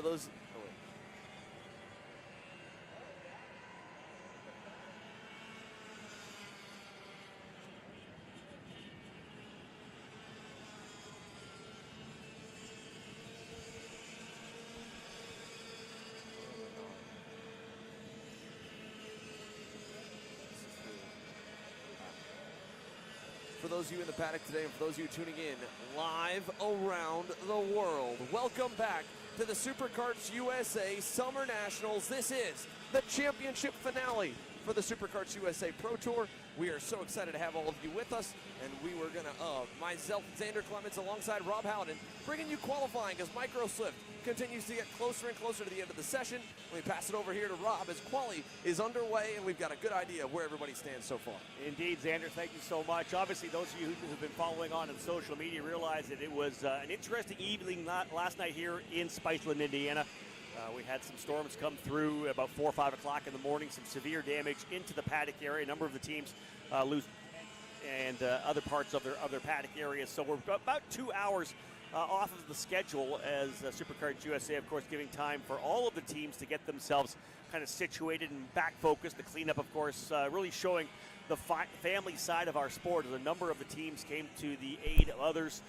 For those. Oh, wait. For those of you in the paddock today, and for those of you tuning in live around the world, welcome back to the SuperKarts USA Summer Nationals. This is the championship finale for the SuperKarts USA Pro Tour. We are so excited to have all of you with us, and we were going to, myself, Xander Clements, alongside Rob Howden, bringing you qualifying as Micro Swift continues to get closer and closer to the end of the session. We pass it over here to Rob as quali is underway, and we've got a good idea of where everybody stands so far. Indeed, Xander, thank you so much. Obviously, those of you who have been following on social media realize that it was an interesting evening last night here in Spiceland, Indiana. We had some storms come through about 4 or 5 o'clock in the morning, some severe damage into the paddock area. A number of the teams lose and other parts of their paddock areas. So we're about 2 hours off of the schedule as SuperKarts USA, of course, giving time for all of the teams to get themselves kind of situated and back focused. The cleanup, of course, really showing the family side of our sport as a number of the teams came to the aid of others,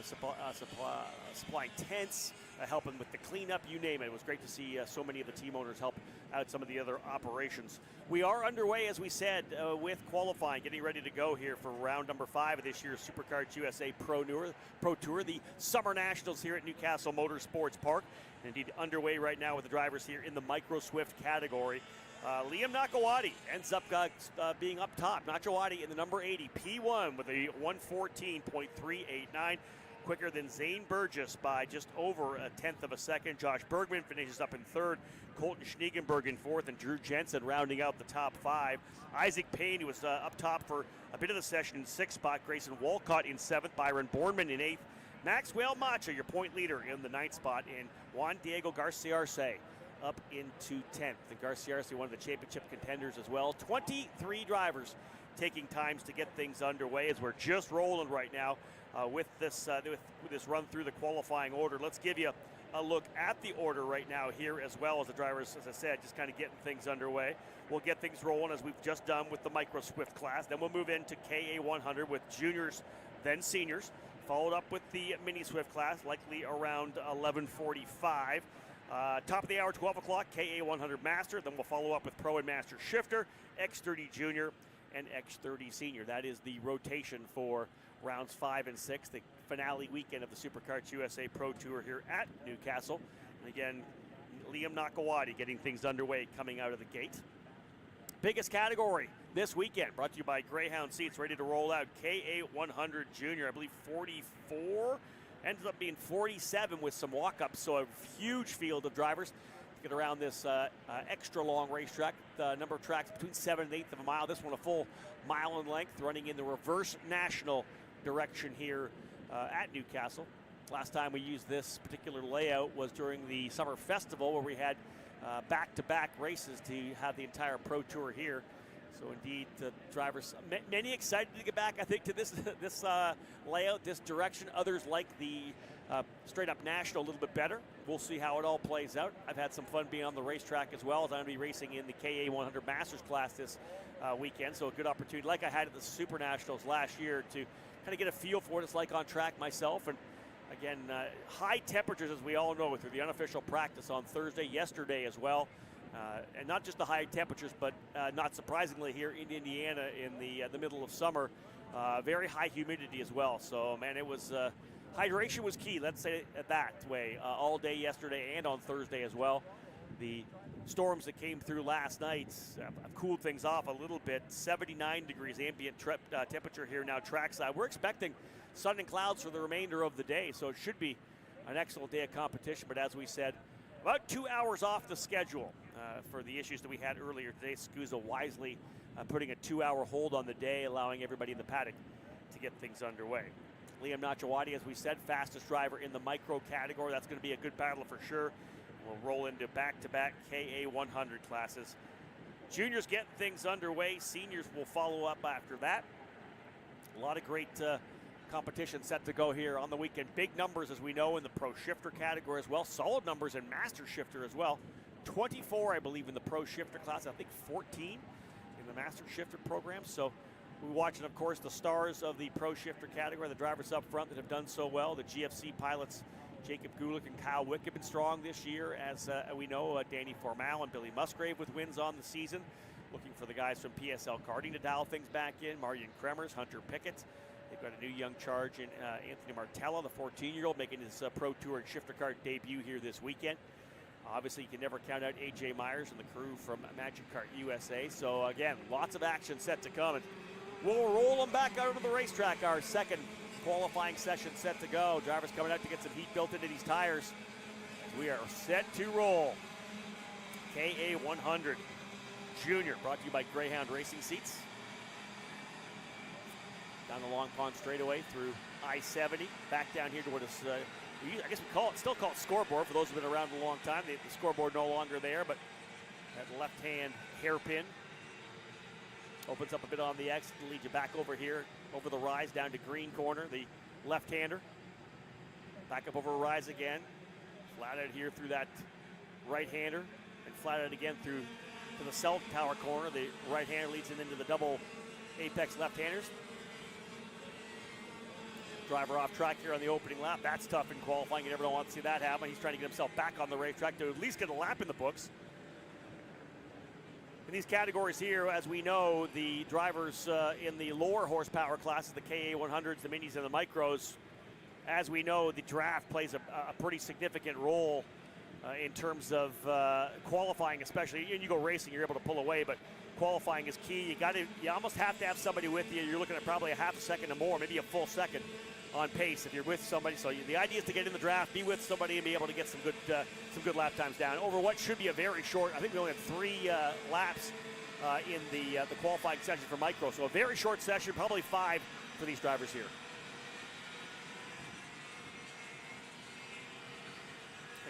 supplying tents, helping with the cleanup, you name it. It was great to see so many of the team owners help out some of the other operations. We are underway, as we said, with qualifying, getting ready to go here for round number 5 of this year's SuperKarts USA Pro Tour, the Summer Nationals here at Castle Motorsports Park. Indeed, underway right now with the drivers here in the Micro Swift category. Liam Nakawati ends up being up top. Nakawati in the number 80, P1 with a 114.389. Quicker than Zane Burgess by just over a tenth of a second. Josh Bergman finishes up in third. Colton Schniegenberg in fourth, and Drew Jensen rounding out the top 5. Isaac Payne, who was up top for a bit of the session, in 6th spot. Grayson Walcott in 7th. Byron Bourneman in 8th. Maxwell Macha, your point leader, in the 9th spot. And Juan Diego Garcia Arce up into 10th. And Garcia Arce, one of the championship contenders as well. 23 drivers taking times to get things underway as we're just rolling right now with this run through the qualifying order. Let's give you a look at the order right now here, as well as the drivers, as I said, just kind of getting things underway. We'll get things rolling as we've just done with the Micro Swift class. Then we'll move into KA 100 with juniors, then seniors, followed up with the Mini Swift class, likely around 11:45. Top of the hour, 12 o'clock, KA 100 Master. Then we'll follow up with Pro and Master Shifter, X30 Junior, and X30 Senior. That is the rotation for rounds 5 and 6, the finale weekend of the SuperKarts USA Pro Tour here at Newcastle. And again, Liam Nakawati getting things underway coming out of the gate. Biggest category this weekend, brought to you by Greyhound Seats, ready to roll out. KA 100 Junior, I believe 44, ends up being 47 with some walk-ups, so a huge field of drivers to get around this extra long racetrack. The number of tracks between 7 and 1/8 of a mile. This one a full mile in length, running in the reverse national direction here at Newcastle. Last time we used this particular layout was during the summer festival, where we had back-to-back races to have the entire Pro Tour here. So indeed, the drivers, many excited to get back, I think, to this layout, this direction. Others like the straight-up national a little bit better. We'll see how it all plays out. I've had some fun being on the racetrack as well, as I'm going to be racing in the KA 100 Masters class this weekend. So a good opportunity, like I had at the Super Nationals last year, to kind of get a feel for what it's like on track myself. And again, high temperatures, as we all know, through the unofficial practice on Thursday, yesterday as well. And not just the high temperatures, but not surprisingly here in Indiana in the middle of summer, very high humidity as well. So, man, it was hydration was key, let's say it that way, all day yesterday and on Thursday as well. The storms that came through last night have cooled things off a little bit. 79 degrees ambient temperature here now trackside. We're expecting sun and clouds for the remainder of the day, so it should be an excellent day of competition. But as we said, about 2 hours off the schedule for the issues that we had earlier today. SKUSA wisely putting a 2-hour hold on the day, allowing everybody in the paddock to get things underway. Liam Nakawati, as we said, fastest driver in the micro category. That's going to be a good battle for sure. We'll roll into back-to-back KA 100 classes. Juniors getting things underway. Seniors will follow up after that. A lot of great competition set to go here on the weekend. Big numbers, as we know, in the pro shifter category as well. Solid numbers in master shifter as well. 24, I believe, in the pro shifter class. I think 14 in the master shifter program. So we're watching, of course, the stars of the pro shifter category, the drivers up front that have done so well. The GFC pilots, Jacob Gulick and Kyle Wick, have been strong this year. As we know, Danny Formal and Billy Musgrave with wins on the season. Looking for the guys from PSL Karting to dial things back in. Marion Kremers, Hunter Pickett. They've got a new young charge in Anthony Martella, the 14-year-old, making his Pro Tour and shifter kart debut here this weekend. Obviously, you can never count out A.J. Myers and the crew from Magic Kart USA. So, again, lots of action set to come. And we'll roll them back out onto the racetrack. Our second qualifying session set to go. Drivers coming out to get some heat built into these tires. We are set to roll. KA 100 Junior, brought to you by Greyhound Racing Seats. Down the Long Pond straightaway through I-70, back down here to what is, I guess we still call it scoreboard for those who have been around a long time. The scoreboard no longer there, but that left-hand hairpin opens up a bit on the exit to lead you back over here, over the rise down to green corner, the left-hander. Back up over a rise again, flat out here through that right-hander, and flat out again through to the cell tower corner. The right-hander leads in into the double apex left-handers. Driver off track here on the opening lap. That's tough in qualifying. You never don't want to see that happen. He's trying to get himself back on the racetrack to at least get a lap in the books. In these categories here, as we know, the drivers in the lower horsepower classes, the KA 100s, the minis, and the micros, as we know, the draft plays a pretty significant role in terms of qualifying, especially. And you go racing, you're able to pull away, but qualifying is key. You almost have to have somebody with you. You're looking at probably a half a second or more, maybe a full second on pace if you're with somebody. So the idea is to get in the draft, be with somebody, and be able to get some good lap times down over what should be a very short. I think we only have 3 laps in the qualifying session for micro. So a very short session, probably 5 for these drivers here.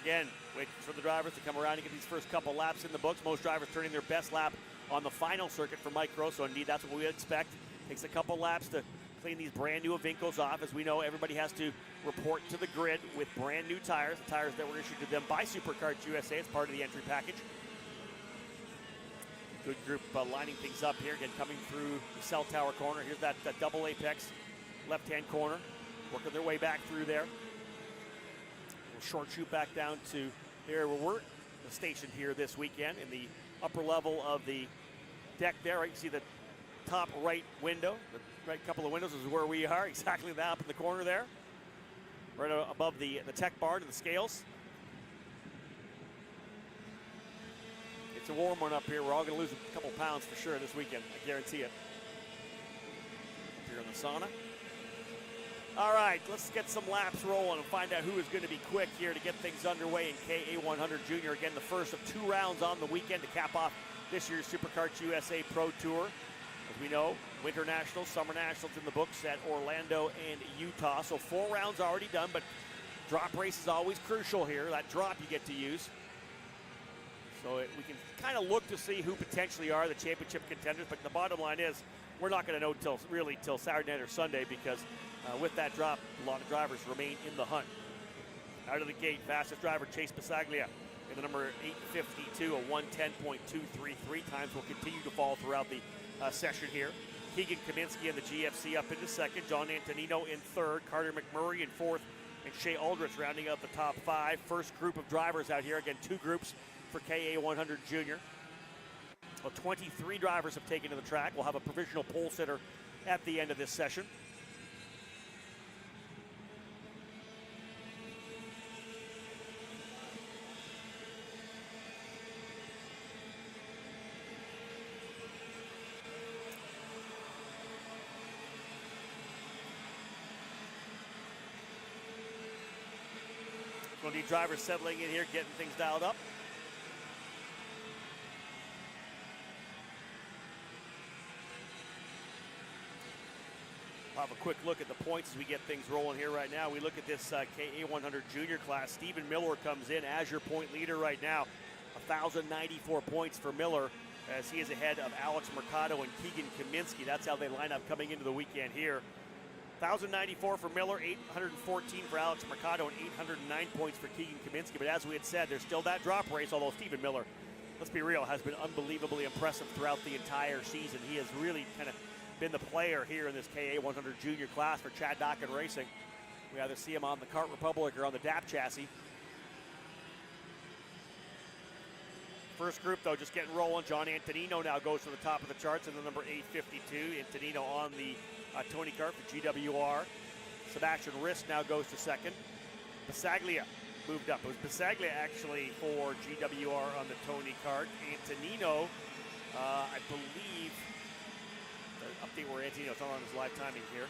Again, wait for the drivers to come around and get these first couple laps in the books. Most drivers turning their best lap on the final circuit for micro, so indeed that's what we expect. Takes a couple laps to clean these brand new Avincos off. As we know, everybody has to report to the grid with brand new tires, the tires that were issued to them by Superkarts USA as part of the entry package. Good group lining things up here, again coming through the cell tower corner. Here's that double apex left-hand corner, working their way back through there. Short shoot back down to here where we're stationed here this weekend in the upper level of the deck there. Right, you see the top right window, the right couple of windows is where we are, exactly that up in the corner there, right above the tech barn and the scales. It's a warm one up here. We're all going to lose a couple pounds for sure this weekend, I guarantee it. Up here in the sauna. All right, let's get some laps rolling and find out who is going to be quick here to get things underway in KA 100 Junior. Again, the first of 2 rounds on the weekend to cap off this year's Superkarts USA Pro Tour. As we know, Winter Nationals, Summer Nationals in the books at Orlando and Utah. So 4 rounds already done, but drop race is always crucial here. That drop you get to use. So we can kind of look to see who potentially are the championship contenders, but the bottom line is we're not going to know till Saturday night or Sunday, because with that drop, a lot of drivers remain in the hunt. Out of the gate, fastest driver, Chase Pasaglia, in the number 852, a 110.233. Times will continue to fall throughout the session here. Keegan Kaminsky in the GFC up into second. John Antonino in third. Carter McMurray in fourth. And Shea Aldrich rounding out the top 5. First group of drivers out here. Again, 2 groups for KA 100 Junior. Well, 23 drivers have taken to the track. We'll have a provisional pole sitter at the end of this session. We'll need drivers settling in here, getting things dialed up. We'll have a quick look at the points as we get things rolling here right now. We look at this KA 100 Junior class. Stephen Miller comes in as your point leader right now. 1,094 points for Miller, as he is ahead of Alex Mercado and Keegan Kaminsky. That's how they line up coming into the weekend here. 1,094 for Miller, 814 for Alex Mercado, and 809 points for Keegan Kaminsky. But as we had said, there's still that drop race, although Stephen Miller, let's be real, has been unbelievably impressive throughout the entire season. He has really kind of been the player here in this KA 100 junior class for Chad Dockin Racing. We either see him on the Kart Republic or on the DAP chassis. First group, though, just getting rolling. John Antonino now goes to the top of the charts in the number 852. Antonino on the Tony Kart for GWR. Sebastian Rist now goes to second. Basaglia moved up. It was Basaglia actually for GWR on the Tony Kart. Antonino, I believe, the update where Antonino's not on his live timing here.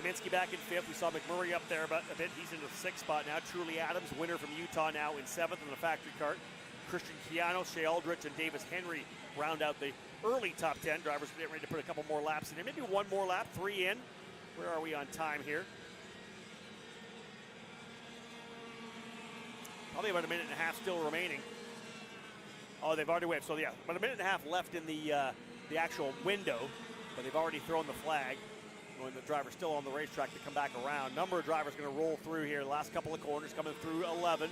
Kaminsky back in fifth. We saw McMurray up there a bit. He's in the sixth spot now. Truly Adams, winner from Utah, now in seventh in the factory kart. Christian Chiano, Shea Aldrich, and Davis Henry round out the early top 10. Drivers are getting ready to put a couple more laps in there. Maybe one more lap, 3 in. Where are we on time here? Probably about a minute and a half still remaining. Oh, they've already waved. So yeah, about a minute and a half left in the actual window, but they've already thrown the flag. When the driver's still on the racetrack to come back around. Number of drivers going to roll through here. The last couple of corners coming through 11.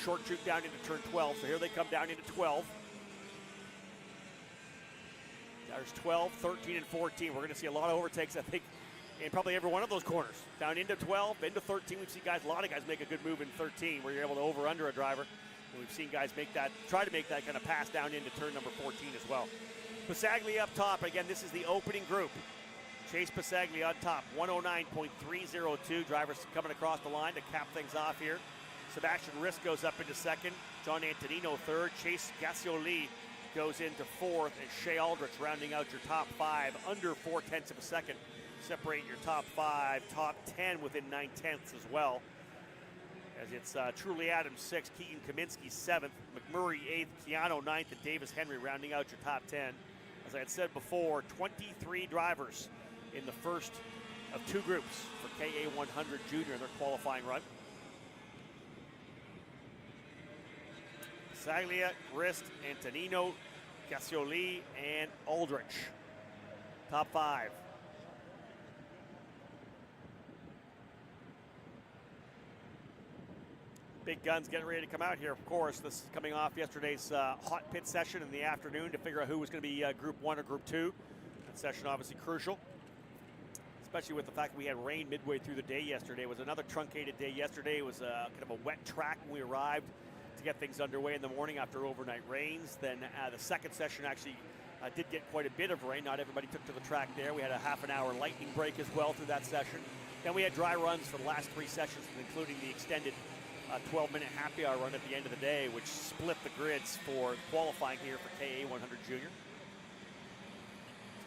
Short chute down into turn 12. So here they come down into 12. There's 12, 13, and 14. We're going to see a lot of overtakes, I think, in probably every one of those corners. Down into 12, into 13. We've seen a lot of guys make a good move in 13 where you're able to over-under a driver. And we've seen guys try to make that kind of pass down into turn number 14 as well. Pasaglia up top. Again, this is the opening group. Chase Pasaglia on top, 109.302. Drivers coming across the line to cap things off here. Sebastian Rist goes up into second. John Antonino third. Chase Gassioli goes into fourth. And Shea Aldrich rounding out your top 5 under 0.4 of a second. Separate your top 5, top 10 within 0.9 as well. As it's Truly Adams 6th, Keegan Kaminsky 7th, McMurray 8th, Chiano 9th, and Davis Henry rounding out your top 10. As I had said before, 23 drivers in the first of 2 groups for KA 100 Junior in their qualifying run. Saglia, Rist, Antonino, Gassioli, and Aldrich. Top 5. Big guns getting ready to come out here, of course. This is coming off yesterday's hot pit session in the afternoon to figure out who was going to be Group 1 or Group 2. That session obviously crucial, especially with the fact that we had rain midway through the day yesterday. It was another truncated day yesterday. It was kind of a wet track when we arrived to get things underway in the morning after overnight rains. Then the second session actually did get quite a bit of rain. Not everybody took to the track there. We had a half-an-hour lightning break as well through that session. Then we had dry runs for the last 3 sessions, including the extended 12-minute happy hour run at the end of the day, which split the grids for qualifying here for KA 100 Junior.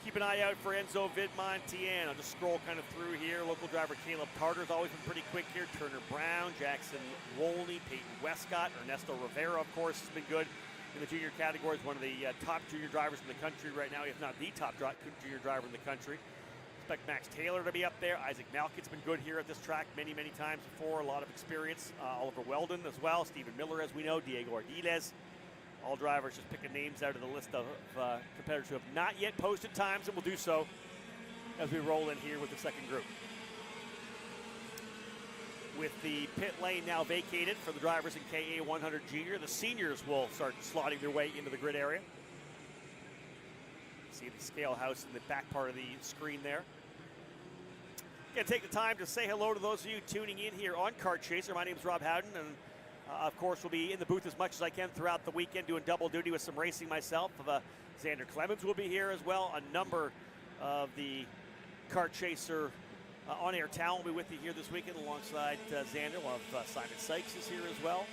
Keep an eye out for Enzo Vidmontien. I'll just scroll kind of through here. Local driver Caleb Carter's always been pretty quick here. Turner Brown, Jackson Wolney, Peyton Westcott, Ernesto Rivera, of course, has been good in the junior categories. One of the top junior drivers in the country right now, if not the top junior driver in the country. Expect Max Taylor to be up there. Isaac Malkin's been good here at this track many, many times before. A lot of experience. Oliver Weldon as well. Stephen Miller, as we know. Diego Ardiles. All drivers just picking names out of the list of competitors who have not yet posted times, and will do so as we roll in here with the second group. With the pit lane now vacated for the drivers in KA 100 Junior, the seniors will start slotting their way into the grid area. See the scale house in the back part of the screen there. Gonna take the time to say hello to those of you tuning in here on Kart Chaser. My name is Rob Howden, and of course, we'll be in the booth as much as I can throughout the weekend, doing double duty with some racing myself. Xander Clemens will be here as well. A number of the Kart Chaser on-air talent will be with you here this weekend alongside Xander. We'll have Simon Sykes is here as well.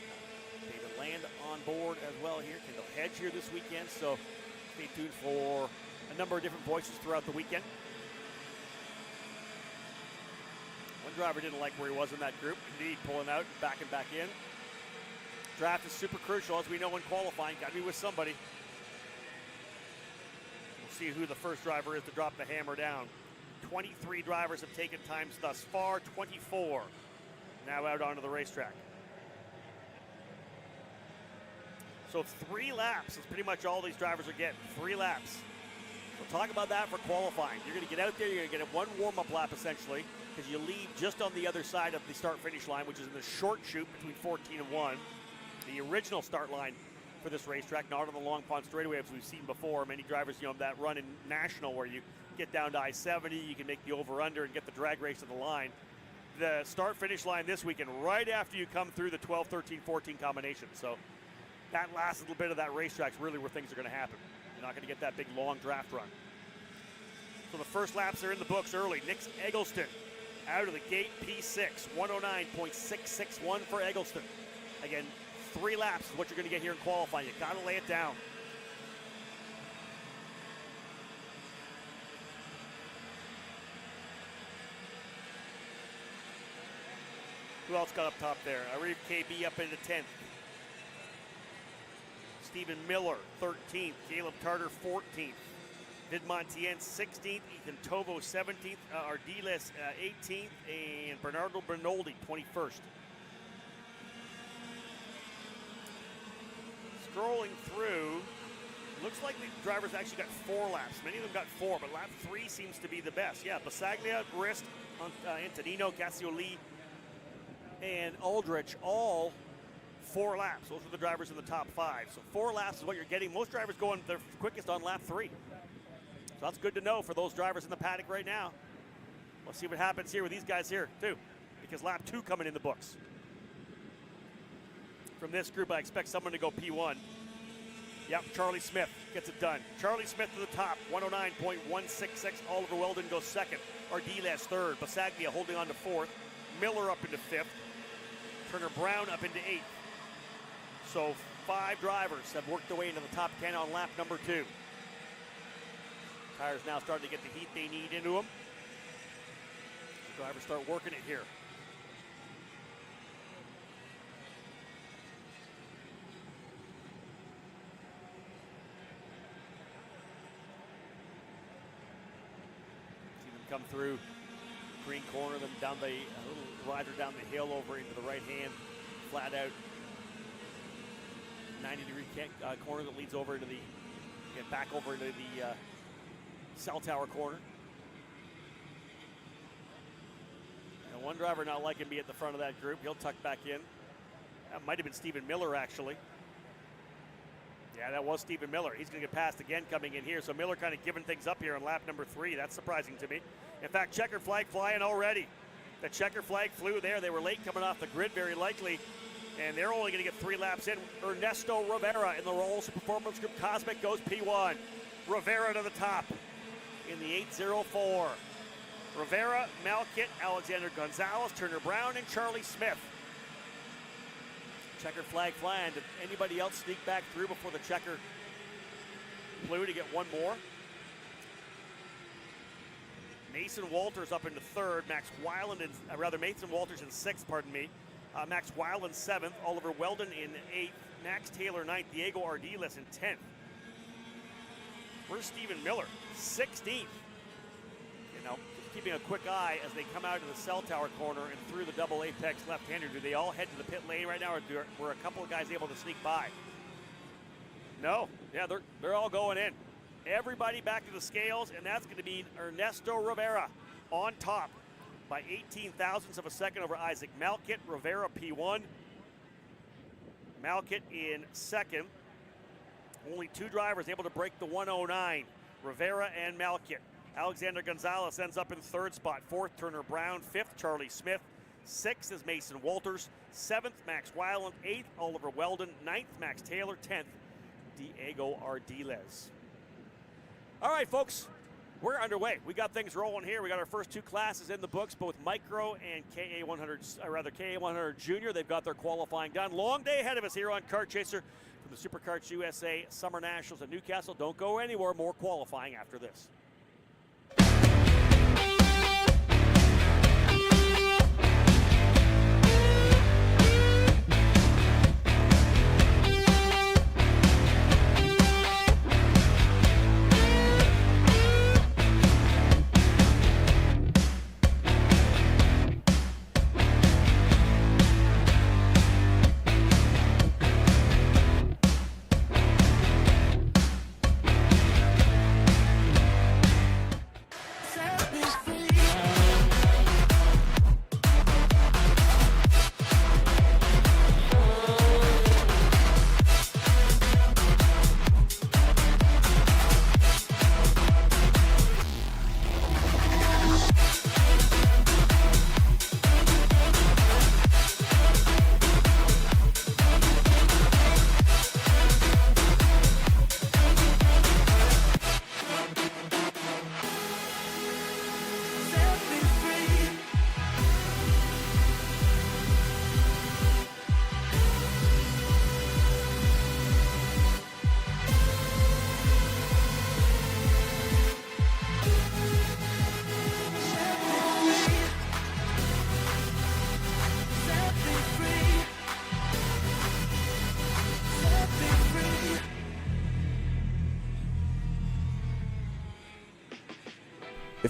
David Land on board as well here. Kendall Hedge here this weekend. So stay tuned for a number of different voices throughout the weekend. One driver didn't like where he was in that group. Indeed, pulling out, backing back in. Draft is super crucial, as we know in qualifying. Got to be with somebody. We'll see who the first driver is to drop the hammer down. 23 drivers have taken times thus far. 24 now out onto the racetrack. So 3 laps is pretty much all these drivers are getting. 3 laps. So talk about that for qualifying. You're going to get out there, you're going to get one warm-up lap essentially, because you leave just on the other side of the start-finish line, which is in the short chute between 14 and 1. The original start line for this racetrack, not on the Long Pond straightaway as we've seen before. Many drivers, that run in National where you get down to I-70, you can make the over-under and get the drag race to the line. The start-finish line this weekend, right after you come through the 12, 13, 14 combination. So that last little bit of that racetrack is really where things are going to happen. You're not going to get that big, long draft run. So the first laps are in the books early. Nick Eggleston out of the gate, P6, 109.661 for Eggleston. Again, 3 laps is what you're going to get here in qualifying. You got to lay it down. Who else got up top there? Arif KB up into 10th. Stephen Miller, 13th. Caleb Tarter, 14th. Vid Montien, 16th. Ethan Tovo, 17th. Ardiles, 18th. And Bernardo Bernoldi, 21st. Scrolling through, looks like the drivers actually got 4 laps. Many of them got 4, but lap 3 seems to be the best. Yeah, Basaglia, Rist, Antonino, Gassioli, and Aldrich, all 4 laps. Those are the drivers in the top 5. So 4 laps is what you're getting. Most drivers going their quickest on lap 3. So that's good to know for those drivers in the paddock right now. We'll see what happens here with these guys here, too, because lap 2 coming in the books. From this group, I expect someone to go P1. Yep, Charlie Smith gets it done. Charlie Smith to the top, 109.166. Oliver Weldon goes second. Ardiles third. Basaglia holding on to 4th. Miller up into 5th. Turner Brown up into 8th. So 5 drivers have worked their way into the top 10 on lap number 2. Tires now starting to get the heat they need into them. Drivers start working it here. Come through green corner, then down the little rider down the hill over into the right hand, flat out 90-degree corner that leads over into the back over into the cell tower corner. And one driver not liking me at the front of that group. He'll tuck back in. That might have been Stephen Miller actually. Yeah, that was Stephen Miller. He's going to get passed again coming in here. So Miller kind of giving things up here on lap number 3. That's surprising to me. In fact, checkered flag flying already. The checkered flag flew there. They were late coming off the grid, very likely. And they're only going to get 3 laps in. Ernesto Rivera in the Rolls Performance Group Cosmic goes P1. Rivera to the top in the 804. Rivera, Malkit, Alexander Gonzalez, Turner Brown, and Charlie Smith. Checkered flag flying. Did anybody else sneak back through before the checker flew to get one more? Mason Walters up into 3rd. Mason Walters in 6th, pardon me. Max Weiland 7th. Oliver Weldon in 8th. Max Taylor 9th. Diego Ardiles in 10th. Where's Stephen Miller? 16th. Just keeping a quick eye as they come out of the cell tower corner and through the double apex left-hander. Do they all head to the pit lane right now, or were a couple of guys able to sneak by? No. Yeah, they're all going in. Everybody back to the scales, and that's going to be Ernesto Rivera on top by 18 thousandths of a second over Isaac Malkit. Rivera P1. Malkit in 2nd. Only 2 drivers able to break the 109. Rivera and Malkit. Alexander Gonzalez ends up in 3rd spot. 4th, Turner Brown. 5th, Charlie Smith. 6th is Mason Walters. 7th, Max Weiland. 8th, Oliver Weldon. 9th, Max Taylor. 10th, Diego Ardiles. All right, folks, we're underway. We got things rolling here. We got our first 2 classes in the books, both Micro and KA100 Junior. They've got their qualifying done. Long day ahead of us here on Kart Chaser from the SuperKarts USA Summer Nationals at Newcastle. Don't go anywhere. More qualifying after this.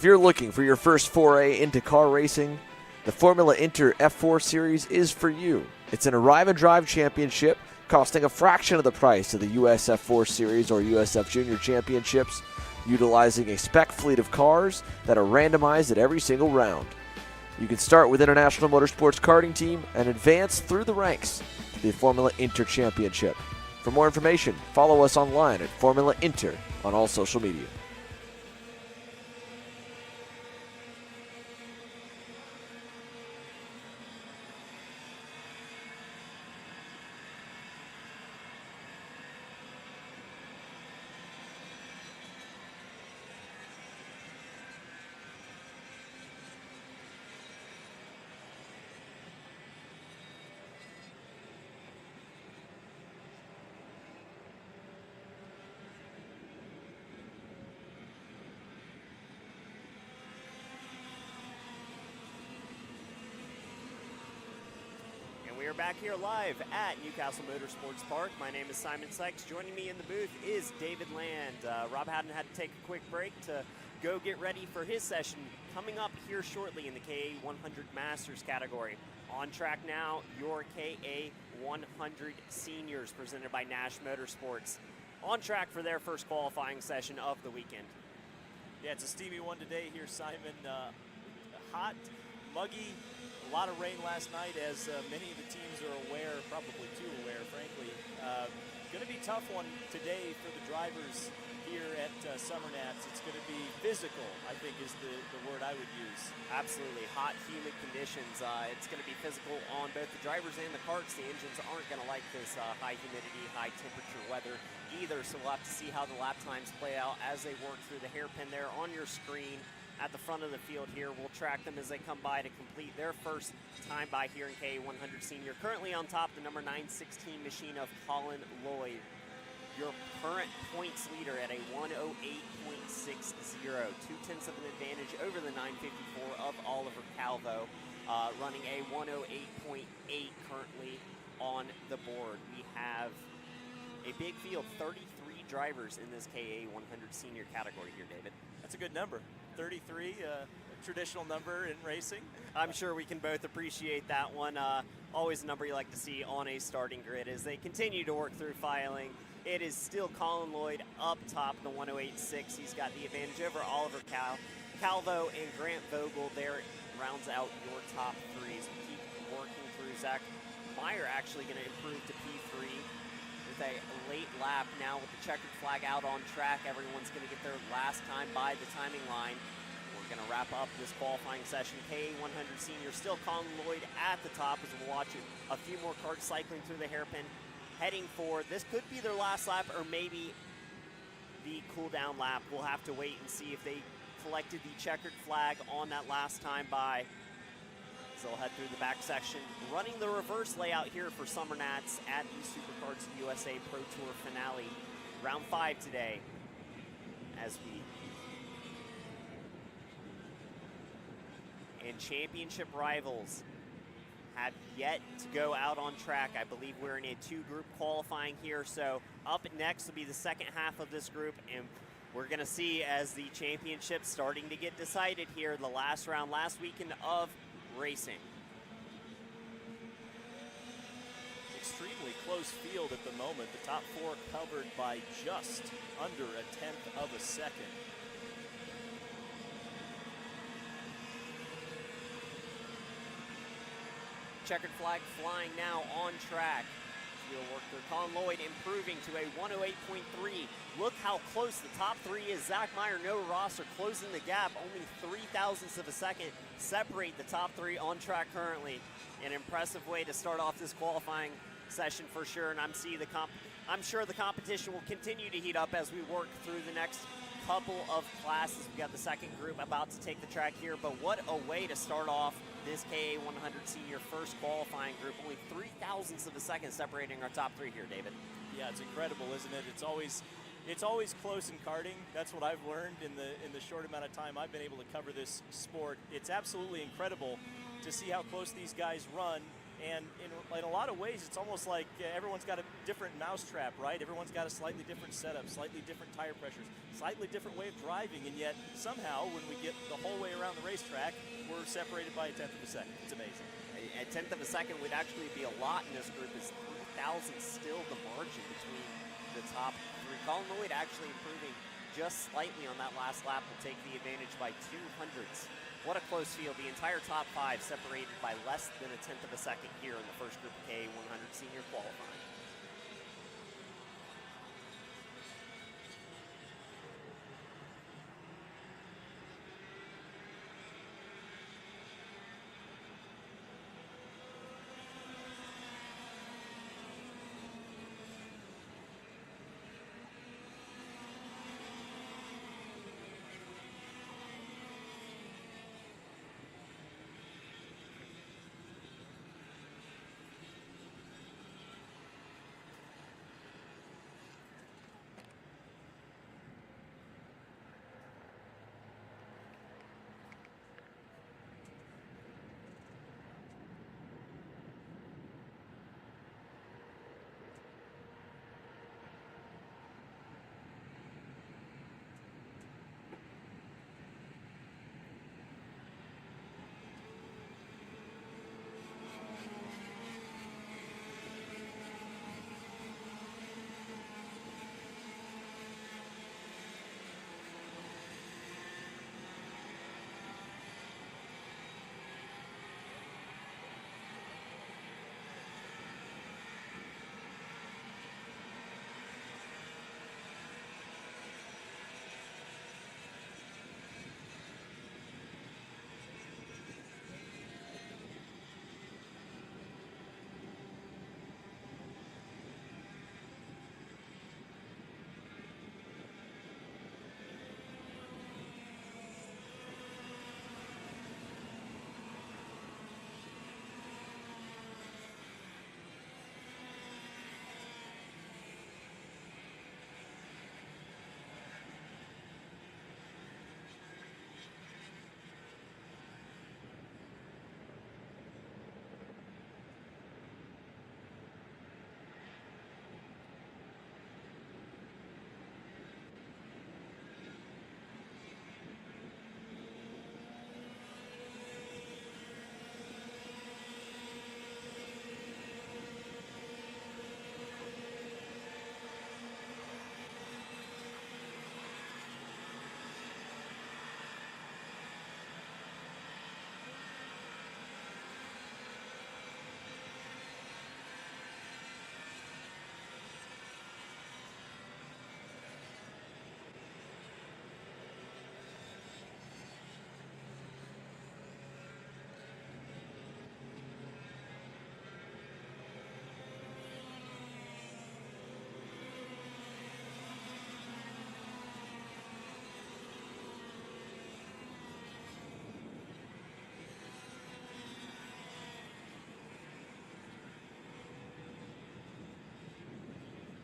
If you're looking for your first foray into car racing, the Formula Inter F4 Series is for you. It's an arrive and drive championship costing a fraction of the price of the US F4 Series or USF Junior Championships, utilizing a spec fleet of cars that are randomized at every single round. You can start with International Motorsports Karting Team and advance through the ranks to the Formula Inter Championship. For more information, follow us online at Formula Inter on all social media. We are back here live at Castle Motorsports Park. My name is Simon Sykes. Joining me in the booth is David Land. Rob Howden had to take a quick break to go get ready for his session coming up here shortly in the KA 100 Masters category. On track now, your KA 100 Seniors presented by Nash Motorsports. On track for their first qualifying session of the weekend. Yeah, it's a steamy one today here, Simon. Hot, muggy. A lot of rain last night, as many of the teams are aware, probably too aware, frankly. Going to be a tough one today for the drivers here at Summer Nats. It's going to be physical, I think, is the word I would use. Absolutely. Hot, humid conditions. It's going to be physical on both the drivers and the karts. The engines aren't going to like this high humidity, high temperature weather either, so we'll have to see how the lap times play out as they work through the hairpin there on your screen. At the front of the field here, we'll track them as they come by to complete their first time by here in KA 100 Senior. Currently on top, the number 916 machine of Colin Lloyd. Your current points leader at a 108.60, 2/10 of an advantage over the 954 of Oliver Calvo, running a 108.8 currently on the board. We have a big field, 33 drivers in this KA 100 Senior category here, David. That's a good number. 33, a traditional number in racing. I'm sure we can both appreciate that one. Always a number you like to see on a starting grid as they continue to work through filing. It is still Colin Lloyd up top, the 108.6. He's got the advantage over Oliver Calvo and Grant Vogel. There rounds out your top threes. We keep working through. Zach Meyer actually going to improve to P3. With a late lap now with the checkered flag out on track. Everyone's going to get their last time by the timing line. We're going to wrap up this qualifying session. KA 100 Senior still Colin Lloyd at the top as we'll watch a few more karts cycling through the hairpin. Heading for, this could be their last lap or maybe the cool down lap. We'll have to wait and see if they collected the checkered flag on that last time by. So we'll head through the back section, running the reverse layout here for Summer Nats at the SuperKarts USA Pro Tour Finale. Round 5 today as and championship rivals have yet to go out on track. I believe we're in a 2-group qualifying here, so up next will be the second half of this group, and we're going to see as the championship starting to get decided here, the last round, last weekend of racing. Extremely close field at the moment. The top 4 covered by just under a 1/10 of a second. Checkered flag flying now on track. We'll work through. Colin Lloyd improving to a 108.3. Look how close the top 3 is. Zach Meyer, Noah Ross are closing the gap. Only 0.003 of a second separate the top 3 on track currently. An impressive way to start off this qualifying session for sure. And I'm sure the competition will continue to heat up as we work through the next couple of classes. We've got the second group about to take the track here. But what a way to start off this KA 100 Senior first qualifying group. Only 0.003 of a second separating our top 3 here, David. Yeah, it's incredible, isn't it? It's always close in karting. That's what I've learned in the short amount of time I've been able to cover this sport. It's absolutely incredible to see how close these guys run, And in a lot of ways, it's almost like everyone's got a different mousetrap, right? Everyone's got a slightly different setup, slightly different tire pressures, slightly different way of driving, and yet somehow when we get the whole way around the racetrack, we're separated by a tenth of a second. It's amazing. A tenth of a second would actually be a lot in this group. Is 3,000 still the margin between the top three? Colin Lloyd actually improving just slightly on that last lap, will take the advantage by 200ths. What a close field. The entire top five separated by less than a tenth of a second here in the first Group K 100 senior qualifying.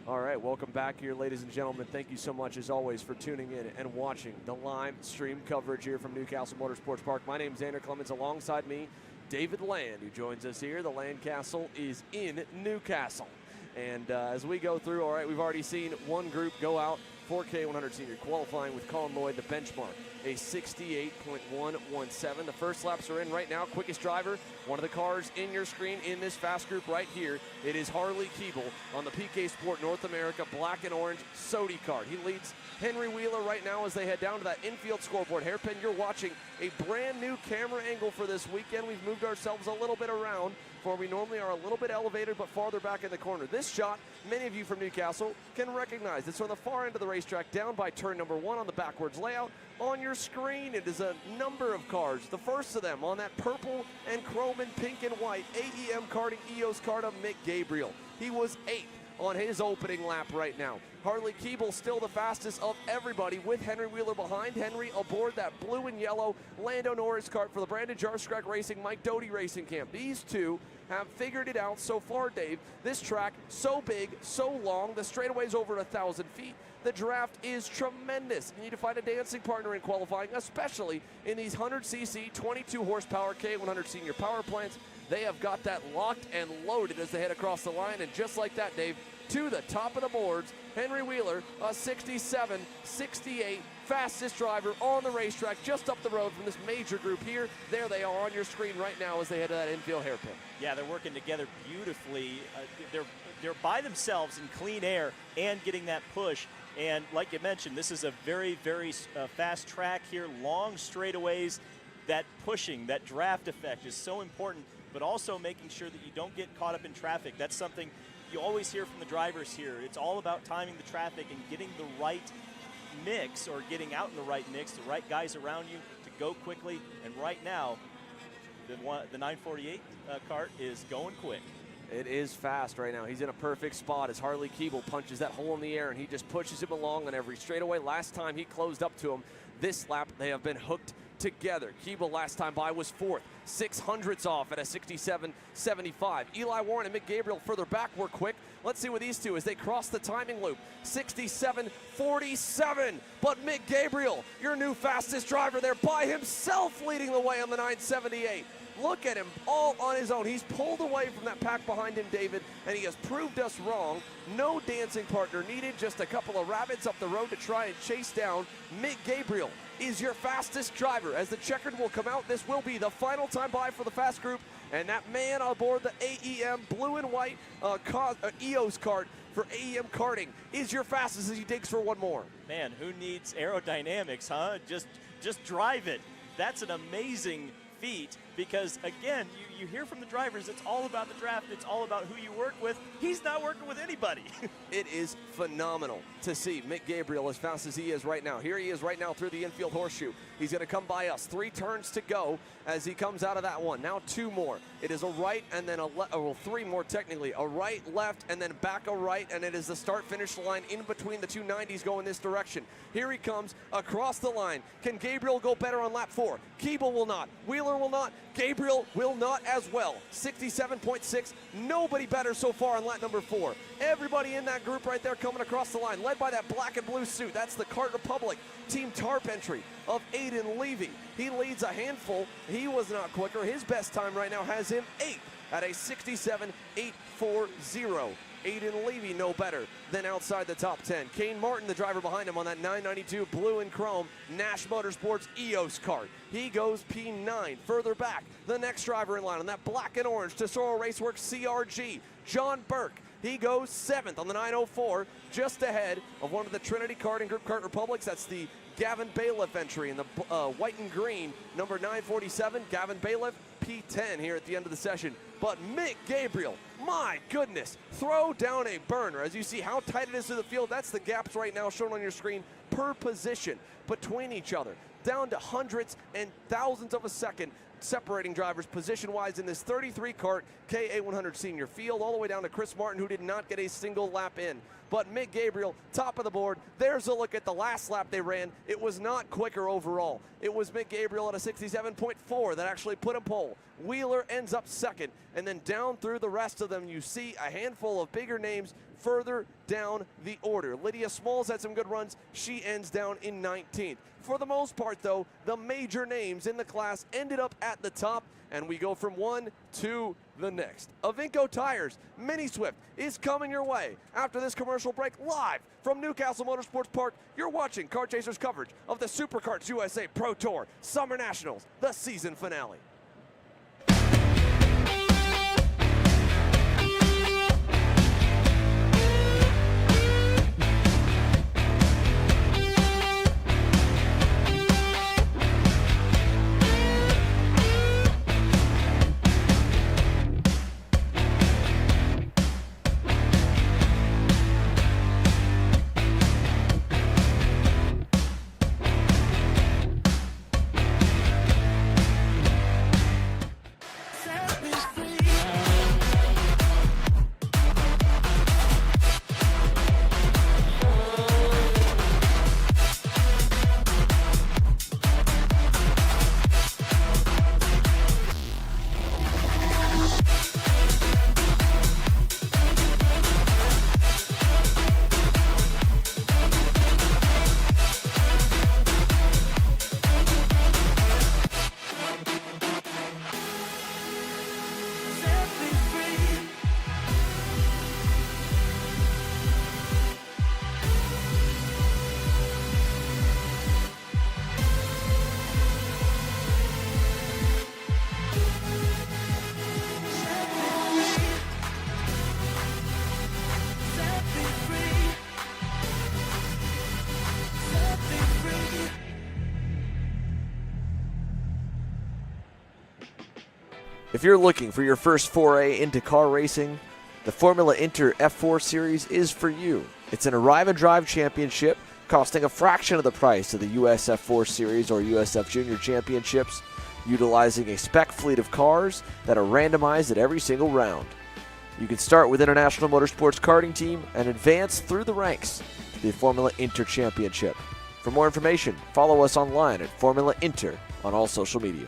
All right, welcome back here, ladies and gentlemen. Thank you so much, as always, for tuning in and watching the live stream coverage here from Newcastle Motorsports Park. My name is Xander Clemens. Alongside me, David Land, who joins us here. The Land Castle is in Newcastle. And as we go through, all right, we've already seen one group go out, 4K 100 senior qualifying with Colin Lloyd, the benchmark, a 68.117. The first laps are in right now. Quickest driver, one of the cars in your screen in this fast group right here. It is Harley Keeble on the PK Sport North America black and orange Sodi card. He leads Henry Wheeler right now as they head down to that infield scoreboard. Hairpin, you're watching a brand new camera angle for this weekend. We've moved ourselves a little bit around for we normally are a little bit elevated but farther back in the corner. This shot, many of you from Newcastle can recognize. It's from the far end of the racetrack down by turn number 1 on the backwards layout. On your screen, it is a number of cars. The first of them on that purple and chrome and pink and white AEM Karting EOS card of Mick Gabriel. He was 8th on his opening lap right now. Harley Keeble still the fastest of everybody with Henry Wheeler behind. Henry aboard that blue and yellow Lando Norris kart for the Brandon Jarskrak Racing, Mike Doty Racing Camp. These two have figured it out so far, Dave. This track, so big, so long, the straightaway's over 1,000 feet. The draft is tremendous. You need to find a dancing partner in qualifying, especially in these 100cc, 22 horsepower K100 senior power plants. They have got that locked and loaded as they head across the line, and just like that, Dave, to the top of the boards, Henry Wheeler, a 67-68 fastest driver on the racetrack, just up the road from this major group here. There they are on your screen right now as they head to that infield hairpin. Yeah, they're working together beautifully. They're by themselves in clean air and getting that push. And like you mentioned, this is a very, very fast track here, long straightaways. That pushing, that draft effect is so important, but also making sure that you don't get caught up in traffic. That's something you always hear from the drivers here. It's all about timing the traffic and getting the right mix, or getting out in the right mix, the right guys around you to go quickly. And right now, the 948 cart is going quick. It is fast right now. He's in a perfect spot as Harley Keeble punches that hole in the air, and he just pushes him along on every straightaway. Last time he closed up to him, this lap they have been hooked together. Keeble last time by was fourth, 600ths off at a 67.75. Eli Warren and Mick Gabriel further back were quick. Let's see what these two as they cross the timing loop. 67.47. But Mick Gabriel, your new fastest driver there by himself, leading the way on the 978. Look at him all on his own. He's pulled away from that pack behind him, David, and he has proved us wrong. No dancing partner needed, just a couple of rabbits up the road to try and chase down Mick Gabriel. Is your fastest driver. As the checkered will come out, this will be the final time by for the fast group, and that man on board the AEM blue and white EOS kart for AEM Karting is your fastest as he digs for one more. Man, who needs aerodynamics, huh? Just drive it. That's an amazing feat, because again, you hear from the drivers, it's all about the draft, it's all about who you work with. He's not working with anybody. It is phenomenal to see Mick Gabriel as fast as he is right now. Here he is right now through the infield horseshoe. He's going to come by us. 3 turns to go as he comes out of that one. Now 2 more. It is a right and then a left, well, 3 more technically. A right, left, and then back a right, and it is the start-finish line in between the 2 90s going this direction. Here he comes across the line. Can Gabriel go better on lap 4? Keeble will not. Wheeler will not. Gabriel will not as well. 67.6. Nobody better so far on lap number 4. Everybody in that group right there coming across the line, led by that black and blue suit. That's the Kart Republic Team Tarp entry of Aiden Levy. He leads a handful. He was not quicker. His best time right now has him 8th at a 67.840. Aiden Levy no better than outside the top 10. Kane Martin, the driver behind him on that 992 blue and chrome Nash Motorsports EOS kart. He goes P9. Further back, the next driver in line on that black and orange Tesoro Raceworks CRG, John Burke. He goes 7th on the 904, just ahead of one of the Trinity Karting Group Kart Republics. That's the Gavin Bailiff entry in the white and green, number 947. Gavin Bailiff, P10 here at the end of the session. But Mick Gabriel, my goodness, throw down a burner. As you see how tight it is to the field, that's the gaps right now shown on your screen per position between each other. Down to hundreds and thousands of a second separating drivers position-wise in this 33 kart KA100 senior field, all the way down to Chris Martin, who did not get a single lap in. But Mick Gabriel, top of the board. There's a look at the last lap they ran. It was not quicker overall. It was Mick Gabriel at a 67.4 that actually put him pole. Wheeler ends up 2nd, and then down through the rest of them, you see a handful of bigger names further down the order. Lydia Smalls had some good runs. She ends down in 19th. For the most part, though, the major names in the class ended up at the top, and we go from one to the next. Avinco Tires Mini Swift is coming your way after this commercial break, live from Newcastle Motorsports Park. You're watching Kart Chaser's coverage of the SuperKarts USA Pro Tour Summer Nationals, the season finale. If you're looking for your first foray into car racing, the Formula Inter F4 Series is for you. It's an arrive and drive championship costing a fraction of the price of the US F4 Series or USF Junior Championships, utilizing a spec fleet of cars that are randomized at every single round. You can start with International Motorsports Karting Team and advance through the ranks to the Formula Inter Championship. For more information, follow us online at Formula Inter on all social media.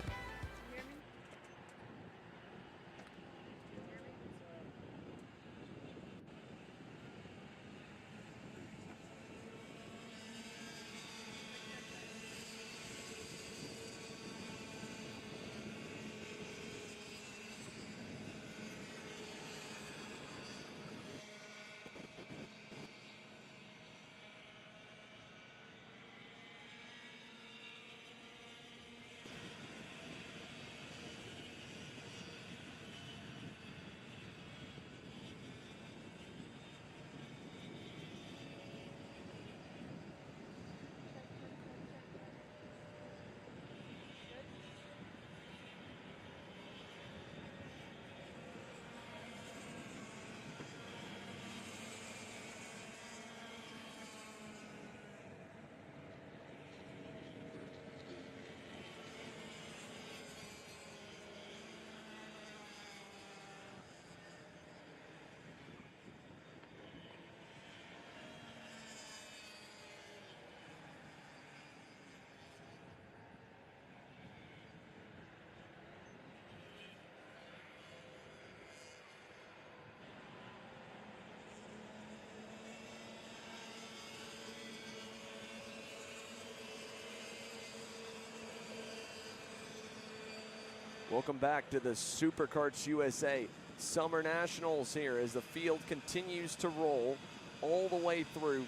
Welcome back to the SuperKarts USA Summer Nationals here as the field continues to roll all the way through.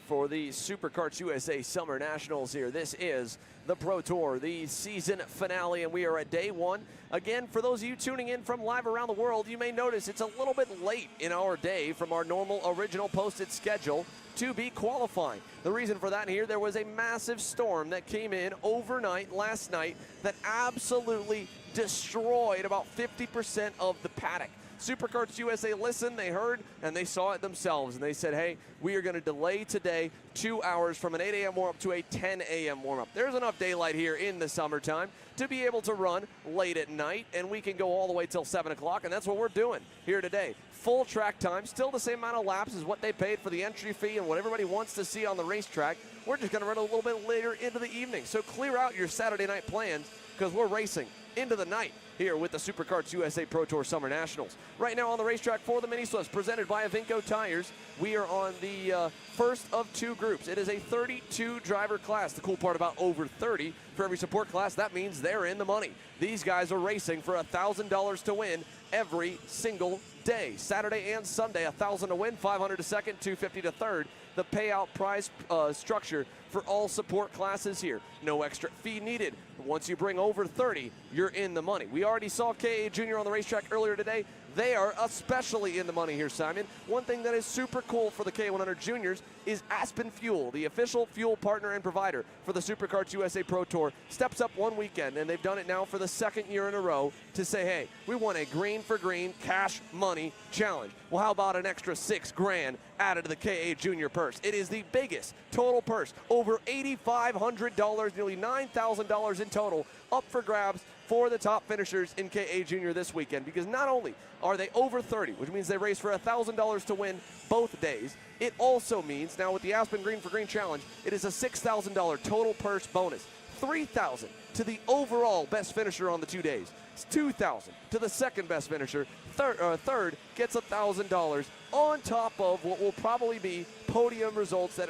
For the SuperKarts USA Summer Nationals here, this is the Pro Tour, the season finale, and we are at day one. Again, for those of you tuning in from live around the world, you may notice it's a little bit late in our day from our normal original posted schedule to be qualifying. The reason for that here, there was a massive storm that came in overnight last night that absolutely destroyed about 50% of the paddock. SuperKarts USA listened, they heard, and they saw it themselves. And they said, hey, we are going to delay today 2 hours from an 8 a.m. warm-up to a 10 a.m. warm-up. There's enough daylight here in the summertime to be able to run late at night, and we can go all the way till 7 o'clock, and that's what we're doing here today. Full track time, still the same amount of laps as what they paid for the entry fee and what everybody wants to see on the racetrack. We're just going to run a little bit later into the evening. So clear out your Saturday night plans because we're racing into the night here with the SuperKarts USA Pro Tour Summer Nationals. Right now on the racetrack for the mini slips presented by Avinco Tires, we are on the first of two groups. It is a 32 driver class. The cool part about over 30 for every support class, that means they're in the money. These guys are racing for $1,000 to win every single day. Saturday and Sunday, $1,000 to win, $500 to second, $250 to third. The payout prize structure for all support classes here. No extra fee needed. Once you bring over 30, you're in the money. We already saw KA Junior on the racetrack earlier today. They are especially in the money here, Simon. One thing that is super cool for the K100 Juniors is Aspen Fuel, the official fuel partner and provider for the SuperKarts USA Pro Tour, steps up one weekend, and they've done it now for the second year in a row to say, hey, we want a green for green cash money challenge. Well, how about an extra $6 grand added to the KA Junior purse? It is the biggest total purse, over $8,500, nearly $9,000 in total, up for grabs for the top finishers in KA Junior this weekend, because not only are they over 30, which means they race for $1,000 to win both days, it also means, now with the Aspen Green for Green Challenge, it is a $6,000 total purse bonus, $3,000 to the overall best finisher on the 2 days, it's $2,000 to the second best finisher, third gets $1,000 on top of what will probably be podium results that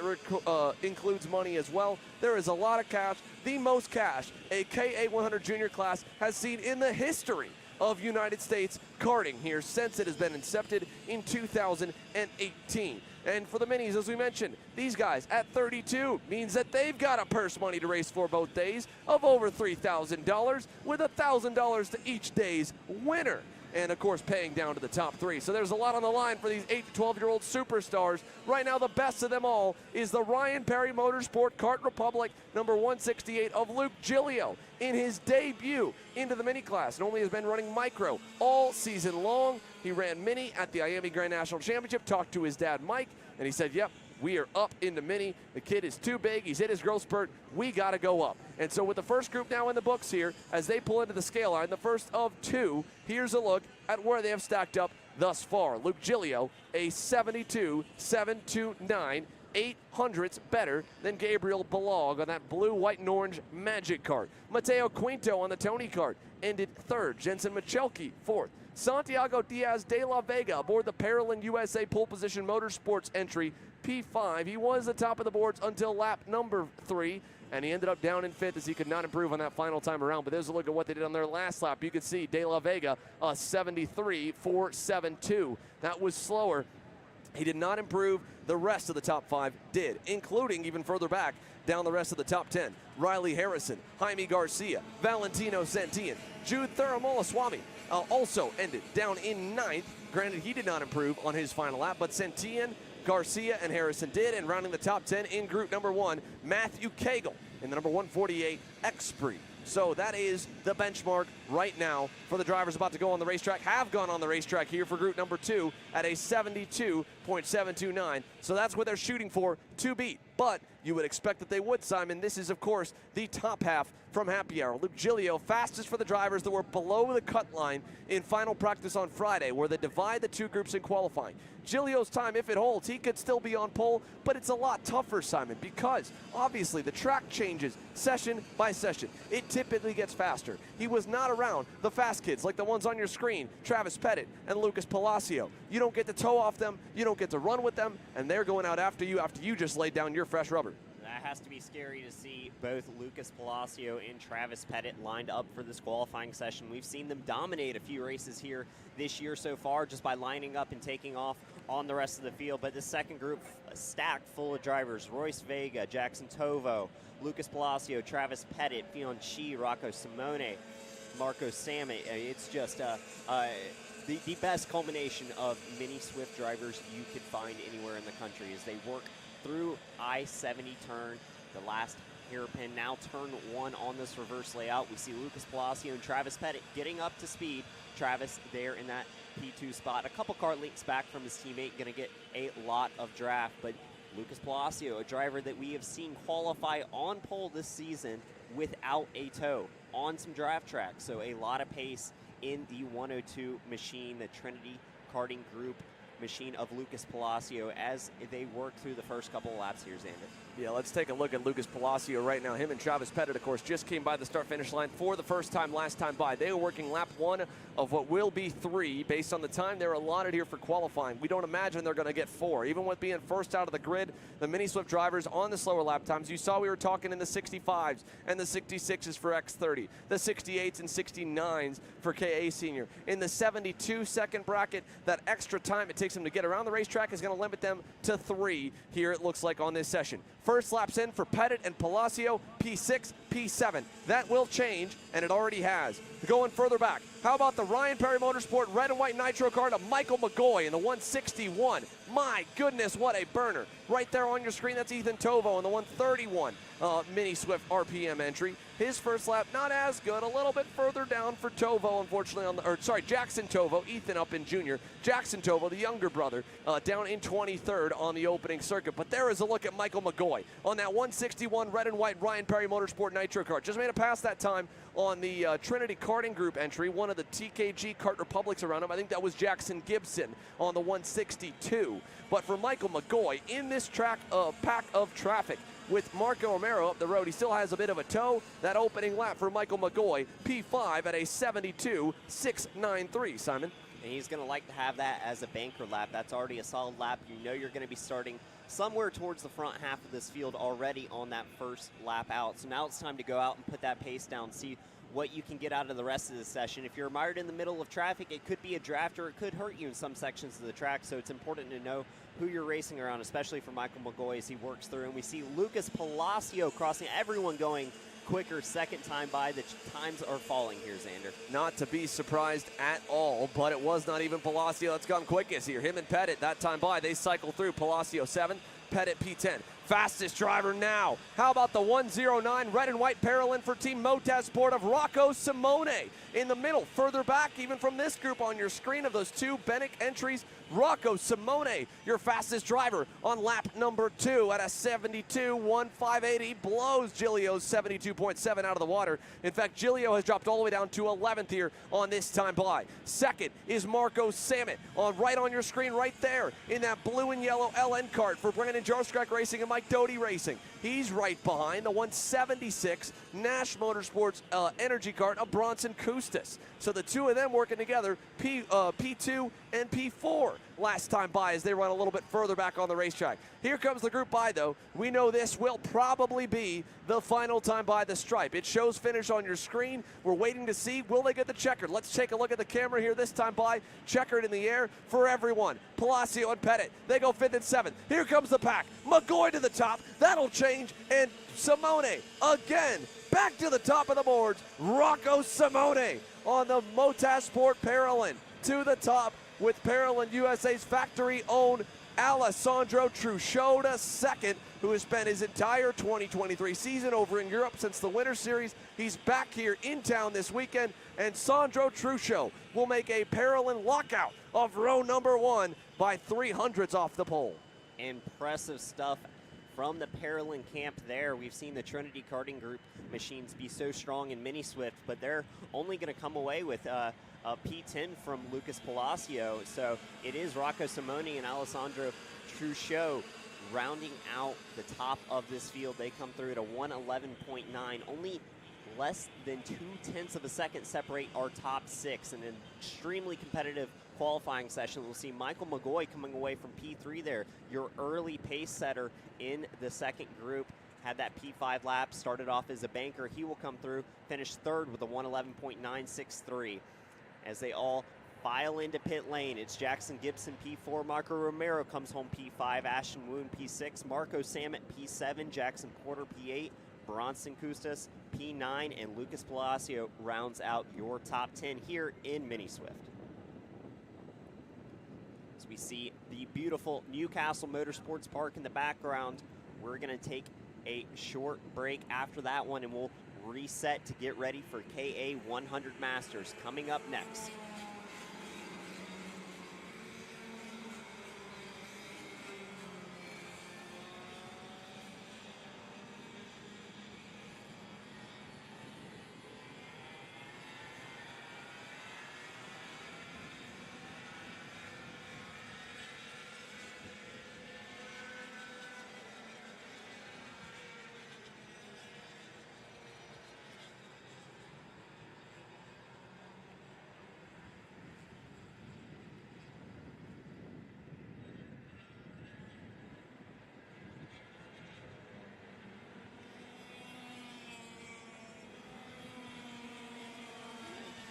includes money as well. There is a lot of cash, the most cash a KA100 Junior class has seen in the history of United States karting here since it has been incepted in 2018. And for the minis, as we mentioned, these guys at 32 means that they've got a purse money to race for both days of over $3,000 with $1,000 to each day's winner. and of course paying down to the top 3. So there's a lot on the line for these 8 to 12-year-old superstars. Right now, the best of them all is the Ryan Perry Motorsport Kart Republic number 168 of Luke Giglio in his debut into the mini class, and only has been running micro all season long. He ran mini at the Miami Grand National Championship, talked to his dad Mike, and he said, yep, we are up into mini. The kid is too big. He's hit his growth spurt. We got to go up. And so with the first group now in the books here, as they pull into the scale line, the first of 2, here's a look at where they have stacked up thus far. Luke Giglio, a 72.729, 800ths better than Gabriel Balog on that blue, white, and orange Magic Kart. Mateo Quinto on the Tony Kart ended 3rd. Jensen Michelke 4th. Santiago Diaz de la Vega aboard the Paralyn USA Pole Position Motorsports entry, P5. He was the top of the boards until lap number 3, and he ended up down in 5th as he could not improve on that final time around. But there's a look at what they did on their last lap. You can see De La Vega, a 73.472. That was slower. He did not improve. The rest of the top 5 did, including even further back down the rest of the top 10. Riley Harrison, Jaime Garcia, Valentino Santillan, Jude Thuramolaswamy also ended down in 9th. Granted, he did not improve on his final lap, but Santillan, Garcia, and Harrison did. And rounding the top 10 in group number 1, Matthew Cagle in the number 148 Xpree. So that is the benchmark right now for the drivers about to go on the racetrack, have gone on the racetrack here for group number 2 at a 72.729. So that's what they're shooting for to beat. But you would expect that they would, Simon. This is, of course, the top half from Happy Hour. Luke Giglio, fastest for the drivers that were below the cut line in final practice on Friday, where they divide the 2 groups in qualifying. Giglio's time, if it holds, he could still be on pole, but it's a lot tougher, Simon, because obviously the track changes session by session. It typically gets faster. He was not around the fast kids like the ones on your screen, Travis Pettit and Lucas Palacio. You don't get to toe off them, you don't get to run with them, and they're going out after you just laid down your fresh rubber. That has to be scary to see both Lucas Palacio and Travis Pettit lined up for this qualifying session. We've seen them dominate a few races here this year so far just by lining up and taking off on the rest of the field. But the second group, stacked full of drivers: Royce Vega, Jackson Tovo, Lucas Palacio, Travis Pettit, Fion Chi, Rocco Simone, Marco Sammet. It's just the best culmination of mini Swift drivers you could find anywhere in the country as they work through I-70 turn, the last hairpin, now turn 1 on this reverse layout. We see Lucas Palacio and Travis Pettit getting up to speed. Travis there in that P2 spot, a couple car lengths back from his teammate, going to get a lot of draft. But Lucas Palacio, a driver that we have seen qualify on pole this season without a toe on some draft tracks. So a lot of pace in the 102 machine, the Trinity Karting Group machine of Lucas Palacio as they work through the first couple of laps here, Xander. Yeah, let's take a look at Lucas Palacio right now. Him and Travis Pettit, of course, just came by the start-finish line for the first time last time by. They were working lap 1 of what will be 3 based on the time they're allotted here for qualifying. We don't imagine they're going to get 4. Even with being first out of the grid, the Mini Swift drivers on the slower lap times, you saw we were talking in the 65s and the 66s for X30, the 68s and 69s for KA Senior. In the 72-second bracket, that extra time it takes them to get around the racetrack is going to limit them to 3 here, it looks like, on this session. First laps in for Pettit and Palacio, P6, P7. That will change, and it already has. Going further back, how about the Ryan Perry Motorsport red and white nitro car to Michael McGoy in the 161? My goodness, what a burner. Right there on your screen, that's Ethan Tovo in the 131 Mini Swift RPM entry. His first lap, not as good, a little bit further down for Tovo, unfortunately, Jackson Tovo, Ethan up in junior. Jackson Tovo, the younger brother, down in 23rd on the opening circuit. But there is a look at Michael McGoy on that 161 red and white Ryan Perry Motorsport nitro car. Just made it past that time on the Trinity Karting Group entry, one of the TKG Kart Republics around him. I think that was Jackson Gibson on the 162. But for Michael McGoy, in this pack of traffic, with Marco Romero up the road, he still has a bit of a toe. That opening lap for Michael McGoy, P5 at a 72.693, Simon. And he's going to like to have that as a banker lap. That's already a solid lap. You know you're going to be starting somewhere towards the front half of this field already on that first lap out. So now it's time to go out and put that pace down, see what you can get out of the rest of the session. If you're mired in the middle of traffic, it could be a draft or it could hurt you in some sections of the track. So it's important to know who you're racing around, especially for Michael McGoy as he works through. And we see Lucas Palacio crossing, everyone going quicker second time by. The times are falling here, Xander. Not to be surprised at all, but it was not even Palacio that's gone quickest here. Him and Pettit, that time by, they cycle through. Palacio 7, Pettit P10. Fastest driver now. How about the 109 red and white Paralyn for Team Motorsport of Rocco Simone in the middle, further back even from this group on your screen of those two Bennett entries. Rocco Simone, your fastest driver on lap number 2 at a 72.1580. He blows Giglio's 72.7 out of the water. In fact, Giglio has dropped all the way down to 11th here on this time by. Second is Marco Samet right on your screen right there in that blue and yellow LN kart for Brandon Jarskrak Racing and Mike Doty Racing. He's right behind the 176 Nash Motorsports energy kart of Bronson Kustis. So the two of them working together, P2 and P4 last time by as they run a little bit further back on the racetrack. Here comes the group by though. We know this will probably be the final time by the stripe. It shows finish on your screen. We're waiting to see, will they get the checkered? Let's take a look at the camera here this time by. Checkered in the air for everyone. Palacio and Pettit, they go 5th and 7th. Here comes the pack. McGoy to the top. That'll change. And Simone again back to the top of the boards. Rocco Simone on the Motorsport Paralyn to the top with Paralyn USA's factory-owned Alessandro Trusciota second, who has spent his entire 2023 season over in Europe since the Winter Series. He's back here in town this weekend, and Sandro Truscio will make a Paralyn lockout of row number 1 by 300s off the pole. Impressive stuff from the Paralyn camp there. We've seen the Trinity Karting Group machines be so strong in Mini Swift, but they're only going to come away with a P10 from Lucas Palacio. So it is Rocco Simone and Alessandro Truscio rounding out the top of this field. They come through at a 111.9. Only less than 0.2 of a second separate our top 6. An extremely competitive qualifying session. We'll see Michael McGoy coming away from P3 there, your early pace setter in the second group. Had that P5 lap, started off as a banker. He will come through, finish 3rd with a 111.963. As they all file into pit lane, it's Jackson Gibson P4, Marco Romero comes home P5, Ashton Woon P6, Marco Samet P7, Jackson Porter P8, Bronson Kustis P9, and Lucas Palacio rounds out your top 10 here in Mini Swift. As we see the beautiful Newcastle Motorsports Park in the background, we're going to take a short break after that one, and we'll reset to get ready for KA 100 Masters coming up next.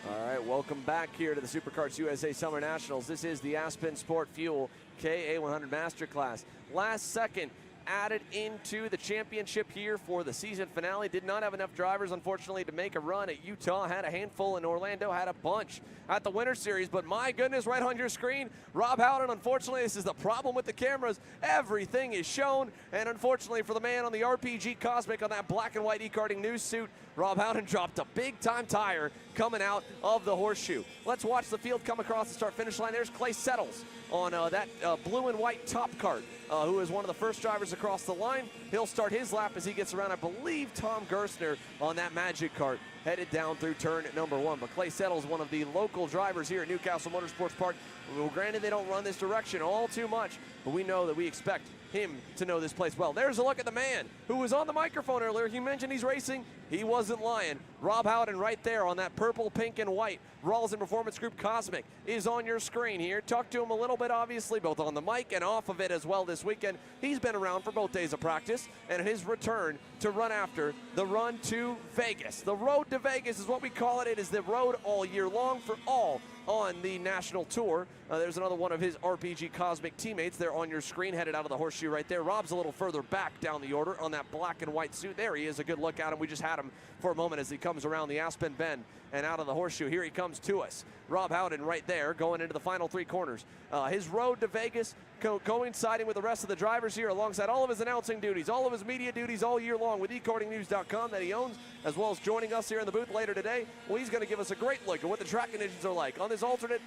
All right, welcome back here to the SuperKarts USA Summer Nationals. This is the Aspen Sport Fuel KA 100 Masterclass. Last second added into the championship here for the season finale. Did not have enough drivers, unfortunately, to make a run at Utah. Had a handful, and Orlando had a bunch at the Winter Series. But my goodness, right on your screen, Rob Howden, unfortunately, this is the problem with the cameras. Everything is shown, and unfortunately for the man on the RPG Cosmic on that black and white e-karting news suit, Rob Howden dropped a big-time tire coming out of the horseshoe. Let's watch the field come across the start-finish line. There's Clay Settles on that blue and white top cart, who is one of the first drivers across the line. He'll start his lap as he gets around, I believe, Tom Gerstner on that Magic Cart, headed down through turn number 1. But Clay Settles, one of the local drivers here at Newcastle Motorsports Park. Well, granted, they don't run this direction all too much, but we know that we expect him to know this place well. There's a look at the man who was on the microphone earlier. He mentioned he's racing. He wasn't lying. Rob Howden right there on that purple, pink, and white Rawlson Performance Group Cosmic is on your screen here. Talk to him a little bit, obviously, both on the mic and off of it as well this weekend. He's been around for both days of practice, and his return to run after the run to Vegas. The road to Vegas is what we call it. It is the road all year long for all on the national tour There's another one of his RPG Cosmic teammates there on your screen, headed out of the horseshoe right there. Rob's a little further back down the order on that black and white suit. There he is, a good look at him. We just had him for a moment as he comes around the Aspen bend and out of the horseshoe. Here he comes to us. Rob Howden right there going into the final 3 corners. His road to Vegas coinciding with the rest of the drivers here alongside all of his announcing duties, all of his media duties all year long with ekartingnews.com that he owns, as well as joining us here in the booth later today. Well, he's going to give us a great look at what the track conditions are like on this alternate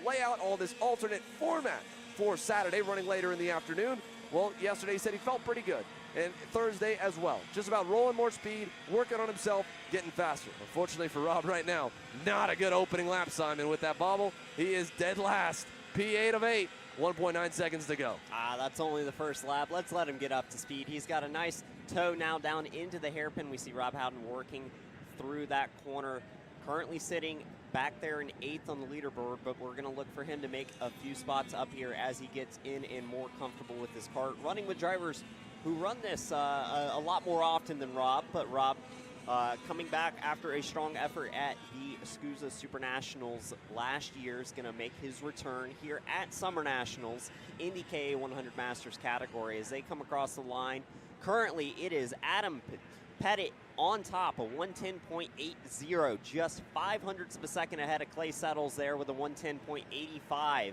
layout, all this alternate format for Saturday running later in the afternoon. Well, yesterday he said he felt pretty good, and Thursday as well. Just about rolling more speed, working on himself, getting faster. Unfortunately for Rob right now, not a good opening lap, Simon, with that bobble. He is dead last. P8 of 8, 1.9 seconds to go. That's only the first lap. Let's let him get up to speed. He's got a nice toe now down into the hairpin. We see Rob Howden working through that corner, currently sitting back there in 8th on the leaderboard, but we're going to look for him to make a few spots up here as he gets in and more comfortable with this kart. Running with drivers who run this a lot more often than Rob, but Rob coming back after a strong effort at the SKUSA Super Nationals last year is going to make his return here at Summer Nationals in the KA 100 Masters category as they come across the line. Currently, it is Adam Pettit on top, a 110.80, just 0.05 of a second ahead of Clay Settles there with a 110.85.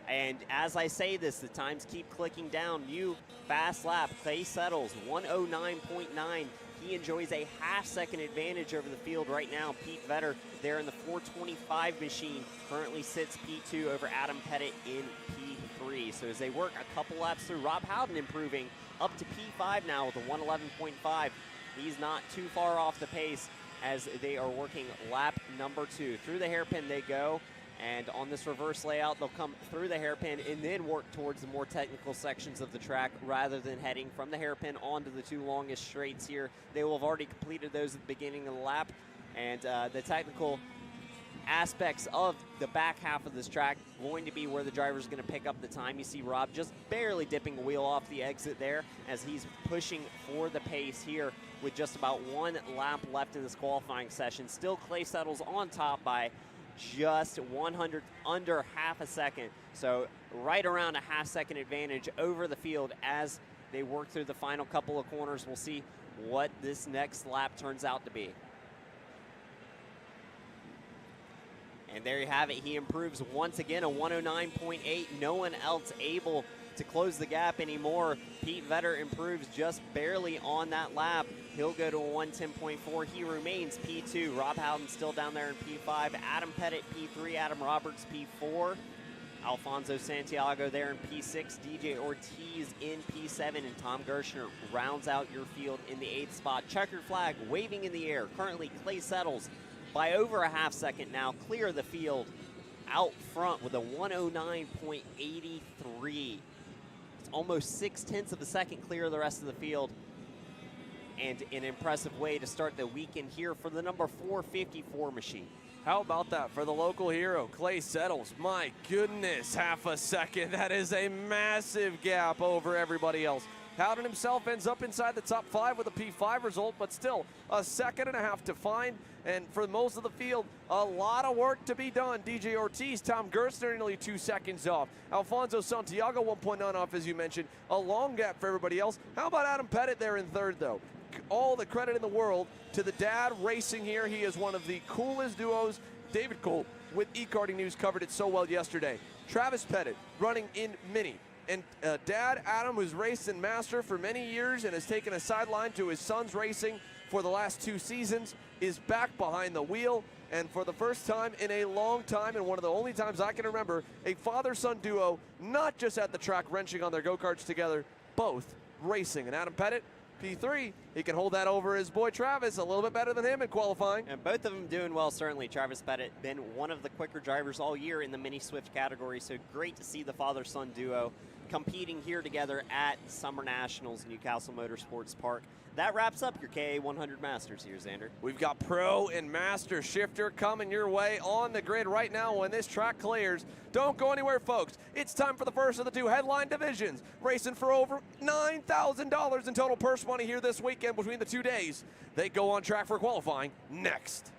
And as I say this, the times keep clicking down. New fast lap, Clay Settles, 109.9. He enjoys a half-second advantage over the field right now. Pete Vetter there in the 425 machine currently sits P2 over Adam Pettit in P3. So as they work a couple laps through, Rob Howden improving up to P5 now with a 111.5. He's not too far off the pace as they are working lap number 2. Through the hairpin they go, and on this reverse layout, they'll come through the hairpin and then work towards the more technical sections of the track rather than heading from the hairpin onto the 2 longest straights here. They will have already completed those at the beginning of the lap, and the technical aspects of the back half of this track going to be where the driver's going to pick up the time. You see Rob just barely dipping a wheel off the exit there as he's pushing for the pace here with just about 1 lap left in this qualifying session. Still Clay Settles on top by just 100 under half a second. So right around a half-second advantage over the field as they work through the final couple of corners. We'll see what this next lap turns out to be. And there you have it. He improves once again, a 109.8. No one else able to close the gap anymore. Pete Vetter improves just barely on that lap. He'll go to a 110.4. He remains P2. Rob Howden still down there in P5. Adam Pettit P3. Adam Roberts P4. Alfonso Santiago there in P6. DJ Ortiz in P7. And Tom Gershner rounds out your field in the 8th spot. Checkered flag waving in the air. Currently Clay Settles by over a half second now, clear the field out front with a 109.83. It's almost 0.6 of a second clear of the rest of the field. And an impressive way to start the weekend here for the number 454 machine. How about that for the local hero, Clay Settles? My goodness, half a second. That is a massive gap over everybody else. Howden himself ends up inside the top 5 with a P5 result, but still a second and a half to find. And for most of the field, a lot of work to be done. DJ Ortiz, Tom Gerstner nearly 2 seconds off. Alfonso Santiago 1.9 off, as you mentioned. A long gap for everybody else. How about Adam Pettit there in 3rd, though? All the credit in the world to the dad racing here. He is one of the coolest duos. David Cole with eKarting News covered it so well yesterday. Travis Pettit running in Mini. And dad, Adam, who's raced in Master for many years and has taken a sideline to his son's racing for the last 2 seasons, is back behind the wheel. And for the first time in a long time, and one of the only times I can remember, a father-son duo, not just at the track wrenching on their go-karts together, both racing. And Adam Pettit, P3, he can hold that over his boy Travis, a little bit better than him in qualifying. And both of them doing well, certainly. Travis Pettit been one of the quicker drivers all year in the Mini Swift category, so great to see the father-son duo competing here together at Summer Nationals, New Castle Motorsports Park. That wraps up your KA 100 Masters here, Xander. We've got Pro and Master Shifter coming your way on the grid right now when this track clears. Don't go anywhere, folks. It's time for the first of the 2 headline divisions. Racing for over $9,000 in total purse money here this weekend between the 2 days. They go on track for qualifying next.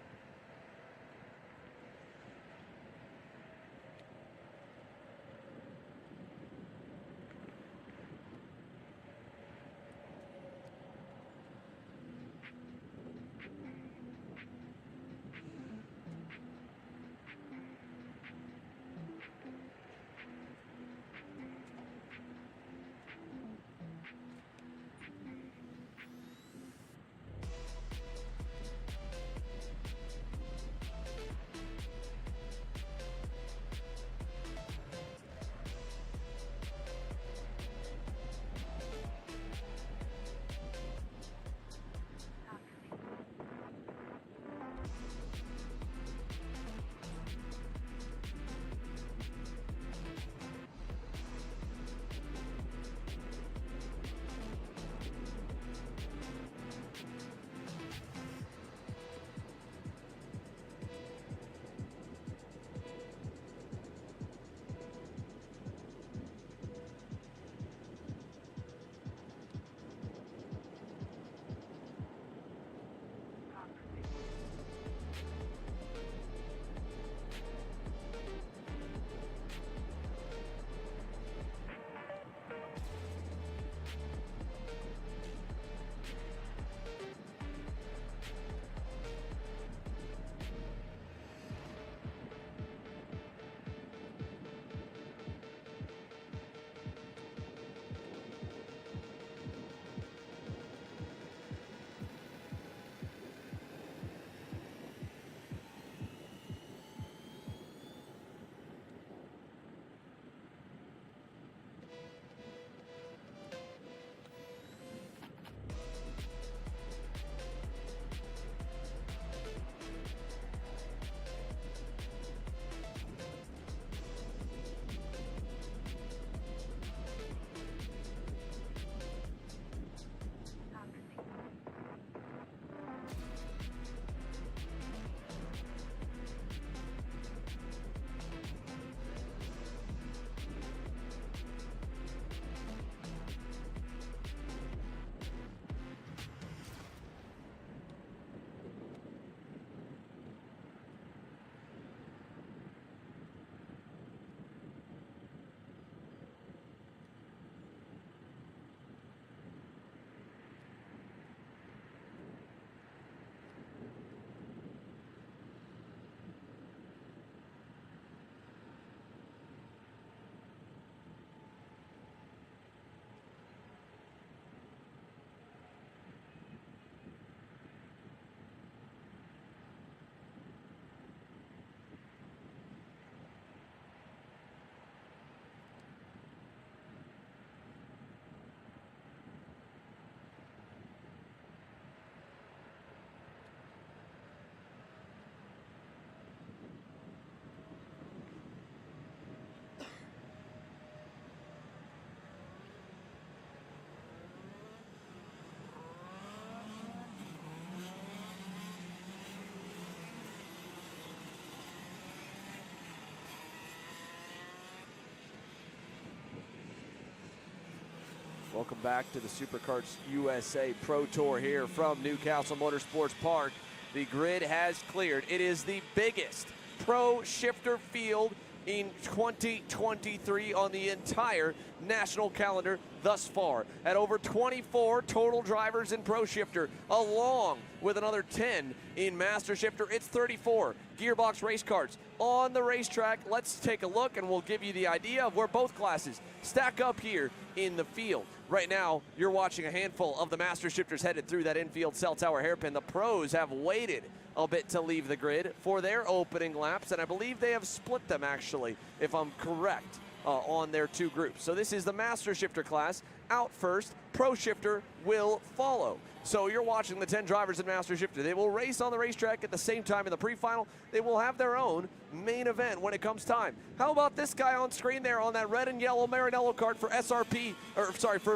Welcome back to the SuperKarts USA Pro Tour here from new Castle Motorsports Park. The grid has cleared. It is the biggest pro shifter field in 2023 on the entire national calendar thus far, at over 24 total drivers in Pro Shifter, along with another 10 in Master Shifter. It's 34 gearbox race carts on the racetrack. Let's take a look and we'll give you the idea of where both classes stack up here in the field. Right now, you're watching a handful of the Master Shifters headed through that infield cell tower hairpin. The pros have waited a bit to leave the grid for their opening laps, and I believe they have split them, actually, if I'm correct, on their two groups. So this is the Master Shifter class out first. Pro Shifter will follow. So you're watching the 10 drivers in Master Shifter. They will race on the racetrack at the same time in the pre-final. They will have their own main event when it comes time. How about this guy on screen there on that red and yellow Maranello kart for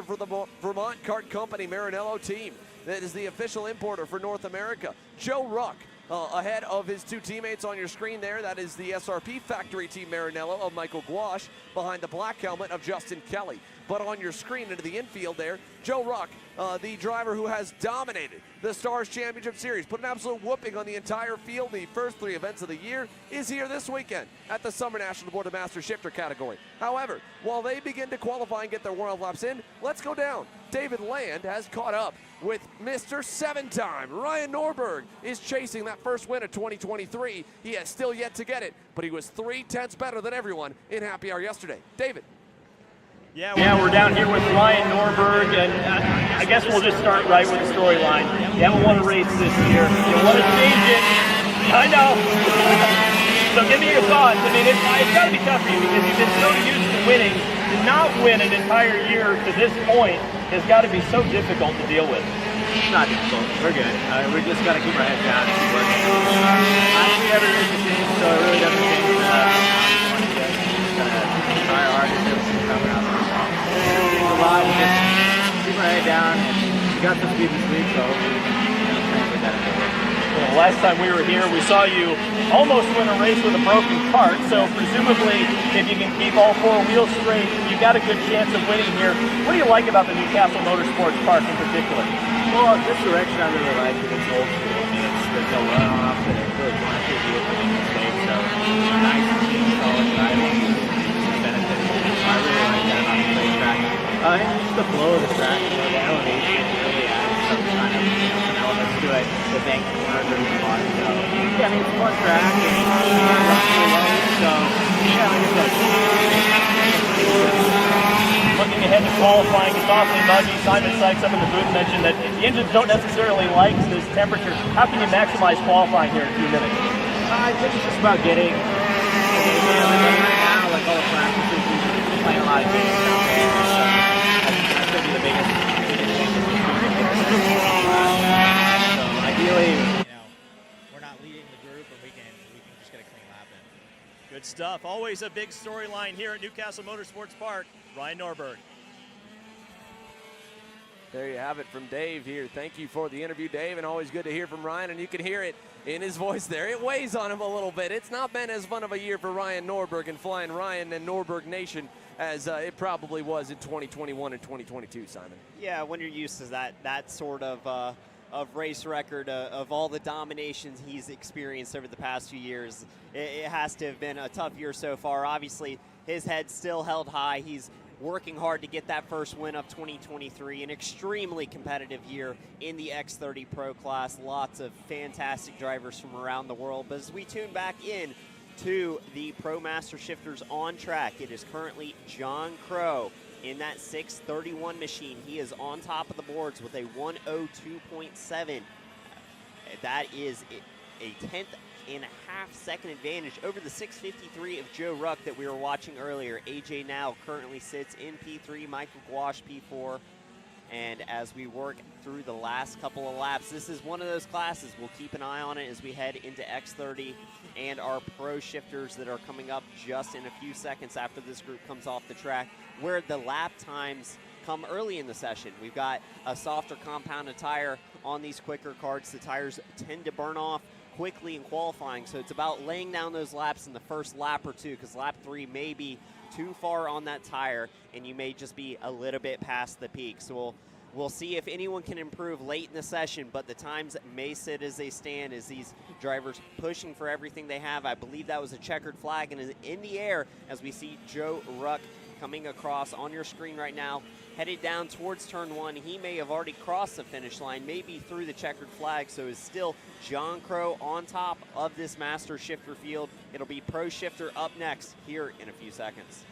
for the Vermont Kart Company Maranello team. That is the official importer for North America. Joe Ruck ahead of his two teammates on your screen there. That is the SRP factory team Maranello of Michael Gouache behind the black helmet of Justin Kelly. But on your screen into the infield there, Joe Ruck, the driver who has dominated the Stars Championship Series, put an absolute whooping on the entire field. The first 3 events of the year is here this weekend at the Summer National Board of Master Shifter category. However, while they begin to qualify and get their warm-up laps in, let's go down. David Land has caught up with Mr. 7-time. Ryan Norberg is chasing that first win of 2023. He has still yet to get it, but he was 3/10 better than everyone in Happy Hour yesterday. David. Yeah, we're down here with Ryan Norberg, and I guess we'll just start right with the storyline. You haven't won a race this year. You want to change it. I know. So give me your thoughts. I mean, it's got to be tough for you because you've been so used to winning. To not win an entire year to this point has got to be so difficult to deal with. It's not difficult. We're good. We just got to keep our heads down and keep working. Honestly, every race is the same, so it really doesn't change. Just try our hardest to coming out. A lot, we just keep our head down, and we got some speed this week, so hopefully we can translate that into it. Well, last time we were here, we saw you almost win a race with a broken kart, so presumably if you can keep all 4 wheels straight, you've got a good chance of winning here. What do you like about the new Castle Motorsports Park in particular? Well, this direction I really like because it's old school. I mean, there's no runoff, and it's really fun to do with the mistakes, so it's nice to see solid driving. I really like that about the racetrack. And just the flow of the track, the elevation really adds some kind of elements to it. The bank corners are really fun. So, yeah, I mean, it's a fun track. And so, yeah, like I said. Looking ahead to qualifying, it's awfully muggy. Simon Sykes up in the booth mentioned that the engines don't necessarily like this temperature. How can you maximize qualifying here in a few minutes? I think it's just about getting right now, like all the practices, we're playing a lot of games down there, so that's going to be the biggest thing. So ideally, we're not leading the group, and we can just get a clean lap in. Good stuff. Always a big storyline here at Newcastle Motorsports Park. Ryan Norberg. There you have it from Dave here. Thank you for the interview, Dave, and always good to hear from Ryan, and you can hear it in his voice there. It weighs on him a little bit. It's not been as fun of a year for Ryan Norberg and Flying Ryan and Norberg Nation as it probably was in 2021 and 2022, Simon. Yeah, when you're used to that sort of race record of all the dominations he's experienced over the past few years, it has to have been a tough year so far. Obviously, his head's still held high. He's working hard to get that first win of 2023, an extremely competitive year in the X30 Pro class. Lots of fantastic drivers from around the world. But as we tune back in to the Pro Master Shifters on track, it is currently John Crow in that 631 machine. He is on top of the boards with a 102.7. That is a 10.5 second advantage over the 653 of Joe Ruck that we were watching earlier. AJ now currently sits in P3, Michael Gouache P4. And as we work through the last couple of laps, this is one of those classes. We'll keep an eye on it as we head into X30 and our pro shifters that are coming up just in a few seconds after this group comes off the track, where the lap times come early in the session. We've got a softer compounded tire on these quicker karts. The tires tend to burn off quickly in qualifying, so it's about laying down those laps in the first lap or two, because lap 3 may be too far on that tire, and you may just be a little bit past the peak. So we'll see if anyone can improve late in the session, but the times may sit as they stand as these drivers pushing for everything they have. I believe that was a checkered flag and is in the air as we see Joe Ruck coming across on your screen right now, headed down towards turn 1. He may have already crossed the finish line, maybe through the checkered flag, so it's still John Crow on top of this master shifter field. It'll be Pro Shifter up next here in a few seconds.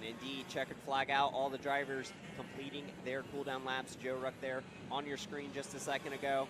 Indeed, checkered flag out, all the drivers completing their cool-down laps. Joe Ruck there on your screen just a second ago.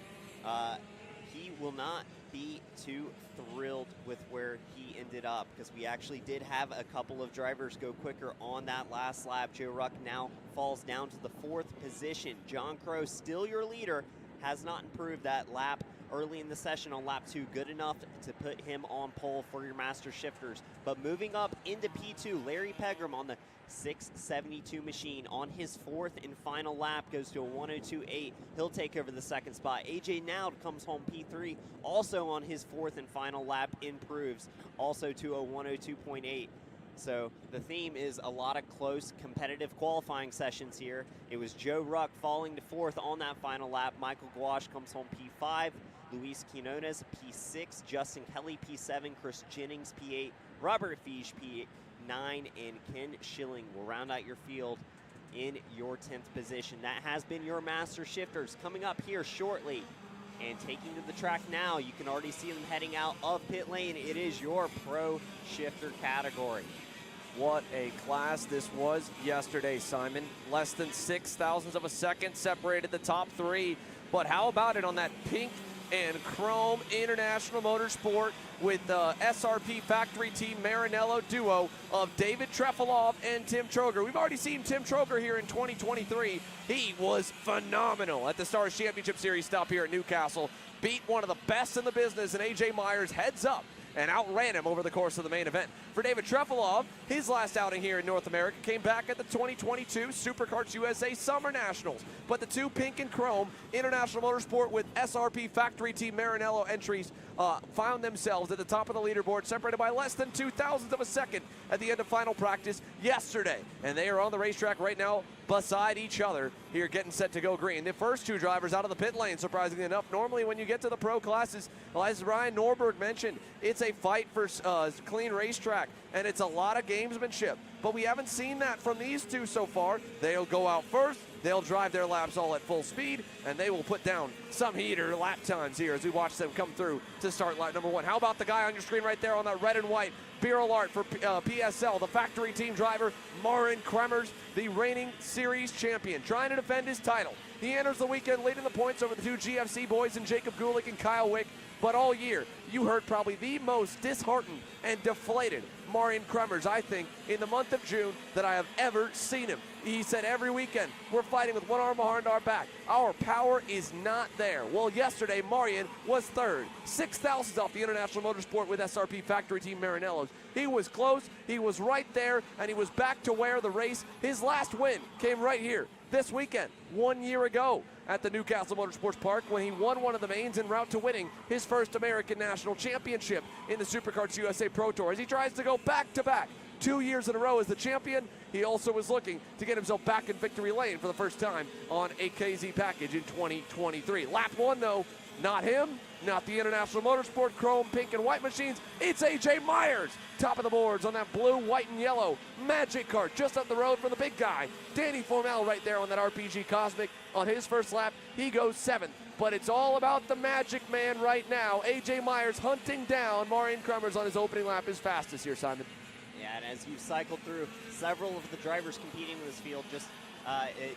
He will not be too thrilled with where he ended up because we actually did have a couple of drivers go quicker on that last lap. Joe Ruck now falls down to the 4th position. John Crow, still your leader, has not improved that lap early in the session on lap 2, good enough to put him on pole for your master shifters. But moving up into P2, Larry Pegram on the 672 machine on his 4th and final lap goes to a 102.8. He'll take over the 2nd spot. AJ Nowd comes home P3, also on his 4th and final lap, improves also to a 102.8. So the theme is a lot of close competitive qualifying sessions here. It was Joe Ruck falling to 4th on that final lap. Michael Gouache comes home P5. Luis Quinones P6. Justin Kelly P7. Chris Jennings P8. Robert Fiege P9. And Ken Schilling will round out your field in your 10th position. That has been your master shifters. Coming up here shortly and taking to the track now, you can already see them heading out of pit lane. It is your pro shifter category. What a class this was yesterday, Simon. Less than 0.06 of a second separated the top 3. But how about it on that pink and chrome International Motorsport with the SRP Factory Team Maranello duo of David Trefilov and Tim Troger. We've already seen Tim Troger here in 2023. He was phenomenal at the Stars Championship Series stop here at Newcastle. Beat one of the best in the business, and AJ Myers heads up and outran him over the course of the main event. For David Trefilov, his last outing here in North America came back at the 2022 SuperKarts USA Summer Nationals. But the 2 pink and chrome International Motorsport with SRP Factory Team Maranello entries found themselves at the top of the leaderboard, separated by less than 0.02 of a second at the end of final practice yesterday. And they are on the racetrack right now beside each other here, getting set to go green. The first 2 drivers out of the pit lane, surprisingly enough. Normally when you get to the pro classes, as Ryan Norberg mentioned, it's a fight for clean racetrack, and it's a lot of gamesmanship. But we haven't seen that from these 2 so far. They'll go out first, they'll drive their laps all at full speed, and they will put down some heater lap times here as we watch them come through to start lap number 1. How about the guy on your screen right there on that red and white? Beryl Art for PSL, the factory team driver. Marin Kremers, the reigning series champion, trying to defend his title. He enters the weekend leading the points over the 2 GFC boys and Jacob Gulick and Kyle Wick. But all year, you heard probably the most disheartened and deflated Marian Kremers, I think, in the month of June that I have ever seen him. He said every weekend, we're fighting with one arm behind our back. Our power is not there. Well, yesterday, Marian was 3rd. 0.06 off the International Motorsport with SRP Factory Team Maranello's. He was close, he was right there, and he was back to where the race, his last win came right here this weekend, 1 year ago at the Newcastle Motorsports Park when he won one of the mains en route to winning his first American National Championship in the SuperKarts USA Pro Tour. As he tries to go back-to-back 2 years in a row as the champion, he also was looking to get himself back in victory lane for the first time on a KZ package in 2023. Lap 1, though, not him, not the International Motorsport chrome, pink, and white machines. It's AJ Myers, top of the boards on that blue, white, and yellow Magic Kart just up the road from the big guy. Danny Formel right there on that RPG Cosmic. On his first lap, he goes 7th. But it's all about the Magic Man right now. AJ Myers hunting down Marian Kremers on his opening lap, his fastest here, Simon. Yeah, and as you've cycled through several of the drivers competing in this field, just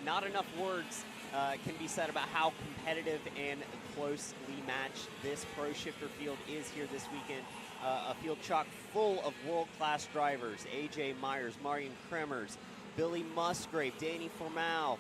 not enough words can be said about how competitive and closely matched this pro shifter field is here this weekend. A field chock full of world-class drivers. AJ Myers, Marian Kremers, Billy Musgrave, Danny Formal,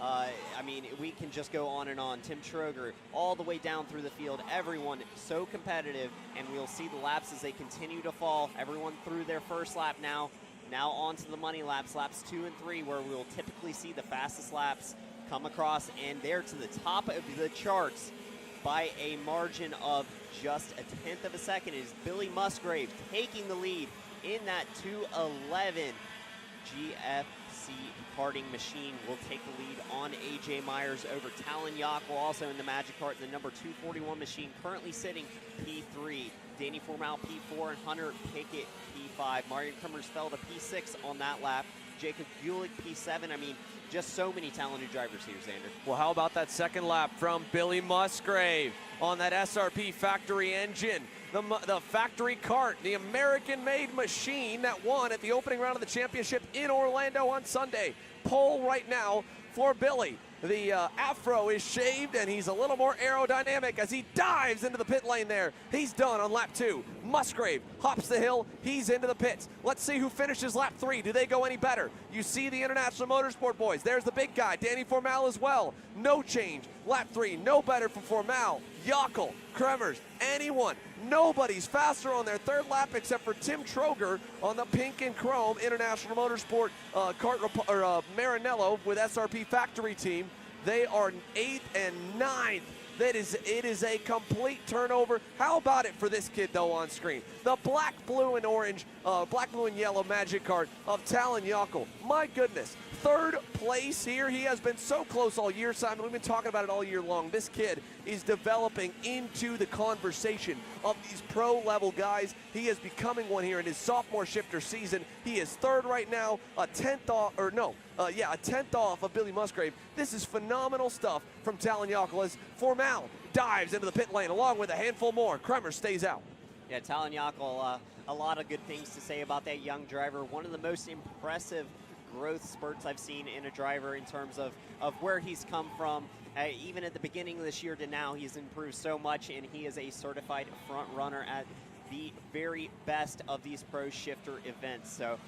I mean, we can just go on and on. Tim Troger, all the way down through the field, everyone so competitive, and we'll see the laps as they continue to fall. Everyone through their first lap now. Now on to the money laps, laps 2 and 3, where we'll typically see the fastest laps come across, and they're to the top of the charts by a margin of just a tenth of a second is Billy Musgrave taking the lead in that 2:11. GFC karting machine will take the lead on AJ Myers over Talon Yockel, also in the Magic Kart. The number 241 machine currently sitting P3. Danny Formal P4 and Hunter Pickett P5. Marian Krummersfeld a P6 on that lap. Jacob Gulick P7. I mean, just so many talented drivers here, Xander. Well, how about that second lap from Billy Musgrave on that SRP factory engine? The factory kart, the American-made machine that won at the opening round of the championship in Orlando on Sunday. Pole right now for Billy. The afro is shaved, and he's a little more aerodynamic as he dives into the pit lane there. He's done on lap 2. Musgrave hops the hill. He's into the pits. Let's see who finishes lap 3. Do they go any better? You see the International Motorsport boys. There's the big guy, Danny Formal as well. No change. Lap 3, no better for Formal, Yockel, Kremers, anyone. Nobody's faster on their third lap except for Tim Troger on the pink and chrome International Motorsport Maranello with SRP factory team. They are 8th and 9th. It is a complete turnover. How about it for this kid, though, on screen? The black, blue, and orange, black, blue, and yellow Magic Kart of Talon Yockel. My goodness, third place here. He has been so close all year, Simon. We've been talking about it all year long. This kid is developing into the conversation of these pro-level guys. He is becoming one here in his sophomore shifter season. He is third right now, a tenth off of Billy Musgrave. This is phenomenal stuff from Talon Yockel as Formal dives into the pit lane along with a handful more. Kremer stays out. Yeah, Talon Yockel, a lot of good things to say about that young driver. One of the most impressive growth spurts I've seen in a driver in terms of where he's come from. Even at the beginning of this year to now, he's improved so much, and he is a certified front runner at the very best of these pro shifter events. So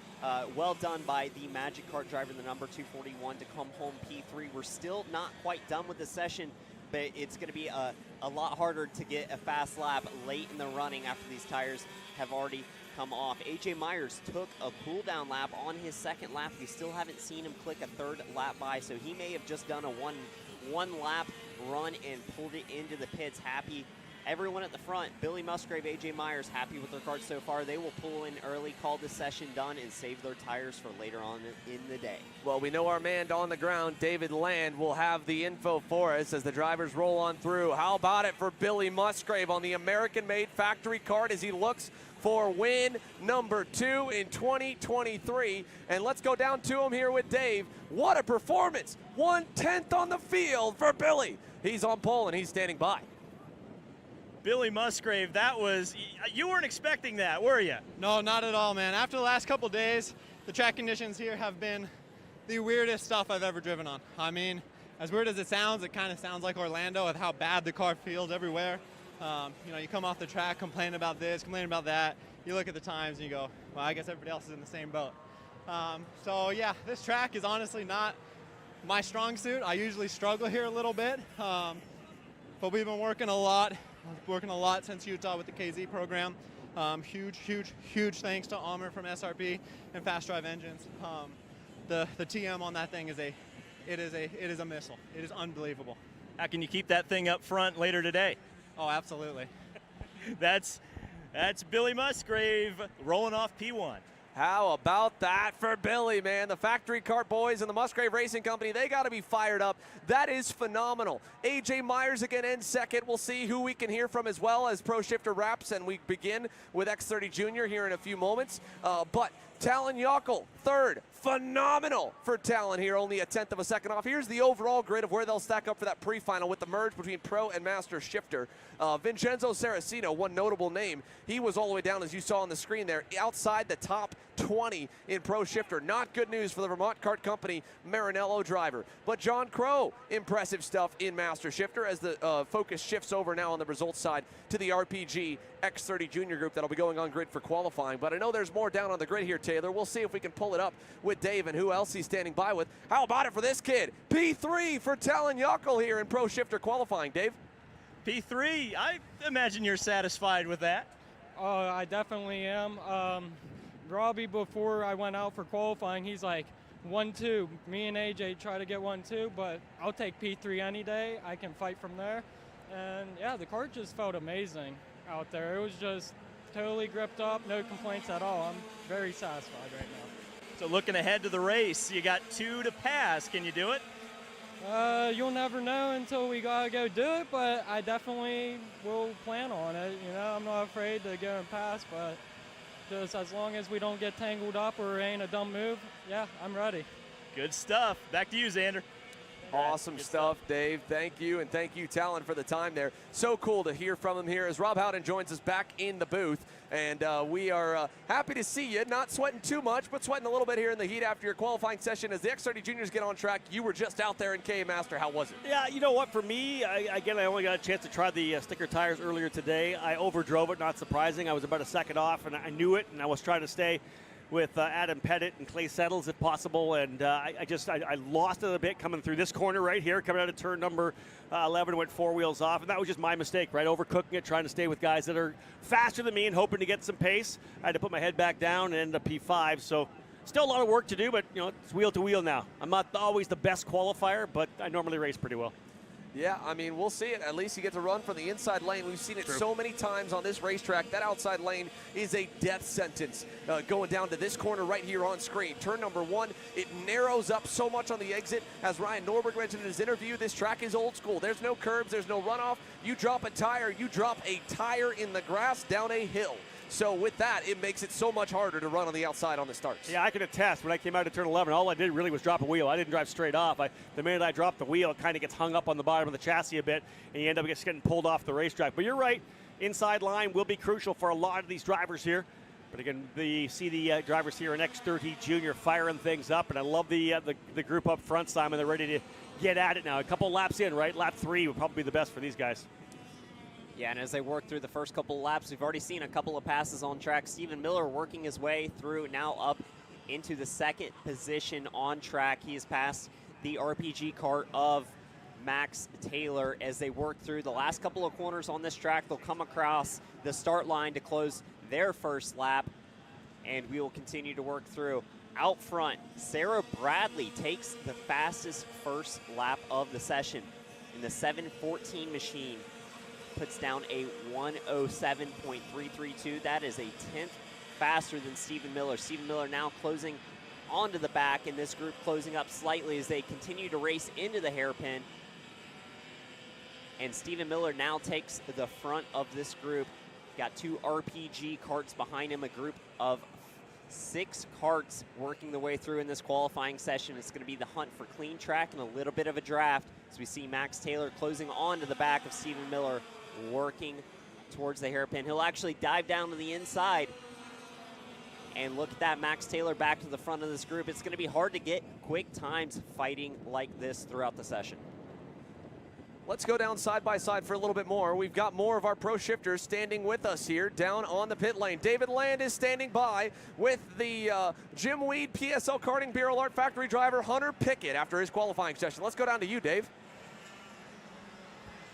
well done by the Magic Kart driver, the number 241, to come home P3. We're still not quite done with the session, but it's going to be a lot harder to get a fast lap late in the running after these tires have already come off. AJ Myers took a cool down lap on his second lap. We still haven't seen him click a third lap by, so he may have just done a one lap run and pulled it into the pits. Happy everyone at the front, Billy Musgrave, AJ Myers, happy with their cars so far. They will pull in early, call the session done, and save their tires for later on in the day. Well, we know our man on the ground, David Land, will have the info for us as the drivers roll on through. How about it for Billy Musgrave on the American-made factory kart as he looks for win number 2 in 2023. And let's go down to him here with Dave. What a performance. 1/10 on the field for Billy. He's on pole and he's standing by. Billy Musgrave, you weren't expecting that, were you? No, not at all, man. After the last couple days, the track conditions here have been the weirdest stuff I've ever driven on. I mean, as weird as it kind of sounds like Orlando with how bad the car feels everywhere. You come off the track complaining about this, complaining about that. You look at the times and you go, well, I guess everybody else is in the same boat. So yeah, this track is honestly not my strong suit. I usually struggle here a little bit, but we've been working a lot since Utah with the KZ program. Huge thanks to Amr from SRP and Fast Drive Engines. The TM on that thing is a missile. It is unbelievable. How can you keep that thing up front later today? Oh, absolutely. That's Billy Musgrave rolling off P1. How about that for Billy, man? The factory kart boys and the Musgrave Racing Company, they got to be fired up. That is phenomenal. AJ Myers again in second. We'll see who we can hear from as well as Pro Shifter wraps, and we begin with X30 Jr. here in a few moments. But Talon Yockel, third. Phenomenal for Talon here, only a tenth of a second off. Here's the overall grid of where they'll stack up for that pre-final with the merge between Pro and Master Shifter. Vincenzo Saraceno, one notable name. He was all the way down, as you saw on the screen there, outside the top 20 in Pro Shifter. Not good news for the Vermont Kart Company Marinello driver. But John Crow, impressive stuff in Master Shifter as the focus shifts over now on the results side to the RPG X30 Junior Group that'll be going on grid for qualifying. But I know there's more down on the grid here, Taylor. We'll see if we can pull it up with Dave and who else he's standing by with. How about it for this kid? P3 for Talon Yockel here in Pro Shifter qualifying, Dave. P3, I imagine you're satisfied with that. Oh, I definitely am. Robbie, before I went out for qualifying, he's like 1-2. Me and AJ try to get 1-2, but I'll take P3 any day. I can fight from there. And yeah, the kart just felt amazing out there. It was just totally gripped up, no complaints at all. I'm very satisfied right now. So looking ahead to the race, you got 2 to pass. Can you do it? You'll never know until we gotta go do it, but I definitely will plan on it. You know, I'm not afraid to go and pass, but just as long as we don't get tangled up or it ain't a dumb move, yeah, I'm ready. Good stuff. Back to you, Xander. Awesome stuff, Dave. Thank you, and thank you, Talon, for the time there. So cool to hear from him here as Rob Howden joins us back in the booth. And we are happy to see you. Not sweating too much, but sweating a little bit here in the heat after your qualifying session. As the X30 Juniors get on track, you were just out there in K Master. How was it? Yeah, you know what? For me, I only got a chance to try the sticker tires earlier today. I overdrove it, not surprising. I was about a second off, and I knew it, and I was trying to stay with Adam Pettit and Clay Settles if possible, and I lost it a bit coming through this corner right here, coming out of turn number 11, went 4 wheels off, and that was just my mistake, right? Overcooking it, trying to stay with guys that are faster than me and hoping to get some pace. I had to put my head back down and end up P5, so still a lot of work to do, but you know, it's wheel to wheel now. I'm not always the best qualifier, but I normally race pretty well. Yeah, I mean, we'll see it. At least you get to run from the inside lane. We've seen it so many times on this racetrack. That outside lane is a death sentence going down to this corner right here on screen. Turn number 1, it narrows up so much on the exit. As Ryan Norberg mentioned in his interview, this track is old school. There's no curbs, there's no runoff. You drop a tire in the grass down a hill. So with that, it makes it so much harder to run on the outside on the starts. Yeah, I can attest. When I came out of turn 11, all I did really was drop a wheel. I didn't drive straight off. The minute I dropped the wheel, it kind of gets hung up on the bottom of the chassis a bit, and you end up just getting pulled off the racetrack. But you're right, inside line will be crucial for a lot of these drivers here. But again, see the drivers here in X30 Junior firing things up, and I love the group up front, Simon. They're ready to get at it now. A couple laps in, right? Lap 3 would probably be the best for these guys. Yeah, and as they work through the first couple of laps, we've already seen a couple of passes on track. Stephen Miller working his way through, now up into the second position on track. He has passed the RPG kart of Max Taylor as they work through the last couple of corners on this track. They'll come across the start line to close their first lap, and we will continue to work through. Out front, Sarah Bradley takes the fastest first lap of the session in the 7:14 machine. Puts down a 1:07.332. That is a 10th faster than Stephen Miller. Stephen Miller now closing onto the back, and this group closing up slightly as they continue to race into the hairpin. And Stephen Miller now takes the front of this group. Got 2 RPG karts behind him, a group of 6 karts working the way through in this qualifying session. It's going to be the hunt for clean track and a little bit of a draft as we see Max Taylor closing on to the back of Stephen Miller, working towards the hairpin. He'll actually dive down to the inside. And look at that, Max Taylor back to the front of this group. It's going to be hard to get quick times fighting like this throughout the session. Let's go down side by side for a little bit more. We've got more of our pro shifters standing with us here down on the pit lane. David Land is standing by with the Jim Weed PSL Karting Bureau Art Factory driver Hunter Pickett after his qualifying session. Let's go down to you, Dave.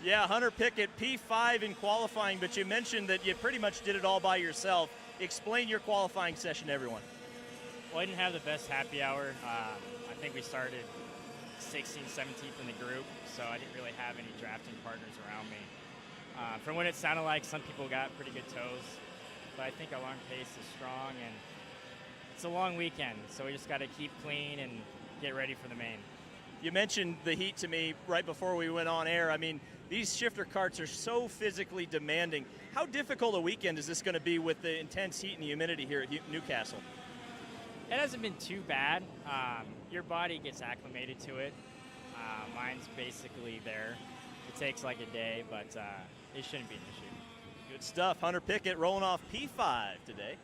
Yeah, Hunter Pickett, P5 in qualifying, but you mentioned that you pretty much did it all by yourself. Explain your qualifying session to everyone. Well, I didn't have the best happy hour. I think we started 16th, 17th in the group, so I didn't really have any drafting partners around me. From what it sounded like, some people got pretty good toes, but I think our long pace is strong, and it's a long weekend, so we just got to keep clean and get ready for the main. You mentioned the heat to me right before we went on air. I mean, these shifter karts are so physically demanding. How difficult a weekend is this going to be with the intense heat and humidity here at Newcastle? It hasn't been too bad. Your body gets acclimated to it. Mine's basically there. It takes like a day, but it shouldn't be an issue. Good stuff. Hunter Pickett rolling off P5 today.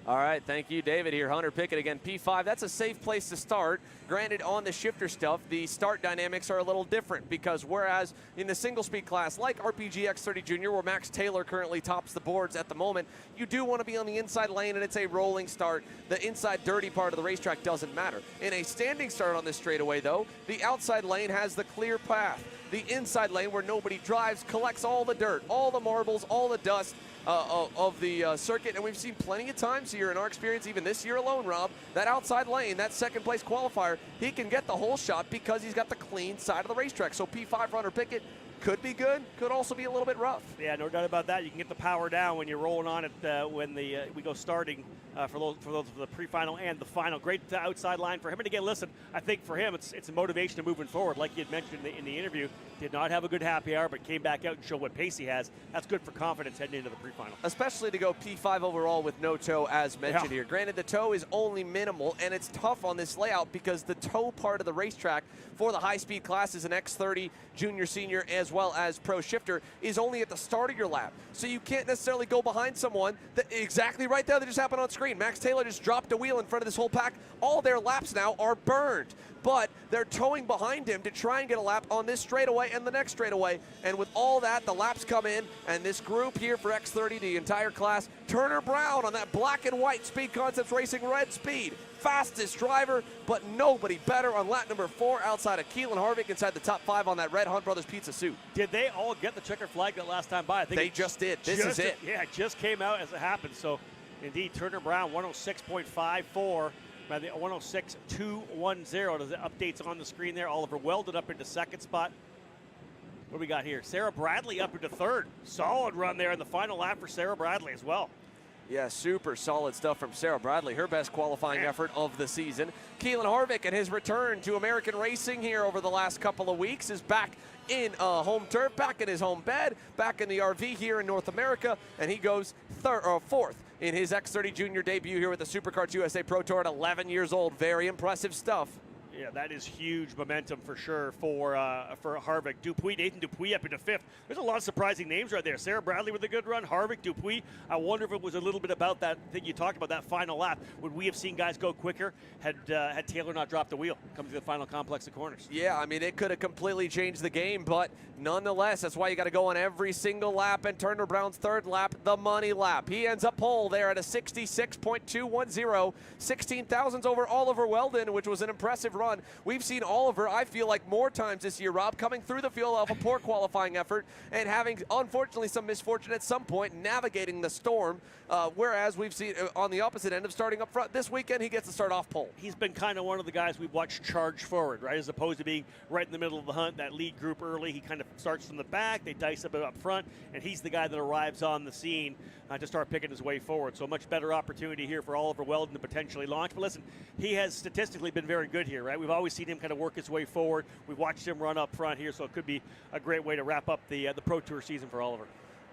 All right, thank you, David. Here, Hunter Pickett again, P5. That's a safe place to start. Granted, on the shifter stuff, the start dynamics are a little different because whereas in the single-speed class, like RPG X30 Junior, where Max Taylor currently tops the boards at the moment, you do want to be on the inside lane, and it's a rolling start. The inside dirty part of the racetrack doesn't matter. In a standing start on this straightaway, though, the outside lane has the clear path. The inside lane, where nobody drives, collects all the dirt, all the marbles, all the dust of the circuit, and we've seen plenty of times here in our experience, even this year alone, Rob, that outside lane, that second place qualifier, he can get the whole shot because he's got the clean side of the racetrack. So P5 for Hunter Pickett could be good, could also be a little bit rough. Yeah, no doubt about that. You can get the power down when you're rolling on it when we go starting for those for the pre-final and the final. Great outside line for him. And again, listen, I think for him it's a motivation to moving forward. Like you had mentioned in the interview, did not have a good happy hour, but came back out and showed what pace he has. That's good for confidence heading into the pre-final. Especially to go P5 overall with no toe, as mentioned here. Granted, the toe is only minimal, and it's tough on this layout because the toe part of the racetrack for the high-speed classes in X30, Junior, Senior, as well as Pro Shifter is only at the start of your lap. So you can't necessarily go behind someone that exactly right there that just happened on screen. Max Taylor just dropped a wheel in front of this whole pack. All their laps now are burned, but they're towing behind him to try and get a lap on this straightaway and the next straightaway. And with all that, the laps come in, and this group here for X30, the entire class, Turner Brown on that black and white Speed Concepts Racing red speed. Fastest driver, but nobody better on lap number 4 outside of Keelan Harvick inside the top 5 on that red Hunt Brothers pizza suit. Did they all get the checkered flag that last time by? I think they just did. This is it. Yeah, it just came out as it happened. So, indeed, Turner Brown, 106.54. By the 106.210. There's the updates on the screen there. Oliver Weldon up into second spot. What do we got here? Sarah Bradley up into third. Solid run there in the final lap for Sarah Bradley as well. Yeah, super solid stuff from Sarah Bradley, her best qualifying effort of the season. Keelan Harvick, and his return to American racing here over the last couple of weeks, is back in home turf, back in his home bed, back in the RV here in North America, and he goes fourth in his X30 Junior debut here with the SuperKarts USA Pro Tour at 11 years old. Very impressive stuff. Yeah, that is huge momentum for sure for Harvick. Nathan Dupuis up into fifth. There's a lot of surprising names right there. Sarah Bradley with a good run. Harvick, Dupuis. I wonder if it was a little bit about that thing you talked about, that final lap. Would we have seen guys go quicker had Taylor not dropped the wheel coming to the final complex of corners? Yeah, I mean, it could have completely changed the game, but nonetheless, that's why you got to go on every single lap. And Turner Brown's third lap, the money lap. He ends up pole there at a 66.210. 16 thousandths over Oliver Weldon, which was an impressive run. We've seen Oliver, I feel like, more times this year, Rob, coming through the field off a poor qualifying effort and having, unfortunately, some misfortune at some point navigating the storm, whereas we've seen on the opposite end of starting up front. This weekend, he gets to start off pole. He's been kind of one of the guys we've watched charge forward, right, as opposed to being right in the middle of the hunt, that lead group early. He kind of starts from the back, they dice a bit up front, and he's the guy that arrives on the scene to start picking his way forward. So a much better opportunity here for Oliver Weldon to potentially launch. But listen, he has statistically been very good here, right? We've always seen him kind of work his way forward. We've watched him run up front here, so it could be a great way to wrap up the Pro Tour season for Oliver.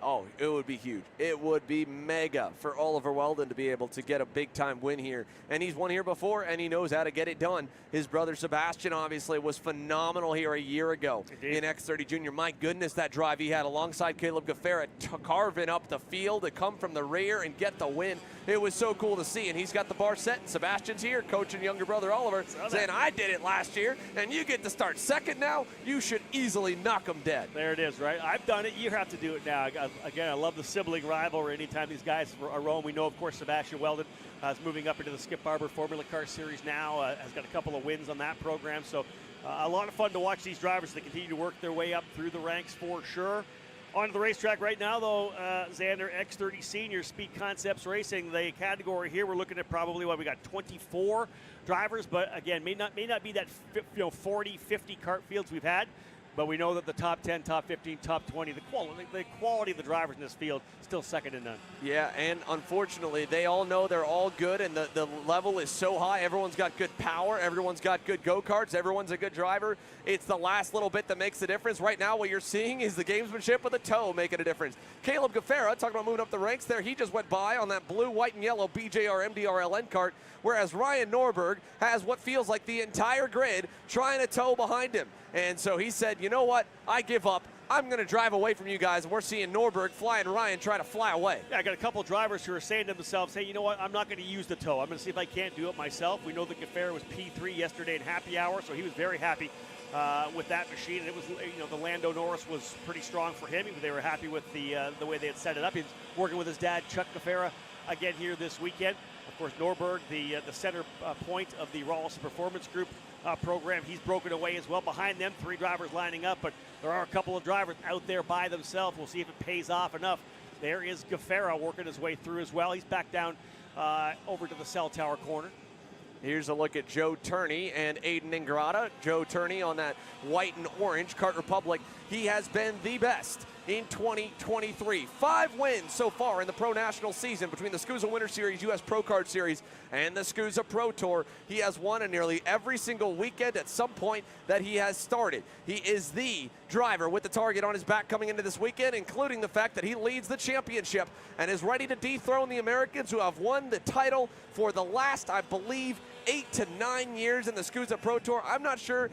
Oh, it would be huge. It would be mega for Oliver Weldon to be able to get a big-time win here. And he's won here before, and he knows how to get it done. His brother Sebastian, obviously, was phenomenal here a year ago in X30 Junior. My goodness, that drive he had alongside Caleb Gaffera, carving up the field to come from the rear and get the win. It was so cool to see, and he's got the bar set. And Sebastian's here, coaching younger brother Oliver, saying, I did it last year, and you get to start second now. You should easily knock him dead. There it is, right? I've done it. You have to do it now. Again, I love the sibling rivalry anytime these guys are rolling. We know, of course, Sebastian Weldon is moving up into the Skip Barber Formula Car Series now, has got a couple of wins on that program. So a lot of fun to watch these drivers. They continue to work their way up through the ranks for sure. On the racetrack right now, though, Xander, X30 Senior Speed Concepts Racing, the category here, we're looking at probably, we got 24 drivers, but again, may not be that 40, 50 kart fields we've had. But we know that the top 10, top 15, top 20, the quality of the drivers in this field still second to none. Yeah, and unfortunately, they all know they're all good, and the level is so high. Everyone's got good power. Everyone's got good go-karts. Everyone's a good driver. It's the last little bit that makes the difference. Right now, what you're seeing is the gamesmanship with a toe making a difference. Caleb Gaffera, talking about moving up the ranks there, he just went by on that blue, white, and yellow BJR MDR-LN kart, whereas Ryan Norberg has what feels like the entire grid trying to tow behind him. And so he said, you know what, I give up. I'm going to drive away from you guys, and we're seeing Norberg flying Ryan try to fly away. Yeah, I got a couple of drivers who are saying to themselves, hey, you know what, I'm not going to use the tow. I'm going to see if I can't do it myself. We know that Gafera was P3 yesterday in happy hour, so he was very happy with that machine. And it was, the Lando Norris was pretty strong for him. They were happy with the way they had set it up. He's working with his dad, Chuck Gafera, again here this weekend. Of course, Norberg, the center point of the Rawlson Performance Group program, he's broken away as well. Behind them, 3 drivers lining up, but there are a couple of drivers out there by themselves. We'll see if it pays off enough. There is Gafera working his way through as well. He's back down over to the cell tower corner. Here's a look at Joe Turney and Aiden Ingrata. Joe Turney on that white and orange Kart Republic. He has been the best in 2023. 5 wins so far in the Pro National season between the SKUSA Winter Series, US Pro Kart Series, and the SKUSA Pro Tour. He has won in nearly every single weekend at some point that he has started. He is the driver with the target on his back coming into this weekend, including the fact that he leads the championship and is ready to dethrone the Americans who have won the title for the last, I believe, 8 to 9 years in the SKUSA Pro Tour. I'm not sure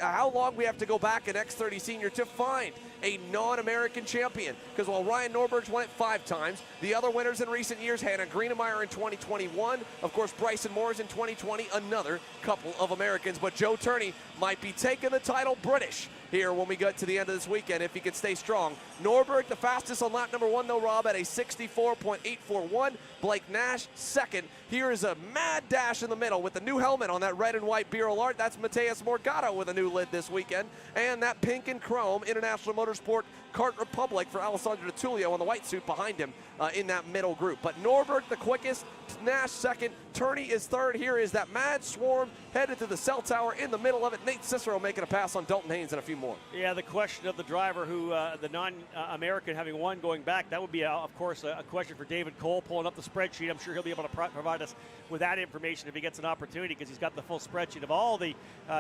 how long we have to go back in X30 Senior to find a non-American champion, because while Ryan Norberg's won it 5 times, the other winners in recent years, Hannah Greenemeyer in 2021, of course Bryson Moores in 2020, another couple of Americans, but Joe Turney might be taking the title British here when we get to the end of this weekend if he can stay strong. Norberg the fastest on lap number 1 though, Rob, at a 64.841. Blake Nash second. Here is a mad dash in the middle with the new helmet on that red and white Bureau art. That's Mateus Morgado with a new lid this weekend. And that pink and chrome International Motorsport Kart Republic for Alessandro Tullio on the white suit behind him in that middle group. But Norberg the quickest, Nash second, Turney is third. Here is that mad swarm headed to the cell tower in the middle of it. Nate Cicero making a pass on Dalton Haynes and a few more. Yeah, the question of the driver who, the non-American having won going back, that would be, of course, a question for David Cole pulling up the spreadsheet. I'm sure he'll be able to provide us with that information if he gets an opportunity, because he's got the full spreadsheet of all the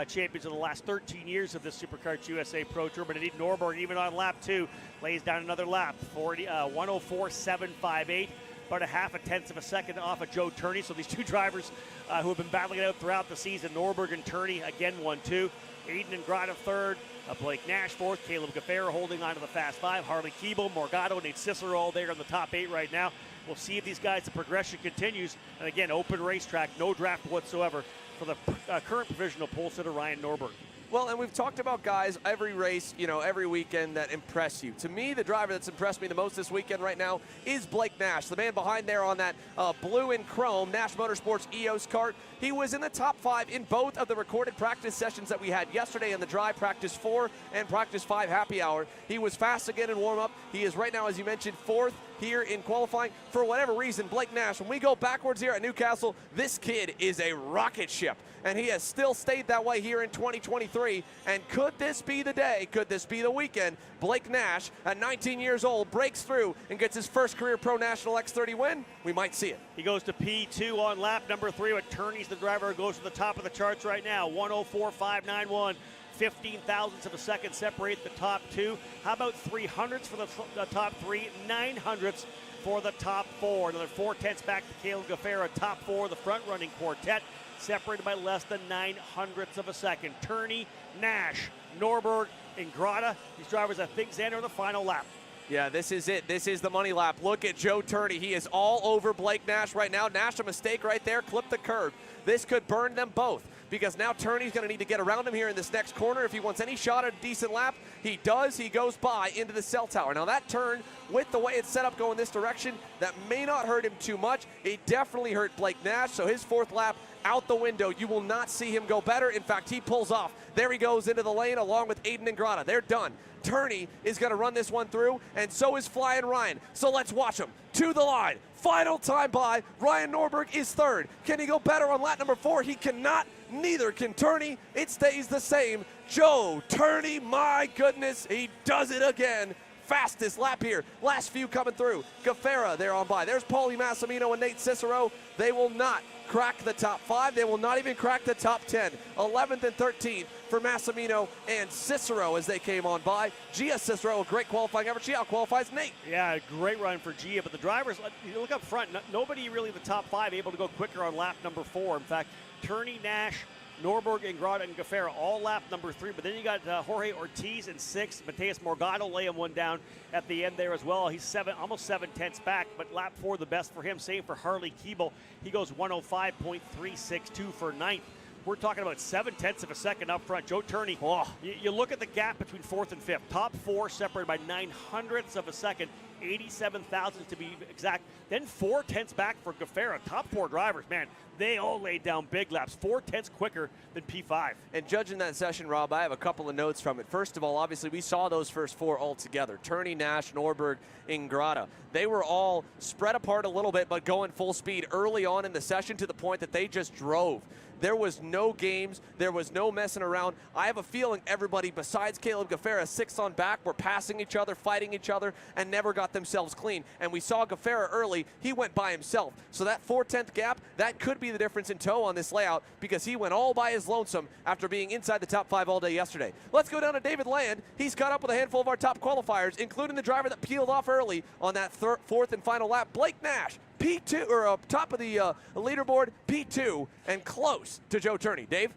champions of the last 13 years of this SuperKarts USA Pro Tour. But indeed, Norberg, even on lap 2, lays down another lap, 104.758. About a half a tenth of a second off of Joe Turney. So these two drivers who have been battling it out throughout the season, Norberg and Turney, again 1-2. Aiden Ingrata third, Blake Nash fourth, Caleb Gafera holding on to the Fast 5, Harley Keeble, Morgado, Nate Cicero all there in the top 8 right now. We'll see if these guys, the progression continues. And again, open racetrack, no draft whatsoever for the current provisional pole sitter, Ryan Norberg. Well, and we've talked about guys every race, every weekend that impress you. To me, the driver that's impressed me the most this weekend right now is Blake Nash, the man behind there on that blue and chrome Nash Motorsports EOS kart. He was in the top 5 in both of the recorded practice sessions that we had yesterday in the dry practice 4 and practice 5 happy hour. He was fast again in warm-up. He is right now, as you mentioned, 4th here in qualifying. For whatever reason, Blake Nash, when we go backwards here at Newcastle, this kid is a rocket ship, and he has still stayed that way here in 2023. And could this be the day, could this be the weekend, Blake Nash, at 19 years old, breaks through and gets his first career Pro National X30 win? We might see it. He goes to P2 on lap number 3, but Turney's the driver who goes to the top of the charts right now, 104.591. 15 thousandths of a second separate the top 2. How about 300ths for the top 3, 900ths for the top 4. Another 4/10ths back to Caleb Gafera, top 4, the front-running quartet, separated by less than 900ths of a second. Turney, Nash, Norberg, Ingrata. These drivers, I think, Xander, in the final lap. Yeah, this is it. This is the money lap. Look at Joe Turney. He is all over Blake Nash right now. Nash, a mistake right there. Clip the curb. This could burn them both, because now Turney's going to need to get around him here in this next corner if he wants any shot at a decent lap. He does. He goes by into the cell tower. Now that turn, with the way it's set up going this direction, that may not hurt him too much. It definitely hurt Blake Nash, so his 4th lap out the window. You will not see him go better. In fact, he pulls off. There he goes into the lane along with Aiden Ingrata. They're done. Turney is going to run this one through, and so is Flying Ryan. So let's watch him to the line. Final time by. Ryan Norberg is 3rd. Can he go better on lap number 4? He cannot. Neither can Turney. It stays the same. Joe Turney, my goodness, he does it again. Fastest lap here. Last few coming through. Gafera there on by. There's Paulie Massimino and Nate Cicero. They will not crack the top 5. They will not even crack the top 10. 11th and 13th for Massimino and Cicero as they came on by. Gia Cicero, a great qualifying effort. She out-qualifies Nate. Yeah, great run for Gia, but the drivers, you look up front, nobody really in the top 5 able to go quicker on lap number 4. In fact, Turney, Nash, Norberg, Ingrata, and Gaffera all lap number 3. But then you got Jorge Ortiz in 6th. Mateus Morgado laying one down at the end there as well. He's almost 7/10 back, but lap 4 the best for him. Same for Harley Keeble. He goes 105.362 for 9th. We're talking about 7/10 of a second up front. Joe Turney, you look at the gap between 4th and 5th. Top 4 separated by 900ths of a second, 87 thousandths to be exact. Then 4/10 back for Gaffera. Top 4 drivers, man, they all laid down big laps. 4/10 quicker than P5. And judging that session, Rob, I have a couple of notes from it. First of all, obviously, we saw those first 4 all together. Turney, Nash, Norberg, Ingrata. They were all spread apart a little bit, but going full speed early on in the session to the point that they just drove. There was no games. There was no messing around. I have a feeling everybody besides Caleb Gaffera, 6 on back, were passing each other, fighting each other, and never got themselves clean. And we saw Gaffera early. He went by himself. So that 4/10 gap, that could be the difference in tow on this layout because he went all by his lonesome after being inside the top 5 all day yesterday. Let's go down to David Land. He's caught up with a handful of our top qualifiers, including the driver that peeled off early on that 4th and final lap, Blake Nash. P2, or top of the leaderboard, P2, and close to Joe Turney. Dave?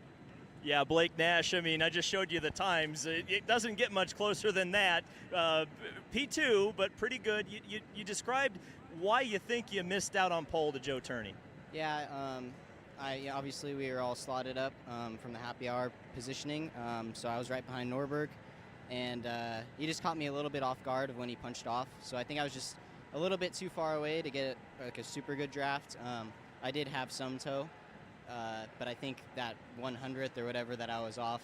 Yeah, Blake Nash, I mean, I just showed you the times. It doesn't get much closer than that. P2, but pretty good. You described why you think you missed out on pole to Joe Turney. Yeah, obviously we were all slotted up from the happy hour positioning, so I was right behind Norberg, and he just caught me a little bit off guard of when he punched off. So I think I was just a little bit too far away to get like a super good draft. I did have some tow, but I think that 100th or whatever that I was off,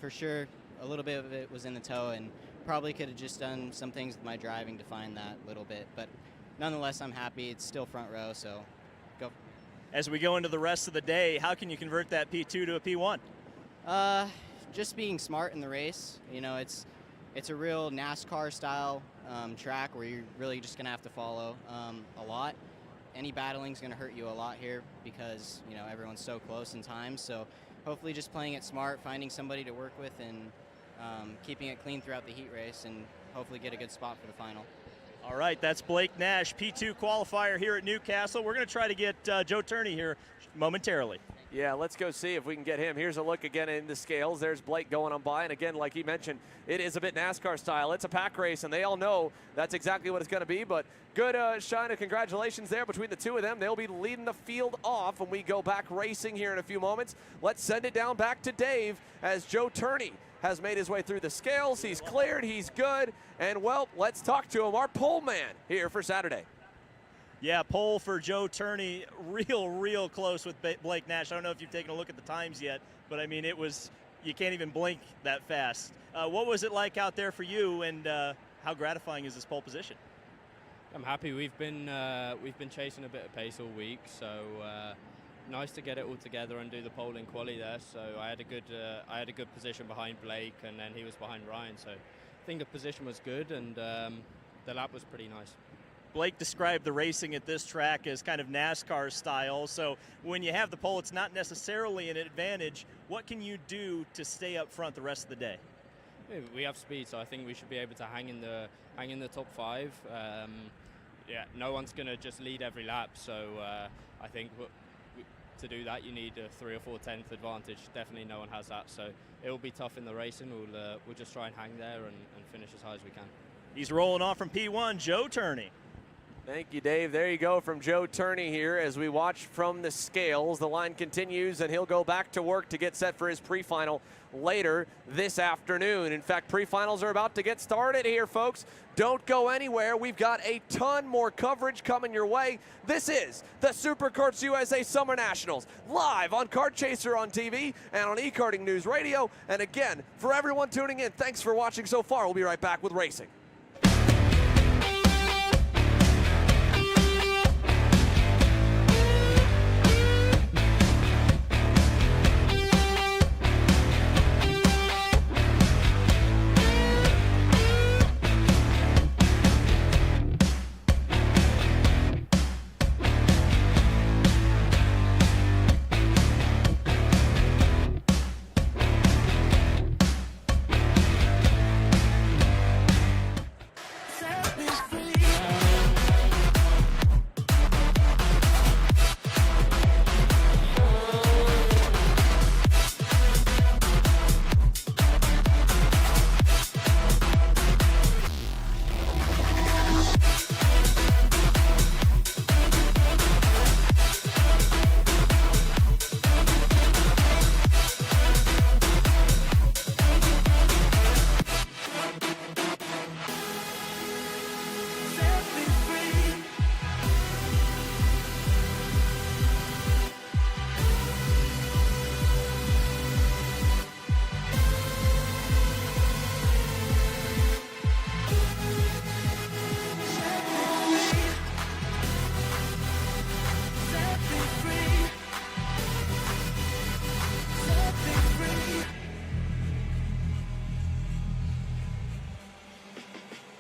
for sure a little bit of it was in the tow, and probably could have just done some things with my driving to find that little bit. But nonetheless, I'm happy. It's still front row, so go. As we go into the rest of the day, how can you convert that P2 to a P1? Just being smart in the race. You know, it's a real NASCAR style track where you're really just gonna have to follow a lot. Any battling's gonna hurt you a lot here because, you know, everyone's so close in time. So hopefully just playing it smart, finding somebody to work with, and keeping it clean throughout the heat race, and hopefully get a good spot for the final. All right, that's Blake Nash, P2 qualifier here at Newcastle. We're going to try to get Joe Turney here momentarily. Yeah, let's go see if we can get him. Here's a look again in the scales. There's Blake going on by, and again, like he mentioned, it is a bit NASCAR style. It's a pack race, and they all know that's exactly what it's going to be, but good shine of congratulations there between the two of them. They'll be leading the field off when we go back racing here in a few moments. Let's send it down back to Dave as Joe Turney has made his way through the scales. He's cleared, he's good, and well, let's talk to him, our pole man here for Saturday. Yeah, pole for Joe Turney, real close with Blake Nash. I don't know if you've taken a look at the times yet, but I mean, it was, you can't even blink that fast. What was it like out there for you, and how gratifying is this pole position? I'm happy. We've been chasing a bit of pace all week, so nice to get it all together and do the pole in quali there. So I had a good position behind Blake, and then he was behind Ryan. So I think the position was good, and the lap was pretty nice. Blake described the racing at this track as kind of NASCAR style. So when you have the pole, it's not necessarily an advantage. What can you do to stay up front the rest of the day? We have speed, so I think we should be able to hang in the top 5. Yeah, no one's going to just lead every lap. So I think to do that, you need a 3 or 4 tenth advantage. Definitely no one has that. So it will be tough in the racing. We'll just try and hang there and finish as high as we can. He's rolling off from P1, Joe Turney. Thank you, Dave. There you go from Joe Turney here as we watch from the scales. The line continues, and he'll go back to work to get set for his pre-final later this afternoon. In fact, pre-finals are about to get started here, folks. Don't go anywhere. We've got a ton more coverage coming your way. This is the SuperKarts USA Summer Nationals, live on Kart Chaser on TV and on eKarting News Radio. And again, for everyone tuning in, thanks for watching so far. We'll be right back with racing.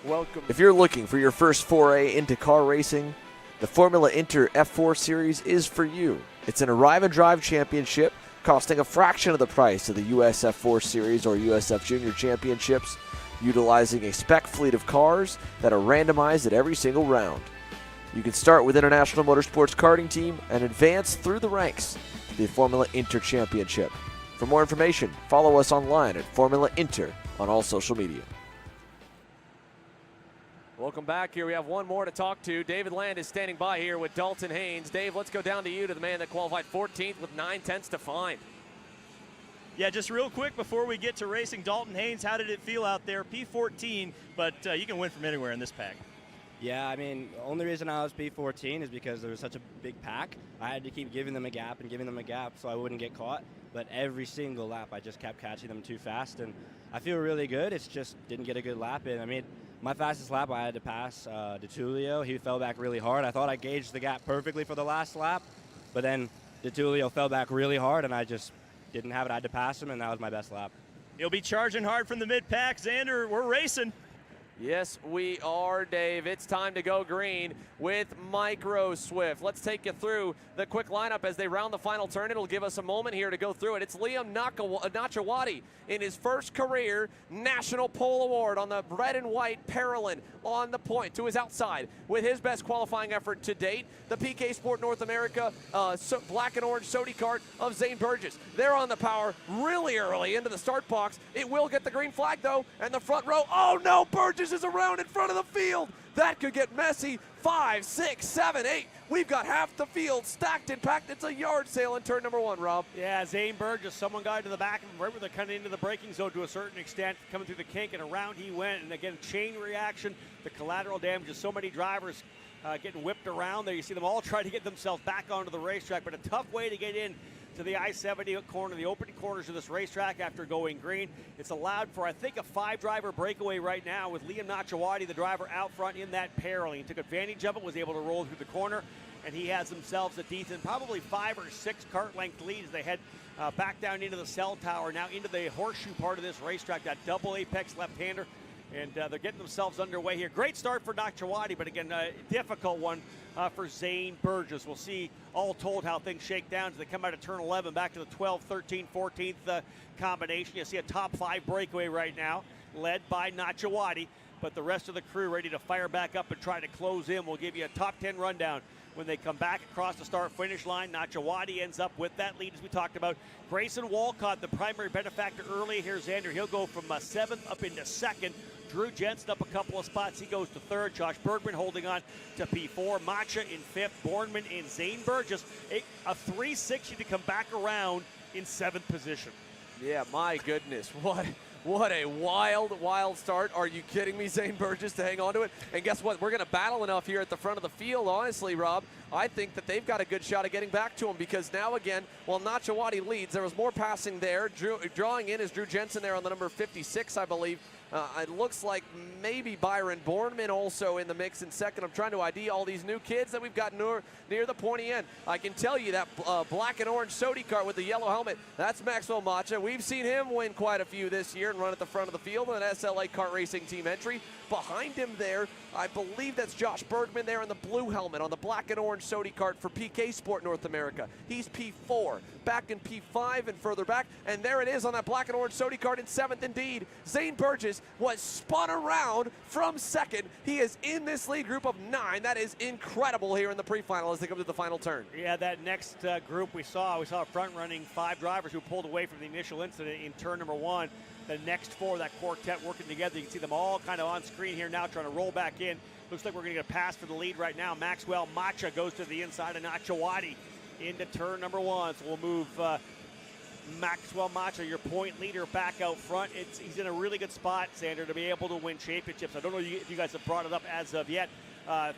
Welcome. If you're looking for your first foray into car racing, the Formula Inter F4 Series is for you. It's an arrive and drive championship costing a fraction of the price of the US F4 Series or USF Junior Championships, utilizing a spec fleet of cars that are randomized at every single round. You can start with International Motorsports Karting Team and advance through the ranks to the Formula Inter Championship. For more information, follow us online at Formula Inter on all social media. Welcome back. Here we have one more to talk to. David Land is standing by here with Dalton Haynes. Dave, let's go down to you, to the man that qualified 14th with 9/10 to find. Yeah, just real quick before we get to racing, Dalton Haynes, how did it feel out there? P14, but you can win from anywhere in this pack. Yeah, I mean, the only reason I was P14 is because there was such a big pack. I had to keep giving them a gap and giving them a gap so I wouldn't get caught. But every single lap, I just kept catching them too fast, and I feel really good. It's just didn't get a good lap in. I mean, my fastest lap, I had to pass DeTulio. He fell back really hard. I thought I gauged the gap perfectly for the last lap, but then DeTulio fell back really hard, and I just didn't have it. I had to pass him, and that was my best lap. He'll be charging hard from the mid-pack. Xander, we're racing. Yes, we are, Dave. It's time to go green with Micro Swift. Let's take you through the quick lineup as they round the final turn. It'll give us a moment here to go through it. It's Liam Nachawati in his first career National Pole Award on the red and white Parolin on the point to his outside with his best qualifying effort to date. The PK Sport North America black and orange Sodi kart of Zane Burgess. They're on the power really early into the start box. It will get the green flag, though, and the front row. Oh, no, Burgess is around in front of the field. That could get messy. 5, 6, 7, 8. We've got half the field stacked and packed. It's a yard sale in turn number 1, Rob. Yeah, Zane Burgess, someone got to the back of him right where they're coming into the braking zone to a certain extent, coming through the kink, and around he went. And again, chain reaction, the collateral damage of so many drivers getting whipped around there. You see them all try to get themselves back onto the racetrack, but a tough way to get in to the I-70 corner, the opening corners of this racetrack after going green. It's allowed for, I think, a 5-driver breakaway right now with Liam Nachawati, the driver, out front in that Parolin. He took advantage of it, was able to roll through the corner, and he has themselves a decent, probably 5 or 6 cart length lead as they head back down into the cell tower, now into the horseshoe part of this racetrack, that double apex left-hander. And they're getting themselves underway here. Great start for Nachawati, but again, a difficult one for Zane Burgess. We'll see all told how things shake down as they come out of turn 11 back to the 12th, 13th, 14th combination. You see a top 5 breakaway right now led by Nachawati, but the rest of the crew ready to fire back up and try to close in. We'll give you a top 10 rundown when they come back across the start-finish line. Nachawati ends up with that lead, as we talked about. Grayson Walcott, the primary benefactor early here. Xander, he'll go from 7th up into 2nd. Drew Jensen up a couple of spots. He goes to 3rd. Josh Bergman holding on to P4. Macha in 5th. Bornman and Zane Burgess. A 360 to come back around in 7th position. Yeah, my goodness. What a wild start. Are you kidding me, Zane Burgess, to hang on to it? And guess what? We're going to battle enough here at the front of the field, honestly, Rob. I think that they've got a good shot at getting back to him because now, again, while Nachawati leads, there was more passing there. Drawing in is Drew Jensen there on the number 56, I believe. It looks like maybe Byron Bornman also in the mix in 2nd. I'm trying to ID all these new kids that we've got near the pointy end. I can tell you that black and orange Sodi kart with the yellow helmet, that's Maxwell Macha. We've seen him win quite a few this year and run at the front of the field in an SLA kart racing team entry. Behind him there, I believe that's Josh Bergman there in the blue helmet on the black and orange Sodi kart for PK Sport North America. He's P4, back in P5 and further back, and there it is on that black and orange Sodi kart in 7th indeed. Zane Burgess was spun around from 2nd. He is in this lead group of 9. That is incredible here in the pre-final as they come to the final turn. Yeah, that next group we saw a front-running 5 drivers who pulled away from the initial incident in turn number 1. The next 4, that quartet working together. You can see them all kind of on screen here now trying to roll back in. Looks like we're going to get a pass for the lead right now. Maxwell Macha goes to the inside of Nachawati into turn number 1. So we'll move Maxwell Macha, your point leader, back out front. He's in a really good spot, Xander, to be able to win championships. I don't know if you guys have brought it up as of yet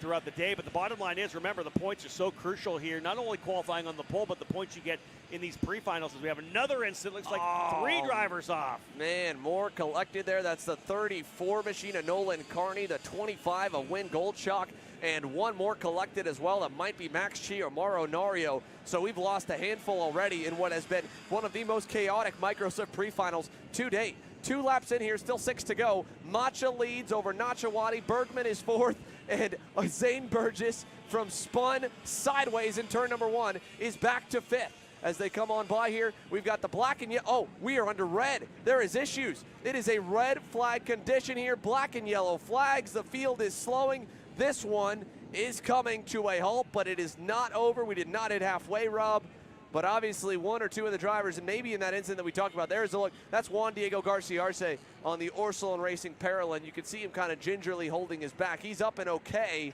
throughout the day, but the bottom line is, remember, the points are so crucial here. Not only qualifying on the pole, but the points you get in these pre-finals. As we have another incident, looks like 3 drivers off. Man, more collected there. That's the 34 machine of Nolan Carney, the 25 of Win Goldschalk, and 1 more collected as well. That might be Max Chi or Mauro Nario. So we've lost a handful already in what has been one of the most chaotic Microsoft pre-finals to date. 2 laps in here, still 6 to go. Macha leads over Nachawati. Bergman is 4th, and Zane Burgess from spun sideways in turn number 1 is back to 5th. As they come on by here, we've got the black and yellow. Oh, we are under red. There is issues. It is a red flag condition here. Black and yellow flags. The field is slowing. This one is coming to a halt, but it is not over. We did not hit halfway, Rob. But obviously 1 or 2 of the drivers, and maybe in that incident that we talked about, there's a look. That's Juan Diego Garcia Arce on the Orsolon Racing Parallel. You can see him kind of gingerly holding his back. He's up and okay,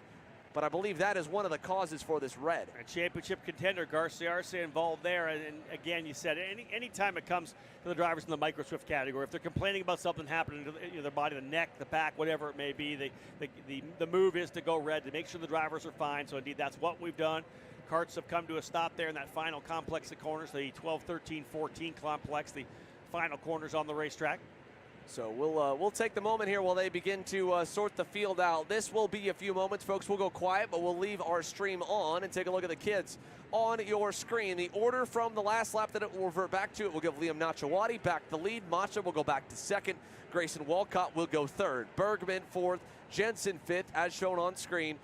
but I believe that is one of the causes for this red. A championship contender, Garcia Arce, involved there. And again, you said any time it comes to the drivers in the micro swift category, if they're complaining about something happening to their body, the neck, the back, whatever it may be, the move is to go red to make sure the drivers are fine. So indeed, that's what we've done. Karts have come to a stop there in that final complex of corners, the 12, 13, 14 complex, the final corners on the racetrack. So we'll take the moment here while they begin to sort the field out. This will be a few moments, folks. We'll go quiet, but we'll leave our stream on and take a look at the kids on your screen. The order from the last lap that it will revert back to, it will give Liam Nachawati back the lead. Macha will go back to 2nd. Grayson Walcott will go 3rd. Bergman 4th. Jensen 5th, as shown on screen.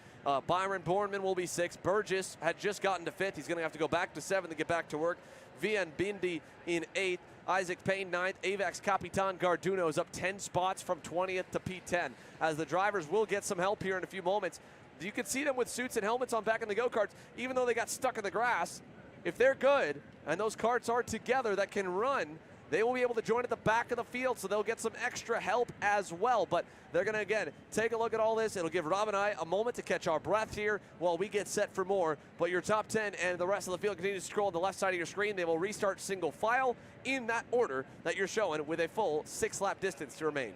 Byron Bornman will be 6th. Burgess had just gotten to 5th. He's going to have to go back to 7th to get back to work. Vian Bindi in 8th. Isaac Payne 9th. Avax Capitan Garduno is up 10 spots from 20th to P10. As the drivers will get some help here in a few moments. You can see them with suits and helmets on back in the go-karts, even though they got stuck in the grass. If they're good and those karts are together that can run, they will be able to join at the back of the field, so they'll get some extra help as well. But they're going to, again, take a look at all this. It'll give Rob and I a moment to catch our breath here while we get set for more. But your top 10 and the rest of the field continue to scroll on the left side of your screen. They will restart single file in that order that you're showing with a full 6-lap distance to remain.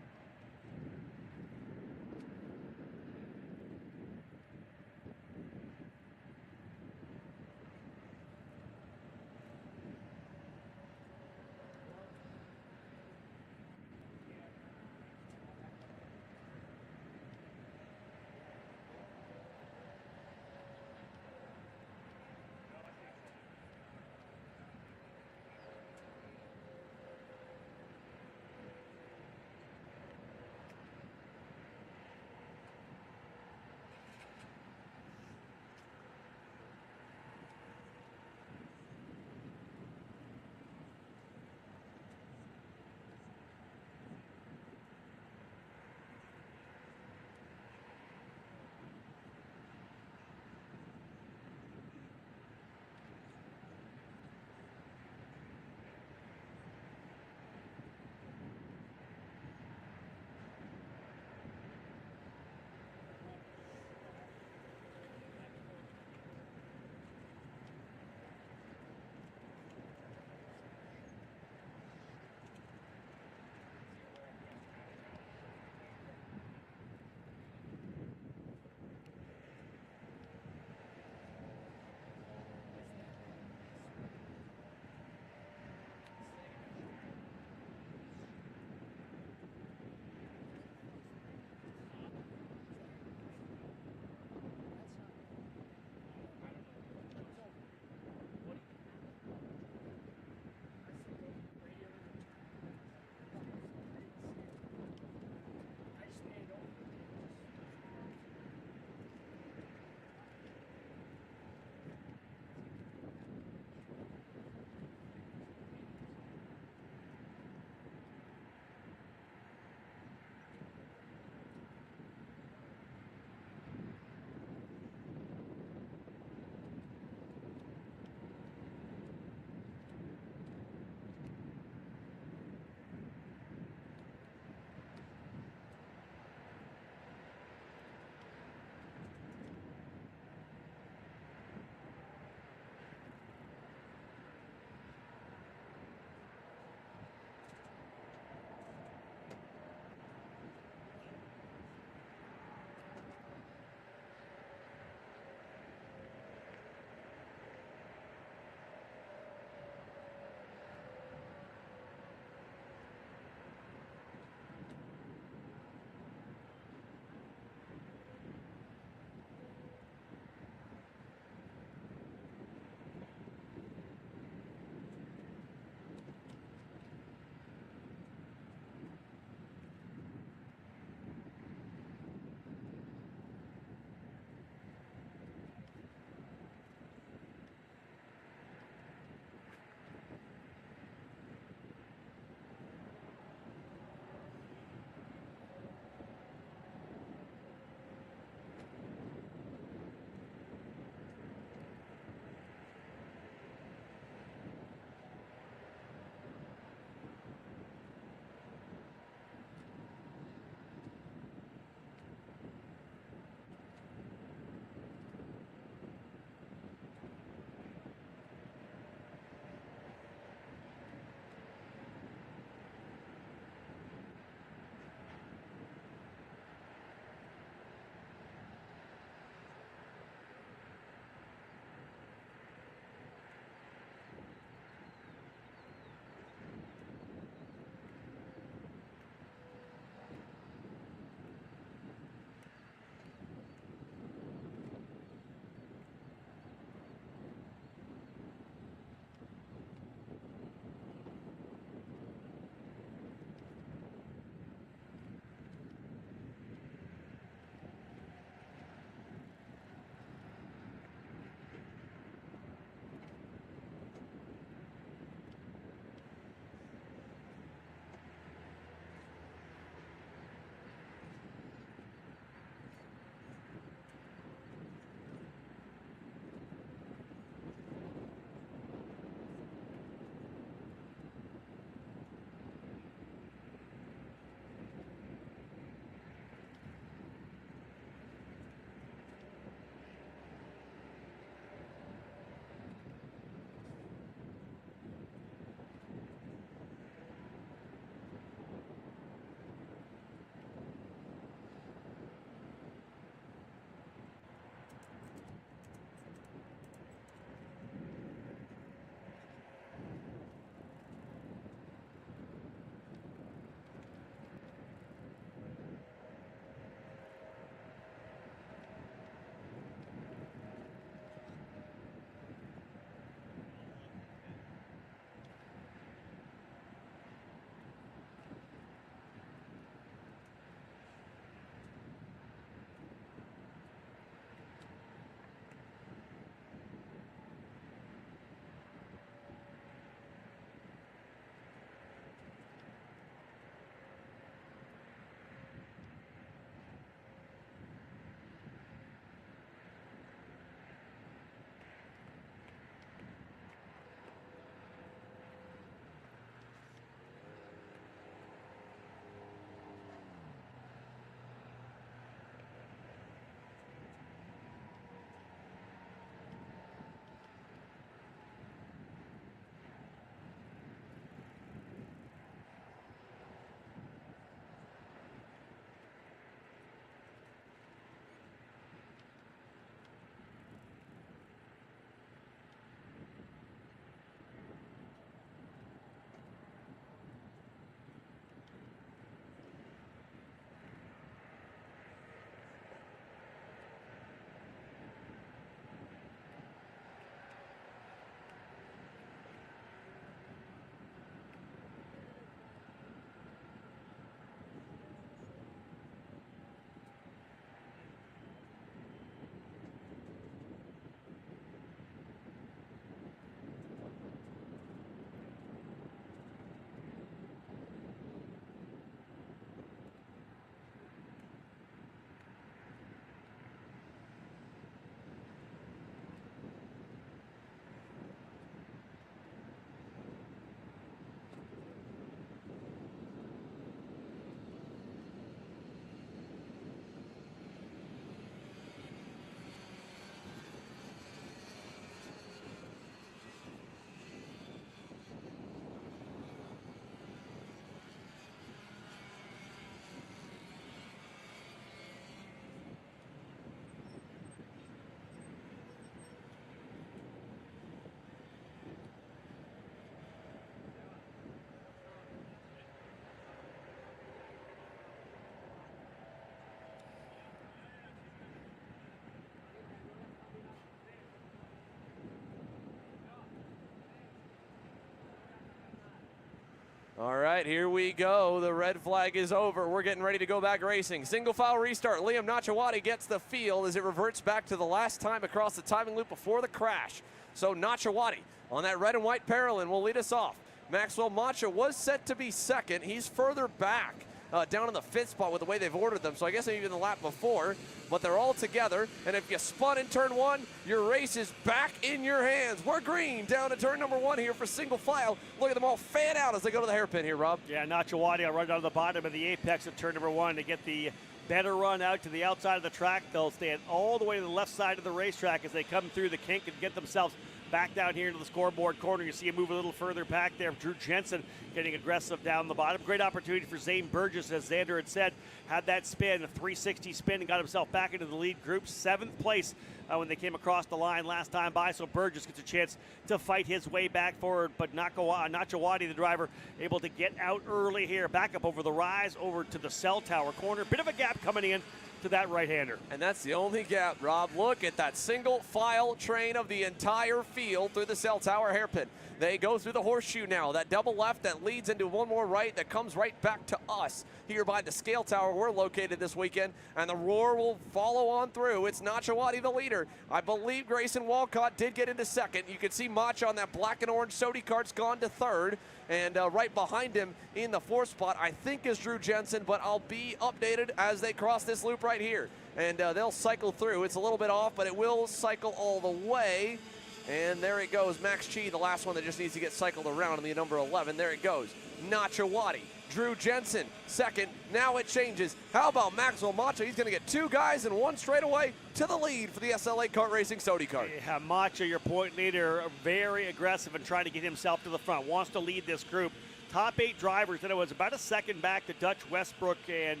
All right, here we go. The red flag is over. We're getting ready to go back racing. Single file restart. Liam Nachawati gets the field as it reverts back to the last time across the timing loop before the crash. So Nachawati on that red and white parallel will lead us off. Maxwell Macha was set to be second. He's further back. Down in the 5th spot with the way they've ordered them, so I guess maybe in the lap before, but they're all together, and if you spun in turn 1, your race is back in your hands. We're green down to turn number 1 here for single file. Look at them all fan out as they go to the hairpin here, Rob. Yeah, Nachawati will run down to the bottom of the apex of turn number 1 to get the better run out to the outside of the track. They'll stand all the way to the left side of the racetrack as they come through the kink and get themselves back down here into the scoreboard corner. You see him move a little further back there. Drew Jensen getting aggressive down the bottom. Great opportunity for Zane Burgess, as Xander had said. Had that spin, a 360 spin, and got himself back into the lead group. 7th place when they came across the line last time by, so Burgess gets a chance to fight his way back forward. But Nachawati, the driver, able to get out early here. Back up over the rise, over to the cell tower corner. Bit of a gap coming in to that right-hander. And that's the only gap, Rob. Look at that single file train of the entire field through the cell tower hairpin. They go through the horseshoe now. That double left that leads into one more right that comes right back to us here by the scale tower we're located this weekend. And the roar will follow on through. It's Nachawati the leader. I believe Grayson Walcott did get into second. You can see Mach on that black and orange Sodi cart's gone to third. And right behind him in the 4th spot, I think, is Drew Jensen, but I'll be updated as they cross this loop right here. And they'll cycle through. It's a little bit off, but it will cycle all the way. And there it goes. Max Chi, the last one that just needs to get cycled around in the number 11. There it goes. Nachawati, Drew Jensen, second. Now it changes. How about Maxwell Macha? He's going to get 2 guys and 1 straightaway to the lead for the SLA Kart Racing Sodi kart. Yeah, Macha, your point leader, very aggressive and trying to get himself to the front. Wants to lead this group. Top 8 drivers, and it was about a second back to Dutch Westbrook and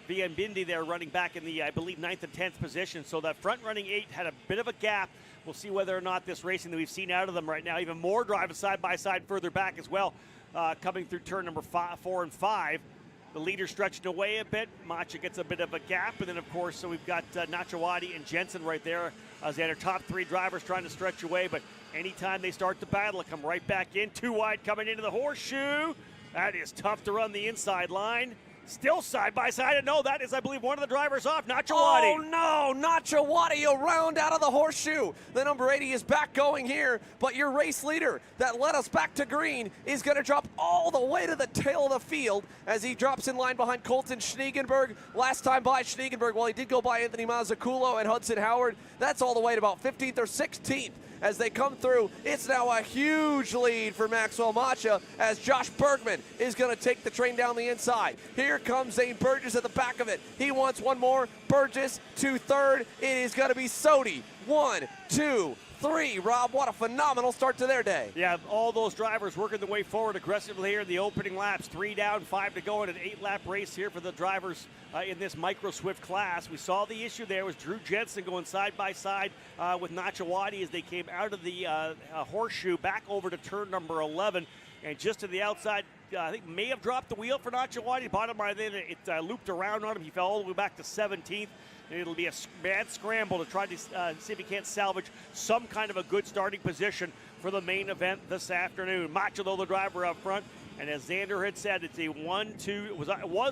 VN Bindi there running back in the, I believe, 9th and 10th position. So that front running 8 had a bit of a gap. We'll see whether or not this racing that we've seen out of them right now, even more driving side by side further back as well, coming through turn number 4 and 5. The leader stretching away a bit. Macha gets a bit of a gap. And then, of course, so we've got Nachawati and Jensen right there as they are top 3 drivers trying to stretch away. But anytime they start the battle, they come right back in. 2 wide coming into the horseshoe. That is tough to run the inside line. Still side by side, and no, that is, I believe, one of the drivers off, Nachawati. Oh no, Nachawati around out of the horseshoe. The number 80 is back going here, but your race leader that led us back to green is going to drop all the way to the tail of the field as he drops in line behind Colton Schniegenberg. Last time by Schniegenberg, well, he did go by Anthony Mazzuccolo and Hudson Howard. That's all the way to about 15th or 16th. As they come through, it's now a huge lead for Maxwell Macha as Josh Bergman is going to take the train down the inside. Here comes Zane Burgess at the back of it. He wants one more. Burgess to third. It is going to be Sodi. 1, 2, 3. Rob, what a phenomenal start to their day. Yeah, all those drivers working their way forward aggressively here in the opening laps. 3 down, 5 to go in an 8-lap race here for the drivers in this Micro Swift class. We saw the issue there was Drew Jensen going side by side with Nachawati as they came out of the horseshoe back over to turn number 11. And just to the outside, I think may have dropped the wheel for Nachawati. Bottom right then, it looped around on him. He fell all the way back to 17th. And it'll be a mad scramble to try to see if he can't salvage some kind of a good starting position for the main event this afternoon. Macha, though, the driver up front. And as Xander had said, it's a 1-2. It was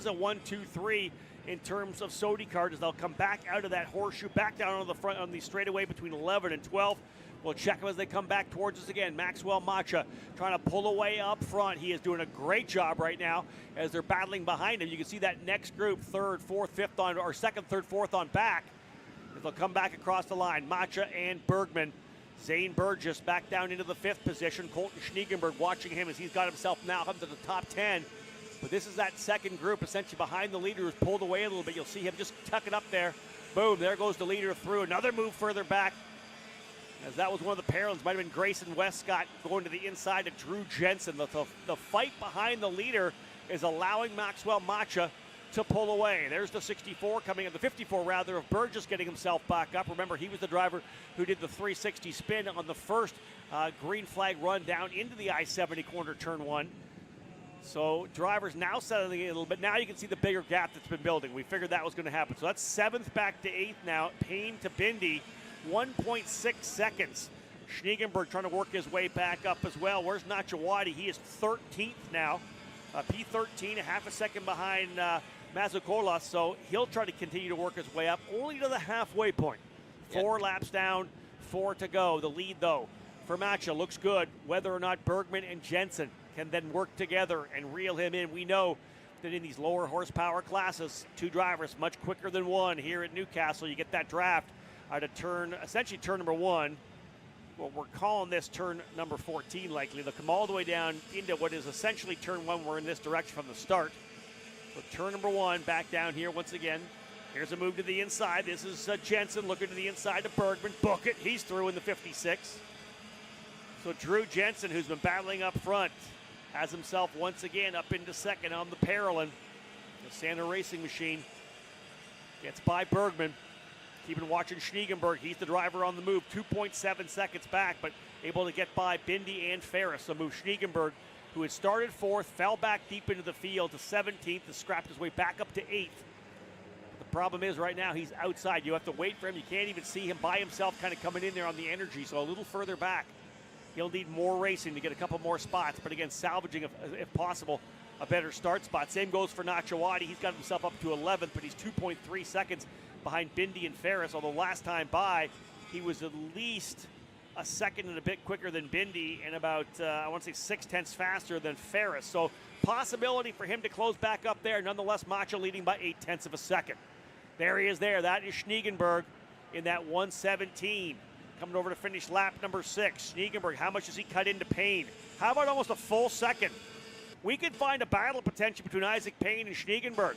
a 1-2-3 in terms of Sodi kart as they'll come back out of that horseshoe, back down on the front on the straightaway between 11 and 12. We'll check them as they come back towards us again. Maxwell Macha trying to pull away up front. He is doing a great job right now as they're battling behind him. You can see that next group, 3rd, 4th, 5th on, or 2nd, 3rd, 4th on back. As they'll come back across the line. Macha and Bergman. Zane Burgess back down into the 5th position. Colton Schniegenberg watching him as he's got himself now up to the top 10. But this is that second group essentially behind the leader who's pulled away a little bit. You'll see him just tucking up there. Boom, there goes the leader through. Another move further back. As that was one of the parallels, might have been Grayson Westcott going to the inside of Drew Jensen. The fight behind the leader is allowing Maxwell Macha to pull away. There's the 64 coming in, the 54 rather, of Burgess getting himself back up. Remember, he was the driver who did the 360 spin on the first green flag run down into the I-70 corner, turn 1. So drivers now settling in a little bit. Now you can see the bigger gap that's been building. We figured that was going to happen. So that's 7th back to 8th now. Payne to Bindi. 1.6 seconds. Schniegenberg trying to work his way back up as well. Where's Nachawati? He is 13th now. P13, a half a second behind Mazzucola, so he'll try to continue to work his way up, only to the halfway point. 4 laps down, 4 to go. The lead, though, for Macha looks good. Whether or not Bergman and Jensen can then work together and reel him in, we know that in these lower horsepower classes, 2 drivers much quicker than 1 here at Newcastle. You get that draft to turn, essentially turn number 1. Well, we're calling this turn number 14 likely. They'll come all the way down into what is essentially turn 1. We're in this direction from the start. So turn number 1 back down here once again. Here's a move to the inside. This is Jensen looking to the inside to Bergman. Book it. He's through in the 56. So Drew Jensen, who's been battling up front, has himself once again up into second on the Parolin. The Santa Racing Machine gets by Bergman. Keeping watching Schniegenberg. He's the driver on the move. 2.7 seconds back, but able to get by Bindi and Ferris. So move Schniegenberg, who had started 4th, fell back deep into the field to 17th, and scrapped his way back up to 8th. The problem is right now he's outside. You have to wait for him. You can't even see him by himself kind of coming in there on the energy, so a little further back. He'll need more racing to get a couple more spots, but again, salvaging, if possible, a better start spot. Same goes for Nachawati. He's got himself up to 11th, but he's 2.3 seconds behind Bindi and Ferris, although last time by, he was at least a second and a bit quicker than Bindi and about, I want to say 0.6 faster than Ferris. So possibility for him to close back up there. Nonetheless, Macha leading by 0.8 of a second. There he is there. That is Schniegenberg in that 1:17. Coming over to finish lap number 6. Schniegenberg, how much does he cut into Payne? How about almost a full second? We could find a battle potential between Isaac Payne and Schniegenberg.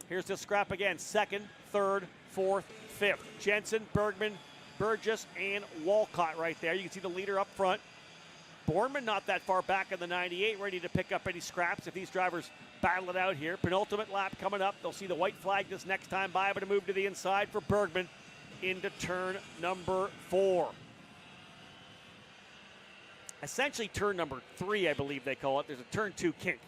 Here's the scrap again. 2nd, 3rd, 4th, 5th. Jensen, Bergman, Burgess, and Walcott right there. You can see the leader up front. Borman not that far back in the 98, ready to pick up any scraps if these drivers battle it out here. Penultimate lap coming up. They'll see the white flag this next time by, but a move to the inside for Bergman into turn number 4. Essentially turn number 3, I believe they call it. There's a turn 2 kink.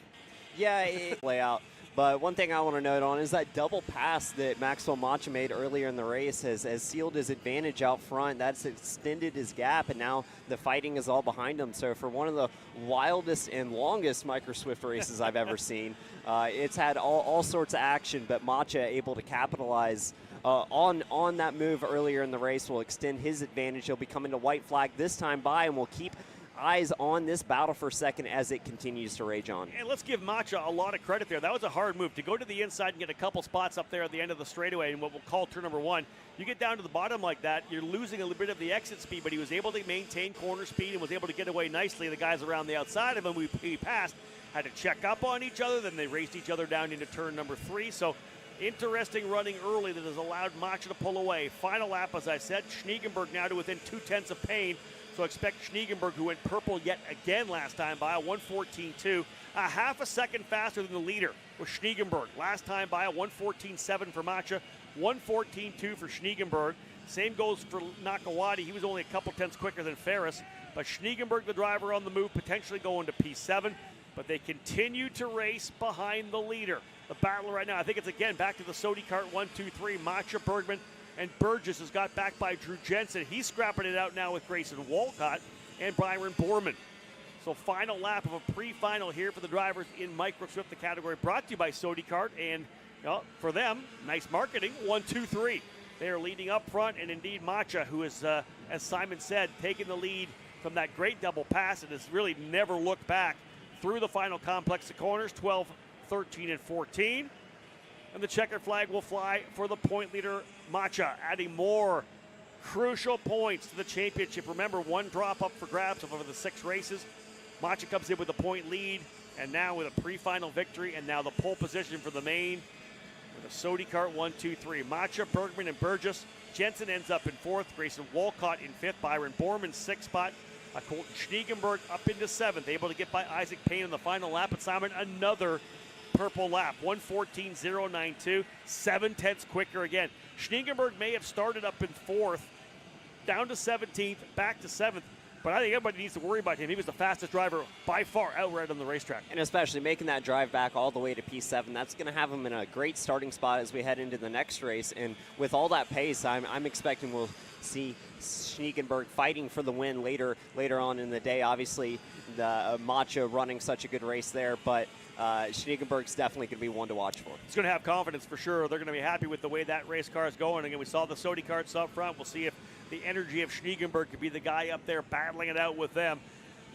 Yeah, layout. But one thing I want to note on is that double pass that Maxwell Macha made earlier in the race has sealed his advantage out front. That's extended his gap, and now the fighting is all behind him. So for one of the wildest and longest Micro Swift races I've ever seen, it's had all sorts of action, but Macha able to capitalize on that move earlier in the race will extend his advantage. He'll be coming to white flag this time by, and will keep eyes on this battle for second as it continues to rage on. And let's give Macha a lot of credit there. That was a hard move to go to the inside and get a couple spots up there at the end of the straightaway in what we'll call turn number 1. You get down to the bottom like that, you're losing a little bit of the exit speed, but he was able to maintain corner speed and was able to get away nicely. The guys around the outside of him, he passed, had to check up on each other, then they raced each other down into turn number 3. So interesting running early that has allowed Macha to pull away. Final lap, as I said, Schniegenberg now to within 0.2 of Payne. So expect Schniegenberg, who went purple yet again last time by, a 1:14.2, a half a second faster than the leader was Schniegenberg. Last time by, a 1:14.7 for Macha, 1:14.2 for Schniegenberg. Same goes for Nakawati. He was only a couple tenths quicker than Ferris, but Schniegenberg, the driver on the move, potentially going to P7, but they continue to race behind the leader. The battle right now, I think it's again back to the Sodi Kart 1, 2, 3, Macha, Bergman, and Burgess has got back by Drew Jensen. He's scrapping it out now with Grayson Walcott and Byron Borman. So final lap of a pre-final here for the drivers in Micro Swift, the category brought to you by Sodi Kart. And for them, nice marketing, 1, 2, 3. They are leading up front, and indeed Macha, who is, as Simon said, taking the lead from that great double pass and has really never looked back through the final complex of corners, 12, 13, and 14. And the checkered flag will fly for the point leader, Macha, adding more crucial points to the championship. Remember, 1 drop up for grabs over the 6 races. Macha comes in with a point lead, and now with a pre-final victory, and now the pole position for the main with a Sodi Kart 1, 2, 3. Macha, Bergman, and Burgess. Jensen ends up in 4th. Grayson Walcott in 5th. Byron Borman 6th spot. Colton Schniegenberg up into 7th, able to get by Isaac Payne in the final lap. And Simon, another purple lap, 1:14.092, 7/10 quicker again. Schniegenberg may have started up in 4th, down to 17th, back to 7th, but I think everybody needs to worry about him. He was the fastest driver by far outright on the racetrack. And especially making that drive back all the way to P7, that's going to have him in a great starting spot as we head into the next race. And with all that pace, I'm expecting we'll see Schniegenberg fighting for the win later on in the day. Obviously, the Macha running such a good race there, but Schniegenberg's definitely going to be one to watch for. He's going to have confidence for sure. They're going to be happy with the way that race car is going. Again, we saw the Sodi karts up front. We'll see if the energy of Schniegenberg could be the guy up there battling it out with them.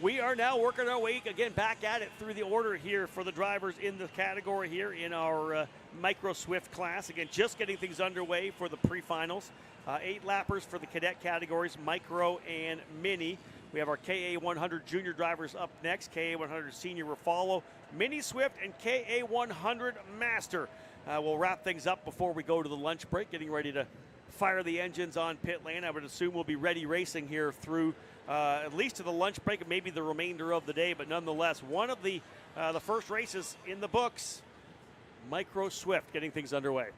We are now working our way, again, back at it through the order here for the drivers in the category here in our Micro Swift class. Again, just getting things underway for the pre-finals. 8 lappers for the cadet categories, Micro and Mini. We have our KA100 junior drivers up next. KA100 senior will follow. Mini Swift and KA100 Master. We'll wrap things up before we go to the lunch break, getting ready to fire the engines on pit lane. I would assume we'll be ready racing here through at least to the lunch break and maybe the remainder of the day. But nonetheless, one of the first races in the books, Micro Swift, getting things underway.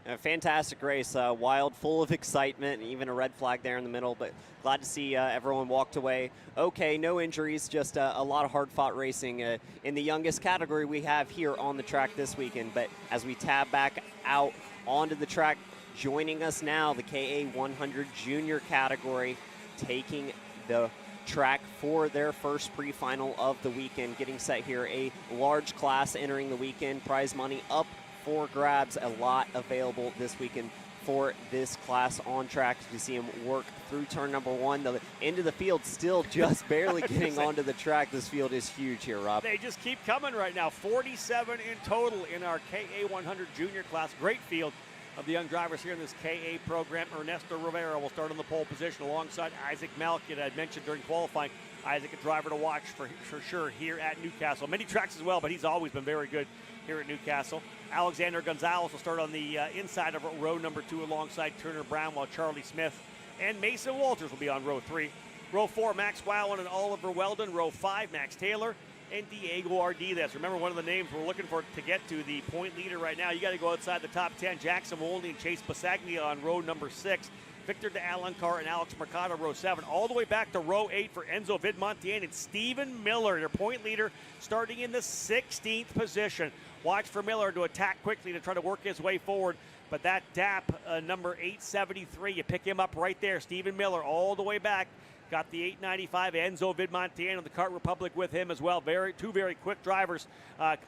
A fantastic race, wild, full of excitement, and even a red flag there in the middle, but glad to see everyone walked away okay, no injuries, just a lot of hard-fought racing in the youngest category we have here on the track this weekend. But as we tab back out onto the track, joining us now, the KA100 junior category, taking the track for their first pre-final of the weekend, getting set here, a large class entering the weekend, prize money up for grabs, a lot available this weekend for this class on track. We see him work through turn number 1. The end of the field still just barely getting onto the track. This field is huge here, Rob. They just keep coming right now. 47 in total in our KA100 junior class. Great field of the young drivers here in this KA program. Ernesto Rivera will start on the pole position alongside Isaac Malkin. I mentioned during qualifying, Isaac, a driver to watch for sure here at Newcastle. Many tracks as well, but he's always been very good here at Newcastle. Alexander Gonzalez will start on the inside of row number 2 alongside Turner Brown, while Charlie Smith and Mason Walters will be on row 3. Row 4, Max Wowin and Oliver Weldon. Row 5, Max Taylor and Diego Ardiles. Remember, one of the names we're looking for to get to the point leader right now. You got to go outside the top 10. Jackson Wolney and Chase Basaglia on row number 6. Victor de Alencar and Alex Mercado, row 7. All the way back to row 8 for Enzo Vidmontien and Stephen Miller, their point leader, starting in the 16th position. Watch for Miller to attack quickly to try to work his way forward. But that DAP number 873, you pick him up right there. Stephen Miller all the way back. Got the 895 Enzo Vidmontien of the Kart Republic with him as well. Two very quick drivers,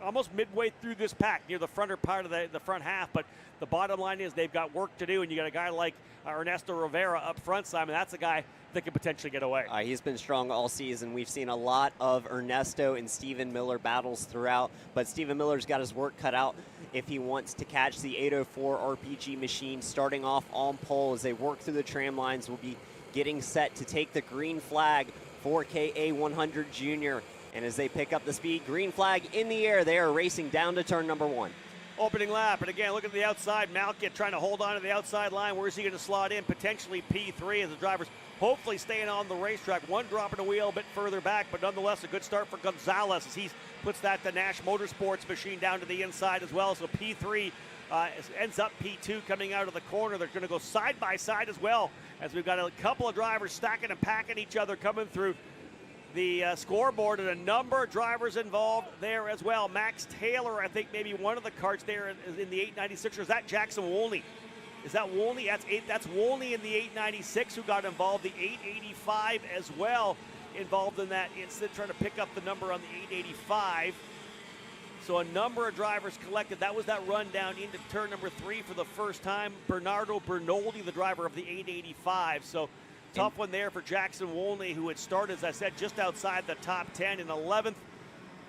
almost midway through this pack, near the fronter part of the front half. But the bottom line is they've got work to do, and you got a guy like Ernesto Rivera up front, Simon. That's a guy that could potentially get away. He's been strong all season. We've seen a lot of Ernesto and Stephen Miller battles throughout, but Stephen Miller's got his work cut out if he wants to catch the 804 RPG machine. Starting off on pole as they work through the tram lines, will be getting set to take the green flag for KA100 Junior. And as they pick up the speed, green flag in the air, they are racing down to turn number 1. Opening lap, and again, look at the outside. Malkit trying to hold on to the outside line. Where is he going to slot in? Potentially P3 as the drivers hopefully staying on the racetrack. One dropping a wheel a bit further back, but nonetheless a good start for Gonzalez as he puts that the Nash Motorsports machine down to the inside as well. So P3 ends up P2 coming out of the corner. They're going to go side by side as well, as we've got a couple of drivers stacking and packing each other coming through the scoreboard, and a number of drivers involved there as well. Max Taylor, I think maybe one of the karts there in the 896, or is that Jackson Wolney? Is that Wolney? That's Wolney in the 896 who got involved. The 885 as well involved in that incident, trying to pick up the number on the 885. So a number of drivers collected. That was that run down into turn number 3 for the first time. Bernardo Bernoldi, the driver of the 885. So tough one there for Jackson Wolney, who had started, as I said, just outside the top 10 in 11th.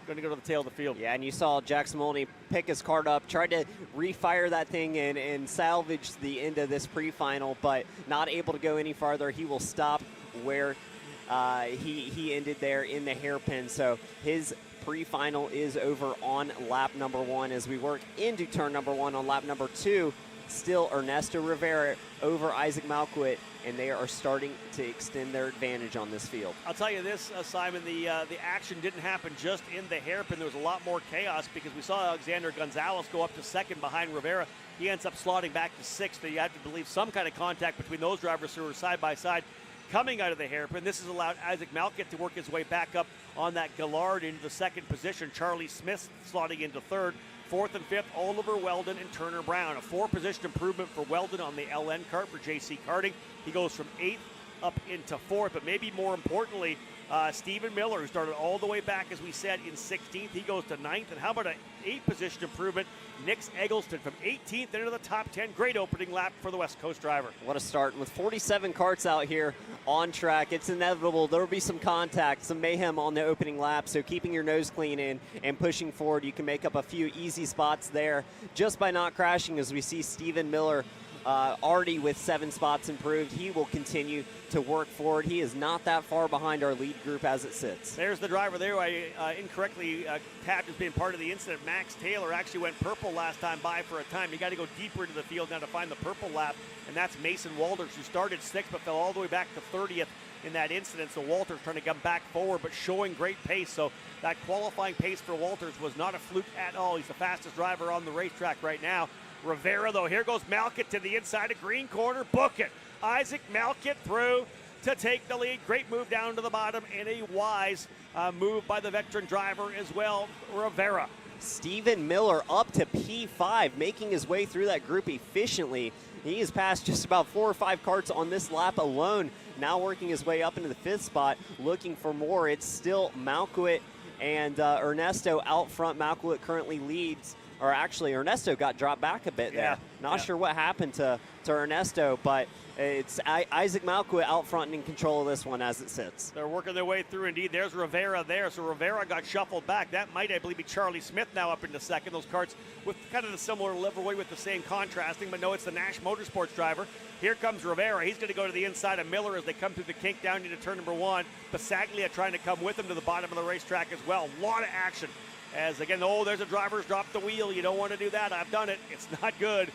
Going to go to the tail of the field. Yeah, and you saw Jackson Wolney pick his kart up, tried to refire that thing and salvage the end of this pre-final, but not able to go any farther. He will stop where he ended there in the hairpin. So his pre-final is over on lap number 1 as we work into turn number 1 on lap number 2. Still Ernesto Rivera over Isaac Malquit, and they are starting to extend their advantage on this field. I'll tell you this, Simon, the action didn't happen just in the hairpin. There was a lot more chaos because we saw Alexander Gonzalez go up to 2nd behind Rivera. He ends up slotting back to 6th. You have to believe some kind of contact between those drivers who are side by side coming out of the hairpin. This has allowed Isaac Malquit to work his way back up on that Gallard into the 2nd position. Charlie Smith slotting into 3rd. 4th and 5th, Oliver Weldon and Turner Brown. A 4-position improvement for Weldon on the LN kart for JC Karting. He goes from 8th up into 4th, but maybe more importantly, Stephen Miller, who started all the way back, as we said, in 16th. He goes to 9th. And how about an 8-position improvement? Nick Eggleston from 18th into the top 10. Great opening lap for the West Coast driver. What a start. With 47 karts out here on track, it's inevitable there will be some contact, some mayhem on the opening lap. So keeping your nose clean in and pushing forward, you can make up a few easy spots there just by not crashing, as we see Stephen Miller already with 7 spots improved. He will continue to work forward. He is not that far behind our lead group as it sits. There's the driver there. I incorrectly tabbed as being part of the incident. Max Taylor actually went purple last time by for a time. You got to go deeper into the field now to find the purple lap, and that's Mason Walters, who started 6th but fell all the way back to 30th in that incident. So Walters trying to come back forward but showing great pace. So that qualifying pace for Walters was not a fluke at all. He's the fastest driver on the racetrack right now. Rivera, though, here goes Malkett to the inside of green corner. Book it. Isaac Malkett through to take the lead. Great move down to the bottom, and a wise move by the veteran driver as well, Rivera. Stephen Miller up to P5, making his way through that group efficiently. He has passed just about 4 or 5 karts on this lap alone, now working his way up into the 5th spot, looking for more. It's still Malkowit and Ernesto out front. Malkowit currently leads, or actually Ernesto got dropped back a bit there. Not sure what happened to Ernesto, but it's Isaac Malkowit out front and in control of this one as it sits. They're working their way through indeed. There's Rivera there. So Rivera got shuffled back. That might, I believe, be Charlie Smith now up into second. Those karts with kind of the similar livery with the same contrasting, but no, it's the Nash Motorsports driver. Here comes Rivera. He's going to go to the inside of Miller as they come through the kink down into turn number 1. Bisaglia trying to come with him to the bottom of the racetrack as well. A lot of action. As again, there's a driver's dropped the wheel. You don't want to do that. I've done it. It's not good.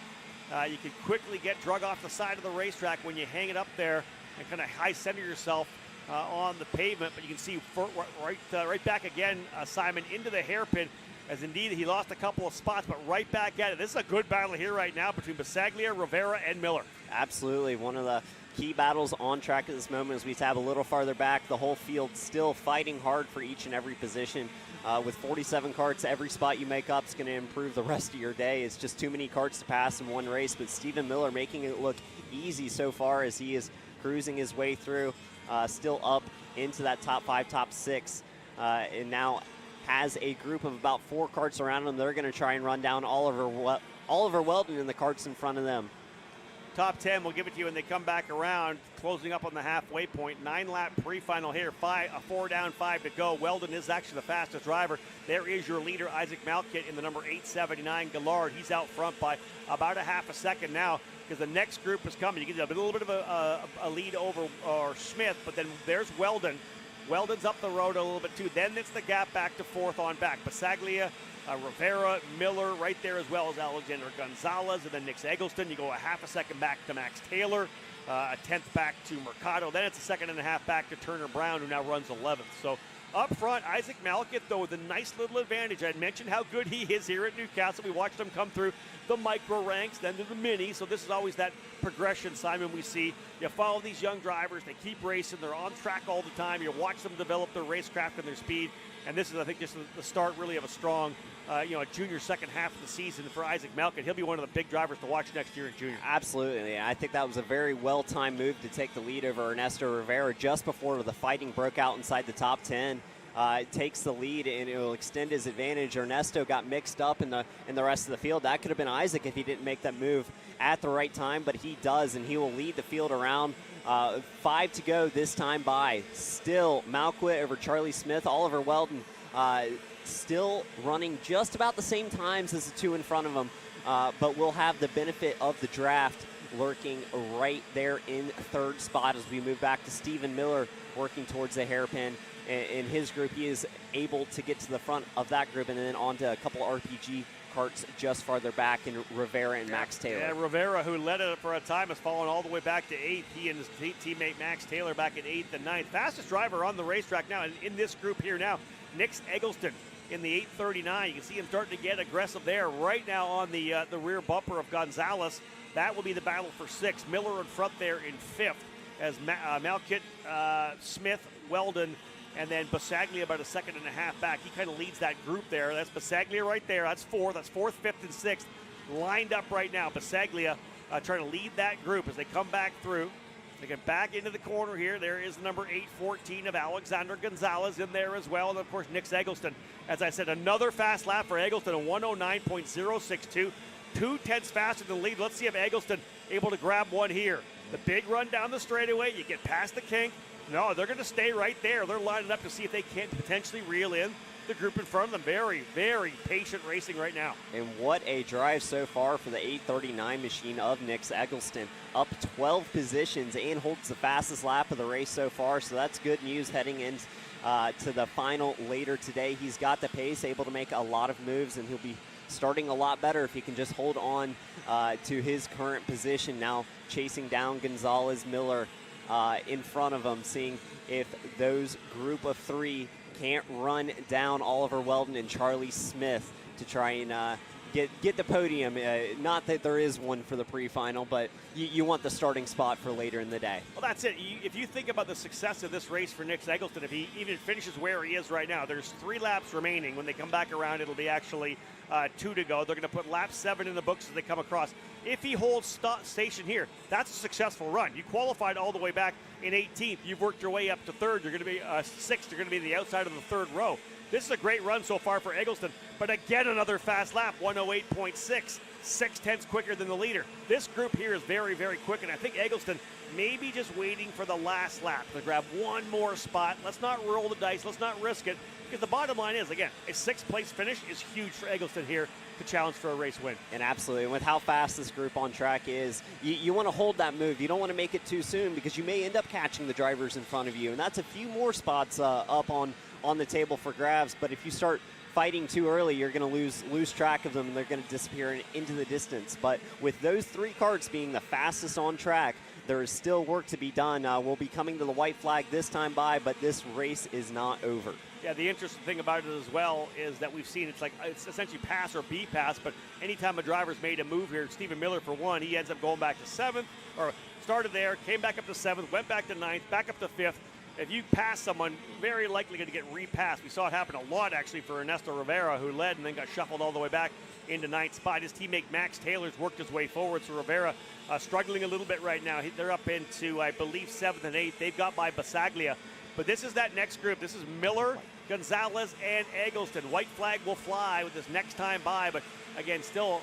You can quickly get drug off the side of the racetrack when you hang it up there and kind of high center yourself on the pavement. But you can see right back again, Simon, into the hairpin, as indeed he lost a couple of spots, but right back at it. This is a good battle here right now between Bisaglia, Rivera, and Miller. Absolutely. One of the key battles on track at this moment as we tab a little farther back. The whole field still fighting hard for each and every position. With 47 karts, every spot you make up is going to improve the rest of your day. It's just too many karts to pass in one race, but Stephen Miller making it look easy so far as he is cruising his way through, still up into that top 5, top 6, and now has a group of about 4 karts around him. They're going to try and run down Oliver Weldon in the karts in front of them. Top 10, we'll give it to you when they come back around, closing up on the halfway point. 9-lap pre-final here, 4 down, 5 to go. Weldon is actually the fastest driver. There is your leader, Isaac Malkett, in the number 879 Gallard. He's out front by about a half a second now because the next group is coming. You get a little bit of a lead over Smith, but then there's Weldon. Weldon's up the road a little bit too. Then it's the gap back to 4th on back. Bisaglia, Rivera, Miller right there, as well as Alexander Gonzalez, and then Nick Eggleston. You go a half a second back to Max Taylor, a 10th back to Mercado. Then it's a second and a half back to Turner Brown, who now runs 11th. So up front, Isaac Malkett, though, with a nice little advantage. I mentioned how good he is here at Newcastle. We watched him come through the micro ranks, then to the mini. So this is always that progression, Simon, we see. You follow these young drivers. They keep racing. They're on track all the time. You watch them develop their racecraft and their speed. And this is, I think, just the start really of a strong, a junior second half of the season for Isaac Malkett. He'll be one of the big drivers to watch next year in junior. Absolutely. I think that was a very well-timed move to take the lead over Ernesto Rivera just before the fighting broke out inside the top 10. It takes the lead and it will extend his advantage. Ernesto got mixed up in the rest of the field. That could have been Isaac if he didn't make that move at the right time, but he does, and he will lead the field around. 5 to go this time by. Still Malkowit over Charlie Smith. Oliver Weldon still running just about the same times as the 2 in front of him, but we'll have the benefit of the draft lurking right there in 3rd spot as we move back to Stephen Miller working towards the hairpin. In his group, he is able to get to the front of that group and then on to a couple RPG karts just farther back in Rivera and Max Taylor. Yeah, Rivera, who led it for a time, has fallen all the way back to 8th. He and his teammate Max Taylor back at 8th and 9th. Fastest driver on the racetrack now, and in this group here now, Nick Eggleston in the 839. You can see him starting to get aggressive there right now on the rear bumper of Gonzalez. That will be the battle for 6th. Miller in front there in 5th as Malkett, Smith, Weldon, and then Bisaglia about a second and a half back. He kind of leads that group there. That's Bisaglia right there. That's 4th. That's 4th, 5th, and 6th lined up right now. Bisaglia trying to lead that group as they come back through. They get back into the corner here. There is number 814 of Alexander Gonzalez in there as well. And, of course, Nick Eggleston. As I said, another fast lap for Eggleston, a 109.062. 2/10 faster than the lead. Let's see if Eggleston able to grab one here. The big run down the straightaway. You get past the kink. No, they're going to stay right there. They're lining up to see if they can't potentially reel in the group in front of them. Very, very patient racing right now. And what a drive so far for the 839 machine of Nick Eggleston. Up 12 positions and holds the fastest lap of the race so far. So that's good news heading into to the final later today. He's got the pace, able to make a lot of moves, and he'll be starting a lot better if he can just hold on to his current position. Now chasing down Gonzalez, Miller in front of him, seeing if those group of three can't run down Oliver Weldon and Charlie Smith to try and get the podium. Not that there is one for the pre-final, but you want the starting spot for later in the day. Well, that's it. If you think about the success of this race for Nick Eggleston, if he even finishes where he is right now, there's 3 laps remaining. When they come back around, it'll be actually 2 to go. They're going to put lap 7 in the books as they come across. If he holds station here, that's a successful run. You qualified all the way back in 18th. You've worked your way up to 3rd. You're going to be 6th. You're going to be the outside of the 3rd row. This is a great run so far for Eggleston, but again, another fast lap, 108.6, 6/10 quicker than the leader. This group here is very, very quick, and I think Eggleston may be just waiting for the last lap to grab one more spot. Let's not roll the dice. Let's not risk it, because the bottom line is, again, a 6th place finish is huge for Eggleston here to challenge for a race win. And absolutely, with how fast this group on track is, you want to hold that move. You don't want to make it too soon, because you may end up catching the drivers in front of you, and that's a few more spots up on the table for grabs. But if you start fighting too early, you're going to lose track of them, and they're going to disappear into the distance. But with those 3 karts being the fastest on track, there is still work to be done. We'll be coming to the white flag this time by, but this race is not over. Yeah, the interesting thing about it as well is that we've seen it's essentially pass or be pass, but anytime a driver's made a move here, Stephen Miller for one, he ends up going back to 7th, or started there, came back up to 7th, went back to 9th, back up to 5th. If you pass someone, very likely going to get repassed. We saw it happen a lot, actually, for Ernesto Rivera, who led and then got shuffled all the way back into 9th spot. His teammate Max Taylor's worked his way forward, so Rivera struggling a little bit right now. They're up into, I believe, 7th and 8th. They've got by Basaglia. But this is that next group. This is Miller, Gonzalez, and Eggleston. White flag will fly with this next time by, but again, still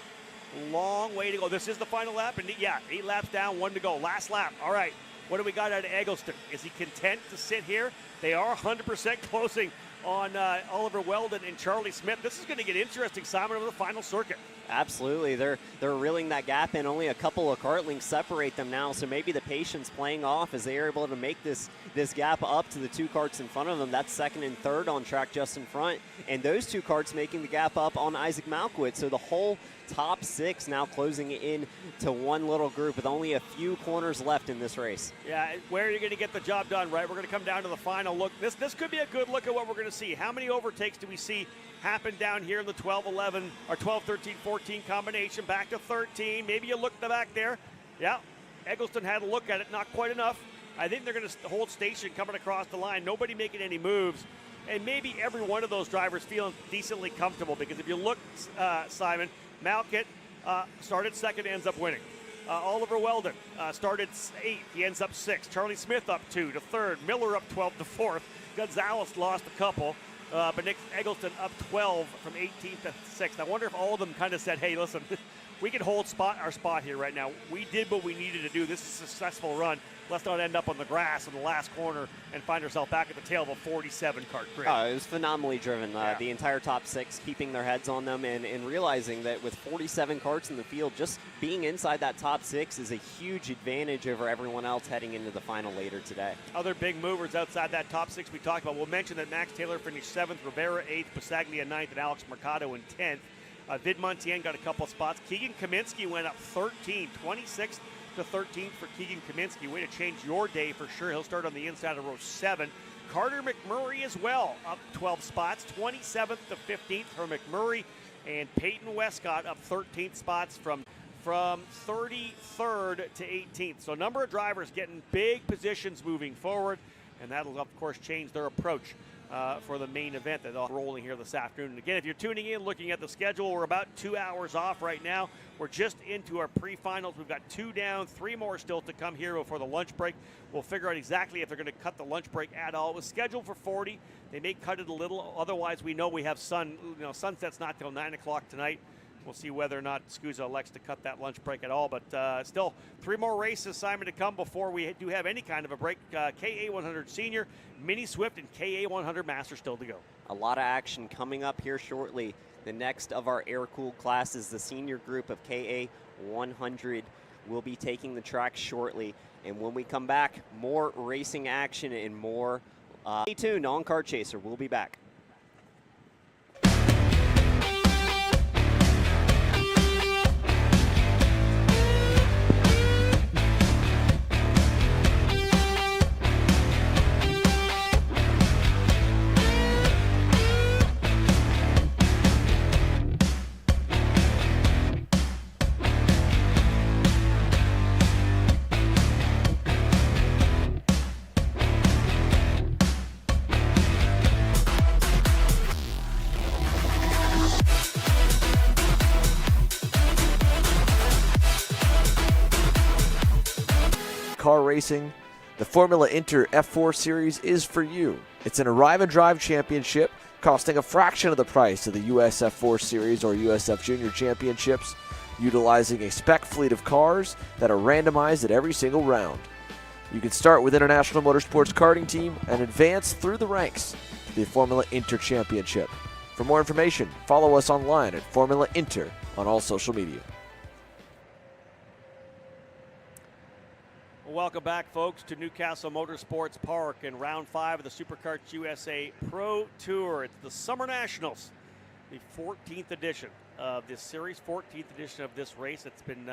a long way to go. This is the final lap, and yeah, 8 laps down, 1 to go. Last lap. All right. What do we got out of Eggleston? Is he content to sit here? They are 100% closing on Oliver Weldon and Charlie Smith. This is going to get interesting, Simon, over the final circuit. Absolutely. They're reeling that gap in. Only a couple of kart links separate them now, so maybe the patience playing off as they are able to make this gap up to the 2 karts in front of them. That's 2nd and 3rd on track just in front, and those 2 karts making the gap up on Isaac Malkowitz. So the whole top 6 now closing in to one little group with only a few corners left in this race. Yeah, where are you going to get the job done, right? We're going to come down to the final look. This could be a good look at what we're going to see. How many overtakes do we see happen down here in the 12-11 or 12-13-14 combination, back to 13? Maybe you look back there. Yeah, Eggleston had a look at it, not quite enough. I think they're going to hold station coming across the line. Nobody making any moves. And maybe every one of those drivers feeling decently comfortable, because if you look, Simon, Malkit started 2nd, ends up winning. Oliver Weldon started 8th, he ends up 6th. Charlie Smith up 2 to 3rd. Miller up 12 to 4th. Gonzalez lost a couple, but Nick Eggleston up 12 from 18th to 6th. I wonder if all of them kind of said, hey, listen, we can hold our spot here right now. We did what we needed to do. This is a successful run. Let's not end up on the grass in the last corner and find ourselves back at the tail of a 47 kart grid. It was phenomenally driven. The entire top 6 keeping their heads on them and realizing that with 47 karts in the field, just being inside that top 6 is a huge advantage over everyone else heading into the final later today. Other big movers outside that top 6 we talked about. We'll mention that Max Taylor finished 7th, Rivera 8th, Basaglia 9th, and Alex Mercado in 10th. Vid Montien got a couple spots. Keegan Kaminsky went up 13, 26th to 13th for Keegan Kaminsky. Way to change your day for sure. He'll start on the inside of row 7. Carter McMurray as well, up 12 spots, 27th to 15th for McMurray. And Peyton Westcott up 13th spots from 33rd to 18th. So a number of drivers getting big positions moving forward, and that'll, of course, change their approach for the main event that's all rolling here this afternoon. And again, if you're tuning in, looking at the schedule, we're about 2 hours off right now. We're just into our pre-finals. We've got 2 down, 3 more still to come here before the lunch break. We'll figure out exactly if they're going to cut the lunch break at all. It was scheduled for 40. They may cut it a little. Otherwise, we know we have sunset's not till 9 o'clock tonight. We'll see whether or not SKUSA elects to cut that lunch break at all. But still, 3 more races, Simon, to come before we do have any kind of a break. KA 100 Senior, Mini Swift, and KA 100 Master still to go. A lot of action coming up here shortly. The next of our air-cooled classes, the senior group of KA 100, will be taking the track shortly. And when we come back, more racing action and more. Stay tuned on Kart Chaser. We'll be back. Car racing, the Formula Inter F4 Series is for you. It's an arrive and drive championship costing a fraction of the price of the US F4 Series or USF Junior Championships, utilizing a spec fleet of cars that are randomized at every single round. You can start with International Motorsports Karting Team and advance through the ranks to the Formula Inter Championship. For more information, follow us online at Formula Inter on all social media. Welcome back, folks, to Castle Motorsports Park in round 5 of the SuperKarts USA Pro Tour. It's the Summer Nationals, the 14th edition of this series, 14th edition of this race. It's been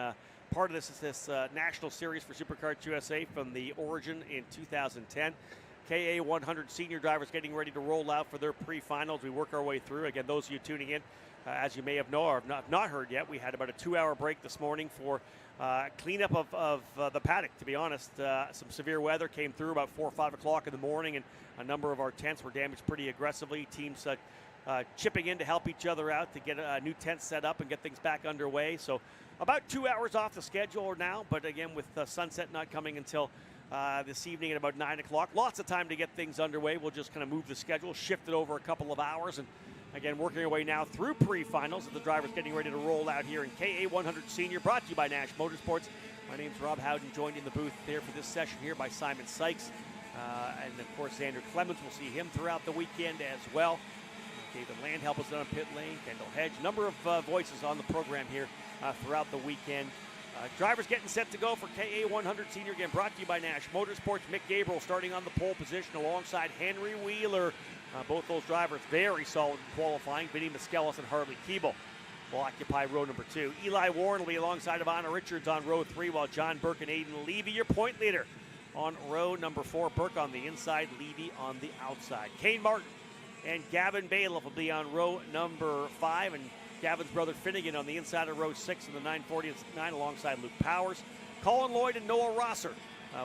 part of this national series for SuperKarts USA from the origin in 2010. KA 100 senior drivers getting ready to roll out for their pre-finals. We work our way through. Again, those of you tuning in, as you may have known or have not heard yet, we had about a 2-hour break this morning for cleanup of the paddock, to be honest. Some severe weather came through about 4 or 5 o'clock in the morning, and a number of our tents were damaged pretty aggressively. Teams chipping in to help each other out to get a new tent set up and get things back underway. So about 2 hours off the schedule now, but again, with sunset not coming until this evening at about 9 o'clock. Lots of time to get things underway. We'll just kind of move the schedule, shift it over a couple of hours, and again, working our way now through pre-finals as the drivers getting ready to roll out here in KA 100 Senior, brought to you by Nash Motorsports. My name's Rob Howden, joined in the booth there for this session here by Simon Sykes. And of course, Xander Clemens. We'll see him throughout the weekend as well. David Land help us on pit lane. Kendall Hedge. Number of voices on the program here throughout the weekend. Drivers getting set to go for KA 100 Senior, again brought to you by Nash Motorsports. Mick Gabriel starting on the pole position alongside Henry Wheeler. Both those drivers very solid in qualifying. Vinny Miskellis and Harley Keeble will occupy row number 2. Eli Warren will be alongside of Anna Richards on row 3, while John Burke and Aiden Levy, your point leader, on row number 4. Burke on the inside, Levy on the outside. Kane Martin and Gavin Bailiff will be on row number 5, and Gavin's brother Finnegan on the inside of row 6 in the 949 alongside Luke Powers. Colin Lloyd and Noah Rosser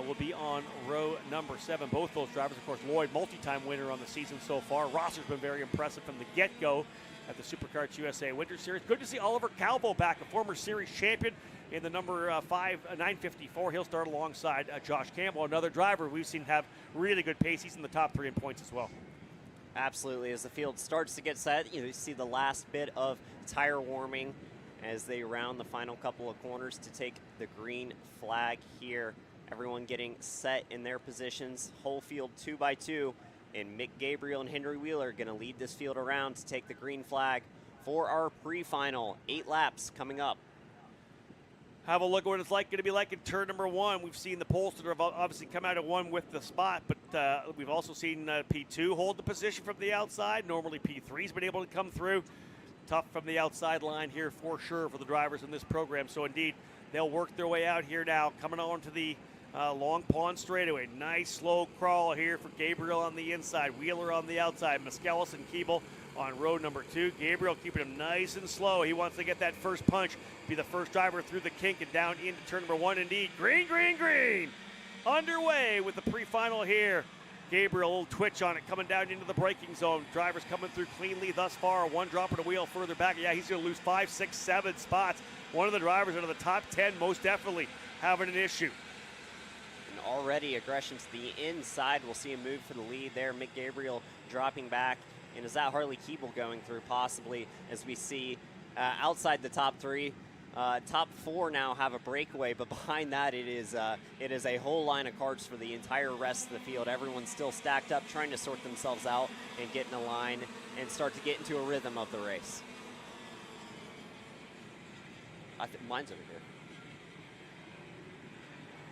will be on row number 7. Both those drivers, of course, Lloyd, multi-time winner on the season so far. Rosser's been very impressive from the get-go at the SuperKarts USA Winter Series. Good to see Oliver Calvo back, a former series champion in the number 954. He'll start alongside Josh Campbell, another driver we've seen have really good pace. He's in the top 3 in points as well. Absolutely. As the field starts to get set, you see the last bit of tire warming as they round the final couple of corners to take the green flag here. Everyone getting set in their positions. Whole field 2 by 2, and Mick Gabriel and Henry Wheeler are going to lead this field around to take the green flag for our pre-final. 8 laps coming up. Have a look at what it's going to be like in turn number 1. We've seen the Polster have obviously come out of 1 with the spot, but we've also seen P2 hold the position from the outside. Normally P3's been able to come through. Tough from the outside line here for sure for the drivers in this program. So indeed, they'll work their way out here now, coming on to the Long Pond straightaway. Nice slow crawl here for Gabriel on the inside, Wheeler on the outside, Miskellis and Keeble on row number 2. Gabriel keeping him nice and slow. He wants to get that first punch, be the first driver through the kink and down into turn number 1. Indeed, green, green, green. Underway with the pre-final here Gabriel, a little twitch on it, coming down into the braking zone. Drivers coming through cleanly thus far. One dropping a wheel further back. Yeah, he's going to lose 5, 6, 7 spots. One of the drivers out of the top 10 most definitely having an issue. And already aggression to the inside. We'll see him move for the lead there. Mick Gabriel dropping back. And is that Harley Keeble going through possibly, as we see outside the top 3? Top 4 now have a breakaway, but behind that it is a whole line of karts for the entire rest of the field. Everyone's still stacked up, trying to sort themselves out and get in a line and start to get into a rhythm of the race. I think mine's over here.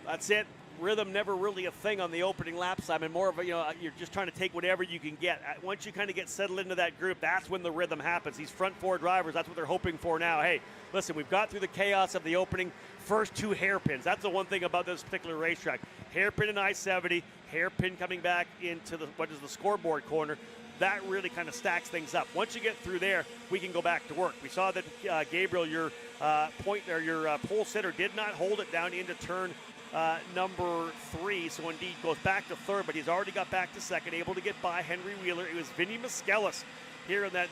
That's it. Rhythm never really a thing on the opening lap, Simon. More of a, you're just trying to take whatever you can get. Once you kind of get settled into that group, that's when the rhythm happens. These front 4 drivers, that's what they're hoping for now. Hey, listen, we've got through the chaos of the opening first 2 hairpins. That's the one thing about this particular racetrack. Hairpin in I-70, hairpin coming back into what is the scoreboard corner. That really kind of stacks things up. Once you get through there, we can go back to work. We saw that Gabriel, your pole sitter, did not hold it down into turn number 3, so indeed goes back to 3rd, but he's already got back to 2nd, able to get by Henry Wheeler. It was Vinny Miskellis here in that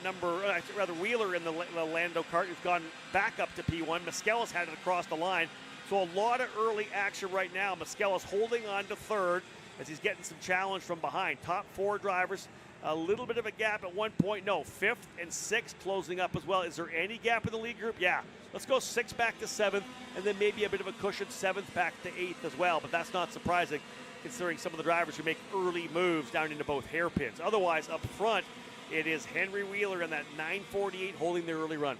Wheeler in the Lando kart, who's gone back up to P1. Miskellis had it across the line, so a lot of early action right now. Miskellis holding on to 3rd as he's getting some challenge from behind. Top 4 drivers, a little bit of a gap at one point. No, 5th and 6th closing up as well. Is there any gap in the lead group? Yeah. Let's go 6th back to 7th, and then maybe a bit of a cushion 7th back to 8th as well. But that's not surprising considering some of the drivers who make early moves down into both hairpins. Otherwise, up front, it is Henry Wheeler in that 9:48 holding the early run.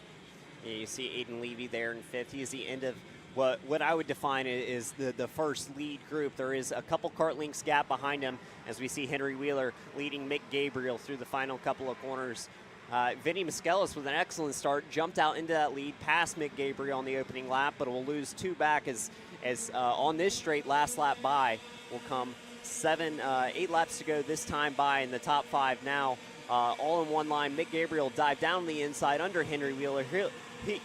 Yeah, you see Aiden Levy there in 5th. He is the end of what I would define is the first lead group. There is a couple kart lengths gap behind him as we see Henry Wheeler leading Mick Gabriel through the final couple of corners. Vinny Miskellis with an excellent start, jumped out into that lead, past Mick Gabriel on the opening lap, but will lose 2 back as on this straight last lap by will come 8 laps to go this time by in the top 5 now, all in one line. Mick Gabriel dived down the inside under Henry Wheeler.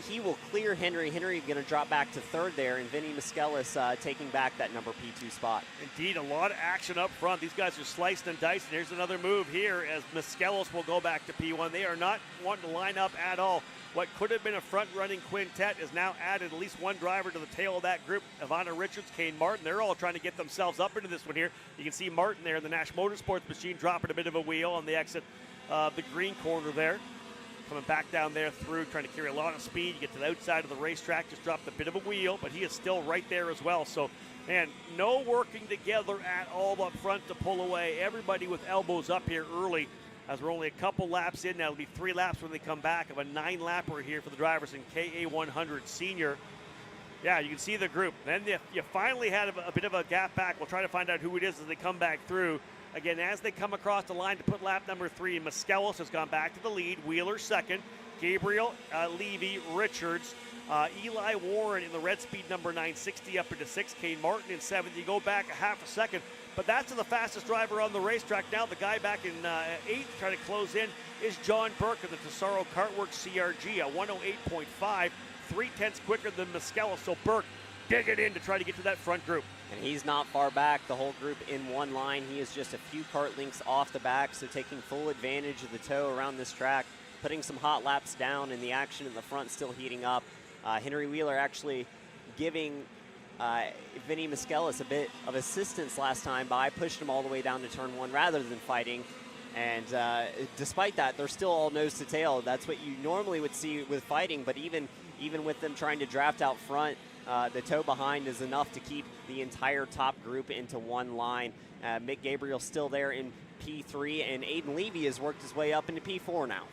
He will clear Henry. Henry going to drop back to 3rd there, and Vinny Miskellis taking back that number P2 spot. Indeed, a lot of action up front. These guys are sliced and diced, and here's another move here as Miskellis will go back to P1. They are not wanting to line up at all. What could have been a front-running quintet is now added at least one driver to the tail of that group. Ivana Richards, Kane Martin, they're all trying to get themselves up into this one here. You can see Martin there in the Nash Motorsports machine dropping a bit of a wheel on the exit of the green corner there. Coming back down there through, trying to carry a lot of speed. You get to the outside of the racetrack, just dropped a bit of a wheel, but he is still right there as well. So, man, no working together at all up front to pull away. Everybody with elbows up here early as we're only a couple laps in now. It'll be 3 laps when they come back of a 9-lapper here for the drivers in KA100 Senior. Yeah, you can see the group. Then you finally had a bit of a gap back. We'll try to find out who it is as they come back through. Again, as they come across the line to put lap number 3, Miskellis has gone back to the lead. Wheeler 2nd. Gabriel, Levy, Richards, Eli Warren in the red speed number 960 up into 6th. Kane Martin in 7th. You go back a half a second, but that's the fastest driver on the racetrack. Now the guy back in 8th trying to close in is John Burke of the Tesoro Kartworks CRG, a 108.5, 3/10 quicker than Miskellis. So Burke digging in to try to get to that front group. And he's not far back, the whole group in one line. He is just a few kart lengths off the back, so taking full advantage of the tow around this track, putting some hot laps down, and the action in the front still heating up. Henry Wheeler actually giving Vinny Miskellis a bit of assistance last time by, pushed him all the way down to turn 1 rather than fighting. And despite that, they're still all nose to tail. That's what you normally would see with fighting, but even with them trying to draft out front, the tow behind is enough to keep the entire top group into one line. Mick Gabriel still there in P3, and Aiden Levy has worked his way up into P4 now.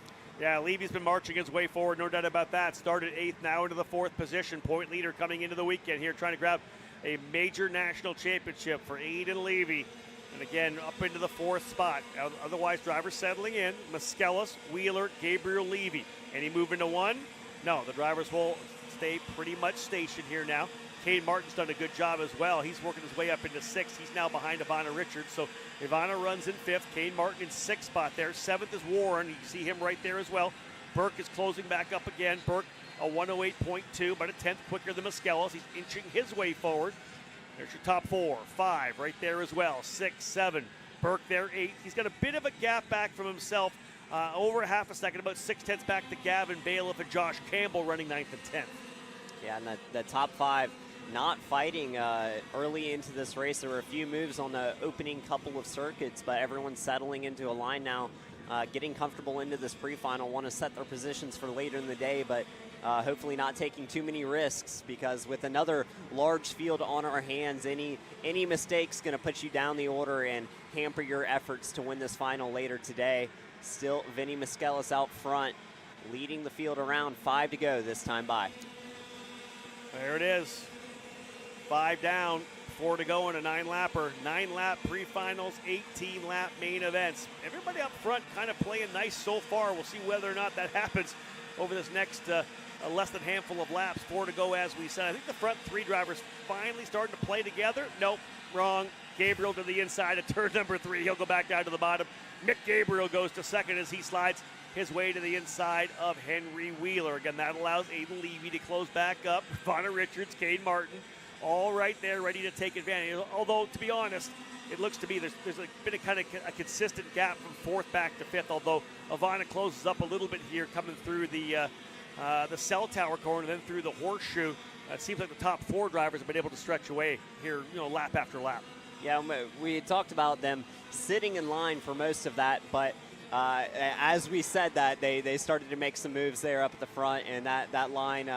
Yeah, Levy's been marching his way forward, no doubt about that. Started 8th, now into the 4th position. Point leader coming into the weekend here, trying to grab a major national championship for Aiden Levy. And again, up into the 4th spot. Otherwise, drivers settling in. Miskellis, Wheeler, Gabriel, Levy. Any move into 1? No, the drivers will stay pretty much stationed here now. Kane Martin's done a good job as well. He's working his way up into 6th. He's now behind Ivana Richards. So Ivana runs in 5th. Kane Martin in 6th spot there. 7th is Warren. You can see him right there as well. Burke is closing back up again. Burke, a 108.2, about a 10th quicker than Miskellis. He's inching his way forward. There's your top 4, 5 right there as well. 6, 7. Burke there 8th. He's got a bit of a gap back from himself, over half a second, about 6/10 back to Gavin Bailiff and Josh Campbell running 9th and 10th. Yeah, and the top 5 not fighting early into this race. There were a few moves on the opening couple of circuits, but everyone's settling into a line now, getting comfortable into this pre-final, want to set their positions for later in the day, but hopefully not taking too many risks, because with another large field on our hands, any mistake's going to put you down the order and hamper your efforts to win this final later today. Still, Vinny Miskelis out front, leading the field around. 5 to go this time by. There it is. 5 down, 4 to go in a 9-lapper. 9-lap pre-finals, 18-lap main events. Everybody up front kind of playing nice so far. We'll see whether or not that happens over this next less than handful of laps. 4 to go, as we said. I think the front 3 drivers finally starting to play together. Nope, wrong. Gabriel to the inside of turn number 3. He'll go back down to the bottom. Mick Gabriel goes to second as he slides his way to the inside of Henry Wheeler. Again, that allows Aiden Levy to close back up. Ivana Richards, Kane Martin, all right there, ready to take advantage. Although, to be honest, it looks to be there's been a kind of a consistent gap from 4th back to 5th, although Ivana closes up a little bit here coming through the cell tower corner, then through the horseshoe. It seems like the top 4 drivers have been able to stretch away here, lap after lap. Yeah, we had talked about them sitting in line for most of that, but as we said that, they started to make some moves there up at the front, and that line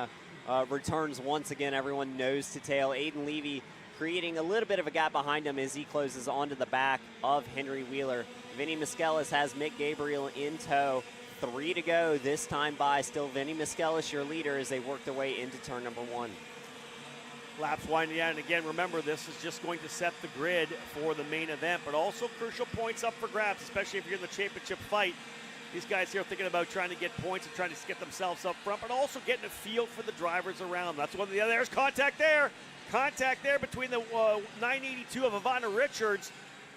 returns once again. Everyone nose to tail. Aiden Levy creating a little bit of a gap behind him as he closes onto the back of Henry Wheeler. Vinny Miskelis has Mick Gabriel in tow. 3 to go this time by. Still Vinny Miskelis, your leader, as they work their way into turn number 1. Laps winding down, and again, remember, this is just going to set the grid for the main event, but also crucial points up for grabs, especially if you're in the championship fight. These guys here are thinking about trying to get points and trying to get themselves up front, but also getting a feel for the drivers around. That's one of the other. There's contact there. Contact there between the 982 of Ivana Richards.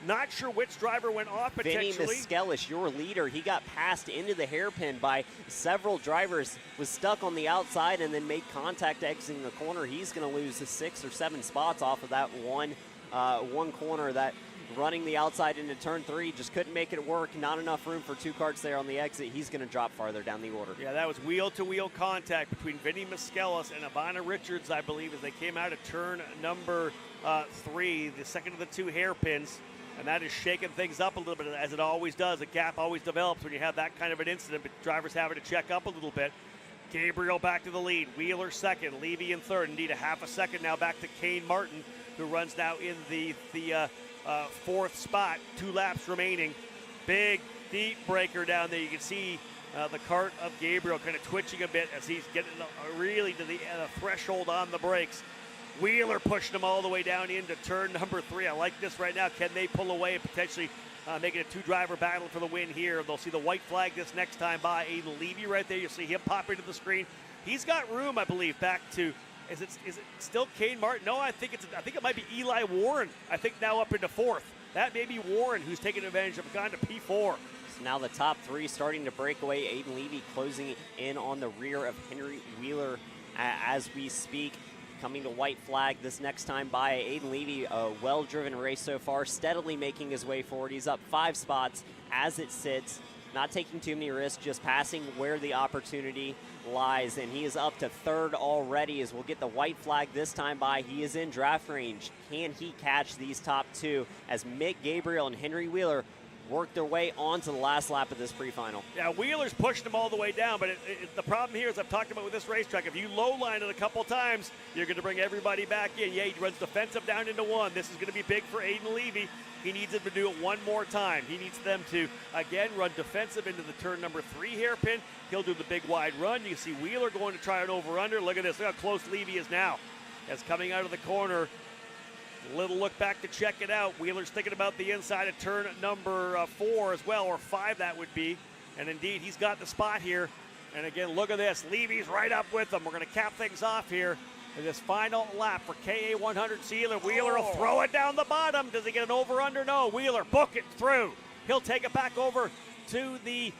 Not sure which driver went off potentially. Vinny Miskelis, your leader, he got passed into the hairpin by several drivers, was stuck on the outside and then made contact exiting the corner. He's going to lose the 6 or 7 spots off of that one corner. That running the outside into turn 3, just couldn't make it work. Not enough room for 2 karts there on the exit. He's going to drop farther down the order. Yeah, that was wheel-to-wheel contact between Vinny Miskelis and Ivana Richards, I believe, as they came out of turn number 3, the second of the 2 hairpins. And that is shaking things up a little bit, as it always does. A gap always develops when you have that kind of an incident, but drivers having to check up a little bit. Gabriel back to the lead. Wheeler second. Levy in third. Indeed, a half a second now back to Kane Martin, who runs now in the 4th spot. 2 laps remaining. Big, deep breaker down there. You can see the kart of Gabriel kind of twitching a bit as he's getting really to the threshold on the brakes. Wheeler pushing them all the way down into turn number 3. I like this right now. Can they pull away and potentially make it a 2-driver battle for the win here? They'll see the white flag this next time by. Aiden Levy right there. You'll see him pop into the screen. He's got room, I believe, back to. Is it still Kane Martin? No, I think it might be Eli Warren. I think now up into 4th. That may be Warren who's taking advantage of gone to P4. So now the top 3 starting to break away. Aiden Levy closing in on the rear of Henry Wheeler as we speak. Coming to white flag this next time by. Aiden Levy, a well-driven race so far, steadily making his way forward. He's up 5 spots as it sits, not taking too many risks, just passing where the opportunity lies, and he is up to 3rd already as we'll get the white flag this time by. He is in draft range. Can he catch these top 2 as Mick Gabriel and Henry Wheeler work their way onto the last lap of this pre-final? Yeah, Wheeler's pushed them all the way down, but the problem here, as I've talked about with this racetrack, if you low-line it a couple times, you're going to bring everybody back in. Yeah, he runs defensive down into 1. This is going to be big for Aiden Levy. He needs them to do it one more time. He needs them to, again, run defensive into the turn number 3 hairpin. He'll do the big wide run. You can see Wheeler going to try an over-under. Look at this. Look how close Levy is now. As coming out of the corner, little look back to check it out. Wheeler's thinking about the inside of turn number 4 as well, or 5 that would be. And indeed, he's got the spot here. And again, look at this. Levy's right up with him. We're going to cap things off here in this final lap for KA100 Sealer. Wheeler will throw it down the bottom. Does he get an over-under? No. Wheeler, book it through. He'll take it back over to the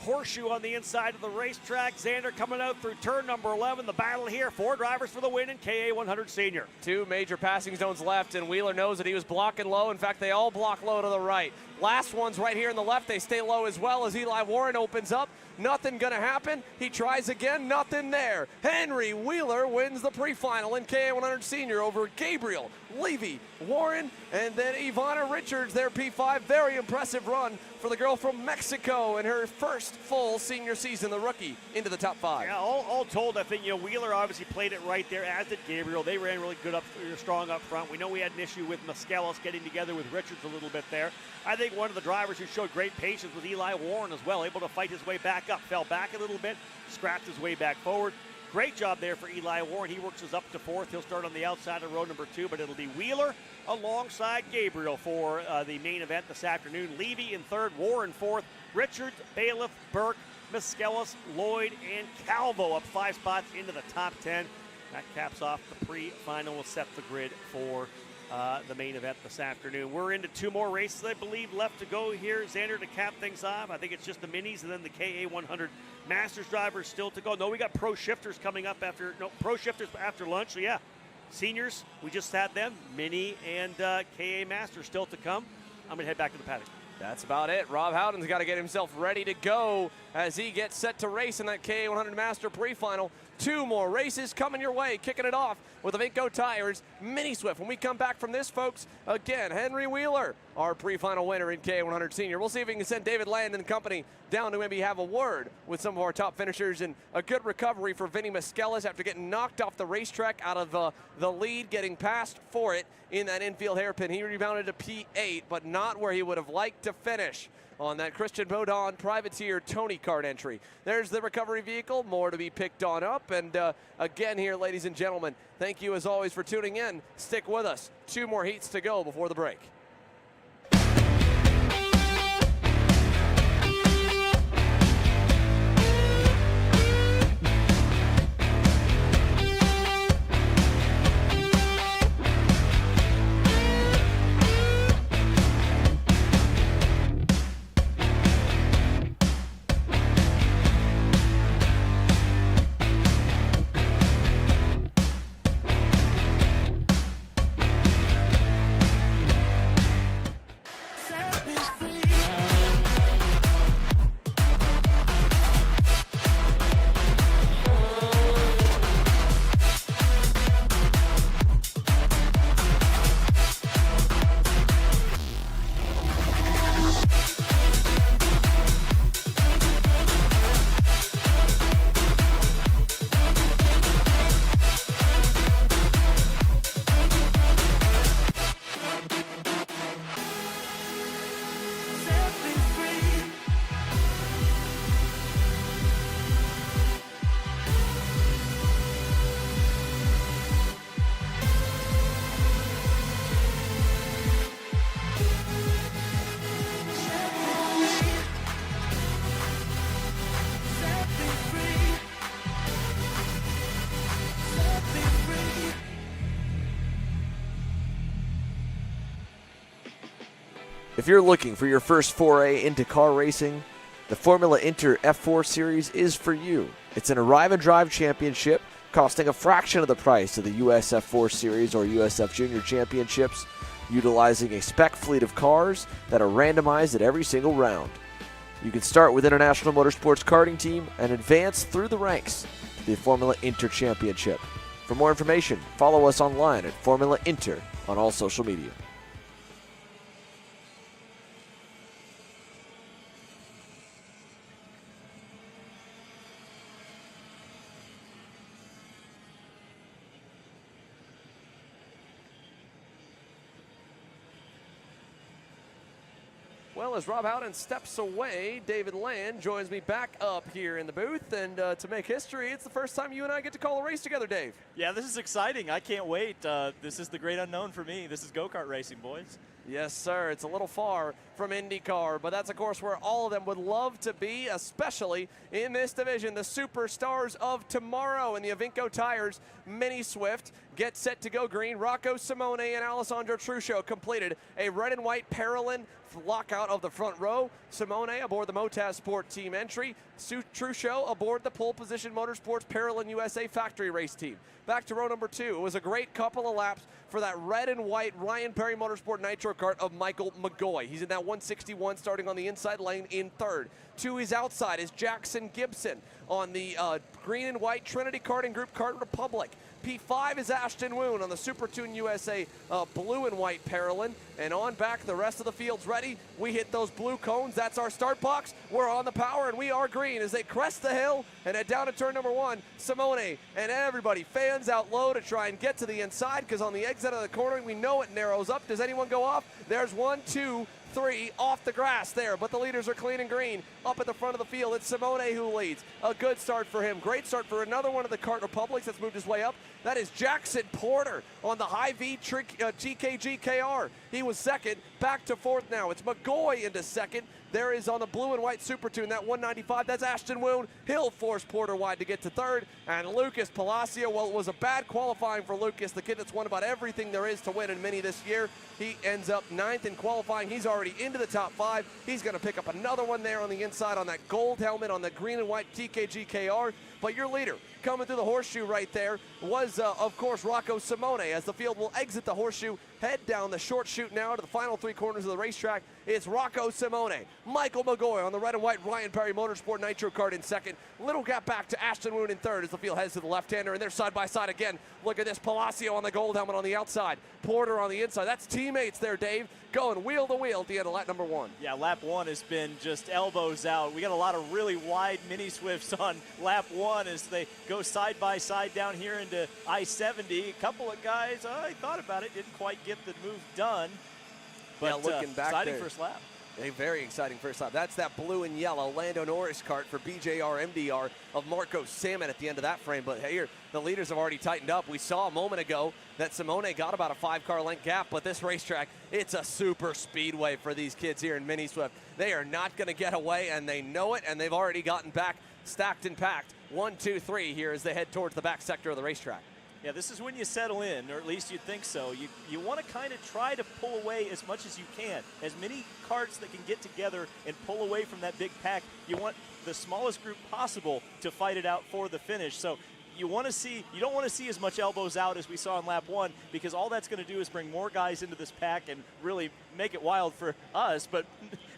horseshoe on the inside of the racetrack. Xander coming out through turn number 11. The battle here, 4 drivers for the win in KA 100 Senior. 2 major passing zones left, and Wheeler knows that he was blocking low. In fact, they all block low to the right. Last one's right here in the left. They stay low as well as Eli Warren opens up. Nothing gonna happen. He tries again, nothing there. Henry Wheeler wins the pre-final in KA 100 Senior over Gabriel, Levy, Warren, and then Ivana Richards, their P5. Very impressive run for the girl from Mexico in her first full senior season, the rookie, into the top 5. Yeah, all told, I think, Wheeler obviously played it right there, as did Gabriel. They ran really good strong up front. We know we had an issue with Mascalis getting together with Richards a little bit there. I think one of the drivers who showed great patience was Eli Warren as well, able to fight his way back up. Fell back a little bit, scrapped his way back forward. Great job there for Eli Warren. He works us up to 4th. He'll start on the outside of row number 2, but it'll be Wheeler alongside Gabriel for the main event this afternoon. Levy in 3rd, Warren 4th, Richards, Bailiff, Burke, Mascalis, Lloyd, and Calvo up 5 spots into the top 10. That caps off the pre-final. Will set the grid for the main event this afternoon. We're into 2 more races, I believe, left to go here, Xander, to cap things off. I think it's just the minis and then the KA 100 Masters drivers still to go. No, we got pro shifters coming up after lunch. So yeah, seniors, we just had them. Mini and KA Masters still to come. I'm gonna head back to the paddock. That's about it. Rob Howden's got to get himself ready to go as he gets set to race in that KA 100 Master pre-final. 2 more races coming your way, kicking it off with the Vinco Tires Mini Swift. When we come back from this, folks, again, Henry Wheeler, our pre-final winner in KA 100 Senior. We'll see if we can send David Land and company down to maybe have a word with some of our top finishers, and a good recovery for Vinny Mascalis after getting knocked off the racetrack out of the lead, getting past for it in that infield hairpin. He rebounded to P8, but not where he would have liked to finish on that Christian Baudon Privateer Tony Kart entry. There's the recovery vehicle, more to be picked on up. And again here, ladies and gentlemen, thank you as always for tuning in. Stick with us. 2 more heats to go before the break. If you're looking for your first foray into car racing, the Formula Inter F4 Series is for you. It's an arrive and drive championship costing a fraction of the price of the US F4 Series or USF Junior Championships, utilizing a spec fleet of cars that are randomized at every single round. You can start with International Motorsports Karting Team and advance through the ranks to the Formula Inter Championship. For more information, follow us online at Formula Inter on all social media. Well, as Rob Howden steps away, David Land joins me back up here in the booth. And to make history, it's the first time you and I get to call a race together, Dave. Yeah, this is exciting. I can't wait. This is the great unknown for me. This is go-kart racing, boys. Yes, sir. It's a little far from IndyCar, but that's, of course, where all of them would love to be, especially in this division. The superstars of tomorrow in the Vinco Tires Mini Swift get set to go green. Rocco Simone and Alessandro Truscio completed a red and white Parolin lockout of the front row. Simone aboard the Motaz Sport team entry. Truchot aboard the pole position Motorsports Paralyn USA factory race team. Back to row number 2. It was a great couple of laps for that red and white Ryan Perry Motorsport Nitro kart of Michael McGoy. He's in that 161 starting on the inside lane in third. To his outside is Jackson Gibson on the green and white Trinity Karting Group Kart Republic. P5 is Ashton Woon on the Super Tune USA blue and white Paralyn. And on back, the rest of the field's ready. We hit those blue cones. That's our start box. We're on the power, and we are green as they crest the hill and head down to turn number 1. Simone and everybody fans out low to try and get to the inside, because on the exit of the corner, we know it narrows up. Does anyone go off? There's 1, 2, 3 off the grass there, but the leaders are clean and green. Up at the front of the field, it's Simone who leads. A good start for him. Great start for another one of the Kart Republics that's moved his way up. That is Jackson Porter on the high V GKG KR. He was second, back to fourth now. It's McGoy into second. There is on the blue and white Super Tune, that 195, that's Ashton Woon. He'll force Porter wide to get to third. And Lucas Palacio, well, it was a bad qualifying for Lucas, the kid that's won about everything there is to win in Mini this year. He ends up 9th in qualifying. He's already into the top 5. He's going to pick up another one there on the inside on that gold helmet on the green and white TKG KR. But your leader coming through the horseshoe right there was, of course, Rocco Simone. As the field will exit the horseshoe, head down the short chute now to the final 3 corners of the racetrack. It's Rocco Simone. Michael McGoy on the red and white Ryan Perry Motorsport Nitro kart in second. Little gap back to Ashton Woon in third as the field heads to the left-hander, and they're side by side again. Look at this, Palacio on the gold helmet on the outside, Porter on the inside. That's teammates there, Dave, going wheel to wheel at the end of lap number 1. Yeah, lap 1 has been just elbows out. We got a lot of really wide mini Swifts on lap 1 as they go side by side down here into I-70. A couple of guys, I thought about it, didn't quite get the move done. But yeah, looking back exciting there, first lap. A very exciting first lap. That's that blue and yellow Lando Norris kart for BJR MDR of Marco Salmon at the end of that frame. But here, the leaders have already tightened up. We saw a moment ago that Simone got about a 5-car length gap, but this racetrack, it's a super speedway for these kids here in Mini Swift. They are not going to get away, and they know it, and they've already gotten back stacked and packed. 1, 2, 3 here as they head towards the back sector of the racetrack. Yeah, this is when you settle in, or at least you'd think so. You want to kind of try to pull away as much as you can. As many karts that can get together and pull away from that big pack, you want the smallest group possible to fight it out for the finish. So you don't want to see as much elbows out as we saw in lap 1, because all that's going to do is bring more guys into this pack and really make it wild for us. But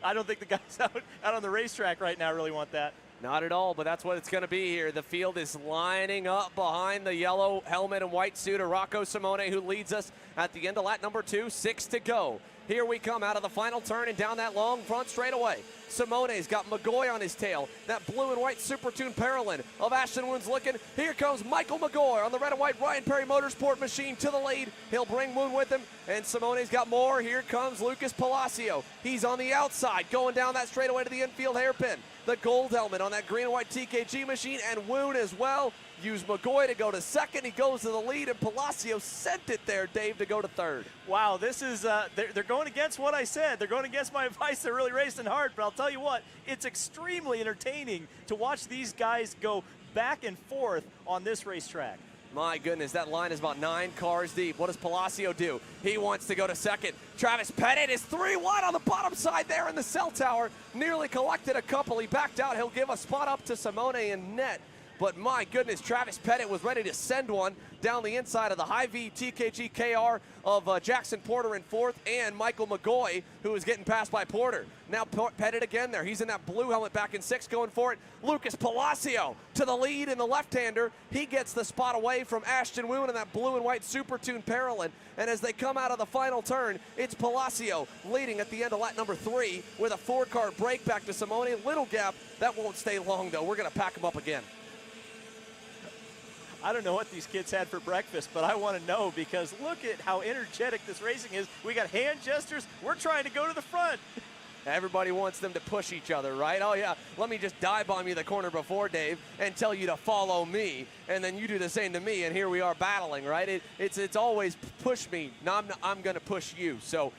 I don't think the guys out on the racetrack right now really want that. Not at all, but that's what it's going to be here. The field is lining up behind the yellow helmet and white suit of Rocco Simone, who leads us at the end of lap number 2, 6 to go. Here we come out of the final turn and down that long front straightaway. Simone's got McGoy on his tail. That blue and white Super Tune Paralyn of Ashton Woon's looking. Here comes Michael McGoy on the red and white Ryan Perry Motorsport machine to the lead. He'll bring Woon with him, and Simone's got more. Here comes Lucas Palacio. He's on the outside, going down that straightaway to the infield hairpin. The gold helmet on that green and white TKG machine, and Woon as well. Use McGoy to go to second. He goes to the lead, and Palacio sent it there, Dave, to go to third. Wow, this is, they're going against what I said. They're going against my advice. They're really racing hard, but I'll tell you what, it's extremely entertaining to watch these guys go back and forth on this racetrack. My goodness, that line is about 9 cars deep. What does Palacio do? He wants to go to second. Travis Pettit is 3-1 on the bottom side there in the cell tower. Nearly collected a couple. He backed out. He'll give a spot up to Simone and net. But my goodness, Travis Pettit was ready to send one down the inside of the high V TKG KR of Jackson Porter in fourth, and Michael McGoy, who was getting passed by Porter. Now Pettit again there. He's in that blue helmet back in 6th going for it. Lucas Palacio to the lead in the left-hander. He gets the spot away from Ashton Woon in that blue and white Super Tune Paralyn. And as they come out of the final turn, it's Palacio leading at the end of lap number 3 with a 4-car break back to Simone. Little gap. That won't stay long, though. We're going to pack them up again. I don't know what these kids had for breakfast, but I want to know, because look at how energetic this racing is. We got hand gestures. We're trying to go to the front. Everybody wants them to push each other, right? Oh, yeah, let me just dive bomb you the corner before, Dave, and tell you to follow me, and then you do the same to me, and here we are battling, right? It's always push me. No, I'm going to push you. So,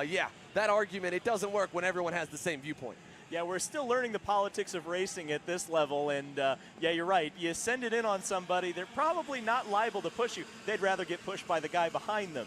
yeah, that argument, it doesn't work when everyone has the same viewpoint. Yeah, we're still learning the politics of racing at this level, and yeah, you're right. You send it in on somebody, they're probably not liable to push you. They'd rather get pushed by the guy behind them.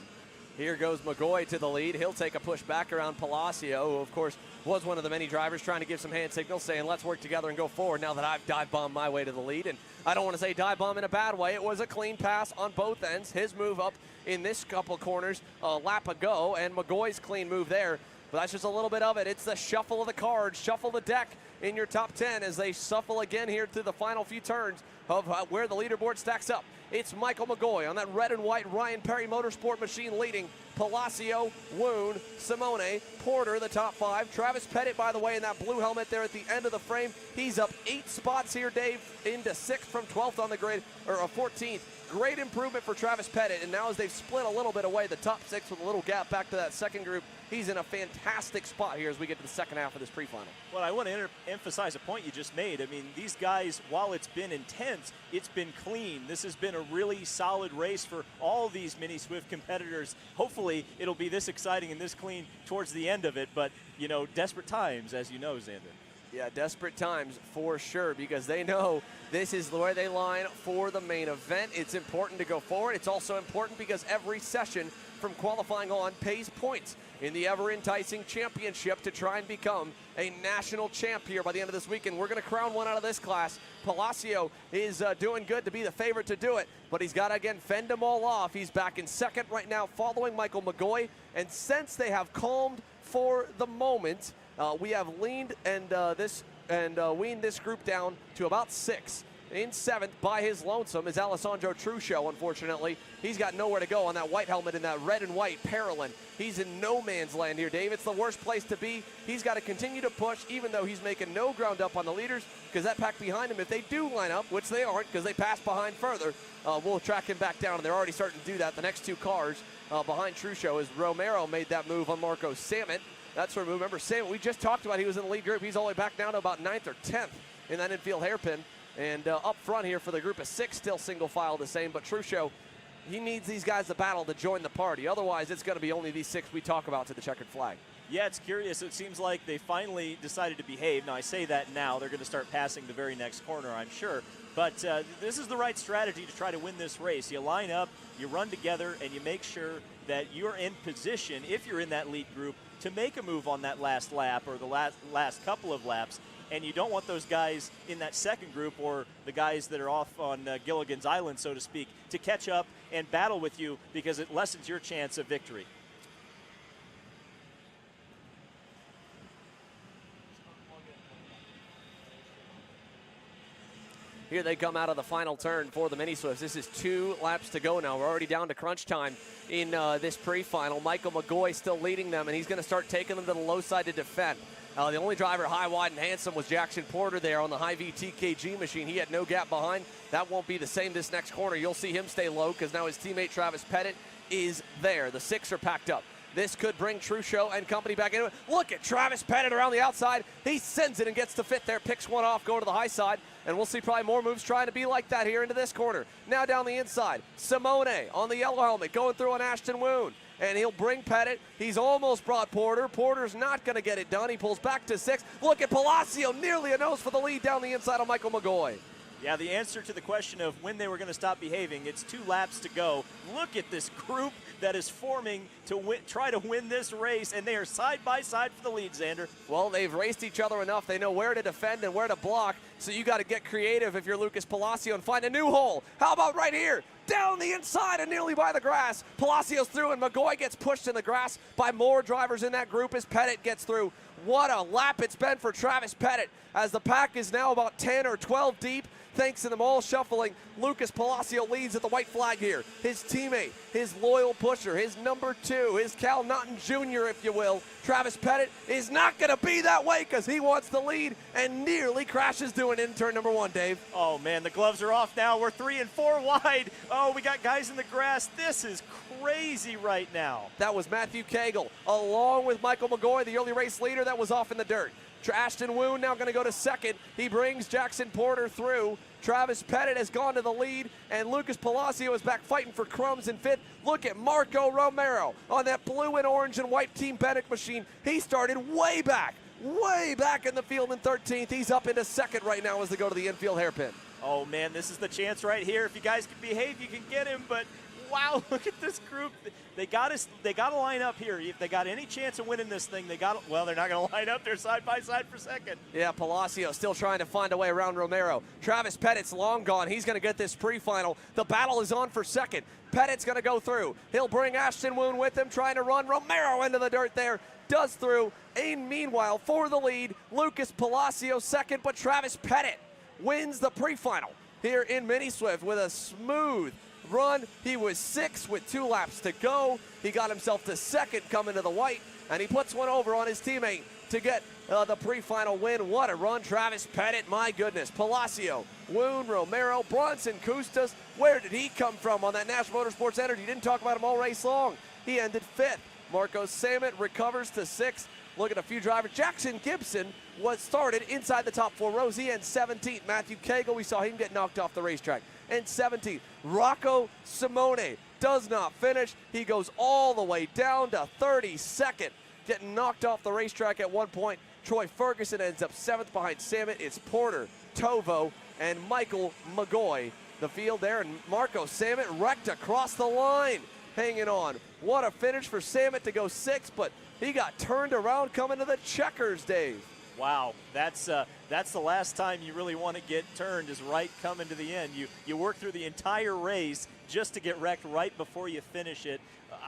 Here goes McGoy to the lead. He'll take a push back around Palacio, who, of course, was one of the many drivers trying to give some hand signals, saying, let's work together and go forward now that I've dive bombed my way to the lead. And I don't want to say dive bomb in a bad way. It was a clean pass on both ends. His move up in this couple corners a lap ago, and McGoy's clean move there. But that's just a little bit of it. It's the shuffle of the cards, shuffle the deck in your top 10 as they shuffle again here through the final few turns of where the leaderboard stacks up. It's Michael McGoy on that red and white Ryan Perry Motorsport machine leading. Palacio, Woon, Simone, Porter, the top 5. Travis Pettit, by the way, in that blue helmet there at the end of the frame. He's up 8 spots here, Dave, into 6th from 12th on the grid, or 14th. Great improvement for Travis Pettit, and now as they've split a little bit away, the top 6 with a little gap back to that second group, he's in a fantastic spot here as we get to the second half of this pre-final. Well, I want to emphasize a point you just made. I mean, these guys, while it's been intense, it's been clean. This has been a really solid race for all these Mini Swift competitors. Hopefully, it'll be this exciting and this clean towards the end of it, but, you know, desperate times, as you know, Xander. Yeah, desperate times for sure, because they know this is where they line for the main event. It's important to go forward. It's also important because every session from qualifying on pays points in the ever-enticing championship to try and become a national champ here by the end of this weekend. We're going to crown one out of this class. Palacio is doing good to be the favorite to do it, but he's got to, again, fend them all off. He's back in second right now following Michael McGoy, and since they have calmed for the moment, we have leaned and weaned this group down to about 6. In 7th by his lonesome is Alessandro Truccio, unfortunately. He's got nowhere to go on that white helmet in that red and white Parolin. He's in no man's land here, Dave. It's the worst place to be. He's got to continue to push, even though he's making no ground up on the leaders, because that pack behind him, if they do line up, which they aren't because they pass behind further, we'll track him back down, and they're already starting to do that. The next 2 cars behind Truccio is Romero made that move on Marco Samet. That's where, remember, Samet, we just talked about he was in the lead group. He's all the way back down to about 9th or 10th in that infield hairpin. And up front here for the group of 6, still single file the same, but Truccio, he needs these guys to battle to join the party. Otherwise, it's going to be only these 6 we talk about to the checkered flag. Yeah, it's curious. It seems like they finally decided to behave. Now, I say that now. They're going to start passing the very next corner, I'm sure. But this is the right strategy to try to win this race. You line up, you run together, and you make sure that you're in position, if you're in that lead group, to make a move on that last lap or the last couple of laps. And you don't want those guys in that second group or the guys that are off on Gilligan's Island, so to speak, to catch up and battle with you because it lessens your chance of victory. Here they come out of the final turn for the Mini Swifts. This is 2 laps to go now. We're already down to crunch time in this pre-final. Michael McGoy still leading them, and he's going to start taking them to the low side to defend. The only driver high, wide, and handsome was Jackson Porter there on the Hy-Vee TKG machine. He had no gap behind. That won't be the same this next corner. You'll see him stay low because now his teammate Travis Pettit is there. The 6 are packed up. This could bring Truccio and company back into it. Look at Travis Pettit around the outside. He sends it and gets to 5th there, picks one off, going to the high side. And we'll see probably more moves trying to be like that here into this corner. Now down the inside, Simone on the yellow helmet, going through on Ashton Woon. And he'll bring Pettit. He's almost brought Porter. Porter's not going to get it done. He pulls back to 6th. Look at Palacio, nearly a nose for the lead down the inside of Michael McGoy. Yeah, the answer to the question of when they were going to stop behaving, it's 2 laps to go. Look at this group that is forming to try to win this race, and they are side by side for the lead, Xander. Well, they've raced each other enough. They know where to defend and where to block, so you got to get creative if you're Lucas Palacio and find a new hole. How about right here? Down the inside and nearly by the grass. Palacio's through, and McGoy gets pushed in the grass by more drivers in that group as Pettit gets through. What a lap it's been for Travis Pettit as the pack is now about 10 or 12 deep. Thanks to them all shuffling, Lucas Palacio leads at the white flag here. His teammate, his loyal pusher, his number 2, his Cal Naughton Jr., if you will, Travis Pettit, is not going to be that way because he wants the lead and nearly crashes doing in turn number 1, Dave. Oh, man, the gloves are off now. We're 3 and 4 wide. Oh, we got guys in the grass. This is crazy right now. That was Matthew Cagle, along with Michael McGoy, the early race leader that was off in the dirt. Ashton Woon now going to go to 2nd. He brings Jackson Porter through. Travis Pettit has gone to the lead, and Lucas Palacio is back fighting for crumbs in 5th. Look at Marco Romero on that blue and orange and white Team Bennett machine. He started way back in the field in 13th. He's up into 2nd right now as they go to the infield hairpin. Oh, man, this is the chance right here. If you guys can behave, you can get him, but wow, look at this group. They got to line up here. If they got any chance of winning this thing, they're not going to line up there side by side for second. Yeah, Palacio still trying to find a way around Romero. Travis Pettit's long gone. He's going to get this pre-final. The battle is on for second. Pettit's going to go through. He'll bring Ashton Woon with him, trying to run Romero into the dirt there. Does through. And meanwhile, for the lead, Lucas Palacio second, but Travis Pettit wins the pre-final here in Mini Swift with a smooth run. He was 6th with 2 laps to go. He got himself to second coming to the white, and he puts one over on his teammate to get the pre-final win. What a run, Travis Pettit, my goodness. Palacio, Woon, Romero, Bronson, Custas. Where did he come from on that National Motorsports Energy? Didn't talk about him all race long. He ended 5th. Marcos Samet recovers to 6th. Look at a few drivers. Jackson Gibson was started inside the top 4 rows. He ends 17th. Matthew Cagle, we saw him get knocked off the racetrack. And 17th. Rocco Simone does not finish. He goes all the way down to 32nd, getting knocked off the racetrack at one point. Troy Ferguson ends up 7th behind Samet. It's Porter, Tovo, and Michael McGoy. The field there, and Marco Samet wrecked across the line, hanging on. What a finish for Samet to go 6th, but he got turned around coming to the checkers, Dave. Wow, that's the last time you really want to get turned, is right coming to the end. You work through the entire race just to get wrecked right before you finish it.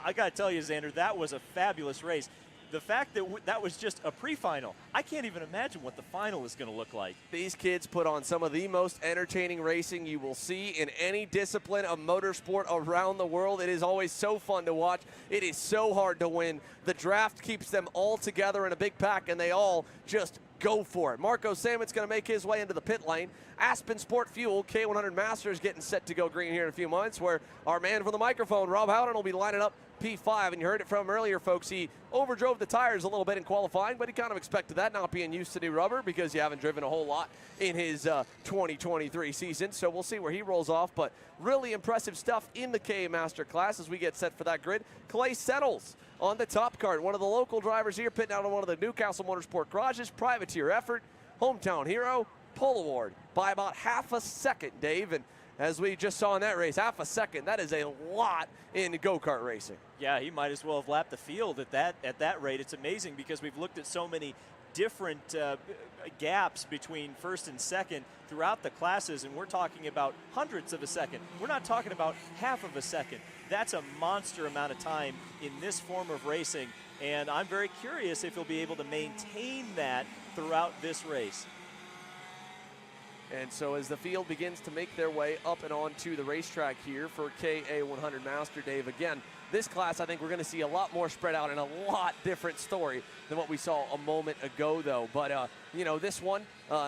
I got to tell you, Xander, that was a fabulous race. The fact that that was just a pre-final, I can't even imagine what the final is going to look like. These kids put on some of the most entertaining racing you will see in any discipline of motorsport around the world. It is always so fun to watch. It is so hard to win. The draft keeps them all together in a big pack, and they all just go for it. Marco Samet's going to make his way into the pit lane. Aspen Sport Fuel K100 Masters getting set to go green here in a few months, where our man from the microphone, Rob Howden, will be lining up P5, and you heard it from him earlier, folks. He overdrove the tires a little bit in qualifying, but he kind of expected that, not being used to new rubber, because you haven't driven a whole lot in his 2023 season. So we'll see where he rolls off, but really impressive stuff in the K Master class as we get set for that grid. Clay Settles on the top card, one of the local drivers here, pitting out on one of the new Castle Motorsport garages. Privateer effort, hometown hero, pole award by about half a second, Dave. And as we just saw in that race, half a second, that is a lot in go-kart racing. Yeah, he might as well have lapped the field at that rate. It's amazing because we've looked at so many different gaps between first and second throughout the classes, and we're talking about hundredths of a second. We're not talking about half of a second. That's a monster amount of time in this form of racing, and I'm very curious if he'll be able to maintain that throughout this race. And so as the field begins to make their way up and onto the racetrack here for KA100 Master, Dave, again, this class I think we're going to see a lot more spread out and a lot different story than what we saw a moment ago, though. But, you know, this one,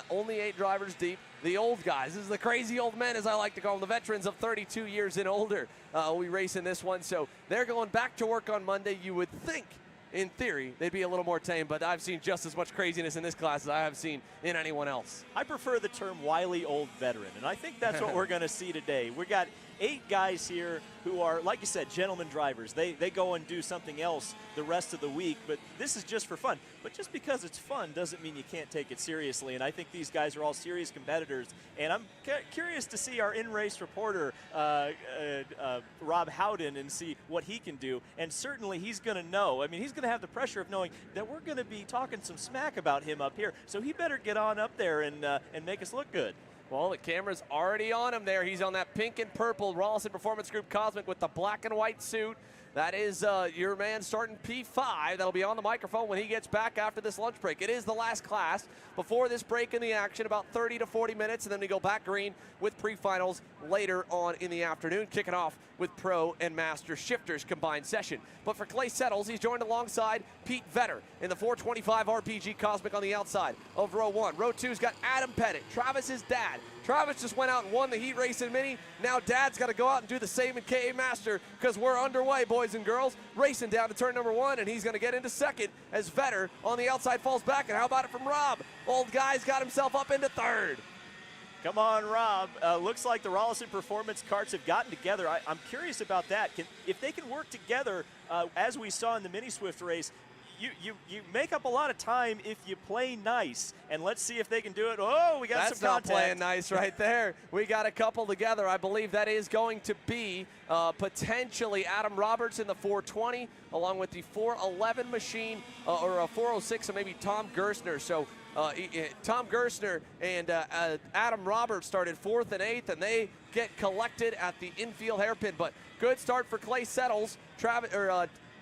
only 8 drivers deep. The old guys, this is the crazy old men, as I like to call them, the veterans of 32 years and older. We race in this one, so they're going back to work on Monday. You would think, in theory, they'd be a little more tame, but I've seen just as much craziness in this class as I have seen in anyone else. I prefer the term wily old veteran, and I think that's what we're going to see today. We got 8 guys here who are, like you said, gentleman drivers. They go and do something else the rest of the week, but this is just for fun. But just because it's fun doesn't mean you can't take it seriously, and I think these guys are all serious competitors, and I'm curious to see our in-race reporter, Rob Howden, and see what he can do, and certainly he's going to know. I mean, he's going to have the pressure of knowing that we're going to be talking some smack about him up here, so he better get on up there and make us look good. Well, the camera's already on him there. He's on that pink and purple Rollison Performance Group Cosmic with the black and white suit. That is your man starting P5. That'll be on the microphone when he gets back after this lunch break. It is the last class before this break in the action, about 30 to 40 minutes, and then we go back green with pre-finals later on in the afternoon, kicking off with Pro and Master Shifters combined session. But for Clay Settles, he's joined alongside Pete Vetter in the 425 RPG Cosmic on the outside of row 1. Row 2's got Adam Pettit, Travis's dad. Travis just went out and won the heat race in Mini. Now Dad's got to go out and do the same in KA Master, because we're underway, boys and girls. Racing down to turn number 1, and he's going to get into second as Vetter on the outside falls back. And how about it from Rob? Old guy's got himself up into third. Come on, Rob. Looks like the Rollison Performance carts have gotten together. I'm curious about that. If they can work together, as we saw in the Mini Swift race, you make up a lot of time if you play nice, and let's see if they can do it. Oh, we got That's some contact. not playing nice right there. We got a couple together. I believe that is going to be potentially Adam Roberts in the 420, along with the 411 machine, or a 406, and maybe Tom Gerstner. So Tom Gerstner and Adam Roberts started 4th and 8th, and they get collected at the infield hairpin. But good start for Clay Settles.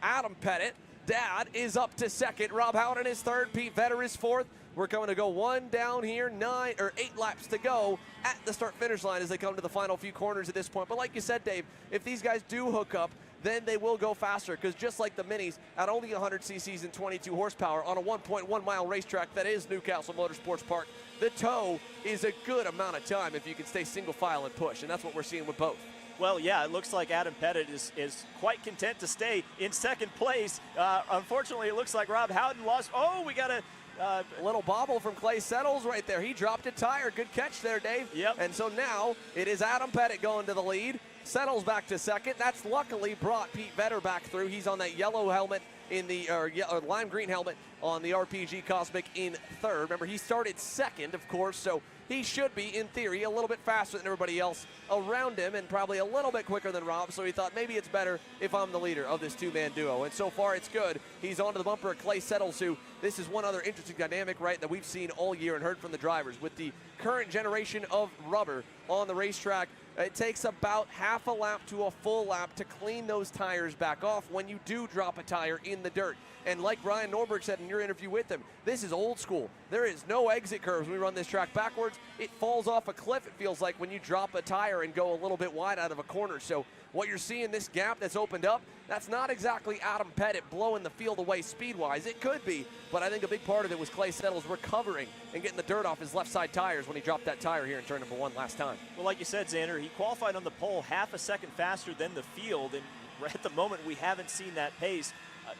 Adam Pettit, Dad, is up to 2nd. Rob Howden is 3rd. Pete Vetter is 4th. We're going to go 1 down here, 8 laps to go at the start-finish line as they come to the final few corners at this point. But like you said, Dave, if these guys do hook up, then they will go faster, because just like the minis, at only 100 cc's and 22 horsepower on a 1.1-mile racetrack that is Castle Motorsports Park, the tow is a good amount of time if you can stay single file and push, and that's what we're seeing with both. Well, yeah, it looks like Adam Pettit is quite content to stay in 2nd place. Unfortunately, it looks like Rob Howden lost. Oh, we got a little bobble from Clay Settles right there. He dropped a tire. Good catch there, Dave. Yep. And so now it is Adam Pettit going to the lead. Settles back to 2nd. That's luckily brought Pete Vetter back through. He's on that yellow helmet in the lime green helmet on the RPG Cosmic in 3rd. Remember, he started 2nd, of course, so he should be, in theory, a little bit faster than everybody else around him, and probably a little bit quicker than Rob, so he thought maybe it's better if I'm the leader of this two-man duo. And so far, it's good. He's onto the bumper of Clay Settles, who, this is one other interesting dynamic, right, that we've seen all year and heard from the drivers. With the current generation of rubber on the racetrack, it takes about half a lap to a full lap to clean those tires back off when you do drop a tire in the dirt. And like Ryan Norberg said in your interview with him, this is old school. There is no exit curves when we run this track backwards. It falls off a cliff, it feels like, when you drop a tire and go a little bit wide out of a corner. So what you're seeing, this gap that's opened up, that's not exactly Adam Pettit blowing the field away speed-wise. It could be, but I think a big part of it was Clay Settles recovering and getting the dirt off his left side tires when he dropped that tire here in turn number 1 last time. Well, like you said, Xander, he qualified on the pole half a second faster than the field, and right at the moment we haven't seen that pace.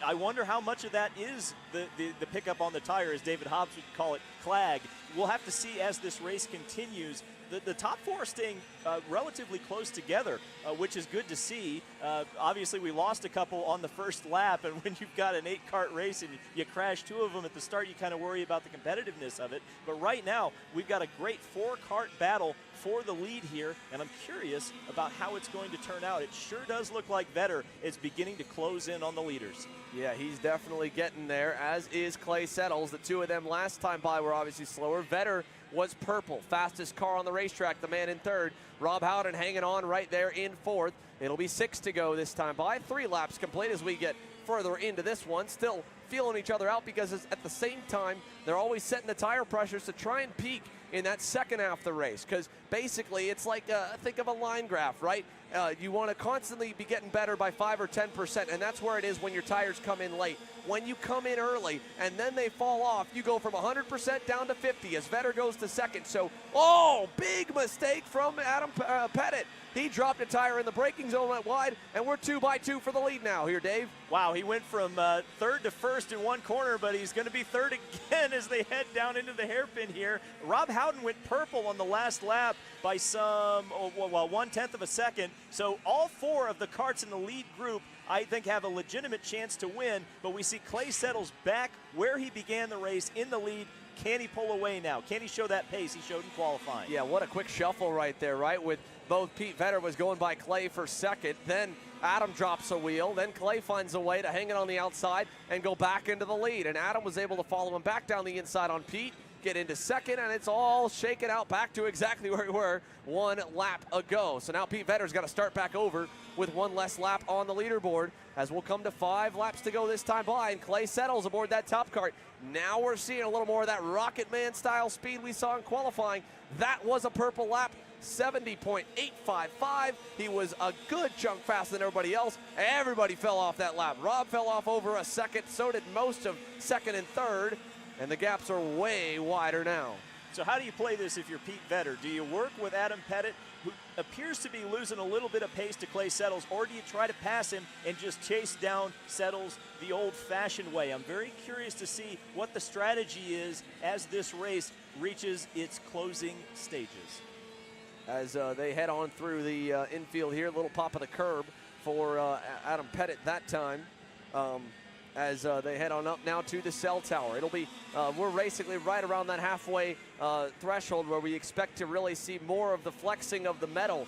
I wonder how much of that is the pickup on the tire, as David Hobbs would call it, clag. We'll have to see as this race continues. The top 4 are staying relatively close together, which is good to see. Obviously, we lost a couple on the first lap, and when you've got an 8-kart race and you crash 2 of them at the start, you kind of worry about the competitiveness of it. But right now, we've got a great 4-kart battle for the lead here, and I'm curious about how it's going to turn out. It sure does look like Vetter is beginning to close in on the leaders. Yeah, he's definitely getting there, as is Clay Settles. The 2 of them last time by were obviously slower. Vetter was purple, fastest car on the racetrack, the man in 3rd. Rob Howden hanging on right there in 4th. It'll be 6 to go this time by. 3 laps complete as we get further into this one. Still feeling each other out, because at the same time, they're always setting the tire pressures to try and peak in that second half of the race, because basically it's like, think of a line graph, right? You want to constantly be getting better by 5 or 10%, and that's where it is when your tires come in late. When you come in early and then they fall off, you go from 100% down to 50 as Vetter goes to 2nd. So, big mistake from Adam Pettit. He dropped a tire in the braking zone, went wide, and we're 2 by 2 for the lead now here, Dave. Wow, he went from 3rd to 1st in one corner, but he's going to be 3rd again as they head down into the hairpin here. Rob Howden went purple on the last lap by some, 1/10 of a second. So all 4 of the karts in the lead group, I think, have a legitimate chance to win, but we see Clay Settles back where he began the race in the lead. Can he pull away now? Can he show that pace he showed in qualifying? Yeah, what a quick shuffle right there, right? With both Pete Vetter was going by Clay for 2nd, then Adam drops a wheel, then Clay finds a way to hang it on the outside and go back into the lead, and Adam was able to follow him back down the inside on Pete, get into 2nd, and it's all shaken out back to exactly where we were 1 lap ago. So now Pete Vetter's got to start back over with 1 less lap on the leaderboard, as we'll come to 5 laps to go this time by, and Clay Settles aboard that top kart. Now we're seeing a little more of that Rocket Man style speed we saw in qualifying. That was a purple lap, 70.855. He was a good chunk faster than everybody else. Everybody fell off that lap. Rob fell off over a 2nd, so did most of 2nd and 3rd, and the gaps are way wider now. So how do you play this if you're Pete Vetter? Do you work with Adam Pettit, who appears to be losing a little bit of pace to Clay Settles, or do you try to pass him and just chase down Settles the old-fashioned way? I'm very curious to see what the strategy is as this race reaches its closing stages. As they head on through the infield here, a little pop of the curb for Adam Pettit that time. as they head on up now to the cell tower. It'll be, we're basically right around that halfway threshold where we expect to really see more of the flexing of the metal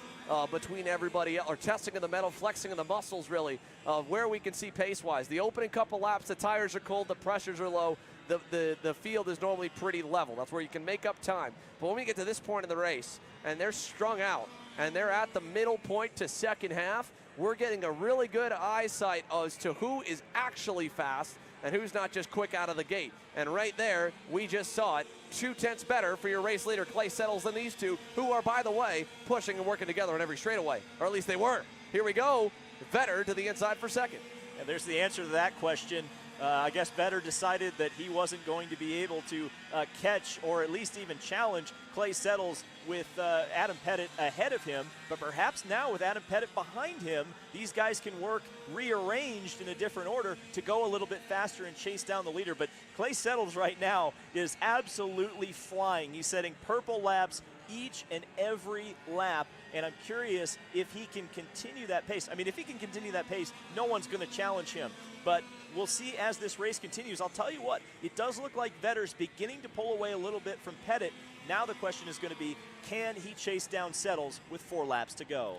between everybody, or testing of the metal, flexing of the muscles really, where we can see pace-wise. The opening couple laps, the tires are cold, the pressures are low, the field is normally pretty level. That's where you can make up time. But when we get to this point in the race, and they're strung out, and they're at the middle point to second half, we're getting a really good eyesight as to who is actually fast and who's not just quick out of the gate. And right there, we just saw it. 2/10 better for your race leader, Clay Settles, than these two, who are, by the way, pushing and working together on every straightaway. Or at least they were. Here we go. Vetter to the inside for second. And there's the answer to that question. I guess Vetter decided that he wasn't going to be able to catch or at least even challenge Clay Settles with Adam Pettit ahead of him. But perhaps now with Adam Pettit behind him, these guys can work rearranged in a different order to go a little bit faster and chase down the leader. But Clay Settles right now is absolutely flying. He's setting purple laps each and every lap, and I'm curious if he can continue that pace. I mean, if he can continue that pace, no one's going to challenge him. But we'll see as this race continues. I'll tell you what, it does look like Vetter's beginning to pull away a little bit from Pettit. Now the question is going to be, can he chase down Settles with 4 laps to go?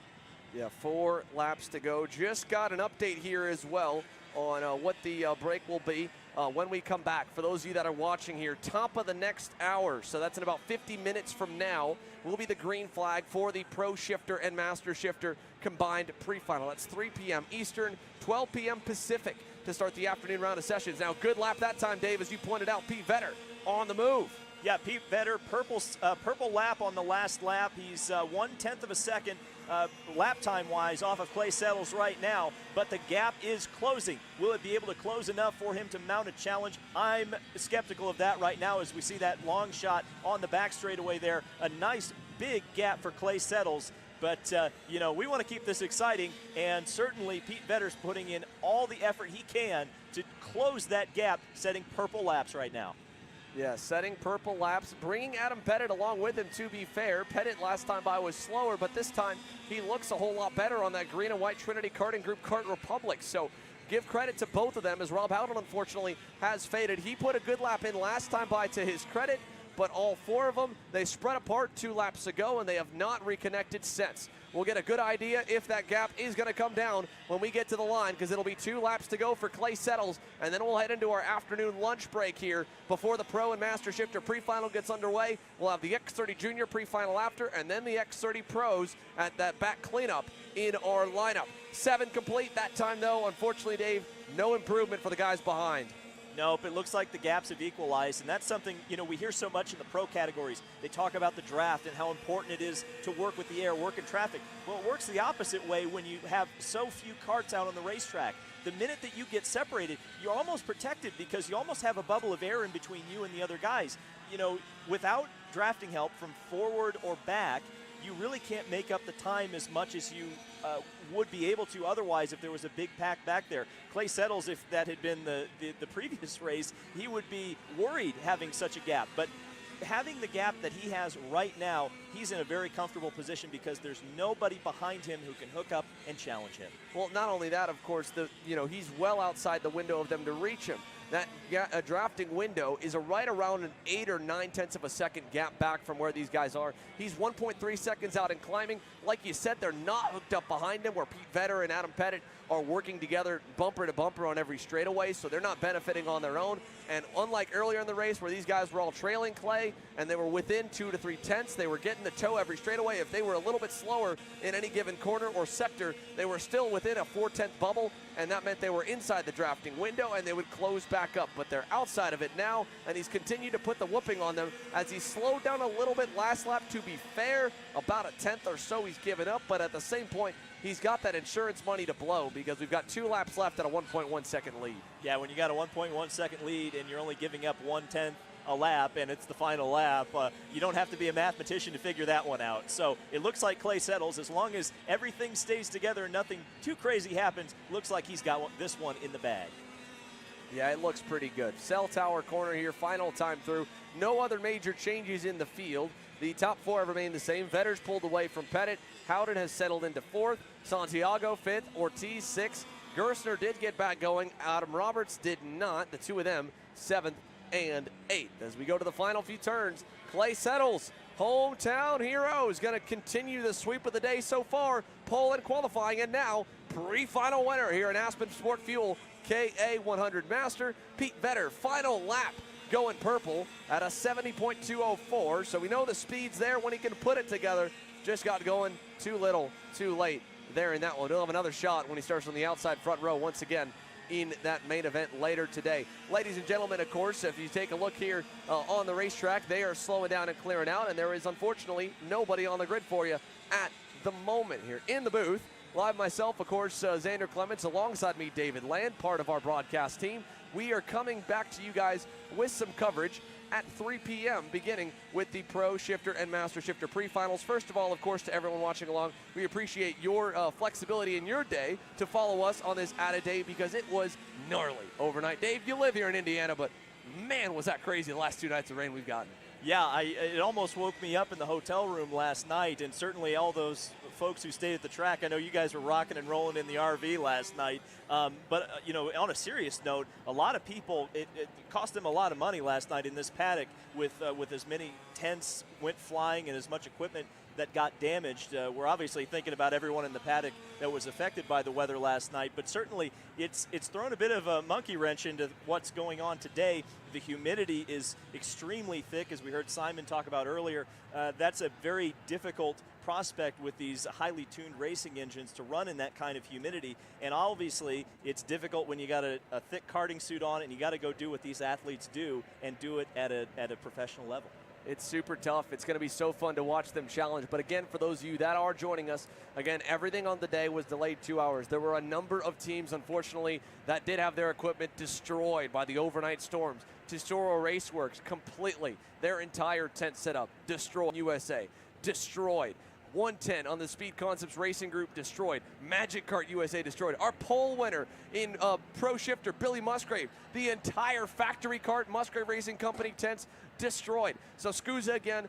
Yeah, 4 laps to go. Just got an update here as well on what the break will be when we come back. For those of you that are watching here, top of the next hour, so that's in about 50 minutes from now, will be the green flag for the Pro Shifter and Master Shifter combined pre-final. That's 3 p.m. Eastern, 12 p.m. Pacific to start the afternoon round of sessions. Now, good lap that time, Dave, as you pointed out. Pete Vetter on the move. Yeah, Pete Vetter, purple lap on the last lap. He's 1/10 of a second lap time-wise off of Clay Settles right now, but the gap is closing. Will it be able to close enough for him to mount a challenge? I'm skeptical of that right now as we see that long shot on the back straightaway there. A nice big gap for Clay Settles. But, you know, we want to keep this exciting, and certainly Pete Vetter's putting in all the effort he can to close that gap, setting purple laps right now. Yeah, setting purple laps, bringing Adam Pettit along with him, to be fair. Pettit last time by was slower, but this time he looks a whole lot better on that green and white Trinity karting group, Kart Republic. So give credit to both of them, as Rob Howden unfortunately has faded. He put a good lap in last time by, to his credit, but all 4 of them, they spread apart 2 laps ago, and they have not reconnected since. We'll get a good idea if that gap is going to come down when we get to the line, because it'll be 2 laps to go for Clay Settles, and then we'll head into our afternoon lunch break here before the Pro and Master Shifter pre-final gets underway. We'll have the X30 Junior pre-final after, and then the X30 Pros at that back cleanup in our lineup. 7 complete that time, though. Unfortunately, Dave, no improvement for the guys behind. Nope, it looks like the gaps have equalized, and that's something, you know, we hear so much in the pro categories. They talk about the draft and how important it is to work with the air, work in traffic. Well, it works the opposite way when you have so few karts out on the racetrack. The minute that you get separated, you're almost protected because you almost have a bubble of air in between you and the other guys. You know, without drafting help from forward or back, you really can't make up the time as much as you would be able to otherwise if there was a big pack back there. Clay Settles, if that had been the previous race, he would be worried having such a gap. But having the gap that he has right now, he's in a very comfortable position because there's nobody behind him who can hook up and challenge him. Well, not only that, of course, he's well outside the window of them to reach him. That drafting window is right around an 8 or 9/10 of a second gap back from where these guys are. He's 1.3 seconds out in climbing. Like you said, they're not hooked up behind him, where Pete Vetter and Adam Pettit are working together bumper to bumper on every straightaway, so they're not benefiting on their own. And unlike earlier in the race where these guys were all trailing Clay and they were within 2 to 3 tenths, they were getting the toe every straightaway. If they were a little bit slower in any given corner or sector, they were still within a 4/10 bubble, and that meant they were inside the drafting window and they would close back up. But they're outside of it now, and he's continued to put the whooping on them as he slowed down a little bit last lap. To be fair, about a 10th or so he's given up, but at the same point, he's got that insurance money to blow because we've got 2 laps left at a 1.1 second lead. Yeah, when you got a 1.1 second lead and you're only giving up 1/10 a lap and it's the final lap, you don't have to be a mathematician to figure that one out. So it looks like Clay Settles, as long as everything stays together and nothing too crazy happens, looks like he's got this one in the bag. Yeah, it looks pretty good. Cell tower corner here, final time through. No other major changes in the field. The top 4 have remained the same. Vetter's pulled away from Pettit. Howden has settled into 4th. Santiago 5th. Ortiz 6th. Gerstner did get back going. Adam Roberts did not. The two of them, 7th and 8th. As we go to the final few turns, Clay Settles, hometown hero, is going to continue the sweep of the day so far. Pole and qualifying, and now pre-final winner here in Aspen Sport Fuel KA 100 Master. Pete Vetter, final lap, going purple at a 70.204. So we know the speed's there when he can put it together. Just got going too little, too late there in that one. He'll have another shot when he starts on the outside front row once again in that main event later today. Ladies and gentlemen, of course, if you take a look here on the racetrack, they are slowing down and clearing out, and there is unfortunately nobody on the grid for you at the moment here in the booth. Live myself, of course, Xander Clements, alongside me, David Land, part of our broadcast team. We are coming back to you guys with some coverage at 3 p.m., beginning with the Pro Shifter and Master Shifter pre-finals. First of all, of course, to everyone watching along, we appreciate your flexibility in your day to follow us on this added day, because it was gnarly overnight. Dave, you live here in Indiana, but man, was that crazy the last 2 nights of rain we've gotten. Yeah, it almost woke me up in the hotel room last night, and certainly all those folks who stayed at the track. I know you guys were rocking and rolling in the RV last night, but you know, on a serious note, a lot of people, it cost them a lot of money last night in this paddock with as many tents went flying and as much equipment that got damaged. We're obviously thinking about everyone in the paddock that was affected by the weather last night, but certainly it's thrown a bit of a monkey wrench into what's going on today. The humidity is extremely thick, as we heard Simon talk about earlier. That's a very difficult prospect with these highly tuned racing engines to run in that kind of humidity, and obviously it's difficult when you got a thick karting suit on and you got to go do what these athletes do and do it at a professional level. It's super tough. It's going to be so fun to watch them challenge. But again, for those of you that are joining us, again, everything on the day was delayed 2 hours. There were a number of teams, unfortunately, that did have their equipment destroyed by the overnight storms. Tesoro Raceworks, completely. Their entire tent setup, destroyed. USA, destroyed. 110 on the Speed Concepts Racing Group, destroyed. Magic Kart USA, destroyed. Our pole winner in Pro Shifter, Billy Musgrave, the entire factory kart Musgrave Racing Company tents, destroyed. So SKUSA again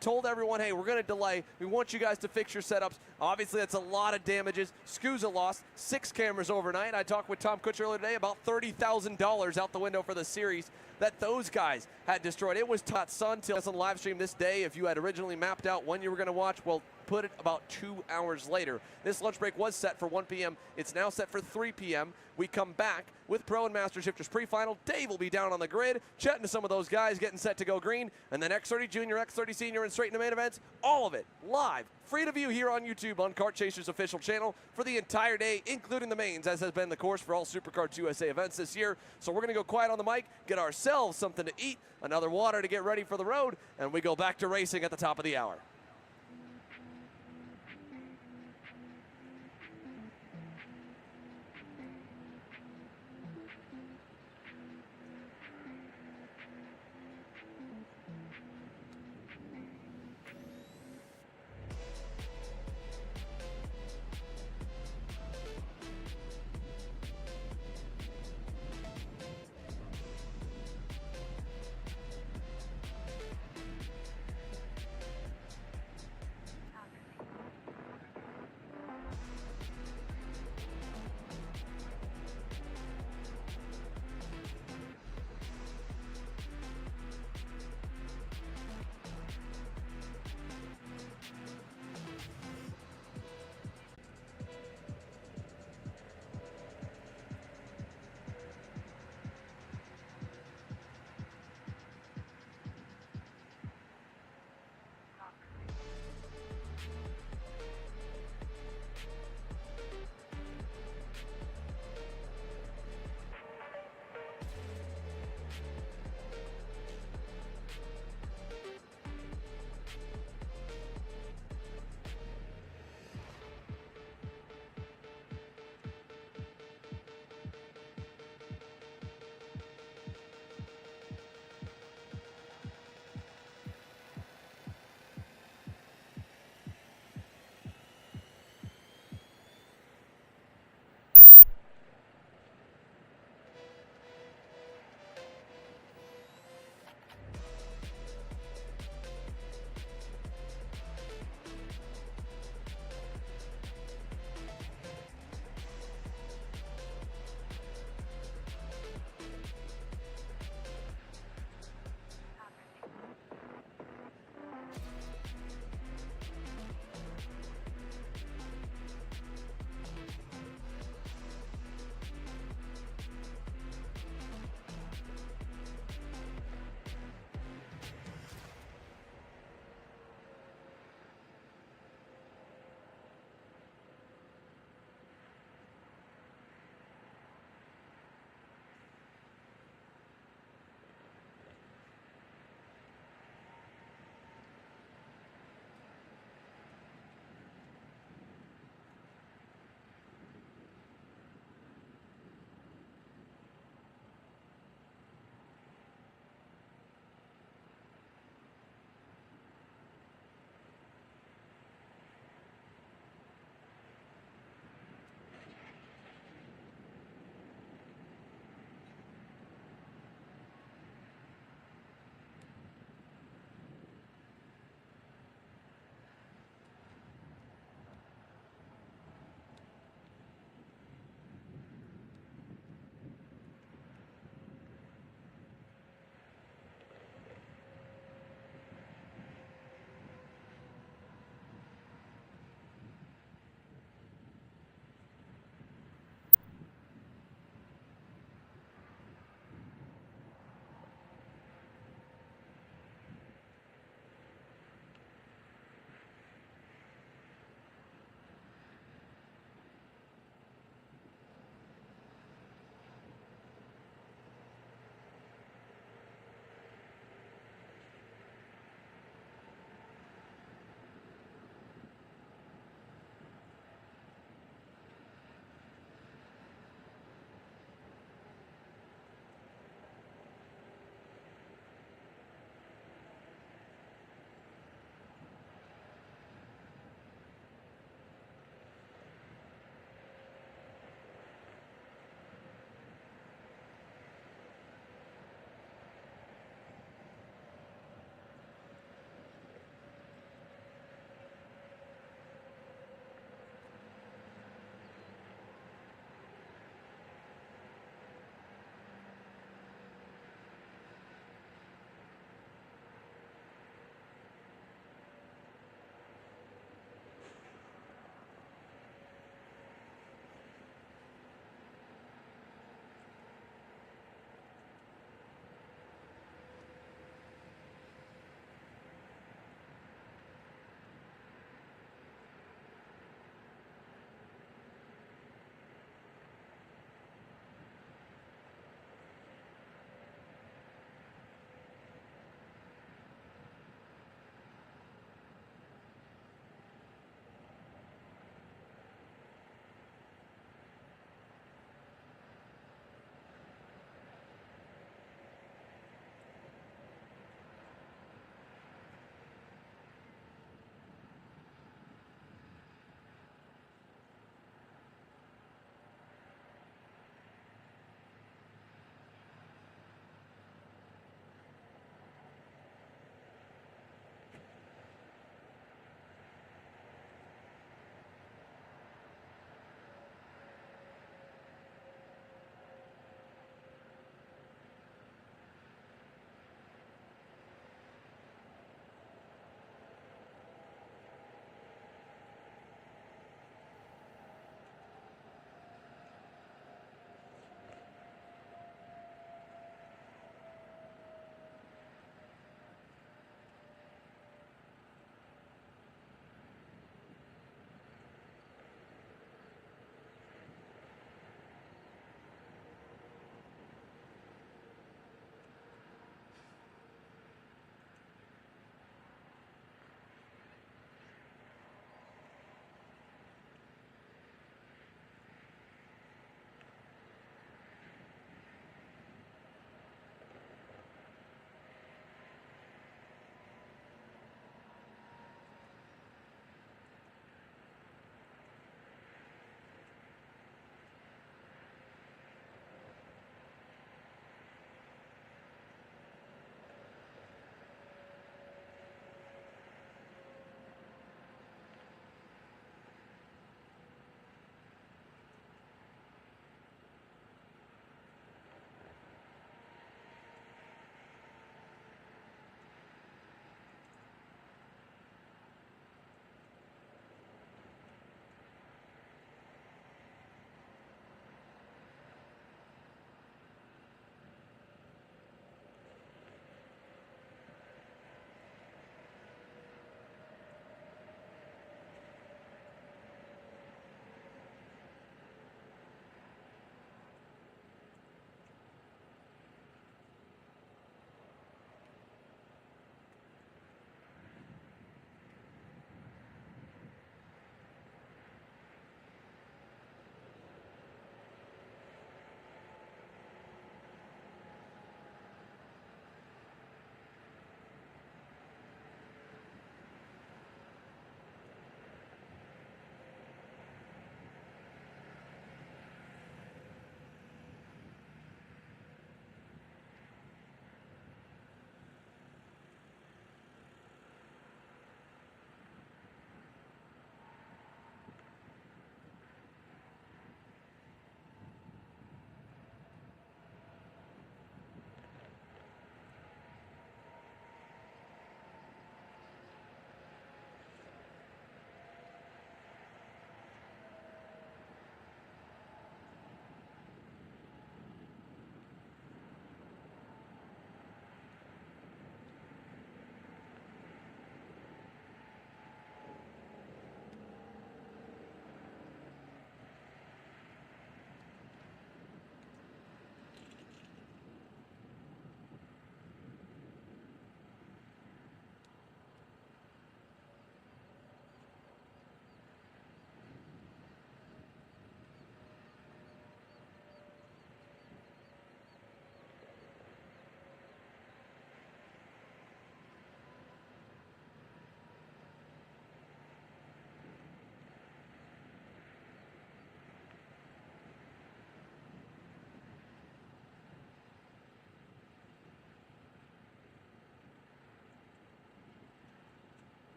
told everyone, hey, we're going to delay. We want you guys to fix your setups. Obviously, that's a lot of damages. SKUSA lost 6 cameras overnight. I talked with Tom Kutcher earlier today, about $30,000 out the window for the series that those guys had destroyed. It was sun till on live stream this day. If you had originally mapped out when you were going to watch, well, put it about 2 hours later. This lunch break was set for 1 p.m. It's now set for 3 p.m. We come back with Pro and Master Shifters pre-final. Dave will be down on the grid, chatting to some of those guys, getting set to go green, and then X30 Junior, X30 Senior, and straight into main events. All of it live, free to view here on YouTube on Kart Chaser's official channel for the entire day, including the mains, as has been the course for all SuperKarts USA events this year. So we're going to go quiet on the mic, get ourselves something to eat, another water to get ready for the road, and we go back to racing at the top of the hour.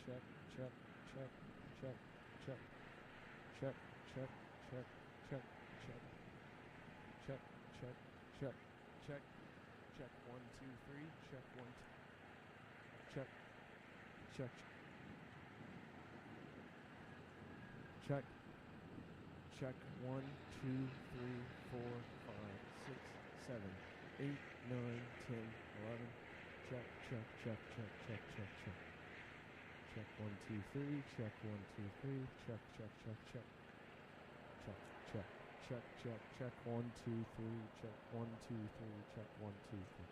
check, check, check, check, check, check, check, check, check, check, check, check, check, check, check, 1, 2, 3, check, 1, 2, check, check, check, check, 1, 2, 3, 4, 5, 6, 7, 8, 9, 10, 11, check, check, check, check, check, check, check. Check 1, 2, 3, check 1, 2, 3, check, check, check, check. Check, check, check, check, check 1, 2, 3, check 1, 2, 3, check 1, 2, 3.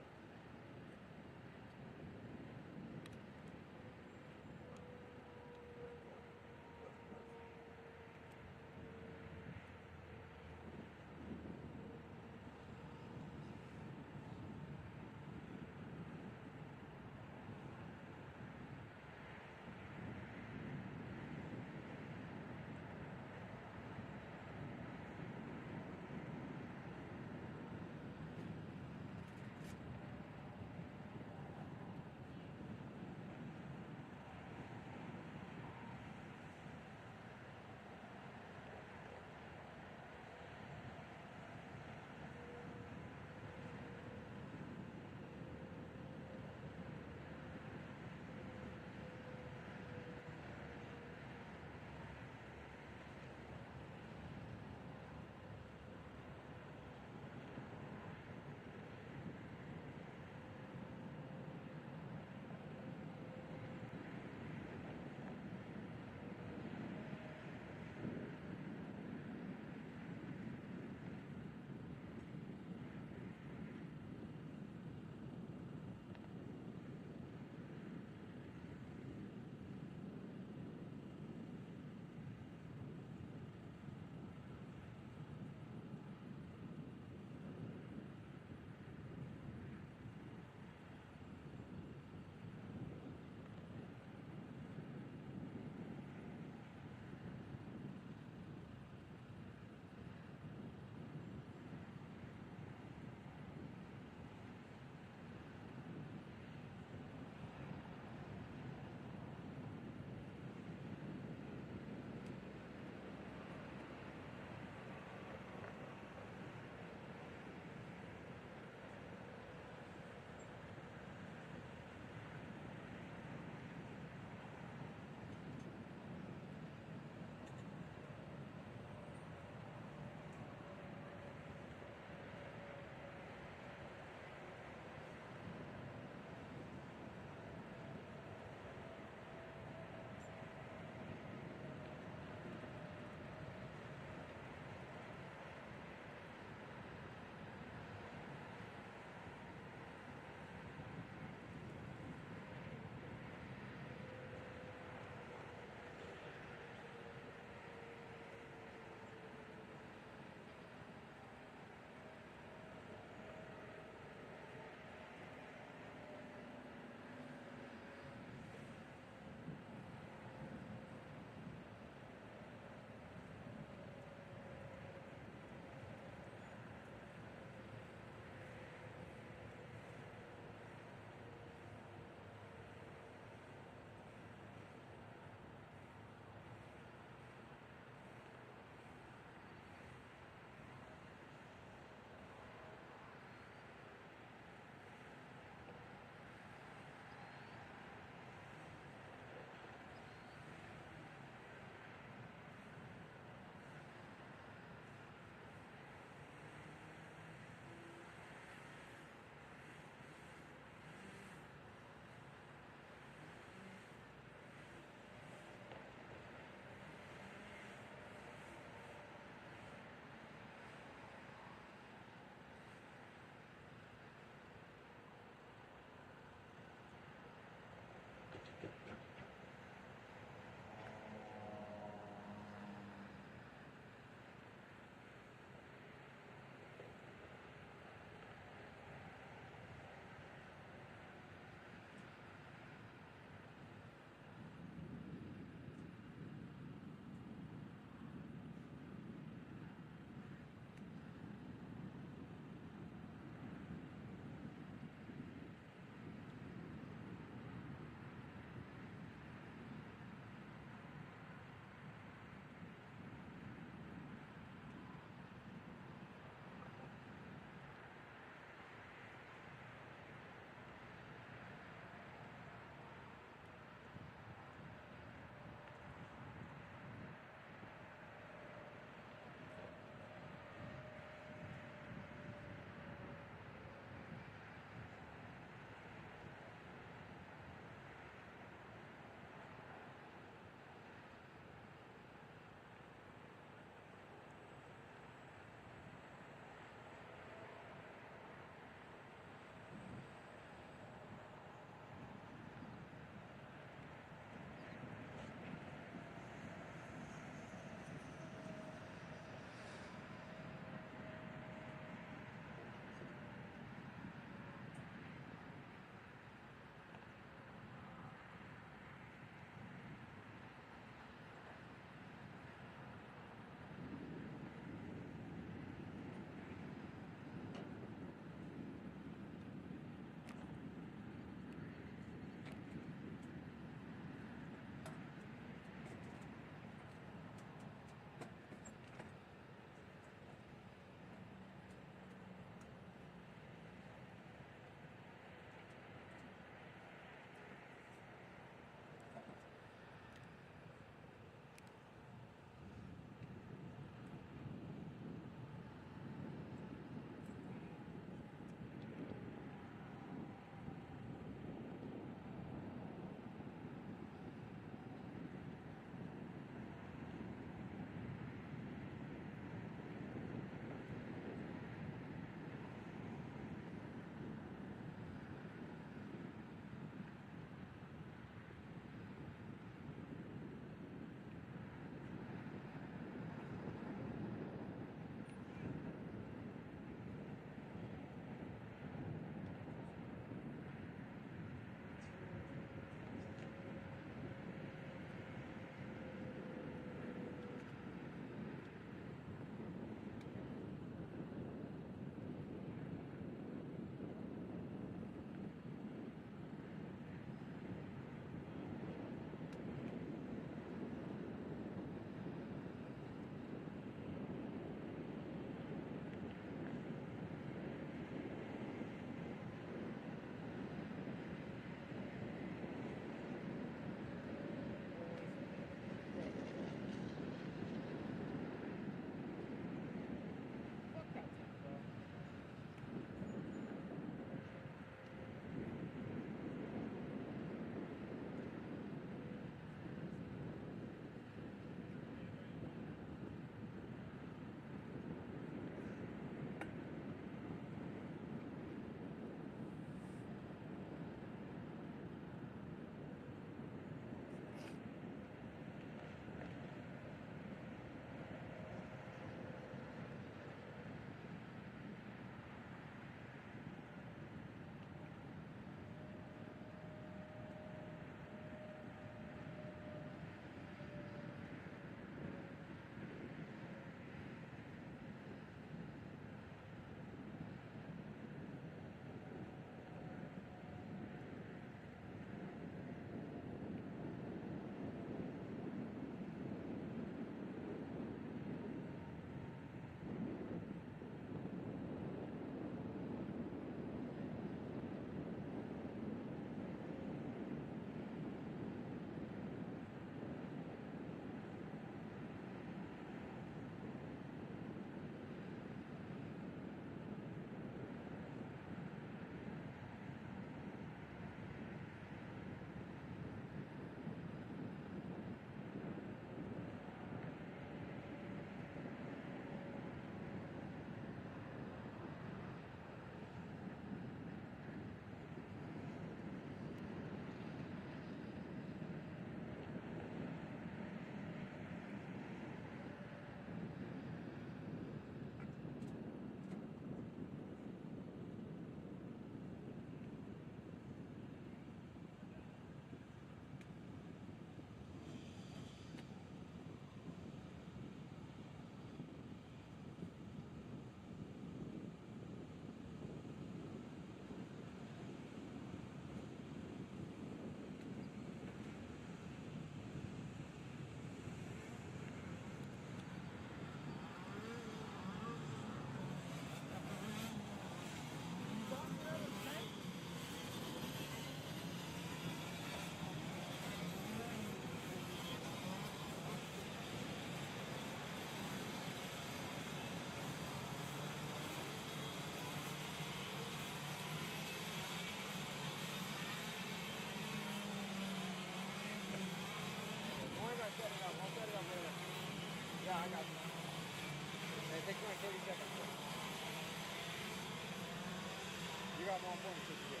You got more important shit to do.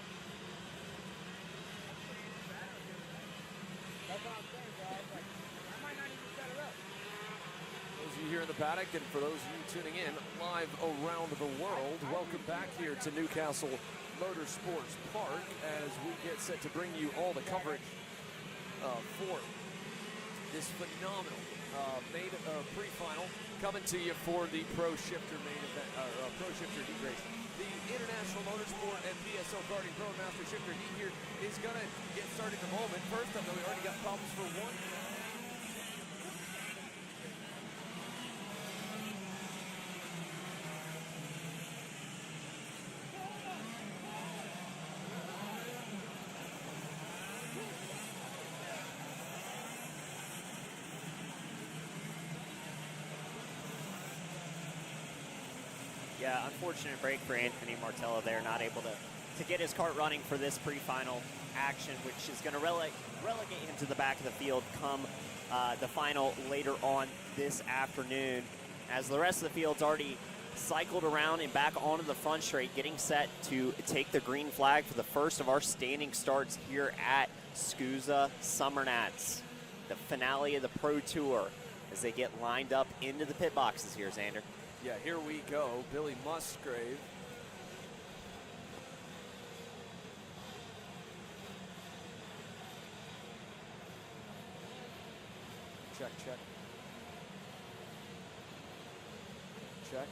That's what I'm saying, guys. Like, I might not even set it up. Those of you here in the paddock, and for those of you tuning in live around the world, welcome back here to Castle Motorsports Park as we get set to bring you all the coverage for this phenomenal pre-final coming to you for the Pro Shifter main event, Pro Shifter heat race. The International Motorsport and PSO Karting Pro Master Shifter heat here is going to get started in a moment. First up, though, we already got problems for one. Yeah, unfortunate break for Anthony Martello there, not able to get his kart running for this pre-final action, which is going to relegate him to the back of the field come the final later on this afternoon, as the rest of the field's already cycled around and back onto the front straight, getting set to take the green flag for the first of our standing starts here at SKUSA Summer Nats, the finale of the Pro Tour, as they get lined up into the pit boxes here, Xander. Yeah, here we go. Billy Musgrave. Check, check. Check.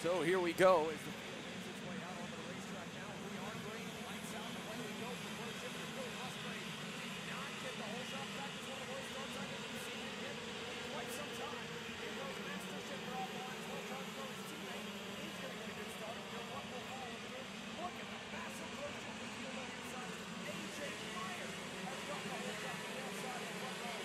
So here we go. As the field makes its way out onto the racetrack now, we are green. Lights out, and away we go. The Pro Shifter, Billy Musgrave, did not get the whole shot back. It's one of the worst starts I've ever seen him get in quite some time. Here goes Master Shifter off the line. As well trying to throw his teammate. He's going to get a good start. What will follow through? Look at the massive Pro Shifter field on the inside. AJ Meyer has got the whole shot to the outside of the front row.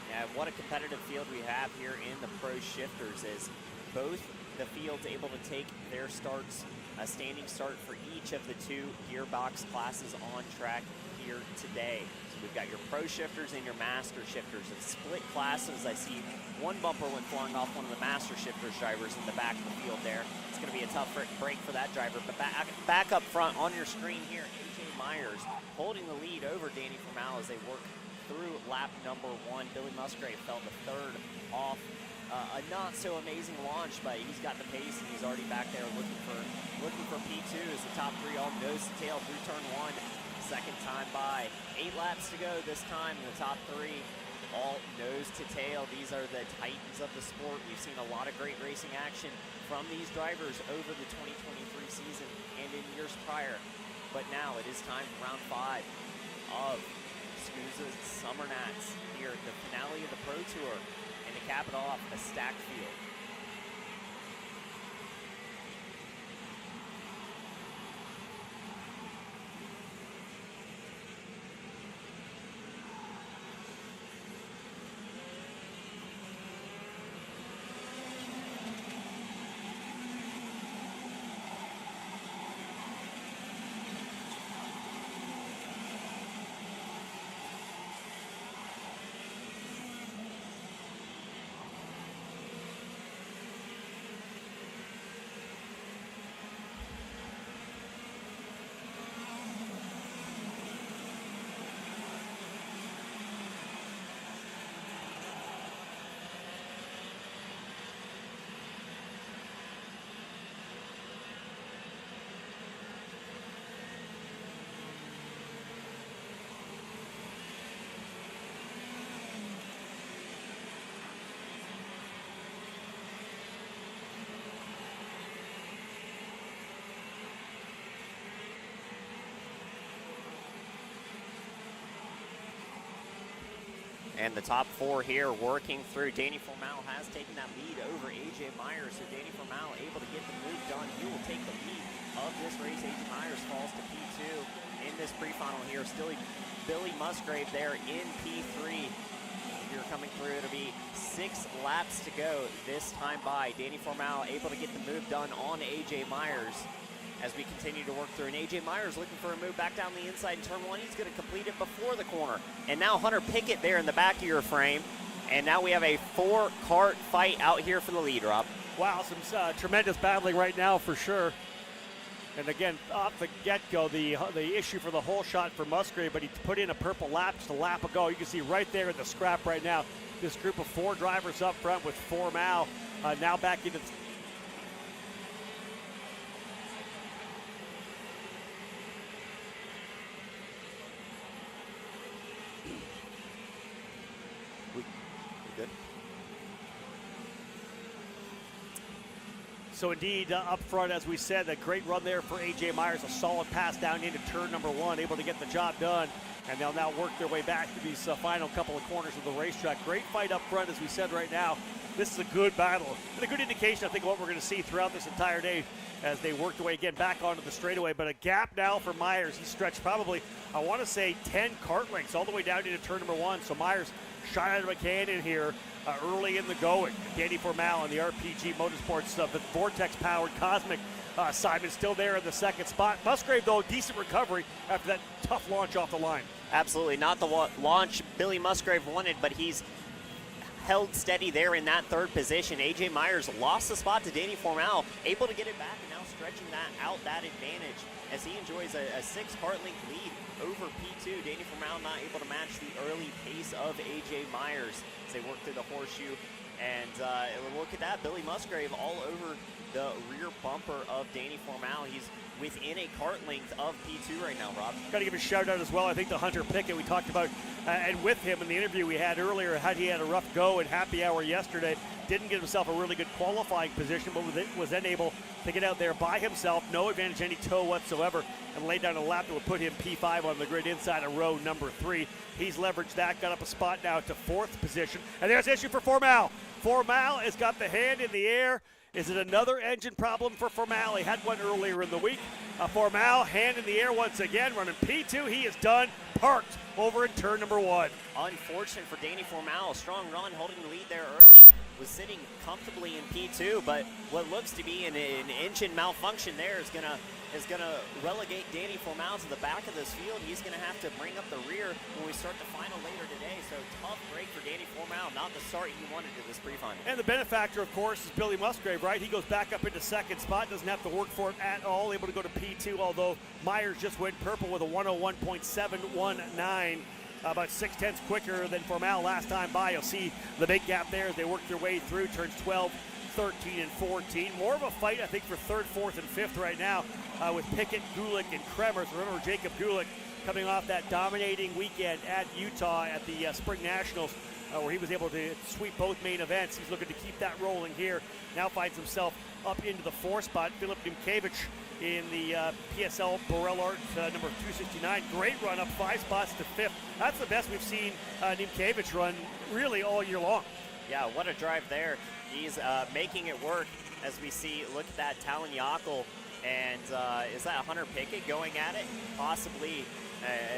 Yeah, what a competitive field we have here in the Pro Shifters, as both the fields able to take their starts, a standing start for each of the two gearbox classes on track here today. So we've got your Pro Shifters and your Master Shifters in split classes. I see one bumper went flying off one of the Master Shifters drivers in the back of the field there. It's going to be a tough break for that driver. But back up front on your screen here, AJ Myers holding the lead over Danny Formal as they work through lap number one. Billy Musgrave fell to third off a not so amazing launch, but he's got the pace and he's already back there looking for P2 as the top three all nose to tail through turn one. Second time by. 8 laps to go this time, and the top three all nose to tail. These are the titans of the sport. We've seen a lot of great racing action from these drivers over the 2023 season and in years prior. But now it is time for round 5 of SKUSA's Summer Nats here at the finale of the Pro Tour, and to cap it off, a stacked field. And the top 4 here working through. Danny Formal has taken that lead over AJ Myers. So Danny Formal able to get the move done. He will take the lead of this race. AJ Myers falls to P2 in this pre-final here. Still Billy Musgrave there in P3. You're coming through. It'll be 6 laps to go this time by. Danny Formal able to get the move done on A.J. Myers as we continue to work through. And A.J. Myers looking for a move back down the inside in turn 1. He's going to complete it before the corner. And now Hunter Pickett there in the back of your frame. And now we have a 4-kart fight out here for the lead, Rob. Wow, some tremendous battling right now for sure. And again, off the get-go, the issue for the whole shot for Musgrave, but he put in a purple lap just a lap ago. You can see right there in the scrap right now, this group of 4 drivers up front with Formal now back into So indeed, up front, as we said, a great run there for A.J. Myers, a solid pass down into turn number 1, able to get the job done. And they'll now work their way back to these final couple of corners of the racetrack. Great fight up front, as we said right now. This is a good battle and a good indication, I think, of what we're going to see throughout this entire day as they work their way again back onto the straightaway. But a gap now for Myers. He stretched probably, I want to say, 10 kart lengths all the way down into turn number 1. So Myers shot out of a cannon here early in the going. Danny Formal and the RPG Motorsports, the Vortex-powered Cosmic Simon still there in the second spot. Musgrave, though, decent recovery after that tough launch off the line. Absolutely not the launch Billy Musgrave wanted, but he's held steady there in that 3rd position. A.J. Myers lost the spot to Danny Formal, able to get it back and now stretching that advantage as he enjoys a 6-kart length lead over P2. Danny Formal not able to match the early pace of A.J. Myers as they work through the horseshoe. And look at that, Billy Musgrave all over the rear bumper of Danny Formal. He's within a kart length of P2 right now, Rob. Got to give a shout out as well, I think, to Hunter Pickett. We talked about, and with him in the interview we had earlier, how he had a rough go in happy hour yesterday. Didn't get himself a really good qualifying position, but was then able to get out there by himself, no advantage, any tow whatsoever, and lay down a lap that would put him P5 on the grid inside of row number 3. He's leveraged that, got up a spot now to 4th position. And there's the issue for Formal. Formal has got the hand in the air. Is it another engine problem for Formal? He had one earlier in the week. Formal, hand in the air once again, running P2. He is done, parked over in turn number 1. Unfortunate for Danny Formal. Strong run, holding the lead there early. Was sitting comfortably in P2, but what looks to be an engine malfunction there is gonna relegate Danny Formal to the back of this field. He's gonna have to bring up the rear when we start the final later today. So tough break for Danny Formal, not the start he wanted to this pre-final. And the benefactor, of course, is Billy Musgrave, right? He goes back up into 2nd spot, doesn't have to work for it at all, able to go to P2, although Myers just went purple with a 101.719. About 0.6 quicker than Formal last time by. You'll see the big gap there as they work their way through turns 12, 13, and 14. More of a fight, I think, for 3rd, 4th, and 5th right now with Pickett, Gulick, and Kremers. Remember Jacob Gulick coming off that dominating weekend at Utah at the Spring Nationals where he was able to sweep both main events. He's looking to keep that rolling here. Now finds himself up into the 4th spot. Filip Nimkevich in the PSL Borel Art number 269. Great run up 5 spots to 5th. That's the best we've seen Nimkevich run really all year long. Yeah, what a drive there. He's making it work as we see, look at that, Talon Yockel. And is that Hunter Pickett going at it? Possibly,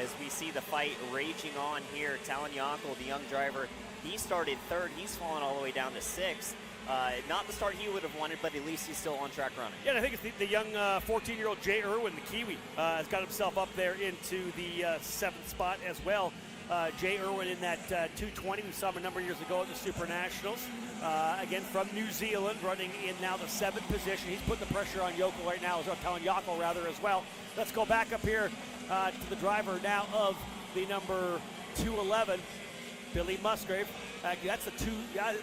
as we see the fight raging on here. Talon Yockel, the young driver, he started 3rd. He's fallen all the way down to 6th. Not the start he would have wanted, but at least he's still on track running. Yeah, and I think it's the young 14-year-old Jay Irwin, the Kiwi, has got himself up there into the 7th spot as well. Jay Irwin in that 220. We saw him a number of years ago at the Super Nationals. Again, from New Zealand, running in now the 7th position. He's putting the pressure on Yockel right now, or Talon Yockel rather, as well. Let's go back up here to the driver now of the number 211, Billy Musgrave. That's the 2. Yeah,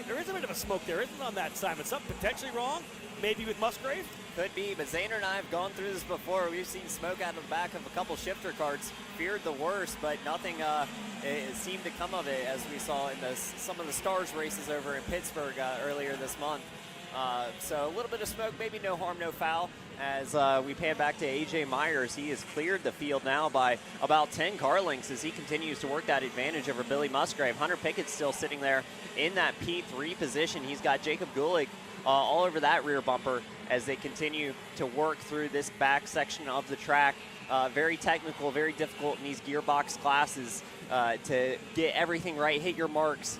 there is a bit of a smoke there, isn't on that, Simon? Something potentially wrong, maybe with Musgrave? Could be, but Zaner and I have gone through this before. We've seen smoke out of the back of a couple shifter carts. Feared the worst, but nothing it seemed to come of it, as we saw in some of the Stars races over in Pittsburgh earlier this month. So a little bit of smoke, maybe no harm, no foul. As we pan back to A.J. Myers, he has cleared the field now by about 10 car lengths as he continues to work that advantage over Billy Musgrave. Hunter Pickett's still sitting there in that P3 position. He's got Jacob Gulick all over that rear bumper as they continue to work through this back section of the track. very technical, very difficult in these gearbox classes to get everything right, hit your marks.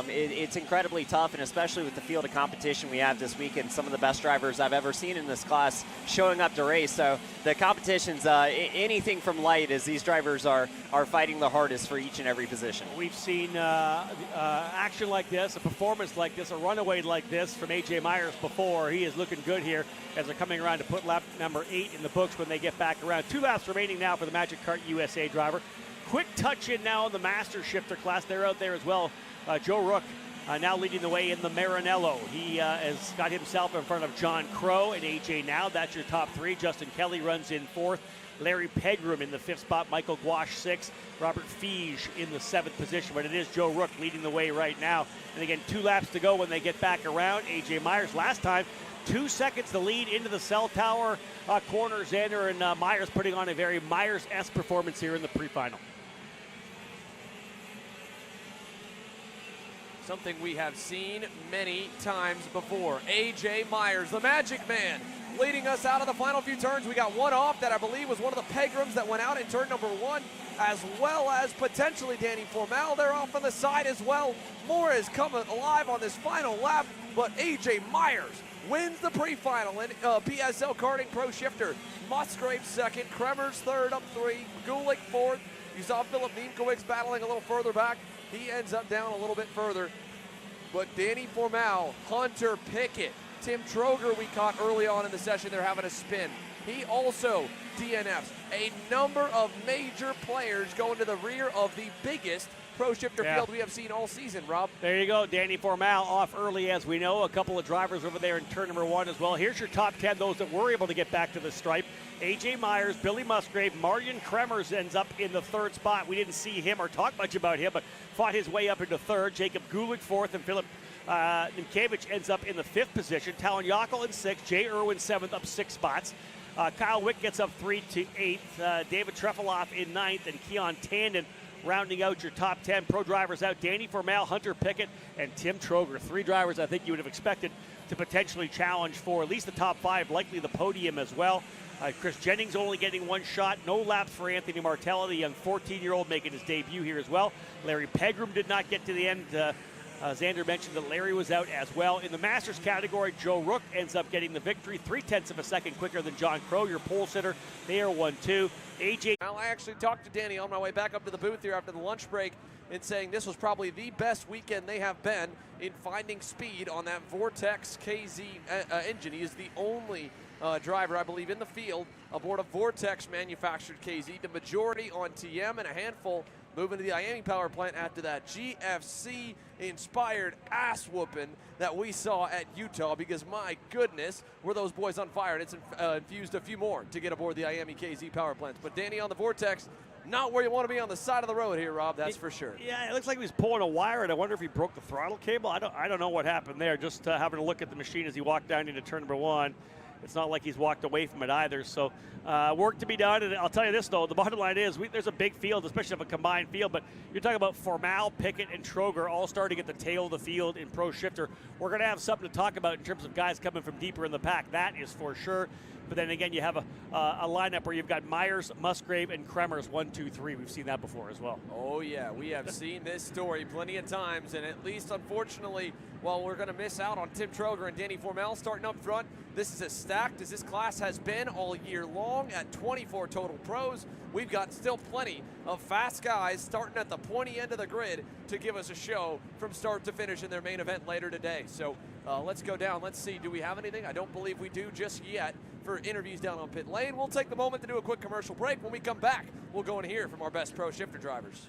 It's incredibly tough, and especially with the field of competition we have this weekend, some of the best drivers I've ever seen in this class showing up to race. So the competition's anything from light, as these drivers are fighting the hardest for each and every position. We've seen action like this, a performance like this, a runaway like this from A.J. Myers before. He is looking good here as they're coming around to put lap number 8 in the books when they get back around. 2 laps remaining now for the Magic Kart USA driver. Quick touch in now in the Master Shifter class. They're out there as well. Joe Rook now leading the way in the Maranello. He has got himself in front of John Crow and AJ now. That's your top 3. Justin Kelly runs in 4th. Larry Pegram in the 5th spot. Michael Gouache 6th. Robert Fige in the 7th position. But it is Joe Rook leading the way right now. And again, 2 laps to go when they get back around. AJ Myers last time, 2 seconds to lead into the cell tower corner. Xander and Myers putting on a very Myers-esque performance here in the pre-final. Something we have seen many times before. A.J. Myers, the Magic Man, leading us out of the final few turns. We got one off that I believe was one of the Pegrams that went out in turn number 1, as well as potentially Danny Formal. They're off on the side as well. More is coming alive on this final lap, but A.J. Myers wins the pre-final in PSL Karting Pro Shifter. Musgrave 2nd, Kremers 3rd, up 3, Gulick 4th. You saw Philip Niemkowicz battling a little further back. He ends up down a little bit further. But Danny Formal, Hunter Pickett, Tim Troger we caught early on in the session. They're having a spin. He also DNFs. A number of major players going to the rear of the biggest pro shifter field we have seen all season, Rob. There you go. Danny Formal off early, as we know. A couple of drivers over there in turn number 1 as well. Here's your top 10, those that were able to get back to the stripe. A.J. Myers, Billy Musgrave, Marian Kremers ends up in the 3rd spot. We didn't see him or talk much about him, but fought his way up into 3rd. Jacob Gulick 4th, and Philip Niemkowicz ends up in the 5th position. Talon Yockel in 6th, Jay Irwin 7th, up 6 spots. Kyle Wick gets up 3 to 8th. David Trefaloff in 9th, and Keon Tandon rounding out your top 10 pro drivers out. Danny Formal, Hunter Pickett, and Tim Troger. 3 drivers I think you would have expected to potentially challenge for at least the top 5, likely the podium as well. Chris Jennings only getting 1 shot. No laps for Anthony Martella, the young 14-year-old making his debut here as well. Larry Pegram did not get to the end. Xander mentioned that Larry was out as well. In the Masters category, Joe Rook ends up getting the victory, 0.3 of a second quicker than John Crow, your pole sitter. They are 1-2. AJ. Well, I actually talked to Danny on my way back up to the booth here after the lunch break and saying this was probably the best weekend they have been in finding speed on that Vortex KZ engine. He is the only driver, I believe, in the field aboard a Vortex manufactured KZ. The majority on TM and a handful moving to the Miami power plant after that GFC inspired ass whooping that we saw at Utah, because my goodness, were those boys on fire, and it's infused a few more to get aboard the Miami KZ power plants. But Danny on the Vortex, not where you want to be on the side of the road here, Rob, that's for sure. Yeah, it looks like he was pulling a wire, and I wonder if he broke the throttle cable. I don't know what happened there. Just having a look at the machine as he walked down into turn number 1. It's not like he's walked away from it either. So work to be done. And I'll tell you this, though. The bottom line is there's a big field, especially of a combined field. But you're talking about Formal, Pickett, and Troger all starting at the tail of the field in Pro Shifter. We're going to have something to talk about in terms of guys coming from deeper in the pack. That is for sure. But then again, you have a lineup where you've got Myers, Musgrave, and Kremers, 1, 2, 3. We've seen that before as well. Oh, yeah. We have seen this story plenty of times. And at least, unfortunately, while we're going to miss out on Tim Troger and Danny Formal starting up front, this is as stacked as this class has been all year long at 24 total pros. We've got still plenty of fast guys starting at the pointy end of the grid to give us a show from start to finish in their main event later today. So let's go down. Let's see. Do we have anything? I don't believe we do just yet for interviews down on pit lane. We'll take the moment to do a quick commercial break. When we come back, we'll go and hear from our best pro shifter drivers.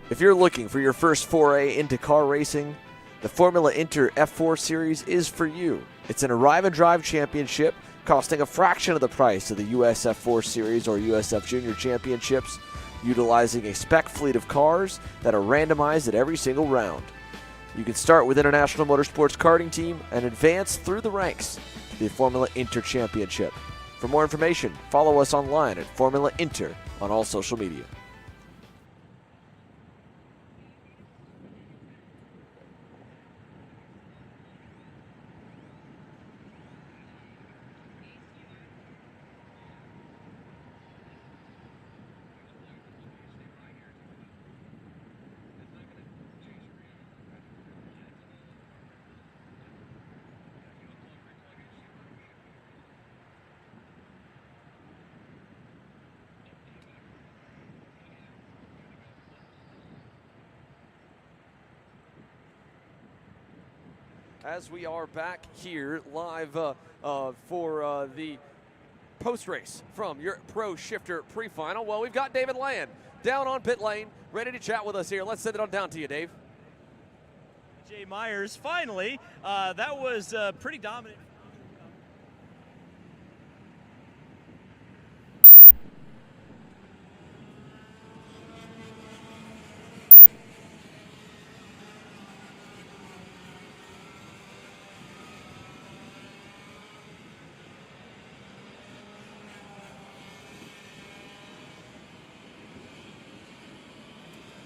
If you're looking for your first foray into car racing, the Formula Inter F4 Series is for you. It's an arrive and drive championship costing a fraction of the price of the US F4 Series or USF Junior Championships, utilizing a spec fleet of cars that are randomized at every single round. You can start with International Motorsports Karting Team and advance through the ranks to the Formula Inter Championship. For more information, follow us online at Formula Inter on all social media. As we are back here live for the post-race from your Pro Shifter pre-final. Well, we've got David Land down on pit lane, ready to chat with us here. Let's send it on down to you, Dave. Jay Myers, finally, that was pretty dominant.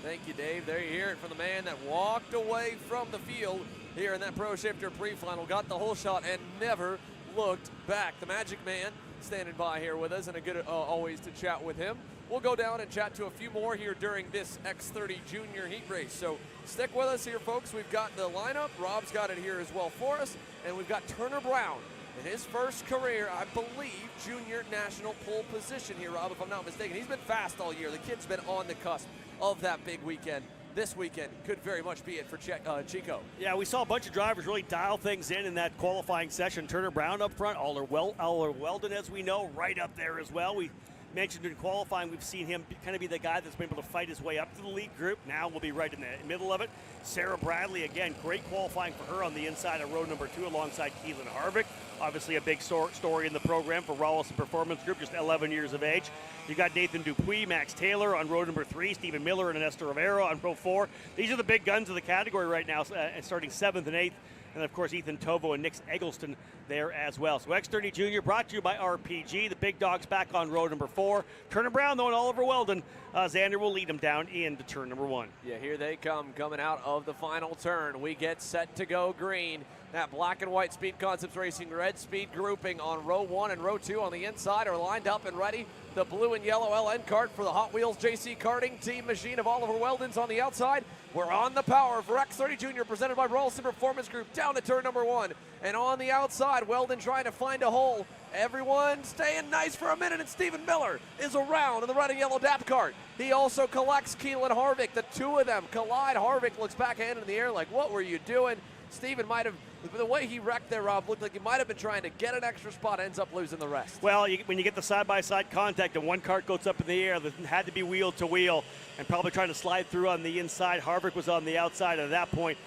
Thank you, Dave. There you hear it from the man that walked away from the field here in that Pro Shifter pre-final, got the whole shot, and never looked back. The Magic Man standing by here with us, and a good always to chat with him. We'll go down and chat to a few more here during this X30 Junior Heat Race. So stick with us here, folks. We've got the lineup. Rob's got it here as well for us, and we've got Turner Brown in his first career, I believe, junior national pole position here, Rob, if I'm not mistaken. He's been fast all year. The kid's been on the cusp of that big weekend. This weekend could very much be it for Chico. Yeah, we saw a bunch of drivers really dial things in that qualifying session. Turner Brown up front, Aller Weldon, as we know, right up there as well. We mentioned in qualifying, we've seen him kind of be the guy that's been able to fight his way up to the lead group. Now we'll be right in the middle of it. Sarah Bradley, again, great qualifying for her on the inside of row number 2 alongside Keelan Harvick. Obviously a big story in the program for Rawlison Performance Group, just 11 years of age. You got Nathan Dupuis, Max Taylor on row number 3, Stephen Miller and Ernesto Rivera on row 4. These are the big guns of the category right now, starting 7th and 8th. And, of course, Ethan Tovo and Nick Eggleston there as well. So X30 Junior brought to you by RPG. The big dogs back on row number 4. Turner Brown, though, and Oliver Weldon. Xander will lead them down into turn number 1. Yeah, here they come, coming out of the final turn. We get set to go green. That black and white Speed Concepts Racing red speed grouping on row 1 and row 2 on the inside are lined up and ready. The blue and yellow LN cart for the Hot Wheels JC Karting Team machine of Oliver Weldon's on the outside. We're on the power for X30 Junior, presented by Rawlison Performance Group, down to turn number 1. And on the outside, Weldon trying to find a hole. Everyone staying nice for a minute, and Stephen Miller is around in the red and yellow DAP cart. He also collects Keelan Harvick. The two of them collide. Harvick looks backhand in the air like, what were you doing? Stephen might have, the way he wrecked there, Rob, looked like he might have been trying to get an extra spot, ends up losing the rest. Well, when you get the side-by-side contact and one cart goes up in the air, that had to be wheel to wheel and probably trying to slide through on the inside. Harvick was on the outside at that point.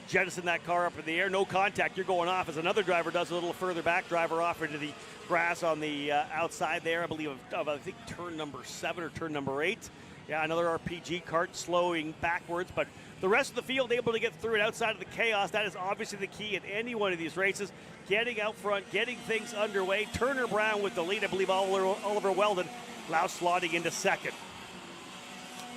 Jettison that car up in the air, no contact, you're going off, as another driver does a little further back, driver off into the grass on the outside there, I believe, of I think turn number 7 or turn number 8. Yeah, another RPG cart slowing backwards, but the rest of the field able to get through it outside of the chaos. That is obviously the key at any one of these races. Getting out front, getting things underway. Turner Brown with the lead. I believe Oliver Weldon now slotting into second.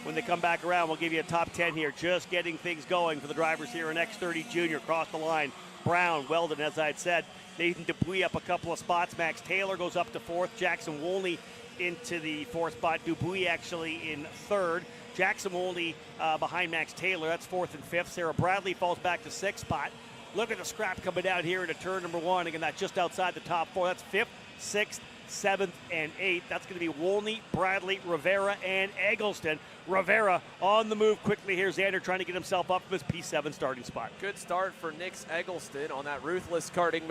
When they come back around, we'll give you a top 10 here. Just getting things going for the drivers here in X30 Junior. Across the line, Brown, Weldon, as I had said. Nathan Dupuis up a couple of spots. Max Taylor goes up to 4th. Jackson Wolney into the 4th spot. Dupuis actually in 3rd. Jackson Wolney behind Max Taylor. That's 4th and 5th. Sarah Bradley falls back to 6th spot. Look at the scrap coming down here into turn number 1. Again, that's just outside the top 4. That's 5th, 6th, 7th, and 8th. That's going to be Wolney, Bradley, Rivera, and Eggleston. Rivera on the move quickly here. Xander trying to get himself up from his P7 starting spot. Good start for Nick Eggleston on that Ruthless Karting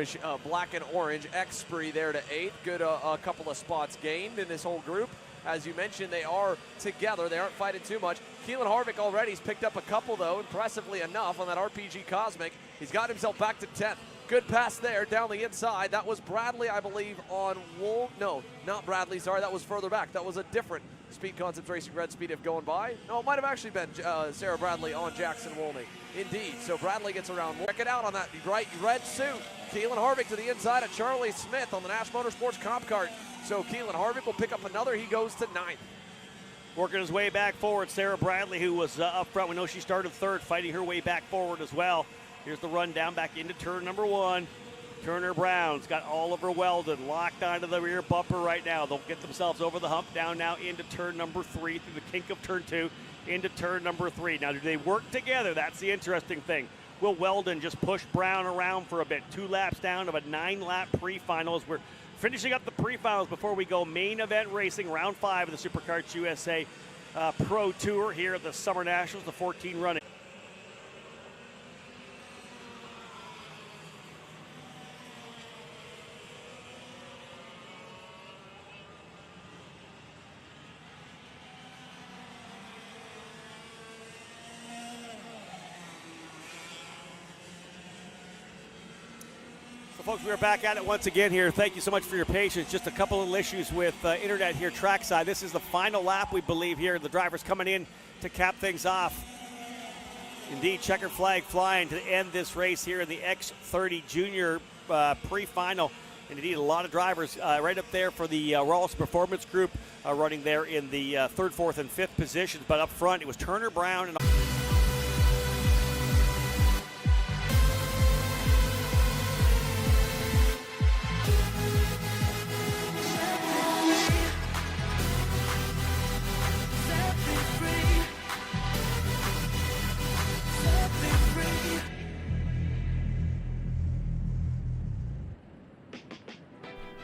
black and orange. X-Spree there to 8th. Good a couple of spots gained in this whole group. As you mentioned, they are together. They aren't fighting too much. Keelan Harvick already has picked up a couple, though, impressively enough on that RPG Cosmic. He's got himself back to 10th. Good pass there down the inside. That was Bradley, I believe, on Wool. No, not Bradley. Sorry, that was further back. That was a different Speed Concepts Racing Red Speed if going by. No, it might have actually been Sarah Bradley on Jackson Woolney. Indeed. So Bradley gets around. Check it out on that bright red suit. Keelan Harvick to the inside of Charlie Smith on the Nash Motorsports Comp Cart. So Keelan Harvick will pick up another. He goes to 9th. Working his way back forward, Sarah Bradley, who was up front. We know she started 3rd, fighting her way back forward as well. Here's the run down back into turn number 1. Turner Brown's got Oliver Weldon locked onto the rear bumper right now. They'll get themselves over the hump, down now into turn number 3, through the kink of turn 2, into turn number 3. Now, do they work together? That's the interesting thing. Will Weldon just push Brown around for a bit? 2 laps down of a 9-lap pre-finals. We're finishing up the pre-finals before we go main event racing, round 5 of the SuperKarts USA Pro Tour here at the Summer Nationals, the 14 running. Folks, we are back at it once again here. Thank you so much for your patience. Just a couple of issues with internet here trackside. This is the final lap, we believe, here. The drivers coming in to cap things off. Indeed, checkered flag flying to end this race here in the X30 Junior pre-final. And indeed, a lot of drivers right up there for the Rawls Performance Group running there in the 3rd, 4th, and 5th positions. But up front, it was Turner Brown and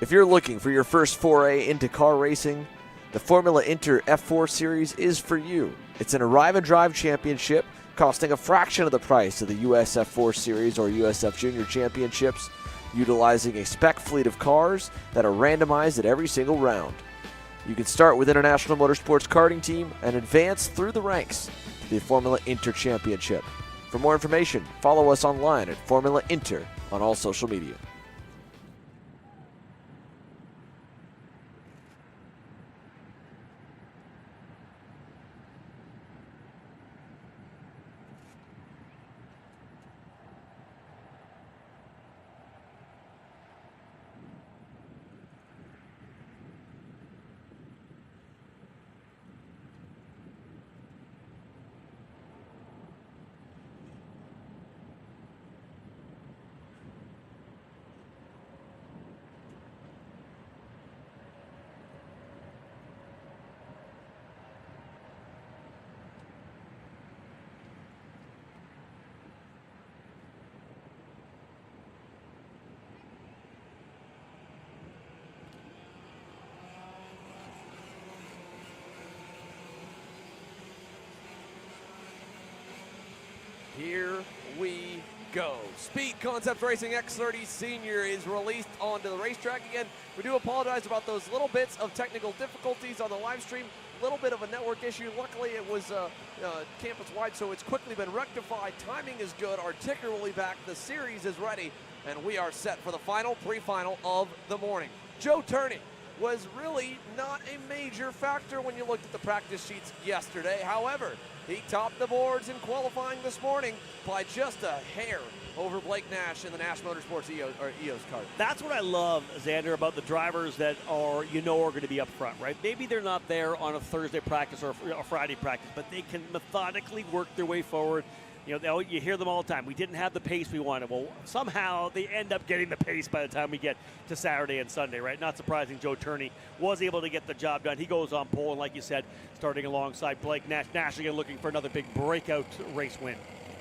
If you're looking for your first foray into car racing, the Formula Inter F4 Series is for you. It's an arrive and drive championship costing a fraction of the price of the US F4 Series or USF Junior Championships, utilizing a spec fleet of cars that are randomized at every single round. You can start with International Motorsports Karting Team and advance through the ranks to the Formula Inter Championship. For more information, follow us online at Formula Inter on all social media. Here we go. Speed Concepts Racing X30 Senior is released onto the racetrack again. We do apologize about those little bits of technical difficulties on the live stream. A little bit of a network issue. Luckily, it was campus-wide, so it's quickly been rectified. Timing is good. Our ticker will be back. The series is ready, and we are set for the final pre-final of the morning. Joe Turney was really not a major factor when you looked at the practice sheets yesterday. However, he topped the boards in qualifying this morning by just a hair over Blake Nash in the Nash Motorsports EOS cart. That's what I love, Xander, about the drivers that are going to be up front, right? Maybe they're not there on a Thursday practice or a Friday practice, but they can methodically work their way forward. You hear them all the time. We didn't have the pace we wanted. Well, somehow they end up getting the pace by the time we get to Saturday and Sunday, right? Not surprising, Joe Turney was able to get the job done. He goes on pole, and like you said, starting alongside Blake Nash. Nash again looking for another big breakout race win.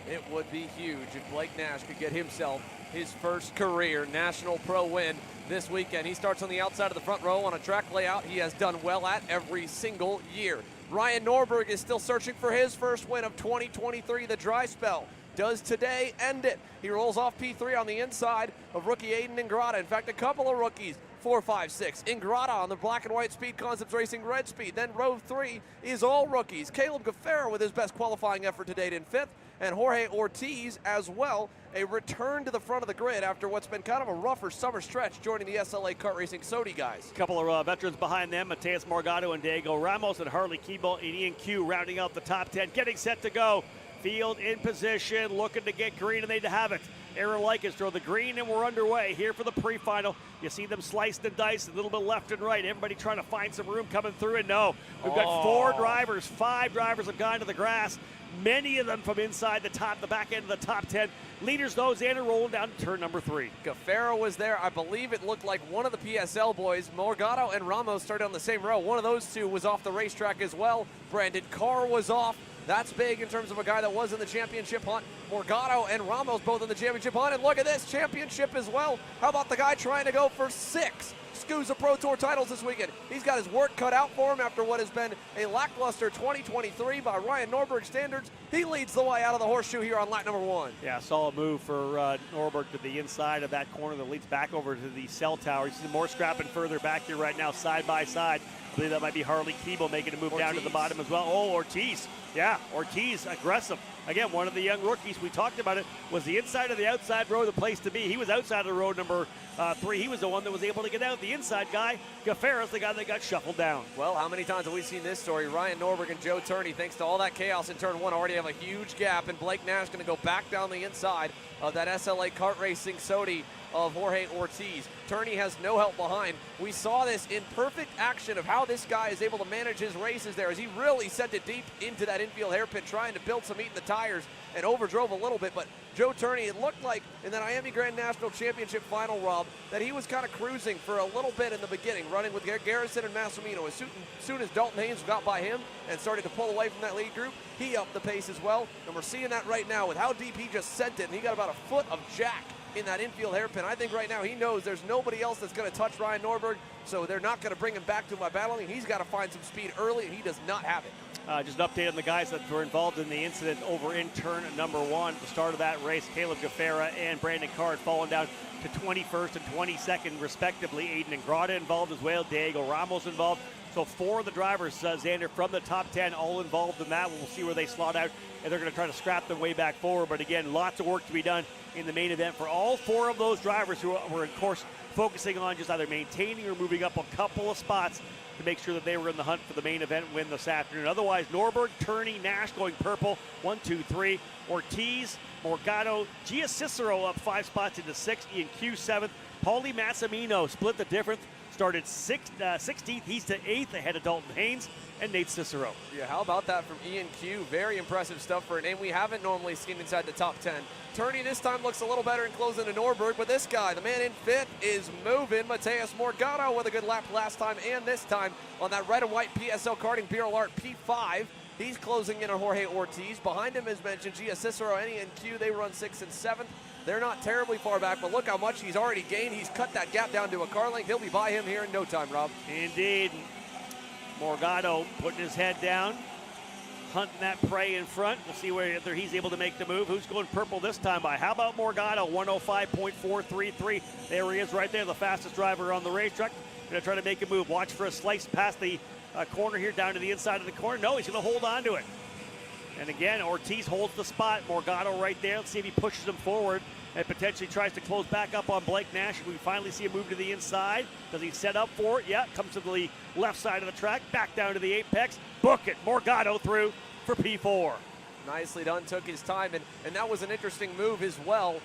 It would be huge if Blake Nash could get himself his first career National Pro win this weekend. He starts on the outside of the front row on a track layout he has done well at every single year. Ryan Norberg is still searching for his first win of 2023, the dry spell. Does today end it? He rolls off P3 on the inside of rookie Aiden Ingrata. In fact, a couple of rookies 4, 5, 6. Ingrata on the black and white Speed Concepts Racing red speed. Then row 3 is all rookies. Caleb Gaffera with his best qualifying effort to date in 5th. And Jorge Ortiz as well, a return to the front of the grid after what's been kind of a rougher summer stretch, joining the SLA Kart Racing Sodi guys. A couple of veterans behind them, Mateus Morgado and Diego Ramos, and Harley Keeble and Ian Q rounding out the top 10, getting set to go. Field in position, looking to get green, and they have it. Aaron Likens throw the green, and we're underway here for the pre-final. You see them sliced and diced a little bit left and right. Everybody trying to find some room coming through, and no. We've got 4 drivers, 5 drivers have gone to the grass. Many of them from inside the back end of the top 10. Leaders, though, Xander rolling down to turn number 3. Gaffera was there. I believe it looked like one of the PSL boys. Morgado and Ramos started on the same row. One of those two was off the racetrack as well. Brandon Carr was off. That's big in terms of a guy that was in the championship hunt. Morgado and Ramos both in the championship hunt. And look at this, championship as well. How about the guy trying to go for 6 SKUSA Pro Tour titles this weekend? He's got his work cut out for him after what has been a lackluster 2023 by Ryan Norberg standards. He leads the way out of the horseshoe here on lap number 1. Yeah, solid move for Norberg to the inside of that corner that leads back over to the cell tower. You see more scrapping further back here right now, side by side. I believe that might be Harley Keeble making a move down to the bottom as well. Oh, Ortiz. Yeah, Ortiz, aggressive. Again, one of the young rookies, we talked about it, was the inside of the outside row the place to be. He was outside of the row number 3. He was the one that was able to get out. The inside guy, Gaffera's the guy that got shuffled down. Well, how many times have we seen this story? Ryan Norberg and Joe Turney, thanks to all that chaos in turn 1, already have a huge gap, and Blake Nash going to go back down the inside of that SLA Kart Racing Sodi of Jorge Ortiz. Turney has no help behind. We saw this in perfect action of how this guy is able to manage his races there as he really sent it deep into that infield hairpin, trying to build some heat in the tires and overdrove a little bit. But Joe Turney, it looked like in the Miami Grand National Championship final, Rob, that he was kind of cruising for a little bit in the beginning, running with Garrison and Massimino. As soon as Dalton Haynes got by him and started to pull away from that lead group, he upped the pace as well. And we're seeing that right now with how deep he just sent it, and he got about a foot of jack in that infield hairpin. I think right now he knows there's nobody else that's going to touch Ryan Norberg, so they're not going to bring him back to my battling. He's got to find some speed early, and he does not have it. Just an update on the guys that were involved in the incident over in turn number 1. The start of that race, Caleb Gaffera and Brandon Carr falling down to 21st and 22nd, respectively. Aiden Ingrata involved as well. Diego Ramos involved. So 4 of the drivers, Xander, from the top 10, all involved in that. We'll see where they slot out, and they're going to try to scrap their way back forward. But again, lots of work to be done in the main event for all 4 of those drivers who were, of course, focusing on just either maintaining or moving up a couple of spots to make sure that they were in the hunt for the main event win this afternoon. Otherwise, Norberg, Turney, Nash going purple, 1, 2, 3. Ortiz, Morgado, Gia Cicero up 5 spots into 6th, Ian Q 7th. Paulie Massimino split the difference, started 16th, he's to 8th ahead of Dalton Haynes and Nate Cicero. Yeah, how about that from Ian Q? Very impressive stuff for a name we haven't normally seen inside the top 10. Turney this time looks a little better in closing to Norberg, but this guy, the man in 5th, is moving. Mateus Morgado with a good lap last time and this time on that red and white PSL karting Bureau Art P5. He's closing in on Jorge Ortiz. Behind him, as mentioned, Gia Cicero and Ian Q. They run 6th and 7th. They're not terribly far back, but look how much he's already gained. He's cut that gap down to a car length. He'll be by him here in no time, Rob. Indeed. Morgado putting his head down, hunting that prey in front. We'll see whether he's able to make the move. Who's going purple this time by? How about Morgado? 105.433. There he is right there, the fastest driver on the racetrack. Going to try to make a move. Watch for a slice past the corner here down to the inside of the corner. No, he's going to hold on to it. And again, Ortiz holds the spot. Morgado right there. Let's see if he pushes him forward and potentially tries to close back up on Blake Nash. We finally see a move to the inside. Does he set up for it? Yeah, comes to the left side of the track, back down to the apex. Book it. Morgado through for P4. Nicely done, took his time, and that was an interesting move as well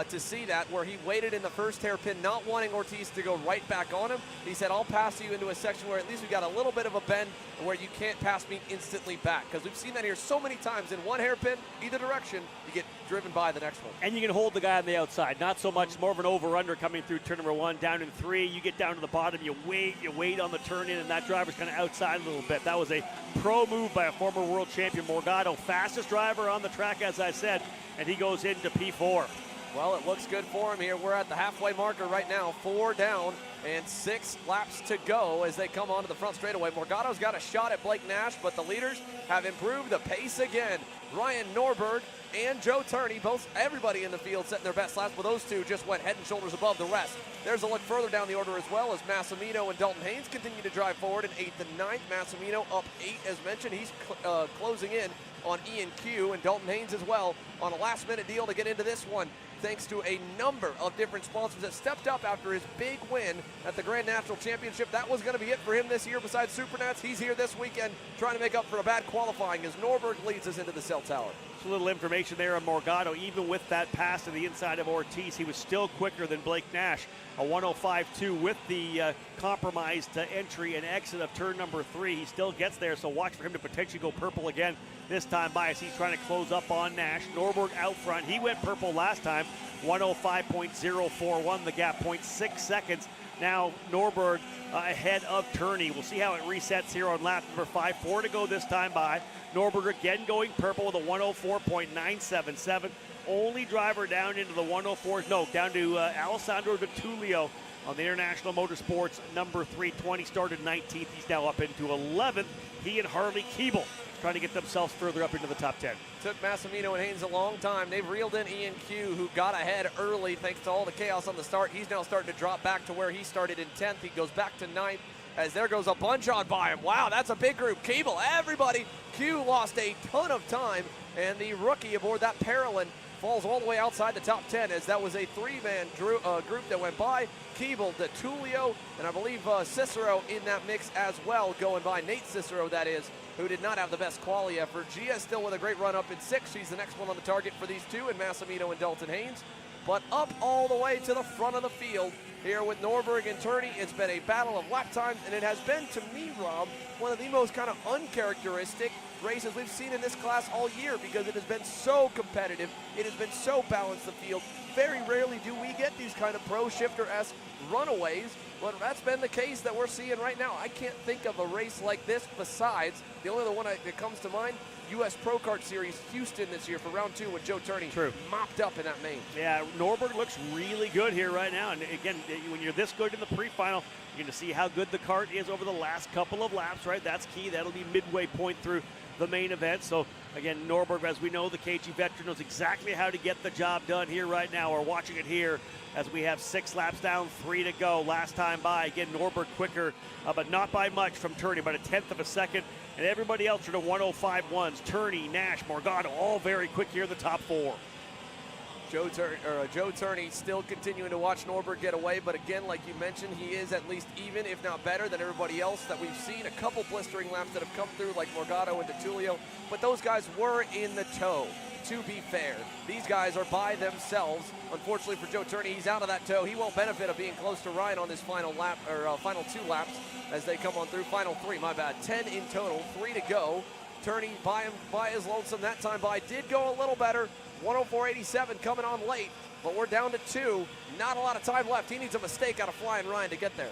to see that, where he waited in the first hairpin, not wanting Ortiz to go right back on him. He said, I'll pass you into a section where at least we got a little bit of a bend where you can't pass me instantly back, because we've seen that here so many times. In one hairpin, either direction, you get driven by the next one. And you can hold the guy on the outside. Not so much, more of an over-under coming through turn number 1, down in 3. You get down to the bottom, you wait on the turn in, and that driver's kind of outside a little bit. That was a pro move by a former world champion, Morgado. Fastest driver on the track, as I said, and he goes into P4. Well, it looks good for him here. We're at the halfway marker right now, 4 down and 6 laps to go as they come onto the front straightaway. Morgado's got a shot at Blake Nash, but the leaders have improved the pace again. Ryan Norberg and Joe Turney, everybody in the field setting their best laps, but those two just went head and shoulders above the rest. There's a look further down the order as well as Massimino and Dalton Haynes continue to drive forward in 8th and 9th. Massimino up 8 as mentioned. He's closing in on Ian Q, and Dalton Haynes as well on a last-minute deal to get into this one, thanks to a number of different sponsors that stepped up after his big win at the Grand National Championship. That was going to be it for him this year. Besides Supernats, he's here this weekend trying to make up for a bad qualifying as Norberg leads us into the cell tower. A little information there on Morgado. Even with that pass to the inside of Ortiz, he was still quicker than Blake Nash. A 105.2 with the compromised entry and exit of turn number 3. He still gets there, so watch for him to potentially go purple again this time by as he's trying to close up on Nash. Norberg out front. He went purple last time. 105.041, the gap, 0.6 seconds. Now Norberg ahead of Turney. We'll see how it resets here on lap number 5. 4 to go this time by. Norberg again going purple with a 104.977. Only driver down into the 104s. No, down to Alessandro De Tullio on the International Motorsports number 320. Started 19th. He's now up into 11th. He and Harley Keeble trying to get themselves further up into the top 10. Took Massimino and Haynes a long time. They've reeled in Ian Q, who got ahead early thanks to all the chaos on the start. He's now starting to drop back to where he started in 10th. He goes back to 9th as there goes a bunch on by him. Wow, that's a big group. Keeble, everybody. Q lost a ton of time, and the rookie aboard that Parolin falls all the way outside the top 10 as that was a 3-man group that went by. Keeble, De Tullio, and I believe Cicero in that mix as well going by. Nate Cicero, that is, who did not have the best quali effort. Gia still with a great run up in 6th. She's the next one on the target for these two, and Massimino and Dalton Haynes. But up all the way to the front of the field here with Norberg and Turney. It's been a battle of lap times, and it has been, to me, Rob, one of the most kind of uncharacteristic races we've seen in this class all year because it has been so competitive. It has been so balanced, the field. Very rarely do we get these kind of pro shifter-esque runaways, but that's been the case that we're seeing right now. I can't think of a race like this besides the only other one that comes to mind, U.S. Pro Kart Series Houston this year for round 2 with Joe Turney mopped up in that main. Yeah, Norberg looks really good here right now. And again, when you're this good in the pre-final, you're going to see how good the kart is over the last couple of laps, right? That's key. That'll be midway point through the main event. So again, Norberg, as we know, the KG veteran knows exactly how to get the job done here right now. We're watching it here as we have 6 laps down, 3 to go. Last time by, again, Norberg quicker, but not by much from Turney, about a 1/10 of a second. And everybody else are to 105.1s. Turney, Nash, Morgado, all very quick here in the top 4. Joe Turney still continuing to watch Norberg get away, but again, like you mentioned, he is at least even, if not better, than everybody else that we've seen. A couple blistering laps that have come through, like Morgado and De Tullio, but those guys were in the tow, to be fair. These guys are by themselves. Unfortunately for Joe Turney, he's out of that tow. He won't benefit of being close to Ryan on this final lap, or final 2 laps as they come on through. Final 3, my bad. 10 in total, 3 to go. Turney by his lonesome that time by. Did go a little better. 104.87 coming on late, but we're down to 2. Not a lot of time left. He needs a mistake out of Flying Ryan to get there.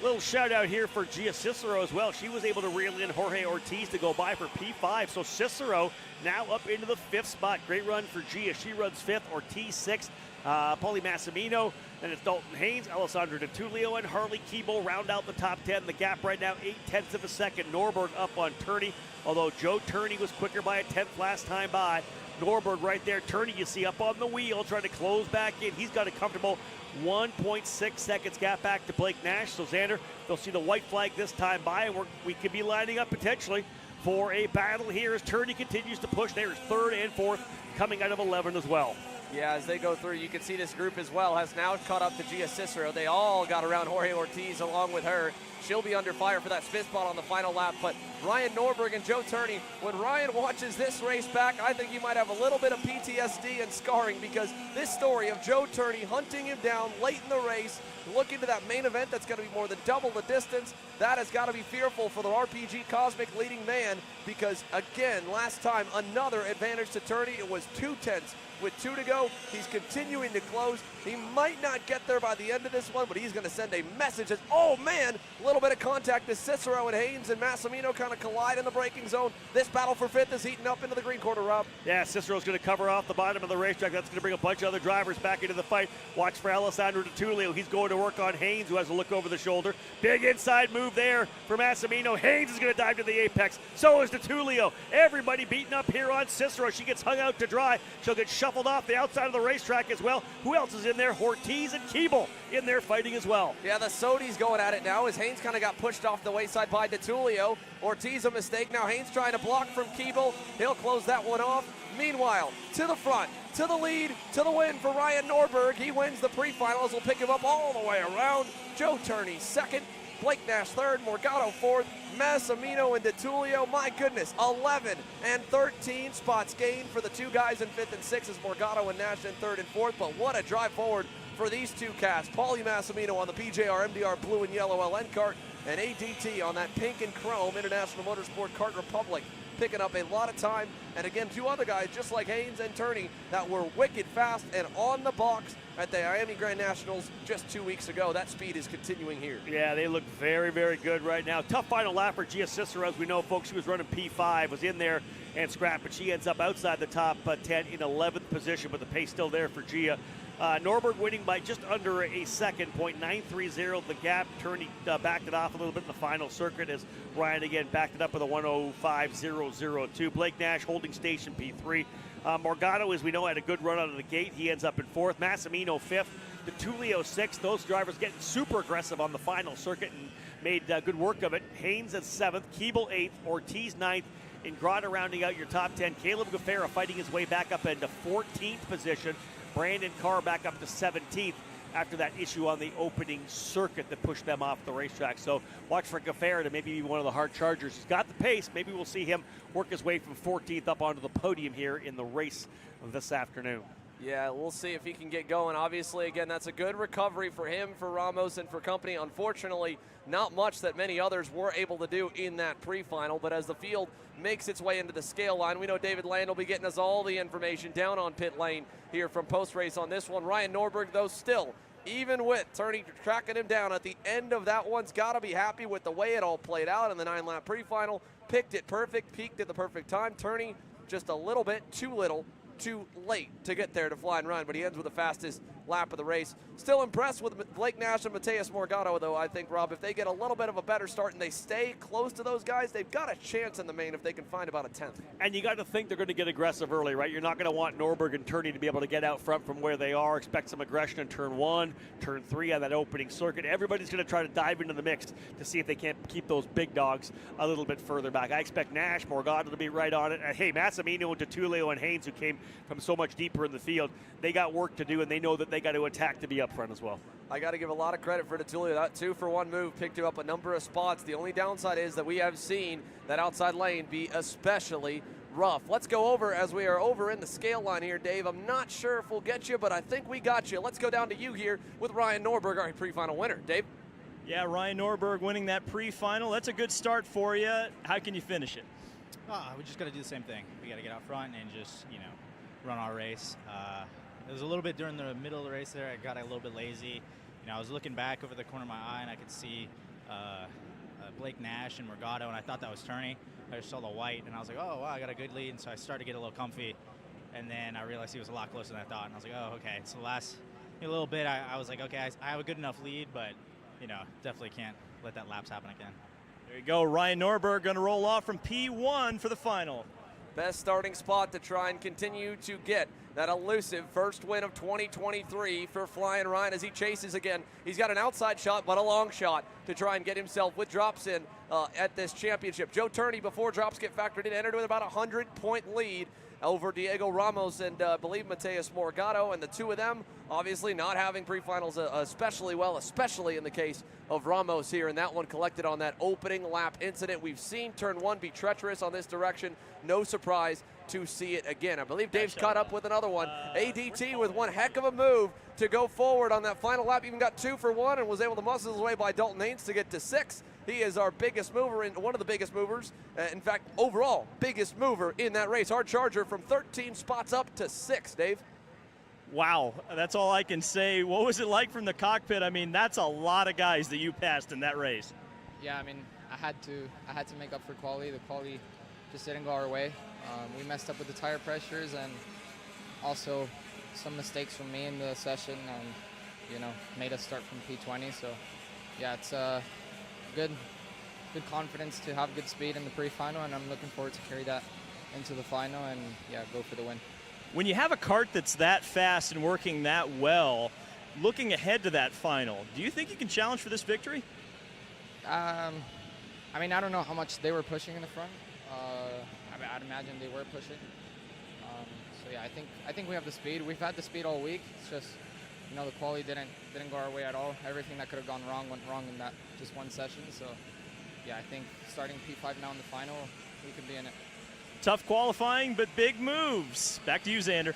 Little shout out here for Gia Cicero as well. She was able to reel in Jorge Ortiz to go by for P5. So Cicero now up into the 5th spot. Great run for Gia. She runs 5th, Ortiz 6th. Paulie Massimino, then it's Dalton Haynes, Alessandro De Tullio, and Harley Keeble round out the top 10. The gap right now, 0.8 of a second. Norberg up on Turney, although Joe Turney was quicker by a 1/10 last time by. Norberg right there. Turney, you see up on the wheel, trying to close back in. He's got a comfortable 1.6 seconds gap back to Blake Nash. So Xander, they'll see the white flag this time by, and we could be lining up potentially for a battle here as Turney continues to push. There's 3rd and 4th coming out of 11 as well. Yeah, as they go through, you can see this group as well has now caught up to Gia Cicero. They all got around Jorge Ortiz along with her. She'll be under fire for that spin spot on the final lap. But Ryan Norberg and Joe Turney, when Ryan watches this race back, I think he might have a little bit of PTSD and scarring because this story of Joe Turney hunting him down late in the race, looking to that main event that's going to be more than double the distance, that has got to be fearful for the RPG Cosmic leading man because, again, last time, another advantage to Turney. It was 0.2 with 2 to go. He's continuing to close. He might not get there by the end of this one, but he's going to send a message that, oh man, a little bit of contact as Cicero and Haynes and Massimino kind of collide in the braking zone. This battle for 5th is heating up into the green corner, Rob. Yeah, Cicero's going to cover off the bottom of the racetrack. That's going to bring a bunch of other drivers back into the fight. Watch for Alessandro DiTullio. He's going to work on Haynes, who has a look over the shoulder. Big inside move there for Massimino. Haynes is going to dive to the apex. So is DiTullio. Everybody beating up here on Cicero. She gets hung out to dry. She'll get shuffled off the outside of the racetrack as well. Who else is in there? Ortiz and Keeble in there fighting as well. Yeah, the Sodi's going at it now as Haynes kind of got pushed off the wayside by DiTullio. Ortiz a mistake. Now Haynes trying to block from Keeble. He'll close that one off. Meanwhile, to the front, to the lead, to the win for Ryan Norberg. He wins the pre-finals. We'll pick him up all the way around. Joe Turney second, Blake Nash third, Morgado fourth, Massimino and DiTullio. My goodness, 11 and 13 spots gained for the two guys in 5th and 6th as Morgado and Nash in 3rd and 4th. But what a drive forward for these two cats. Paulie Massimino on the PJR MDR blue and yellow LN kart, and ADT on that pink and chrome International Motorsport Kart Republic, picking up a lot of time. And again, two other guys just like Haynes and Turney that were wicked fast and on the box at the Miami Grand Nationals just 2 weeks ago. That speed is continuing here. Yeah, they look very, very good right now. Tough final lap for Gia Cicero. As we know, folks, she was running P5, was in there and scrapped, but she ends up outside the top 10 in 11th position, but the pace still there for Gia. Norberg winning by just under a second, 0.930. The gap. Turney backed it off a little bit in the final circuit as Ryan again backed it up with a 1:05.002. Blake Nash holding station P3. Morgado, as we know, had a good run out of the gate. He ends up in 4th. Massimino 5th. DiTullio 6th. Those drivers getting super aggressive on the final circuit and made good work of it. Haynes at 7th. Keeble 8th. Ortiz 9th. Ingrata rounding out your top 10. Caleb Gaffera fighting his way back up into 14th position. Brandon Carr back up to 17th after that issue on the opening circuit that pushed them off the racetrack. So watch for Gaffera to maybe be one of the hard chargers. He's got the pace. Maybe we'll see him work his way from 14th up onto the podium here in the race this afternoon. Yeah, we'll see if he can get going. Obviously, again, that's a good recovery for him, for Ramos, and for company. Unfortunately, not much that many others were able to do in that pre-final, but as the field makes its way into the scale line, we know David Land will be getting us all the information down on pit lane here from post-race on this one. Ryan Norberg, though, still, even with Turney tracking him down at the end of that one's got to be happy with the way it all played out in the 9-lap pre-final. Picked it perfect, peaked at the perfect time. Turney just a little bit too little, too late to get there to fly and run, but he ends with the fastest lap of the race. Still impressed with Blake Nash and Mateus Morgado, though. I think, Rob, if they get a little bit of a better start and they stay close to those guys, they've got a chance in the main if they can find about a 10th. And you got to think they're going to get aggressive early, right? You're not going to want Norberg and Turney to be able to get out front from where they are. Expect some aggression in turn 1, turn 3 on that opening circuit. Everybody's going to try to dive into the mix to see if they can't keep those big dogs a little bit further back. I expect Nash, Morgado to be right on it. Hey, Massimino and DiTullio and Haynes, who came from so much deeper in the field, they got work to do, and they know that they got to attack to be up front as well. I got to give a lot of credit for DiTullio. That 2-for-1 move picked him up a number of spots. The only downside is that we have seen that outside lane be especially rough. Let's go over as we are over in the scale line here, Dave. I'm not sure if we'll get you, but I think we got you. Let's go down to you here with Ryan Norberg, our pre-final winner. Dave? Yeah, Ryan Norberg winning that pre-final. That's a good start for you. How can you finish it? We just got to do the same thing. We got to get out front and just, run our race. It was a little bit during the middle of the race there. I got a little bit lazy. I was looking back over the corner of my eye, and I could see Blake Nash and Morgado, and I thought that was Turney. I just saw the white, and I was like, oh, wow, I got a good lead. And so I started to get a little comfy, and then I realized he was a lot closer than I thought. And I was like, oh, okay. So the last little bit, I was like, okay, I have a good enough lead, but, definitely can't let that lapse happen again. There you go. Ryan Norberg going to roll off from P1 for the final. Best starting spot to try and continue to get that elusive first win of 2023 for Flying Ryan as he chases again. He's got an outside shot, but a long shot to try and get himself with drops in at this championship. Joe Turney, before drops get factored in, entered with about a 100-point lead over Diego Ramos and I believe Mateus Morgado, and the two of them obviously not having pre-finals especially well, especially in the case of Ramos here, and that one collected on that opening lap incident. We've seen turn 1 be treacherous on this direction. No surprise to see it again. I believe Dave's caught up with another one. ADT with one heck of a move to go forward on that final lap. Even got 2-for-1 and was able to muscle his way by Dalton Haynes to get to 6th. He is our biggest mover, and one of the biggest movers. In fact, overall, biggest mover in that race. Our Charger from 13 spots up to 6, Dave. Wow, that's all I can say. What was it like from the cockpit? I mean, that's a lot of guys that you passed in that race. Yeah, I mean, I had to make up for quali. The quali just didn't go our way. We messed up with the tire pressures and also some mistakes from me in the session, made us start from P20. So, yeah, it's good confidence to have good speed in the pre-final, and I'm looking forward to carry that into the final and go for the win. When you have a kart that's that fast and working that well, looking ahead to that final, do you think you can challenge for this victory? I mean, I don't know how much they were pushing in the front. I'd imagine they were pushing. So yeah, I think we have the speed. We've had the speed all week. It's just, the quali didn't go our way at all. Everything that could have gone wrong went wrong in that just one session. So yeah, I think starting P5 now in the final, we could be in it. Tough qualifying, but big moves. Back to you, Xander.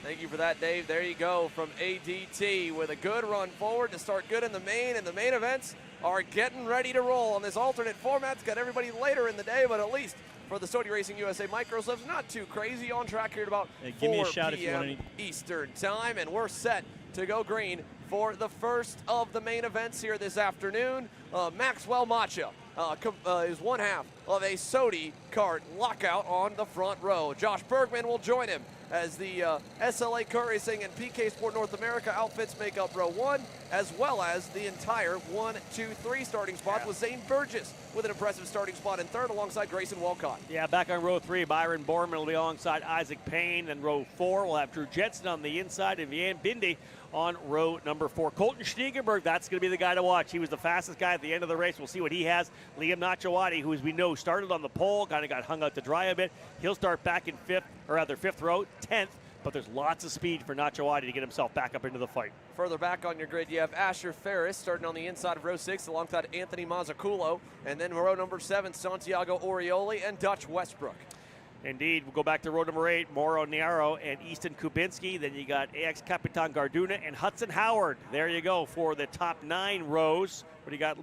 Thank you for that, Dave. There you go from ADT with a good run forward to start good in the main, and the main events are getting ready to roll on this alternate format. It's got everybody later in the day, but at least for the Sodi Racing USA Microslips, not too crazy. On track here at about 4 p.m. Eastern time, and we're set to go green for the first of the main events here this afternoon. Maxwell Macha is one half of a Sodi kart lockout on the front row. Josh Bergman will join him as the SLA Kart Racing and PK Sport North America outfits make up row 1, as well as the entire 1, 2, 3 starting spots with Zane Burgess with an impressive starting spot in third alongside Grayson Walcott. Yeah, back on row 3, Byron Borman will be alongside Isaac Payne. Then row 4, we'll have Drew Jensen on the inside and Vian Bindi on row number 4. Colton Schniegenberg, that's going to be the guy to watch. He was the fastest guy at the end of the race. We'll see what he has. Liam Nachawati, who, as we know, started on the pole, kind of got hung out to dry a bit. He'll start back in fifth row, 10th. But there's lots of speed for Nachawati to get himself back up into the fight. Further back on your grid, you have Asher Ferris starting on the inside of row 6 alongside Anthony Mazzaculo. And then row number 7, Santiago Orioli and Dutch Westbrook. Indeed, we'll go back to row number 8, Mauro Niaro and Easton Kubinski. Then you got AX Capitan Garduna and Hudson Howard. There you go for the top 9 rows. What do you got?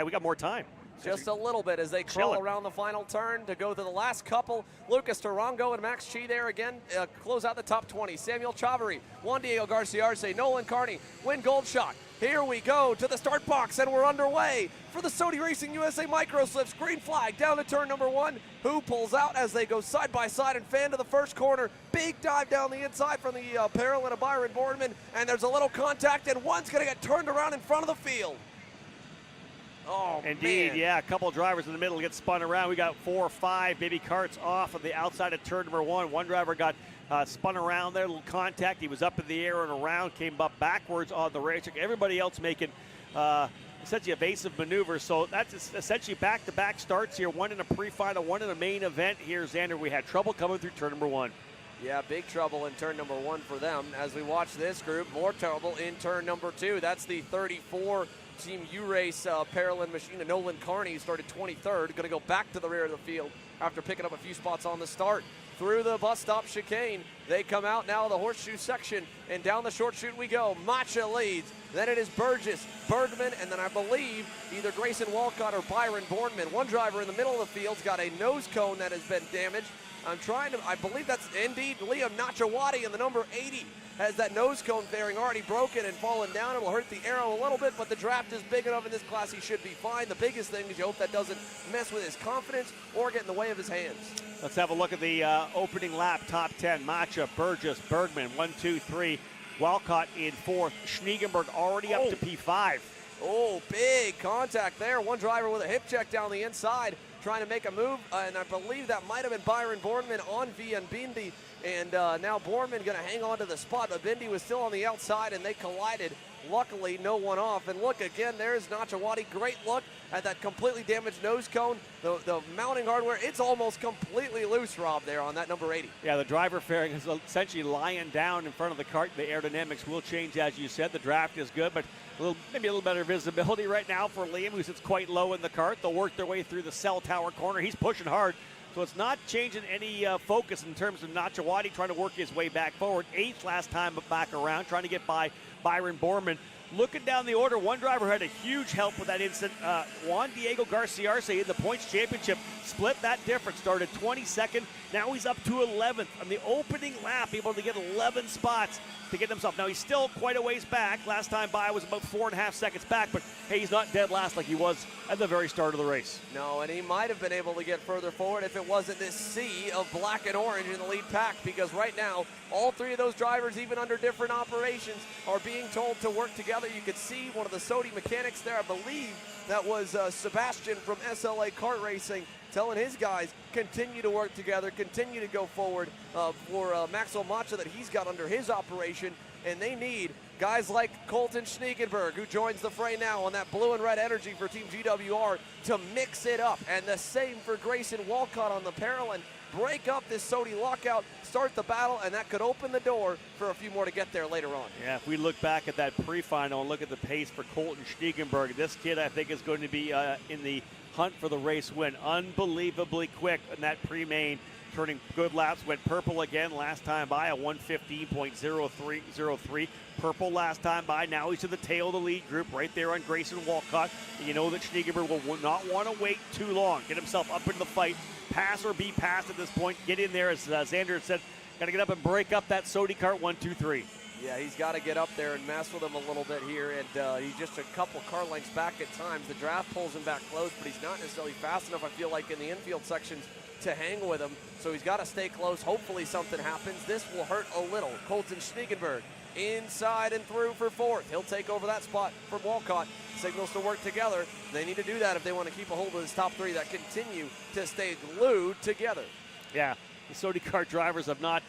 We got more time. Just a little bit as they crawl around the final turn to go to the last couple. Lucas Tarango and Max Chi there again close out the top 20. Samuel Chavarri, Juan Diego Garcia Arce, Nolan Carney, Win Goldshot. Here we go to the start box, and we're underway for the Sodi Racing USA Microslips. Green flag down to turn number 1. Who pulls out as they go side by side and fan to the first corner. Big dive down the inside from the Paralyn of Byron Boardman, and there's a little contact, and one's going to get turned around in front of the field. Oh, indeed, man. Yeah, a couple of drivers in the middle get spun around. We got 4 or 5 baby carts off of the outside of turn number 1. One driver got spun around there, a little contact. He was up in the air and around, came up backwards on the racetrack. Everybody else making essentially evasive maneuvers. So that's essentially back-to-back starts here. One in a pre-final, one in a main event here, Xander. We had trouble coming through turn number 1. Yeah, big trouble in turn number 1 for them. As we watch this group, more trouble in turn number 2. That's the 34 Team U-Race Paralyn machine. Nolan Carney started 23rd. Going to go back to the rear of the field after picking up a few spots on the start. Through the bus stop chicane, they come out now the horseshoe section, and down the short chute we go. Macha leads. Then it is Burgess, Bergman, and then I believe either Grayson Walcott or Byron Bourneman. One driver in the middle of the field's got a nose cone that has been damaged. I believe that's indeed Liam Nachawati in the number 80. Has that nose cone fairing already broken and fallen down. It will hurt the aero a little bit, but the draft is big enough in this class he should be fine. The biggest thing is you hope that doesn't mess with his confidence or get in the way of his hands. Let's have a look at the opening lap, top 10. Macha, Burgess, Bergman, 1, 2, 3. Walcott in 4th. Schniegenberg already up to P5. Oh, big contact there. One driver with a hip check down the inside trying to make a move, and I believe that might have been Byron Bourneman on Vian Bindi. And now Bourneman going to hang on to the spot, but Bindi was still on the outside, and they collided. Luckily, no one off. And look again, there's Nachawati. Great look at that completely damaged nose cone. The mounting hardware, it's almost completely loose, Rob, there on that number 80. Yeah, the driver fairing is essentially lying down in front of the cart. The aerodynamics will change, as you said. The draft is good, but maybe a little better visibility right now for Liam, who sits quite low in the cart. They'll work their way through the cell tower corner. He's pushing hard. So it's not changing any focus in terms of Nachawati trying to work his way back forward. 8th last time, but back around, trying to get by Byron Borman. Looking down the order, one driver had a huge help with that incident. Juan Diego Garciarce in the points championship split that difference. Started 22nd, now he's up to 11th. On the opening lap, able to get 11 spots to get himself. Now he's still quite a ways back. Last time by was about 4.5 seconds back, but hey, he's not dead last like he was at the very start of the race. No, and he might have been able to get further forward if it wasn't this sea of black and orange in the lead pack, because right now, all three of those drivers, even under different operations, are being told to work together. You could see one of the Sodi mechanics there, I believe that was Sebastian from SLA Kart Racing, telling his guys continue to work together, continue to go forward for Maxwell Macha that he's got under his operation, and they need guys like Colton Schniegenberg, who joins the fray now on that blue and red energy for Team GWR, to mix it up, and the same for Grayson Walcott on the Paralyn. Break up this Sodi lockout, start the battle, and that could open the door for a few more to get there later on. Yeah, if we look back at that pre-final and look at the pace for Colton Schniegenberg, this kid I think is going to be in the hunt for the race win. Unbelievably quick in that pre-main, turning good laps. Went purple again last time by, a 1:15.03. Purple last time by. Now he's to the tail of the lead group right there on Grayson Walcott. And you know that Schniegenberg will not want to wait too long. Get himself up into the fight. Pass or be passed at this point. Get in there, as Xander said. Got to get up and break up that Sodi Kart 1, 2, 3. Yeah, he's got to get up there and mess with him a little bit here, and he's just a couple car lengths back at times. The draft pulls him back close, but he's not necessarily fast enough, I feel like, in the infield sections to hang with him. So he's got to stay close. Hopefully something happens. This will hurt a little. Colton Schniegenberg inside and through for fourth. He'll take over that spot from Walcott. Signals to work together. They need to do that if they want to keep a hold of this top three that continue to stay glued together. Yeah, the Sodi Kart drivers have not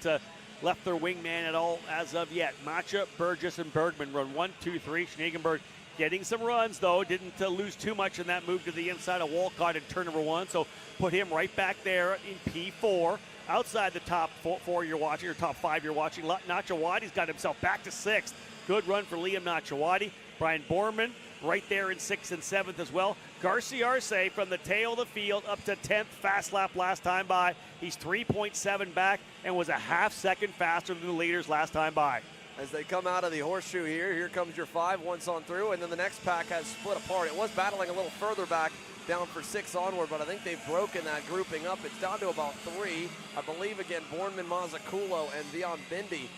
left their wingman at all as of yet. Macha, Burgess, and Bergman run 1, 2, 3. Schniegenberg getting some runs, though. Didn't lose too much in that move to the inside of Walcott in turn number 1, so put him right back there in P4. Outside the top four you're watching, or top 5 you're watching, Nachawadi's got himself back to 6th. Good run for Liam Nachawadi. Brian Borman right there in 6th and 7th as well. Garciarce from the tail of the field up to 10th, fast lap last time by. He's 3.7 back and was a half second faster than the leaders last time by. As they come out of the horseshoe here comes your 5 once on through, and then the next pack has split apart. It was battling a little further back down for 6 onward, but I think they've broken that grouping up. It's down to about 3. I believe, again, Bornman, Mazzucchello, and Vion Bindi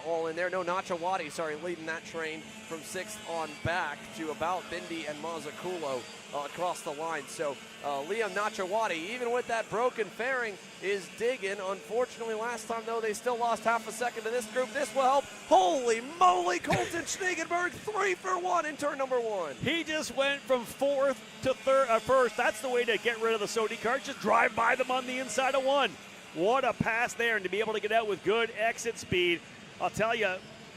all in there. No, Nachawadi, sorry, leading that train from 6th on back to about Bindi and Mazzucchello across the line. So Liam Nachawadi, even with that broken fairing, is digging. Unfortunately, last time, though, they still lost half a second to this group. This will help. Holy moly, Colton Schniegenberg, 3 for 1 in turn number 1. He just went from 4th to first. That's the way to get rid of the Sodi Kart. Just drive by them on the inside of 1. What a pass there, and to be able to get out with good exit speed. I'll tell you,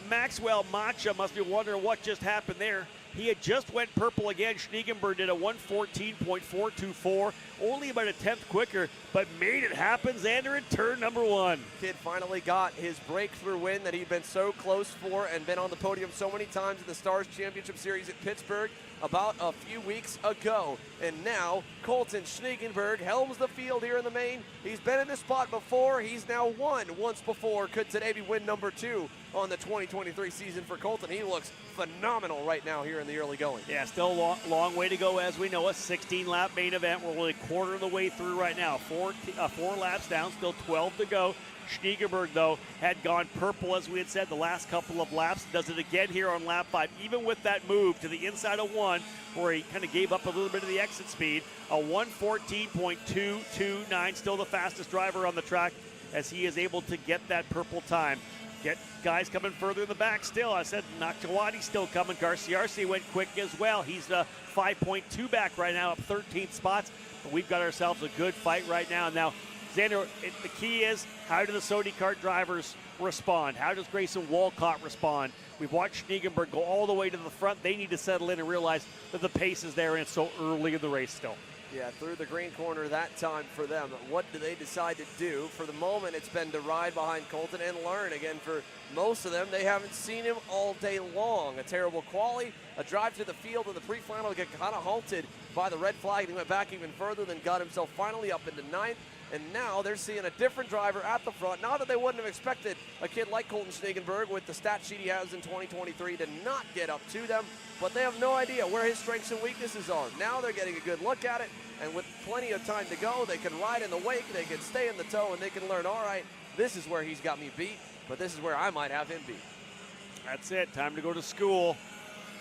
Maxwell Macha must be wondering what just happened there. He had just went purple again. Schniegenberg did a 1:14.424, only about a 10th quicker, but made it happen, Xander, in turn number 1. Kid finally got his breakthrough win that he'd been so close for and been on the podium so many times in the Stars Championship Series at Pittsburgh about a few weeks ago. And now Colton Schniegenberg helms the field here in the main. He's been in this spot before. He's now won once before. Could today be win number 2 on the 2023 season for Colton? He looks phenomenal right now here in the early going. Yeah, still a long way to go, as we know. A 16-lap main event. We're only a quarter of the way through right now. 4 laps down, still 12 to go. Schniegenberg, though, had gone purple, as we had said, the last couple of laps. Does it again here on lap 5, even with that move to the inside of 1, where he kind of gave up a little bit of the exit speed. A 1:14.229, still the fastest driver on the track, as he is able to get that purple time. Get guys coming further in the back still. I said Nachawadi still coming. Garciarce went quick as well. He's 5.2 back right now, up 13 spots. But we've got ourselves a good fight right now. Now, Xander, the key is, how do the Sodi Kart drivers respond? How does Grayson Walcott respond? We've watched Schniegenberg go all the way to the front. They need to settle in and realize that the pace is there and it's so early in the race still. Yeah, through the green corner that time for them. What do they decide to do? For the moment, it's been to ride behind Colton and learn. Again, for most of them, they haven't seen him all day long. A terrible quali, a drive to the field in the pre-final, get kind of halted by the red flag, and he went back even further, then got himself finally up into 9th. And now they're seeing a different driver at the front. Not that they wouldn't have expected a kid like Colton Schneegenberg with the stat sheet he has in 2023 to not get up to them, but they have no idea where his strengths and weaknesses are. Now they're getting a good look at it, and with plenty of time to go, they can ride in the wake, they can stay in the tow, and they can learn, all right, this is where he's got me beat, but this is where I might have him beat. That's it. Time to go to school.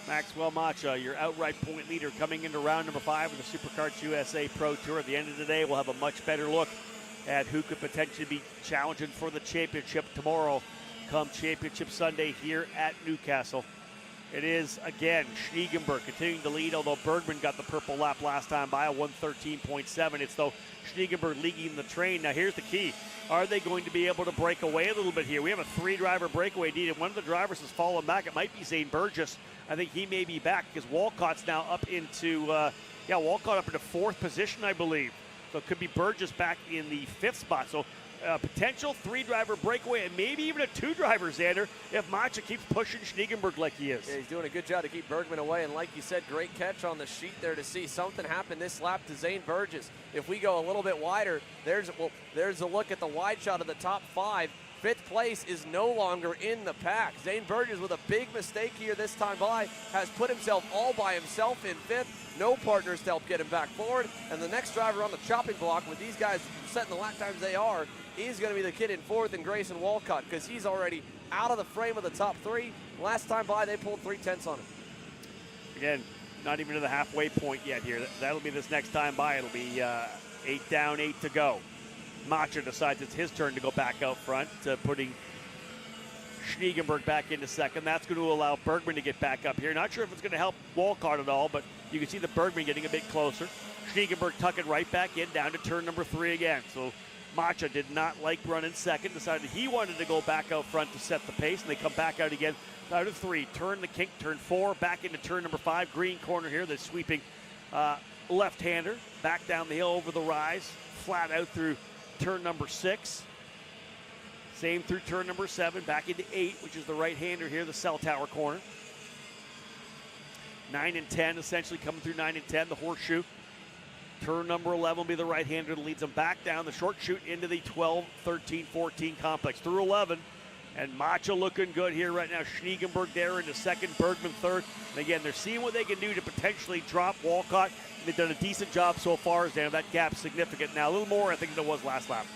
Maxwell Macha, your outright point leader, coming into round number 5 of the SuperKarts USA Pro Tour. At the end of the day, we'll have a much better look at who could potentially be challenging for the championship tomorrow come Championship Sunday here at Newcastle. It is, again, Schneegenberg continuing to lead, although Bergman got the purple lap last time by a 1:13.7. It's, though, Schneegenberg leading the train. Now, here's the key. Are they going to be able to break away a little bit here? We have a 3-driver breakaway indeed, and one of the drivers has fallen back. It might be Zane Burgess. I think he may be back because Walcott's now up into, Walcott up into 4th position, I believe. So it could be Burgess back in the 5th spot. So potential 3-driver breakaway and maybe even a 2-driver, Xander, if Macha keeps pushing Schneegenberg like he is. Yeah, he's doing a good job to keep Bergman away. And like you said, great catch on the sheet there to see something happen this lap to Zane Burgess. If we go a little bit wider, there's a look at the wide shot of the top 5. 5th place is no longer in the pack. Zane Burgess, with a big mistake here this time by, has put himself all by himself in 5th. No partners to help get him back forward. And the next driver on the chopping block, with these guys setting the lap times they are, is going to be the kid in 4th, and Grayson Walcott, because he's already out of the frame of the top 3. Last time by, they pulled 3/10 on him. Again, not even to the halfway point yet here. That'll be this next time by. It'll be 8 down, 8 to go. Macha decides it's his turn to go back out front, putting Schneegenberg back into 2nd. That's going to allow Bergman to get back up here. Not sure if it's going to help Walcott at all, but you can see the Bergman getting a bit closer. Schneegenberg tucking right back in, down to turn number 3 again. So Macha did not like running 2nd, decided he wanted to go back out front to set the pace, and they come back out again out of 3. Turn the kink, turn 4, back into turn number 5. Green corner here, the sweeping left-hander. Back down the hill over the rise, flat out through turn number 6. Same through turn number 7, back into 8, which is the right-hander here, the cell tower corner. 9 and 10, essentially coming through 9 and 10, the horseshoe. Turn number 11 will be the right-hander that leads them back down the short chute into the 12, 13, 14 complex. Through 11, and Macha looking good here right now. Schneegenberg there into 2nd, Bergman 3rd. And again, they're seeing what they can do to potentially drop Walcott. They've done a decent job so far, as that gap's significant now. A little more, I think, than it was last lap.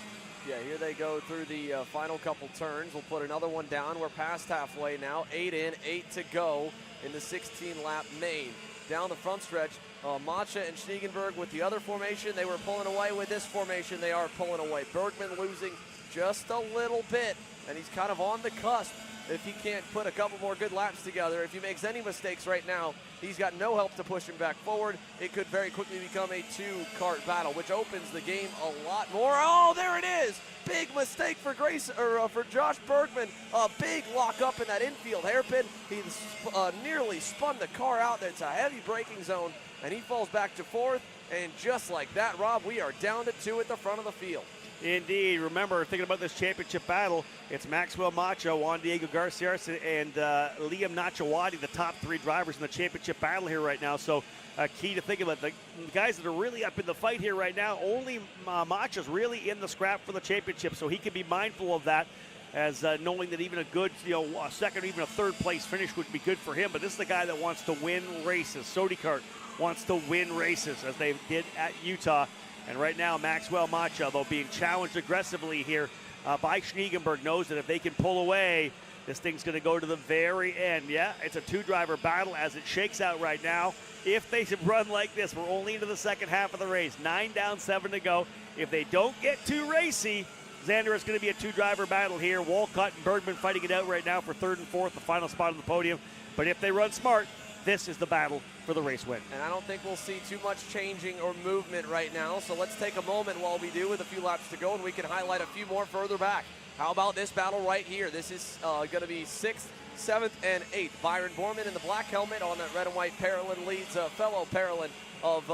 Yeah, here they go through the final couple turns. We'll put another one down. We're past halfway now. 8 in, 8 to go in the 16-lap main. Down the front stretch, Macha and Schneegenberg with the other formation, they were pulling away. With this formation, they are pulling away. Bergman losing just a little bit, and he's kind of on the cusp. If he can't put a couple more good laps together, if he makes any mistakes right now, he's got no help to push him back forward. It could very quickly become a 2-kart battle, which opens the game a lot more. Oh, there it is! Big mistake for for Josh Bergman. A big lock up in that infield hairpin. He nearly spun the car out. It's a heavy braking zone, and he falls back to 4th. And just like that, Rob, we are down to 2 at the front of the field. Indeed. Remember, thinking about this championship battle, it's Maxwell Macha, Juan Diego Garcia, and Liam Nachawati, the top 3 drivers in the championship battle here right now. So key to think about the guys that are really up in the fight here right now. Only Macha's really in the scrap for the championship, so he can be mindful of that, as knowing that even a good, a second or even a 3rd place finish would be good for him. But this is the guy that wants to win races. Sodi Kart wants to win races, as they did at Utah. And right now, Maxwell Macha, though being challenged aggressively here by Schneegenberg, knows that if they can pull away, this thing's going to go to the very end. Yeah, it's a 2-driver battle as it shakes out right now. If they run like this, we're only into the second half of the race. 9 down, 7 to go. If they don't get too racy, Xander, it's going to be a 2-driver battle here. Walcott and Bergman fighting it out right now for 3rd and 4th, the final spot on the podium. But if they run smart, this is the battle for the race win. And I don't think we'll see too much changing or movement right now. So let's take a moment while we do, with a few laps to go, and we can highlight a few more further back. How about this battle right here? This is going to be 6th, 7th, and 8th. Byron Borman in the black helmet on that red and white Parolin leads fellow Parolin of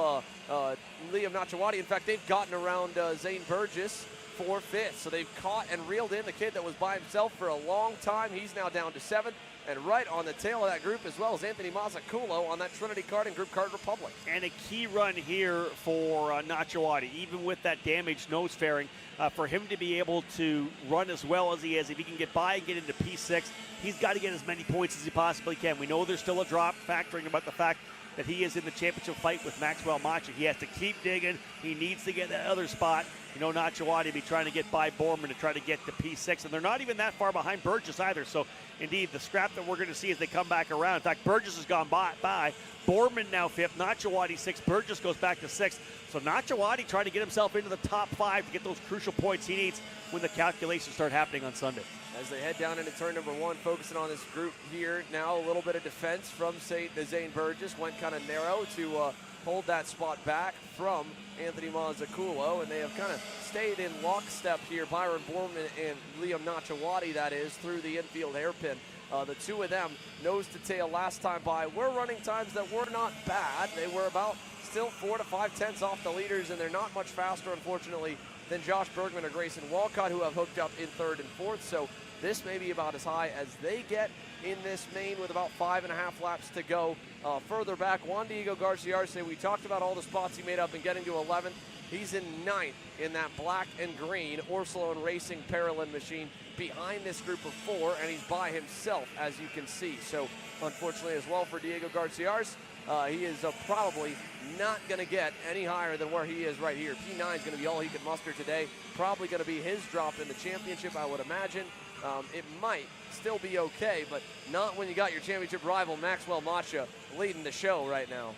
Liam Nachawati. In fact, they've gotten around Zane Burgess for 5th. So they've caught and reeled in the kid that was by himself for a long time. He's now down to 7th. And right on the tail of that group as well as Anthony Mazzaculo on that Trinity Karting Group Kart Republic. And a key run here for Nachawati, even with that damaged nose fairing, for him to be able to run as well as he is. If he can get by and get into P6, he's got to get as many points as he possibly can. We know there's still a drop, factoring about the fact that he is in the championship fight with Maxwell Macha. He has to keep digging. He needs to get that other spot. You know, Nachawati will be trying to get by Borman to try to get to P6, and they're not even that far behind Burgess either. So, indeed, the scrap that we're going to see as they come back around. In fact, Burgess has gone by. Borman now 5th, Nachawati 6th, Burgess goes back to 6th. So Nachawati trying to get himself into the top 5 to get those crucial points he needs when the calculations start happening on Sunday. As they head down into turn number 1, focusing on this group here. Now a little bit of defense from Zane Burgess. Went kind of narrow to hold that spot back from Anthony Mazzaculo, and they have kind of stayed in lockstep here. Byron Borman and Liam Nachawati, that is, through the infield hairpin. The two of them, nose to tail last time by, were running times that were not bad. They were about still 4 to 5 tenths off the leaders, and they're not much faster, unfortunately, than Josh Bergman or Grayson Walcott, who have hooked up in 3rd and 4th. So this may be about as high as they get in this main with about 5.5 laps to go. Further back, Juan Diego Garciarce, we talked about all the spots he made up and getting to 11th. He's in 9th in that black and green Orsilone Racing Paralyn machine behind this group of 4, and he's by himself, as you can see. So, unfortunately, as well for Diego Garciarce, he is probably not going to get any higher than where he is right here. P9 is going to be all he can muster today. Probably going to be his drop in the championship, I would imagine. It might still be okay, but not when you got your championship rival Maxwell Macha leading the show right now.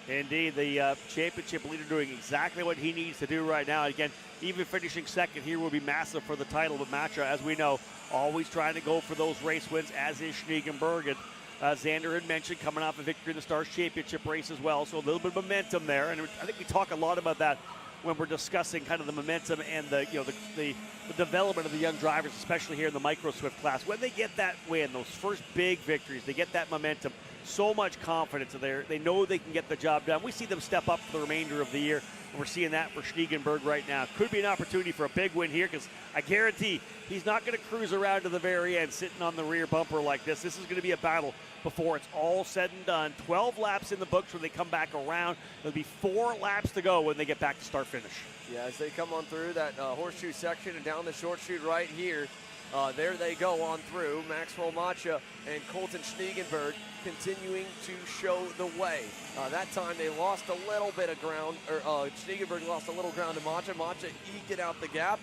Indeed, the championship leader doing exactly what he needs to do right now. Again, even finishing 2nd here will be massive for the title, but Macha, as we know, always trying to go for those race wins, as is Schniegenberg. And Xander had mentioned coming off a victory in the Stars Championship race as well, so a little bit of momentum there. And I think we talk a lot about that when we're discussing kind of the momentum and the development of the young drivers, especially here in the Micro Swift class. When they get that win, those first big victories, they get that momentum, so much confidence there. They know they can get the job done. We see them step up for the remainder of the year, and we're seeing that for Schniegenberg right now. Could be an opportunity for a big win here, because I guarantee he's not going to cruise around to the very end sitting on the rear bumper like this. This is going to be a battle before it's all said and done. 12 laps in the books when they come back around. There'll be 4 laps to go when they get back to start-finish. Yeah, as they come on through that horseshoe section and down the short chute right here, there they go on through. Maxwell Macha and Colton Schniegenberg continuing to show the way. That time they lost a little bit of ground, or Schniegenberg lost a little ground to Macha. Macha eked it out the gap.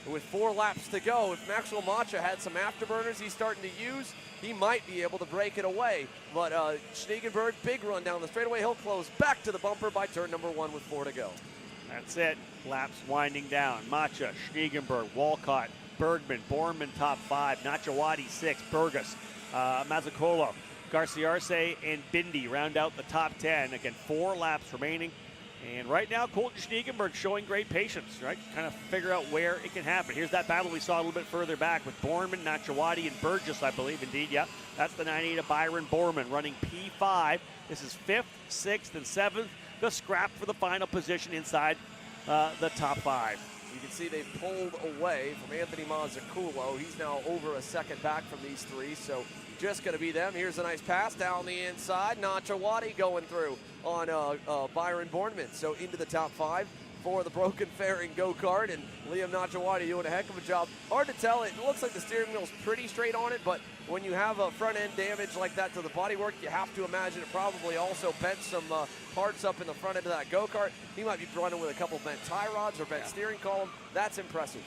With 4 laps to go, if Maxwell Macha had some afterburners he's starting to use, he might be able to break it away. But Schniegenberg, big run down the straightaway. He'll close back to the bumper by turn number 1 with 4 to go. That's it. Laps winding down. Macha, Schniegenberg, Walcott, Bergman, Borman top 5, Nachawati 6, Burgess, Mazzacolo, Garciarce, and Bindi round out the top 10. Again, 4 laps remaining. And right now, Colton Schniegenberg showing great patience, right? Kind of figure out where it can happen. Here's that battle we saw a little bit further back with Borman, Nachawati, and Burgess, I believe. Indeed, yeah. That's the 9.8 of Byron Borman running P5. This is 5th, 6th, and 7th. The scrap for the final position inside the top 5. You can see they've pulled away from Anthony Mazzaculo. He's now over a second back from these 3, so just going to be them. Here's a nice pass down the inside. Nachawati going through on Byron Borman. So into the top 5 for the broken fairing go-kart, and Liam Nachawati doing a heck of a job. Hard to tell. It looks like the steering wheel's pretty straight on it, but when you have a front-end damage like that to the bodywork, you have to imagine it probably also bent some parts up in the front end of that go-kart. He might be running with a couple bent tie rods or bent steering column. That's impressive.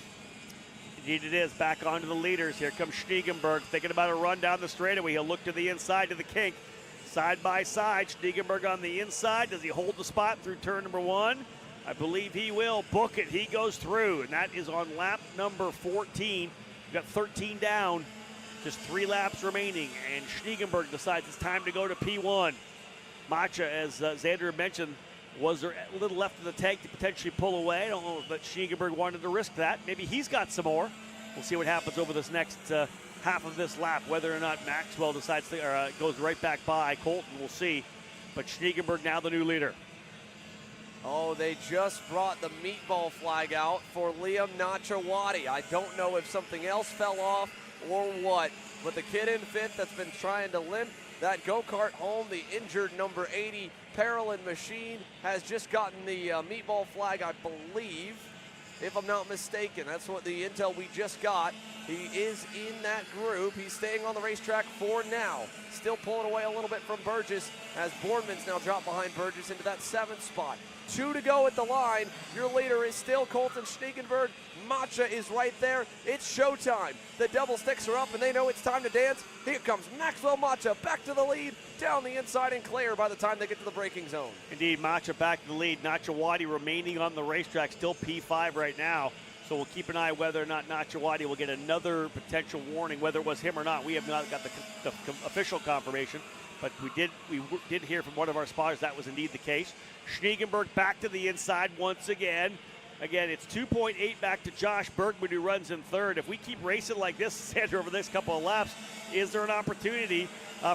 Indeed it is. Back onto the leaders. Here comes Schniegenberg thinking about a run down the straightaway. He'll look to the inside to the kink. Side by side, Schniegenberg on the inside. Does he hold the spot through turn number 1? I believe he will. Book it. He goes through, and that is on lap number 14. We've got 13 down, just 3 laps remaining, and Schniegenberg decides it's time to go to P1. Macha, as Xander mentioned, was there a little left in the tank to potentially pull away? I don't know that Schniegenberg wanted to risk that. Maybe he's got some more. We'll see what happens over this next half of this lap. Whether or not Maxwell decides to goes right back by Colton, we'll see. But Schniegenberg now the new leader. Oh, they just brought the meatball flag out for Liam Nachawati. I don't know if something else fell off or what, but the kid in fifth that's been trying to limp that go-kart home, the injured number 80 Paralyn Machine, has just gotten the meatball flag, I believe, if I'm not mistaken. That's what the intel we just got. He is in that group. He's staying on the racetrack for now. Still pulling away a little bit from Burgess as Boardman's now dropped behind Burgess into that 7th spot. 2 to go at the line. Your leader is still Colton Schniegenberg. Macha is right there. It's showtime. The double sticks are up and they know it's time to dance. Here comes Maxwell Macha back to the lead, down the inside and clear by the time they get to the braking zone. Indeed, Macha back to the lead. Nachawati remaining on the racetrack, still P5 right now. So we'll keep an eye whether or not Nachawati will get another potential warning, whether it was him or not. We have not got the official confirmation, but we did hear from one of our spotters that was indeed the case. Schniegenberg back to the inside once again. Again, it's 2.8 back to Josh Bergman, who runs in third. If we keep racing like this, Sandra, over the next couple of laps, is there an opportunity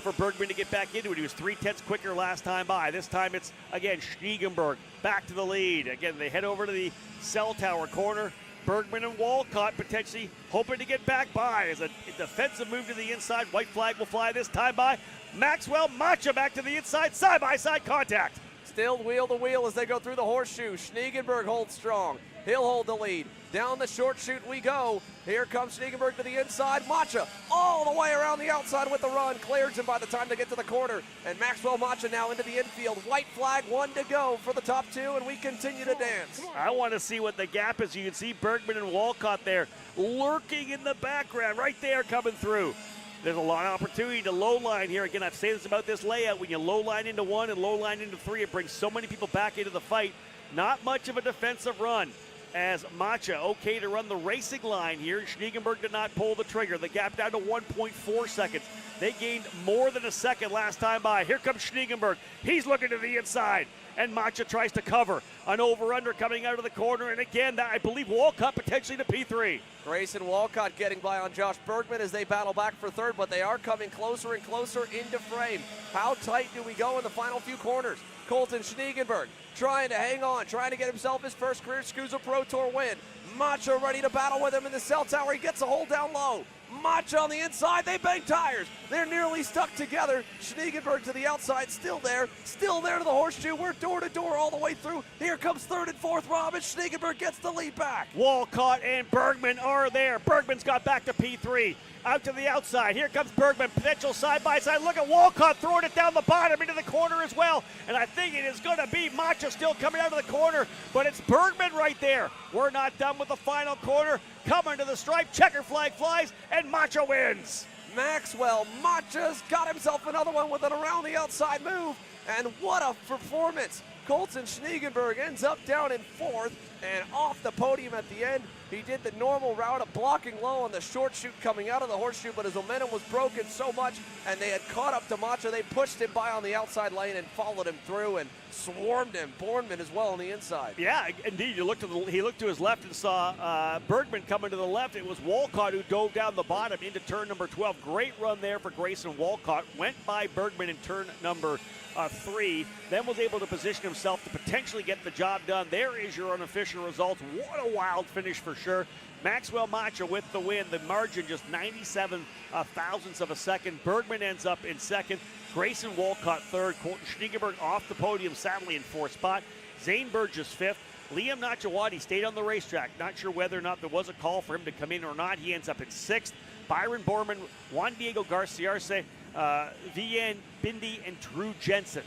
for Bergman to get back into it? He was 3/10 quicker last time by. This time it's, again, Schniegenberg back to the lead. Again, they head over to the cell tower corner. Bergman and Walcott potentially hoping to get back by as a defensive move to the inside. White flag will fly this time by. Maxwell Macha back to the inside, side-by-side contact. Still wheel to wheel as they go through the horseshoe. Schniegenberg holds strong. He'll hold the lead. Down the short chute we go. Here comes Schniegenberg to the inside. Macha all the way around the outside with the run. Clears him by the time they get to the corner. And Maxwell Macha now into the infield. White flag, 1 to go for the top 2, and we continue to dance. I want to see what the gap is. You can see Bergman and Walcott there lurking in the background, right there coming through. There's a lot of opportunity to low line here. Again, I've said this about this layout. When you low line into 1 and low line into 3, it brings so many people back into the fight. Not much of a defensive run as Macha okay to run the racing line here. Schniegenberg did not pull the trigger. The gap down to 1.4 seconds. They gained more than a second last time by. Here comes Schniegenberg. He's looking to the inside, and Macha tries to cover. An over-under coming out of the corner, and again, I believe Walcott potentially to P3. Grayson Walcott getting by on Josh Bergman as they battle back for third, but they are coming closer and closer into frame. How tight do we go in the final few corners? Colton Schniegenberg trying to hang on, trying to get himself his first career SKUSA Pro Tour win. Macha ready to battle with him in the cell tower. He gets a hold down low. Macha on the inside, they bang tires. They're nearly stuck together. Schniegenberg to the outside, still there to the horseshoe. We're door to door all the way through. Here comes 3rd and 4th, Robin. Schniegenberg gets the lead back. Walcott and Bergman are there. Bergman's got back to P3. Out to the outside. Here comes Bergman. Potential side-by-side. Look at Walcott throwing it down the bottom into the corner as well. And I think it is going to be Macha still coming out of the corner, but it's Bergman right there. We're not done with the final corner. Coming to the stripe. Checker flag flies, and Macha wins. Maxwell Macha's got himself another one with an around the outside move. And what a performance. Colton Schniegenberg ends up down in 4th and off the podium at the end. He did the normal route of blocking low on the short chute coming out of the horseshoe, but his momentum was broken so much, and they had caught up to Macha. They pushed him by on the outside lane and followed him through and swarmed him. Bournemouth as well on the inside. Yeah, indeed. He looked to his left and saw Bergman coming to the left. It was Walcott who dove down the bottom into turn number 12. Great run there for Grayson Walcott. Went by Bergman in turn number 3, then was able to position himself to potentially get the job done. There is your unofficial results. What a wild finish for sure. Maxwell Macha with the win. The margin just 97 thousandths of a second. Bergman ends up in 2nd. Grayson Walcott 3rd. Colton Schniegenberg off the podium, sadly in 4th spot. Zane Burgess 5th. Liam Nachawati stayed on the racetrack. Not sure whether or not there was a call for him to come in or not. He ends up in 6th. Byron Borman, Juan Diego Garciarce, Vian Bindi, and Drew Jensen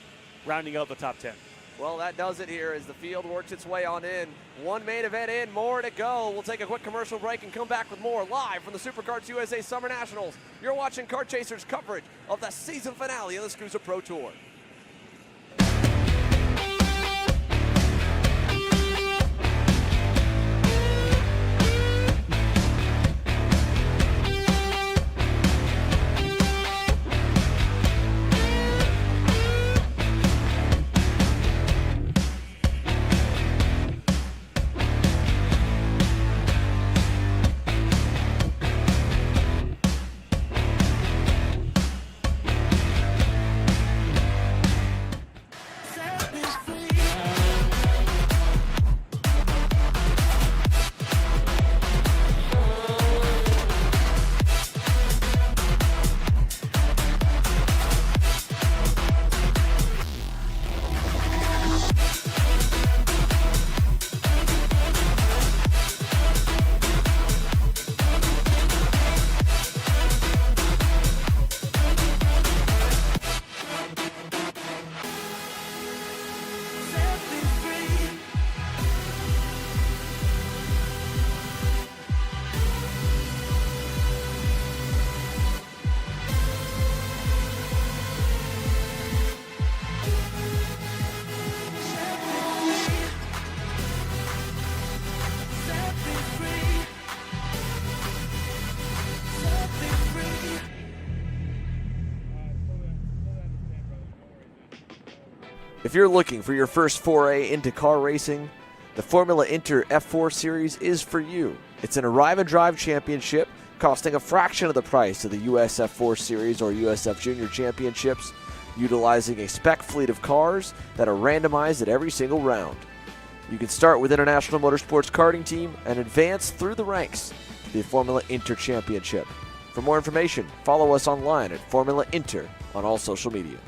rounding out the top 10. Well, that does it here as the field works its way on in. One main event in, more to go. We'll take a quick commercial break and come back with more live from the SuperKarts USA Summer Nationals. You're watching Kart Chaser's coverage of the season finale of the SKUSA Pro Tour. If you're looking for your first foray into car racing, the Formula Inter F4 Series is for you. It's an arrive and drive championship costing a fraction of the price of the US F4 Series or USF Junior Championships, utilizing a spec fleet of cars that are randomized at every single round. You can start with International Motorsports Karting Team and advance through the ranks to the Formula Inter Championship. For more information, follow us online at Formula Inter on all social media.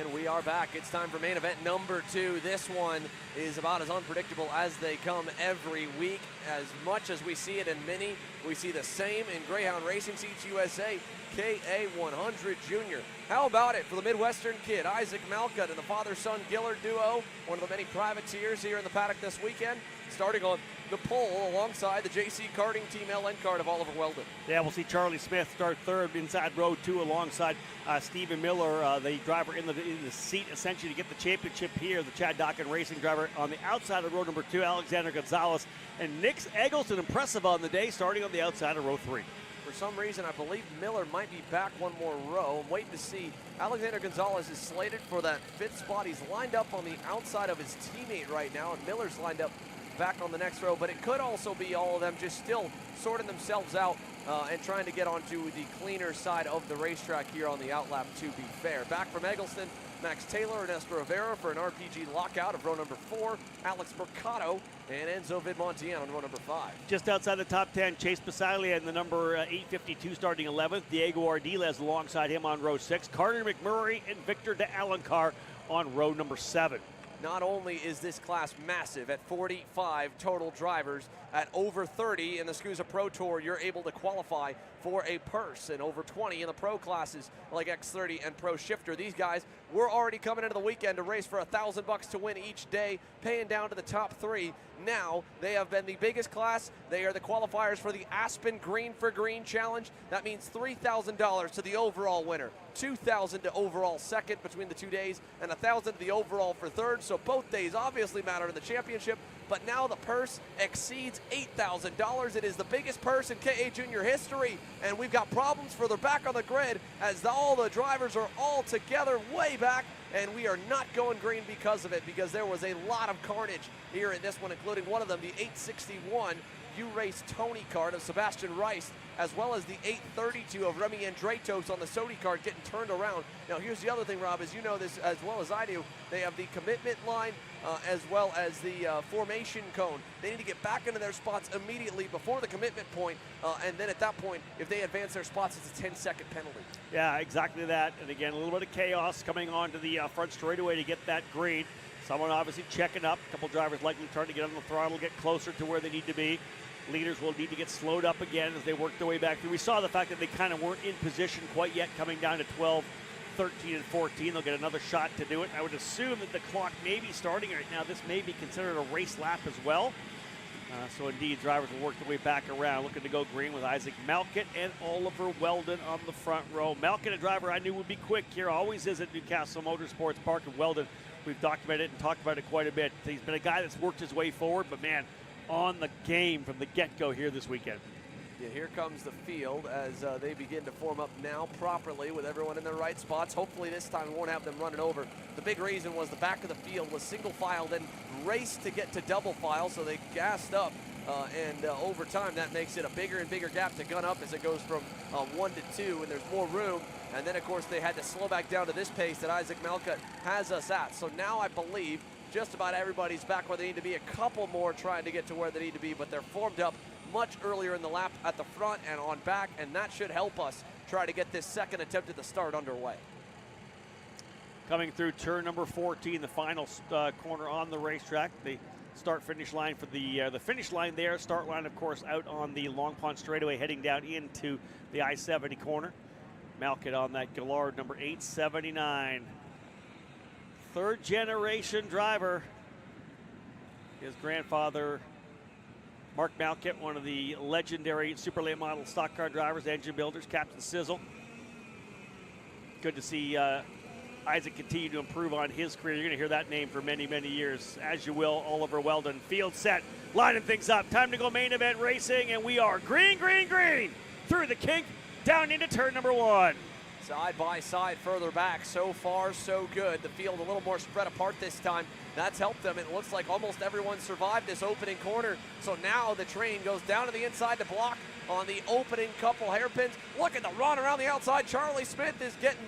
And we are back. It's time for main event number 2. This one is about as unpredictable as they come every week. As much as we see it in Mini, we see the same in Greyhound Racing Seats USA KA100 Junior. How about it for the Midwestern kid, Isaac Malcutt, and the father-son Gillard duo, one of the many privateers here in the paddock this weekend, starting on the pole alongside the JC Karting Team LN Kart of Oliver Weldon. Yeah, we'll see Charlie Smith start third inside row 2 alongside Stephen Miller, the driver in the seat essentially to get the championship here. The Chad Dockin Racing driver on the outside of row number 2, Alexander Gonzalez, and Nick Eggleston impressive on the day, starting on the outside of row 3. For some reason, I believe Miller might be back one more row. I'm waiting to see. Alexander Gonzalez is slated for that 5th spot. He's lined up on the outside of his teammate right now, and Miller's lined up back on the next row. But it could also be all of them just still sorting themselves out and trying to get onto the cleaner side of the racetrack here on the outlap, to be fair. Back from Eggleston, Max Taylor, Ernesto Rivera for an RPG lockout of row number 4, Alex Mercado, and Enzo Vidmontian on row number 5. Just outside the top 10, Chase Pasaglia in the number 852 starting 11th. Diego Ardiles alongside him on row 6. Carter McMurray and Victor de Alencar on row number 7. Not only is this class massive at 45 total drivers, at over 30 in the SKUSA Pro Tour, you're able to qualify for a purse, and over 20 in the pro classes like X30 and Pro Shifter. These guys were already coming into the weekend to race for $1,000 to win each day, paying down to the top 3. Now they have been the biggest class. They are the qualifiers for the Aspen Green for Green Challenge. That means $3,000 to the overall winner, $2,000 to overall second between the 2 days, and $1,000 to the overall for third. So both days obviously matter in the championship, but now the purse exceeds $8,000. It is the biggest purse in KA Junior history, and we've got problems further back on the grid as all the drivers are all together way back, and we are not going green because of it, because there was a lot of carnage here in this one, including one of them, the 861 U-Race Tony card of Sebastian Rice, as well as the 832 of Remy Andretos on the Sodi card getting turned around. Now here's the other thing, Rob, as you know this as well as I do, they have the commitment line as well as the formation cone. They need to get back into their spots immediately before the commitment point, and then at that point, if they advance their spots, it's a 10-second penalty. Yeah, exactly that. And again, a little bit of chaos coming onto the front straightaway to get that green. Someone obviously checking up. A couple drivers likely trying to get on the throttle, get closer to where they need to be. Leaders will need to get slowed up again as they work their way back through. We saw the fact that they kind of weren't in position quite yet, coming down to 12, 13, and 14. They'll get another shot to do it. I would assume that the clock may be starting right now. This may be considered a race lap as well. So indeed, drivers will work their way back around, looking to go green with Isaac Malcutt and Oliver Weldon on the front row. Malcutt, a driver I knew would be quick here, always is at Castle Motorsports Park, and Weldon, we've documented it and talked about it quite a bit. He's been a guy that's worked his way forward, but man, on the game from the get-go here this weekend. Yeah, here comes the field as they begin to form up now properly with everyone in their right spots. Hopefully this time we won't have them running over. The big reason was the back of the field was single file, then raced to get to double file, so they gassed up. And over time, that makes it a bigger and bigger gap to gun up as it goes from 1 to 2, and there's more room. And then, of course, they had to slow back down to this pace that Isaac Malka has us at. So now I believe just about everybody's back where they need to be. A couple more trying to get to where they need to be, but they're formed up much earlier in the lap at the front and on back, and that should help us try to get this second attempt at the start underway. Coming through turn number 14, the final corner on the racetrack. The start-finish line for the finish line there. Start line, of course, out on the Long Pond straightaway heading down into the I-70 corner. Malkit on that Gallard, number 879. Third-generation driver. His grandfather, Mark Malkit, one of the legendary super late model stock car drivers, engine builders, Captain Sizzle. Good to see Isaac continue to improve on his career. You're going to hear that name for many, many years, as you will. Oliver Weldon, field set, lining things up. Time to go main event racing, and we are green, green, green through the kink, down into turn number 1. Side by side further back. So far, so good. The field a little more spread apart this time. That's helped them. It looks like almost everyone survived this opening corner. So now the train goes down to the inside to block on the opening couple hairpins. Look at the run around the outside. Charlie Smith is getting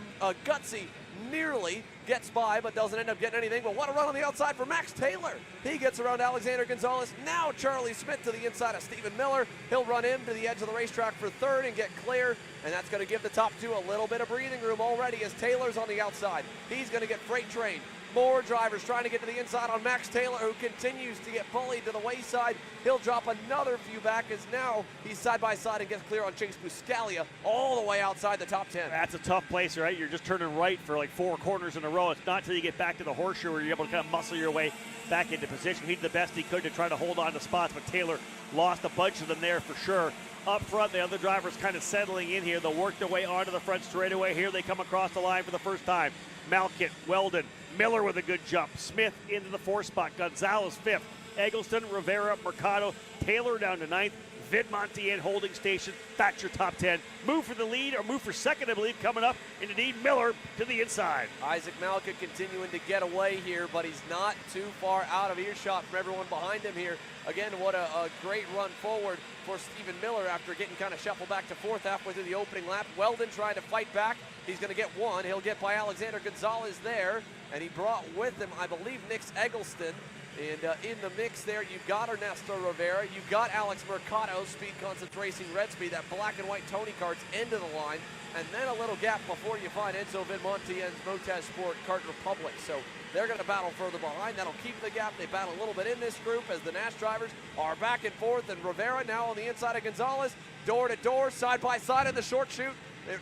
gutsy. Nearly gets by, but doesn't end up getting anything. But what a run on the outside for Max Taylor. He gets around Alexander Gonzalez. Now Charlie Smith to the inside of Stephen Miller. He'll run in to the edge of the racetrack for third and get clear. And that's going to give the top two a little bit of breathing room already as Taylor's on the outside. He's going to get freight trained. More drivers trying to get to the inside on Max Taylor, who continues to get bullied to the wayside. He'll drop another few back as now he's side by side and gets clear on Chase Buscalia all the way outside the top 10. That's a tough place, right? You're just turning right for like 4 corners in a row. It's not till you get back to the horseshoe where you're able to kind of muscle your way back into position. He did the best he could to try to hold on to spots, but Taylor lost a bunch of them there for sure. Up front, the other drivers kind of settling in here. They'll work their way onto the front straightaway. Here they come across the line for the first time. Malkit, Weldon, Miller with a good jump. Smith into the 4th spot. Gonzalez 5th. Eggleston, Rivera, Mercado, Taylor down to 9th. Vidmonte in holding station. That's your top 10. Move for the lead or move for second, I believe, coming up. And indeed, Miller to the inside. Isaac Malka continuing to get away here, but he's not too far out of earshot from everyone behind him here. Again, what a great run forward for Stephen Miller after getting kind of shuffled back to 4th halfway through the opening lap. Weldon trying to fight back. He's going to get 1. He'll get by Alexander Gonzalez there. And he brought with him, I believe, Nix Eggleston. And in the mix there, you've got Ernesto Rivera. You've got Alex Mercado, Speed Concepts Racing Red Speed, that black and white Tony karts into the line. And then a little gap before you find Enzo Vidmonte and Motaz Sport Kart Republic. So they're going to battle further behind. That'll keep the gap. They battle a little bit in this group as the Nash drivers are back and forth. And Rivera now on the inside of Gonzalez. Door to door, side by side in the short chute.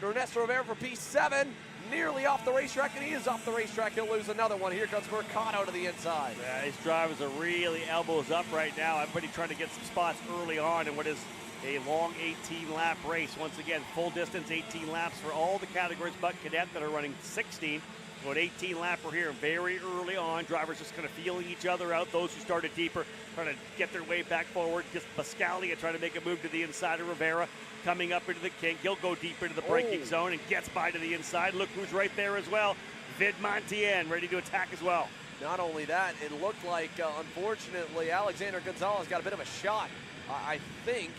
Ernesto Rivera for P7. Nearly off the racetrack, and he is off the racetrack. He'll lose another one. Here comes Mercado to the inside. Yeah, these drivers are really elbows up right now. Everybody trying to get some spots early on in what is a long 18-lap race. Once again, full distance 18 laps for all the categories but cadet that are running 16. So an 18-lapper here very early on. Drivers just kind of feeling each other out. Those who started deeper trying to get their way back forward. Just Buscalia trying to make a move to the inside of Rivera. Coming up into the kink. He'll go deeper into the braking zone and gets by to the inside. Look who's right there as well. Vidmonte ready to attack as well. Not only that, it looked like, unfortunately, Alexander Gonzalez got a bit of a shot. I think,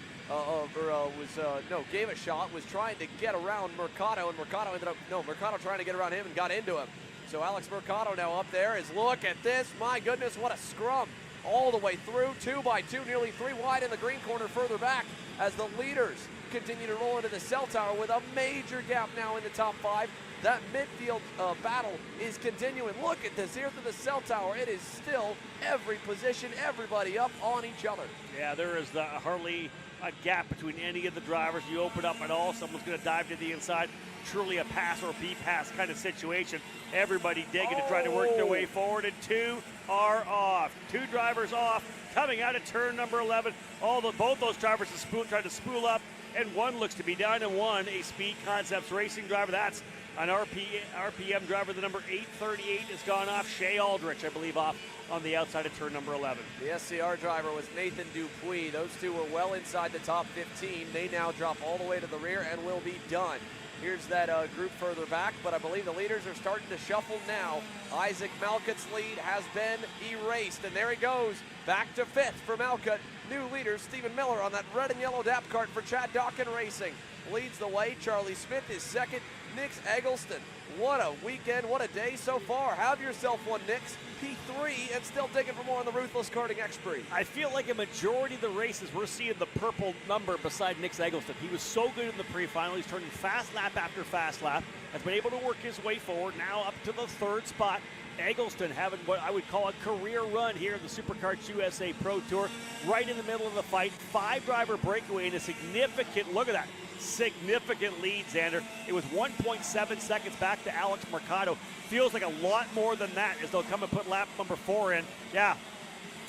gave a shot, was trying to get around Mercado, and Mercado trying to get around him and got into him. So Alex Mercado now up there is, look at this, my goodness, what a scrum. All the way through, 2 by 2, nearly 3 wide in the green corner further back as the leaders continue to roll into the cell tower with a major gap now in the top 5. That midfield battle is continuing. Look at this here through the cell tower. It is still every position, everybody up on each other. Yeah, there is hardly a gap between any of the drivers. You open up at all, someone's going to dive to the inside. Truly a pass or B-pass kind of situation. Everybody digging to try to work their way forward, and 2 are off. 2 drivers off coming out of turn number 11. Both those drivers tried to spool up, and 1 looks to be down, and 1 a Speed Concepts Racing driver. That's An RPM driver, the number 838, has gone off. Shea Aldrich, I believe, off on the outside of turn number 11. The SCR driver was Nathan Dupuis. Those two were well inside the top 15. They now drop all the way to the rear and will be done. Here's that group further back, but I believe the leaders are starting to shuffle now. Isaac Malcutt's lead has been erased, and there he goes, back to 5th for Malcutt. New leader, Stephen Miller, on that red and yellow DAP cart for Chad Dawkin Racing. Leads the way. Charlie Smith is second. Nix Eggleston. What a weekend, what a day so far. Have yourself one, Nix. P3 and still digging for more on the Ruthless Karting X-Spree. I feel like a majority of the races we're seeing the purple number beside Nix Eggleston. He was so good in the pre-final. He's turning fast lap after fast lap. Has been able to work his way forward. Now up to the 3rd spot. Eggleston having what I would call a career run here in the SuperKarts USA Pro Tour. Right in the middle of the fight. 5-driver breakaway and a significant, look at that, significant lead, Xander. It was 1.7 seconds back to Alex Mercado. Feels like a lot more than that as they'll come and put lap number 4 in. Yeah,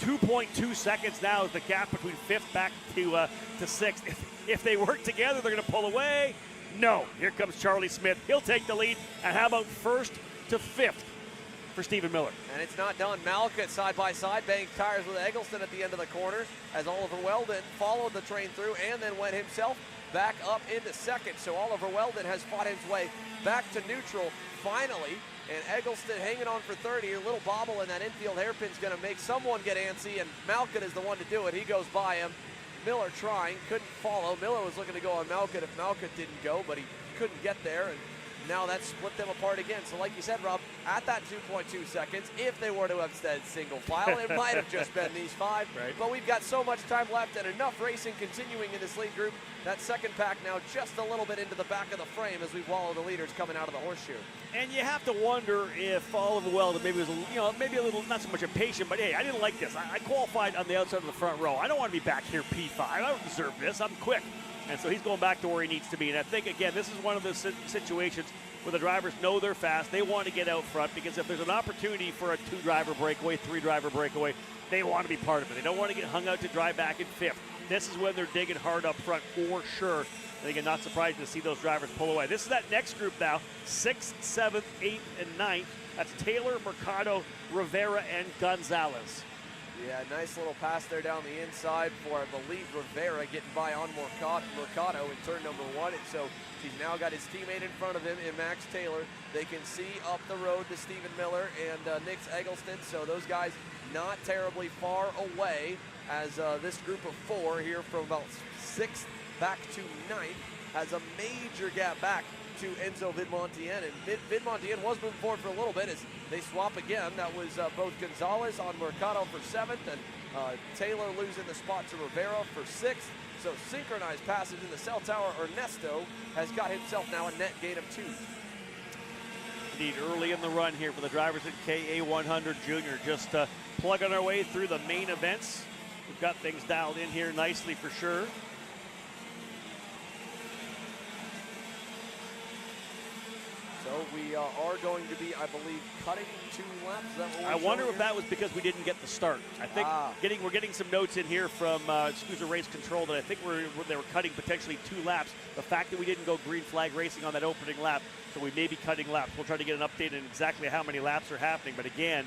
2.2 seconds now is the gap between 5th back to 6th. If they work together, they're going to pull away. No, here comes Charlie Smith. He'll take the lead. And how about 1st to 5th for Stephen Miller? And it's not done. Malcutt side by side banked tires with Eggleston at the end of the corner as Oliver Weldon followed the train through and then went himself back up into 2nd. So Oliver Weldon has fought his way back to neutral finally. And Eggleston hanging on for 3rd here. Little bobble, and that infield hairpin's going to make someone get antsy, and Malcutt is the one to do it. He goes by him. Miller trying, couldn't follow. Miller was looking to go on Malcutt if Malcutt didn't go, but he couldn't get there, and now that split them apart again. So like you said, Rob, at that 2.2 seconds, if they were to have said single file, it might have just been these 5. Right. But we've got so much time left and enough racing continuing in this lead group. That 2nd pack now just a little bit into the back of the frame as we follow the leaders coming out of the horseshoe. And you have to wonder if Oliver Weldon maybe was, maybe a little, not so much impatient, but hey, I didn't like this. I qualified on the outside of the front row. I don't want to be back here P5. I don't deserve this. I'm quick. And so he's going back to where he needs to be. And I think, again, this is one of the situations where the drivers know they're fast. They want to get out front because if there's an opportunity for a 2-driver breakaway, 3-driver breakaway, they want to be part of it. They don't want to get hung out to drive back in 5th. This is when they're digging hard up front for sure. I think it's not surprising to see those drivers pull away. This is that next group now, 6th, 7th, 8th, and 9th. That's Taylor, Mercado, Rivera, and Gonzalez. Yeah, nice little pass there down the inside for, I believe, Rivera getting by on Mercado in turn number 1. And so he's now got his teammate in front of him in Max Taylor. They can see up the road to Stephen Miller and Nix Eggleston. So those guys not terribly far away as this group of 4 here from about 6th back to 9th has a major gap back to Enzo Vidmontien, and Vidmontien was moving forward for a little bit as they swap again. That was both Gonzalez on Mercado for 7th and Taylor losing the spot to Rivera for 6th. So synchronized passage in the cell tower. Ernesto has got himself now a net gain of 2. Indeed, early in the run here for the drivers at KA100 Junior. Just plugging our way through the main events. We've got things dialed in here nicely for sure. So we are going to be, I believe, cutting 2 laps. Is that what I wonder if that was because we didn't get the start. I think we're getting some notes in here from SKUSA Race Control that I think they were cutting potentially 2 laps. The fact that we didn't go green flag racing on that opening lap, so we may be cutting laps. We'll try to get an update on exactly how many laps are happening. But again,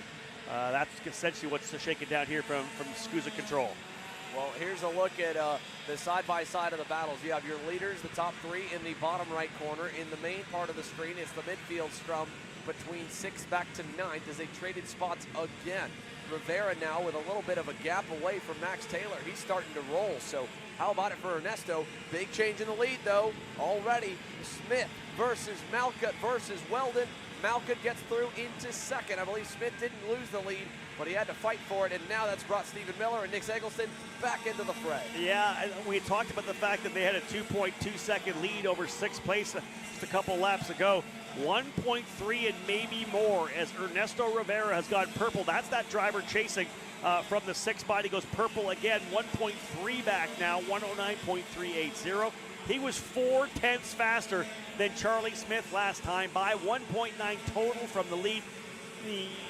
that's essentially what's shaking down here from SKUSA Control. Well, here's a look at the side-by-side of the battles. You have your leaders, the top 3 in the bottom right corner. In the main part of the screen, it's the midfield scrum between 6th back to 9th as they traded spots again. Rivera now with a little bit of a gap away from Max Taylor. He's starting to roll, so how about it for Ernesto? Big change in the lead, though, already. Smith versus Malcutt versus Weldon. Malcutt gets through into 2nd. I believe Smith didn't lose the lead, but he had to fight for it, and now that's brought Stephen Miller and Nix Eggleston back into the fray. Yeah, we talked about the fact that they had a 2.2 second lead over 6th place just a couple laps ago. 1.3 and maybe more as Ernesto Rivera has gone purple. That's that driver chasing from the 6th spot. He goes purple again, 1.3 back now, 109.380. He was 0.4 faster than Charlie Smith last time by 1.9 total from the lead.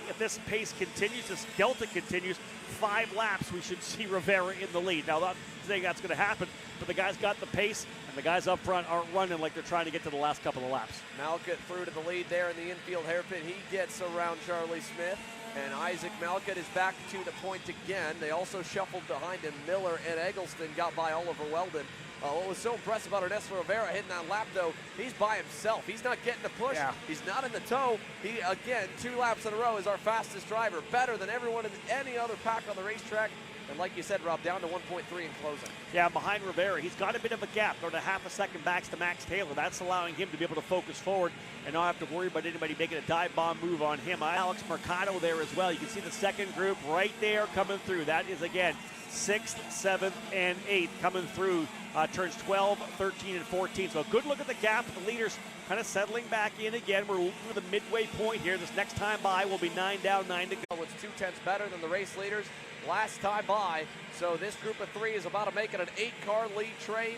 If this pace continues, this delta continues, 5 laps, we should see Rivera in the lead. Now, I'm not saying that's going to happen, but the guys got the pace, and the guys up front aren't running like they're trying to get to the last couple of laps. Malkut through to the lead there in the infield hairpin. He gets around Charlie Smith. And Isaac Malkut is back to the point again. They also shuffled behind him. Miller and Eggleston got by Oliver Weldon. What was so impressive about Ernesto Rivera hitting that lap, though, he's by himself. He's not getting the push. Yeah. He's not in the tow. He, again, 2 laps in a row is our fastest driver. Better than everyone in any other pack on the racetrack. And like you said, Rob, down to 1.3 in closing. Yeah, behind Rivera, he's got a bit of a gap. They're at a half a second back to Max Taylor. That's allowing him to be able to focus forward and not have to worry about anybody making a dive bomb move on him. Alex Mercado there as well. You can see the second group right there coming through. That is, again, 6th, 7th, and 8th coming through turns 12, 13, and 14. So a good look at the gap. The leaders kind of settling back in again. We're looking at the midway point here. This next time by will be 9 down, 9 to go. It's 2/10 better than the race leaders last time by. So this group of 3 is about to make it an 8-car lead train.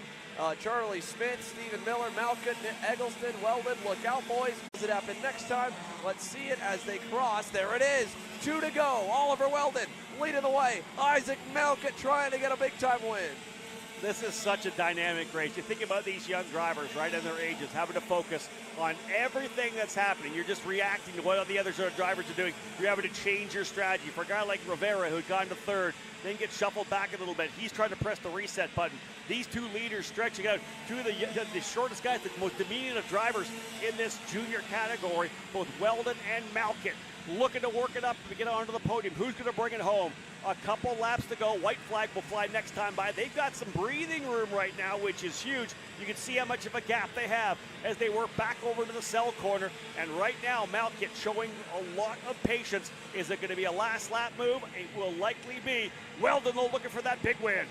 Charlie Smith, Stephen Miller, Malkut, Eggleston, Weldon. Look out, boys. Does it happen next time? Let's see it as they cross. There it is. 2 to go. Oliver Weldon leading the way. Isaac Malkut trying to get a big-time win. This is such a dynamic race. You think about these young drivers, right, in their ages, having to focus on everything that's happening. You're just reacting to what the other drivers are doing. You're having to change your strategy. For a guy like Rivera, who had gone to 3rd, then gets shuffled back a little bit, he's trying to press the reset button. These 2 leaders stretching out, 2 of the shortest guys, the most diminutive drivers in this junior category, both Weldon and Malkut, looking to work it up to get onto the podium. Who's going to bring it home? A couple laps to go. White flag will fly next time by. They've got some breathing room right now, which is huge. You can see how much of a gap they have as they work back over to the cell corner. And right now, Malkut showing a lot of patience. Is it going to be a last lap move? It will likely be. Weldon looking for that big win.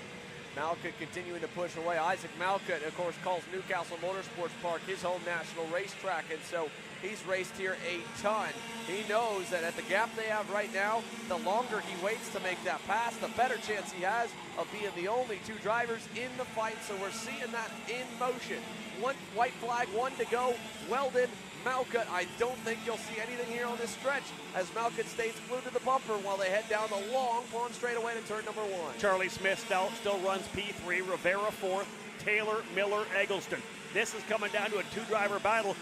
Malkut continuing to push away. Isaac Malkut, of course, calls Castle Motorsports Park his home national racetrack, and so he's raced here a ton. He knows that at the gap they have right now, the longer he waits to make that pass, the better chance he has of being the only 2 drivers in the fight, so we're seeing that in motion. 1 white flag, 1 to go. Weldon, Malkut, I don't think you'll see anything here on this stretch as Malkut stays glued to the bumper while they head down the long pond straightaway to turn number 1. Charlie Smith still runs P3, Rivera 4th, Taylor, Miller, Eggleston. This is coming down to a 2-driver battle.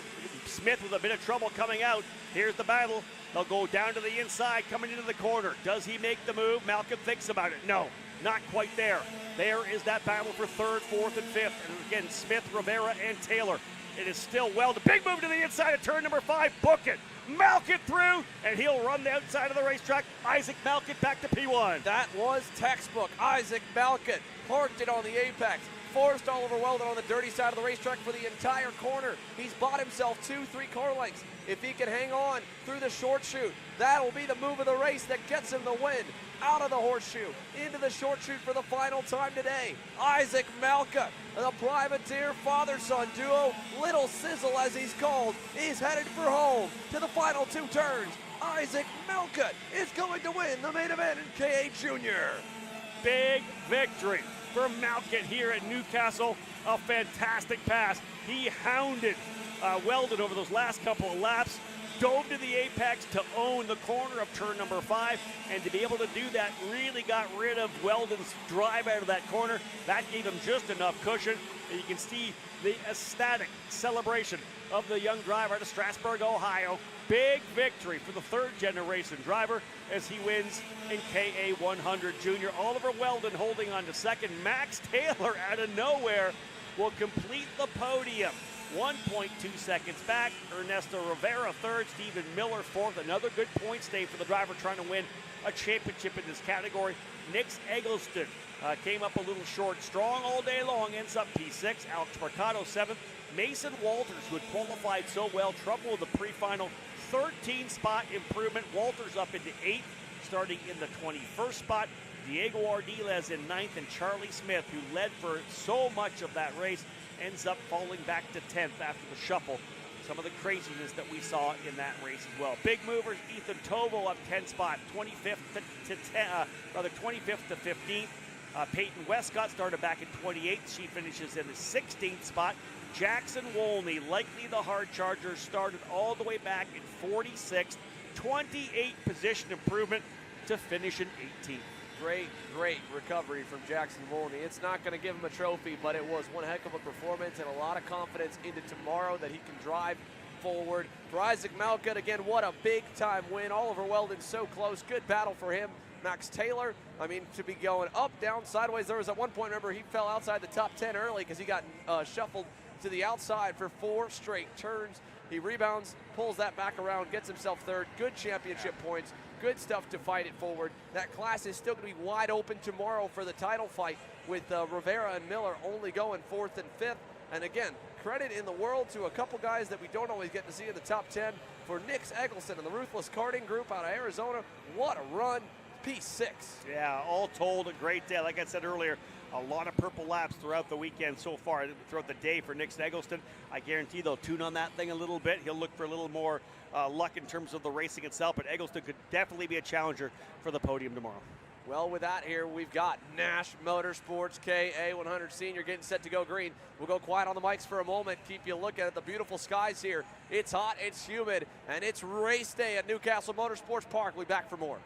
Smith with a bit of trouble coming out. Here's the battle. They'll go down to the inside, coming into the corner. Does he make the move? Malkut thinks about it. No, not quite there. There is that battle for 3rd, 4th, and 5th. And again, Smith, Rivera, and Taylor. It is still Weldon. Big move to the inside of turn number 5. Book it. Malkut through, and he'll run the outside of the racetrack. Isaac Malkut back to P1. That was textbook. Isaac Malkut parked it on the apex. Forced Oliver Weldon on the dirty side of the racetrack for the entire corner. He's bought himself 2-3 car lengths. If he can hang on through the short chute, that'll be the move of the race that gets him the win. Out of the horseshoe, into the short chute for the final time today. Isaac Malkut, the privateer father-son duo, Little Sizzle as he's called, is headed for home to the final 2 turns. Isaac Malkut is going to win the main event in K8 Junior. Big victory for Malkut here at Newcastle. A fantastic pass. He hounded Weldon over those last couple of laps, dove to the apex to own the corner of turn number 5, and to be able to do that really got rid of Weldon's drive out of that corner. That gave him just enough cushion, and you can see the ecstatic celebration of the young driver out of Strasburg, Ohio. Big victory for the 3rd-generation driver as he wins in KA 100 Junior. Oliver Weldon holding on to 2nd. Max Taylor out of nowhere will complete the podium. 1.2 seconds back. Ernesto Rivera 3rd. Stephen Miller 4th. Another good point stay for the driver trying to win a championship in this category. Nix Eggleston came up a little short. Strong all day long. Ends up P6. Alex Mercado 7th. Mason Walters, who had qualified so well, trouble with the pre-final. 13 spot improvement. Walters up into 8th, starting in the 21st spot. Diego Ardiles in 9th, and Charlie Smith, who led for so much of that race, ends up falling back to 10th after the shuffle. Some of the craziness that we saw in that race as well. Big movers, Ethan Tovo up 10 spot, 25th to 15th. Peyton Westcott started back in 28th. She finishes in the 16th spot. Jackson Wolney, likely the hard charger, started all the way back in 46th. 28 position improvement to finish in 18th. great recovery from Jackson Volney. It's not going to give him a trophy, but it was one heck of a performance and a lot of confidence into tomorrow that he can drive forward. For Isaac Malkin, again, what a big-time win. Oliver Weldon so close. Good battle for him. Max Taylor, I mean, to be going up, down, sideways. There was at one point, remember, he fell outside the top 10 early because he got shuffled to the outside for 4 straight turns. He rebounds, pulls that back around, gets himself third. Good championship points. Good stuff to fight it forward. That class is still going to be wide open tomorrow for the title fight with Rivera and Miller only going 4th and 5th. And again, credit in the world to a couple guys that we don't always get to see in the top 10. For Nick Eggleston and the Ruthless Karting Group out of Arizona, what a run. P6. Yeah, all told, a great day. Like I said earlier, a lot of purple laps throughout the weekend so far, throughout the day for Nick Eggleston. I guarantee they'll tune on that thing a little bit. He'll look for a little more luck in terms of the racing itself, but Eggleston could definitely be a challenger for the podium tomorrow. Well, with that here, we've got Nash Motorsports KA100 Senior getting set to go green. We'll go quiet on the mics for a moment, keep you looking at the beautiful skies here. It's hot, it's humid, and it's race day at Castle Motorsports Park. We'll be back for more.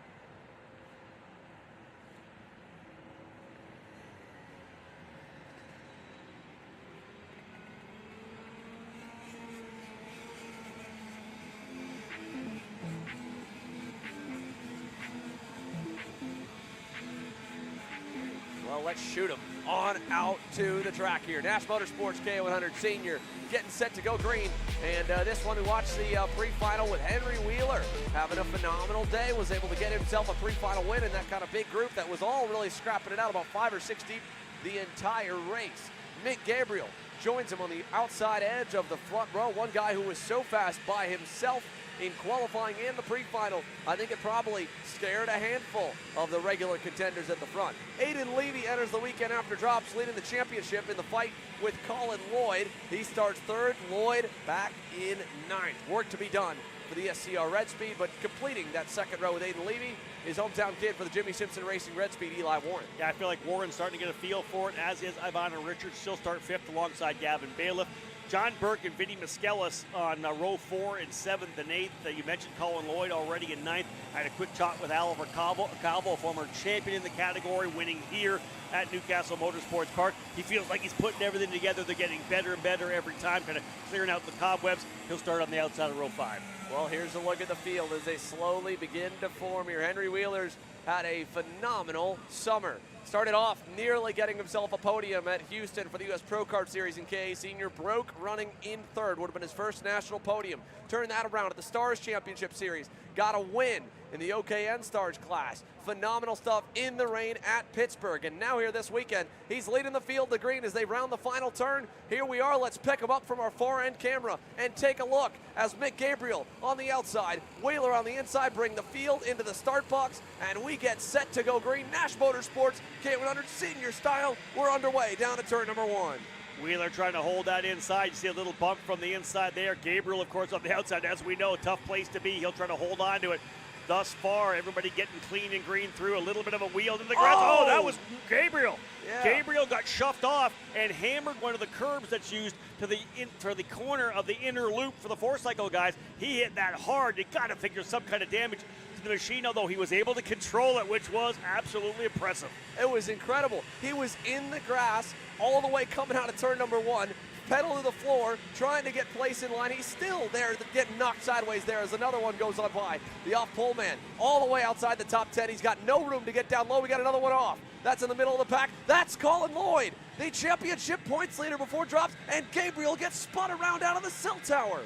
Well, let's shoot him on out to the track here. Nash Motorsports KA100 Senior getting set to go green. And this one, we watched the pre-final with Henry Wheeler having a phenomenal day. Was able to get himself a pre-final win in that kind of big group that was all really scrapping it out about 5 or 6 deep the entire race. Mick Gabriel joins him on the outside edge of the front row. One guy who was so fast by himself in qualifying and the pre-final. I think it probably scared a handful of the regular contenders at the front. Aiden Levy enters the weekend after drops, leading the championship in the fight with Colin Lloyd. He starts 3rd, Lloyd back in 9th. Work to be done for the SCR Red Speed, but completing that 2nd row with Aiden Levy, his hometown kid for the Jimmy Simpson Racing Red Speed, Eli Warren. Yeah, I feel like Warren's starting to get a feel for it, as is Ivana Richards. She'll start 5th alongside Gavin Bailiff. John Burke and Vinny Miskelis on row 4 and 7th and 8th. You mentioned Colin Lloyd already in 9th. I had a quick chat with Oliver Calvo, former champion in the category, winning here at Newcastle Motorsports Park. He feels like he's putting everything together. They're getting better and better every time, kind of clearing out the cobwebs. He'll start on the outside of row 5. Well, here's a look at the field as they slowly begin to form here. Henry Wheeler's had a phenomenal summer. Started off nearly getting himself a podium at Houston for the U.S. Pro Kart Series in KA Senior. Broke running in 3rd, would have been his first national podium. Turned that around at the Stars Championship Series. Got a win in the OKN Stars class. Phenomenal stuff in the rain at Pittsburgh. And now here this weekend, he's leading the field to green as they round the final turn. Here we are. Let's pick him up from our far end camera and take a look as Mick Gabriel on the outside, Wheeler on the inside, bring the field into the start box, and we get set to go green. Nash Motorsports K100 Senior style. We're underway down to turn number 1. Wheeler trying to hold that inside. You see a little bump from the inside there. Gabriel, of course, on the outside. As we know, a tough place to be. He'll try to hold on to it. Thus far, everybody getting clean and green through. A little bit of a wheel in the grass. Oh, that was Gabriel. Yeah. Gabriel got shoved off and hammered one of the curbs that's used to the corner of the inner loop for the 4-cycle guys. He hit that hard. You got to think there's some kind of damage to the machine, although he was able to control it, which was absolutely impressive. It was incredible. He was in the grass all the way coming out of turn number 1. Pedal to the floor, trying to get place in line. He's still there, getting knocked sideways there as another one goes on by. The off-pole man, all the way outside the top 10. He's got no room to get down low. We got another one off. That's in the middle of the pack. That's Colin Lloyd, the championship points leader before drops, and Gabriel gets spun around out of the cell tower.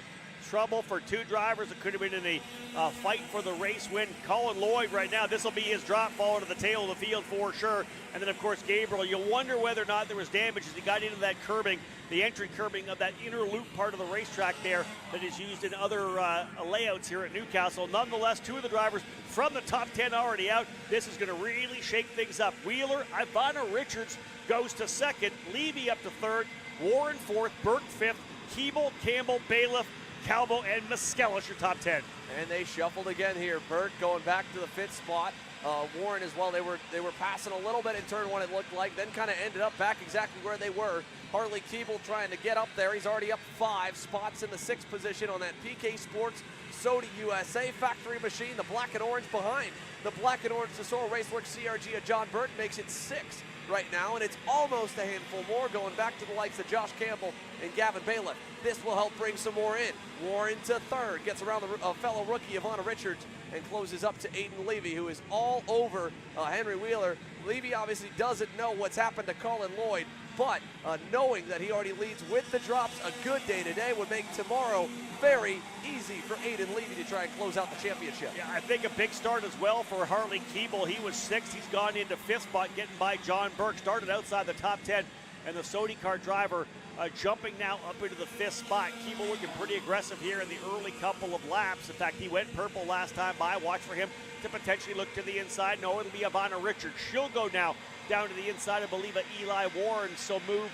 Trouble for 2 drivers that could have been in the fight for the race win. Colin Lloyd right now, this will be his drop, falling to the tail of the field for sure. And then, of course, Gabriel, you'll wonder whether or not there was damage as he got into that curbing, the entry curbing of that inner loop part of the racetrack there that is used in other layouts here at Newcastle. Nonetheless, 2 of the drivers from the top 10 already out. This is going to really shake things up. Wheeler, Ivana Richards goes to 2nd, Levy up to 3rd, Warren 4th, Burke 5th, Keeble, Campbell, Bailiff, Calvo, and Miskelis, your top 10. And they shuffled again here. Burt going back to the 5th spot. Warren as well. They were passing a little bit in turn one, it looked like, then kind of ended up back exactly where they were. Harley Keeble trying to get up there. He's already up 5 spots in the 6th position on that PK Sports Soda USA factory machine. The black and orange behind the black and orange Tesoro Raceworks CRG of John Burton makes it 6 right now, and it's almost a handful more going back to the likes of Josh Campbell and Gavin Bailiff. This will help bring some more in. Warren to 3rd, gets around the fellow rookie Ivana Richards and closes up to Aiden Levy, who is all over Henry Wheeler. Levy obviously doesn't know what's happened to Colin Lloyd, but knowing that he already leads with the drops, a good day today would make tomorrow very easy for Aiden Levy to try and close out the championship. Yeah, I think a big start as well for Harley Keeble. He was 6th. He's gone into 5th spot, getting by John Burke. Started outside the top 10, and the Sodi car driver jumping now up into the 5th spot. Keeble looking pretty aggressive here in the early couple of laps. In fact, he went purple last time by. Watch for him to potentially look to the inside. No, it'll be Ivana Richards. She'll go now down to the inside, I believe, of Eli Warren. So move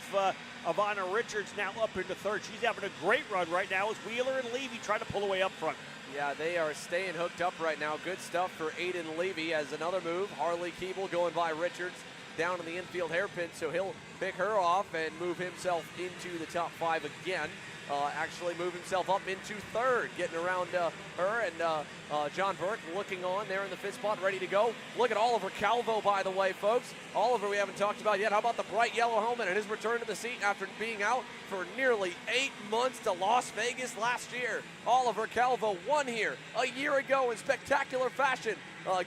Ivana Richards now up into 3rd. She's having a great run right now as Wheeler and Levy try to pull away up front. Yeah, they are staying hooked up right now. Good stuff for Aiden Levy as another move. Harley Keeble going by Richards down in the infield hairpin, so he'll pick her off and move himself into the top 5 again. Actually move himself up into 3rd, getting around her and John Burke looking on there in the 5th spot, ready to go. Look at Oliver Calvo, by the way, folks. Oliver we haven't talked about yet. How about the bright yellow helmet and his return to the seat after being out for nearly 8 months to Las Vegas last year? Oliver Calvo won here a year ago in spectacular fashion,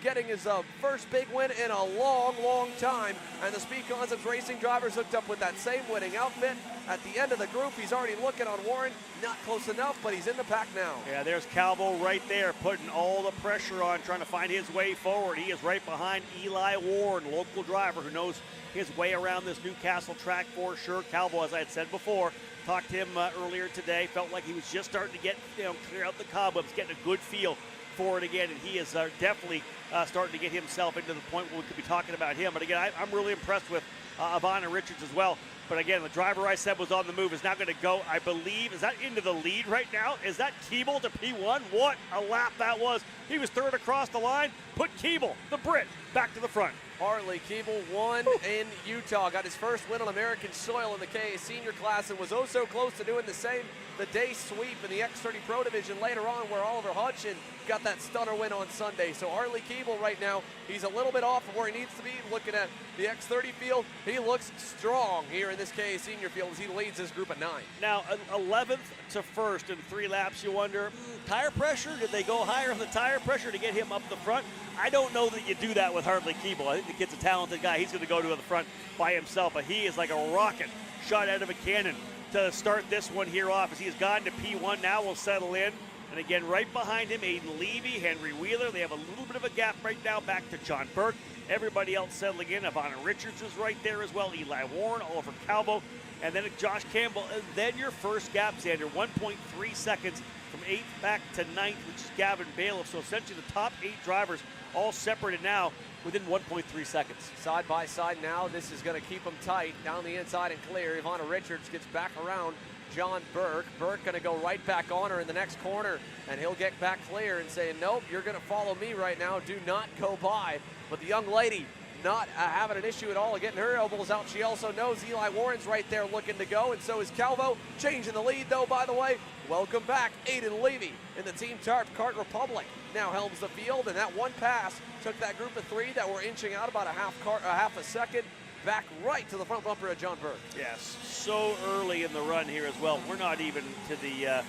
getting his first big win in a long, long time. And the Speed Concepts Racing drivers hooked up with that same winning outfit. At the end of the group, he's already looking on Warren. Not close enough, but he's in the pack now. Yeah, there's Calvo right there, putting all the pressure on, trying to find his way forward. He is right behind Eli Warren, local driver who knows his way around this Newcastle track for sure. Calvo, as I had said before, talked to him earlier today, felt like he was just starting to get, clear out the cobwebs, getting a good feel for it again, and he is definitely starting to get himself into the point where we could be talking about him. But again, I'm really impressed with Ivana Richards as well. But again, the driver I said was on the move is now going to go, I believe, is that into the lead right now? Is that Keeble to P1? What a lap that was. He was 3rd across the line. Put Keeble, the Brit, back to the front. Harley Keeble won in Utah, got his first win on American soil in the KA senior class and was oh so close to doing the same the day sweep in the X30 Pro Division later on, where Oliver Hodgson got that stunner win on Sunday. So Harley Keeble right now, he's a little bit off of where he needs to be. Looking at the X30 field, he looks strong here in this KA senior field as he leads his group at 9. Now, 11th to 1st in 3 laps, you wonder, tire pressure? Did they go higher on the tire pressure to get him up the front? I don't know that you do that with Harley Keeble. I think the kid's a talented guy. He's going to go to the front by himself, but he is like a rocket shot out of a cannon to start this one here off as he has gone to P1. Now will settle in. And again, right behind him, Aiden Levy, Henry Wheeler. They have a little bit of a gap right now back to John Burke. Everybody else settling in. Ivana Richards is right there as well. Eli Warren, Oliver Calvo, and then Josh Campbell. And then your first gap, Xander, 1.3 seconds from 8th back to 9th, which is Gavin Bailiff. So essentially the top 8 drivers all separated now within 1.3 seconds. Side by side now, this is going to keep them tight. Down the inside and clear. Ivana Richards gets back around John Burke. Burke going to go right back on her in the next corner, and he'll get back clear and say, nope, you're going to follow me right now. Do not go by. But the young lady not having an issue at all of getting her elbows out. She also knows Eli Warren's right there looking to go, and so is Calvo. Changing the lead, though, by the way. Welcome back, Aiden Levy in the Team Tarp Kart Republic. Now helms the field, and that one pass took that group of 3 that were inching out about a half a second back right to the front bumper of John Burke. Yes, so early in the run here as well. We're not even to the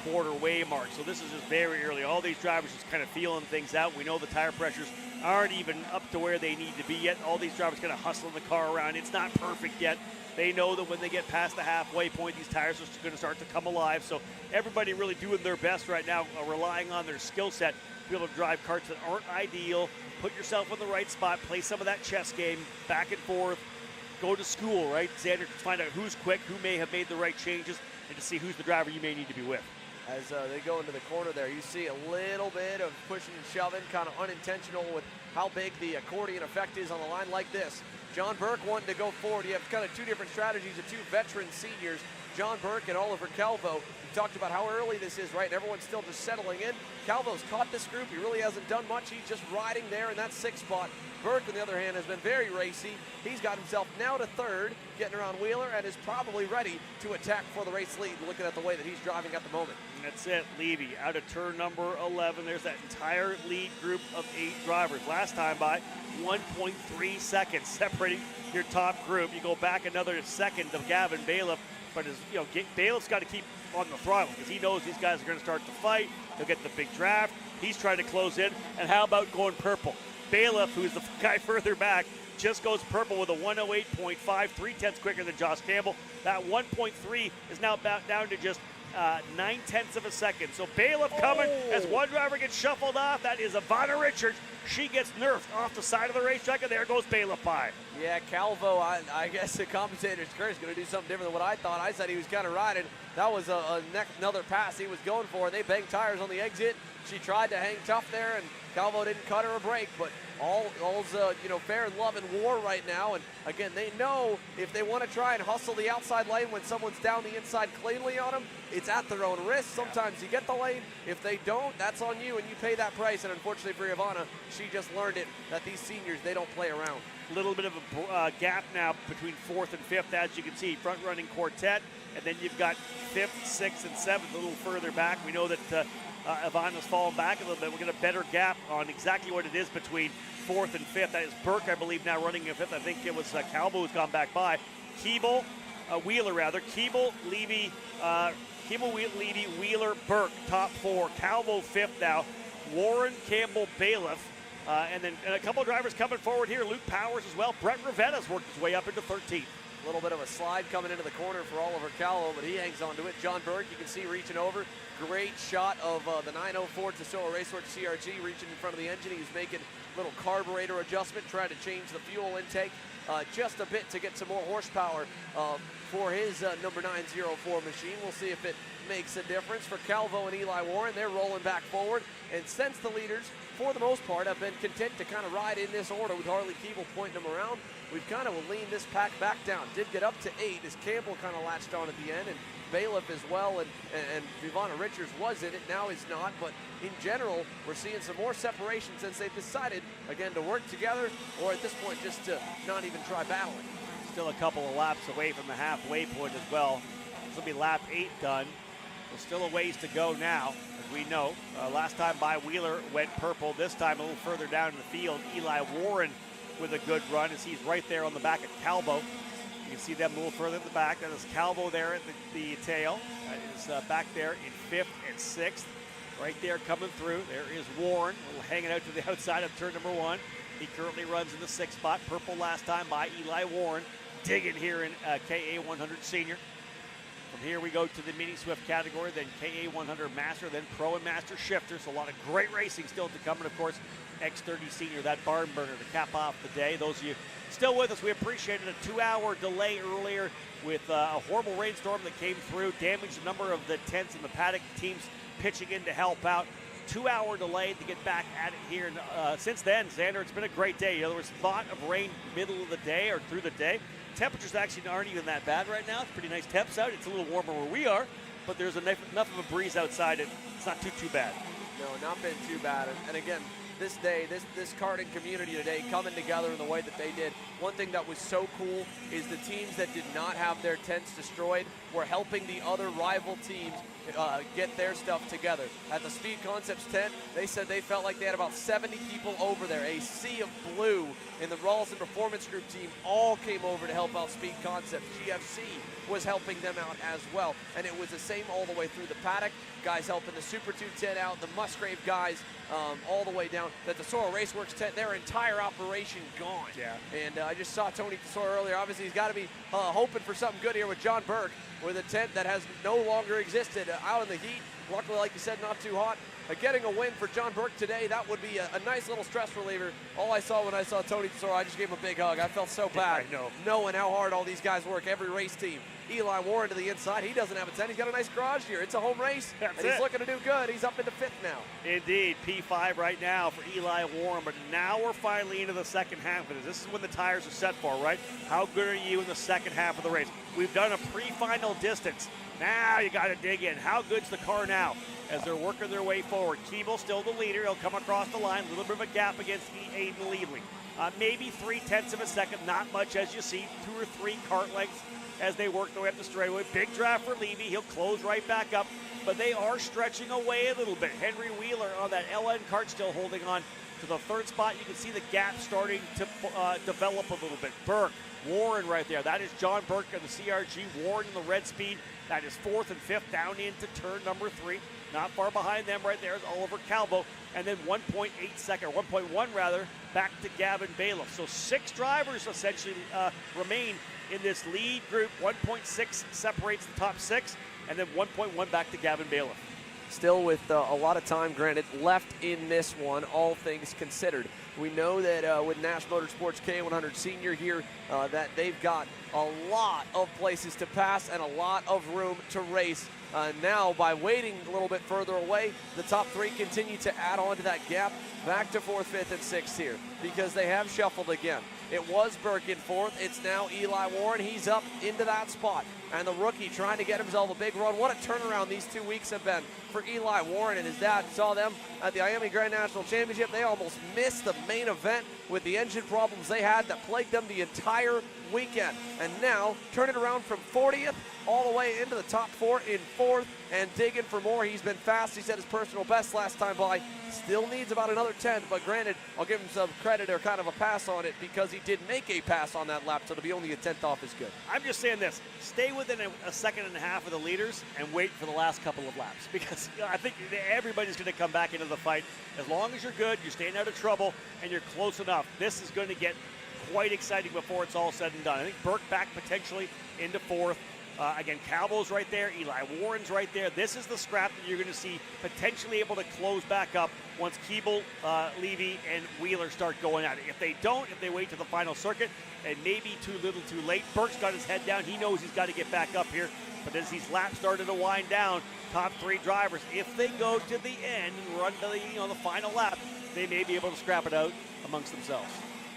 quarter way mark, so this is just very early. All these drivers just kind of feeling things out. We know the tire pressures aren't even up to where they need to be yet. All these drivers kind of hustling the car around. It's not perfect yet. They know that when they get past the halfway point, these tires are going to start to come alive. So everybody really doing their best right now, relying on their skill set to be able to drive karts that aren't ideal. Put yourself in the right spot, play some of that chess game, back and forth, go to school, right? Xander, to find out who's quick, who may have made the right changes, and to see who's the driver you may need to be with. As they go into the corner there, you see a little bit of pushing and shoving, kind of unintentional with how big the accordion effect is on the line like this. John Burke wanting to go forward. You have kind of two different strategies of two veteran seniors, John Burke and Oliver Calvo. We talked about how early this is, right? And everyone's still just settling in. Calvo's caught this group. He really hasn't done much. He's just riding there in that 6th spot. Burke, on the other hand, has been very racy. He's got himself now to 3rd, getting around Wheeler, and is probably ready to attack for the race lead, looking at the way that he's driving at the moment. And that's it. Levy out of turn number 11. There's that entire lead group of 8 drivers. Last time by 1.3 seconds separating your top group. You go back another second to Gavin Bailiff, but Bailiff's got to keep on the throttle because he knows these guys are going to start to fight. They'll get the big draft. He's trying to close in. And how about going purple? Bailiff, who's the guy further back, just goes purple with a 108.5, 3/10 quicker than Josh Campbell. That 1.3 is now down to just 9/10 of a second. So Bailiff coming as one driver gets shuffled off. That is Ivana Richards. She gets nerfed off the side of the racetrack, and there goes Bailiff by. Yeah, Calvo, I guess the commentator's curse is going to do something different than what I thought. I said he was kind of riding. That was another pass he was going for. They banged tires on the exit. She tried to hang tough there, and Calvo didn't cut her a break, but all's fair in love and war right now. And again, they know if they want to try and hustle the outside lane when someone's down the inside cleanly on them, it's at their own risk. Sometimes you get the lane. If they don't, that's on you, and you pay that price. And unfortunately for Ivana, she just learned it, that these seniors, they don't play around. A little bit of a gap now between 4th and 5th, as you can see, front-running quartet, and then you've got 5th, 6th, and 7th a little further back. We know that Ivana's fallen back a little bit. We're going to better gap on exactly what it is between 4th and 5th. That is Burke, I believe, now running in 5th. I think it was Calvo who's gone back by. Wheeler, Levy, Levy, Wheeler, Burke, top 4. Calvo 5th now. Warren, Campbell, Bailiff. And then a couple of drivers coming forward here. Luke Powers as well. Brett Ravetta's worked his way up into 13th. A little bit of a slide coming into the corner for Oliver Calvo, but he hangs on to it. John Burke, you can see reaching over. Great shot of the 904 Tesoro Raceworks CRG reaching in front of the engine. He's making a little carburetor adjustment, trying to change the fuel intake just a bit to get some more horsepower for his number 904 machine. We'll see if it makes a difference. For Calvo and Eli Warren, they're rolling back forward. And since the leaders, for the most part, have been content to kind of ride in this order with Harley Keeble pointing them around, we've kind of leaned this pack back down. Did get up to 8 as Campbell kind of latched on at the end, and Bailiff as well, and Ivana Richards was in it, now is not. But in general, we're seeing some more separation since they've decided, again, to work together, or at this point, just to not even try battling. Still a couple of laps away from the halfway point as well. This will be lap 8 done. There's still a ways to go now, as we know. Last time by, Wheeler went purple. This time a little further down in the field, Eli Warren with a good run as he's right there on the back of Calvo. You can see them a little further at the back. That is Calvo there at the tail. That is back there in 5th and 6th. Right there coming through. There is Warren, a little hanging out to the outside of turn number 1. He currently runs in the 6th spot. Purple last time by Eli Warren. Digging here in KA 100 Senior. From here we go to the Mini Swift category, then KA 100 Master, then Pro and Master Shifter. So a lot of great racing still to come. And of course, X30 Senior, that barn burner to cap off the day. Those of you still with us, we appreciated a 2-hour delay earlier with a horrible rainstorm that came through, damaged a number of the tents and the paddock teams pitching in to help out. 2-hour delay to get back at it here. And, since then, Xander, it's been a great day. There was thought of rain middle of the day or through the day. Temperatures actually aren't even that bad right now. It's pretty nice temps out. It's a little warmer where we are, but there's enough of a breeze outside. It's not too bad. No, not been too bad. And again, this day, this karting community today coming together in the way that they did. One thing that was so cool is the teams that did not have their tents destroyed were helping the other rival teams get their stuff together. At the Speed Concepts tent, they said they felt like they had about 70 people over there. A sea of blue in the Rawlson Performance Group team all came over to help out Speed Concepts. GFC was helping them out as well. And it was the same all the way through the paddock. Guys helping the Super 2 tent out, the Musgrave guys all the way down. The Tesoro Raceworks tent, their entire operation gone. Yeah. And I just saw Tony Tesoro earlier. Obviously, he's got to be hoping for something good here with John Burke, with a tent that has no longer existed out in the heat. Luckily, like you said, not too hot. Getting a win for John Burke today, that would be a nice little stress reliever. All I saw when I saw Tony Tesoro, I just gave him a big hug. I felt so bad I know. knowing how hard all these guys work, every race team. Eli Warren to the inside. He doesn't have a 10. He's got a nice garage here. It's a home race, That's and he's it. looking to do good. He's up into 5th now. Indeed, P5 right now for Eli Warren, but now we're finally into the second half of this. This is when the tires are set for, right? How good are you in the second half of the race? We've done a pre-final distance. Now you got to dig in. How good's the car now as they're working their way forward? Keeble still the leader. He'll come across the line. A little bit of a gap against Aiden Levy. Maybe 0.3 of a second, not much as you see. 2 or 3 kart lengths as they work their way up the straightaway. Big drive for Levy. He'll close right back up, but they are stretching away a little bit. Henry Wheeler on that LN kart still holding on to the 3rd spot. You can see the gap starting to develop a little bit. Burke, Warren right there. That is John Burke of the CRG. Warren in the red speed. That is 4th and 5th down into turn number 3. Not far behind them right there is Oliver Calvo. And then 1.8 second, 1.1 rather, back to Gavin Bailiff. So 6 drivers essentially remain in this lead group. 1.6 separates the top 6, and then 1.1 back to Gavin Bailiff. Still with a lot of time, granted, left in this one, all things considered. We know that with Nash Motorsports K100 Senior here, that they've got a lot of places to pass and a lot of room to race. Now, by waiting a little bit further away, the top 3 continue to add on to that gap back to 4th, 5th, and 6th here because they have shuffled again. It was Burke in 4th. It's now Eli Warren. He's up into that spot. And the rookie trying to get himself a big run. What a turnaround these 2 weeks have been for Eli Warren and his dad. Saw them at the Miami Grand National Championship. They almost missed the main event with the engine problems they had that plagued them the entire weekend. And now turn it around from 40th all the way into the top 4 in 4th and digging for more. He's been fast. He set his personal best last time by. Still needs about another 10, but granted, I'll give him some credit or kind of a pass on it because he did make a pass on that lap, so to be only a 10th off is good. I'm just saying this, stay within a second and a half of the leaders and wait for the last couple of laps because I think everybody's going to come back into the fight. As long as you're good, you're staying out of trouble, and you're close enough, this is going to get quite exciting before it's all said and done. I think Burke back potentially into 4th. Again, Calvo's right there. Eli Warren's right there. This is the scrap that you're going to see potentially able to close back up once Keeble, Levy, and Wheeler start going at it. If they don't, if they wait to the final circuit, and maybe too little too late, Burke's got his head down. He knows he's got to get back up here. But as these laps started to wind down, top 3 drivers, if they go to the end and run to the final lap, they may be able to scrap it out amongst themselves.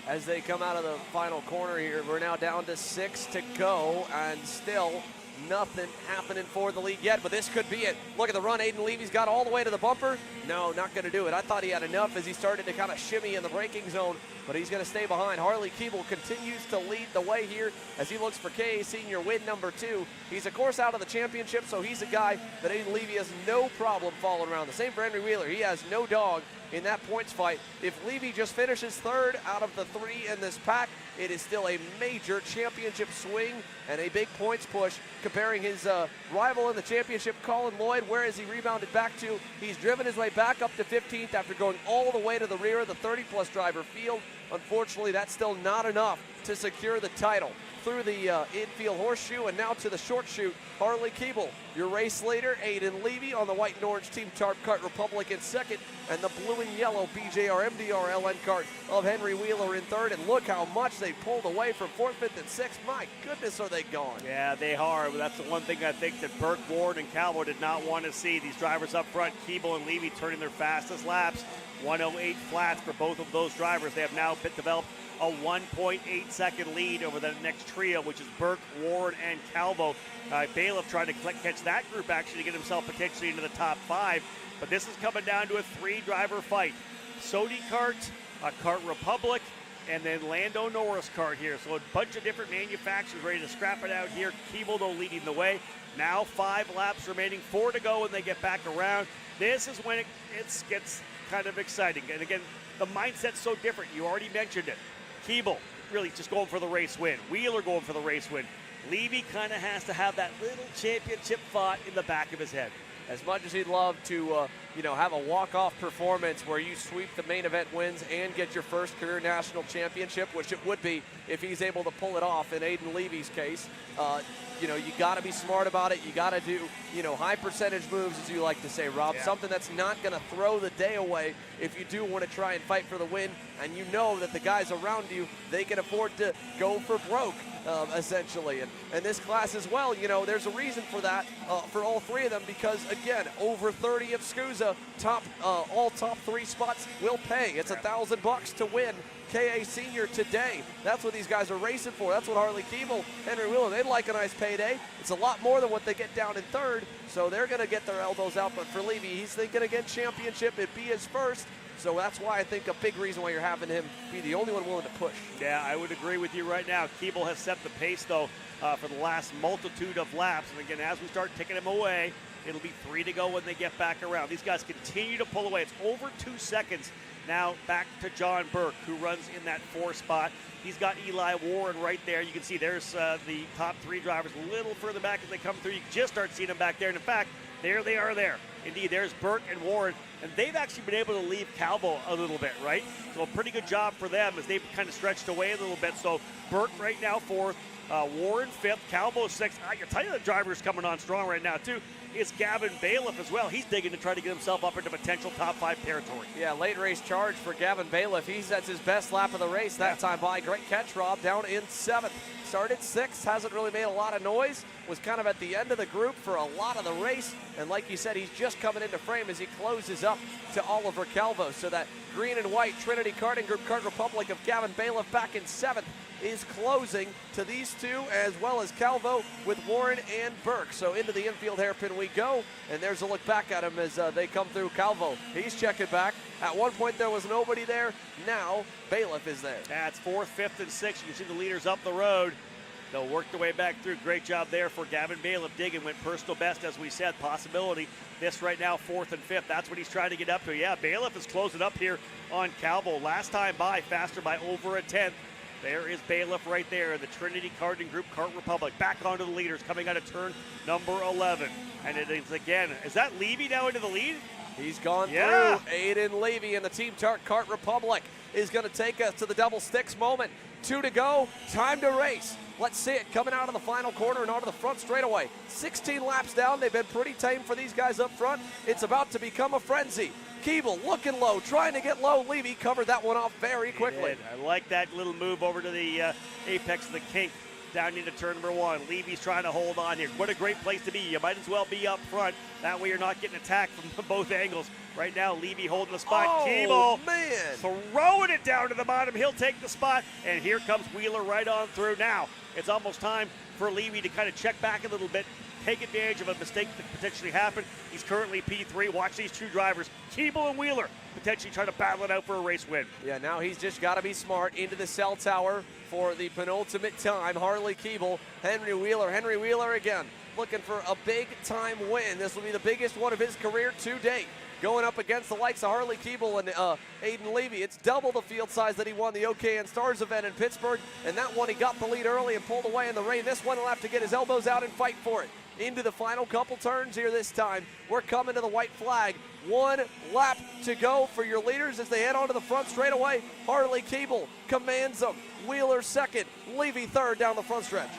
As they come out of the final corner here, we're now down to 6 to go, and still nothing happening for the lead yet, but this could be it. Look at the run Aiden Levy's got all the way to the bumper. No, not going to do it. I thought he had enough as he started to kind of shimmy in the braking zone, but he's going to stay behind. Harley Keeble continues to lead the way here as he looks for KA Senior win number 2. He's, of course, out of the championship, so he's a guy that Aiden Levy has no problem following around. The same for Henry Wheeler. He has no dog in that points fight. If Levy just finishes 3rd out of the 3 in this pack, it is still a major championship swing and a big points push. Comparing his rival in the championship, Colin Lloyd, where has he rebounded back to? He's driven his way back up to 15th after going all the way to the rear of the 30-plus driver field. Unfortunately, that's still not enough to secure the title. Through the infield horseshoe and now to the short chute, Harley Keeble, your race leader. Aiden Levy on the white and orange Team Tarp Kart Republic in 2nd, and the blue and yellow BJR MDR LN kart of Henry Wheeler in 3rd. And look how much they pulled away from 4th, 5th, and 6th. My goodness, are they gone? Yeah, they are. That's the one thing I think that Burke, Ward, and Calvo did not want to see. These drivers up front, Keeble and Levy, turning their fastest laps. 1:08 flats for both of those drivers. They have now developed a 1.8 second lead over the next trio, which is Burke, Ward, and Calvo. Bailiff trying to catch that group actually to get himself potentially into the top 5. But this is coming down to a 3-driver fight. Sodi Kart, Kart Republic, and then Lando Norris Kart here. So a bunch of different manufacturers ready to scrap it out here. Keeble, though, leading the way. Now 5 laps remaining, 4 to go when they get back around. This is when it gets kind of exciting. And again, the mindset's so different. You already mentioned it. Keeble really just going for the race win. Wheeler going for the race win. Levy kind of has to have that little championship thought in the back of his head. As much as he'd love to have a walk-off performance where you sweep the main event wins and get your first career national championship, which it would be if he's able to pull it off in Aiden Levy's case. You got to be smart about it. You got to do, high percentage moves, as you like to say, Rob. Yeah. Something that's not going to throw the day away if you do want to try and fight for the win, and you know that the guys around you, they can afford to go for broke, essentially. And this class as well, there's a reason for that for all three of them because, again, over 30 of SKUSA, all top 3 spots will pay. It's $1,000 to win KA Senior today. That's what these guys are racing for. That's what Harley Keeble, Henry Wheeler, they'd like a nice payday. It's a lot more than what they get down in third, so they're going to get their elbows out. But for Levy, he's thinking again championship. It'd be his first. So that's why I think a big reason why you're having him be the only one willing to push. Yeah, I would agree with you right now. Keeble has set the pace, though, for the last multitude of laps. And again, as we start taking him away, it'll be 3 to go when they get back around. These guys continue to pull away. It's over 2 seconds. Now back to John Burke, who runs in that 4 spot. He's got Eli Warren right there. You can see there's the top 3 drivers a little further back as they come through. You can just start seeing them back there. And in fact, there they are there. Indeed, there's Burke and Warren. And they've actually been able to leave Calvo a little bit, right? So a pretty good job for them as they've kind of stretched away a little bit. So Burke right now 4th, Warren 5th, Calvo 6th. I can tell you the driver's coming on strong right now, too. It's Gavin Bailiff as well. He's digging to try to get himself up into potential top 5 territory. Yeah, late race charge for Gavin Bailiff. He sets his best lap of the race that time by. Great catch, Rob, down in 7th. Started 6th, hasn't really made a lot of noise. Was kind of at the end of the group for a lot of the race. And like you said, he's just coming into frame as he closes up to Oliver Calvo. So that green and white Trinity Karting Group Kart Republic of Gavin Bailiff back in 7th is closing to these 2 as well as Calvo with Warren and Burke. So into the infield hairpin we go, and there's a look back at him as they come through. Calvo, he's checking back. At one point there was nobody there. Now Bailiff is there. That's 4th, 5th, and 6th. You can see the leaders up the road. They'll work their way back through. Great job there for Gavin Bailiff. Digging went personal best, as we said. Possibility. This right now, 4th and 5th. That's what he's trying to get up to. Yeah, Bailiff is closing up here on Calvo. Last time by, faster by over a 10th. There is Bailiff right there, the Trinity Karting Group Kart Republic. Back onto the leaders, coming out of turn number 11. And it is again, is that Levy now into the lead? He's gone through. Aiden Levy and the Team Kart Republic is going to take us to the double sticks moment. 2 to go, time to race. Let's see it coming out of the final corner and onto the front straightaway. 16 laps down. They've been pretty tame for these guys up front. It's about to become a frenzy. Keeble looking low, trying to get low. Levy covered that one off very quickly. I like that little move over to the apex of the kink down into turn number 1. Levy's trying to hold on here. What a great place to be. You might as well be up front. That way you're not getting attacked from both angles. Right now, Levy holding the spot. Oh, Keeble man. throwing it down to the bottom. He'll take the spot. And here comes Wheeler right on through. Now, it's almost time for Levy to kind of check back a little bit, take advantage of a mistake that potentially happened. He's currently P3. Watch these 2 drivers, Keeble and Wheeler, potentially trying to battle it out for a race win. Yeah, now he's just got to be smart into the cell tower for the penultimate time. Harley Keeble, Henry Wheeler. Henry Wheeler again looking for a big-time win. This will be the biggest one of his career to date. Going up against the likes of Harley Keeble and Aiden Levy. It's double the field size that he won the OKN Stars event in Pittsburgh. And that one he got the lead early and pulled away in the rain. This one he'll have to get his elbows out and fight for it. Into the final couple turns here this time. We're coming to the white flag. 1 lap to go for your leaders as they head onto the front straightaway. Harley Keeble commands them. Wheeler 2nd, Levy 3rd down the front stretch.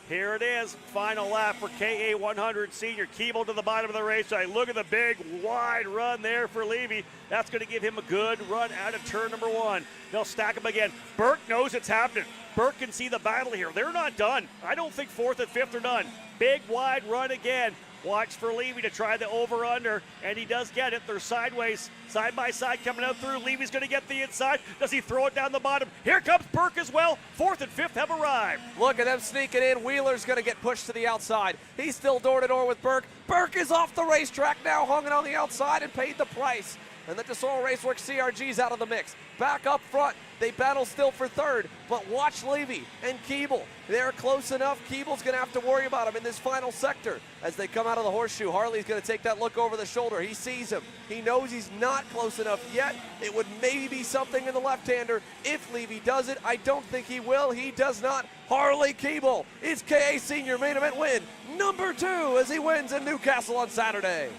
Here it is, final lap for KA 100 Senior. Keeble to the bottom of the racetrack. Look at the big, wide run there for Levy. That's going to give him a good run out of turn number 1. They'll stack him again. Burke knows it's happening. Burke can see the battle here. They're not done. I don't think 4th and 5th are done. Big, wide run again. Watch for Levy to try the over-under, and he does get it. They're sideways, side by side coming out through. Levy's going to get the inside. Does he throw it down the bottom? Here comes Burke as well. 4th and 5th have arrived. Look at them sneaking in. Wheeler's going to get pushed to the outside. He's still door-to-door with Burke. Burke is off the racetrack now, hung it on the outside and paid the price. And the Tesoro Raceworks CRG's out of the mix. Back up front, they battle still for 3rd, but watch Levy and Keeble. They're close enough. Keeble's going to have to worry about him in this final sector. As they come out of the horseshoe, Harley's going to take that look over the shoulder. He sees him. He knows he's not close enough yet. It would maybe be something in the left-hander if Levy does it. I don't think he will. He does not. Harley Keeble is KA Senior main event win number 2 as he wins in Newcastle on Saturday.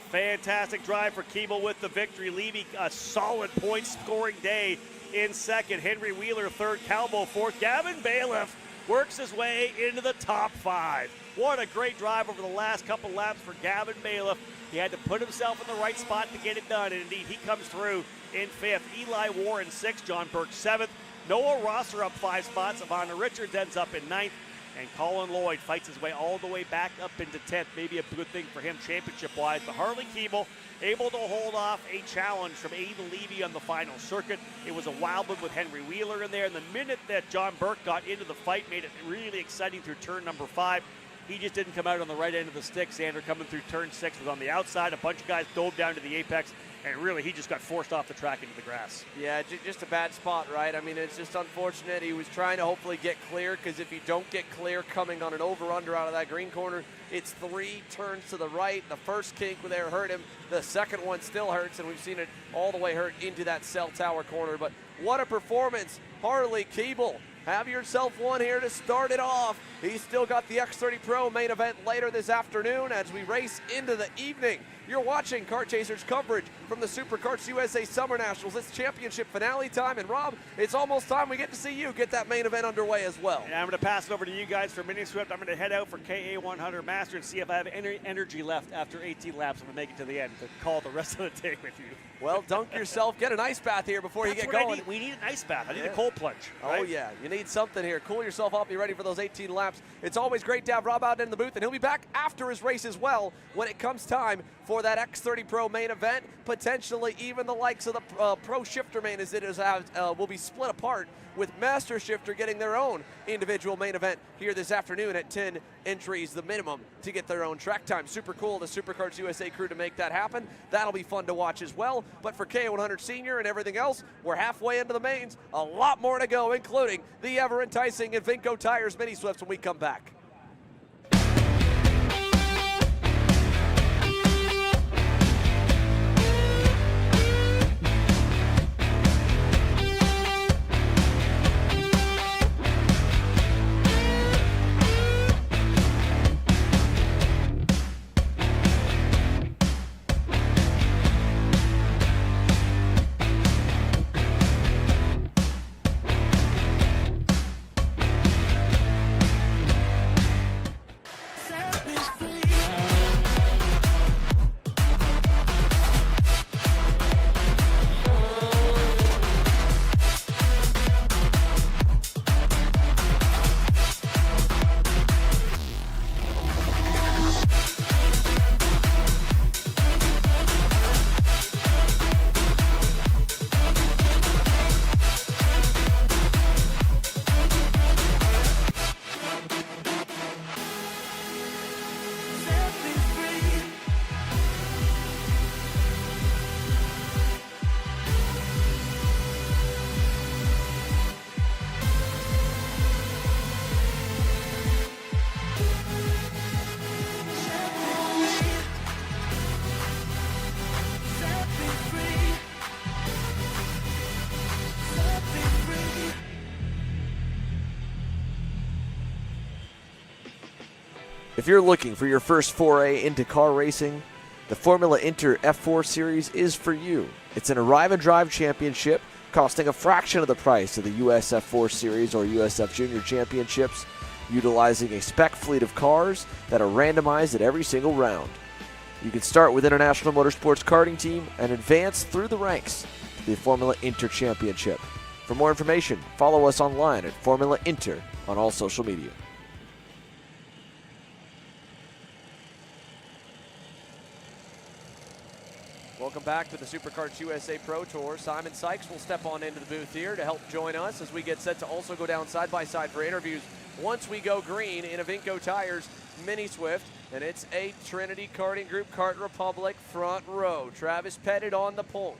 fantastic drive for Keeble with the victory. Levy, a solid point-scoring day in second. Henry Wheeler third. Calvo fourth. Gavin Bailiff works his way into the top 5. What a great drive over the last couple laps for Gavin Bailiff. He had to put himself in the right spot to get it done, and indeed he comes through in 5th. Eli Warren 6th. John Burke 7th. Noah Rosser up 5 spots. Ivana Richards ends up in 9th. And Colin Lloyd fights his way all the way back up into 10th. Maybe a good thing for him championship-wise. But Harley Keeble able to hold off a challenge from Aiden Levy on the final circuit. It was a wild one with Henry Wheeler in there. And the minute that John Burke got into the fight made it really exciting through turn number 5. He just didn't come out on the right end of the stick. Xander coming through turn 6 was on the outside. A bunch of guys dove down to the apex. And really, he just got forced off the track into the grass. Yeah, just a bad spot, right? I mean, it's just unfortunate. He was trying to hopefully get clear, because if you don't get clear coming on an over-under out of that green corner, it's 3 turns to the right. The first kink there hurt him. The second one still hurts, and we've seen it all the way hurt into that cell tower corner. But what a performance. Harley Keeble, have yourself one here to start it off. He's still got the X30 Pro main event later this afternoon as we race into the evening. You're watching Kart Chasers coverage from the SuperKarts USA Summer Nationals. It's championship finale time, and Rob, it's almost time we get to see you get that main event underway as well. And I'm going to pass it over to you guys for Mini Swift. I'm going to head out for KA100 Master and see if I have any energy left after 18 laps and make it to the end to call the rest of the day with you. Well, dunk yourself, get an ice bath here before you get going. We need an ice bath. I need a cold plunge. Right? Oh, yeah. You need something here. Cool yourself off. Be ready for those 18 laps. It's always great to have Rob out in the booth, and he'll be back after his race as well when it comes time for that X30 Pro main event. Potentially even the likes of the Pro Shifter main as it is will be split apart, with Master Shifter getting their own individual main event here this afternoon at 10 entries, the minimum, to get their own track time. Super cool, the SuperKarts USA crew, to make that happen. That'll be fun to watch as well. But for K100 Senior and everything else, we're halfway into the mains. A lot more to go, including the ever-enticing Invinco Tires Mini Swifts when we come back. If you're looking for your first foray into car racing, the Formula Inter F4 Series is for you. It's an arrive and drive championship costing a fraction of the price of the US F4 Series or USF Junior Championships, utilizing a spec fleet of cars that are randomized at every single round. You can start with International Motorsports Karting Team and advance through the ranks to the Formula Inter Championship. For more information, follow us online at Formula Inter on all social media. Welcome back to the SuperKarts USA Pro Tour. Simon Sykes will step on into the booth here to help join us as we get set to also go down side by side for interviews once we go green in Invinco Tires Mini Swift. And it's a Trinity Karting Group Kart Republic front row. Travis Pettit on the pole.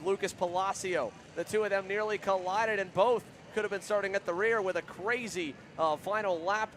Lucas Palacio. The two of them nearly collided, and both could have been starting at the rear with a crazy final lap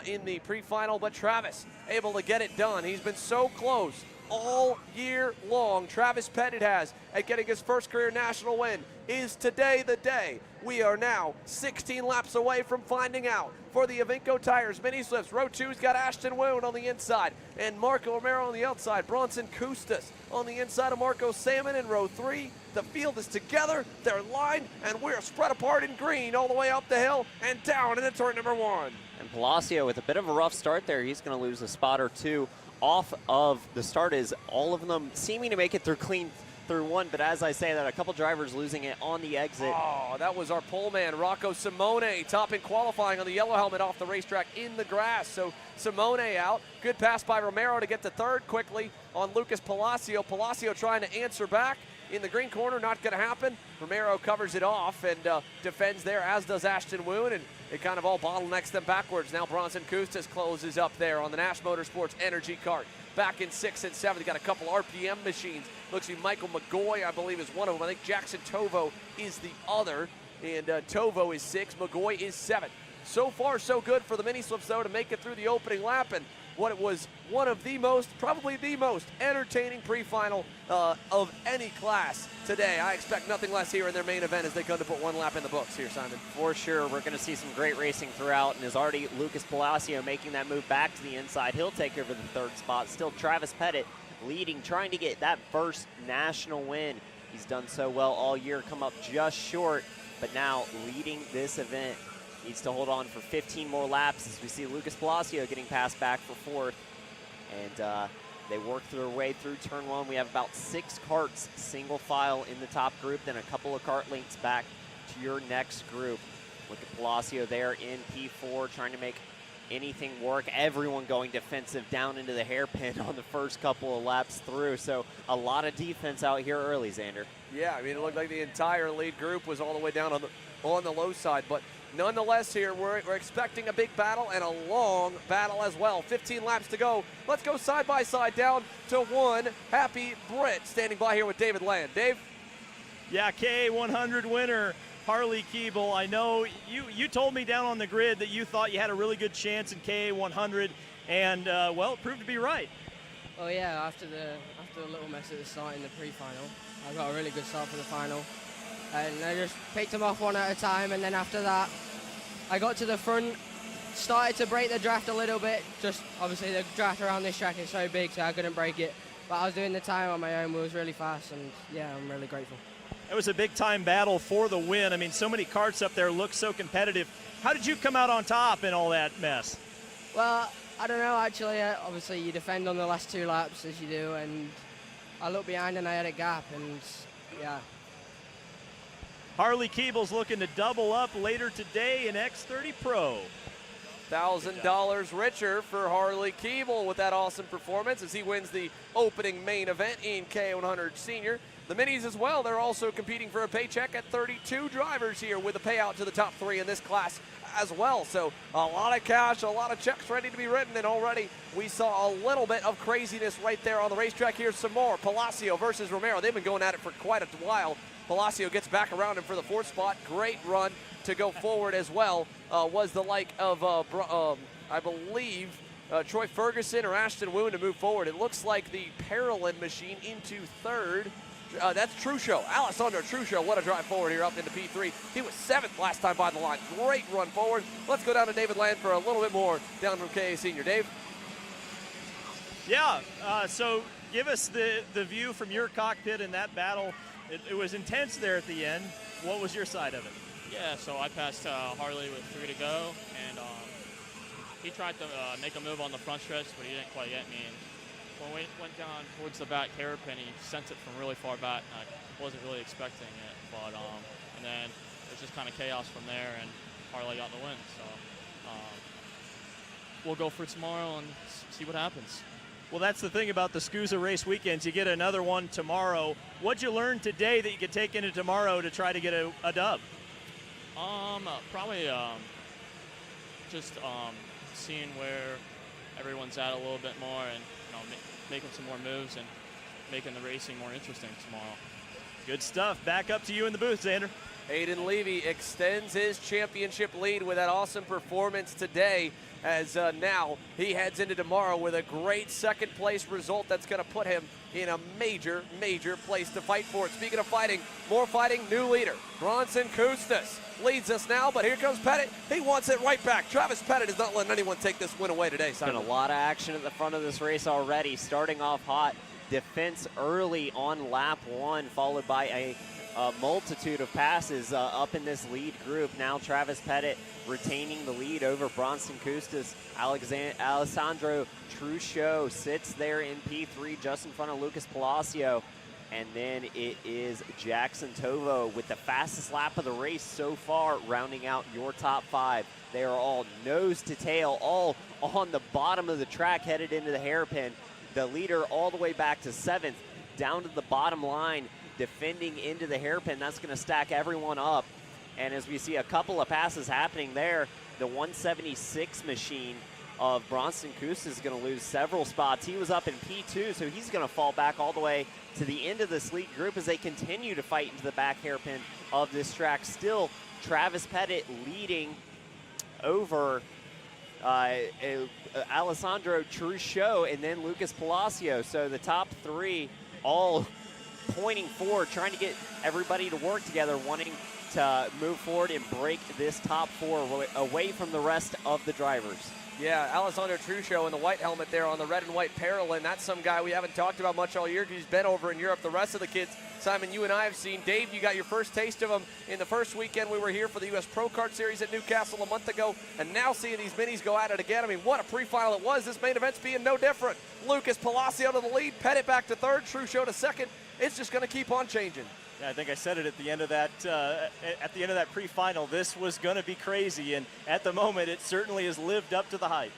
in the pre-final. But Travis able to get it done. He's been so close all year long. Travis Pettit has at getting his first career national win. Is today the day? We are now 16 laps away from finding out. For the Avinco Tires Mini Slips, row 2's got Ashton Woon on the inside and Marco Romero on the outside. Bronson Custis on the inside of Marco Salmon in row 3. The field is together, they're lined, and we're spread apart in green all the way up the hill and down into turn number 1. And Palacio with a bit of a rough start there. He's going to lose a spot or two off of the start, as all of them seeming to make it through clean through one, but as I say that, a couple drivers losing it on the exit. Oh, that was our pole man, Rocco Simone, topping qualifying on the yellow helmet off the racetrack in the grass. So Simone out. Good pass by Romero to get to third quickly on Lucas Palacio. Palacio trying to answer back in the green corner, not going to happen. Romero covers it off and defends there, as does Ashton Woon, and it kind of all bottlenecks them backwards. Now Bronson Custis closes up there on the Nash Motorsports Energy Kart. Back in 6 and 7, they got a couple RPM machines. Looks like Michael McGoy, I believe, is one of them. I think Jackson Tovo is the other, and Tovo is 6, McGoy is 7. So far, so good for the mini slips, though, to make it through the opening lap, and what it was one of the most, probably the most entertaining pre-final of any class today. I expect nothing less here in their main event as they come to put one lap in the books here, Simon. For sure, we're going to see some great racing throughout, and is already Lucas Palacio making that move back to the inside. He'll take over the third spot. Still Travis Pettit leading, trying to get that first national win. He's done so well all year, come up just short, but now leading this event. Needs to hold on for 15 more laps as we see Lucas Palacio getting passed back for fourth. And they work their way through turn 1. We have about 6 karts single file in the top group, then a couple of kart links back to your next group. Look at Palacio there in P4 trying to make anything work. Everyone going defensive down into the hairpin on the first couple of laps through. So a lot of defense out here early, Xander. Yeah, I mean, it looked like the entire lead group was all the way down on the low side, but nonetheless here, we're expecting a big battle and a long battle as well. 15 laps to go. Let's go side by side down to 1. Happy Britt standing by here with David Land. Dave? Yeah, K100 winner, Harley Keeble. I know you told me down on the grid that you thought you had a really good chance in K100, and well, it proved to be right. Oh yeah, after the little mess at the start in the pre-final, I got a really good start for the final. And I just picked them off one at a time, and then after that, I got to the front, started to break the draft a little bit. Just obviously the draft around this track is so big, so I couldn't break it. But I was doing the time on my own, it was really fast, and yeah, I'm really grateful. It was a big time battle for the win. I mean, so many karts up there look so competitive. How did you come out on top in all that mess? Well, I don't know, actually. Obviously, you defend on the last 2 laps, as you do, and I looked behind and I had a gap, and yeah. Harley Keeble's looking to double up later today in X30 Pro. $1,000 richer for Harley Keeble with that awesome performance as he wins the opening main event in K100 Senior. The minis as well, they're also competing for a paycheck at 32 drivers here with a payout to the top 3 in this class as well. So a lot of cash, a lot of checks ready to be written, and already we saw a little bit of craziness right there on the racetrack. Here's some more. Palacio versus Romero. They've been going at it for quite a while. Palacio gets back around him for the 4th spot. Great run to go forward as well. Was the like of, I believe, Troy Ferguson or Ashton Woon to move forward. It looks like the Parolin machine into 3rd. That's Trusho, Alessandro Trusho. What a drive forward here up into P3. He was 7th last time by the line. Great run forward. Let's go down to David Land for a little bit more down from KA Senior. Dave? Yeah, so give us the view from your cockpit in that battle. It was intense there at the end. What was your side of it? Yeah, so I passed Harley with 3 to go, and he tried to make a move on the front stretch, but he didn't quite get me. And when we went down towards the back hairpin, he sent it from really far back, and I wasn't really expecting it. But and then it was just kind of chaos from there, and Harley got the win. So we'll go for tomorrow and see what happens. Well, that's the thing about the SKUSA race weekends. You get another one tomorrow. What'd you learn today that you could take into tomorrow to try to get a dub? Probably just seeing where everyone's at a little bit more, and making some more moves and making the racing more interesting tomorrow. Good stuff. Back up to you in the booth, Xander. Hayden Levy extends his championship lead with that awesome performance today. as now he heads into tomorrow with a great second place result that's going to put him in a major, major place to fight for it. Speaking of fighting, more fighting, new leader. Bronson Custis leads us now, but here comes Pettit. He wants it right back. Travis Pettit is not letting anyone take this win away today, Simon. Been a lot of action at the front of this race already, starting off hot. Defense early on lap 1, followed by a multitude of passes up in this lead group. Now Travis Pettit retaining the lead over Bronson Custis. Alessandro Truchot sits there in P3 just in front of Lucas Palacio. And then it is Jackson Tovo with the fastest lap of the race so far, rounding out your top 5. They are all nose to tail, all on the bottom of the track headed into the hairpin. The leader all the way back to 7th, down to the bottom line, defending into the hairpin. That's going to stack everyone up. And as we see a couple of passes happening there, the 176 machine of Bronson Custis is going to lose several spots. He was up in P2, so he's going to fall back all the way to the end of this lead group as they continue to fight into the back hairpin of this track. Still, Travis Pettit leading over Alessandro Truchot and then Lucas Palacio. So the top 3 all pointing forward, trying to get everybody to work together, wanting to move forward and break this top 4 away from the rest of the drivers. Yeah, Alessandro Truchot in the white helmet there on the red and white Paralin. That's some guy we haven't talked about much all year because he's been over in Europe. The rest of the kids, Simon, you and I have seen. Dave, you got your first taste of him in the first weekend we were here for the U.S. Pro Kart Series at Newcastle a month ago, and now seeing these minis go at it again. I mean, what a pre-final it was. This main event's being no different. Lucas Palacio to the lead, Pettit back to 3rd, Truchot to 2nd. It's just going to keep on changing. Yeah, I think I said it at the end of that pre-final. This was going to be crazy, and at the moment, it certainly has lived up to the hype.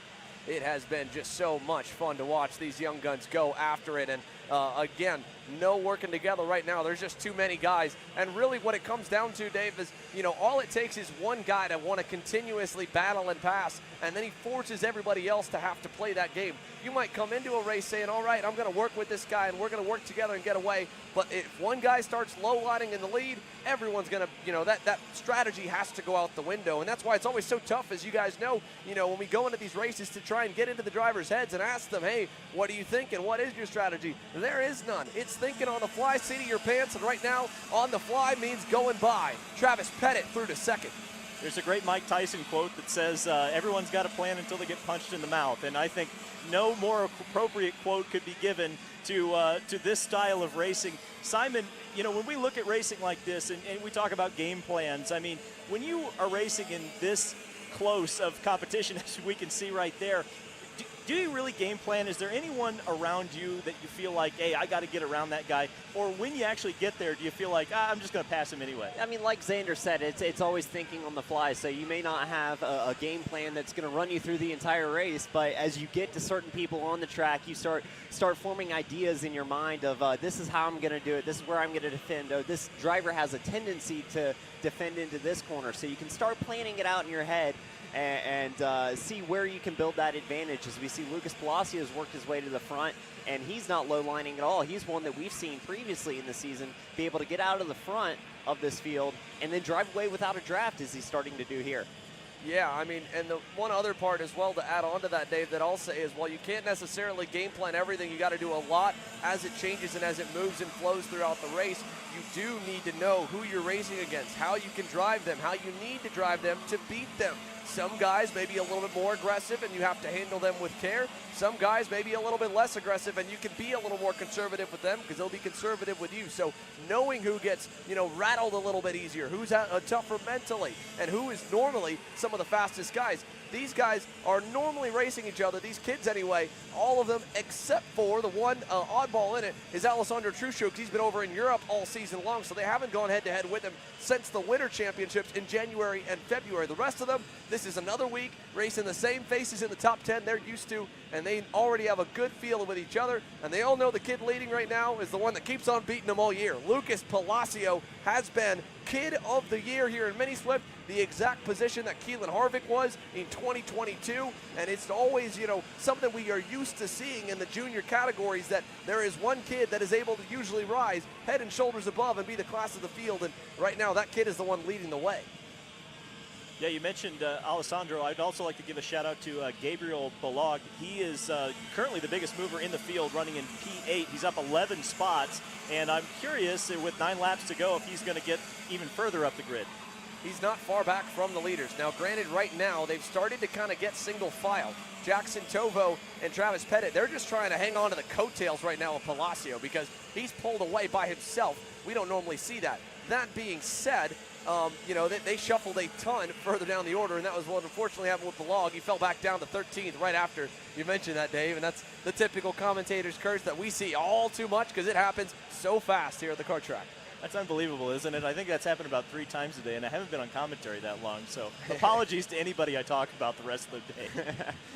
It has been just so much fun to watch these young guns go after it. And again, no working together right now. There's just too many guys. And really what it comes down to, Dave, is, you know, all it takes is one guy to want to continuously battle and pass, and then he forces everybody else to have to play that game. You might come into a race saying, all right, I'm going to work with this guy, and we're going to work together and get away. But if one guy starts low-lining in the lead, everyone's going to, you know, that strategy has to go out the window. And that's why it's always so tough, as you guys know, you know, when we go into these races to try and get into the drivers' heads and ask them, hey, what do you think and what is your strategy? There is none. It's thinking on the fly, seat of your pants, and right now, on the fly means going by. Travis Pettit through to 2nd. There's a great Mike Tyson quote that says, everyone's got a plan until they get punched in the mouth. And I think no more appropriate quote could be given to this style of racing. Simon, you know, when we look at racing like this and we talk about game plans, I mean, when you are racing in this close of competition, as we can see right there, do you really game plan? Is there anyone around you that you feel like, hey, I got to get around that guy? Or when you actually get there, do you feel like, I'm just going to pass him anyway? I mean, like Xander said, it's always thinking on the fly. So you may not have a game plan that's going to run you through the entire race, but as you get to certain people on the track, you start forming ideas in your mind of this is how I'm going to do it. This is where I'm going to defend. Oh, this driver has a tendency to defend into this corner. So you can start planning it out in your head and see where you can build that advantage. As we see Lucas Palacio has worked his way to the front, and he's not low-lining at all. He's one that we've seen previously in the season be able to get out of the front of this field and then drive away without a draft, as he's starting to do here. Yeah, I mean, and the one other part as well to add on to that, Dave, that I'll say is, while you can't necessarily game plan everything, you got to do a lot as it changes and as it moves and flows throughout the race. You do need to know who you're racing against, how you can drive them, how you need to drive them to beat them. Some guys may be a little bit more aggressive and you have to handle them with care. Some guys may be a little bit less aggressive and you can be a little more conservative with them because they'll be conservative with you. So knowing who gets, you know, rattled a little bit easier, who's tougher mentally, and who is normally some of the fastest guys. These guys are normally racing each other, these kids anyway, all of them except for the one oddball in it is Alessandro Truchot, because he's been over in Europe all season long, so they haven't gone head-to-head with him since the Winter Championships in January and February. The rest of them, this is another week, racing the same faces in the top 10 they're used to, and they already have a good feel with each other, and they all know the kid leading right now is the one that keeps on beating them all year. Lucas Palacio has been Kid of the Year here in Mini Swift, the exact position that Keelan Harvick was in 2022, and it's always, you know, something we are used to seeing in the junior categories, that there is one kid that is able to usually rise head and shoulders above and be the class of the field, and right now that kid is the one leading the way. Yeah, you mentioned Alessandro. I'd also like to give a shout out to Gabriel Balog. He is currently the biggest mover in the field, running in P8. He's up 11 spots, and I'm curious with 9 laps to go if he's going to get even further up the grid. He's not far back from the leaders. Now, granted, right now, they've started to kind of get single file. Jackson Tovo and Travis Pettit, they're just trying to hang on to the coattails right now of Palacio because he's pulled away by himself. We don't normally see that. That being said, you know, they shuffled a ton further down the order, and that was what unfortunately happened with Balog. He fell back down to 13th right after you mentioned that, Dave, and that's the typical commentator's curse that we see all too much because it happens so fast here at the kart track. That's unbelievable, isn't it? I think that's happened about 3 times today, and I haven't been on commentary that long, so apologies to anybody I talk about the rest of the day.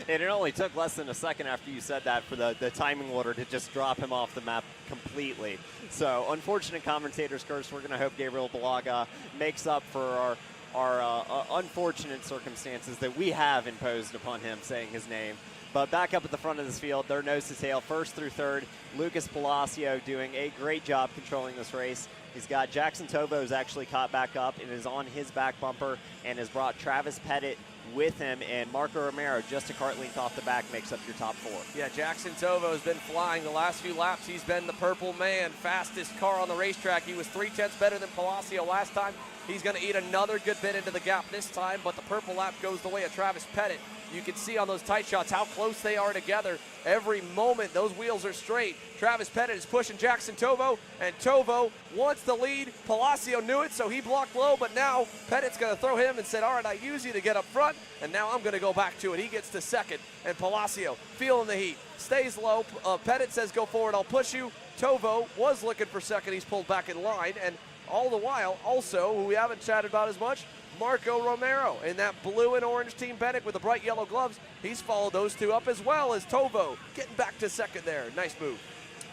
And it only took less than a second after you said that for the timing order to just drop him off the map completely. So, unfortunate commentator's curse. We're going to hope Gabriel Balaga makes up for our unfortunate circumstances that we have imposed upon him saying his name. But back up at the front of this field, they're nose to tail, first through third. Lucas Palacio doing a great job controlling this race. He's got Jackson Tovo's actually caught back up and is on his back bumper and has brought Travis Pettit with him, and Marco Romero just a kart length off the back makes up your top 4. Yeah, Jackson Tovo has been flying the last few laps. He's been the purple man, fastest car on the racetrack. He was 3/10 better than Palacio last time. He's going to eat another good bit into the gap this time, but the purple lap goes the way of Travis Pettit. You can see on those tight shots how close they are together. Every moment, those wheels are straight. Travis Pettit is pushing Jackson Tovo, and Tovo wants the lead. Palacio knew it, so he blocked low, but now Pettit's going to throw him and said, all right, I use you to get up front, and now I'm going to go back to it. He gets to second, and Palacio, feeling the heat, stays low. Pettit says, go forward, I'll push you. Tovo was looking for second. He's pulled back in line, and all the while, also, who we haven't chatted about as much, Marco Romero in that blue and orange Team Bennett with the bright yellow gloves. He's followed those two up as well as Tovo getting back to second there. Nice move.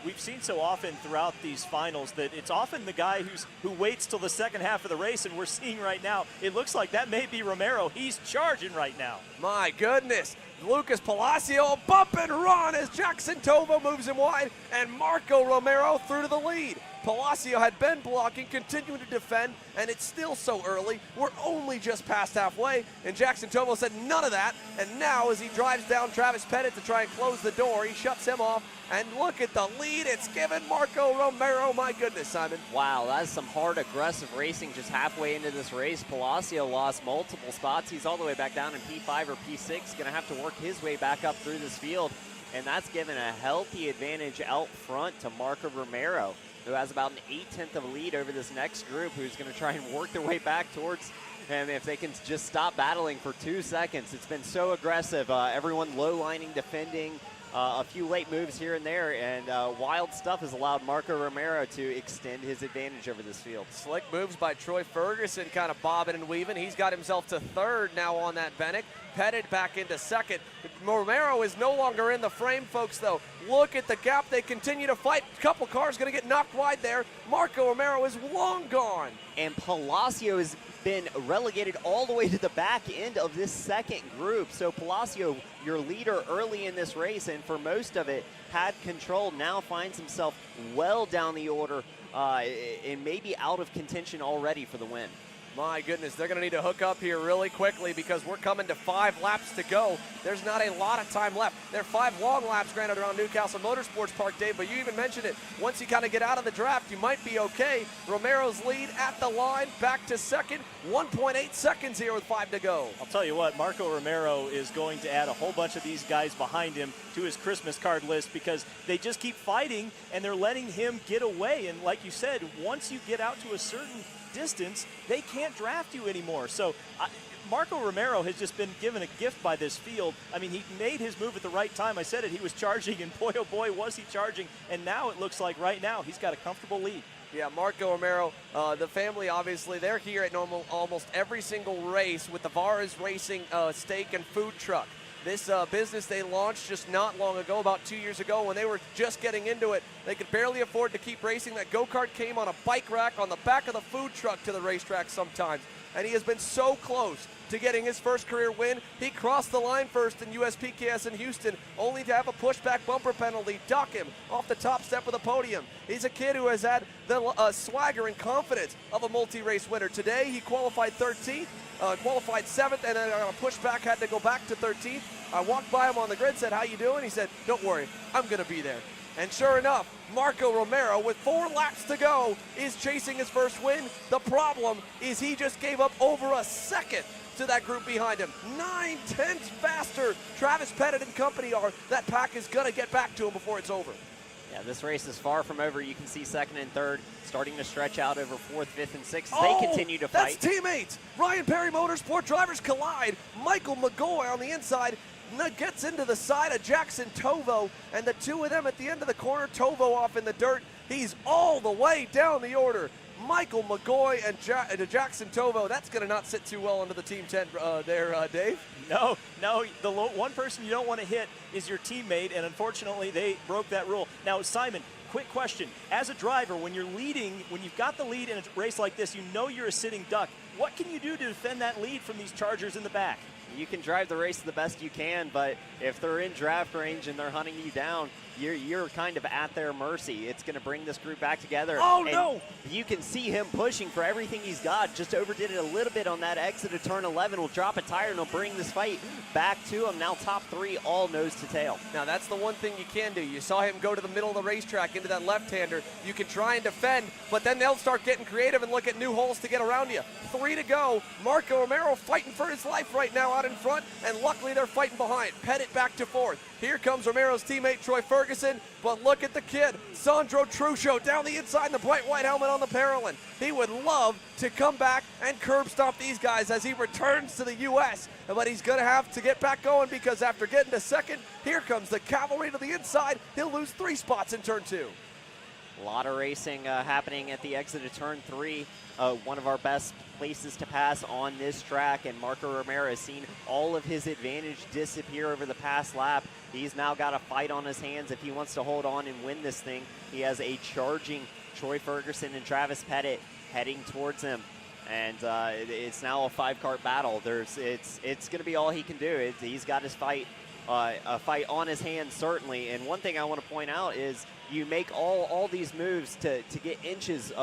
We've seen so often throughout these finals that it's often the guy who waits till the second half of the race, and we're seeing right now, it looks like that may be Romero. He's charging right now. My goodness. Lucas Palacio, bump and run as Jackson Tovo moves him wide, and Marco Romero through to the lead. Palacio had been blocking, continuing to defend, and it's still so early. We're only just past halfway, and Jackson Tovo said none of that, and now as he drives down Travis Pettit to try and close the door, he shuts him off, and look at the lead it's given Marco Romero. My goodness, Simon. Wow, that is some hard, aggressive racing just halfway into this race. Palacio lost multiple spots. He's all the way back down in P5 or P6, going to have to work his way back up through this field, and that's given a healthy advantage out front to Marco Romero, who has about an 1/8 of a lead over this next group, who's going to try and work their way back towards him if they can just stop battling for 2 seconds. It's been so aggressive. Everyone low-lining, defending, a few late moves here and there, and wild stuff has allowed Marco Romero to extend his advantage over this field. Slick moves by Troy Ferguson, kind of bobbing and weaving. He's got himself to third now on that Bennett. Pettit back into second. Romero is no longer in the frame, folks, though. Look at the gap. They continue to fight. A couple cars going to get knocked wide there. Marco Romero is long gone. And Palacio has been relegated all the way to the back end of this second group. So Palacio, your leader early in this race, and for most of it, had control, now finds himself well down the order and maybe out of contention already for the win. My goodness, they're going to need to hook up here really quickly because we're coming to 5 laps to go. There's not a lot of time left. There are 5 long laps granted around Castle Motorsports Park, Dave, but you even mentioned it. Once you kind of get out of the draft, you might be okay. Romero's lead at the line, back to second. 1.8 seconds here with 5 to go. I'll tell you what, Marco Romero is going to add a whole bunch of these guys behind him to his Christmas card list because they just keep fighting and they're letting him get away. And like you said, once you get out to a certain distance, they can't draft you anymore. So Marco Romero has just been given a gift by this field. I mean, he made his move at the right time. I said it, he was charging, and boy, oh boy, was he charging. And now it looks like right now he's got a comfortable lead. Yeah, Marco Romero, the family, obviously, they're here at almost every single race with the Varas Racing steak and food truck. This business they launched just not long ago, about 2 years ago, when they were just getting into it. They could barely afford to keep racing. That go-kart came on a bike rack on the back of the food truck to the racetrack sometimes. And he has been so close to getting his first career win. He crossed the line first in USPKS in Houston, only to have a pushback bumper penalty dock him off the top step of the podium. He's a kid who has had the swagger and confidence of a multi-race winner. Today, he qualified 13th. qualified 7th, and then on a pushback had to go back to 13th. I walked by him on the grid, said, how you doing? He said, don't worry, I'm going to be there. And sure enough, Marco Romero, with 4 laps to go, is chasing his first win. The problem is he just gave up over a second to that group behind him. 9/10 faster Travis Pettit and company are. That pack is going to get back to him before it's over. Yeah, this race is far from over. You can see 2nd and 3rd starting to stretch out over 4th, 5th, and 6th as they continue to fight. That's teammates. Ryan Perry Motorsport drivers collide. Michael McGoy on the inside gets into the side of Jackson Tovo, and the two of them at the end of the corner. Tovo off in the dirt. He's all the way down the order. Michael McGoy and Jackson Tovo, that's going to not sit too well under the team tent there, Dave. No, the one person you don't want to hit is your teammate, and unfortunately they broke that rule. Now, Simon, quick question. As a driver, when you're leading, when you've got the lead in a race like this, you know you're a sitting duck. What can you do to defend that lead from these Chargers in the back? You can drive the race the best you can, but if they're in draft range and they're hunting you down, you're kind of at their mercy. It's going to bring this group back together. Oh, and no! You can see him pushing for everything he's got. Just overdid it a little bit on that exit of turn 11. Will drop a tire and he'll bring this fight back to him. Now top 3 all nose to tail. Now that's the one thing you can do. You saw him go to the middle of the racetrack into that left-hander. You can try and defend, but then they'll start getting creative and look at new holes to get around you. 3 to go. Marco Romero fighting for his life right now out in front, and luckily they're fighting behind. Pettit back to 4th. Here comes Romero's teammate Troy Ferguson, but look at the kid, Sandro Truscio, down the inside in the bright white helmet on the Parolin. He would love to come back and curb stomp these guys as he returns to the U.S., but he's going to have to get back going because after getting to 2nd, here comes the cavalry to the inside. He'll lose 3 spots in turn 2. A lot of racing happening at the exit of turn 3. One of our best places to pass on this track, and Marco Romero has seen all of his advantage disappear over the past lap. He's now got a fight on his hands if he wants to hold on and win this thing. He has a charging Troy Ferguson and Travis Pettit heading towards him, and it's now a 5-kart battle. It's going to be all he can do. He's got his fight, a fight on his hands certainly. And one thing I want to point out is you make all these moves to get inches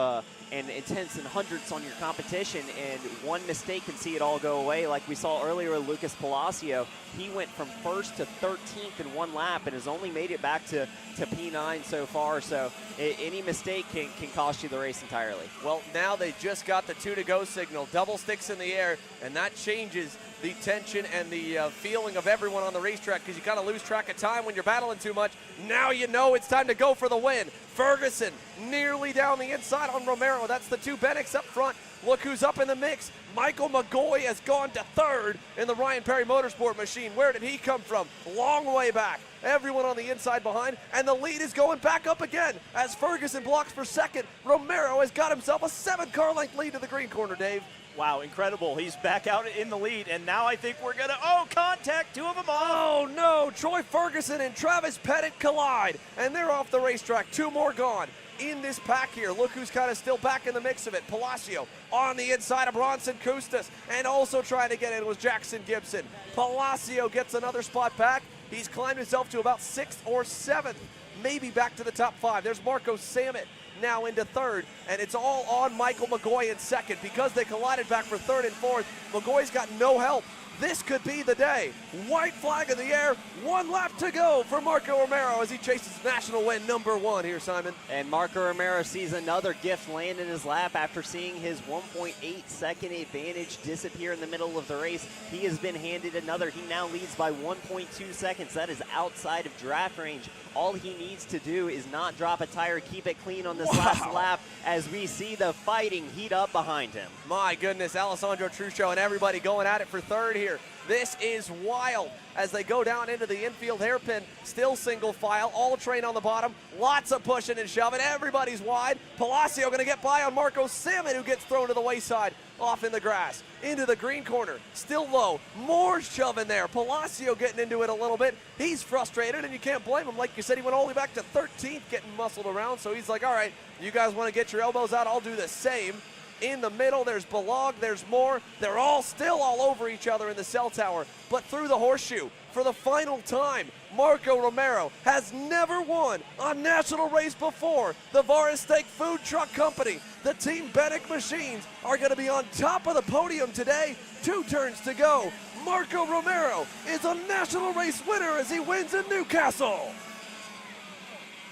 and tenths and hundredths on your competition, and one mistake can see it all go away. Like we saw earlier with Lucas Palacio, he went from 1st to 13th in 1 lap and has only made it back to P9 so far. So any mistake can cost you the race entirely. Well, now they just got the 2 to go signal. Double sticks in the air, and that changes the tension and the feeling of everyone on the racetrack because you kind of lose track of time when you're battling too much. Now you know it's time to go for the win. Ferguson nearly down the inside on Romero. That's the 2 Bennicks up front. Look who's up in the mix. Michael McGoy has gone to 3rd in the Ryan Perry Motorsport machine. Where did he come from? Long way back. Everyone on the inside behind, and the lead is going back up again as Ferguson blocks for 2nd. Romero has got himself a 7-car length lead to the green corner, Dave. Wow, incredible. He's back out in the lead, and now I think we're going to, contact 2 of them off. Oh, no. Troy Ferguson and Travis Pettit collide, and they're off the racetrack. 2 more gone in this pack here. Look who's kind of still back in the mix of it. Palacio on the inside of Bronson Custis, and also trying to get in was Jackson Gibson. Palacio gets another spot back. He's climbed himself to about 6th or 7th, maybe back to the top 5. There's Marco Samet now into 3rd, and it's all on Michael McGoy in 2nd because they collided back for 3rd and 4th. McGoy's got no help. This could be the day. White flag in the air, 1 lap to go for Marco Romero as he chases national win number 1 here, Simon. And Marco Romero sees another gift land in his lap after seeing his 1.8-second advantage disappear in the middle of the race. He has been handed another. He now leads by 1.2 seconds. That is outside of draft range. All he needs to do is not drop a tire, keep it clean on this last lap as we see the fighting heat up behind him. My goodness, Alessandro Truscio and everybody going at it for 3rd here. This is wild as they go down into the infield hairpin, still single file, all train on the bottom, lots of pushing and shoving, everybody's wide. Palacio going to get by on Marco Samet, who gets thrown to the wayside, off in the grass, into the green corner, still low, more shoving there. Palacio getting into it a little bit. He's frustrated, and you can't blame him. Like you said, he went all the way back to 13th getting muscled around, so he's like, all right, you guys want to get your elbows out, I'll do the same. In the middle, there's Balog, there's Moore. They're all still all over each other in the cell tower. But through the horseshoe, for the final time, Marco Romero has never won a national race before. The Varistake Food Truck Company, the Team Benek machines, are going to be on top of the podium today. 2 turns to go. Marco Romero is a national race winner as he wins in Newcastle.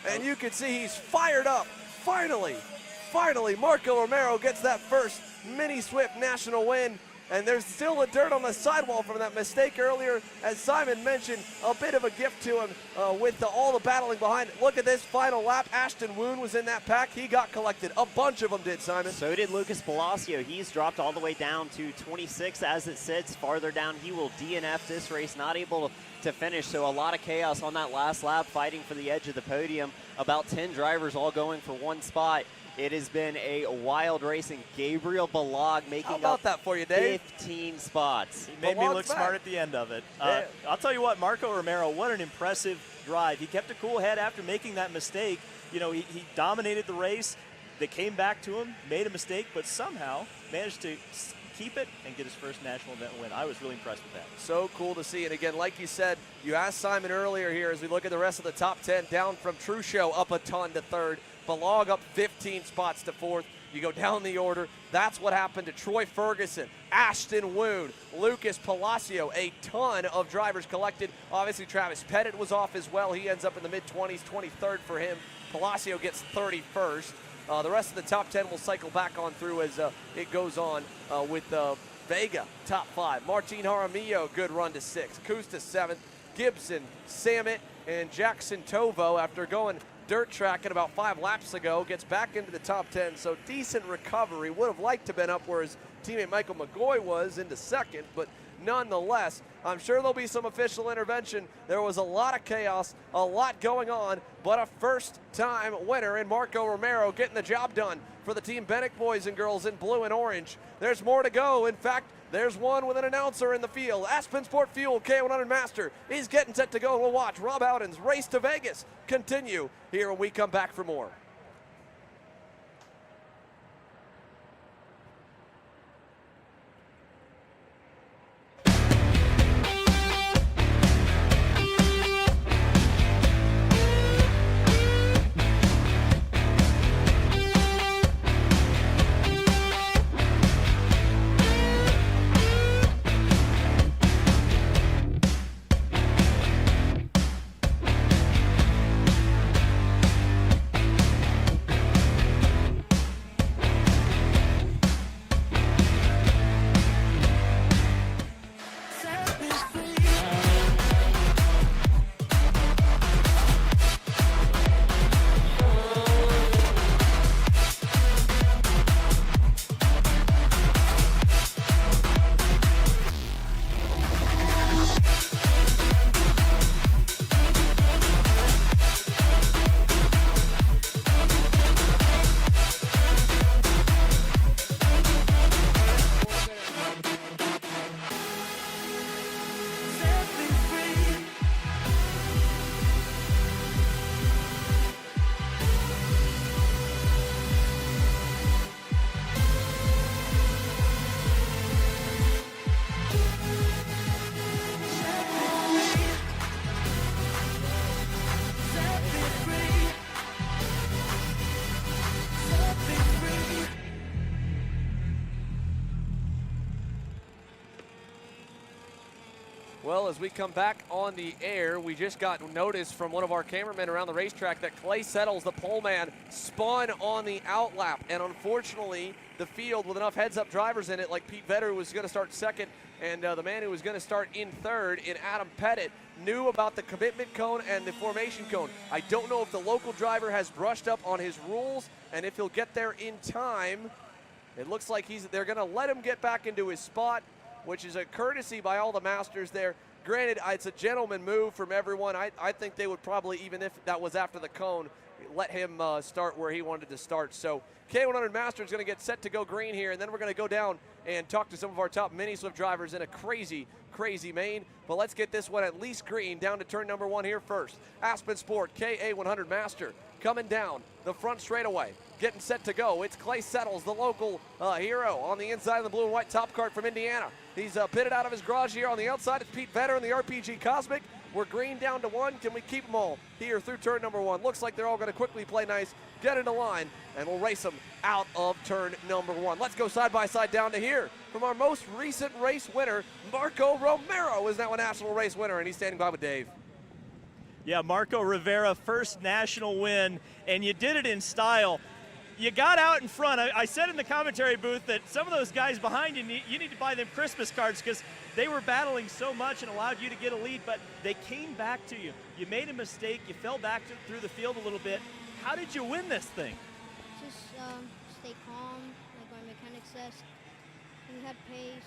And you can see he's fired up. Finally, Marco Romero gets that first Mini Swift national win. And there's still a dirt on the sidewall from that mistake earlier. As Simon mentioned, a bit of a gift to him with all the battling behind it. Look at this final lap. Ashton Woon was in that pack. He got collected. A bunch of them did, Simon. So did Lucas Palacio. He's dropped all the way down to 26 as it sits. Farther down, he will DNF this race, not able to finish. So a lot of chaos on that last lap, fighting for the edge of the podium. About 10 drivers all going for one spot. It has been a wild race, and Gabriel Balog making up that for you, Dave? 15 spots. He made me look smart at the end of it. I'll tell you what, Marco Romero, what an impressive drive. He kept a cool head after making that mistake. You know, he dominated the race. They came back to him, made a mistake, but somehow managed to keep it and get his first national event win. I was really impressed with that. So cool to see. And again, like you said, you asked Simon earlier here as we look at the rest of the top 10, down from Truchot up a ton to third. Balog up 15 spots to fourth. You go down the order. That's what happened to Troy Ferguson, Ashton Woon, Lucas Palacio. A ton of drivers collected. Obviously, Travis Pettit was off as well. He ends up in the mid-20s, 23rd for him. Palacio gets 31st. The rest of the top 10 will cycle back on through as it goes on with Vega, top 5. Martin Jaramillo, good run to 6th. Kusta 7th. Gibson, Samet, and Jackson Tovo, after going dirt track at about 5 laps ago, gets back into the top 10. So decent recovery. Would have liked to have been up where his teammate Michael McGoy was into second, but nonetheless, I'm sure there'll be some official intervention. There was a lot of chaos, a lot going on, but a first-time winner in Marco Romero getting the job done for the Team Benek boys and girls in blue and orange. There's more to go. In fact, there's one with an announcer in the field. Aspen Sport Fuel K100 Master is getting set to go. We'll watch Rob Howden's Race to Vegas continue here when we come back for more. Well, as we come back on the air, we just got notice from one of our cameramen around the racetrack that Clay Settles, the pole man, spun on the outlap. And unfortunately, the field with enough heads-up drivers in it, like Pete Vetter, who was going to start second, and the man who was going to start in third, in Adam Pettit, knew about the commitment cone and the formation cone. I don't know if the local driver has brushed up on his rules and if he'll get there in time. It looks like they're going to let him get back into his spot, which is a courtesy by all the masters there. Granted, it's a gentleman move from everyone. I think they would probably, even if that was after the cone, let him start where he wanted to start. So K100 Master is going to get set to go green here, and then we're going to go down and talk to some of our top mini Swift drivers in a crazy crazy main, but let's get this one at least green down to turn number 1 here first. Aspen Sport KA100 Master coming down the front straightaway, getting set to go. It's Clay Settles, the local hero, on the inside of the blue and white top cart from Indiana. He's pitted out of his garage here. On the outside, it's Pete Vetter and the RPG Cosmic. We're green down to 1. Can we keep them all here through turn number 1? Looks like they're all going to quickly play nice, get into line, and we'll race them out of turn number 1. Let's go side by side down to here. From our most recent race winner, Marco Romero is now a national race winner, and he's standing by with Dave. Yeah, Marco Rivera, first national win, and you did it in style. You got out in front. I said in the commentary booth that some of those guys behind you, you need to buy them Christmas cards because they were battling so much and allowed you to get a lead, but they came back to you. You made a mistake. You fell back through the field a little bit. How did you win this thing? Just stay calm, like my mechanic says. We had pace.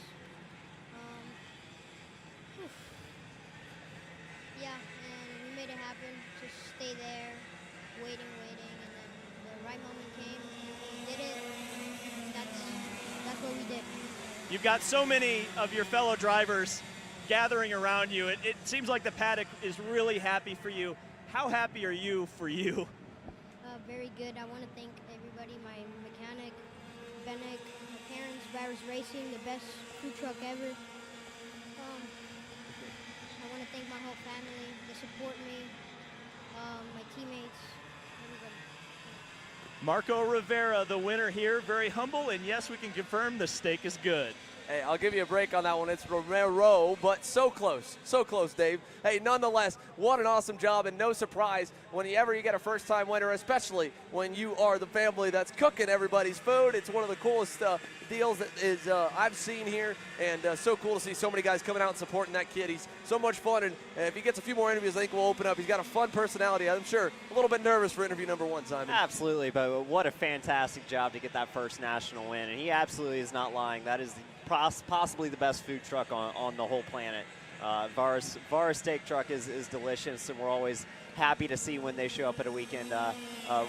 Yeah, and we made it happen. Just stay there, waiting, and then the right moment came. We did it. That's what we did. You've got so many of your fellow drivers gathering around you. It seems like the paddock is really happy for you. How happy are you for you? Very good. I want to thank everybody, my mechanic, Benek, my parents, Barris Racing, the best food truck ever. I want to thank my whole family, they support me, my teammates, everybody. Marco Rivera, the winner here, very humble, and yes, we can confirm the steak is good. Hey, I'll give you a break on that one. It's Romero, but so close, Dave. Hey, nonetheless, what an awesome job, and no surprise whenever you get a first-time winner, especially when you are the family that's cooking everybody's food. It's one of the coolest deals that I've seen here, and so cool to see so many guys coming out and supporting that kid. He's so much fun, and if he gets a few more interviews, I think we'll open up. He's got a fun personality. I'm sure a little bit nervous for interview number 1, Simon. Absolutely, but what a fantastic job to get that first national win, and he absolutely is not lying. That is possibly the best food truck on the whole planet. Vara's steak truck is delicious, and we're always happy to see when they show up at a weekend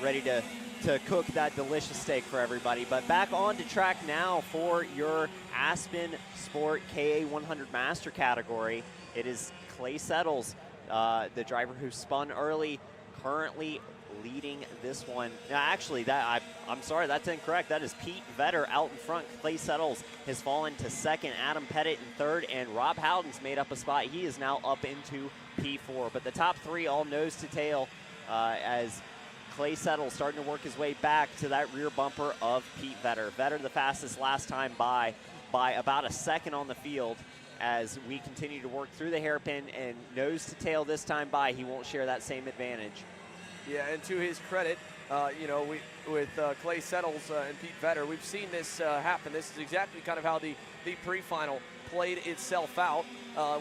ready to cook that delicious steak for everybody. But back on to track now for your Aspen Sport KA100 Master category. It is Clay Settles, the driver who spun early, currently leading this one. Now, actually, I'm sorry, that's incorrect. That is Pete Vetter out in front. Clay Settles has fallen to second. Adam Pettit in third, and Rob Howden's made up a spot. He is now up into P4. But the top 3 all nose to tail as Clay Settles starting to work his way back to that rear bumper of Pete Vetter. Vetter the fastest last time by about a second on the field. As we continue to work through the hairpin, and nose to tail this time by, he won't share that same advantage. Yeah, and to his credit, with Clay Settles and Pete Vetter, we've seen this happen. This is exactly kind of how the pre-final played itself out,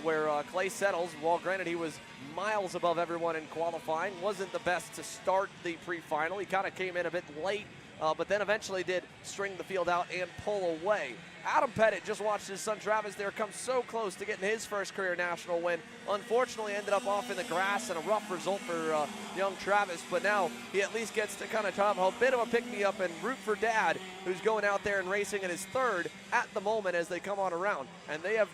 where Clay Settles, while granted he was miles above everyone in qualifying, wasn't the best to start the pre-final. He kind of came in a bit late, but then eventually did string the field out and pull away. Adam Pettit just watched his son Travis there come so close to getting his first career national win. Unfortunately, ended up off in the grass, and a rough result for young Travis. But now he at least gets to kind of have a bit of a pick-me-up and root for Dad, who's going out there and racing in his third at the moment as they come on around. And they have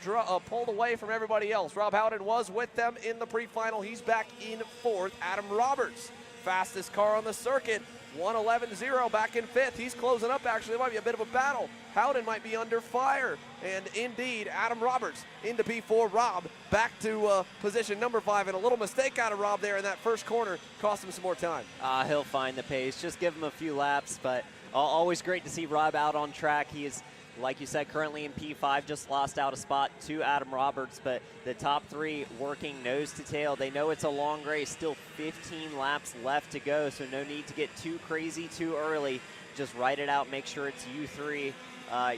pulled away from everybody else. Rob Howden was with them in the pre-final. He's back in fourth. Adam Roberts, fastest car on the circuit, 1:11.0 back in fifth. He's closing up, actually. It might be a bit of a battle. Howden might be under fire. And indeed, Adam Roberts into P4. Rob back to position number 5. And a little mistake out of Rob there in that first corner cost him some more time. He'll find the pace. Just give him a few laps. But always great to see Rob out on track. He is, like you said, currently in P5, just lost out a spot to Adam Roberts, but the top 3 working nose to tail. They know it's a long race, still 15 laps left to go, so no need to get too crazy too early. Just ride it out, make sure it's you 3.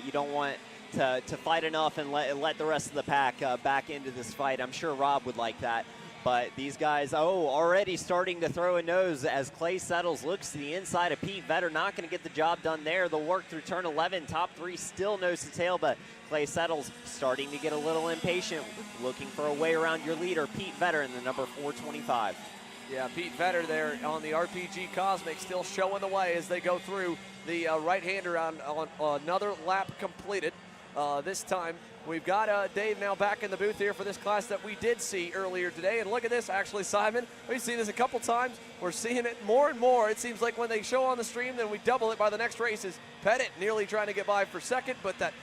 You don't want to fight enough and let the rest of the pack back into this fight. I'm sure Rob would like that. But these guys, already starting to throw a nose as Clay Settles looks to the inside of Pete Vetter. Not going to get the job done there. They'll work through turn 11. Top 3 still nose to tail, but Clay Settles starting to get a little impatient, looking for a way around your leader, Pete Vetter, in the number 425. Yeah, Pete Vetter there on the RPG Cosmic still showing the way as they go through the right-hander on another lap completed. This time we've got Dave now back in the booth here for this class that we did see earlier today. And look at this, actually, Simon. We've seen this a couple times. We're seeing it more and more. It seems like when they show on the stream, then we double it by the next races. Pettit nearly trying to get by for second, but that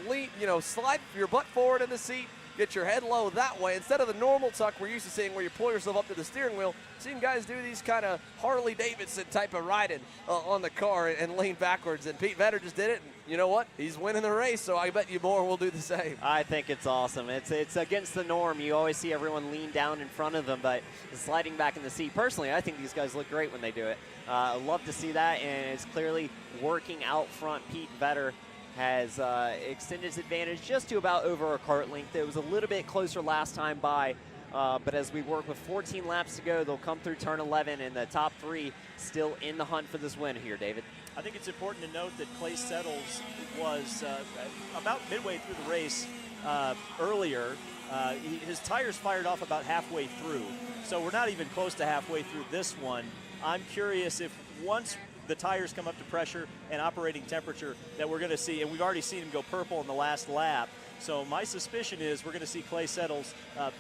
lead, slide your butt forward in the seat, get your head low that way. Instead of the normal tuck we're used to seeing where you pull yourself up to the steering wheel, seeing guys do these kind of Harley-Davidson type of riding on the car and lean backwards. And Pete Vetter just did it. And you know what? He's winning the race, so I bet you more will do the same. I think it's awesome. It's against the norm. You always see everyone lean down in front of them, but sliding back in the seat. Personally, I think these guys look great when they do it. I love to see that, and it's clearly working out front. Pete Vetter has extended his advantage just to about over a kart length. It was a little bit closer last time by, but as we work with 14 laps to go, they'll come through turn 11, and the top 3 still in the hunt for this win here, David. I think it's important to note that Clay Settles was about midway through the race earlier. His tires fired off about halfway through, so we're not even close to halfway through this one. I'm curious if once the tires come up to pressure and operating temperature that we're going to see, and we've already seen him go purple in the last lap. So my suspicion is we're going to see Clay Settles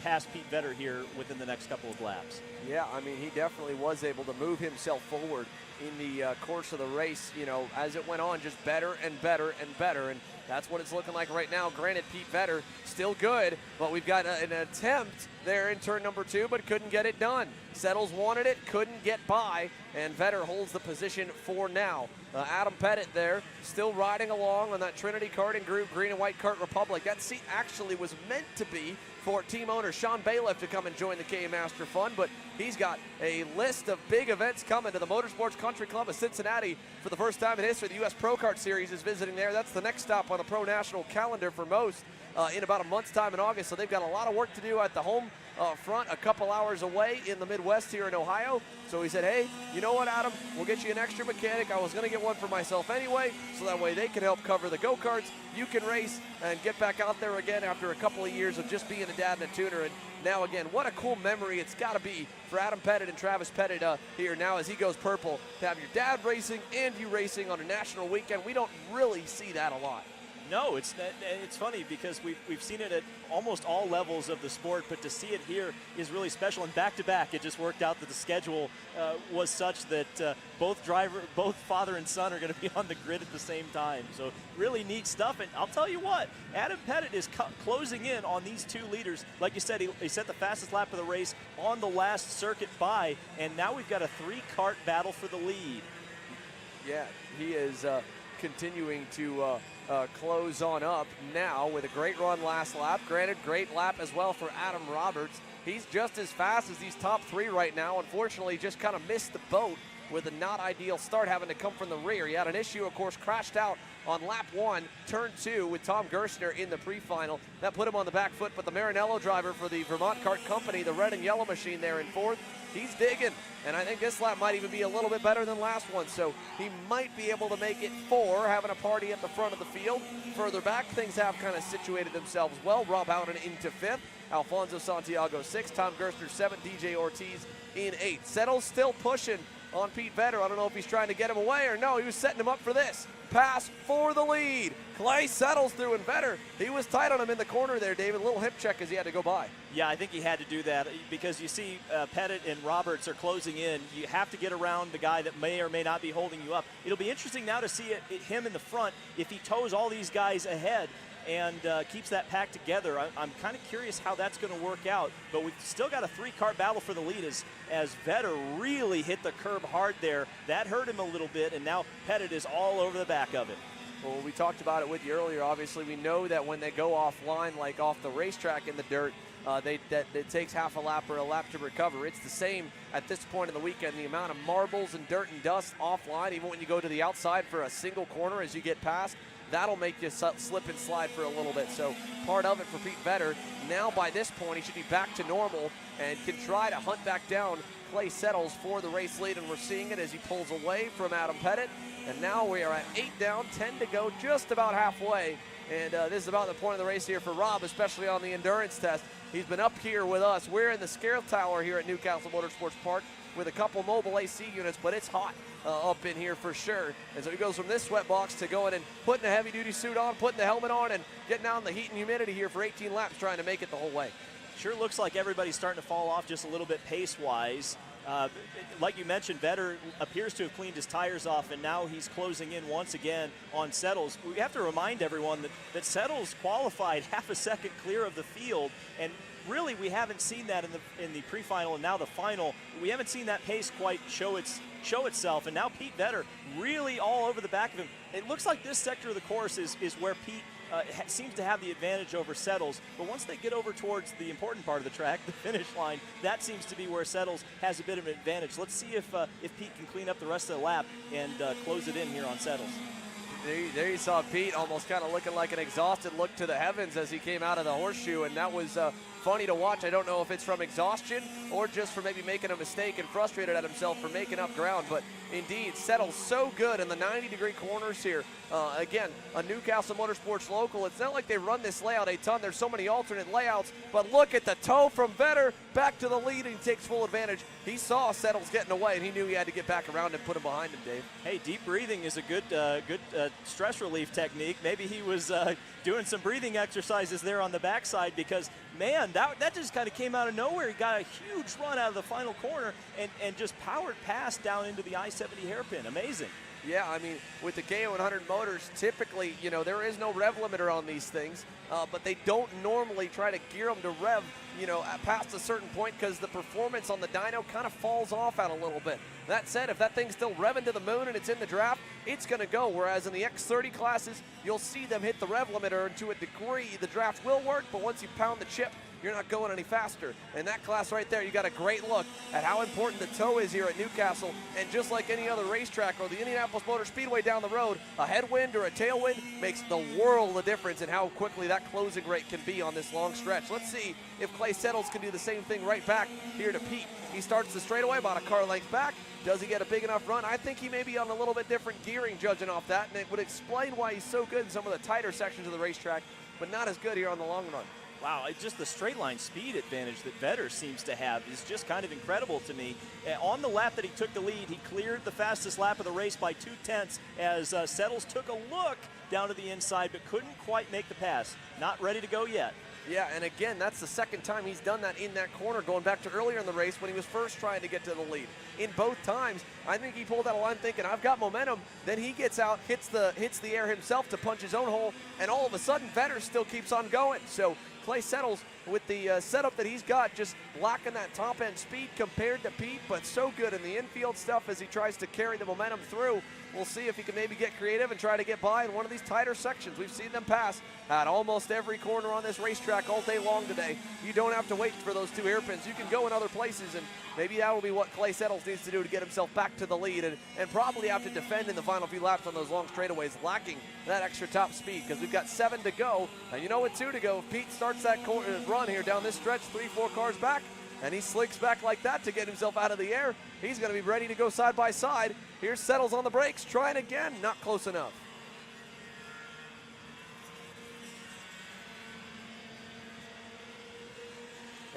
pass Pete Vetter here within the next couple of laps. Yeah, I mean, he definitely was able to move himself forward in the course of the race, as it went on, just better and better and better. And that's what it's looking like right now. Granted, Pete Vetter still good, but we've got an attempt there in turn number 2, but couldn't get it done. Settles wanted it, couldn't get by, and Vetter holds the position for now. Adam Pettit there, still riding along on that Trinity Karting Group Green and White Kart Republic. That seat actually was meant to be for team owner Sean Bailiff to come and join the K Master Fun, but he's got a list of big events coming to the Motorsports Country Club of Cincinnati for the first time in history. The U.S. Pro Kart Series is visiting there. That's the next stop on the Pro National calendar for most in about a month's time in August, so they've got a lot of work to do at the home front, a couple hours away in the Midwest here in Ohio. So he said, hey, you know what, Adam, we'll get you an extra mechanic. I was going to get one for myself anyway, so that way they can help cover the go-karts. You can race and get back out there again after a couple of years of just being a dad and a tuner. And now again, what a cool memory it's got to be for Adam Pettit and Travis Pettit here now as he goes purple, to have your dad racing and you racing on a national weekend. We don't really see that a lot. No, it's funny because we've seen it at almost all levels of the sport, but to see it here is really special. And back-to-back, it just worked out that the schedule was such that both father and son are going to be on the grid at the same time. So really neat stuff. And I'll tell you what, Adam Pettit is closing in on these 2 leaders. Like you said, he set the fastest lap of the race on the last circuit by, and now we've got a 3-kart battle for the lead. Yeah, he is continuing to close on up now with a great run last lap. Granted, great lap as well for Adam Roberts. He's just as fast as these top 3 right now. Unfortunately, just kind of missed the boat with a not ideal start, having to come from the rear. He had an issue, of course, crashed out on lap 1, turn 2 with Tom Gerstner in the pre-final. That put him on the back foot, but the Marinello driver for the Vermont Kart Company, the red and yellow machine there in 4th, he's digging. And I think this lap might even be a little bit better than last one, so he might be able to make it 4, having a party at the front of the field. Further back, things have kind of situated themselves well. Rob Howden into 5th, Alfonso Santiago 6th, Tom Gerstner 7th, DJ Ortiz in 8th. Settles still pushing on Pete Vetter. I don't know if he's trying to get him away or no, he was setting him up for this. Pass for the lead. Clay Settles through, and Vetter, he was tight on him in the corner there, David. A little hip check as he had to go by. Yeah, I think he had to do that because you see Pettit and Roberts are closing in. You have to get around the guy that may or may not be holding you up. It'll be interesting now to see him in the front if he tows all these guys ahead and keeps that pack together. I'm kind of curious how that's going to work out, but we've still got a 3-kart battle for the lead as Vetter really hit the curb hard there. That hurt him a little bit, and now Pettit is all over the back of it. Well, we talked about it with you earlier. Obviously, we know that when they go offline, like off the racetrack in the dirt, it takes half a lap or a lap to recover. It's the same at this point in the weekend. The amount of marbles and dirt and dust offline, even when you go to the outside for a single corner as you get past, that'll make you slip and slide for a little bit. So part of it for Pete Vetter. Now by this point, he should be back to normal and can try to hunt back down Clay Settles for the race lead, and we're seeing it as he pulls away from Adam Pettit. And now we are at 8 down, 10 to go, just about halfway. And this is about the point of the race here for Rob, especially on the endurance test. He's been up here with us. We're in the scale tower here at Newcastle Motorsports Park. with a couple mobile AC units, but it's hot up in here for sure. And so he goes from this sweat box to going and putting a heavy-duty suit on, putting the helmet on, and getting out in the heat and humidity here for 18 laps, trying to make it the whole way. Sure looks like everybody's starting to fall off just a little bit pace-wise. Like you mentioned, Vetter appears to have cleaned his tires off, and now he's closing in once again on Settles. We have to remind everyone that Settles qualified half a second clear of the field, and really we haven't seen that in the pre-final and now the final. We haven't seen that pace quite show itself, and now Pete Vetter really all over the back of him. It looks like this sector of the course is where Pete seems to have the advantage over Settles, but once they get over towards the important part of the track, the finish line, that seems to be where Settles has a bit of an advantage. Let's see if Pete can clean up the rest of the lap and close it in here on Settles. There you saw Pete almost kind of looking like an exhausted look to the heavens as he came out of the horseshoe, and that was funny to watch. I don't know if it's from exhaustion or just for maybe making a mistake and frustrated at himself for making up ground, but indeed Settles so good in the 90-degree corners here. Again, a Newcastle Motorsports local. It's not like they run this layout a ton. There's so many alternate layouts, but look at the toe from Vetter back to the lead, and he takes full advantage. He saw Settles getting away, and he knew he had to get back around and put him behind him, Dave. Hey, deep breathing is a good stress relief technique. Maybe he was doing some breathing exercises there on the backside, because, man, that just kind of came out of nowhere. He got a huge run out of the final corner and just powered past down into the I-70 hairpin. Amazing. Yeah, I mean, with the K100 motors, typically, you know, there is no rev limiter on these things, but they don't normally try to gear them to rev, you know, past a certain point, because the performance on the dyno kind of falls off out a little bit. That said, if that thing's still revving to the moon and it's in the draft, it's going to go, whereas in the X30 classes, you'll see them hit the rev limiter, and to a degree, the draft will work, but once you pound the chip, you're not going any faster. In that class right there, you got a great look at how important the toe is here at Newcastle. And just like any other racetrack or the Indianapolis Motor Speedway down the road, a headwind or a tailwind makes the world of difference in how quickly that closing rate can be on this long stretch. Let's see if Clay Settles can do the same thing right back here to Pete. He starts the straightaway about a car length back. Does he get a big enough run? I think he may be on a little bit different gearing judging off that, and it would explain why he's so good in some of the tighter sections of the racetrack, but not as good here on the long run. Wow, it's just the straight line speed advantage that Vetter seems to have is just kind of incredible to me. On the lap that he took the lead, he cleared the fastest lap of the race by 0.2 as Settles took a look down to the inside but couldn't quite make the pass. Not ready to go yet. Yeah, and again, that's the second time he's done that in that corner, going back to earlier in the race when he was first trying to get to the lead. In both times, I think he pulled out a line thinking, I've got momentum. Then he gets out, hits the air himself to punch his own hole, and all of a sudden, Vetter still keeps on going. So Clay Settles, with the setup that he's got, just lacking that top-end speed compared to Pete, but so good in the infield stuff as he tries to carry the momentum through. We'll see if he can maybe get creative and try to get by in one of these tighter sections. We've seen them pass at almost every corner on this racetrack all day long today. You don't have to wait for those two hairpins. You can go in other places, and maybe that will be what Clay Settles needs to do to get himself back to the lead and probably have to defend in the final few laps on those long straightaways, lacking that extra top speed, because we've got 7 to go. And you know what, 2 to go. If Pete starts that run here down this stretch, 3-4 cars back, and he slicks back like that to get himself out of the air, he's going to be ready to go side by side. Here's Settles on the brakes, trying again, not close enough.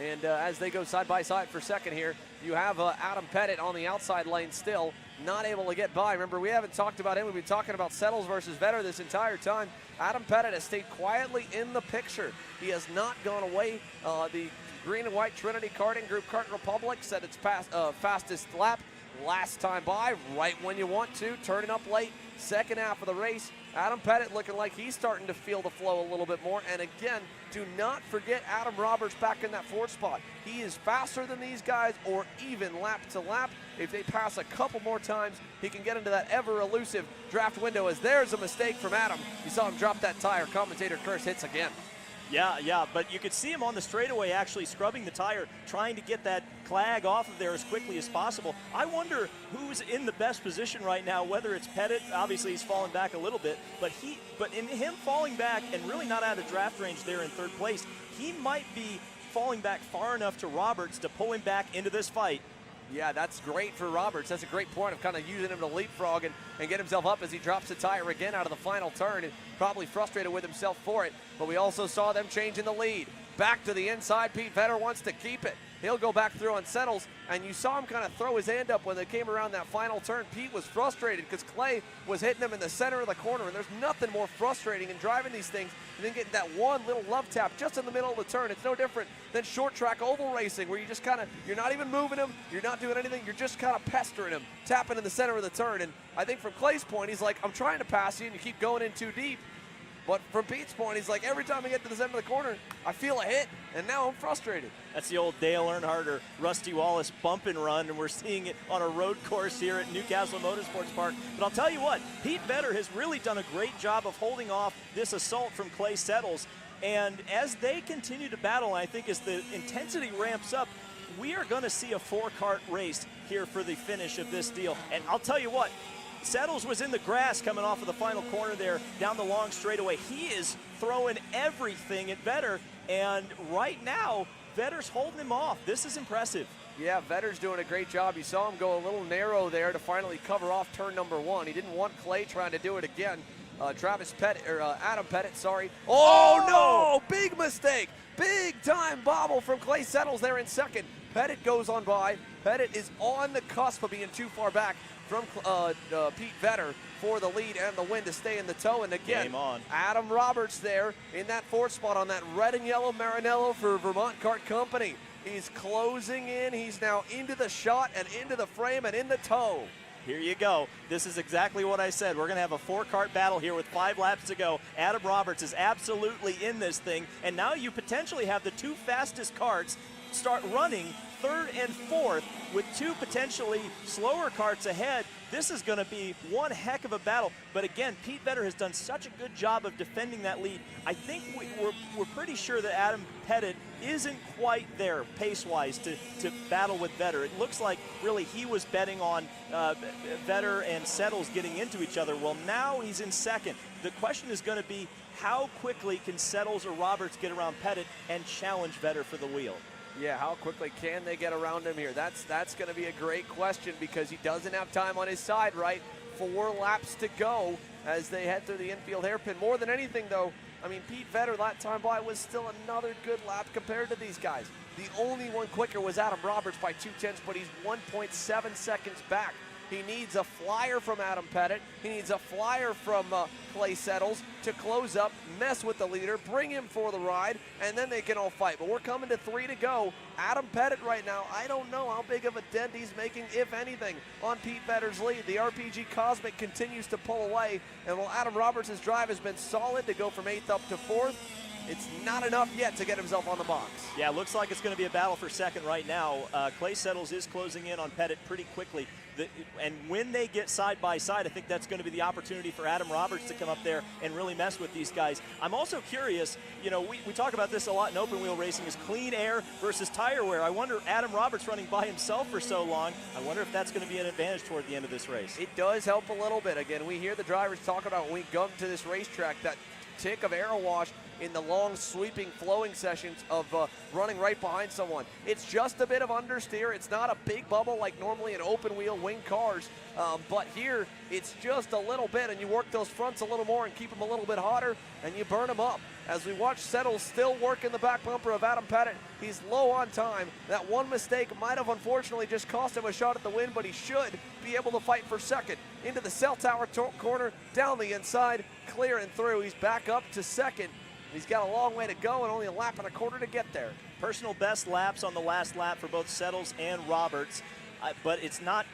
And as they go side by side for second here, you have Adam Pettit on the outside lane still, not able to get by. Remember, we haven't talked about him. We've been talking about Settles versus Vetter this entire time. Adam Pettit has stayed quietly in the picture. He has not gone away. The Green and White Trinity Karting Group, Kart Republic, set its fastest lap last time by, right when you want to, turning up late, second half of the race. Adam Pettit looking like he's starting to feel the flow a little bit more. And again, do not forget Adam Roberts back in that fourth spot. He is faster than these guys, or even lap to lap. If they pass a couple more times, he can get into that ever elusive draft window, as there's a mistake from Adam. You saw him drop that tire. Commentator Curse hits again. Yeah, but you could see him on the straightaway actually scrubbing the tire, trying to get that clag off of there as quickly as possible. I wonder who's in the best position right now, whether it's Pettit. Obviously he's fallen back a little bit, but in him falling back and really not out of draft range there in third place, he might be falling back far enough to Roberts to pull him back into this fight. Yeah, that's great for Roberts. That's a great point of kind of using him to leapfrog and get himself up as he drops the tire again out of the final turn, and probably frustrated with himself for it. But we also saw them changing the lead. Back to the inside, Pete Vetter wants to keep it. He'll go back through on Settles, and you saw him kind of throw his hand up when they came around that final turn. Pete was frustrated because Clay was hitting him in the center of the corner, and there's nothing more frustrating in driving these things than getting that one little love tap just in the middle of the turn. It's no different than short track oval racing where you just kind of, you're not even moving him, you're not doing anything, you're just kind of pestering him, tapping in the center of the turn. And I think from Clay's point, he's like, I'm trying to pass you, and you keep going in too deep. But from Pete's point, he's like, every time I get to the center of the corner, I feel a hit, and now I'm frustrated. That's the old Dale Earnhardt or Rusty Wallace bump and run, and we're seeing it on a road course here at Castle Motorsports Park. But I'll tell you what, Pete Vedder has really done a great job of holding off this assault from Clay Settles. And as they continue to battle, I think as the intensity ramps up, we are going to see a 4-kart race here for the finish of this deal. And I'll tell you what, Settles was in the grass coming off of the final corner there down the long straightaway. He is throwing everything at Vedder, and right now, Vedder's holding him off. This is impressive. Yeah, Vedder's doing a great job. You saw him go a little narrow there to finally cover off turn number 1. He didn't want Clay trying to do it again. Adam Pettit, sorry. Oh no, big mistake. Big time bobble from Clay Settles there in second. Pettit goes on by. Pettit is on the cusp of being too far back from Pete Vedder for the lead and the win to stay in the tow. And again, game on. Adam Roberts there in that 4th spot on that red and yellow Maranello for Vermont Kart Company. He's closing in. He's now into the shot and into the frame and in the tow. Here you go. This is exactly what I said. We're going to have a 4-kart battle here with 5 laps to go. Adam Roberts is absolutely in this thing, and now you potentially have the 2 fastest karts start running 3rd and 4th with 2 potentially slower karts ahead. This is going to be one heck of a battle. But again, Pete Vedder has done such a good job of defending that lead. I think we're pretty sure that Adam Pettit isn't quite there pace-wise to battle with Vedder. It looks like really he was betting on Vedder and Settles getting into each other. Well, now he's in second. The question is going to be how quickly can Settles or Roberts get around Pettit and challenge Vedder for the wheel? Yeah, how quickly can they get around him here? That's going to be a great question because he doesn't have time on his side, right? 4 laps to go as they head through the infield hairpin. More than anything, though, I mean, Pete Vedder that time by was still another good lap compared to these guys. The only one quicker was Adam Roberts by 0.2, but he's 1.7 seconds back. He needs a flyer from Adam Pettit. He needs a flyer from Clay Settles to close up, mess with the leader, bring him for the ride, and then they can all fight. But we're coming to 3 to go. Adam Pettit right now, I don't know how big of a dent he's making, if anything, on Pete Vedder's lead. The RPG Cosmic continues to pull away, and while Adam Roberts' drive has been solid to go from 8th up to 4th, it's not enough yet to get himself on the box. Yeah, looks like it's going to be a battle for second right now. Clay Settles is closing in on Pettit pretty quickly. And when they get side by side, I think that's going to be the opportunity for Adam Roberts to come up there and really mess with these guys. I'm also curious, you know, we talk about this a lot in open wheel racing, is clean air versus tire wear. I wonder, Adam Roberts running by himself for so long, I wonder if that's going to be an advantage toward the end of this race. It does help a little bit. Again, we hear the drivers talk about when we come to this racetrack, that tick of air wash in the long sweeping flowing sessions of running right behind someone. It's just a bit of understeer. It's not a big bubble like normally in open wheel wing cars, but here it's just a little bit, and you work those fronts a little more and keep them a little bit hotter, and you burn them up. As we watch Settles still work in the back bumper of Adam Pettit, he's low on time. That one mistake might have unfortunately just cost him a shot at the win, but he should be able to fight for second. Into the cell tower corner, down the inside, clear and through. He's back up to second. He's got a long way to go and only a lap and a quarter to get there. Personal best laps on the last lap for both Settles and Roberts, but it's not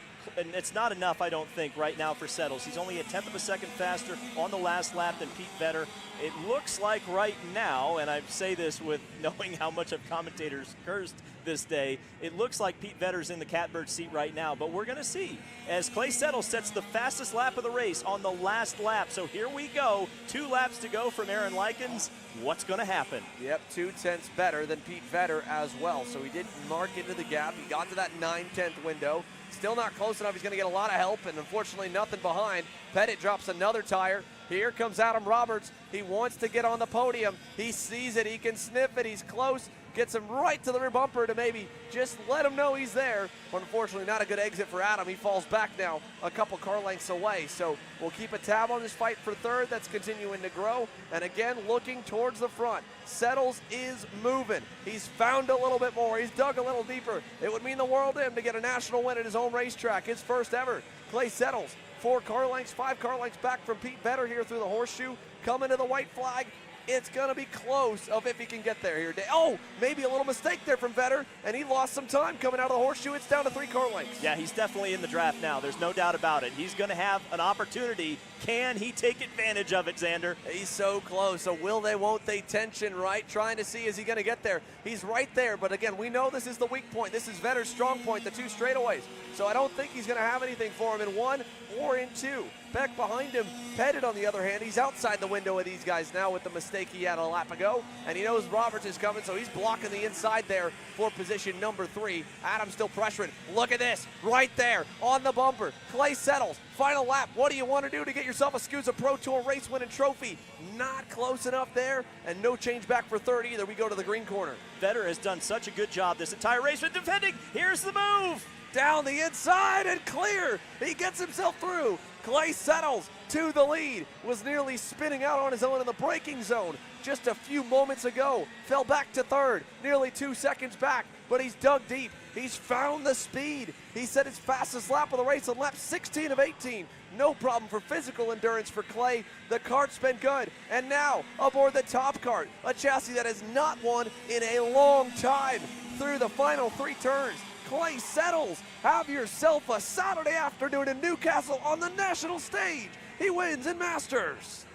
enough, I don't think, right now for Settles. He's only a 1/10 of a second faster on the last lap than Pete Vedder. It looks like right now, and I say this with knowing how much of commentators cursed this day, it looks like Pete Vedder's in the catbird seat right now, but we're going to see as Clay Settles sets the fastest lap of the race on the last lap. So here we go, 2 laps to go from Aaron Likens. What's going to happen? Yep, 0.2 better than Pete Vedder as well. So he did mark into the gap. He got to that 9/10 window. Still not close enough. He's going to get a lot of help, and unfortunately nothing behind. Pettit drops another tire. Here comes Adam Roberts. He wants to get on the podium. He sees it. He can sniff it. He's close. gets him right to the rear bumper to maybe just let him know he's there. But unfortunately, not a good exit for Adam. He falls back now a couple car lengths away. So we'll keep a tab on this fight for third. That's continuing to grow. And again, looking towards the front. Settles is moving. He's found a little bit more. He's dug a little deeper. It would mean the world to him to get a national win at his home racetrack, his first ever. Clay Settles, 4 car lengths, 5 car lengths back from Pete Vedder here through the horseshoe. Coming to the white flag. It's going to be close of if he can get there here. Oh, maybe a little mistake there from Vedder, and he lost some time coming out of the horseshoe. It's down to 3 car lengths. Yeah, he's definitely in the draft now. There's no doubt about it. He's going to have an opportunity. Can he take advantage of it, Xander? He's so close. So will they, won't they? Tension, right? Trying to see, is he going to get there? He's right there, but again, we know this is the weak point. This is Vedder's strong point, the 2 straightaways. So I don't think he's going to have anything for him in 1 or in 2. Beck behind him. Pettit, on the other hand, he's outside the window of these guys now with the mistake he had a lap ago, and he knows Roberts is coming, so he's blocking the inside there for position number 3. Adam's still pressuring. Look at this, right there on the bumper. Clay Settles, final lap. What do you want to do to get yourself a SKUSA Pro Tour race winning trophy? Not close enough there, and no change back for third either. We go to the green corner. Vedder has done such a good job this entire race with defending. Here's the move. Down the inside and clear. He gets himself through. Clay Settles to the lead. Was nearly spinning out on his own in the braking zone just a few moments ago. Fell back to third, nearly 2 seconds back, but he's dug deep. He's found the speed. He set his fastest lap of the race on lap 16 of 18. No problem for physical endurance for Clay. The kart's been good. And now aboard the top kart, a chassis that has not won in a long time. Through the final 3 turns, Clay Settles, have yourself a Saturday afternoon in Newcastle on the national stage. He wins in Masters.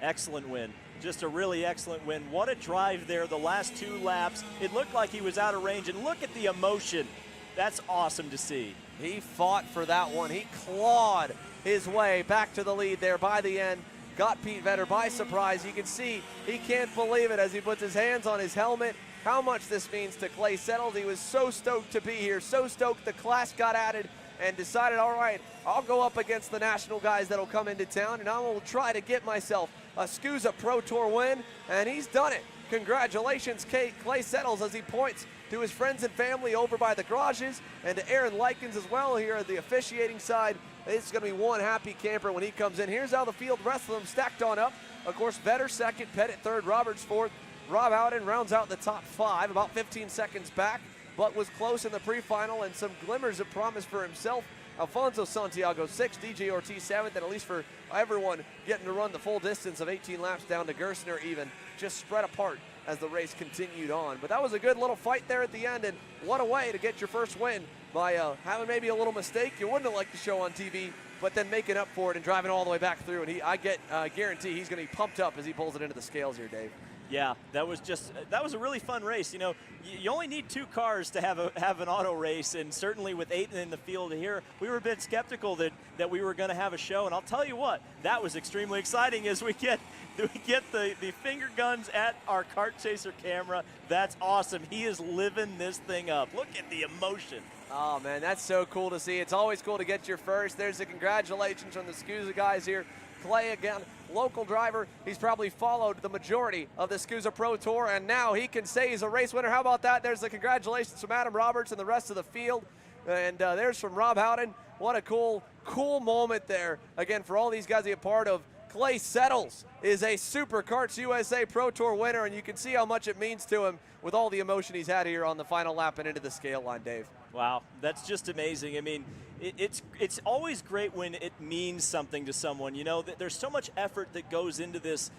Excellent win. Just a really excellent win. What a drive there the last 2 laps. It looked like he was out of range, and look at the emotion. That's awesome to see. He fought for that one. He clawed his way back to the lead there by the end. Got Pete Vedder by surprise. You can see he can't believe it as he puts his hands on his helmet. How much this means to Clay Settles. He was so stoked to be here, so stoked the class got added and decided, all right, I'll go up against the national guys that'll come into town and I will try to get myself a SKUSA Pro Tour win, and he's done it. Congratulations, Clay Settles, as he points to his friends and family over by the garages and to Aaron Likens as well here at the officiating side. It's going to be one happy camper when he comes in. Here's how the field, rest of them stacked on up. Of course, Vedder second, Pettit third, Roberts fourth. Rob Howden rounds out the top 5, about 15 seconds back, but was close in the pre-final and some glimmers of promise for himself. Alfonso Santiago 6th, DJ Ortiz 7th, and at least for everyone getting to run the full distance of 18 laps down to Gersner even, just spread apart as the race continued on. But that was a good little fight there at the end, and what a way to get your first win by having maybe a little mistake you wouldn't have liked to show on TV, but then making up for it and driving all the way back through. And I guarantee he's going to be pumped up as he pulls it into the scales here, Dave. Yeah, that was a really fun race. You know, you only need 2 cars to have an auto race, and certainly with 8 in the field here, we were a bit skeptical that we were going to have a show. And I'll tell you what, that was extremely exciting as we get the finger guns at our Kart Chaser camera. That's awesome. He is living this thing up. Look at the emotion. Oh, man, that's so cool to see. It's always cool to get your first. There's the congratulations from the SKUSA guys here. Clay again, local driver. He's probably followed the majority of the SKUSA Pro Tour, and now he can say he's a race winner. How about that? There's the congratulations from Adam Roberts and the rest of the field. And there's from Rob Howden. What a cool moment there. Again, for all these guys to be a part of. Clay Settles is a Super Karts USA Pro Tour winner, and you can see how much it means to him with all the emotion he's had here on the final lap and into the scale line, Dave. Wow, that's just amazing. I mean, it's always great when it means something to someone. You know, there's so much effort that goes into this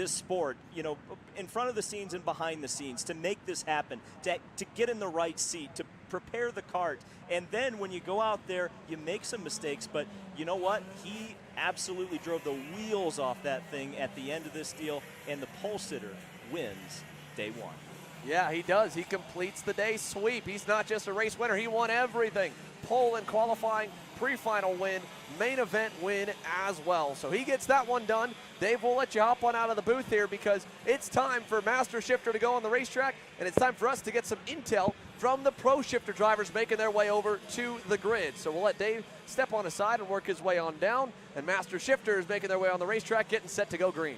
sport, you know, in front of the scenes and behind the scenes to make this happen, to get in the right seat, to prepare the kart. And then when you go out there, you make some mistakes, but you know what? He absolutely drove the wheels off that thing at the end of this deal, and the pole sitter wins day 1. Yeah, he does. He completes the day sweep. He's not just a race winner. He won everything. Pole and qualifying, pre-final win, main event win as well. So he gets that one done. Dave, we'll let you hop on out of the booth here because it's time for Master Shifter to go on the racetrack, and it's time for us to get some intel from the Pro Shifter drivers making their way over to the grid. So we'll let Dave step on aside and work his way on down, and Master Shifter is making their way on the racetrack, getting set to go green.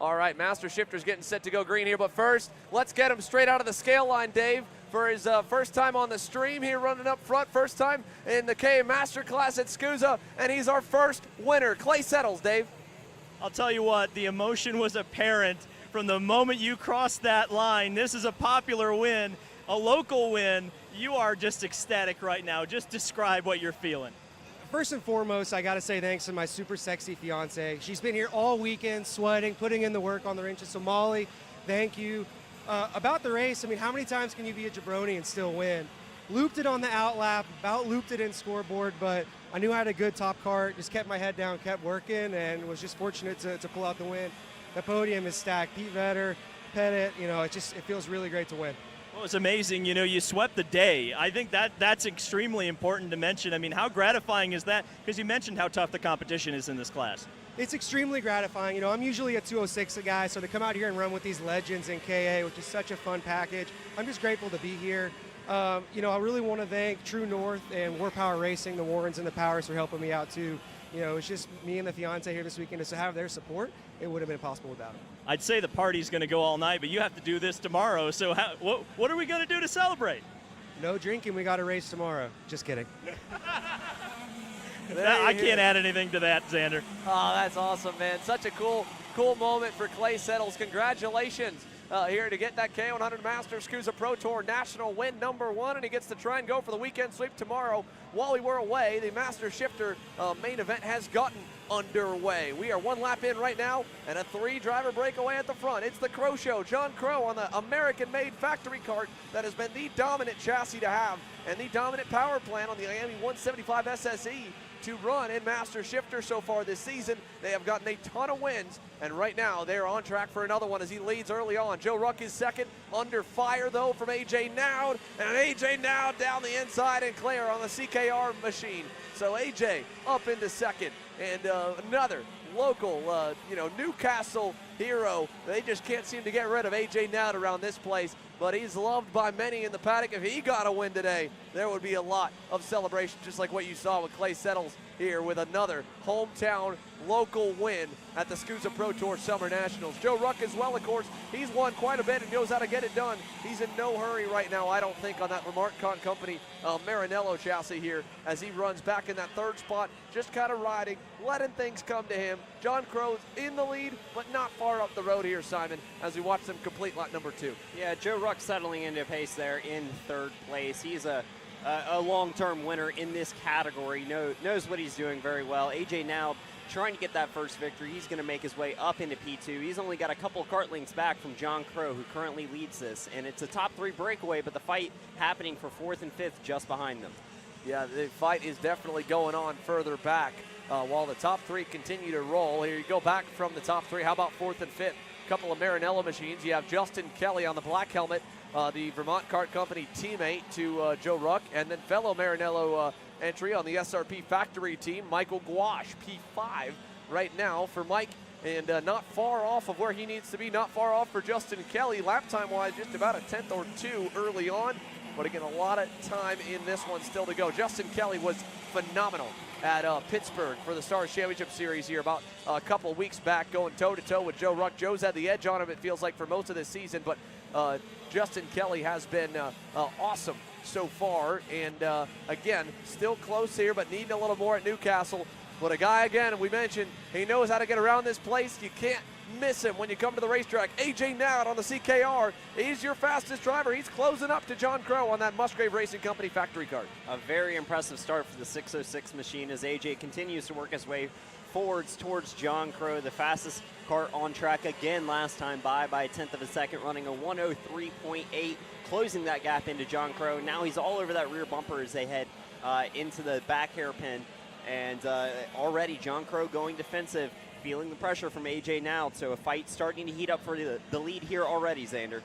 All right, Master Shifter's getting set to go green here, but first, let's get him straight out of the scale line, Dave, for his first time on the stream here running up front, first time in the KA Master Class at SKUSA, and he's our first winner. Clay Settles, Dave. I'll tell you what, the emotion was apparent from the moment you crossed that line. This is a popular win, a local win. You are just ecstatic right now. Just describe what you're feeling. First and foremost, I got to say thanks to my super sexy fiance. She's been here all weekend, sweating, putting in the work on the range. So Molly, thank you. About the race, I mean, how many times can you be a jabroni and still win? Looped it on the outlap, about looped it in scoreboard, but I knew I had a good top cart, just kept my head down, kept working, and was just fortunate to pull out the win. The podium is stacked. Pete Vedder, Pettit, you know, it feels really great to win. Well, it's amazing. You know, you swept the day. I think that's extremely important to mention. I mean, how gratifying is that? Because you mentioned how tough the competition is in this class. It's extremely gratifying. You know, I'm usually a 206 guy, so to come out here and run with these legends in KA, which is such a fun package, I'm just grateful to be here. You know, I really want to thank True North and War Power Racing, the Warrens and the Powers for helping me out too. You know, it's just me and the fiance here this weekend. To have their support, it would have been impossible without them. I'd say the party's going to go all night, but you have to do this tomorrow. So what are we going to do to celebrate? No drinking. We got a race tomorrow. Just kidding. I can't add anything to that, Xander. Oh, that's awesome, man. Such a cool moment for Clay Settles. Congratulations here to get that K100 Masters SKUSA Pro Tour National win #1, and he gets to try and go for the weekend sweep tomorrow. While we were away, the Master Shifter main event has gotten underway. We are one lap in right now, and a 3-driver breakaway at the front. It's the Crow Show. John Crow on the American-made factory kart that has been the dominant chassis to have and the dominant power plant on the Miami 175 SSE to run in Master Shifter so far this season. They have gotten a ton of wins, and right now they're on track for another one as he leads early on. Joe Ruck is second, under fire though from AJ Nowd, and AJ Nowd down the inside and Claire on the CKR machine. So AJ up into second, and another local, Newcastle hero. They just can't seem to get rid of AJ Nowd around this place, but he's loved by many in the paddock. If he got a win today, there would be a lot of celebration, just like what you saw with Clay Settles here with another hometown local win at the SKUSA Pro Tour Summer Nationals. Joe Ruck as well, of course. He's won quite a bit and knows how to get it done. He's in no hurry right now, I don't think, on that Remarque Company Maranello chassis here as he runs back in that third spot, just kind of riding, letting things come to him. John Crow's in the lead, but not far up the road here, Simon, as we watch them complete lap #2. Yeah, Joe Ruck settling into pace there in third place. He's a long-term winner in this category, knows what he's doing very well. AJ Nowd trying to get that first victory. He's going to make his way up into P2. He's only got a couple kart links back from John Crow, who currently leads this, and it's a top 3 breakaway, but the fight happening for 4th and 5th just behind them. Yeah, the fight is definitely going on further back while the top 3 continue to roll. Here you go back from the top 3. How about 4th and 5th? Couple of Maranello machines. You have Justin Kelly on the black helmet, the Vermont Kart Company teammate to Joe Ruck, and then fellow Maranello entry on the SRP factory team, Michael Gouache, P5 right now for Mike, and not far off of where he needs to be, not far off for Justin Kelly. Lap time wise, just about a 10th or 2 early on, but again, a lot of time in this one still to go. Justin Kelly was phenomenal at Pittsburgh for the Stars Championship Series here about a couple weeks back, going toe-to-toe with Joe Ruck. Joe's had the edge on him, it feels like, for most of this season, but Justin Kelly has been awesome so far, and again, still close here, but needing a little more at Newcastle. But a guy, again, we mentioned, he knows how to get around this place. You can't miss him when you come to the racetrack. AJ Nowd on the CKR. He's your fastest driver. He's closing up to John Crow on that Musgrave Racing Company factory kart. A very impressive start for the 606 machine as AJ continues to work his way forwards towards John Crow, the fastest kart on track again last time by a 10th of a second, running a 103.8, closing that gap into John Crow. Now he's all over that rear bumper as they head into the back hairpin, and already John Crow going defensive, feeling the pressure from AJ Nowd, so a fight starting to heat up for the lead here already, Xander.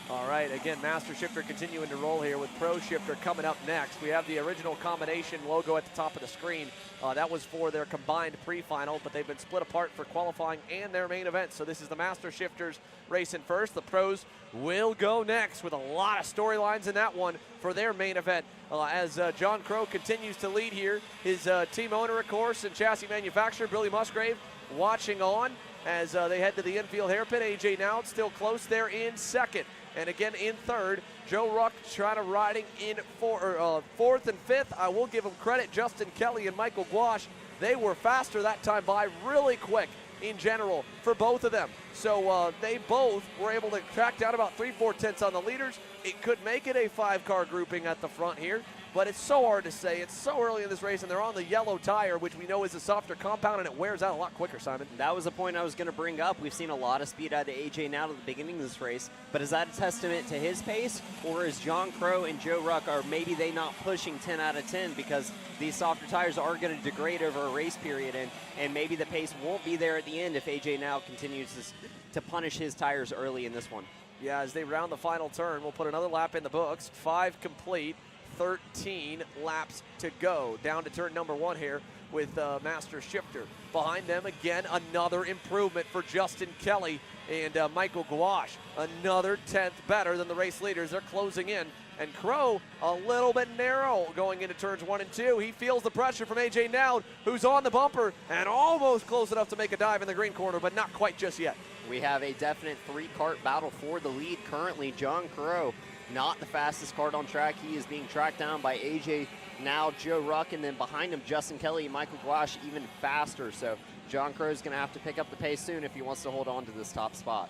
All right, again, Master Shifter continuing to roll here with Pro Shifter coming up next. We have the original combination logo at the top of the screen. That was for their combined pre-final, but they've been split apart for qualifying and their main event. So this is the Master Shifters racing first. The Pros will go next with a lot of storylines in that one for their main event as John Crow continues to lead here. His team owner, of course, and chassis manufacturer, Billy Musgrave, watching on as they head to the infield hairpin. AJ Nowd still close there in second. And again in third, Joe Ruck trying to riding in fourth and fifth. I will give them credit. Justin Kelly and Michael Gouache, they were faster that time by, really quick in general for both of them. So they both were able to track down about 3/4 tenths on the leaders. It could make it a 5-car grouping at the front here, but it's so hard to say. It's so early in this race, and they're on the yellow tire, which we know is a softer compound, and it wears out a lot quicker, Simon. That was a point I was going to bring up. We've seen a lot of speed out of AJ now at the beginning of this race, but is that a testament to his pace, or is John Crow and Joe Ruck, are maybe they not pushing 10 out of 10 because these softer tires are going to degrade over a race period, and maybe the pace won't be there at the end if AJ now continues to punish his tires early in this one. Yeah, as they round the final turn, we'll put another lap in the books. 5 complete, 13 laps to go. Down to turn number 1 here with Master Shifter. Behind them, again, another improvement for Justin Kelly and Michael Gouache. Another 10th better than the race leaders. They're closing in. And Crow a little bit narrow going into turns 1 and 2. He feels the pressure from AJ Nowd, who's on the bumper and almost close enough to make a dive in the green corner, but not quite just yet. We have a definite 3-kart battle for the lead currently. John Crow, not the fastest kart on track. He is being tracked down by AJ Nowd, Joe Ruck, and then behind him, Justin Kelly and Michael Gouache even faster. So John Crow is going to have to pick up the pace soon if he wants to hold on to this top spot.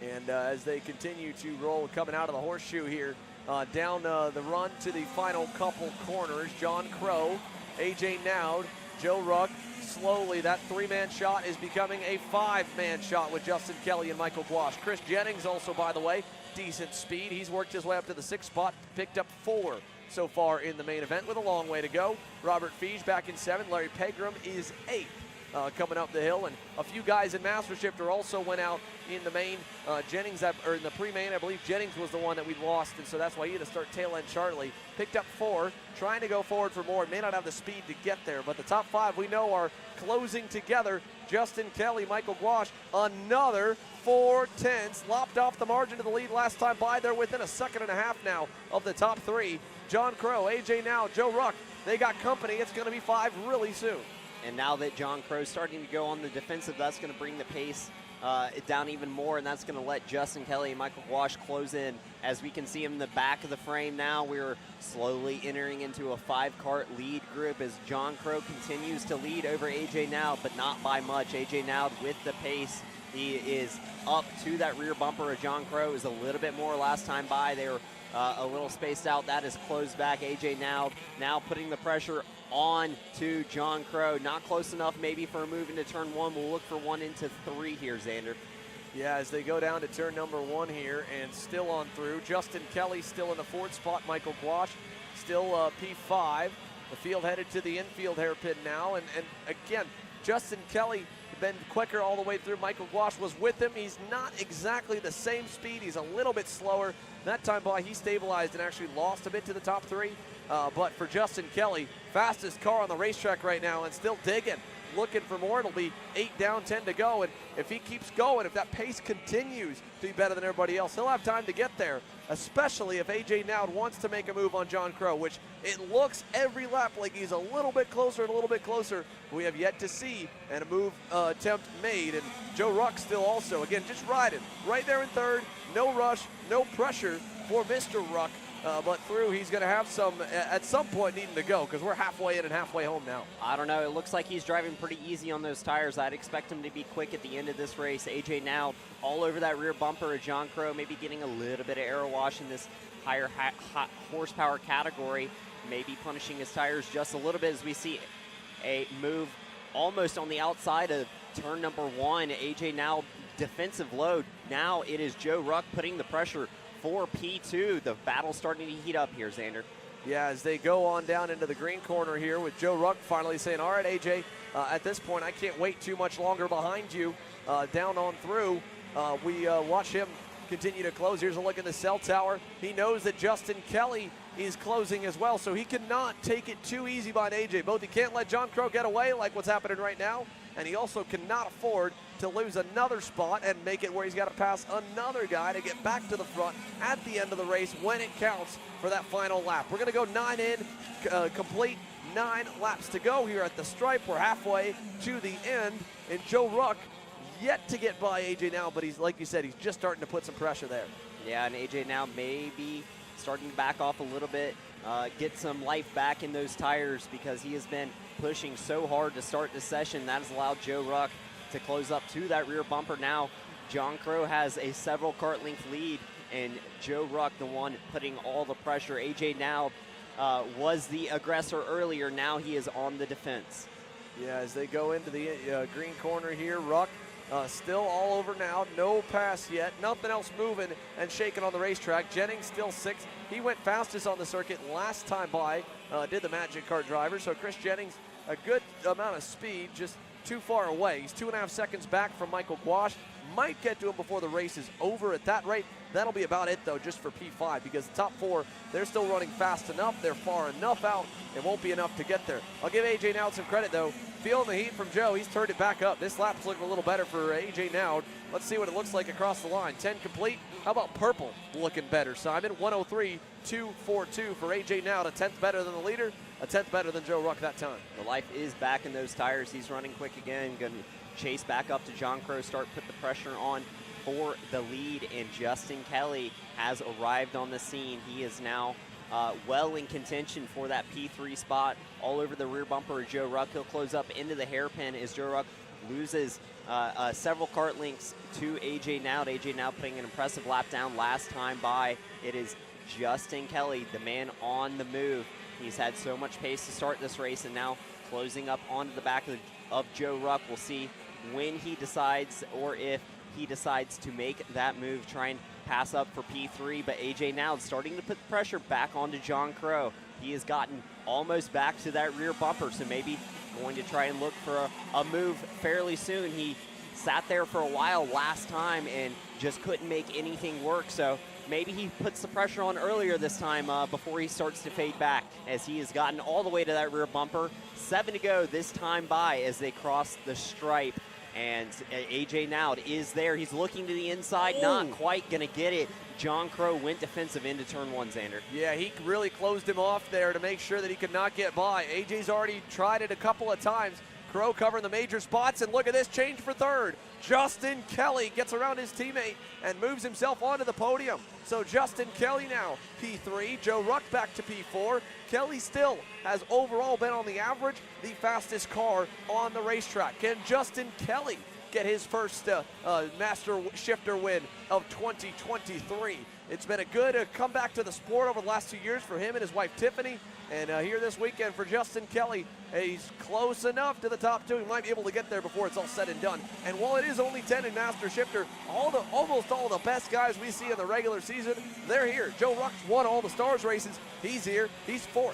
And as they continue to roll, coming out of the horseshoe here, down the run to the final couple corners, John Crow, AJ Nowd, Joe Ruck. Slowly, that 3-man shot is becoming a 5-man shot with Justin Kelly and Michael Gouache. Chris Jennings also, by the way, decent speed. He's worked his way up to the 6th spot, picked up 4 so far in the main event with a long way to go. Robert Feige back in 7th. Larry Pegram is 8th. Coming up the hill, and a few guys in Master Shifter also went out in the main. Jennings, or in the pre-main, I believe Jennings was the one that we lost, and so that's why he had to start tail end Charlie. Picked up 4, trying to go forward for more. May not have the speed to get there, but the top 5 we know are closing together. Justin Kelly, Michael Gouache, another 4 tenths, lopped off the margin to the lead last time by. They're within a 1.5 seconds now of the top 3. John Crow, AJ Nowd, Joe Ruck, they got company. It's going to be 5 really soon. And now that John Crow's starting to go on the defensive, that's going to bring the pace down even more, and that's going to let Justin Kelly and Michael Gouache close in. As we can see in the back of the frame now, we're slowly entering into a 5-kart lead group as John Crow continues to lead over AJ Nowd, but not by much. AJ Nowd with the pace. He is up to that rear bumper of John Crow. It was a little bit more last time by. They were a little spaced out. That is closed back. AJ Nowd now putting the pressure on to John Crow. Not close enough maybe for a move into turn 1. We'll look for 1 into 3 here, Xander. Yeah, as they go down to turn number 1 here and still on through. Justin Kelly still in the 4th spot. Michael Gouache still P5. The field headed to the infield hairpin now. And again, Justin Kelly been quicker all the way through. Michael Gouache was with him. He's not exactly the same speed. He's a little bit slower. That time by, he stabilized and actually lost a bit to the top 3. But for Justin Kelly, fastest car on the racetrack right now and still digging, looking for more. It'll be 8 down, 10 to go. And if he keeps going, if that pace continues to be better than everybody else, he'll have time to get there, especially if AJ Nowd wants to make a move on John Crow, which it looks every lap like he's a little bit closer and a little bit closer. We have yet to see and a move attempt made. And Joe Ruck still also, again, just riding right there in 3rd. No rush, no pressure for Mr. Ruck. But through, he's going to have some, at some point, needing to go because we're halfway in and halfway home now. I don't know. It looks like he's driving pretty easy on those tires. I'd expect him to be quick at the end of this race. AJ now all over that rear bumper of John Crow, maybe getting a little bit of aero wash in this higher horsepower category, maybe punishing his tires just a little bit as we see a move almost on the outside of turn number 1. AJ now defensive load. Now it is Joe Ruck putting the pressure for P2. The battle's starting to heat up here, Xander. Yeah, as they go on down into the green corner here with Joe Ruck finally saying, all right, AJ, at this point, I can't wait too much longer behind you. Down on through, we watch him continue to close. Here's a look at the cell tower. He knows that Justin Kelly is closing as well, so he cannot take it too easy by AJ. Both he can't let John Crow get away like what's happening right now, and he also cannot afford to lose another spot and make it where he's got to pass another guy to get back to the front at the end of the race when it counts for that final lap. We're going to go 9 in, complete 9 laps to go here at the stripe. We're halfway to the end, and Joe Ruck yet to get by AJ Now, but he's, like you said, he's just starting to put some pressure there. Yeah, and AJ Now may be starting to back off a little bit, get some life back in those tires because he has been pushing so hard to start the session. That has allowed Joe Ruck to close up to that rear bumper. Now John Crow has a several kart length lead, and Joe Ruck the one putting all the pressure. AJ Now was the aggressor earlier. Now he is on the defense. Yeah, as they go into the green corner here, Ruck still all over now, no pass yet, nothing else moving and shaking on the racetrack. Jennings still 6th. He went fastest on the circuit last time by, did the Magic Kart driver. So Chris Jennings, a good amount of speed, just too far away. He's 2.5 seconds back from Michael Gouache. Might get to him before the race is over at that rate. That'll be about it, though, just for P5, because the top 4, they're still running fast enough. They're far enough out. It won't be enough to get there. I'll give AJ Now some credit, though. Feeling the heat from Joe. He's turned it back up. This lap's looking a little better for AJ Now. Let's see what it looks like across the line. 10 complete. How about purple looking better, Simon? 103.242 for AJ Now. A 10th better than the leader. A 10th better than Joe Ruck that time. The life is back in those tires. He's running quick again. Going to chase back up to John Crow, start put the pressure on for the lead, and Justin Kelly has arrived on the scene. He is now well in contention for that P3 spot all over the rear bumper of Joe Ruck. He'll close up into the hairpin as Joe Ruck loses several kart lengths to AJ Now. AJ Now putting an impressive lap down last time by. It is Justin Kelly, the man on the move. He's had so much pace to start this race, and now closing up onto the back of Joe Ruck. We'll see when he decides, or if he decides to make that move, try and pass up for P3, but AJ Now starting to put the pressure back onto John Crow. He has gotten almost back to that rear bumper, so maybe going to try and look for a move fairly soon. He sat there for a while last time and just couldn't make anything work, so maybe he puts the pressure on earlier this time before he starts to fade back, as he has gotten all the way to that rear bumper. 7 to go this time by as they cross the stripe. And AJ Now is there. He's looking to the inside, not quite going to get it. John Crow went defensive into turn 1, Xander. Yeah, he really closed him off there to make sure that he could not get by. AJ's already tried it a couple of times. Crow covering the major spots, and look at this change for third. Justin Kelly gets around his teammate and moves himself onto the podium. So Justin Kelly now P3, Joe Ruck back to P4. Kelly still has overall been on the average the fastest car on the racetrack. Can Justin Kelly get his first Master Shifter win of 2023? It's been a good comeback to the sport over the last 2 years for him and his wife Tiffany. And here this weekend for Justin Kelly, he's close enough to the top 2. He might be able to get there before it's all said and done. And while it is only 10 in Master Shifter, almost all the best guys we see in the regular season, they're here. Joe Ruck's won all the Stars races. He's here. He's 4th.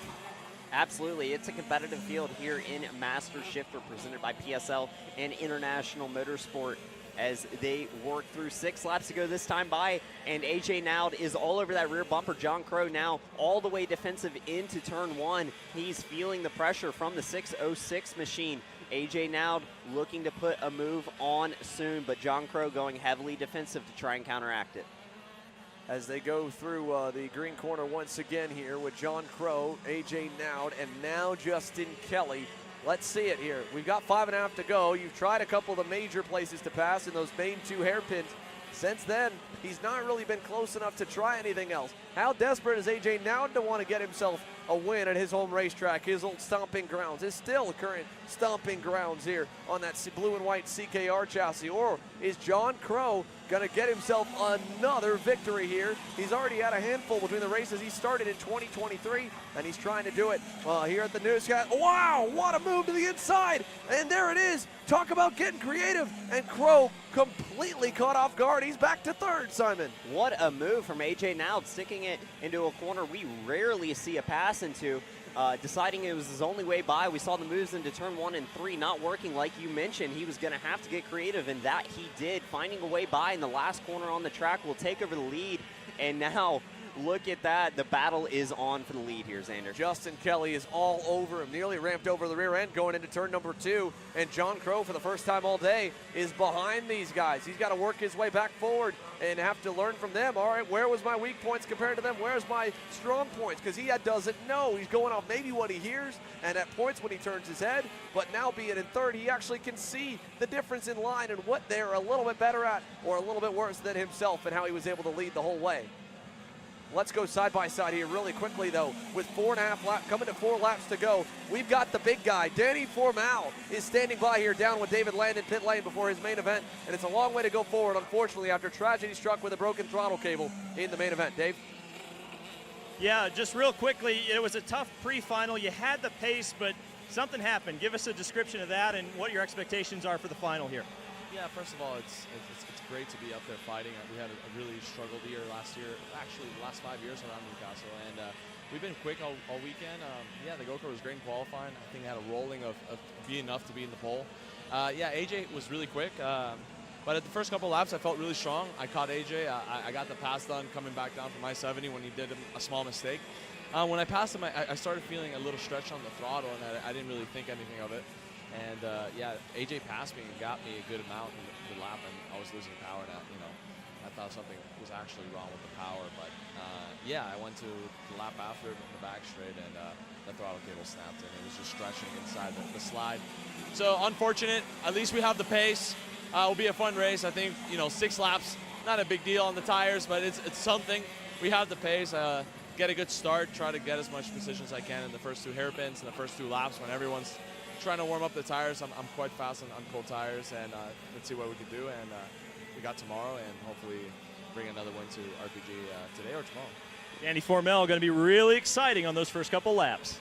Absolutely. It's a competitive field here in Master Shifter, presented by PSL and International Motorsport, as they work through 6 laps to go this time by, and AJ Now is all over that rear bumper. John Crow now all the way defensive into turn 1. He's feeling the pressure from the 606 machine. AJ Now looking to put a move on soon, but John Crow going heavily defensive to try and counteract it. As they go through the green corner once again here with John Crow, AJ Now, and now Justin Kelly. Let's see it here. We've got 5.5 to go. You've tried a couple of the major places to pass in those main 2 hairpins. Since then, he's not really been close enough to try anything else. How desperate is AJ Now to want to get himself a win at his home racetrack, his old stomping grounds, his still current stomping grounds here on that blue and white CKR chassis? Or is John Crow going to get himself another victory here? He's already had a handful between the races he started in 2023, and he's trying to do it here at the newscast. Wow, what a move to the inside, and there it is. Talk about getting creative, and Crow completely caught off guard. He's back to 3rd, Simon. What a move from AJ Now, sticking it into a corner we rarely see a pass into. Deciding it was his only way by. We saw the moves into turn 1 and 3 not working. Like you mentioned, he was going to have to get creative, and that he did. Finding a way by in the last corner on the track will take over the lead. And now Look at that. The battle is on for the lead here, Xander. Justin Kelly is all over him, nearly ramped over the rear end going into turn number 2. And John Crow, for the first time all day, is behind these guys. He's got to work his way back forward and have to learn from them. All right, where was my weak points compared to them? Where's my strong points? Because he doesn't know. He's going off maybe what he hears and at points when he turns his head. But now being in third, he actually can see the difference in line and what they're a little bit better at or a little bit worse than himself and how he was able to lead the whole way. Let's go side by side here really quickly, though. With 4.5 laps, coming to 4 laps to go, we've got the big guy. Danny Formal is standing by here down with David Land in pit lane before his main event, and it's a long way to go forward, unfortunately, after tragedy struck with a broken throttle cable in the main event. Dave? Yeah, just real quickly, it was a tough pre-final. You had the pace, but something happened. Give us a description of that and what your expectations are for the final here. Yeah, first of all, it's great to be up there fighting. We had a really struggled year last year, actually the last 5 years around Newcastle, and we've been quick all weekend. Yeah, the go-kart was great in qualifying. I think it had a rolling of be enough to be in the pole. Yeah, AJ was really quick, but at the first couple laps, I felt really strong. I caught AJ. I got the pass done coming back down from I-70 when he did a small mistake. When I passed him, I started feeling a little stretch on the throttle, and I didn't really think anything of it. And yeah, AJ passed me and got me a good amount in the lap, and I was losing power. And I thought something was actually wrong with the power. But yeah, I went to the lap after in the back straight, and the throttle cable snapped, and it was just stretching inside the slide. So unfortunate. At least we have the pace. It'll be a fun race. I think 6 laps, not a big deal on the tires, but it's something. We have the pace. Get a good start. Try to get as much position as I can in the first 2 hairpins and the first 2 laps when everyone's trying to warm up the tires. I'm quite fast on cold tires, and let's see what we can do. And we got tomorrow, and hopefully bring another win to RPG today or tomorrow. Danny Formel going to be really exciting on those first couple laps.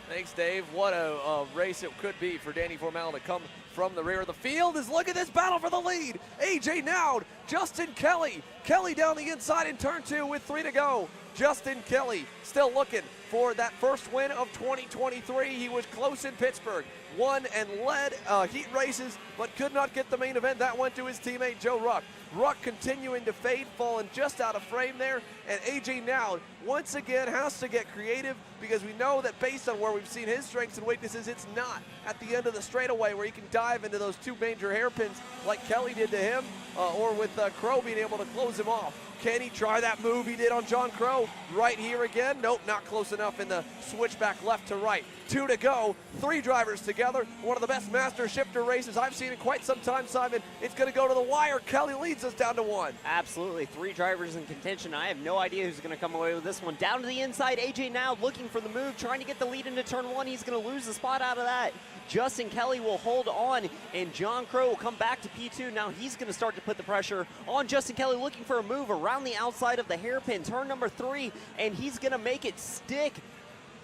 Thanks, Dave. What a race it could be for Danny Formal to come from the rear of the field. Look at this battle for the lead. AJ Nowd, Justin Kelly. Kelly down the inside in turn 2 with 3 to go. Justin Kelly still looking for that first win of 2023. He was close in Pittsburgh, won and led heat races, but could not get the main event. That went to his teammate Joe Ruck. Ruck continuing to fade, falling just out of frame there, and AJ Nowd once again has to get creative because we know that based on where we've seen his strengths and weaknesses, it's not at the end of the straightaway where he can dive into those 2 major hairpins like Kelly did to him, or with Crow being able to close him off. Can he try that move he did on John Crow right here again? Nope, not close enough in the switchback left to right. 2 to go, 3 drivers together. One of the best master shifter races I've seen in quite some time, Simon. It's going to go to the wire. Kelly leads us down to 1. Absolutely, 3 drivers in contention. I have no idea who's going to come away with this one. Down to the inside, AJ now looking for the move, trying to get the lead into turn 1. He's going to lose the spot out of that. Justin Kelly will hold on, and John Crow will come back to P2. Now he's going to start to put the pressure on Justin Kelly, looking for a move around the outside of the hairpin, turn number 3, and he's going to make it stick.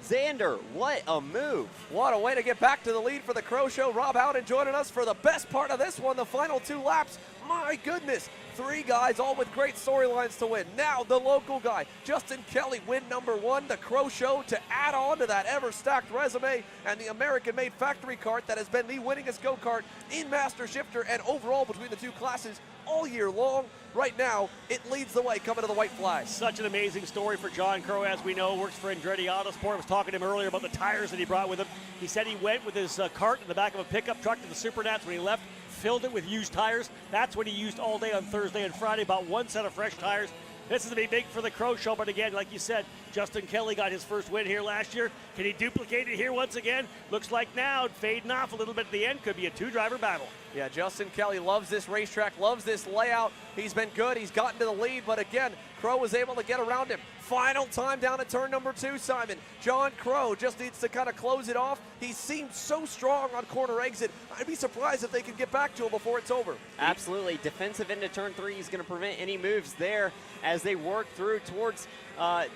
Xander, what a move. What a way to get back to the lead for the Crow Show. Rob Howden joining us for the best part of this one, the final 2 laps. My goodness, 3 guys all with great storylines to win. Now the local guy, Justin Kelly, win number 1. The Crow Show to add on to that ever-stacked resume, and the American-made factory kart that has been the winningest go-kart in Master Shifter and overall between the 2 classes all year long. Right now, it leads the way coming to the white flag. Such an amazing story for John Crow, as we know, works for Andretti Autosport. I was talking to him earlier about the tires that he brought with him. He said he went with his cart in the back of a pickup truck to the Supernats when he left, filled it with used tires. That's what he used all day on Thursday and Friday, about 1 set of fresh tires. This is going to be big for the Crow Show, but again, like you said, Justin Kelly got his first win here last year. Can he duplicate it here once again? Looks like now, fading off a little bit at the end, could be a 2-driver battle. Yeah, Justin Kelly loves this racetrack, loves this layout. He's been good. He's gotten to the lead, but again, Crow was able to get around him. Final time down at turn number 2, Simon. John Crow just needs to kind of close it off. He seemed so strong on corner exit. I'd be surprised if they could get back to him before it's over. Absolutely. Defensive into turn 3 is going to prevent any moves there as they work through towards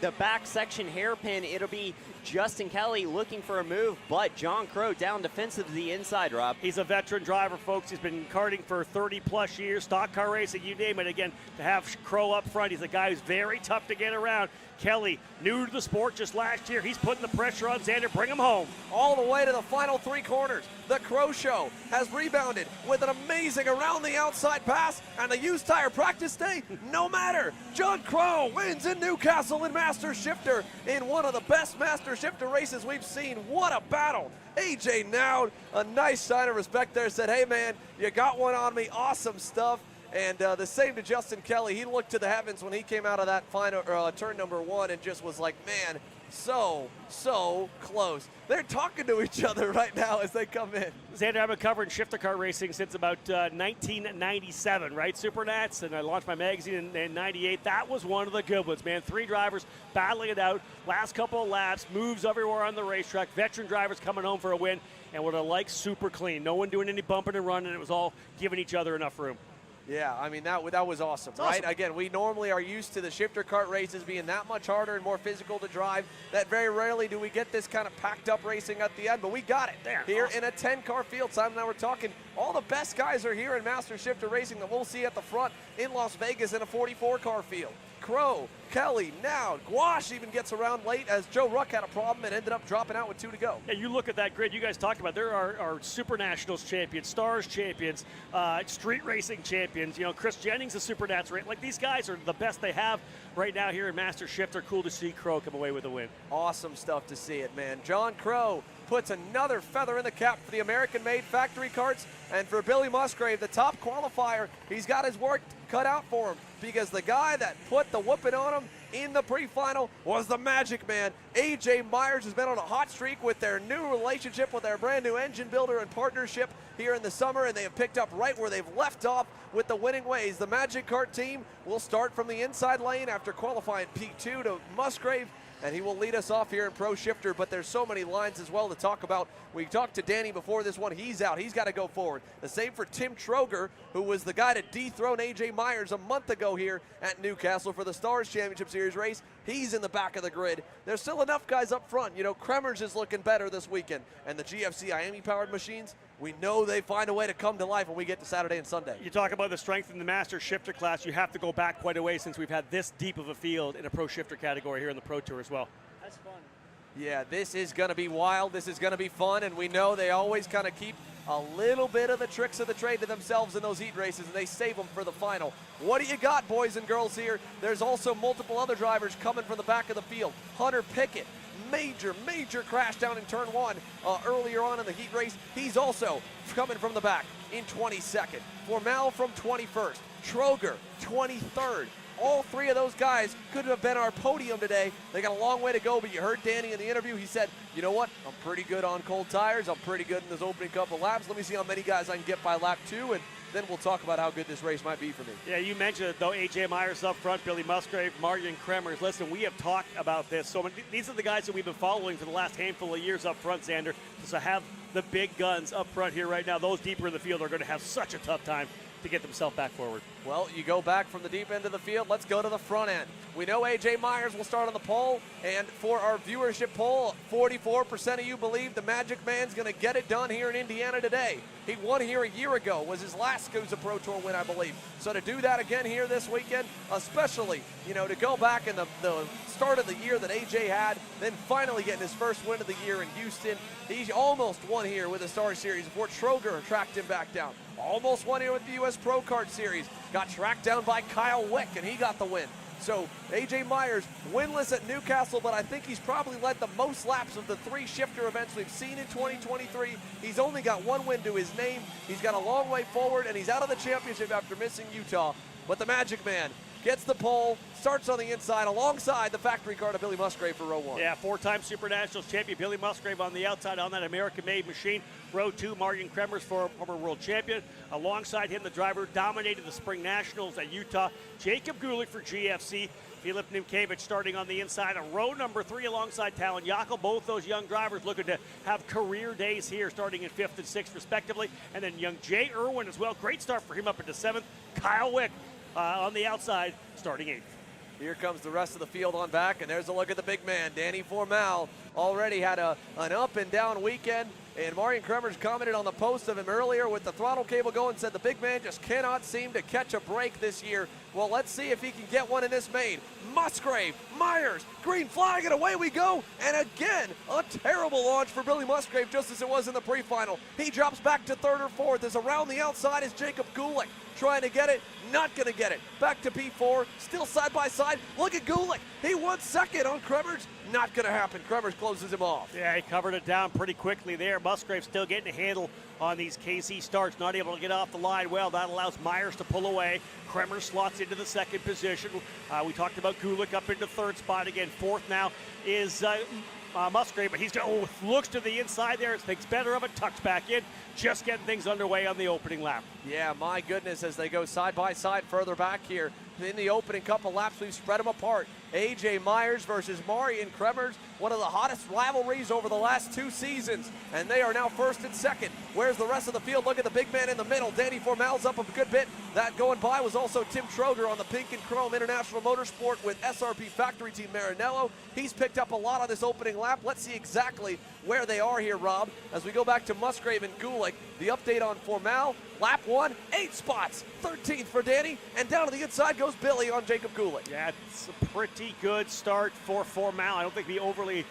the back section hairpin. It'll be Justin Kelly looking for a move, but John Crow down defensive to the inside, Rob. He's a veteran driver, folks. Motorsports. He's been karting for 30-plus years, stock car racing, you name it. Again, to have Crow up front, he's a guy who's very tough to get around. Kelly, new to the sport just last year. He's putting the pressure on Xander. Bring him home. All the way to the final 3 corners. The Crow Show has rebounded with an amazing around the outside pass, and the used tire practice day, no matter. John Crow wins in Newcastle in Master Shifter in one of the best Master Shifter races we've seen. What a battle. AJ Nowd, a nice sign of respect there, said, hey man, you got one on me, awesome stuff. And the same to Justin Kelly. He looked to the heavens when he came out of that final turn number 1 and just was like, man, so close. They're talking to each other right now as they come in. Xander, I've been covering shifter car racing since about 1997, right? Supernats, and I launched my magazine in 98. That was one of the good ones, man. 3 drivers battling it out. Last couple of laps, moves everywhere on the racetrack. Veteran drivers coming home for a win. And what I like, super clean. No one doing any bumping and running. It was all giving each other enough room. Yeah, I mean, that was awesome, right? Awesome. Again, we normally are used to the shifter kart races being that much harder and more physical to drive that very rarely do we get this kind of packed up racing at the end, but we got it here awesome. In a 10-car field. Simon and I were talking, all the best guys are here in Master Shifter Racing that we'll see at the front in Las Vegas in a 44-car field. Crow, Kelly, now Gouache even gets around late as Joe Ruck had a problem and ended up dropping out with 2 to go. Yeah, you look at that grid you guys talked about. There are Super Nationals champions, Stars champions, street racing champions. You know, Chris Jennings is Super Nats, right? Like, these guys are the best they have right now here in Master Shifter. Cool to see Crow come away with a win. Awesome stuff to see it, man. John Crow puts another feather in the cap for the American-made factory karts, and for Billy Musgrave, the top qualifier, he's got his work cut out for him, because the guy that put the whooping on him in the pre-final was the Magic Man. AJ Myers has been on a hot streak with their new relationship with their brand new engine builder and partnership here in the summer, and they have picked up right where they've left off with the winning ways. The Magic Kart team will start from the inside lane after qualifying P2 to Musgrave, and he will lead us off here in Pro Shifter, but there's so many lines as well to talk about. We talked to Danny before this one. He's out. He's got to go forward. The same for Tim Troger, who was the guy to dethrone AJ Myers a month ago here at Newcastle for the Stars Championship Series race. He's in the back of the grid. There's still enough guys up front. You know, Kremers is looking better this weekend, and the GFC Miami-powered machines, we know they find a way to come to life when we get to Saturday and Sunday. You talk about the strength in the Master Shifter class. You have to go back quite a way since we've had this deep of a field in a Pro Shifter category here in the Pro Tour as well. That's fun. Yeah, this is going to be wild. This is going to be fun, and we know they always kind of keep a little bit of the tricks of the trade to themselves in those heat races, and they save them for the final. What do you got, boys and girls, here? There's also multiple other drivers coming from the back of the field. Hunter Pickett, major crash down in turn 1 earlier on in the heat race. He's also coming from the back in 22nd. Formal from 21st. Troger, 23rd. All 3 of those guys could have been our podium today. They got a long way to go, but you heard Danny in the interview. He said, you know what? I'm pretty good on cold tires. I'm pretty good in this opening couple laps. Let me see how many guys I can get by lap 2, and then we'll talk about how good this race might be for me. Yeah, you mentioned it, though. AJ Myers up front, Billy Musgrave, Marion Kremers. Listen, we have talked about this. So these are the guys that we've been following for the last handful of years up front, Xander. So have the big guns up front here right now. Those deeper in the field are going to have such a tough time to get themselves back forward. Well, you go back from the deep end of the field. Let's go to the front end. We know AJ Myers will start on the pole, and for our viewership poll, 44% of you believe the Magic Man's going to get it done here in Indiana today. He won here a year ago, was his last SKUSA Pro Tour win, I believe. So to do that again here this weekend, especially, you know, to go back in the start of the year that AJ had, then finally getting his first win of the year in Houston. He almost won here with the Star Series before Troger tracked him back down. Almost won here with the U.S. Pro Kart Series. Got tracked down by Kyle Wick, and he got the win. So AJ Myers winless at Newcastle, but I think he's probably led the most laps of the 3 shifter events we've seen in 2023. He's only got 1 win to his name. He's got a long way forward, and he's out of the championship after missing Utah. But the Magic Man gets the pole, starts on the inside alongside the factory car to Billy Musgrave for row 1. Yeah, 4-time Super Nationals champion Billy Musgrave on the outside on that American-made machine. Row 2, Marion Kremers, former world champion. Alongside him, the driver dominated the Spring Nationals at Utah, Jacob Gulick for GFC. Filip Nimkevich starting on the inside of row number 3 alongside Talon Yackel. Both those young drivers looking to have career days here, starting in 5th and 6th respectively. And then young Jay Irwin as well. Great start for him up into 7th. Kyle Wick on the outside, starting 8th. Here comes the rest of the field on back, and there's a look at the big man. Danny Formal already had an up and down weekend, And Marian Kremers commented on the post of him earlier with the throttle cable going, said the big man just cannot seem to catch a break this year. Well, let's see if he can get one in this main. Musgrave, Myers, green flag, and away we go. And again, a terrible launch for Billy Musgrave, just as it was in the pre-final. He drops back to third or fourth, as around the outside is Jacob Gulick. Trying to get it, not going to get it. Back to P4, still side by side. Look at Gulick. He won second on Kremers. Not going to happen. Kremers closes him off. Yeah, he covered it down pretty quickly there. Musgrave still getting a handle on these KC starts, not able to get off the line well. That allows Myers to pull away. Kremers slots into the second position. We talked about Gulick up into third spot again. Fourth now is Musgrave, but he's going, looks to the inside there, thinks better of it, tucks back in, just getting things underway on the opening lap. Yeah, my goodness, as they go side by side further back here. In the opening couple laps, we've spread them apart. A.J. Myers versus Marian Kremers, one of the hottest rivalries over the last 2 seasons, and they are now first and second. Where's the rest of the field? Look at the big man in the middle. Danny Formal's up a good bit. That going by was also Tim Troger on the pink and chrome International Motorsport with SRP Factory Team Maranello. He's picked up a lot on this opening lap. Let's see exactly where they are here, Rob, as we go back to Musgrave and Gulick. The update on Formal. Lap 1, 8 spots, 13th for Danny, and down to the inside goes Billy on Jacob Gulick. Yeah, it's a pretty good start for Formal. I don't think he'll be overly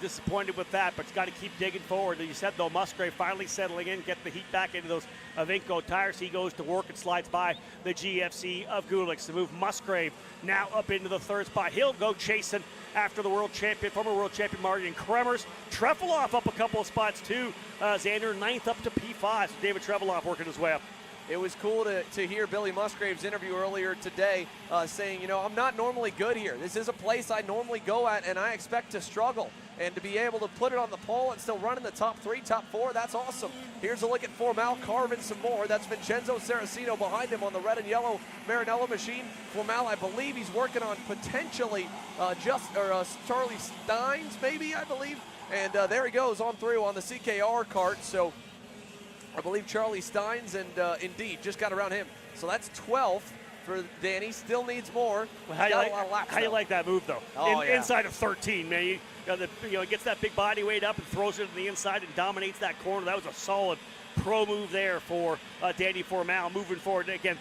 disappointed with that, but he's got to keep digging forward. As you said, though, Musgrave finally settling in, get the heat back into those Avinco tires. He goes to work and slides by the GFC of Gulick to move Musgrave now up into the third spot. He'll go chasing after the world champion, former world champion Marian Kremers. Trefeloff up a couple of spots too. Xander 9th up to P5. So David Trefeloff working his way up. It was cool to hear Billy Musgrave's interview earlier today saying, you know, I'm not normally good here. This is a place I normally go at, and I expect to struggle. And to be able to put it on the pole and still run in the top 3, top 4, that's awesome. Here's a look at Formal carving some more. That's Vincenzo Saraceno behind him on the red and yellow Maranello machine. Formal, I believe he's working on potentially Charlie Steins, maybe, I believe. And there he goes on through on the CKR cart. So I believe Charlie Steins, and indeed, just got around him. So that's 12th for Danny. Still needs more. Well, how you like that move, though? Oh, yeah. Inside of 13, man. Gets that big body weight up and throws it to the inside and dominates that corner. That was a solid pro move there for Danny Formal moving forward. Again,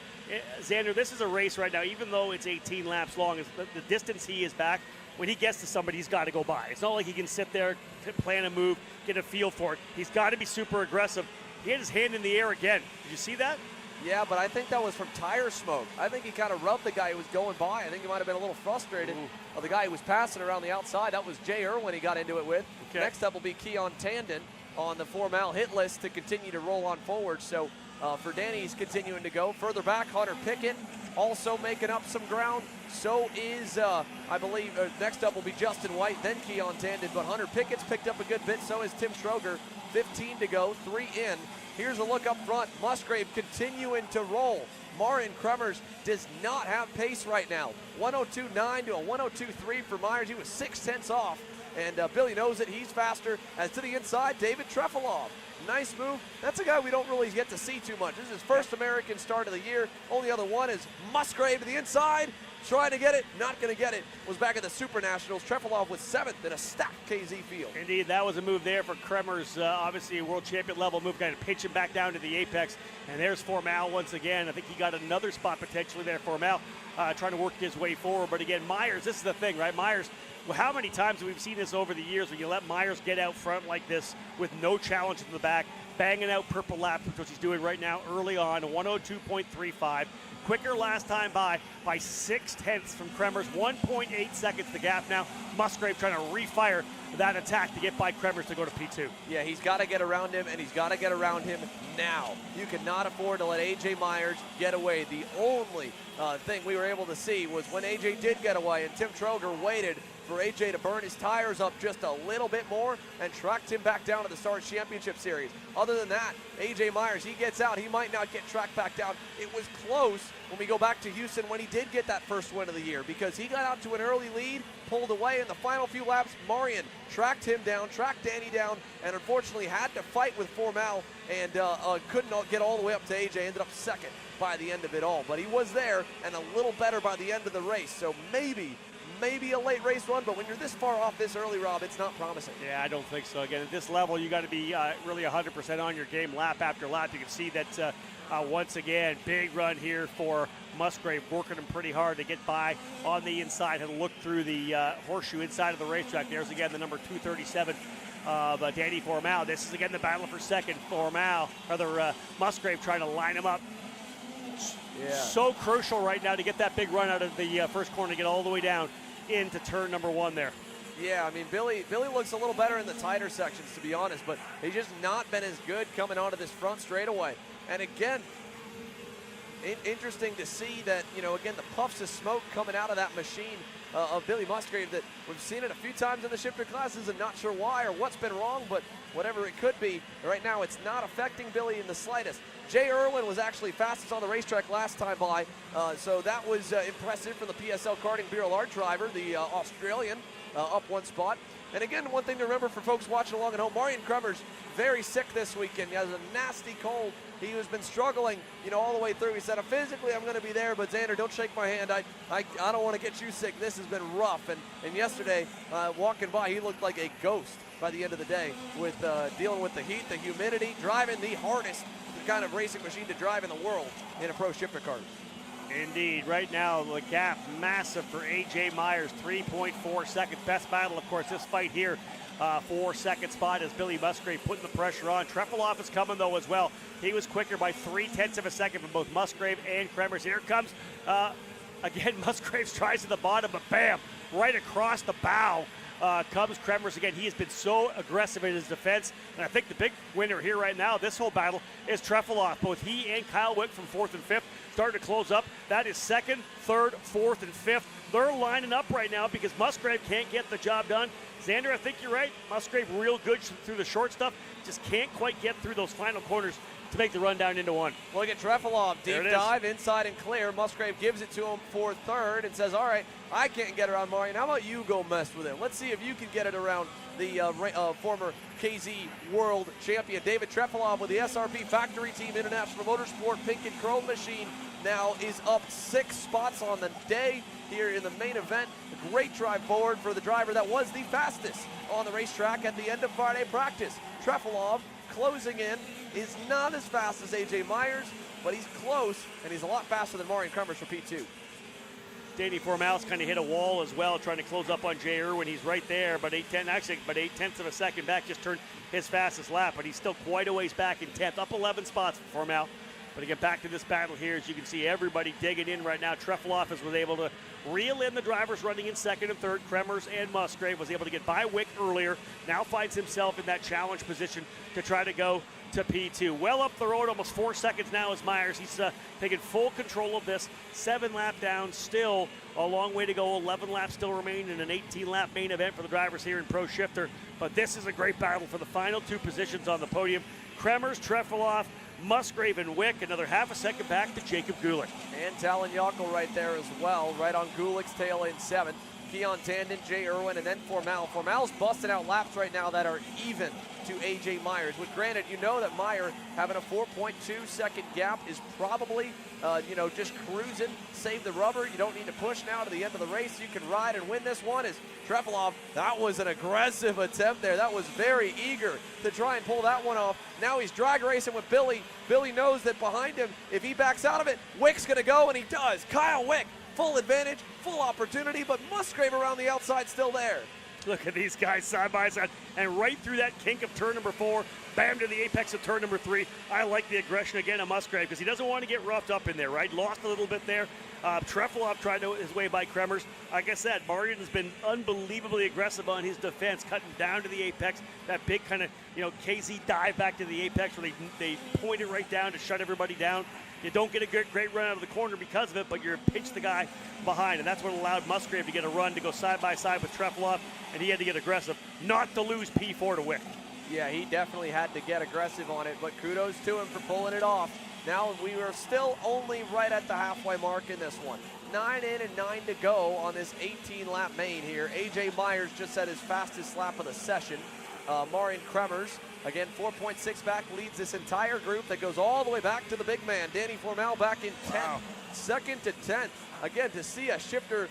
Xander, this is a race right now, even though it's 18 laps long, the distance he is back, when he gets to somebody, he's got to go by. It's not like he can sit there, plan a move, get a feel for it. He's got to be super aggressive. He had his hand in the air again. Did you see that? Yeah, but I think that was from tire smoke. I think he kind of rubbed the guy who was going by. I think he might have been a little frustrated of the guy who was passing around the outside. That was Jay Irwin he got into it with. Okay. Next up will be Keon Tandon on the Formal hit list to continue to roll on forward. So for Danny, he's continuing to go. Further back, Hunter Pickett also making up some ground. So is, I believe, next up will be Justin White, then Keon Tandon. But Hunter Pickett's picked up a good bit. So is Tim Stroger. 15 to go, 3 in. Here's a look up front. Musgrave continuing to roll. Marian Kremers does not have pace right now. 102.9 to a 102.3 for Myers. He was 0.6 off. And Billy knows it. He's faster. As to the inside, David Trefeloff. Nice move. That's a guy we don't really get to see too much. This is his first American start of the year. Only other one is Musgrave to the inside. Trying to get it, not going to get it. Was back at the Super Nationals. Trefeloff was 7th in a stacked KZ field. Indeed, that was a move there for Kremers. Obviously a world champion level move, kind of pitch him back down to the apex. And there's Formal once again. I think he got another spot potentially there. Formal trying to work his way forward. But again, Myers, this is the thing, right? Myers, well, how many times have we seen this over the years when you let Myers get out front like this with no challenge in the back, banging out purple laps, which he's doing right now early on, 102.35. Quicker last time by 0.6 from Kremers, 1.8 seconds the gap now. Musgrave trying to refire that attack to get by Kremers to go to P2. Yeah, he's got to get around him, and he's got to get around him now. You cannot afford to let A.J. Myers get away. The only thing we were able to see was when A.J. did get away, and Tim Troger waited for A.J. to burn his tires up just a little bit more and tracked him back down to the Stars Championship Series. Other than that, A.J. Myers, he gets out. He might not get tracked back down. It was close when we go back to Houston when he did get that first win of the year because he got out to an early lead, pulled away in the final few laps. Marian tracked him down, tracked Danny down, and unfortunately had to fight with Formal and couldn't get all the way up to A.J. Ended up second by the end of it all. But he was there and a little better by the end of the race. So maybe maybe a late race one, but when you're this far off this early, Rob, it's not promising. Yeah, I don't think so. Again, at this level, you got to be really 100% on your game lap after lap. You can see that once again, big run here for Musgrave, working him pretty hard to get by on the inside and look through the horseshoe inside of the racetrack. There's again the number 237 of Danny Formal. This is again the battle for second. Musgrave trying to line him up. Yeah. So crucial right now to get that big run out of the first corner, to get all the way down into turn number 1 there. Yeah, I mean, Billy looks a little better in the tighter sections, to be honest, but he's just not been as good coming onto this front straightaway. And again, interesting to see that, again, the puffs of smoke coming out of that machine of Billy Musgrave, that we've seen it a few times in the shifter classes and not sure why or what's been wrong, but whatever it could be, right now it's not affecting Billy in the slightest. Jay Irwin was actually fastest on the racetrack last time by, so that was impressive for the PSL Karting Bureau Large driver, the Australian, up 1 spot. And again, one thing to remember for folks watching along at home, Marian Krummer's very sick this weekend. He has a nasty cold. He has been struggling, all the way through. He said, physically I'm going to be there, but Xander, don't shake my hand. I don't want to get you sick. This has been rough. And yesterday, walking by, he looked like a ghost by the end of the day with dealing with the heat, the humidity, driving the hardest kind of racing machine to drive in the world in a pro shifter kart. Indeed. Right now, the gap massive for A.J. Myers, 3.4 seconds. Best battle, of course, this fight here for second spot is Billy Musgrave putting the pressure on. Trefilov is coming, though, as well. He was quicker by 0.3 of a second from both Musgrave and Kremers. Here comes, again, Musgraves tries to the bottom, but bam, right across the bow comes Kremers again. He has been so aggressive in his defense, and I think the big winner here right now, this whole battle, is Trefilov. Both he and Kyle Wick from 4th and 5th starting to close up. That is 2nd, 3rd, 4th, and 5th. They're lining up right now because Musgrave can't get the job done. Xander, I think you're right. Musgrave real good through the short stuff, just can't quite get through those final corners to make the run down into 1. Look at Trefilov, deep dive, inside and clear. Musgrave gives it to him for 3rd and says, all right, I can't get around Marian. How about you go mess with it? Let's see if you can get it around the former KZ World Champion. David Trefilov with the SRP Factory Team International Motorsport Pink and Chrome machine now is up 6 spots on the day here in the main event. A great drive forward for the driver that was the fastest on the racetrack at the end of Friday practice. Trefilov closing in, is not as fast as A.J. Myers, but he's close, and he's a lot faster than Marian Krumers for P2. Danny Formal's kind of hit a wall as well, trying to close up on Jay Irwin. He's right there, but 8/10 of a second back, just turned his fastest lap, but he's still quite a ways back in 10th, up 11 spots for Formal. But again, back to this battle here, as you can see, everybody digging in right now. Trefilov was able to reel in the drivers running in 2nd and 3rd. Kremers and Musgrave was able to get by Wick earlier. Now finds himself in that challenge position to try to go to P2. Well up the road, almost 4 seconds now is Myers. He's taking full control of this. 7 lap down, still a long way to go. 11 laps still remain in an 18-lap main event for the drivers here in Pro Shifter. But this is a great battle for the final 2 positions on the podium. Kremers, Trefilov, Musgrave, and Wick. Another half a second back to Jacob Gulick. And Talon Yockel right there as well, right on Gulick's tail in 7th. Keon Tandon, Jay Irwin, and then Formal. Formal's busting out laps right now that are even to A.J. Myers. With granted, that Meyer having a 4.2 second gap is probably, just cruising, save the rubber. You don't need to push now to the end of the race. You can ride and win this one. As Trefilov, that was an aggressive attempt there. That was very eager to try and pull that one off. Now he's drag racing with Billy. Billy knows that behind him, if he backs out of it, Wick's going to go, and he does. Kyle Wick, full advantage, full opportunity, but Musgrave around the outside still there. Look at these guys side by side, and right through that kink of turn number 4, bam to the apex of turn number 3. I like the aggression again of Musgrave because he doesn't want to get roughed up in there, right? Lost a little bit there. Trefilov tried his way by Kremers. Like I said, Marian has been unbelievably aggressive on his defense, cutting down to the apex. That big kind of, KZ dive back to the apex where they point it right down to shut everybody down. You don't get a great run out of the corner because of it, but you're pinch the guy behind, and that's what allowed Musgrave to get a run to go side by side with Trefilov, and he had to get aggressive, not to lose P4 to Wick. Yeah, he definitely had to get aggressive on it, but kudos to him for pulling it off. Now we are still only right at the halfway mark in this one. 9 in and 9 to go on this 18-lap main here. A.J. Myers just had his fastest lap of the session. Marian Kremers, again, 4.6 back, leads this entire group that goes all the way back to the big man. Danny Formal back in 10th. Wow. second to 10th. Again, to see a shifter,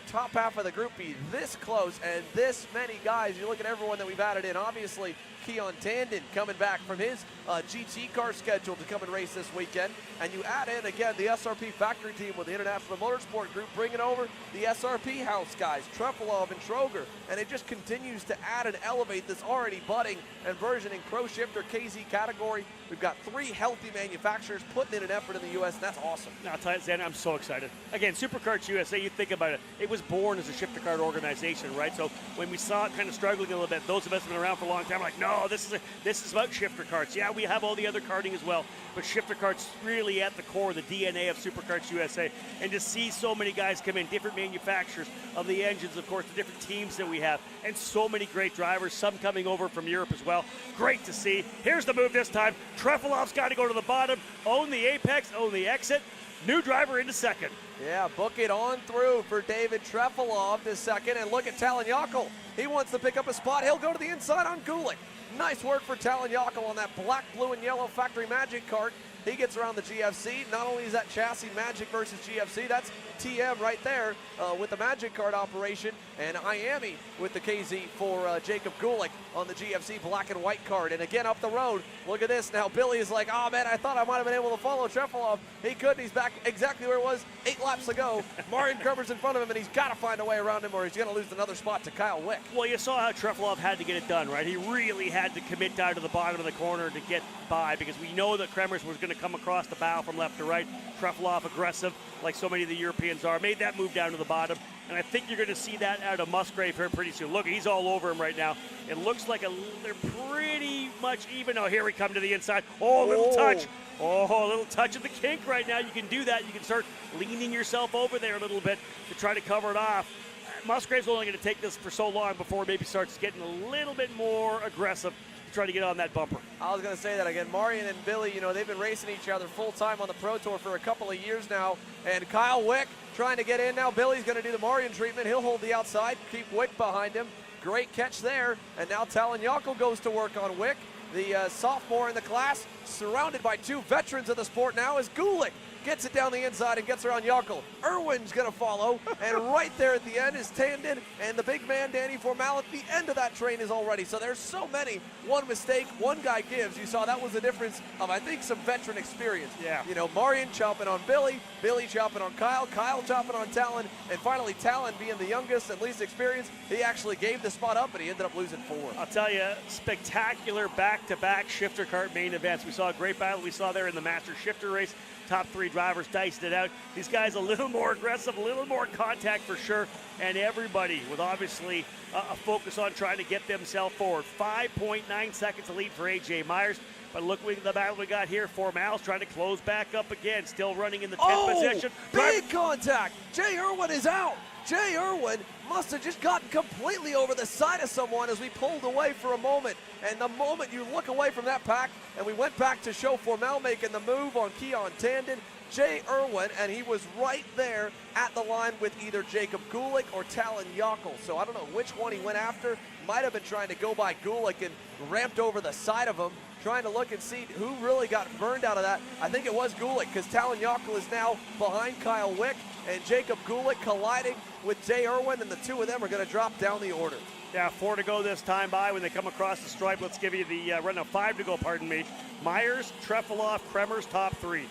top half of the group be this close and this many guys. You look at everyone that we've added in. Obviously, Keon Tandon coming back from his GT car schedule to come and race this weekend. And you add in, again, the SRP factory team with the International Motorsport Group bringing over the SRP house guys, Trefilov and Troger. And it just continues to add and elevate this already budding and versioning pro shifter KZ category. We've got 3 healthy manufacturers putting in an effort in the U.S., and that's awesome. Now, I'll tell you, Xander, I'm so excited. Again, SuperKarts USA, you think about it, it was born as a shifter kart organization, right? So when we saw it kind of struggling a little bit, those of us who have been around for a long time are like, no, this is about shifter karts. Yeah, we have all the other karting as well, but shifter karts really at the core, the DNA of SuperKarts USA. And to see so many guys come in, different manufacturers of the engines, of course, the different teams that we have, and so many great drivers, some coming over from Europe as well. Great to see. Here's the move this time. Trefilov's got to go to the bottom, own the apex, own the exit. New driver into second. Yeah, book it on through for David Trefilov to second. And look at Talon Yockel. He wants to pick up a spot. He'll go to the inside on Gulick. Nice work for Talon Yockel on that black, blue, and yellow Factory Magic kart. He gets around the GFC. Not only is that chassis Magic versus GFC, that's TM right there with the Magic kart operation, and Miami with the KZ for Jacob Gulick on the GFC black and white kart. And again, up the road, look at this. Now Billy is like, oh man, I thought I might have been able to follow Trefilov. He couldn't. He's back exactly where it was 8 laps ago. Marian Krummer's in front of him, and he's got to find a way around him or he's going to lose another spot to Kyle Wick. Well, you saw how Trefilov had to get it done, right? He really had to commit down to the bottom of the corner to get by, because we know that Kremers was going to come across the bow from left to right. Trefilov aggressive, like so many of the Europeans are, made that move down to the bottom, and I think you're going to see that out of Musgrave here pretty soon. Look, he's all over him right now. It looks like they're pretty much even. Oh, here we come to the inside. Oh, a little touch. Oh, a little touch of the kink right now. You can do that. You can start leaning yourself over there a little bit to try to cover it off. Musgrave's only going to take this for so long before maybe starts getting a little bit more aggressive to try to get on that bumper. I was going to say that again. Marian and Billy, they've been racing each other full-time on the Pro Tour for a couple of years now. And Kyle Wick trying to get in now. Billy's going to do the Marian treatment. He'll hold the outside, keep Wick behind him. Great catch there. And now Talon Yockel goes to work on Wick. The sophomore in the class, surrounded by 2 veterans of the sport now, is Gulick. Gets it down the inside and gets around Yockel. Irwin's going to follow, and right there at the end is Tandon, and the big man, Danny Formal, at the end of that train is already. So there's so many. One mistake, one guy gives. You saw that was the difference of, I think, some veteran experience. Yeah. Marian chopping on Billy, Billy chopping on Kyle, Kyle chopping on Talon, and finally Talon, being the youngest and least experienced, he actually gave the spot up, and he ended up losing 4. I'll tell you, spectacular back-to-back shifter kart main events. We saw a great battle we saw there in the Master Shifter race. Top 3 drivers diced it out. These guys a little more aggressive, a little more contact for sure, and everybody with obviously a focus on trying to get themselves forward. 5.9 seconds to lead for AJ Myers, but look at the battle we got here. Formal's trying to close back up again, still running in the 10th position. Big contact. Jay Irwin is out. Jay Irwin must have just gotten completely over the side of someone as we pulled away for a moment. And the moment you look away from that pack, and we went back to show Formal making the move on Keon Tandon, Jay Irwin, and he was right there at the line with either Jacob Gulick or Talon Yockel. So I don't know which one he went after. Might have been trying to go by Gulick and ramped over the side of him, trying to look and see who really got burned out of that. I think it was Gulick, because Talon Yockel is now behind Kyle Wick, and Jacob Gulick colliding with Jay Irwin, and the 2 of them are going to drop down the order. Yeah, 4 to go this time by when they come across the stripe. Let's give you the run of 5 to go, pardon me. Myers, Trefilov, Kremers, top 3.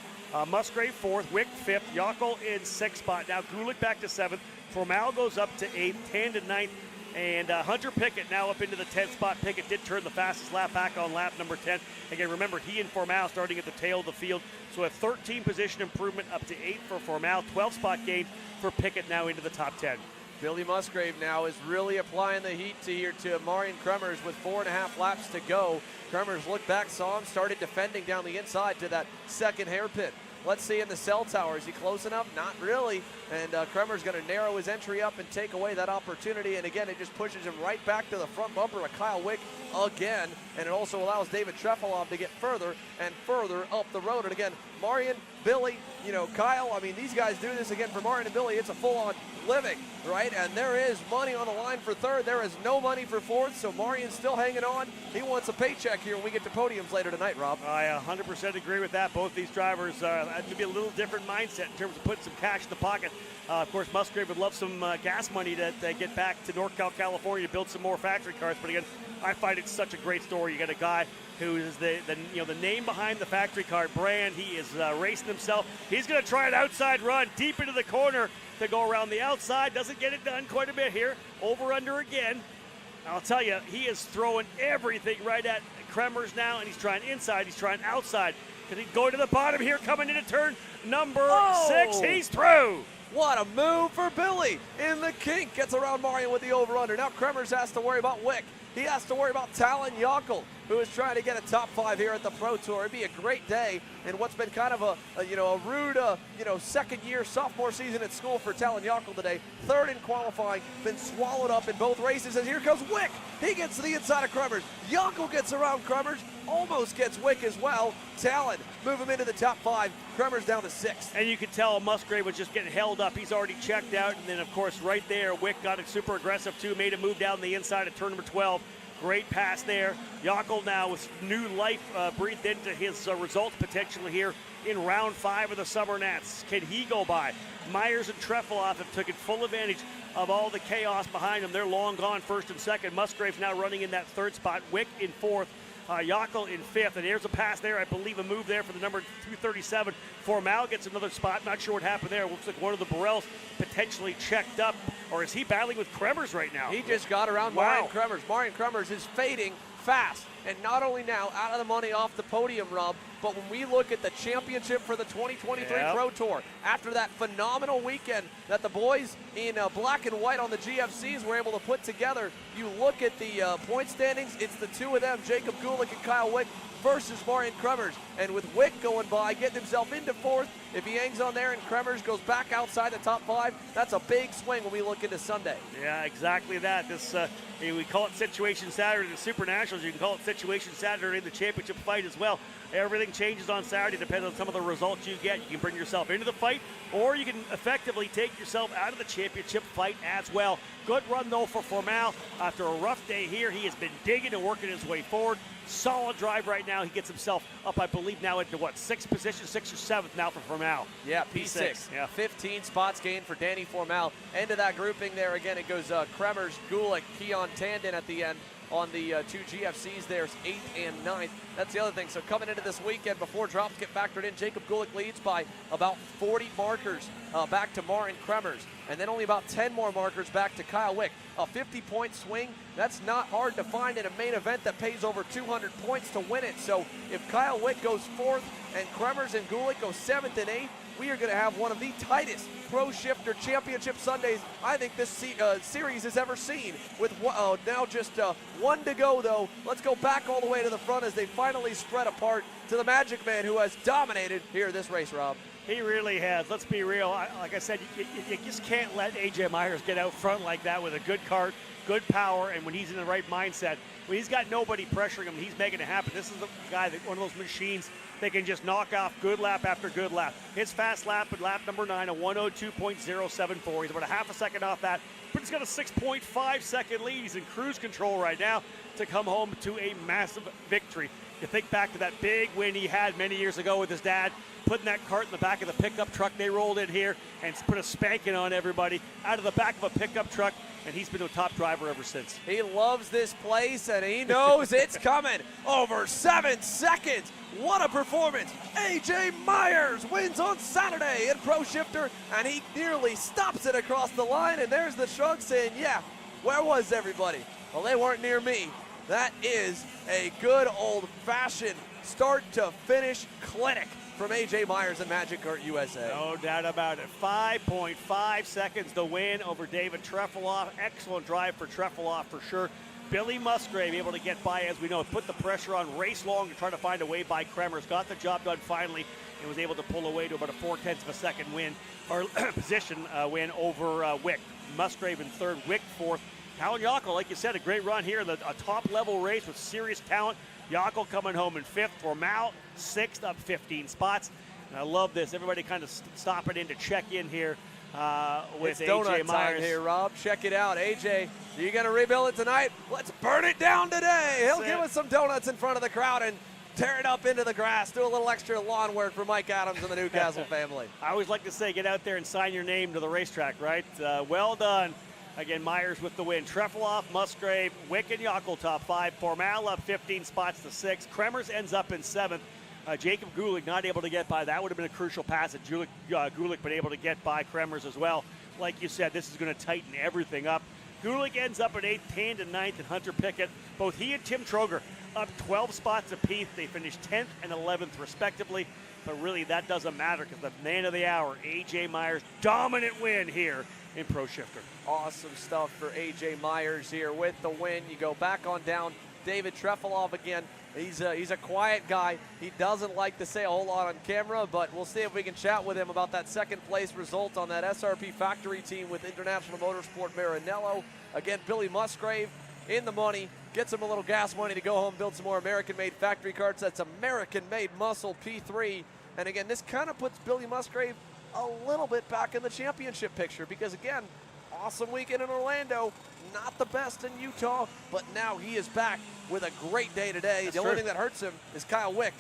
Musgrave 4th, Wick 5th, Yockel in 6th spot. Now Gulick back to 7th. Formal goes up to 8th, Tandon 9th, and Hunter Pickett now up into the 10th spot. Pickett did turn the fastest lap back on lap number 10. Again, remember, he and Formal starting at the tail of the field. So a 13 position improvement up to 8th for Formal, 12 spot gain for Pickett now into the top 10. Billy Musgrave now is really applying the heat to Marian Krumers with 4.5 laps to go. Krumers looked back, saw him, started defending down the inside to that second hairpin. Let's see in the cell tower. Is he close enough? Not really. And Krummer's going to narrow his entry up and take away that opportunity. And again, it just pushes him right back to the front bumper of Kyle Wick again, and it also allows David Trefilov to get further and further up the road. And again, Marian, Billy, Kyle, I mean, these guys do this again for Marian and Billy. It's a full-on living, right? And there is money on the line for third. There is no money for fourth, so Marian's still hanging on. He wants a paycheck here when we get to podiums later tonight, Rob. I 100% agree with that. Both these drivers have to be a little different mindset in terms of putting some cash in the pocket. Of course, Musgrave would love some gas money to get back to NorCal, California to build some more factory cars. But again, I find it such a great story. You got a guy who is the name behind the factory car brand. He is racing himself. He's going to try an outside run deep into the corner to go around the outside. Doesn't get it done quite a bit here. Over under again. I'll tell you, he is throwing everything right at Kremers now, and he's trying inside. He's trying outside. Because he's going to the bottom here, coming into turn number 6. He's through. What a move for Billy in the kink. Gets around Marian with the over-under. Now Kremers has to worry about Wick. He has to worry about Talon Yockel, who is trying to get a top 5 here at the Pro Tour. It'd be a great day in what's been kind of a rude, second-year sophomore season at school for Talon Yockel today. Third in qualifying, been swallowed up in both races, and here comes Wick. He gets to the inside of Kremers. Yockel gets around Kremers, almost gets Wick as well. Talon move him into the top 5. Kremers down to 6th. And you could tell Musgrave was just getting held up. He's already checked out, and then of course right there, Wick got it super aggressive too, made a move down the inside of turn number 12. Great pass there. Yockel now with new life breathed into his results potentially here in round 5 of the Summer Nats. Can he go by? Myers and Trefilov have taken full advantage of all the chaos behind them. They're long gone first and second. Musgrave's now running in that third spot. Wick in fourth. Yockel in 5th, and here's a pass there. I believe a move there for the number 237. Formal gets another spot. Not sure what happened there. Looks like one of the Burrells potentially checked up, or is he battling with Kremers right now? He just got around Marian Kremers. Marian Kremers is fading fast, and not only now out of the money off the podium, Rob, but when we look at the championship for the 2023 Pro Tour, after that phenomenal weekend that the boys in black and white on the GFCs were able to put together, you look at the point standings, it's the two of them, Jacob Gulick and Kyle Wick versus Marian Kremers. And with Wick going by, getting himself into 4th, if he hangs on there and Kremers goes back outside the top 5, that's a big swing when we look into Sunday. Yeah, exactly that. This we call it Situation Saturday in the Super Nationals. You can call it Situation Saturday in the championship fight as well. Everything changes on Saturday, depends on some of the results you get. You can bring yourself into the fight, or you can effectively take yourself out of the championship fight as well. Good run, though, for Formal. After a rough day here, he has been digging and working his way forward. Solid drive right now. He gets himself up, I believe, now into, 6th position, 6th or 7th now for Formal. Yeah, P6. Yeah. 15 spots gained for Danny Formal. End of that grouping there. Again, it goes Kremers, Gulick, Keon Tandon at the end. On the 2 GFCs, there's 8th and 9th. That's the other thing. So coming into this weekend, before drops get factored in, Jacob Gulick leads by about 40 markers back to Marian Kremers. And then only about 10 more markers back to Kyle Wick. A 50-point swing, that's not hard to find in a main event that pays over 200 points to win it. So if Kyle Wick goes 4th and Kremers and Gulick go 7th and 8th, we are going to have one of the tightest Pro Shifter Championship Sundays I think this series has ever seen. With now just 1 to go, though. Let's go back all the way to the front as they finally spread apart to the Magic Man, who has dominated here this race, Rob. He really has. Let's be real. Like I said, you just can't let A.J. Myers get out front like that with a good kart, good power, and when he's in the right mindset. When he's got nobody pressuring him, he's making it happen. This is the guy, one of those machines that can just knock off good lap after good lap. His fast lap at lap number 9, a 102.074. He's about a half a second off that, but he's got a 6.5 second lead. He's in cruise control right now to come home to a massive victory. You think back to that big win he had many years ago with his dad, putting that cart in the back of the pickup truck. They rolled in here and put a spanking on everybody out of the back of a pickup truck, and he's been a top driver ever since. He loves this place, and he knows it's coming. Over 7 seconds. What a performance. A.J. Myers wins on Saturday in Pro Shifter, and he nearly stops it across the line, and there's the shrug saying, yeah, where was everybody? Well, they weren't near me. That is a good old-fashioned start-to-finish clinic from A.J. Myers and Magic Kart USA. No doubt about it. 5.5 seconds to win over David Trefilov. Excellent drive for Trefilov for sure. Billy Musgrave able to get by, as we know, put the pressure on, race long to try to find a way by Kremers. Got the job done finally and was able to pull away to about a 0.4 of a second win, or position win over Wick. Musgrave in 3rd, Wick 4th. Colin Yockel, like you said, a great run here. A top-level race with serious talent. Yockel coming home in 5th. Formal 6th, up 15 spots. And I love this. Everybody kind of stopping in to check in here with it's AJ donut Myers. time here, Rob. Check it out. AJ, are you going to rebuild it tonight? Let's burn it down today. He'll give us some donuts in front of the crowd and tear it up into the grass. Do a little extra lawn work for Mike Adams and the Newcastle family. I always like to say, get out there and sign your name to the racetrack, right? Well done. Again, Myers with the win. Trefilov, Musgrave, Wick, and Yockel top 5. Formal up 15 spots to 6. Kremers ends up in 7th. Jacob Gulick not able to get by. That would have been a crucial pass had Gulick been able to get by Kremers as well. Like you said, this is going to tighten everything up. Gulick ends up at 8th, Tan in 9th, and Hunter Pickett. Both he and Tim Troger up 12 spots apiece. They finished 10th and 11th respectively. But really, that doesn't matter because the man of the hour, AJ Myers, dominant win here in Pro Shifter. Awesome stuff for AJ Myers here with the win. You go back on down. David Trefilov again. He's a quiet guy. He doesn't like to say a whole lot on camera, but we'll see if we can chat with him about that second place result on that SRP factory team with International Motorsport Maranello. Again, Billy Musgrave in the money. Gets him a little gas money to go home, build some more American-made factory karts. That's American-made muscle P3. And again, this kind of puts Billy Musgrave a little bit back in the championship picture because, again, awesome weekend in Orlando. Not the best in Utah, but now he is back with a great day today. That's the only true. thing that hurts him is Kyle Wick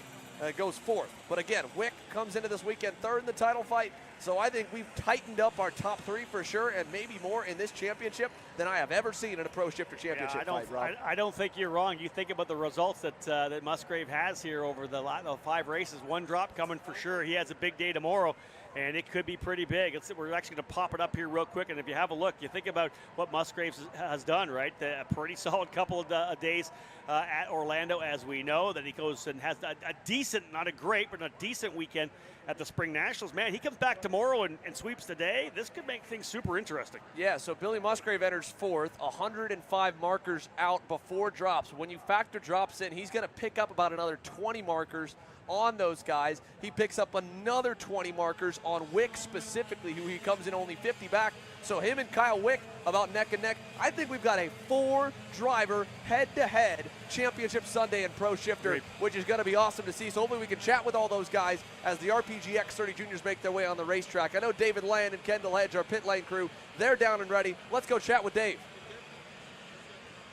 goes 4th. But again, Wick comes into this weekend 3rd in the title fight. So I think we've tightened up our top 3 for sure, and maybe more in this championship than I have ever seen in a Pro Shifter championship fight, Rob. I don't think you're wrong. You think about the results that Musgrave has here over the 5 races. 1 drop coming for sure. He has a big day tomorrow, and it could be pretty big. We're actually going to pop it up here real quick, and if you have a look, you think about what Musgrave has done, right? A pretty solid couple of days at Orlando, as we know, that he goes and has a decent, not a great, but a decent weekend at the Spring Nationals. Man, he comes back tomorrow and sweeps the day. This could make things super interesting. Yeah, so Billy Musgrave enters 4th, 105 markers out before drops. When you factor drops in, he's going to pick up about another 20 markers on those guys. He picks up another 20 markers on Wick specifically, who he comes in only 50 back. So him and Kyle Wick about neck and neck. I think we've got a 4-driver head-to-head championship Sunday in Pro Shifter, which is going to be awesome to see. So hopefully we can chat with all those guys as the RPG X30 Juniors make their way on the racetrack. I know David Land and Kendall Hedge, our pit lane crew, they're down and ready. Let's go chat with Dave.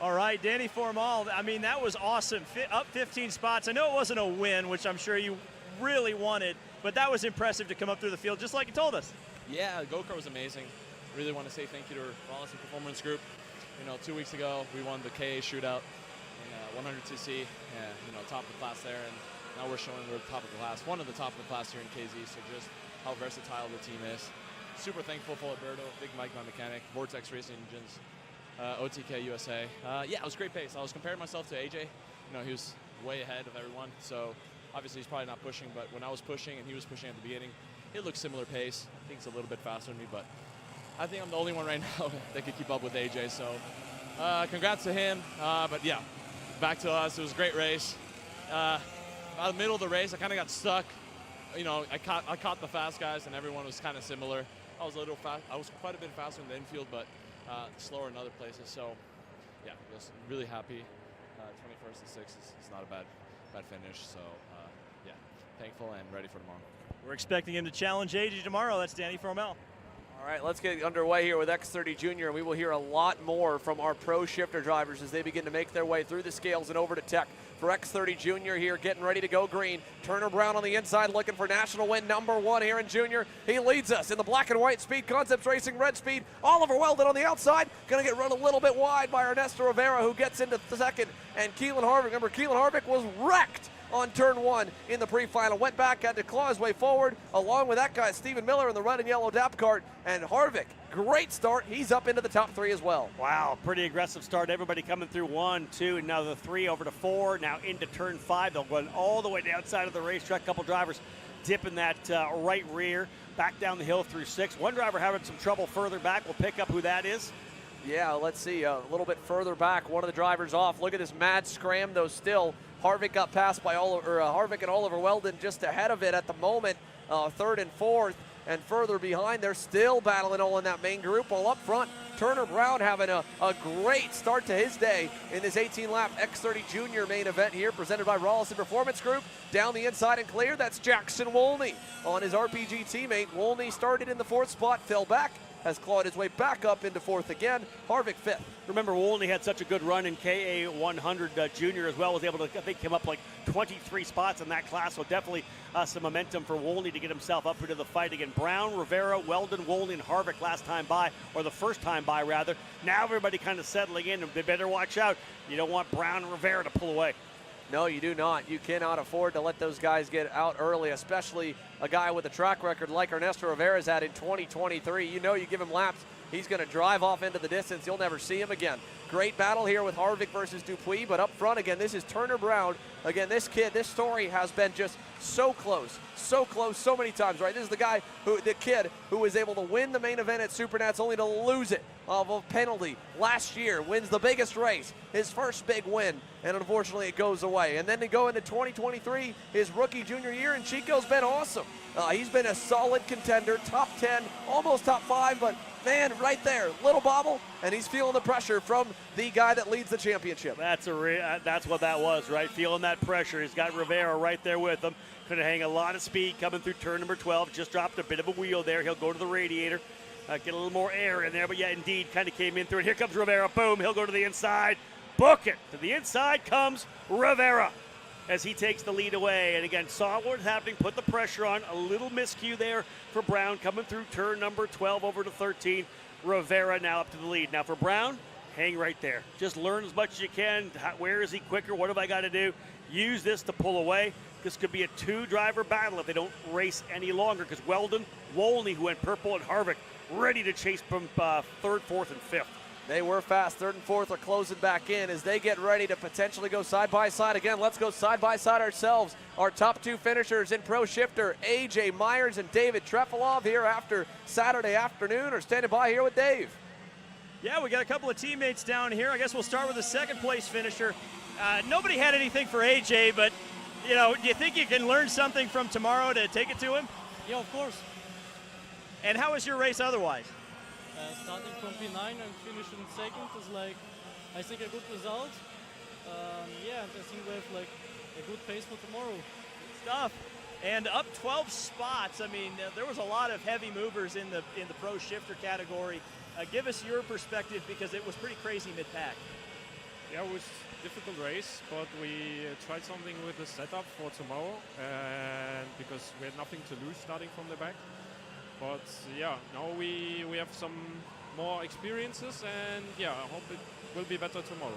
All right, Danny Formal, I mean, that was awesome. Up 15 spots. I know it wasn't a win, which I'm sure you really wanted, but that was impressive to come up through the field, just like you told us. Yeah, the go-kart was amazing. Really want to say thank you to our Wallace Performance Group. 2 weeks ago, we won the KA shootout in 100cc, top of the class there, and now we're showing we're top of the class, one of the top of the class here in KZ, so just how versatile the team is. Super thankful for Alberto, Big Mike, my mechanic, Vortex Racing Engines, OTK USA. Yeah, it was a great pace. I was comparing myself to AJ. He was way ahead of everyone, so obviously he's probably not pushing, but when I was pushing and he was pushing at the beginning, it looked similar pace. I think it's a little bit faster than me, but I think I'm the only one right now that could keep up with AJ, so congrats to him. But yeah, back to us. It was a great race. By the middle of the race, I kind of got stuck. I caught the fast guys, and everyone was kind of similar. I was quite a bit faster in the infield, but slower in other places. So yeah, just really happy. 21st and 6th is not a bad finish. So yeah, thankful and ready for tomorrow. We're expecting him to challenge AJ tomorrow. That's Danny Formel. All right, let's get underway here with X30 Junior. We will hear a lot more from our Pro Shifter drivers as they begin to make their way through the scales and over to Tech. For X30 Junior here, getting ready to go green. Turner Brown on the inside, looking for national win #1 here in Junior. He leads us in the black and white Speed Concepts Racing red speed. Oliver Weldon on the outside, going to get run a little bit wide by Ernesto Rivera, who gets into second. And Keelan Harvick, remember Keelan Harvick was wrecked on turn 1 in the pre-final. Went back, had to claw his way forward, along with that guy, Stephen Miller, in the red and yellow DAP cart. And Harvick, great start. He's up into the top 3 as well. Wow, pretty aggressive start. Everybody coming through 1, 2, and now the 3 over to 4. Now into turn 5. They'll run all the way to the outside of the racetrack. Couple drivers dipping that right rear. Back down the hill through 6. One driver having some trouble further back. We'll pick up who that is. Yeah, let's see. A little bit further back, one of the drivers off. Look at this mad scram, though, still. Harvick got passed by Harvick and Oliver Weldon just ahead of it at the moment, 3rd and 4th. and further behind. They're still battling all in that main group, while up front, Turner Brown having a great start to his day in this 18-lap X30 Junior main event here, presented by Rawlison Performance Group. Down the inside and clear, that's Jackson Wolney on his RPG teammate. Wolney started in the 4th spot, fell back, has clawed his way back up into 4th again. Harvick 5th. Remember, Wolney had such a good run in KA 100 Junior as well. Was able to, I think, come up like 23 spots in that class. So definitely some momentum for Wolney to get himself up into the fight again. Brown, Rivera, Weldon, Wolney, and Harvick last time by, or the first time by rather. Now everybody kind of settling in, and they better watch out. You don't want Brown and Rivera to pull away. No, you do not. You cannot afford to let those guys get out early, especially a guy with a track record like Ernesto Rivera's had in 2023. You know, you give him laps, he's going to drive off into the distance. You'll never see him again. Great battle here with Harvick versus Dupuis, but up front again, this is Turner Brown. Again, this kid, this story has been just so close, so many times, right? This is the kid who was able to win the main event at Supernats only to lose it of a penalty last year, wins the biggest race, his first big win, and unfortunately it goes away. And then to go into 2023, his rookie junior year, and Chico's been awesome. He's been a solid contender, top 10, almost top 5, but man, right there, little bobble, and he's feeling the pressure from the guy that leads the championship. That's what that was, right? Feeling that pressure. He's got Rivera right there with him. Could hang a lot of speed coming through turn number 12. Just dropped a bit of a wheel there. He'll go to the radiator, get a little more air in there. But yeah, indeed, kind of came in through it. Here comes Rivera. Boom. He'll go to the inside. Book it. To the inside comes Rivera as he takes the lead away. And again, saw what was happening, put the pressure on. A little miscue there for Brown coming through turn number 12 over to 13. Rivera now up to the lead. Now for Brown, hang right there. Just learn as much as you can. Where is he quicker? What have I got to do? Use this to pull away. This could be a 2-driver battle if they don't race any longer, because Weldon, Wolney, who went purple, and Harvick ready to chase from 3rd, 4th, and 5th. They were fast. 3rd and 4th are closing back in as they get ready to potentially go side by side again. Let's go side by side ourselves. Our top 2 finishers in Pro Shifter, AJ Myers and David Trefilov, here after Saturday afternoon, are standing by here with Dave. Yeah, we got a couple of teammates down here. I guess we'll start with the 2nd place finisher. Nobody had anything for AJ, but you know, do you think you can learn something from tomorrow to take it to him? Yeah, of course. And how was your race otherwise? Starting from P9 and finishing 2nd is like, I think, a good result. Yeah, I think we have like a good pace for tomorrow. Good stuff. And up 12 spots. I mean, there was a lot of heavy movers in the Pro Shifter category. Give us your perspective, because it was pretty crazy mid-pack. Yeah, it was a difficult race, but we tried something with the setup for tomorrow, and because we had nothing to lose starting from the back. But yeah, now we have some more experiences, and yeah, I hope it will be better tomorrow.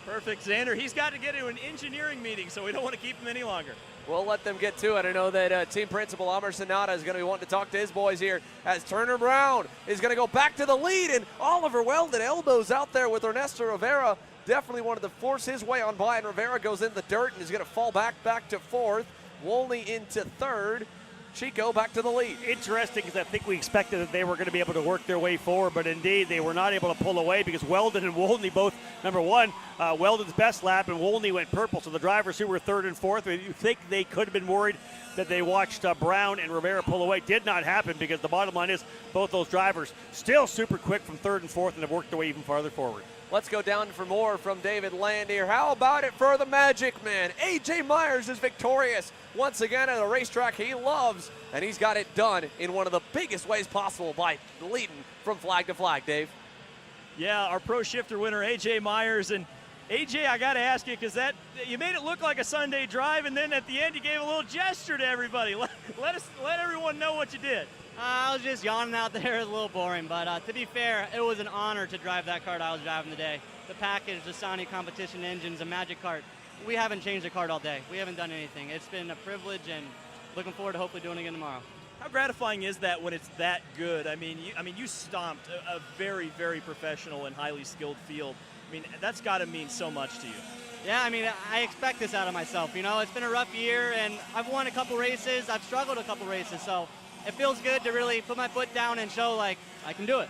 Perfect. Xander, he's got to get to an engineering meeting, so we don't want to keep him any longer. We'll let them get to it. I know that team principal Amar Sanada is going to be wanting to talk to his boys here, as Turner Brown is going to go back to the lead, and Oliver Weldon elbows out there with Ernesto Rivera. Definitely wanted to force his way on by, and Rivera goes in the dirt and is going to fall back to 4th. Wolney into 3rd. Chico back to the lead. Interesting, because I think we expected that they were going to be able to work their way forward, but indeed they were not able to pull away, because Weldon and Wolney both, number 1, Weldon's best lap, and Wolney went purple. So the drivers who were 3rd and 4th, you think they could have been worried that they watched Brown and Rivera pull away. Did not happen, because the bottom line is both those drivers still super quick from 3rd and 4th and have worked their way even farther forward. Let's go down for more from David Land here. How about it for the Magic Man? AJ Myers is victorious once again at a racetrack he loves, and he's got it done in one of the biggest ways possible by leading from flag to flag, Dave. Yeah, our Pro Shifter winner, AJ Myers. And AJ, I got to ask you, because you made it look like a Sunday drive, and then at the end you gave a little gesture to everybody. Let everyone know what you did. I was just yawning out there. It was a little boring, but to be fair, it was an honor to drive that kart I was driving today. The package, the Sony competition engines, a Magic Kart. We haven't changed the kart all day. We haven't done anything. It's been a privilege, and looking forward to hopefully doing it again tomorrow. How gratifying is that when it's that good? I mean, you stomped a very, very professional and highly skilled field. I mean, that's got to mean so much to you. Yeah, I mean, I expect this out of myself. You know, it's been a rough year, and I've won a couple races. I've struggled a couple races, so it feels good to really put my foot down and show, like, I can do it.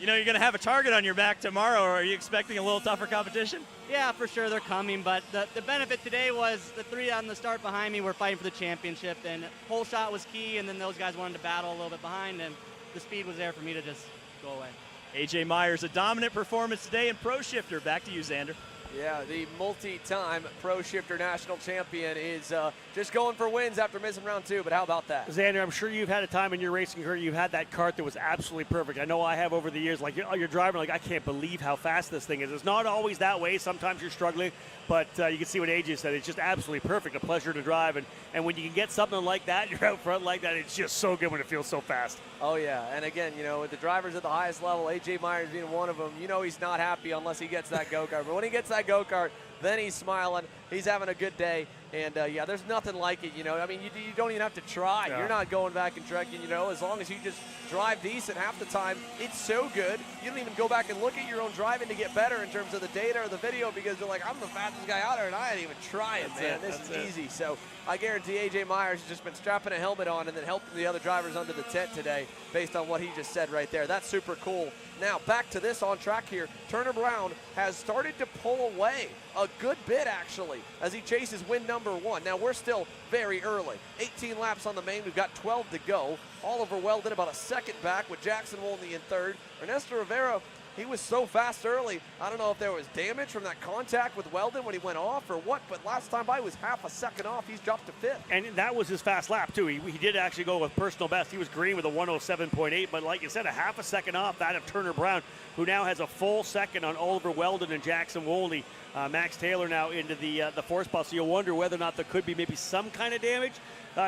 you know, you're going to have a target on your back tomorrow, or are you expecting a little tougher competition? Yeah, for sure, they're coming, but the benefit today was the 3 on the start behind me were fighting for the championship, and whole shot was key, and then those guys wanted to battle a little bit behind, and the speed was there for me to just go away. AJ Myers, a dominant performance today in Pro Shifter. Back to you, Xander. Yeah, the multi-time Pro Shifter national champion is just going for wins after missing round 2, but how about that? Xander, I'm sure you've had a time in your racing career, you've had that kart that was absolutely perfect. I know I have over the years. Like, you're driving, like, I can't believe how fast this thing is. It's not always that way. Sometimes you're struggling, but you can see what AJ said. It's just absolutely perfect, a pleasure to drive. And when you can get something like that, you're out front like that, it's just so good when it feels so fast. Oh, yeah. And again, you know, with the drivers at the highest level, AJ Myers being one of them, you know he's not happy unless he gets that go-kart. But when he gets that go-kart, then he's smiling. He's having a good day. And, yeah, there's nothing like it, you know. I mean, you don't even have to try. Yeah. You're not going back and trekking, you know. As long as you just drive decent half the time, it's so good. You don't even go back and look at your own driving to get better in terms of the data or the video because you're like, I'm the fastest guy out there, and I ain't even trying, man. This is easy. So I guarantee AJ Myers has just been strapping a helmet on and then helping the other drivers under the tent today based on what he just said right there. That's super cool. Now, back to this on track here. Turner Brown has started to pull away a good bit, actually, as he chases win number 1. Now, we're still very early. 18 laps on the main. We've got 12 to go. Oliver Weldon about a second back with Jackson Wolney in third. Ernesto Rivera, he was so fast early. I don't know if there was damage from that contact with Weldon when he went off or what, but last time by he was half a second off. He's dropped to 5th. And that was his fast lap, too. He did actually go with personal best. He was green with a 107.8, but like you said, a half a second off that of Turner Brown, who now has a full second on Oliver Weldon and Jackson Wolney. Max Taylor now into the fourth spot, so you'll wonder whether or not there could be maybe some kind of damage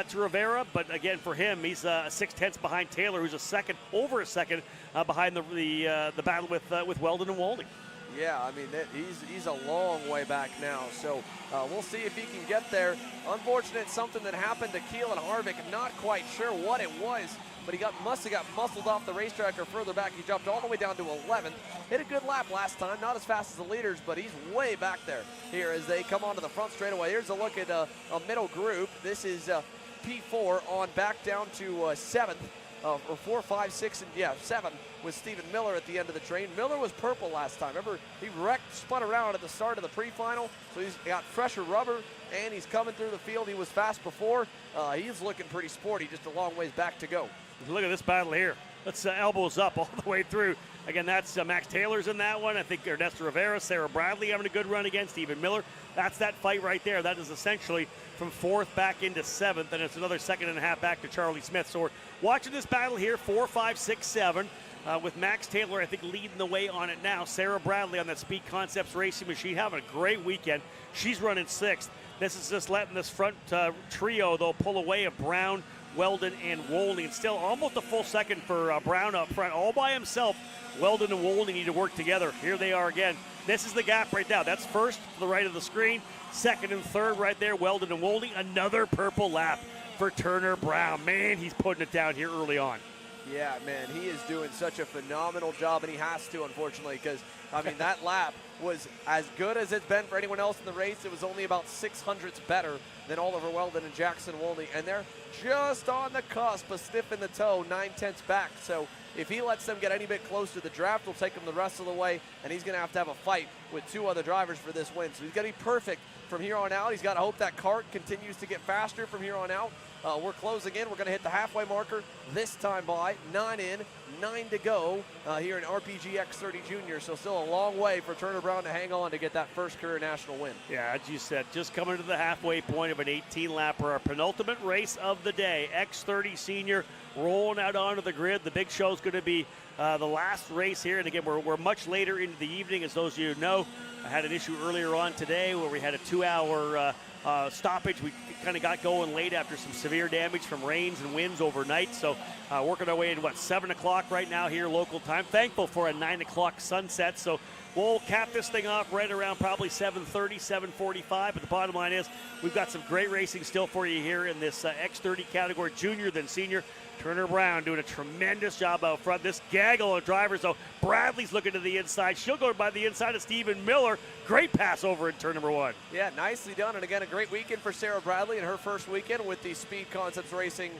to Rivera. But again, for him, he's 6/10 behind Taylor, who's over a second behind the battle with Weldon and Wolney. Yeah, I mean, he's a long way back now, so we'll see if he can get there. Unfortunate, something that happened to Keelan Harvick. Not quite sure what it was, but he must have got muscled off the racetrack or further back. He jumped all the way down to 11th. Hit a good lap last time, not as fast as the leaders, but he's way back there here as they come onto the front straightaway. Here's a look at a middle group. This is P4 on back down to 7th. Or 4, 5, 6, and 7 with Stephen Miller at the end of the train. Miller was purple last time. Remember, he spun around at the start of the pre-final, so he's got fresher rubber, and he's coming through the field. He was fast before. He's looking pretty sporty, just a long ways back to go. Look at this battle here. Let's elbows up all the way through. Again, that's Max Taylor's in that one. I think Ernesto Rivera, Sarah Bradley having a good run against Stephen Miller. That's that fight right there. That is essentially from 4th back into 7th, and it's another second and a half back to Charlie Smith. So we're watching this battle here, 4, 5, 6, 7, with Max Taylor, I think, leading the way on it now. Sarah Bradley on that Speed Concepts racing machine having a great weekend. She's running 6th. This is just letting this front trio, though, pull away of Brown, Weldon, and Wolney. And still almost a full second for Brown up front. All by himself, Weldon and Wolney need to work together. Here they are again. This is the gap right now. That's first to the right of the screen. Second and third right there, Weldon and Wolney. Another purple lap for Turner Brown. Man, he's putting it down here early on. Yeah, man, he is doing such a phenomenal job, and he has to, unfortunately, because, I mean, that lap was as good as it's been for anyone else in the race. It was only about 600ths better than Oliver Weldon and Jackson Wolney, and they're just on the cusp of sniffing the toe, 9/10 back. So if he lets them get any bit close to the draft, will take him the rest of the way, and he's going to have a fight with 2 other drivers for this win. So he's going to be perfect from here on out. He's got to hope that kart continues to get faster from here on out. We're closing in. We're going to hit the halfway marker this time by 9 in, 9 to go here in RPG X30 Junior. So still a long way for Turner Brown to hang on to get that first career national win. Yeah, as you said, just coming to the halfway point of an 18-lapper, our penultimate race of the day. X30 Senior rolling out onto the grid. The big show is going to be the last race here. And again, we're much later into the evening, as those of you know. I had an issue earlier on today where we had a 2-hour stoppage. We kind of got going late after some severe damage from rains and winds overnight. So working our way into 7 o'clock right now here local time. Thankful for a 9 o'clock sunset. So we'll cap this thing off right around probably 7:30, 7:45. But the bottom line is we've got some great racing still for you here in this X30 category, junior then senior. Turner Brown doing a tremendous job out front. This gaggle of drivers, though. Bradley's looking to the inside. She'll go by the inside of Stephen Miller. Great pass over in turn number 1. Yeah, nicely done. And again, a great weekend for Sarah Bradley in her first weekend with the Speed Concepts Racing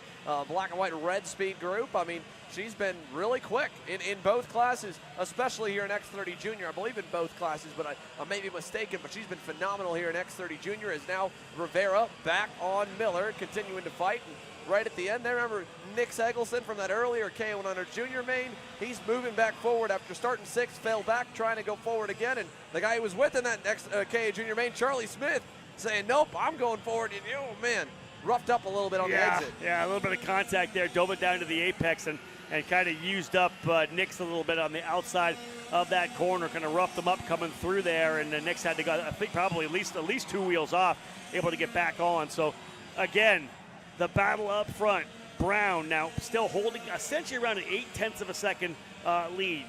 black and white red speed group. I mean, she's been really quick in both classes, especially here in X30 Junior. I believe in both classes, but I may be mistaken, but she's been phenomenal here in X30 Junior. As now Rivera back on Miller, continuing to fight. And right at the end there, remember Nick Eggleston from that earlier K100 Junior main. He's moving back forward after starting 6th, fell back, trying to go forward again. And the guy who was with in that next KA Junior main, Charlie Smith, saying, nope, I'm going forward. And, oh, man, roughed up a little bit on the exit. Yeah, a little bit of contact there. Dove it down to the apex and kind of used up Nix a little bit on the outside of that corner, kind of roughed them up coming through there. And Nix had to go, I think, probably at least 2 wheels off, able to get back on. So, again, the battle up front. Brown now still holding essentially around an 0.8 of a second lead.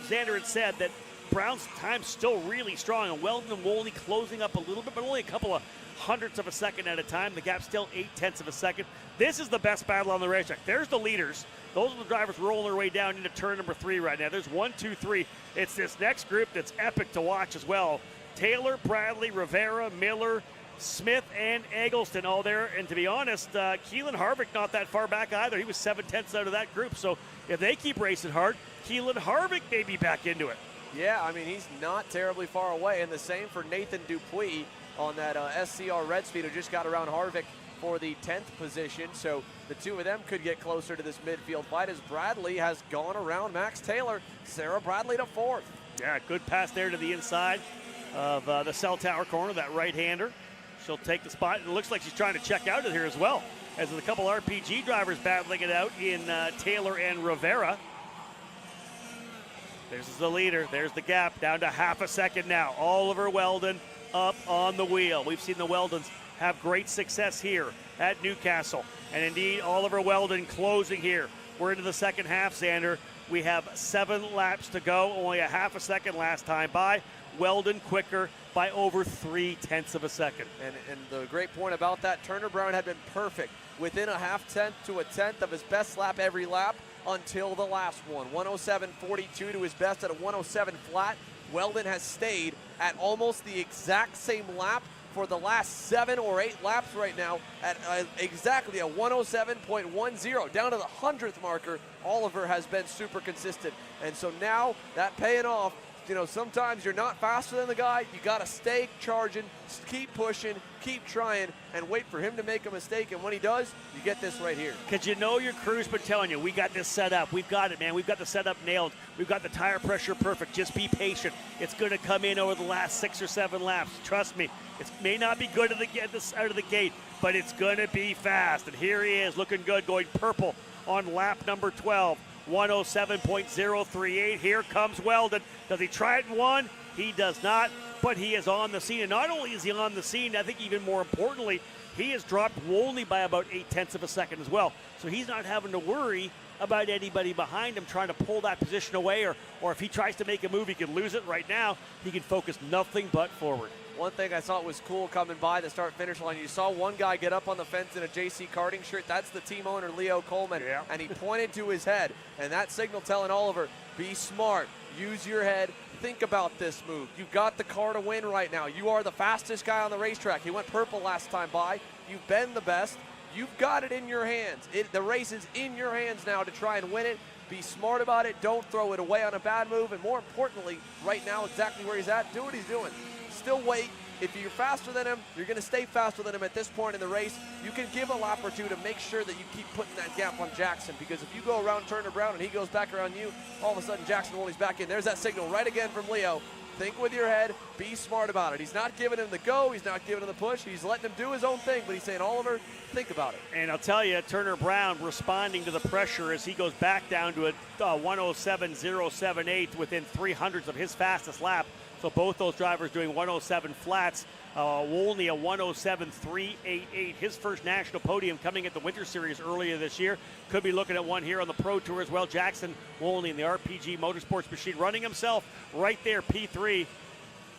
Xander had said that Brown's time's still really strong, and Weldon and Wolney closing up a little bit, but only a couple of hundredths of a second at a time. The gap's still 0.8 of a second. This is the best battle on the racetrack. There's the leaders. Those are the drivers rolling their way down into turn number 3 right now. There's 1, 2, 3. It's this next group that's epic to watch as well. Taylor, Bradley, Rivera, Miller, Smith, and Eggleston all there. And to be honest, Keelan Harvick not that far back either. He was 7/10 out of that group. So if they keep racing hard, Keelan Harvick may be back into it. Yeah, I mean, he's not terribly far away. And the same for Nathan Dupuis on that SCR Red Speed, who just got around Harvick for the 10th position. So the two of them could get closer to this midfield fight as Bradley has gone around Max Taylor. Sarah Bradley to 4th. Yeah, good pass there to the inside of the cell tower corner, that right-hander. She'll take the spot. It looks like she's trying to check out of here as well, as there's a couple RPG drivers battling it out in Taylor and Rivera. There's the leader. There's the gap down to half a second now. Oliver Weldon up on the wheel. We've seen the Weldons have great success here at Newcastle. And indeed, Oliver Weldon closing here. We're into the second half, Xander. We have 7 laps to go. Only a half a second last time by. Weldon quicker by over 0.3 of a second. And the great point about that, Turner Brown had been perfect within a 0.5 to a 1/10 of his best lap every lap until the last one. 107.42 to his best at a 107 flat. Weldon has stayed at almost the exact same lap for the last 7 or 8 laps right now at exactly a 107.10. Down to the 100th marker, Oliver has been super consistent. And so now that paying off. You know, sometimes you're not faster than the guy. You got to stay charging, keep pushing, keep trying, and wait for him to make a mistake. And when he does, you get this right here. Because you know your crew's been telling you, we got this set up. We've got it, man. We've got the setup nailed. We've got the tire pressure perfect. Just be patient. It's going to come in over the last 6 or 7 laps. Trust me. It may not be good out of the gate, but it's going to be fast. And here he is looking good, going purple on lap number 12. 107.038. Here comes Weldon. Does he try it in 1? He does not, but he is on the scene. And not only is he on the scene, I think even more importantly, he has dropped Wolney by about 0.8 of a second as well. So he's not having to worry about anybody behind him trying to pull that position away, or if he tries to make a move, he can lose it. Right now, he can focus nothing but forward. One thing I thought was cool coming by the start-finish line, you saw one guy get up on the fence in a JC Karting shirt. That's the team owner, Leo Coleman, and he pointed to his head, and that signal telling Oliver, be smart, use your head, think about this move. You've got the car to win right now. You are the fastest guy on the racetrack. He went purple last time by. You've been the best. You've got it in your hands. The race is in your hands now to try and win it. Be smart about it. Don't throw it away on a bad move. And more importantly, right now, exactly where he's at, do what he's doing. Still wait. If you're faster than him, you're going to stay faster than him at this point in the race. You can give a lap or two to make sure that you keep putting that gap on Jackson, because if you go around Turner Brown and he goes back around you, all of a sudden Jackson Wolney's back in. There's that signal right again from Leo. Think with your head. Be smart about it. He's not giving him the go. He's not giving him the push. He's letting him do his own thing, but he's saying, Oliver, think about it. And I'll tell you, Turner Brown responding to the pressure as he goes back down to a 107.078 within 300ths of his fastest lap. So both those drivers doing 107 flats. Wolney a 107.388. His first national podium coming at the Winter Series earlier this year. Could be looking at one here on the Pro Tour as well. Jackson Wolney in the RPG Motorsports machine running himself right there, P3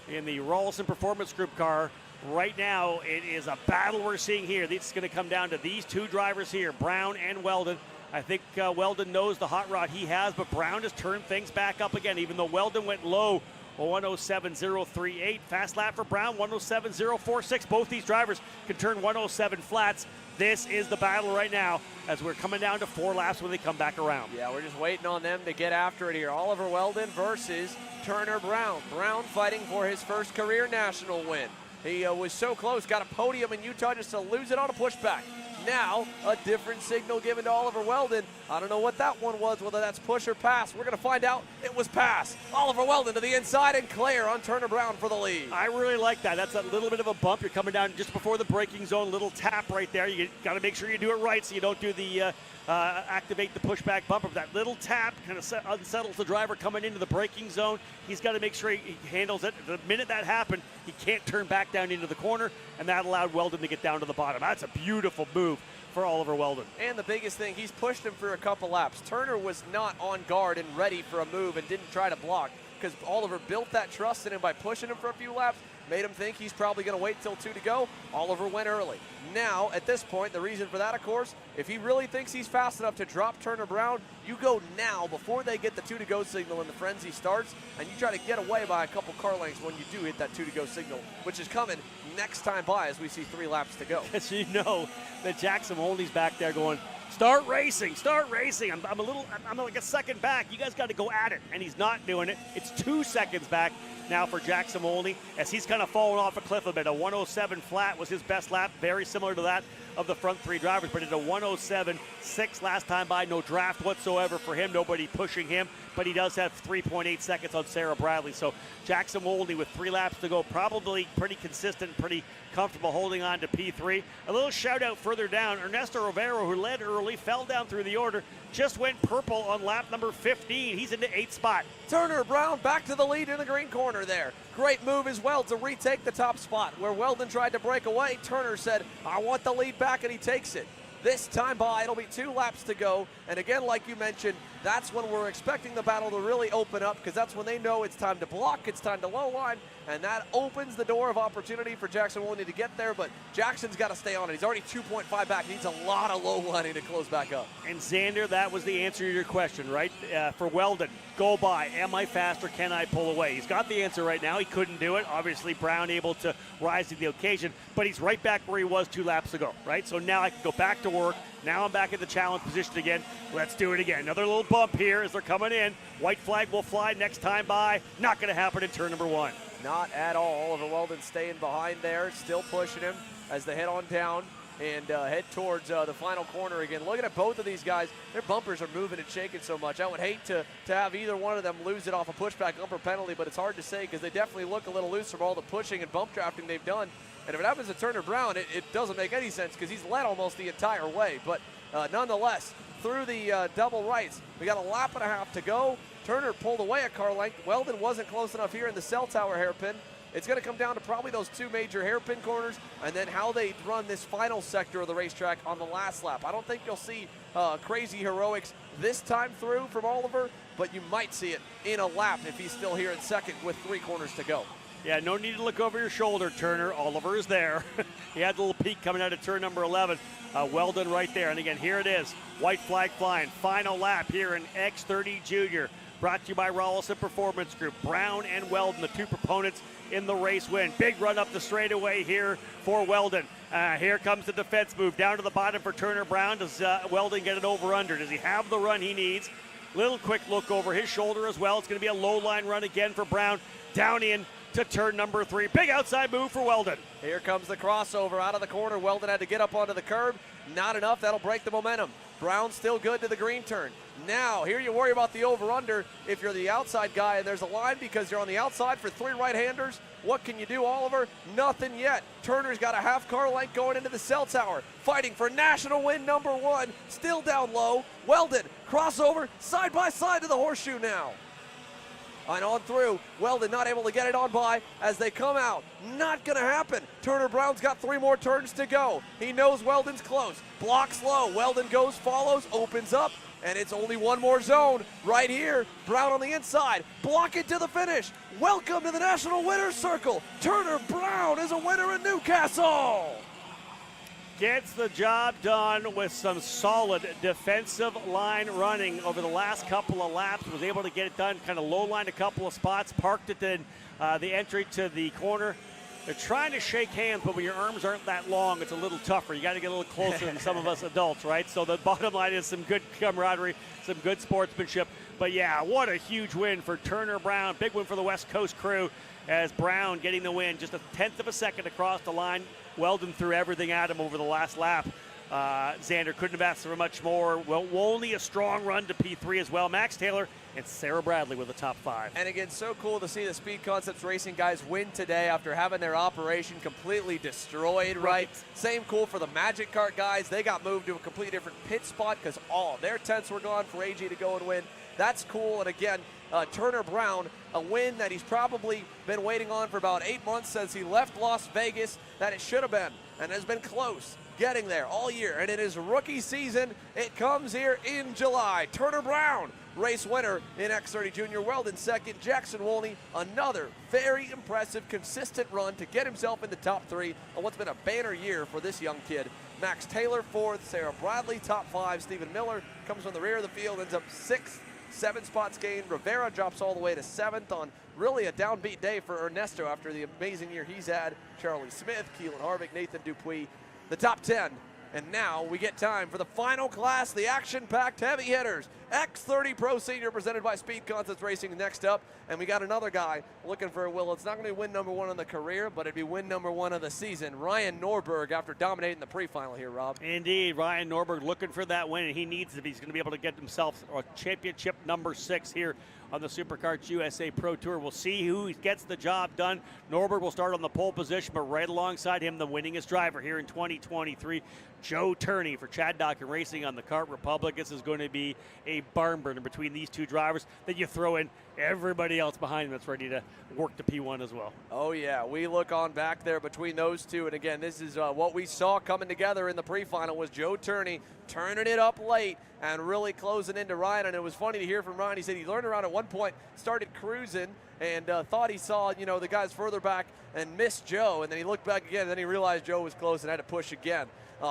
in the Rawlson Performance Group car. Right now, it is a battle we're seeing here. This is going to come down to these two drivers here, Brown and Weldon. I think Weldon knows the hot rod he has, but Brown has turned things back up again, even though Weldon went low. 107.038. Fast lap for Brown, 107.046. Both these drivers can turn 107 flats. This is the battle right now as we're coming down to 4 laps when they come back around. Yeah, we're just waiting on them to get after it here. Oliver Weldon versus Turner Brown. Brown fighting for his first career national win. He was so close, got a podium in Utah just to lose it on a pushback. Now, a different signal given to Oliver Weldon. I don't know what that one was, whether that's push or pass. We're going to find out. It was pass. Oliver Weldon to the inside, and Claire on Turner Brown for the lead. I really like that. That's a little bit of a bump. You're coming down just before the braking zone, little tap right there. You got to make sure you do it right so you don't do the activate the pushback bumper. That little tap kind of unsettles the driver coming into the braking zone. He's got to make sure he handles it. The minute that happened, he can't turn back down into the corner, and that allowed Weldon to get down to the bottom. That's a beautiful move for Oliver Weldon. And the biggest thing, he's pushed him for a couple laps. Turner was not on guard and ready for a move and didn't try to block because Oliver built that trust in him by pushing him for a few laps, made him think he's probably going to wait till 2 to go. Oliver went early. Now, at this point, the reason for that, of course, if he really thinks he's fast enough to drop Turner Brown, you go now before they get the 2 to go signal and the frenzy starts, and you try to get away by a couple car lengths when you do hit that 2 to go signal, which is coming next time by as we see 3 laps to go. As you know that Jackson Holney's back there going, start racing, start racing. I'm like a second back. You guys got to go at it. And he's not doing it. It's 2 seconds back now for Jackson Holney as he's kind of fallen off a cliff a bit. A 107 flat was his best lap, very similar to that of the front 3 drivers, but at a 107.6 last time by. No draft whatsoever for him, nobody pushing him, but he does have 3.8 seconds on Sarah Bradley. So Jackson Holney with 3 laps to go, probably pretty consistent, pretty comfortable holding on to P3. A little shout out further down, Ernesto Rivero, who led early, fell down through the order, just went purple on lap number 15. He's into 8th spot. Turner Brown back to the lead in the green corner there. Great move as well to retake the top spot. Where Weldon tried to break away, Turner said, I want the lead back, and he takes it. This time by, it'll be 2 laps to go. And again, like you mentioned, that's when we're expecting the battle to really open up because that's when they know it's time to block, it's time to low line, and that opens the door of opportunity for Jackson Holney to get there, but Jackson's got to stay on it. He's already 2.5 back. He needs a lot of low lining to close back up. And Xander, that was the answer to your question, right? For Weldon, go by. Am I fast or can I pull away? He's got the answer right now. He couldn't do it. Obviously, Brown able to rise to the occasion, but he's right back where he was 2 laps ago, right? So now I can go back to work. Now I'm back at the challenge position again. Let's do it again. Another little bump here as they're coming in. White flag will fly next time by. Not going to happen in turn number 1. Not at all. Oliver Weldon staying behind there, still pushing him as they head on down and head towards the final corner again. Looking at both of these guys, their bumpers are moving and shaking so much. I would hate to have either one of them lose it off a pushback bumper penalty, but it's hard to say because they definitely look a little loose from all the pushing and bump drafting they've done. And if it happens to Turner Brown, it doesn't make any sense because he's led almost the entire way. But nonetheless, through the double rights, we got a lap and a half to go. Turner pulled away a car length. Weldon wasn't close enough here in the cell tower hairpin. It's going to come down to probably those 2 major hairpin corners and then how they run this final sector of the racetrack on the last lap. I don't think you'll see crazy heroics this time through from Oliver, but you might see it in a lap if he's still here in second with 3 corners to go. Yeah, no need to look over your shoulder, Turner. Oliver is there. He had a little peek coming out of turn number 11. Weldon right there. And again, here it is. White flag flying. Final lap here in X30 Junior. Brought to you by Rollison Performance Group. Brown and Weldon, the 2 proponents in the race win. Big run up the straightaway here for Weldon. Here comes the defense move down to the bottom for Turner Brown. Does Weldon get it over under? Does he have the run he needs? Little quick look over his shoulder as well. It's going to be a low line run again for Brown. Down in to turn number 3. Big outside move for Weldon. Here comes the crossover out of the corner. Weldon had to get up onto the curb. Not enough. That'll break the momentum. Brown still good to the green turn. Now, here you worry about the over-under if you're the outside guy and there's a line because you're on the outside for 3 right-handers. What can you do, Oliver? Nothing yet. Turner's got a half car length going into the cell tower. Fighting for national win number 1. Still down low. Weldon, crossover, side by side to the horseshoe now. And on through, Weldon not able to get it on by as they come out. Not going to happen. Turner Brown's got 3 more turns to go. He knows Weldon's close. Blocks low. Weldon goes, follows, opens up, and it's only 1 more zone right here. Brown on the inside. Block it to the finish. Welcome to the National Winners Circle. Turner Brown is a winner in Newcastle. Gets the job done with some solid defensive line running over the last couple of laps. Was able to get it done, kind of low line a couple of spots, parked it in the entry to the corner. They're trying to shake hands, but when your arms aren't that long, it's a little tougher. You got to get a little closer than some of us adults, right? So the bottom line is some good camaraderie, some good sportsmanship. But yeah, what a huge win for Turner Brown. Big win for the West Coast crew as Brown getting the win. Just a 1/10 of a second across the line. Weldon threw everything at him over the last lap. Xander couldn't have asked for much more. Well, only a strong run to P3 as well. Max Taylor and Sarah Bradley with the top 5. And again, so cool to see the Speed Concepts Racing guys win today after having their operation completely destroyed, right? Same cool for the Magic Kart guys. They got moved to a completely different pit spot because all their tents were gone for AG to go and win. That's cool. And again, Turner Brown, a win that he's probably been waiting on for about 8 months since he left Las Vegas, that it should have been and has been close getting there all year. And in his rookie season, it comes here in July. Turner Brown, race winner in X30 Junior World. In second, Jackson Wolney, another very impressive, consistent run to get himself in the top 3 on what's been a banner year for this young kid. Max Taylor 4th, Sarah Bradley top 5, Stephen Miller comes from the rear of the field, ends up 6th. 7 spots gained. Rivera drops all the way to 7th on really a downbeat day for Ernesto after the amazing year he's had. Charlie Smith, Keelan Harvick, Nathan Dupuis, the top 10. And now we get time for the final class, the action-packed heavy hitters. X30 Pro Senior presented by Speed Concepts Racing next up. And we got another guy looking for, well, it's not going to be win number 1 in the career, but it'd be win number 1 of the season. Ryan Norberg after dominating the pre-final here, Rob. Indeed, Ryan Norberg looking for that win, and he needs it if he's going to be able to get himself a championship number 6 here on the SuperKarts USA Pro Tour. We'll see who gets the job done. Norberg will start on the pole position, but right alongside him, the winningest driver here in 2023, Joe Turney for Chad Docker Racing on the Kart Republic. This is going to be a barn burner between these two drivers. Then you throw in everybody else behind him that's ready to work to P1 as well. Oh yeah, we look on back there between those two, and again, this is what we saw coming together in the pre-final was Joe Turney turning it up late and really closing into Ryan. And it was funny to hear from Ryan. He said he learned around at one point, started cruising, and thought he saw, you know, the guys further back and missed Joe, and then he looked back again, and then he realized Joe was close and had to push again.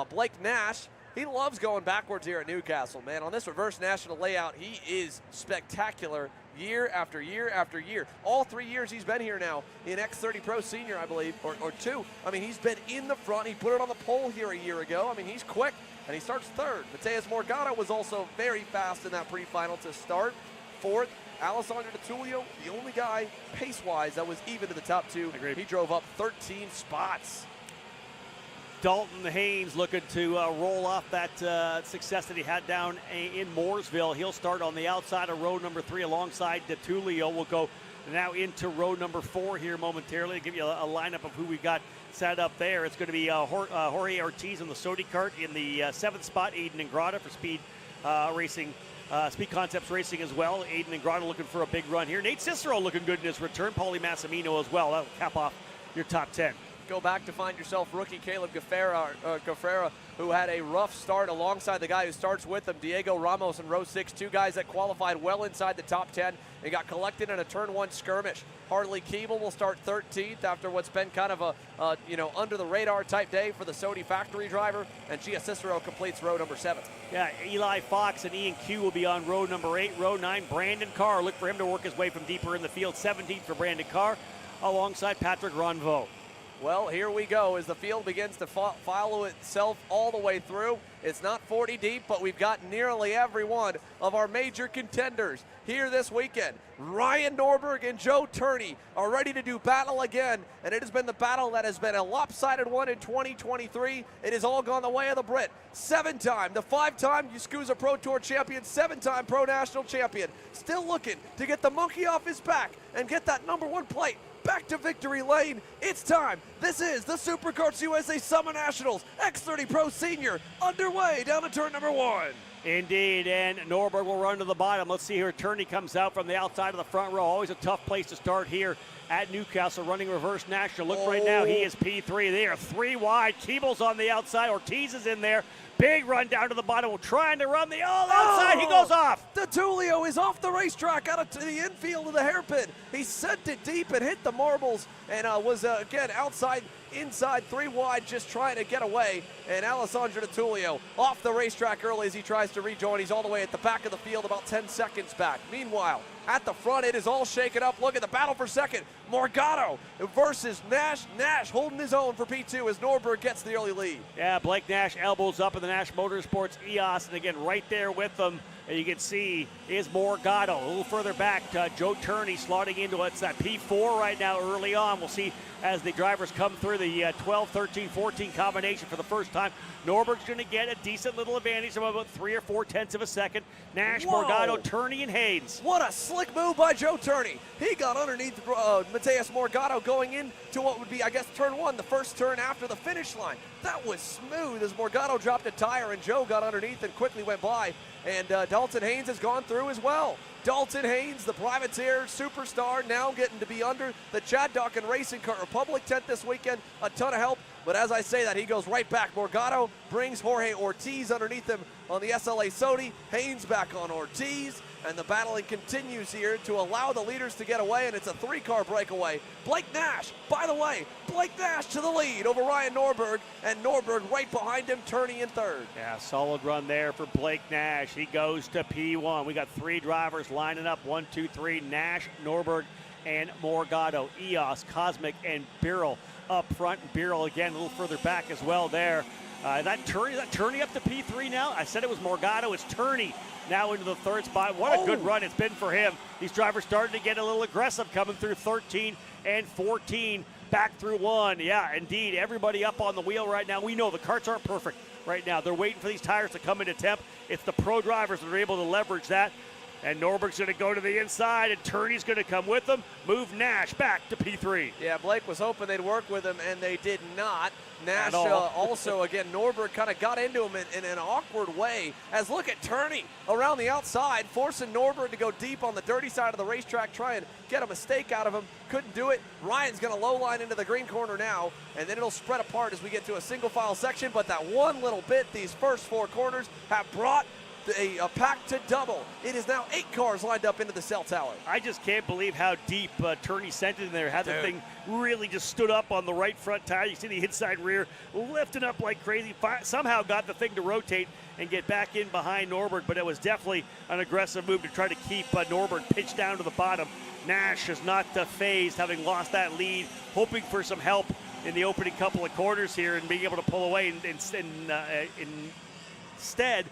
Blake Nash, he loves going backwards here at Newcastle, man. On this reverse national layout, he is spectacular year after year after year. All 3 years he's been here now in X30 Pro Senior, I believe, or 2. I mean, he's been in the front. He put it on the pole here a year ago. I mean, he's quick, and he starts 3rd. Mateus Morgado was also very fast in that pre-final to start. 4th, Alessandro DiTullio, the only guy pace-wise that was even to the top 2. Agreed. He drove up 13 spots. Dalton Haynes looking to roll off that success that he had down in Mooresville. He'll start on the outside of row number 3 alongside DiTullio. We'll go now into row number 4 here momentarily to give you a lineup of who we got set up there. It's going to be Jorge Ortiz on the Sodi kart in the 7th spot. Aiden Ingrata for Speed Racing. Speed Concepts Racing as well. Aiden Ingrata looking for a big run here. Nate Cicero looking good in his return. Paulie Massimino as well. That'll cap off your top 10. Go back to find yourself rookie Caleb Gaffera, who had a rough start alongside the guy who starts with him, Diego Ramos in row 6, 2 guys that qualified well inside the top 10 and got collected in a turn 1 skirmish. Harley Keeble will start 13th after what's been kind of a under the radar type day for the Sodi factory driver, and Gia Cicero completes row number 7. Yeah, Eli Fox and Ian Q will be on row number 8. Row 9, Brandon Carr. Look for him to work his way from deeper in the field. 17th for Brandon Carr alongside Patrick Ronvo. Well, here we go as the field begins to follow itself all the way through. It's not 40 deep, but we've got nearly every one of our major contenders here this weekend. Ryan Norberg and Joe Turney are ready to do battle again, and it has been the battle that has been a lopsided one in 2023. It has all gone the way of the Brit. 7-time, the 5-time SKUSA Pro Tour champion, 7-time Pro National champion, still looking to get the monkey off his back and get that number 1 plate back to victory lane. It's time. This is the SuperKarts USA Summer Nationals X30 Pro Senior underway down to turn number 1. Indeed, and Norberg will run to the bottom. Let's see here. Turney comes out from the outside of the front row. Always a tough place to start here at Newcastle, running reverse national. Look right now, he is P3. They are 3 wide. Keeble's on the outside. Ortiz is in there. Big run down to the bottom. Trying to run the outside. He goes off. DiTullio is off the racetrack out to the infield of the hairpin. He sent it deep and hit the marbles and was, again, outside inside 3 wide, just trying to get away. And Alessandro Tullio off the racetrack early as he tries to rejoin. He's all the way at the back of the field, about 10 seconds back. Meanwhile, at the front, it is all shaken up. Look at the battle for second. Morgado versus Nash. Nash holding his own for P2 as Norberg gets the early lead. Yeah, Blake Nash elbows up in the Nash Motorsports EOS, and again, right there with them, and you can see is Morgado. A little further back, Joe Turney slotting into it's that P4 right now early on. We'll see as the drivers come through the 12, 13, 14 combination for the first time. Norberg's going to get a decent little advantage of about 3 or 4 tenths of a second. Nash, Whoa. Morgado, Turney, and Haynes. What a slick move by Joe Turney. He got underneath Mateus Morgado going into what would be, I guess, turn 1, the first turn after the finish line. That was smooth as Morgado dropped a tire and Joe got underneath and quickly went by. And Dalton Haynes has gone through as well. Dalton Haynes, the privateer superstar, now getting to be under the Chad Dawkin Racing Kart Republic tent this weekend. A ton of help, but as I say that, he goes right back. Morgado brings Jorge Ortiz underneath him on the SLA Sodi. Haynes back on Ortiz, and the battling continues here to allow the leaders to get away, and it's a 3-car breakaway. Blake Nash, by the way, Blake Nash to the lead over Ryan Norberg, and Norberg right behind him, Turney in third. Yeah, solid run there for Blake Nash. He goes to P1. We got 3 drivers lining up, 1, 2, 3, Nash, Norberg, and Morgado. EOS, Cosmic, and Birrell up front. And Birrell again a little further back as well there. That Turney up to P3 now? I said it was Morgado. It's Turney now into the third spot. What a good run it's been for him. These drivers starting to get a little aggressive coming through 13 and 14, back through 1. Yeah, indeed, everybody up on the wheel right now. We know the karts aren't perfect right now. They're waiting for these tires to come into temp. It's the pro drivers that are able to leverage that. And Norberg's going to go to the inside, and Turney's going to come with them. Move Nash back to P3. Yeah, Blake was hoping they'd work with him, and they did not. Nash also, again, Norberg kind of got into him in an awkward way. As look at Turney around the outside, forcing Norberg to go deep on the dirty side of the racetrack, try and get a mistake out of him. Couldn't do it. Ryan's going to low line into the green corner now, and then it'll spread apart as we get to a single file section. But that one little bit, these first 4 corners have brought a pack to double. It is now 8 cars lined up into the cell tower. I just can't believe how deep Turney sent it in there. Had the thing really just stood up on the right front tire. You see the inside rear lifting up like crazy. Somehow got the thing to rotate and get back in behind Norberg, but it was definitely an aggressive move to try to keep Norberg pitched down to the bottom. Nash is not phased, having lost that lead, hoping for some help in the opening couple of quarters here and being able to pull away. Instead,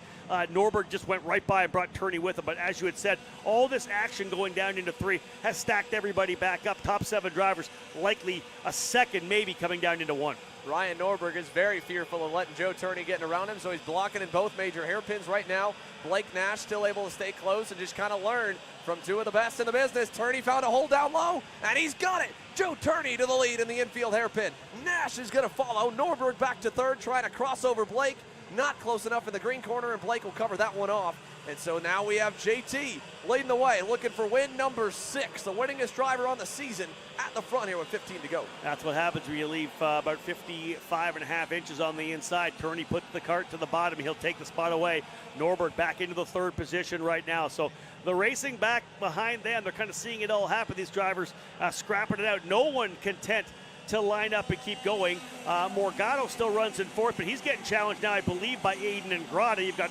Norberg just went right by and brought Turney with him. But as you had said, all this action going down into 3 has stacked everybody back up. Top 7 drivers, likely a second maybe coming down into 1. Ryan Norberg is very fearful of letting Joe Turney getting around him, so he's blocking in both major hairpins right now. Blake Nash still able to stay close and just kind of learn from 2 of the best in the business. Turney found a hole down low, and he's got it. Joe Turney to the lead in the infield hairpin. Nash is going to follow. Norberg back to third, trying to cross over Blake. Not close enough in the green corner, and Blake will cover that one off. And so now we have JT leading the way, looking for win number 6, the winningest driver on the season at the front here with 15 to go. That's what happens when you leave about 55.5 inches on the inside. Turney puts the cart to the bottom. He'll take the spot away. Norberg back into the 3rd position right now. So the racing back behind them, they're kind of seeing it all happen. These drivers scrapping it out. No one content to line up and keep going. Morgado still runs in 4th, but he's getting challenged now, I believe, by Aiden and Grada. You've got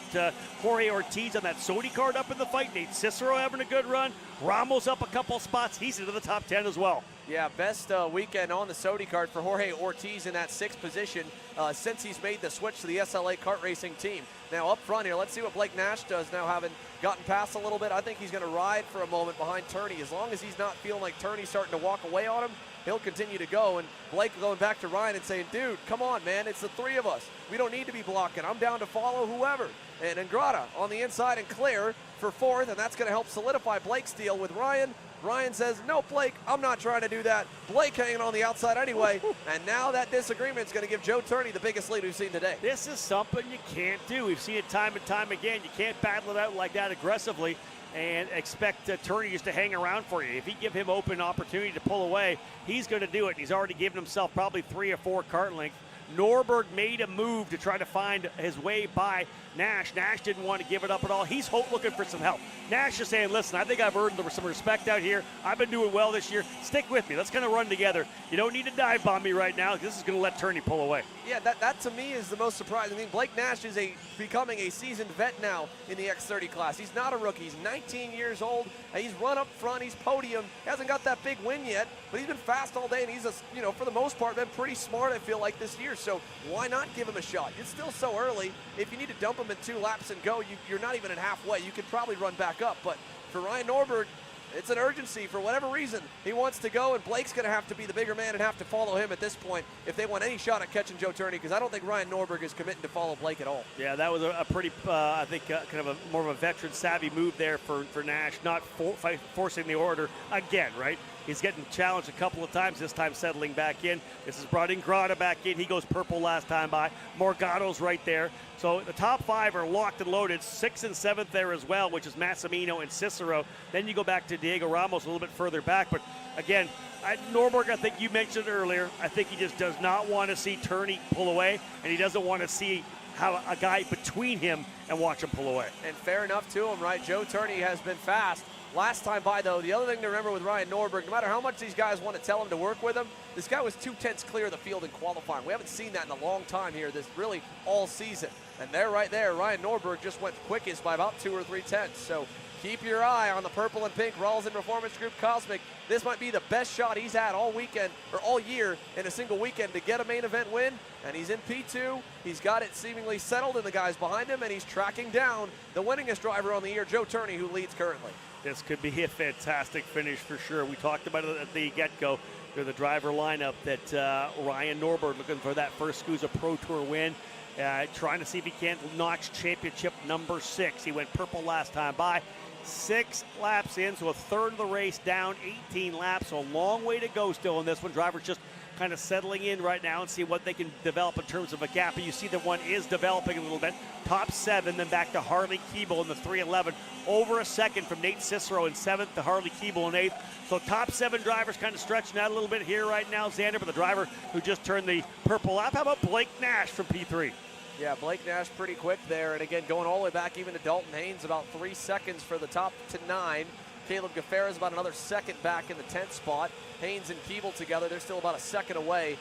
Jorge Ortiz on that Sodi card up in the fight. Nate Cicero having a good run. Ramos up a couple spots. He's into the top 10 as well. Yeah, best weekend on the Sodi card for Jorge Ortiz in that 6th position since he's made the switch to the SLA kart racing team. Now up front here, let's see what Blake Nash does now, having gotten past a little bit. I think he's going to ride for a moment behind Turney. As long as he's not feeling like Turney's starting to walk away on him, he'll continue to go. And Blake going back to Ryan and saying, dude, come on, man, it's the 3 of us. We don't need to be blocking. I'm down to follow whoever. And Angrada on the inside and clear for 4th, and that's going to help solidify Blake's deal with Ryan. Ryan says, no, Blake, I'm not trying to do that. Blake hanging on the outside anyway, and now that disagreement is going to give Joe Turney the biggest lead we've seen today. This is something you can't do. We've seen it time and time again. You can't battle it out like that aggressively and expect Turney just to hang around for you. If you give him open opportunity to pull away, he's going to do it. He's already given himself probably 3 or 4 kart lengths Norberg made a move to try to find his way by Nash. Nash didn't want to give it up at all. He's looking for some help. Nash is saying, listen, I think I've earned some respect out here. I've been doing well this year. Stick with me. Let's kind of run together. You don't need to dive bomb me right now. This is going to let Turney pull away. Yeah, that to me is the most surprising thing. Blake Nash is becoming a seasoned vet now in the X30 class. He's not a rookie. He's 19 years old. He's run up front. He's podium. He hasn't got that big win yet, but he's been fast all day, and he's, for the most part, been pretty smart, I feel like, this year. So why not give him a shot? It's still so early. If you need to dump him in 2 laps and go, you're not even at halfway. You could probably run back up. But for Ryan Norberg, it's an urgency for whatever reason. He wants to go, and Blake's going to have to be the bigger man and have to follow him at this point if they want any shot at catching Joe Turney, because I don't think Ryan Norberg is committing to follow Blake at all. Yeah, that was a pretty, I think, kind of more of a veteran-savvy move there for Nash, not forcing the order again, right? He's getting challenged a couple of times, this time settling back in. This has brought Ingrata back in. He goes purple last time by. Morgado's right there. So the top 5 are locked and loaded. 6th and 7th there as well, which is Massimino and Cicero. Then you go back to Diego Ramos a little bit further back. But again, Norberg, I think you mentioned earlier, I think he just does not want to see Turney pull away, and he doesn't want to see how a guy between him and watch him pull away. And fair enough to him, right? Joe Turney has been fast. Last time by, though, the other thing to remember with Ryan Norberg, no matter how much these guys want to tell him to work with him, this guy was 2/10 clear of the field in qualifying. We haven't seen that in a long time here, this really all season. And they're right there. Ryan Norberg just went quickest by about 2 or 3 tenths. So keep your eye on the purple and pink Rawlson Performance Group Cosmic. This might be the best shot he's had all weekend, or all year, in a single weekend to get a main event win. And he's in P2. He's got it seemingly settled in the guys behind him, and he's tracking down the winningest driver on the year, Joe Turney, who leads currently. This could be a fantastic finish for sure. We talked about it at the get-go. They're the driver lineup that Ryan Norberg looking for that first SKUSA Pro Tour win. Trying to see if he can't notch championship number 6. He went purple last time by. 6 laps in, so a third of the race down, 18 laps, so a long way to go still in this one. Drivers just kind of settling in right now and see what they can develop in terms of a gap. But you see that one is developing a little bit. Top 7, then back to Harley Keeble in the 311. Over a second from Nate Cicero in 7th to Harley Keeble in 8th. So top 7 drivers kind of stretching out a little bit here right now. Xander, but the driver who just turned the purple lap. How about Blake Nash from P3? Yeah, Blake Nash pretty quick there. And again, going all the way back even to Dalton Haynes, about 3 seconds for the top to 9. Caleb Gaffera is about another second back in the 10th spot. Haynes and Keeble together, they're still about a second away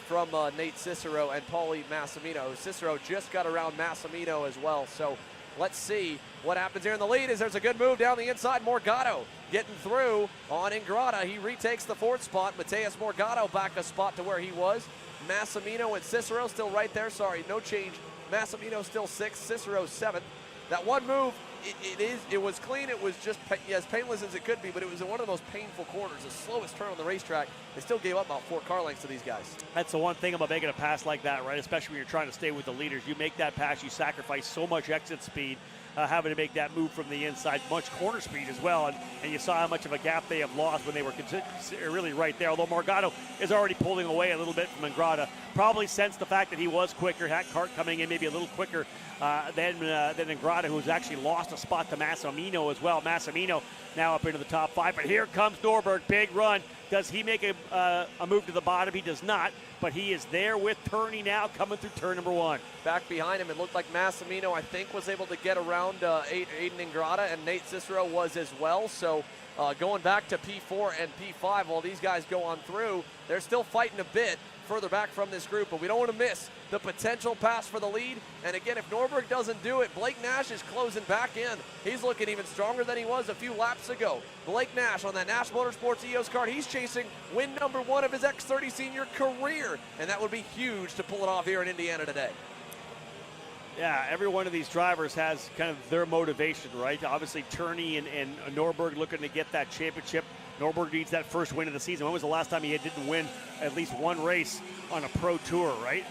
from Nate Cicero and Paulie Massimino. Cicero just got around Massimino as well. So let's see what happens here in the lead. There's a good move down the inside. Morgado getting through on Ingrata. He retakes the 4th spot. Mateus Morgado back a spot to where he was. Massimino and Cicero still right there. Sorry, no change. Massimino still 6th, Cicero 7th. That one move, it was clean. It was just as painless as it could be, but it was in one of the most painful corners, the slowest turn on the racetrack. They still gave up about 4 car lengths to these guys. That's the one thing about making a pass like that, right? Especially when you're trying to stay with the leaders. You make that pass, you sacrifice so much exit speed, having to make that move from the inside, much corner speed as well. And you saw how much of a gap they have lost when they were really right there. Although Morgado is already pulling away a little bit from Ingrata. Probably sensed the fact that he was quicker, had Kart coming in maybe a little quicker than Ingrata, who's actually lost a spot to Massimino as well. Massimino now up into the top 5. But here comes Norberg, big run. Does he make a move to the bottom? He does not, but he is there with Turney now coming through turn number 1. Back behind him, it looked like Massimino, I think, was able to get around Aiden Ingrata, and Nate Cicero was as well. So going back to P4 and P5, while these guys go on through, they're still fighting a bit further back from this group, but we don't want to miss the potential pass for the lead. And again, if Norberg doesn't do it, Blake Nash is closing back in. He's looking even stronger than he was a few laps ago. Blake Nash on that Nash Motorsports EOS card, he's chasing win number 1 of his X30 senior career, and that would be huge to pull it off here in Indiana today. Yeah, every one of these drivers has kind of their motivation, right? Obviously, Turney and Norberg looking to get that championship. Norberg needs that first win of the season. When was the last time he didn't win at least one race on a pro tour, right?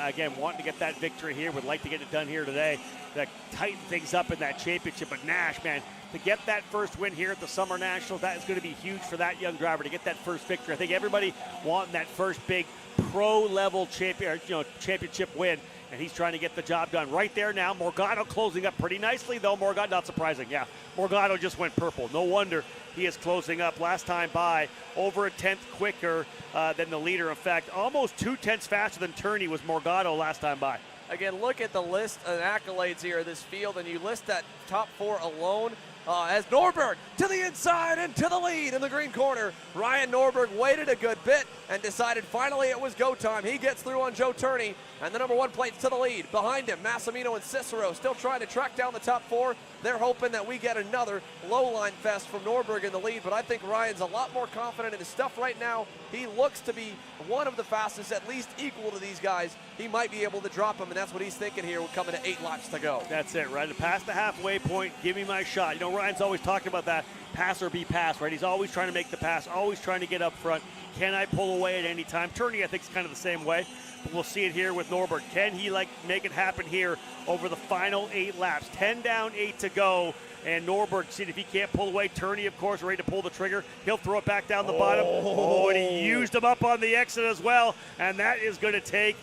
Again, wanting to get that victory here, would like to get it done here today to tighten things up in that championship. But Nash, man, to get that first win here at the Summer Nationals, that is going to be huge for that young driver to get that first victory. I think everybody wanting that first big pro-level championship win, and he's trying to get the job done right there now. Morgado closing up pretty nicely, though. Morgado, not surprising, yeah. Morgado just went purple. No wonder he is closing up. Last time by, over a tenth quicker than the leader. In fact, almost 2 tenths faster than Turney was Morgado last time by. Again, look at the list of accolades here of this field, and you list that top 4 alone. As Norberg to the inside and to the lead in the green corner. Ryan Norberg waited a good bit and decided finally it was go time. He gets through on Joe Turney, and the number 1 plate's to the lead. Behind him, Massimino and Cicero still trying to track down the top 4. They're hoping that we get another low line fest from Norberg in the lead, but I think Ryan's a lot more confident in his stuff right now. He looks to be one of the fastest, at least equal to these guys. He might be able to drop him, and that's what he's thinking here coming to 8 laps to go. That's it, right? Past the halfway point, give me my shot. You know, Ryan's always talking about that pass or be pass, right? He's always trying to make the pass, always trying to get up front. Can I pull away at any time? Turney, I think, is kind of the same way. But we'll see it here with Norberg. Can he make it happen here over the final 8 laps? 10 down, 8 to go. And Norberg, see if he can't pull away. Turney, of course, ready to pull the trigger. He'll throw it back down the bottom. Oh, and he used him up on the exit as well. And that is going to take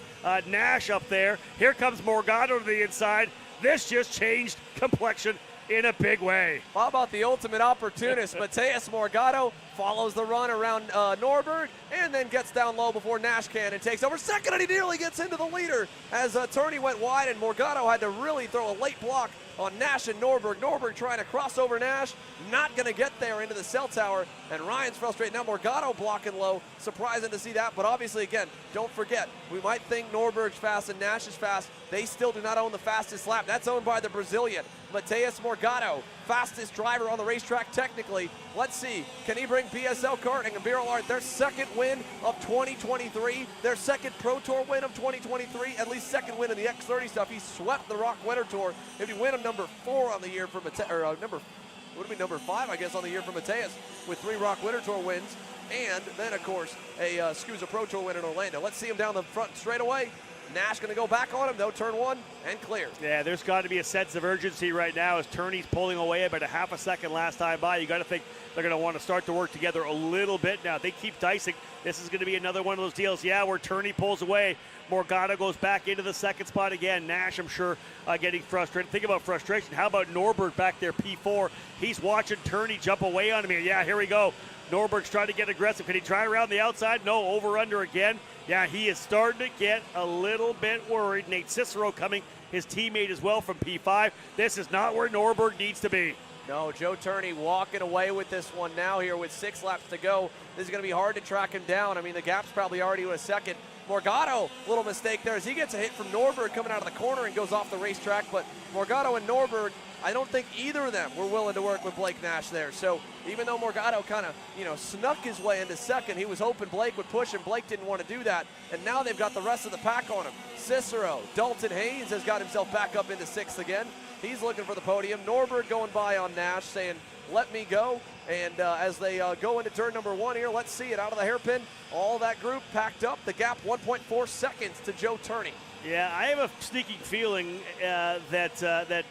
Nash up there. Here comes Morgado to the inside. This just changed complexion in a big way. How about the ultimate opportunist? Mateus Morgado follows the run around Norberg and then gets down low before Nash can and takes over second, and he nearly gets into the leader as Turney went wide, and Morgado had to really throw a late block on Nash and Norberg. Norberg trying to cross over Nash, not going to get there into the cell tower, and Ryan's frustrated. Now Morgado blocking low. Surprising to see that, but obviously, again, don't forget, we might think Norberg's fast and Nash is fast. They still do not own the fastest lap. That's owned by the Brazilian, Mateus Morgado, fastest driver on the racetrack technically. Let's see, can he bring PSL Karting and Barrel Art their second win of 2023, their second Pro Tour win of 2023, at least second win in the X30 stuff. He swept the Rock Winter Tour. If you win him number 4 on the year for Mateus, or number 5, I guess, on the year for Mateus, with 3 Rock Winter Tour wins, and then, of course, a SKUSA Pro Tour win in Orlando. Let's see him down the front straight away. Nash going to go back on him, though, turn 1, and clear. Yeah, there's got to be a sense of urgency right now as Turney's pulling away about a half a second last time by. You got to think they're going to want to start to work together a little bit now. If they keep dicing, this is going to be another one of those deals, yeah, where Turney pulls away. Morgado goes back into the second spot again. Nash, I'm sure, getting frustrated. Think about frustration. How about Norberg back there, P4? He's watching Turney jump away on him here. Yeah, here we go. Norberg's trying to get aggressive. Can he try around the outside? No, over-under again. Yeah, he is starting to get a little bit worried. Nate Cicero coming, his teammate as well from P5. This is not where Norberg needs to be. No, Joe Turney walking away with this one now here with 6 laps to go. This is going to be hard to track him down. I mean, the gap's probably already to a second. Morgado, little mistake there as he gets a hit from Norberg coming out of the corner and goes off the racetrack. But Morgado and Norberg, I don't think either of them were willing to work with Blake Nash there. So even though Morgado kind of, snuck his way into second, he was hoping Blake would push him. Blake didn't want to do that. And now they've got the rest of the pack on him. Cicero, Dalton Haynes has got himself back up into 6th again. He's looking for the podium. Norberg going by on Nash saying, let me go. And as they go into turn number 1 here, let's see it out of the hairpin. All that group packed up. The gap 1.4 seconds to Joe Turney. Yeah, I have a sneaking feeling that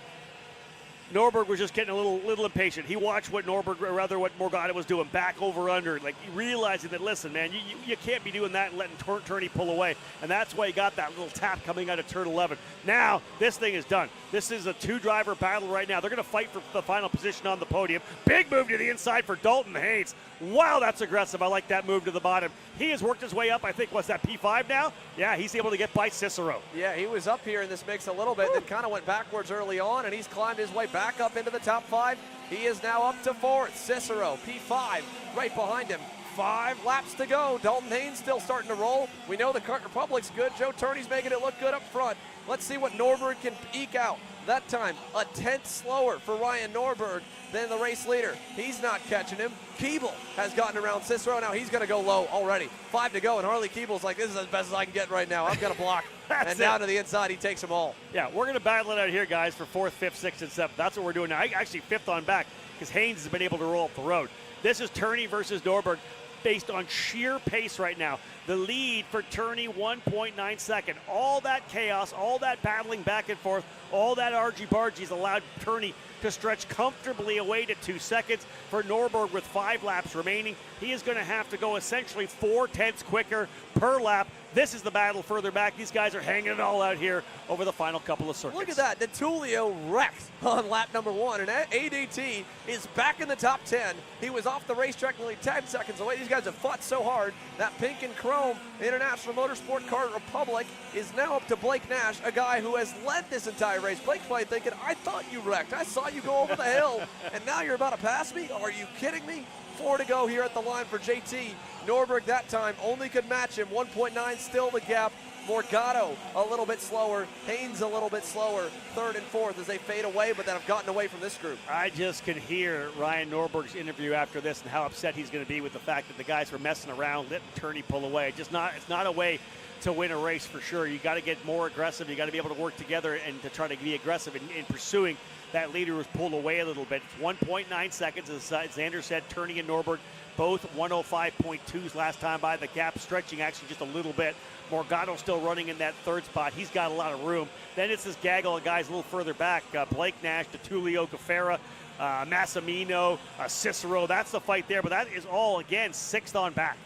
Norberg was just getting a little impatient. He watched what Morgado was doing, back over under, like realizing that, listen, man, you can't be doing that and letting Turney pull away. And that's why he got that little tap coming out of turn 11. Now, this thing is done. This is a 2-driver battle right now. They're going to fight for the final position on the podium. Big move to the inside for Dalton Haynes. Wow, that's aggressive. I like that move to the bottom. He has worked his way up, I think, what's that, P5 now? Yeah, he's able to get by Cicero. Yeah, he was up here in this mix a little bit, then kind of went backwards early on, and he's climbed his way back up into the top 5. He is now up to 4th. Cicero, P5, right behind him. 5 laps to go. Dalton Haynes still starting to roll. We know the Kart Republic's good. Joe Turney's making it look good up front. Let's see what Norberg can eke out. That time, a tenth slower for Ryan Norberg than the race leader. He's not catching him. Keeble has gotten around Cicero. Now he's going to go low already. 5 to go, and Harley Keeble's like, this is as best as I can get right now. I've got a block. And down to the inside, he takes them all. Yeah, we're going to battle it out here, guys, for 4th, 5th, 6th, and 7th. That's what we're doing now. Actually, 5th on back because Haynes has been able to roll up the road. This is Turney versus Norberg based on sheer pace right now. The lead for Turney, 1.9 second. All that chaos, all that battling back and forth, All that argy-bargy's allowed Turney to stretch comfortably away to 2 seconds. For Norberg with 5 laps remaining, he is going to have to go essentially 4/10 quicker per lap. This is the battle further back. These guys are hanging it all out here over the final couple of circuits. Look at that. DeTulio wrecked on lap number 1, and ADT is back in the top 10. He was off the racetrack nearly 10 seconds away. These guys have fought so hard. That pink and chrome International Motorsport Kart Republic is now up to Blake Nash, a guy who has led this entire race. Blake's probably thinking, I thought you wrecked. I saw you go over the hill, and now you're about to pass me? Are you kidding me? 4 to go here at the line for JT. Norberg that time only could match him. 1.9 still the gap. Morgado a little bit slower. Haynes a little bit slower. 3rd and 4th as they fade away, but then have gotten away from this group. I just can hear Ryan Norberg's interview after this and how upset he's going to be with the fact that the guys were messing around, letting Turney pull away. It's not a way to win a race for sure. You got to get more aggressive. You got to be able to work together and to try to be aggressive in pursuing that leader who's pulled away a little bit. It's 1.9 seconds, as Xander said. Turney and Norberg both 105.2s last time by. The gap stretching actually just a little bit. Morgado still running in that 3rd spot. He's got a lot of room. Then it's this gaggle of guys a little further back. Blake Nash, DeTulio, Gafera, Massimino, Cicero. That's the fight there, but that is all, again, 6th on back.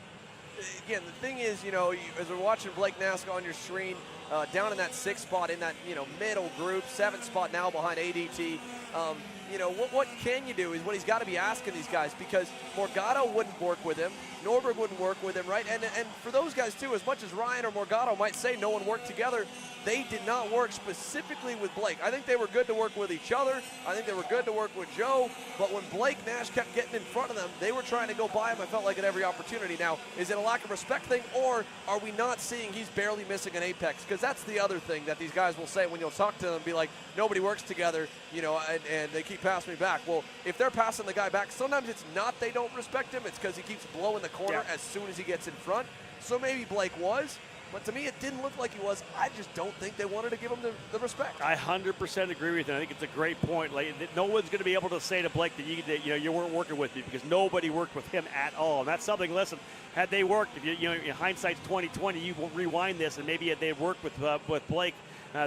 Again, the thing is, as we're watching Blake Nash on your screen, down in that 6th spot in that, middle group, 7th spot now behind ADT. What can you do is what he's got to be asking these guys, because Morgado wouldn't work with him. Norberg wouldn't work with him, right? And for those guys, too, as much as Ryan or Morgado might say no one worked together, they did not work specifically with Blake. I think they were good to work with each other. I think they were good to work with Joe. But when Blake Nash kept getting in front of them, they were trying to go by him, I felt like, at every opportunity. Now, is it a lack of respect thing, or are we not seeing he's barely missing an apex? Because that's the other thing that these guys will say when you'll talk to them and be like, nobody works together, and they keep passing me back. Well, if they're passing the guy back, sometimes it's not they don't respect him. It's because he keeps blowing the corner as soon as he gets in front. So maybe Blake was. But to me, it didn't look like he was. I just don't think they wanted to give him the respect. I 100% agree with you. I think it's a great point. Like, no one's going to be able to say to Blake that you weren't working with me, because nobody worked with him at all. And that's something. Listen, had they worked, if hindsight's 2020, you will rewind this, and maybe if they worked with Blake,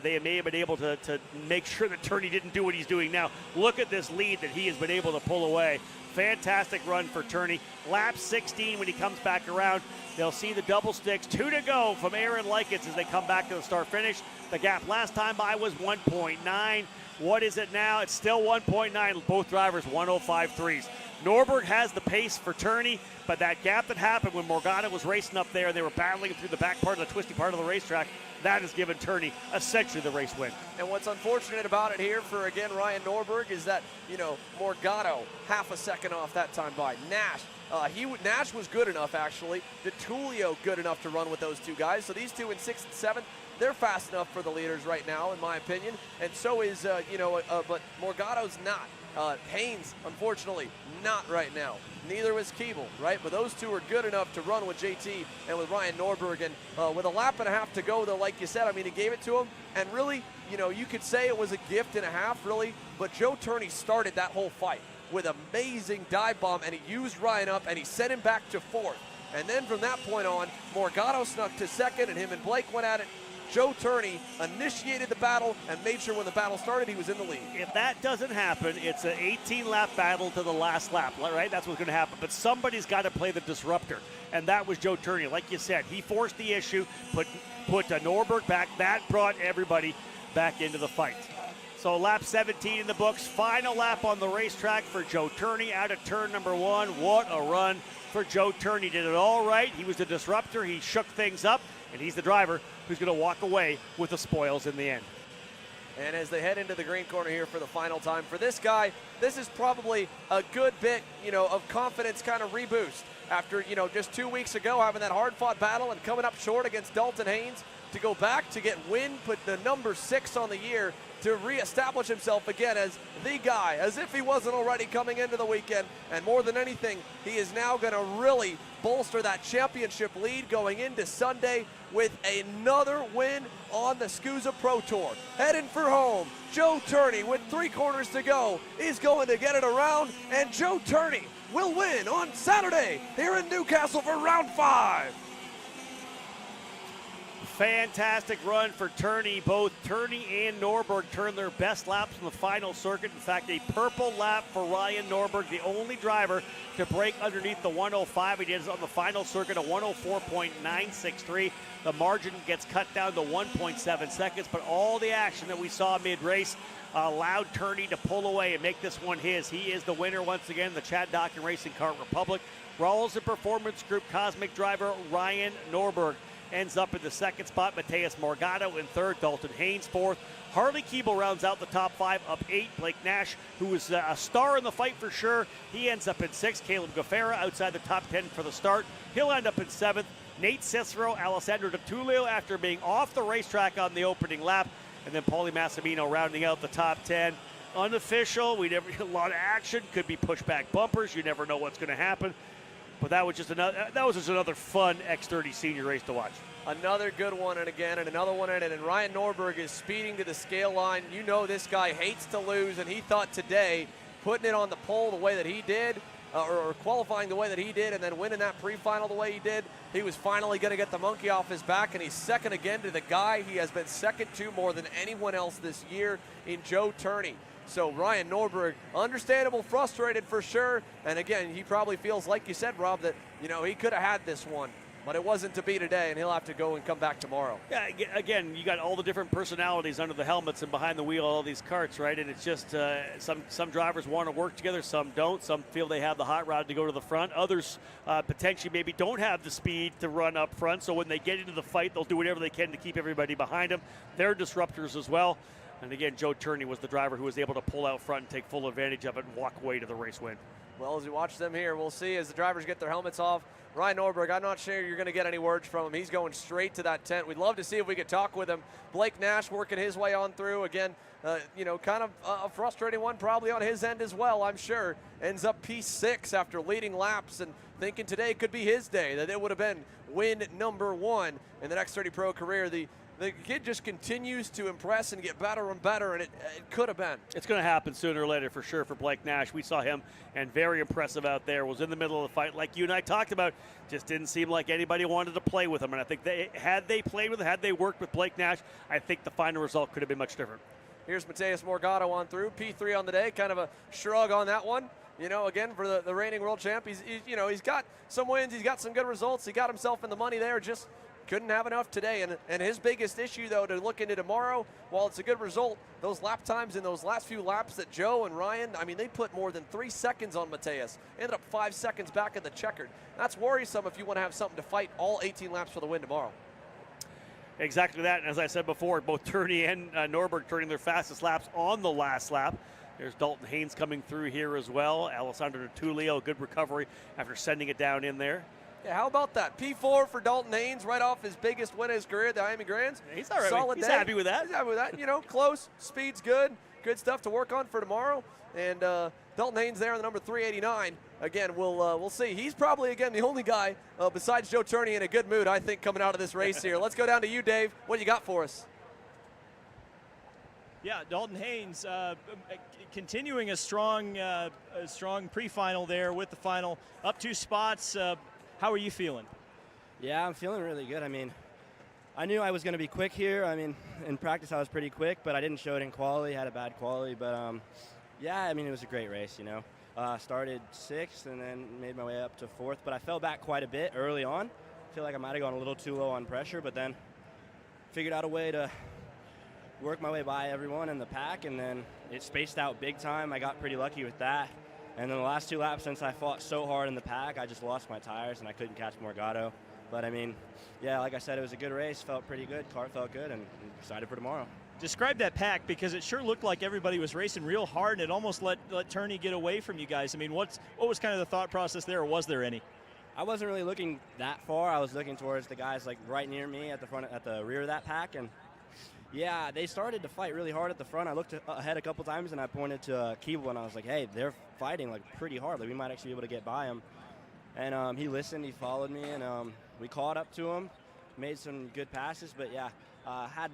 they may have been able to make sure that Turney didn't do what he's doing now. Look at this lead that he has been able to pull away. Fantastic run for Turney. Lap 16 when he comes back around. They'll see the double sticks. 2 to go from Aaron Likens as they come back to the start finish. The gap last time by was 1.9. What is it now? It's still 1.9. Both drivers 105.3s. Norberg has the pace for Turney, but that gap that happened when Morgado was racing up there and they were battling through the back part of the twisty part of the racetrack, that has given Turney essentially the race win. And what's unfortunate about it here for, again, Ryan Norberg is that, Morgado half a second off that time by. Nash, Nash was good enough, actually. DeTulio good enough to run with those two guys. So these two in 6th and 7th, they're fast enough for the leaders right now, in my opinion. And so is, but Morgado's not. Haynes, unfortunately, not right now. Neither was Keeble, right? But those two are good enough to run with JT and with Ryan Norberg. And with a lap and a half to go, though, like you said, I mean, he gave it to him. And really, you could say it was a gift and a half, really. But Joe Turney started that whole fight with amazing dive bomb, and he used Ryan up, and he sent him back to 4th. And then from that point on, Morgado snuck to 2nd, and him and Blake went at it. Joe Turney initiated the battle and made sure when the battle started, he was in the lead. If that doesn't happen, it's an 18-lap battle to the last lap, right? That's what's going to happen. But somebody's got to play the disruptor, and that was Joe Turney. Like you said, he forced the issue, put Norberg back. That brought everybody back into the fight. So lap 17 in the books. Final lap on the racetrack for Joe Turney out of turn number 1. What a run for Joe Turney. Did it all right. He was the disruptor. He shook things up, and he's the driver who's going to walk away with the spoils in the end. And as they head into the green corner here for the final time, for this guy, this is probably a good bit, of confidence kind of reboost after, just 2 weeks ago having that hard-fought battle and coming up short against Dalton Haynes, to go back to get win, put the number 6 on the year, to reestablish himself again as the guy, as if he wasn't already coming into the weekend. And more than anything, he is now going to really bolster that championship lead going into Sunday with another win on the SKUSA Pro Tour. Heading for home, Joe Turney, with 3 corners to go, is going to get it around, and Joe Turney will win on Saturday here in Newcastle for round 5. Fantastic run for Turney. Both Turney and Norberg turned their best laps in the final circuit. In fact, a purple lap for Ryan Norberg, the only driver to break underneath the 105. He did it on the final circuit, a 104.963. The margin gets cut down to 1.7 seconds, but all the action that we saw mid-race allowed Turney to pull away and make this one his. He is the winner once again, the Chad Dockin Racing Kart Republic. Rawls and Performance Group Cosmic driver Ryan Norberg ends up in the second spot. Mateus Morgado in third. Dalton Haynes fourth. Harley Keeble rounds out the top 5 up 8. Blake Nash, who was a star in the fight for sure, he ends up in 6th. Caleb Gaffera outside the top 10 for the start. He'll end up in 7th. Nate Cicero, Alessandro DiTullio after being off the racetrack on the opening lap. And then Paulie Massimino rounding out the top 10. Unofficial, we never a lot of action. Could be pushback bumpers. You never know what's going to happen. But that was just another fun X30 senior race to watch. Another good one, and again, and another one in it. And Ryan Norberg is speeding to the scale line. You know this guy hates to lose, and he thought today, putting it on the pole the way that he did, or qualifying the way that he did, and then winning that pre-final the way he did, he was finally going to get the monkey off his back, and he's second again to the guy he has been second to more than anyone else this year in Joe Turney. So Ryan Norberg, understandable, frustrated for sure. And again, he probably feels, like you said, Rob, that, you know, he could have had this one, but it wasn't to be today, and he'll have to go and come back tomorrow. Yeah, again, you got all the different personalities under the helmets and behind the wheel of all these karts, right? And it's just some drivers want to work together, some don't. Some feel they have the hot rod to go to the front. Others potentially maybe don't have the speed to run up front. So when they get into the fight, they'll do whatever they can to keep everybody behind them. They're disruptors as well. And again, Joe Turney was the driver who was able to pull out front and take full advantage of it and walk away to the race win. Well, as we watch them here, we'll see as the drivers get their helmets off. Ryan Norberg, I'm not sure you're going to get any words from him. He's going straight to that tent. We'd love to see if we could talk with him. Blake Nash working his way on through. Again, you know, kind of a frustrating one probably on his end as well, I'm sure. Ends up P6 after leading laps and thinking today could be his day, that it would have been win number 1 in the X30 Pro career. The kid just continues to impress and get better and better, and it could have been. It's going to happen sooner or later for sure for Blake Nash. We saw him, and very impressive out there. Was in the middle of the fight like you and I talked about. Just didn't seem like anybody wanted to play with him, and I think had they played with him, had they worked with Blake Nash, I think the final result could have been much different. Here's Mateus Morgado on through, P3 on the day, kind of a shrug on that one. You know, again, for the reigning world champ, he's got some wins, he's got some good results, he got himself in the money there, just couldn't have enough today. And his biggest issue, though, to look into tomorrow, while it's a good result, those lap times in those last few laps that Joe and Ryan, I mean, they put more than 3 seconds on Mateus. Ended up 5 seconds back in the checkered. That's worrisome if you want to have something to fight all 18 laps for the win tomorrow. Exactly that. And as I said before, both Turney and Norberg turning their fastest laps on the last lap. There's Dalton Haynes coming through here as well. Alessandro DiTullio, good recovery after sending it down in there. Yeah, how about that? P4 for Dalton Haynes, right off his biggest win of his career, the Miami Grands. He's all right. Solid He's day. happy with that. He's happy with that. You know, close, speed's good, good stuff to work on for tomorrow. And Dalton Haynes there in the number 389. Again, we'll see. He's probably, again, the only guy besides Joe Turney in a good mood, I think, coming out of this race here. Let's go down to you, Dave. What do you got for us? Yeah, Dalton Haynes continuing a strong pre-final there with the final. Up 2 spots. How are you feeling? Yeah, I'm feeling really good. I mean, I knew I was going to be quick here. I mean, in practice I was pretty quick, but I didn't show it in quali. Had a bad quali, but yeah, I mean, it was a great race, you know. Started 6th and then made my way up to 4th, but I fell back quite a bit early on. I feel like I might have gone a little too low on pressure, but then figured out a way to work my way by everyone in the pack, and then it spaced out big time. I got pretty lucky with that. And then the last 2 laps, since I fought so hard in the pack, I just lost my tires and I couldn't catch Morgado. But I mean, yeah, like I said, it was a good race. Felt pretty good. Car felt good, and excited for tomorrow. Describe that pack, because it sure looked like everybody was racing real hard, and it almost let Turney get away from you guys. I mean, what was kind of the thought process there, or was there any? I wasn't really looking that far. I was looking towards the guys like right near me at the rear of that pack, and yeah, they started to fight really hard at the front. I looked ahead a couple times, and I pointed to Keeble, and I was like, hey, they're fighting like pretty hard. Like, we might actually be able to get by them. And he listened, he followed me, and we caught up to him, made some good passes. But yeah, had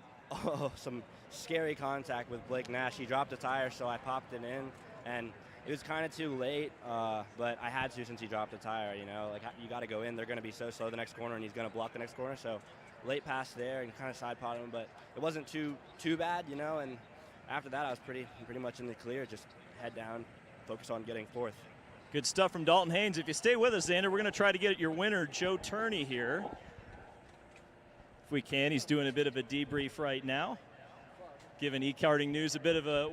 some scary contact with Blake Nash. He dropped a tire, so I popped it in. And It was kind of too late, but I had to since he dropped a tire, you know. Like, you got to go in. They're going to be so slow the next corner, and he's going to block the next corner. So late pass there and kind of side potted him, but it wasn't too bad, you know. And after that, I was pretty much in the clear. Just head down, focus on getting fourth. Good stuff from Dalton Haynes. If you stay with us, Xander, we're going to try to get your winner, Joe Turney, here. If we can, he's doing a bit of a debrief right now, giving e-karting news a bit of a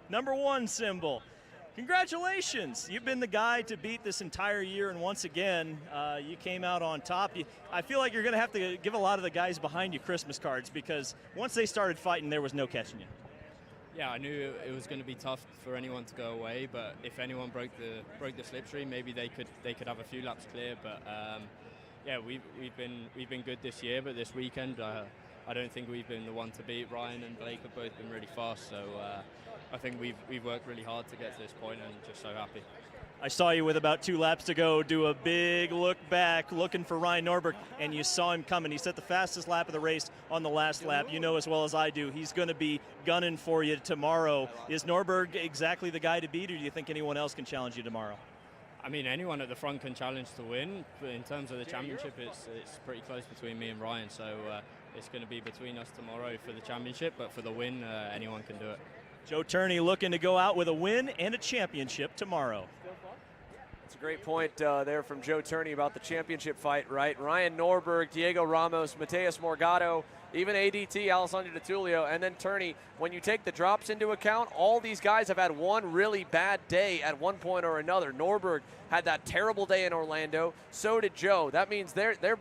number one symbol. Congratulations. You've been the guy to beat this entire year, and once again, you came out on top. I feel like you're going to have to give a lot of the guys behind you Christmas cards, because once they started fighting, there was no catching you. Yeah, I knew it was going to be tough for anyone to go away, but if anyone broke the slipstream, maybe they could have a few laps clear. But yeah, we've been good this year, but this weekend I don't think we've been the one to beat. Ryan and Blake have both been really fast, so I think we've worked really hard to get to this point, and just so happy. I saw you with about 2 laps to go do a big look back looking for Ryan Norberg, and you saw him coming. He set the fastest lap of the race on the last lap. You know as well as I do, he's going to be gunning for you tomorrow. Is Norberg exactly the guy to beat, or do you think anyone else can challenge you tomorrow? I mean, anyone at the front can challenge to win, but in terms of the championship, it's pretty close between me and Ryan, so it's going to be between us tomorrow for the championship, but for the win, anyone can do it. Joe Turney looking to go out with a win and a championship tomorrow. That's a great point there from Joe Turney about the championship fight, right? Ryan Norberg, Diego Ramos, Mateus Morgado, even ADT, Alessandro Di Tullio, and then Turney. When you take the drops into account, all these guys have had one really bad day at one point or another. Norberg had that terrible day in Orlando. So did Joe. That means their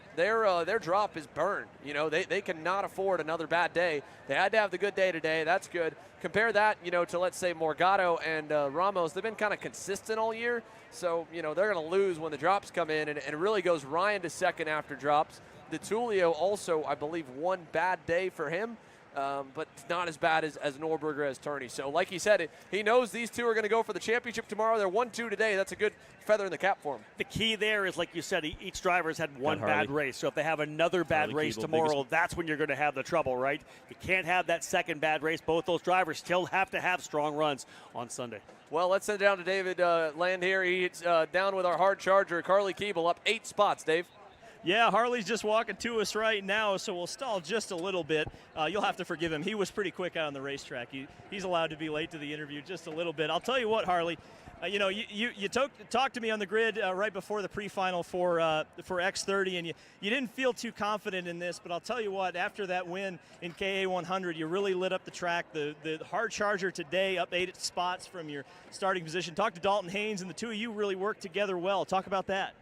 drop is burned. You know, they cannot afford another bad day. They had to have the good day today. That's good. Compare that, you know, to let's say Morgado and Ramos. They've been kind of consistent all year. So, you know, they're going to lose when the drops come in, and it really goes Ryan to second after drops. Di Tullio also, I believe, one bad day for him, but not as bad as Norberg or as Turney. So, like he said, he knows these two are going to go for the championship tomorrow. They're 1-2 today. That's a good feather in the cap for him. The key there is, like you said, each driver has had one bad race. So if they have another bad race tomorrow, that's when you're going to have the trouble, right? You can't have that second bad race. Both those drivers still have to have strong runs on Sunday. Well, let's send it down to David Land here. He's down with our hard charger, Carly Keeble, up 8 spots, Dave. Yeah, Harley's just walking to us right now, so we'll stall just a little bit. You'll have to forgive him. He was pretty quick out on the racetrack. He's allowed to be late to the interview just a little bit. I'll tell you what, Harley, you know, you talked to me on the grid right before the pre-final for X30, and you didn't feel too confident in this, but I'll tell you what, after that win in KA 100, you really lit up the track. The hard charger today up 8 spots from your starting position. Talk to Dalton Haynes, and the two of you really worked together well. Talk about that.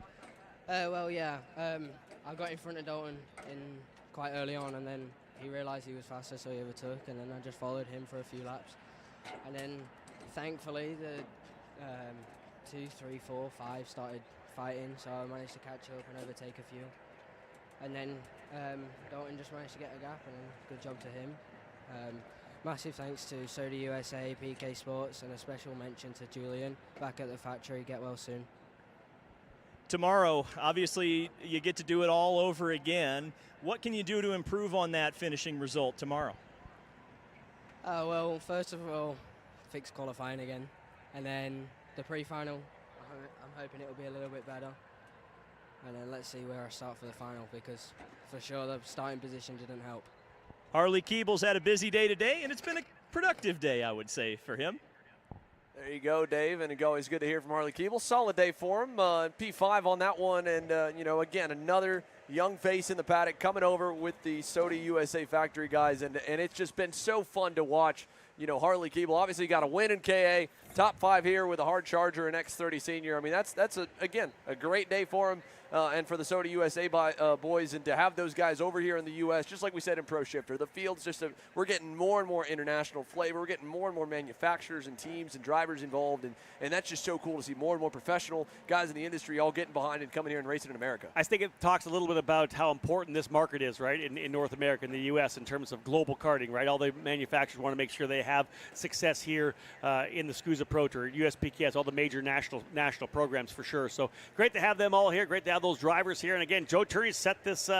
Well, yeah. I got in front of Dalton quite early on, and then he realised he was faster, so he overtook, and then I just followed him for a few laps. And then, thankfully, the 2, 3, 4, 5 started fighting, so I managed to catch up and overtake a few. And then Dalton just managed to get a gap, and then good job to him. Massive thanks to Soda USA, PK Sports, and a special mention to Julian back at the factory. Get well soon. Tomorrow, obviously, you get to do it all over again. What can you do to improve on that finishing result tomorrow? Well, first of all, fix qualifying again. And then the pre-final, I'm hoping it will be a little bit better. And then let's see where I start for the final, because for sure the starting position didn't help. Harley Keeble's had a busy day today, and it's been a productive day, I would say, for him. There you go, Dave, and it's always good to hear from Harley Keeble. Solid day for him. P5 on that one, and, you know, again, another young face in the paddock coming over with the Soda USA factory guys, and it's just been so fun to watch. You know, Harley Keeble obviously got a win in KA, top 5 here with a hard charger and X30 senior. I mean, that's again, a great day for him and for the Soda USA boys, and to have those guys over here in the U.S., just like we said in Pro Shifter, the field's just we're getting more and more international flavor. We're getting more and more manufacturers and teams and drivers involved, and that's just so cool to see more and more professional guys in the industry all getting behind and coming here and racing in America. I think it talks a little bit about how important this market is, right, in North America, in the U.S., in terms of global karting, right? All the manufacturers want to make sure they have success here in the SKUSA Pro Tour, USPKS, all the major national programs for sure. So great to have them all here. Great to have those drivers here. And again, Joe Turney set this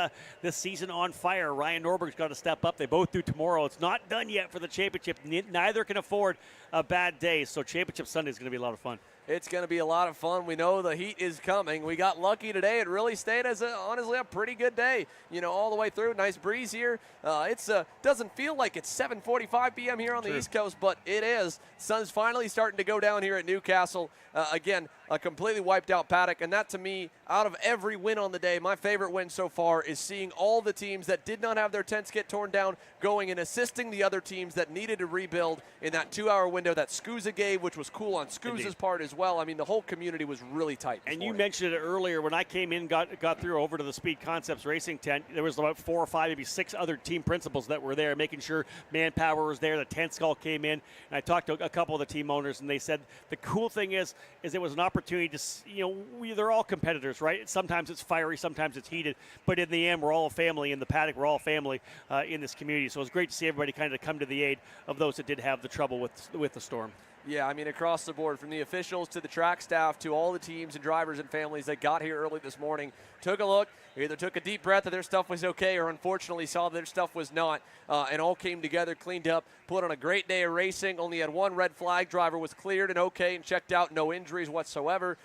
season on fire. Ryan Norberg's got to step up. They both do tomorrow. It's not done yet for the championship. Neither can afford a bad day. So championship Sunday is going to be a lot of fun. It's going to be a lot of fun. We know the heat is coming. We got lucky today. It really stayed as honestly a pretty good day, all the way through. Nice breeze here. It's doesn't feel like it's 7:45 p.m. here on the East Coast, but it is. Sun's finally starting to go down here at Newcastle. Again, a completely wiped out paddock, and that to me, out of every win on the day, my favorite win so far is seeing all the teams that did not have their tents get torn down going and assisting the other teams that needed to rebuild in that 2-hour window that SKUSA gave, which was cool on SKUSA's part as well. I mean, the whole community was really tight. And you mentioned it earlier. When I came in, got through over to the Speed Concepts Racing tent, there was about 4 or 5, maybe 6 other team principals that were there, making sure manpower was there. The tents all came in, and I talked to a couple of the team owners, and they said the cool thing is it was an opportunity to, they're all competitors, right? Sometimes it's fiery, sometimes it's heated, but in the end, we're all a family. In the paddock, we're all family in this community. So it was great to see everybody kind of come to the aid of those that did have the trouble with the storm. Yeah, I mean, across the board, from the officials to the track staff to all the teams and drivers and families that got here early this morning, took a look, either took a deep breath that their stuff was okay or unfortunately saw that their stuff was not, and all came together, cleaned up, put on a great day of racing. Only had one red flag. Driver was cleared and okay and checked out, no injuries whatsoever.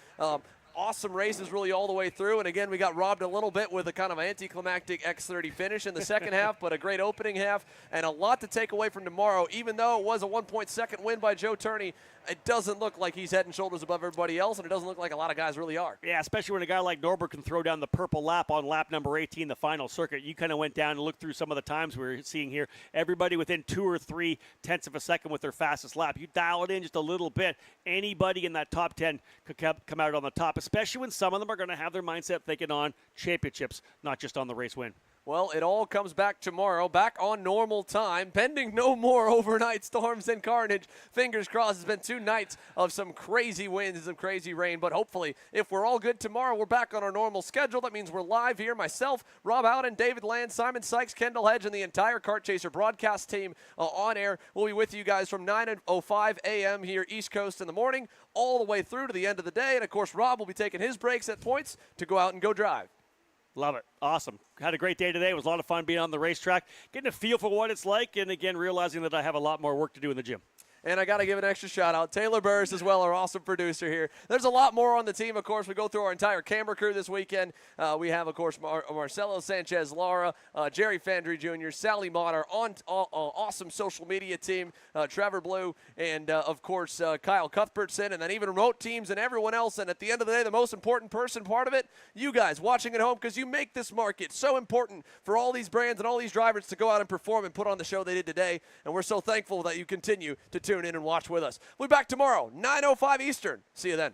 Awesome races really all the way through, and again, we got robbed a little bit with a kind of anticlimactic X30 finish in the second half, but a great opening half, and a lot to take away from tomorrow. Even though it was a 1.2 win by Joe Turney, it doesn't look like he's head and shoulders above everybody else, and it doesn't look like a lot of guys really are. Yeah, especially when a guy like Norberg can throw down the purple lap on lap number 18, the final circuit. You kind of went down and looked through some of the times we were seeing here. Everybody within 2 or 3 tenths of a second with their fastest lap. You dial it in just a little bit, anybody in that top 10 could come out on the top, especially when some of them are going to have their mindset thinking on championships, not just on the race win. Well, it all comes back tomorrow, back on normal time, pending no more overnight storms and carnage. Fingers crossed. It's been 2 nights of some crazy winds and some crazy rain, but hopefully, if we're all good tomorrow, we're back on our normal schedule. That means we're live here. Myself, Rob Howden, David Land, Simon Sykes, Kendall Hedge, and the entire Kart Chaser broadcast team on air. We'll be with you guys from 9:05 a.m. here East Coast in the morning, all the way through to the end of the day. And, of course, Rob will be taking his breaks at points to go out and go drive. Love it. Awesome. Had a great day today. It was a lot of fun being on the racetrack, getting a feel for what it's like, and, again, realizing that I have a lot more work to do in the gym. And I got to give an extra shout-out. Taylor Burris as well, our awesome producer here. There's a lot more on the team, of course. We go through our entire camera crew this weekend. We have, of course, Marcelo Sanchez Lara, Jerry Fandry Jr., Sally Motter, awesome social media team, Trevor Blue, and, of course, Kyle Cuthbertson, and then even remote teams and everyone else. And at the end of the day, the most important part of it, you guys watching at home, because you make this market so important for all these brands and all these drivers to go out and perform and put on the show they did today. And we're so thankful that you continue to tune in and watch with us. We'll be back tomorrow, 9:05 Eastern. See you then.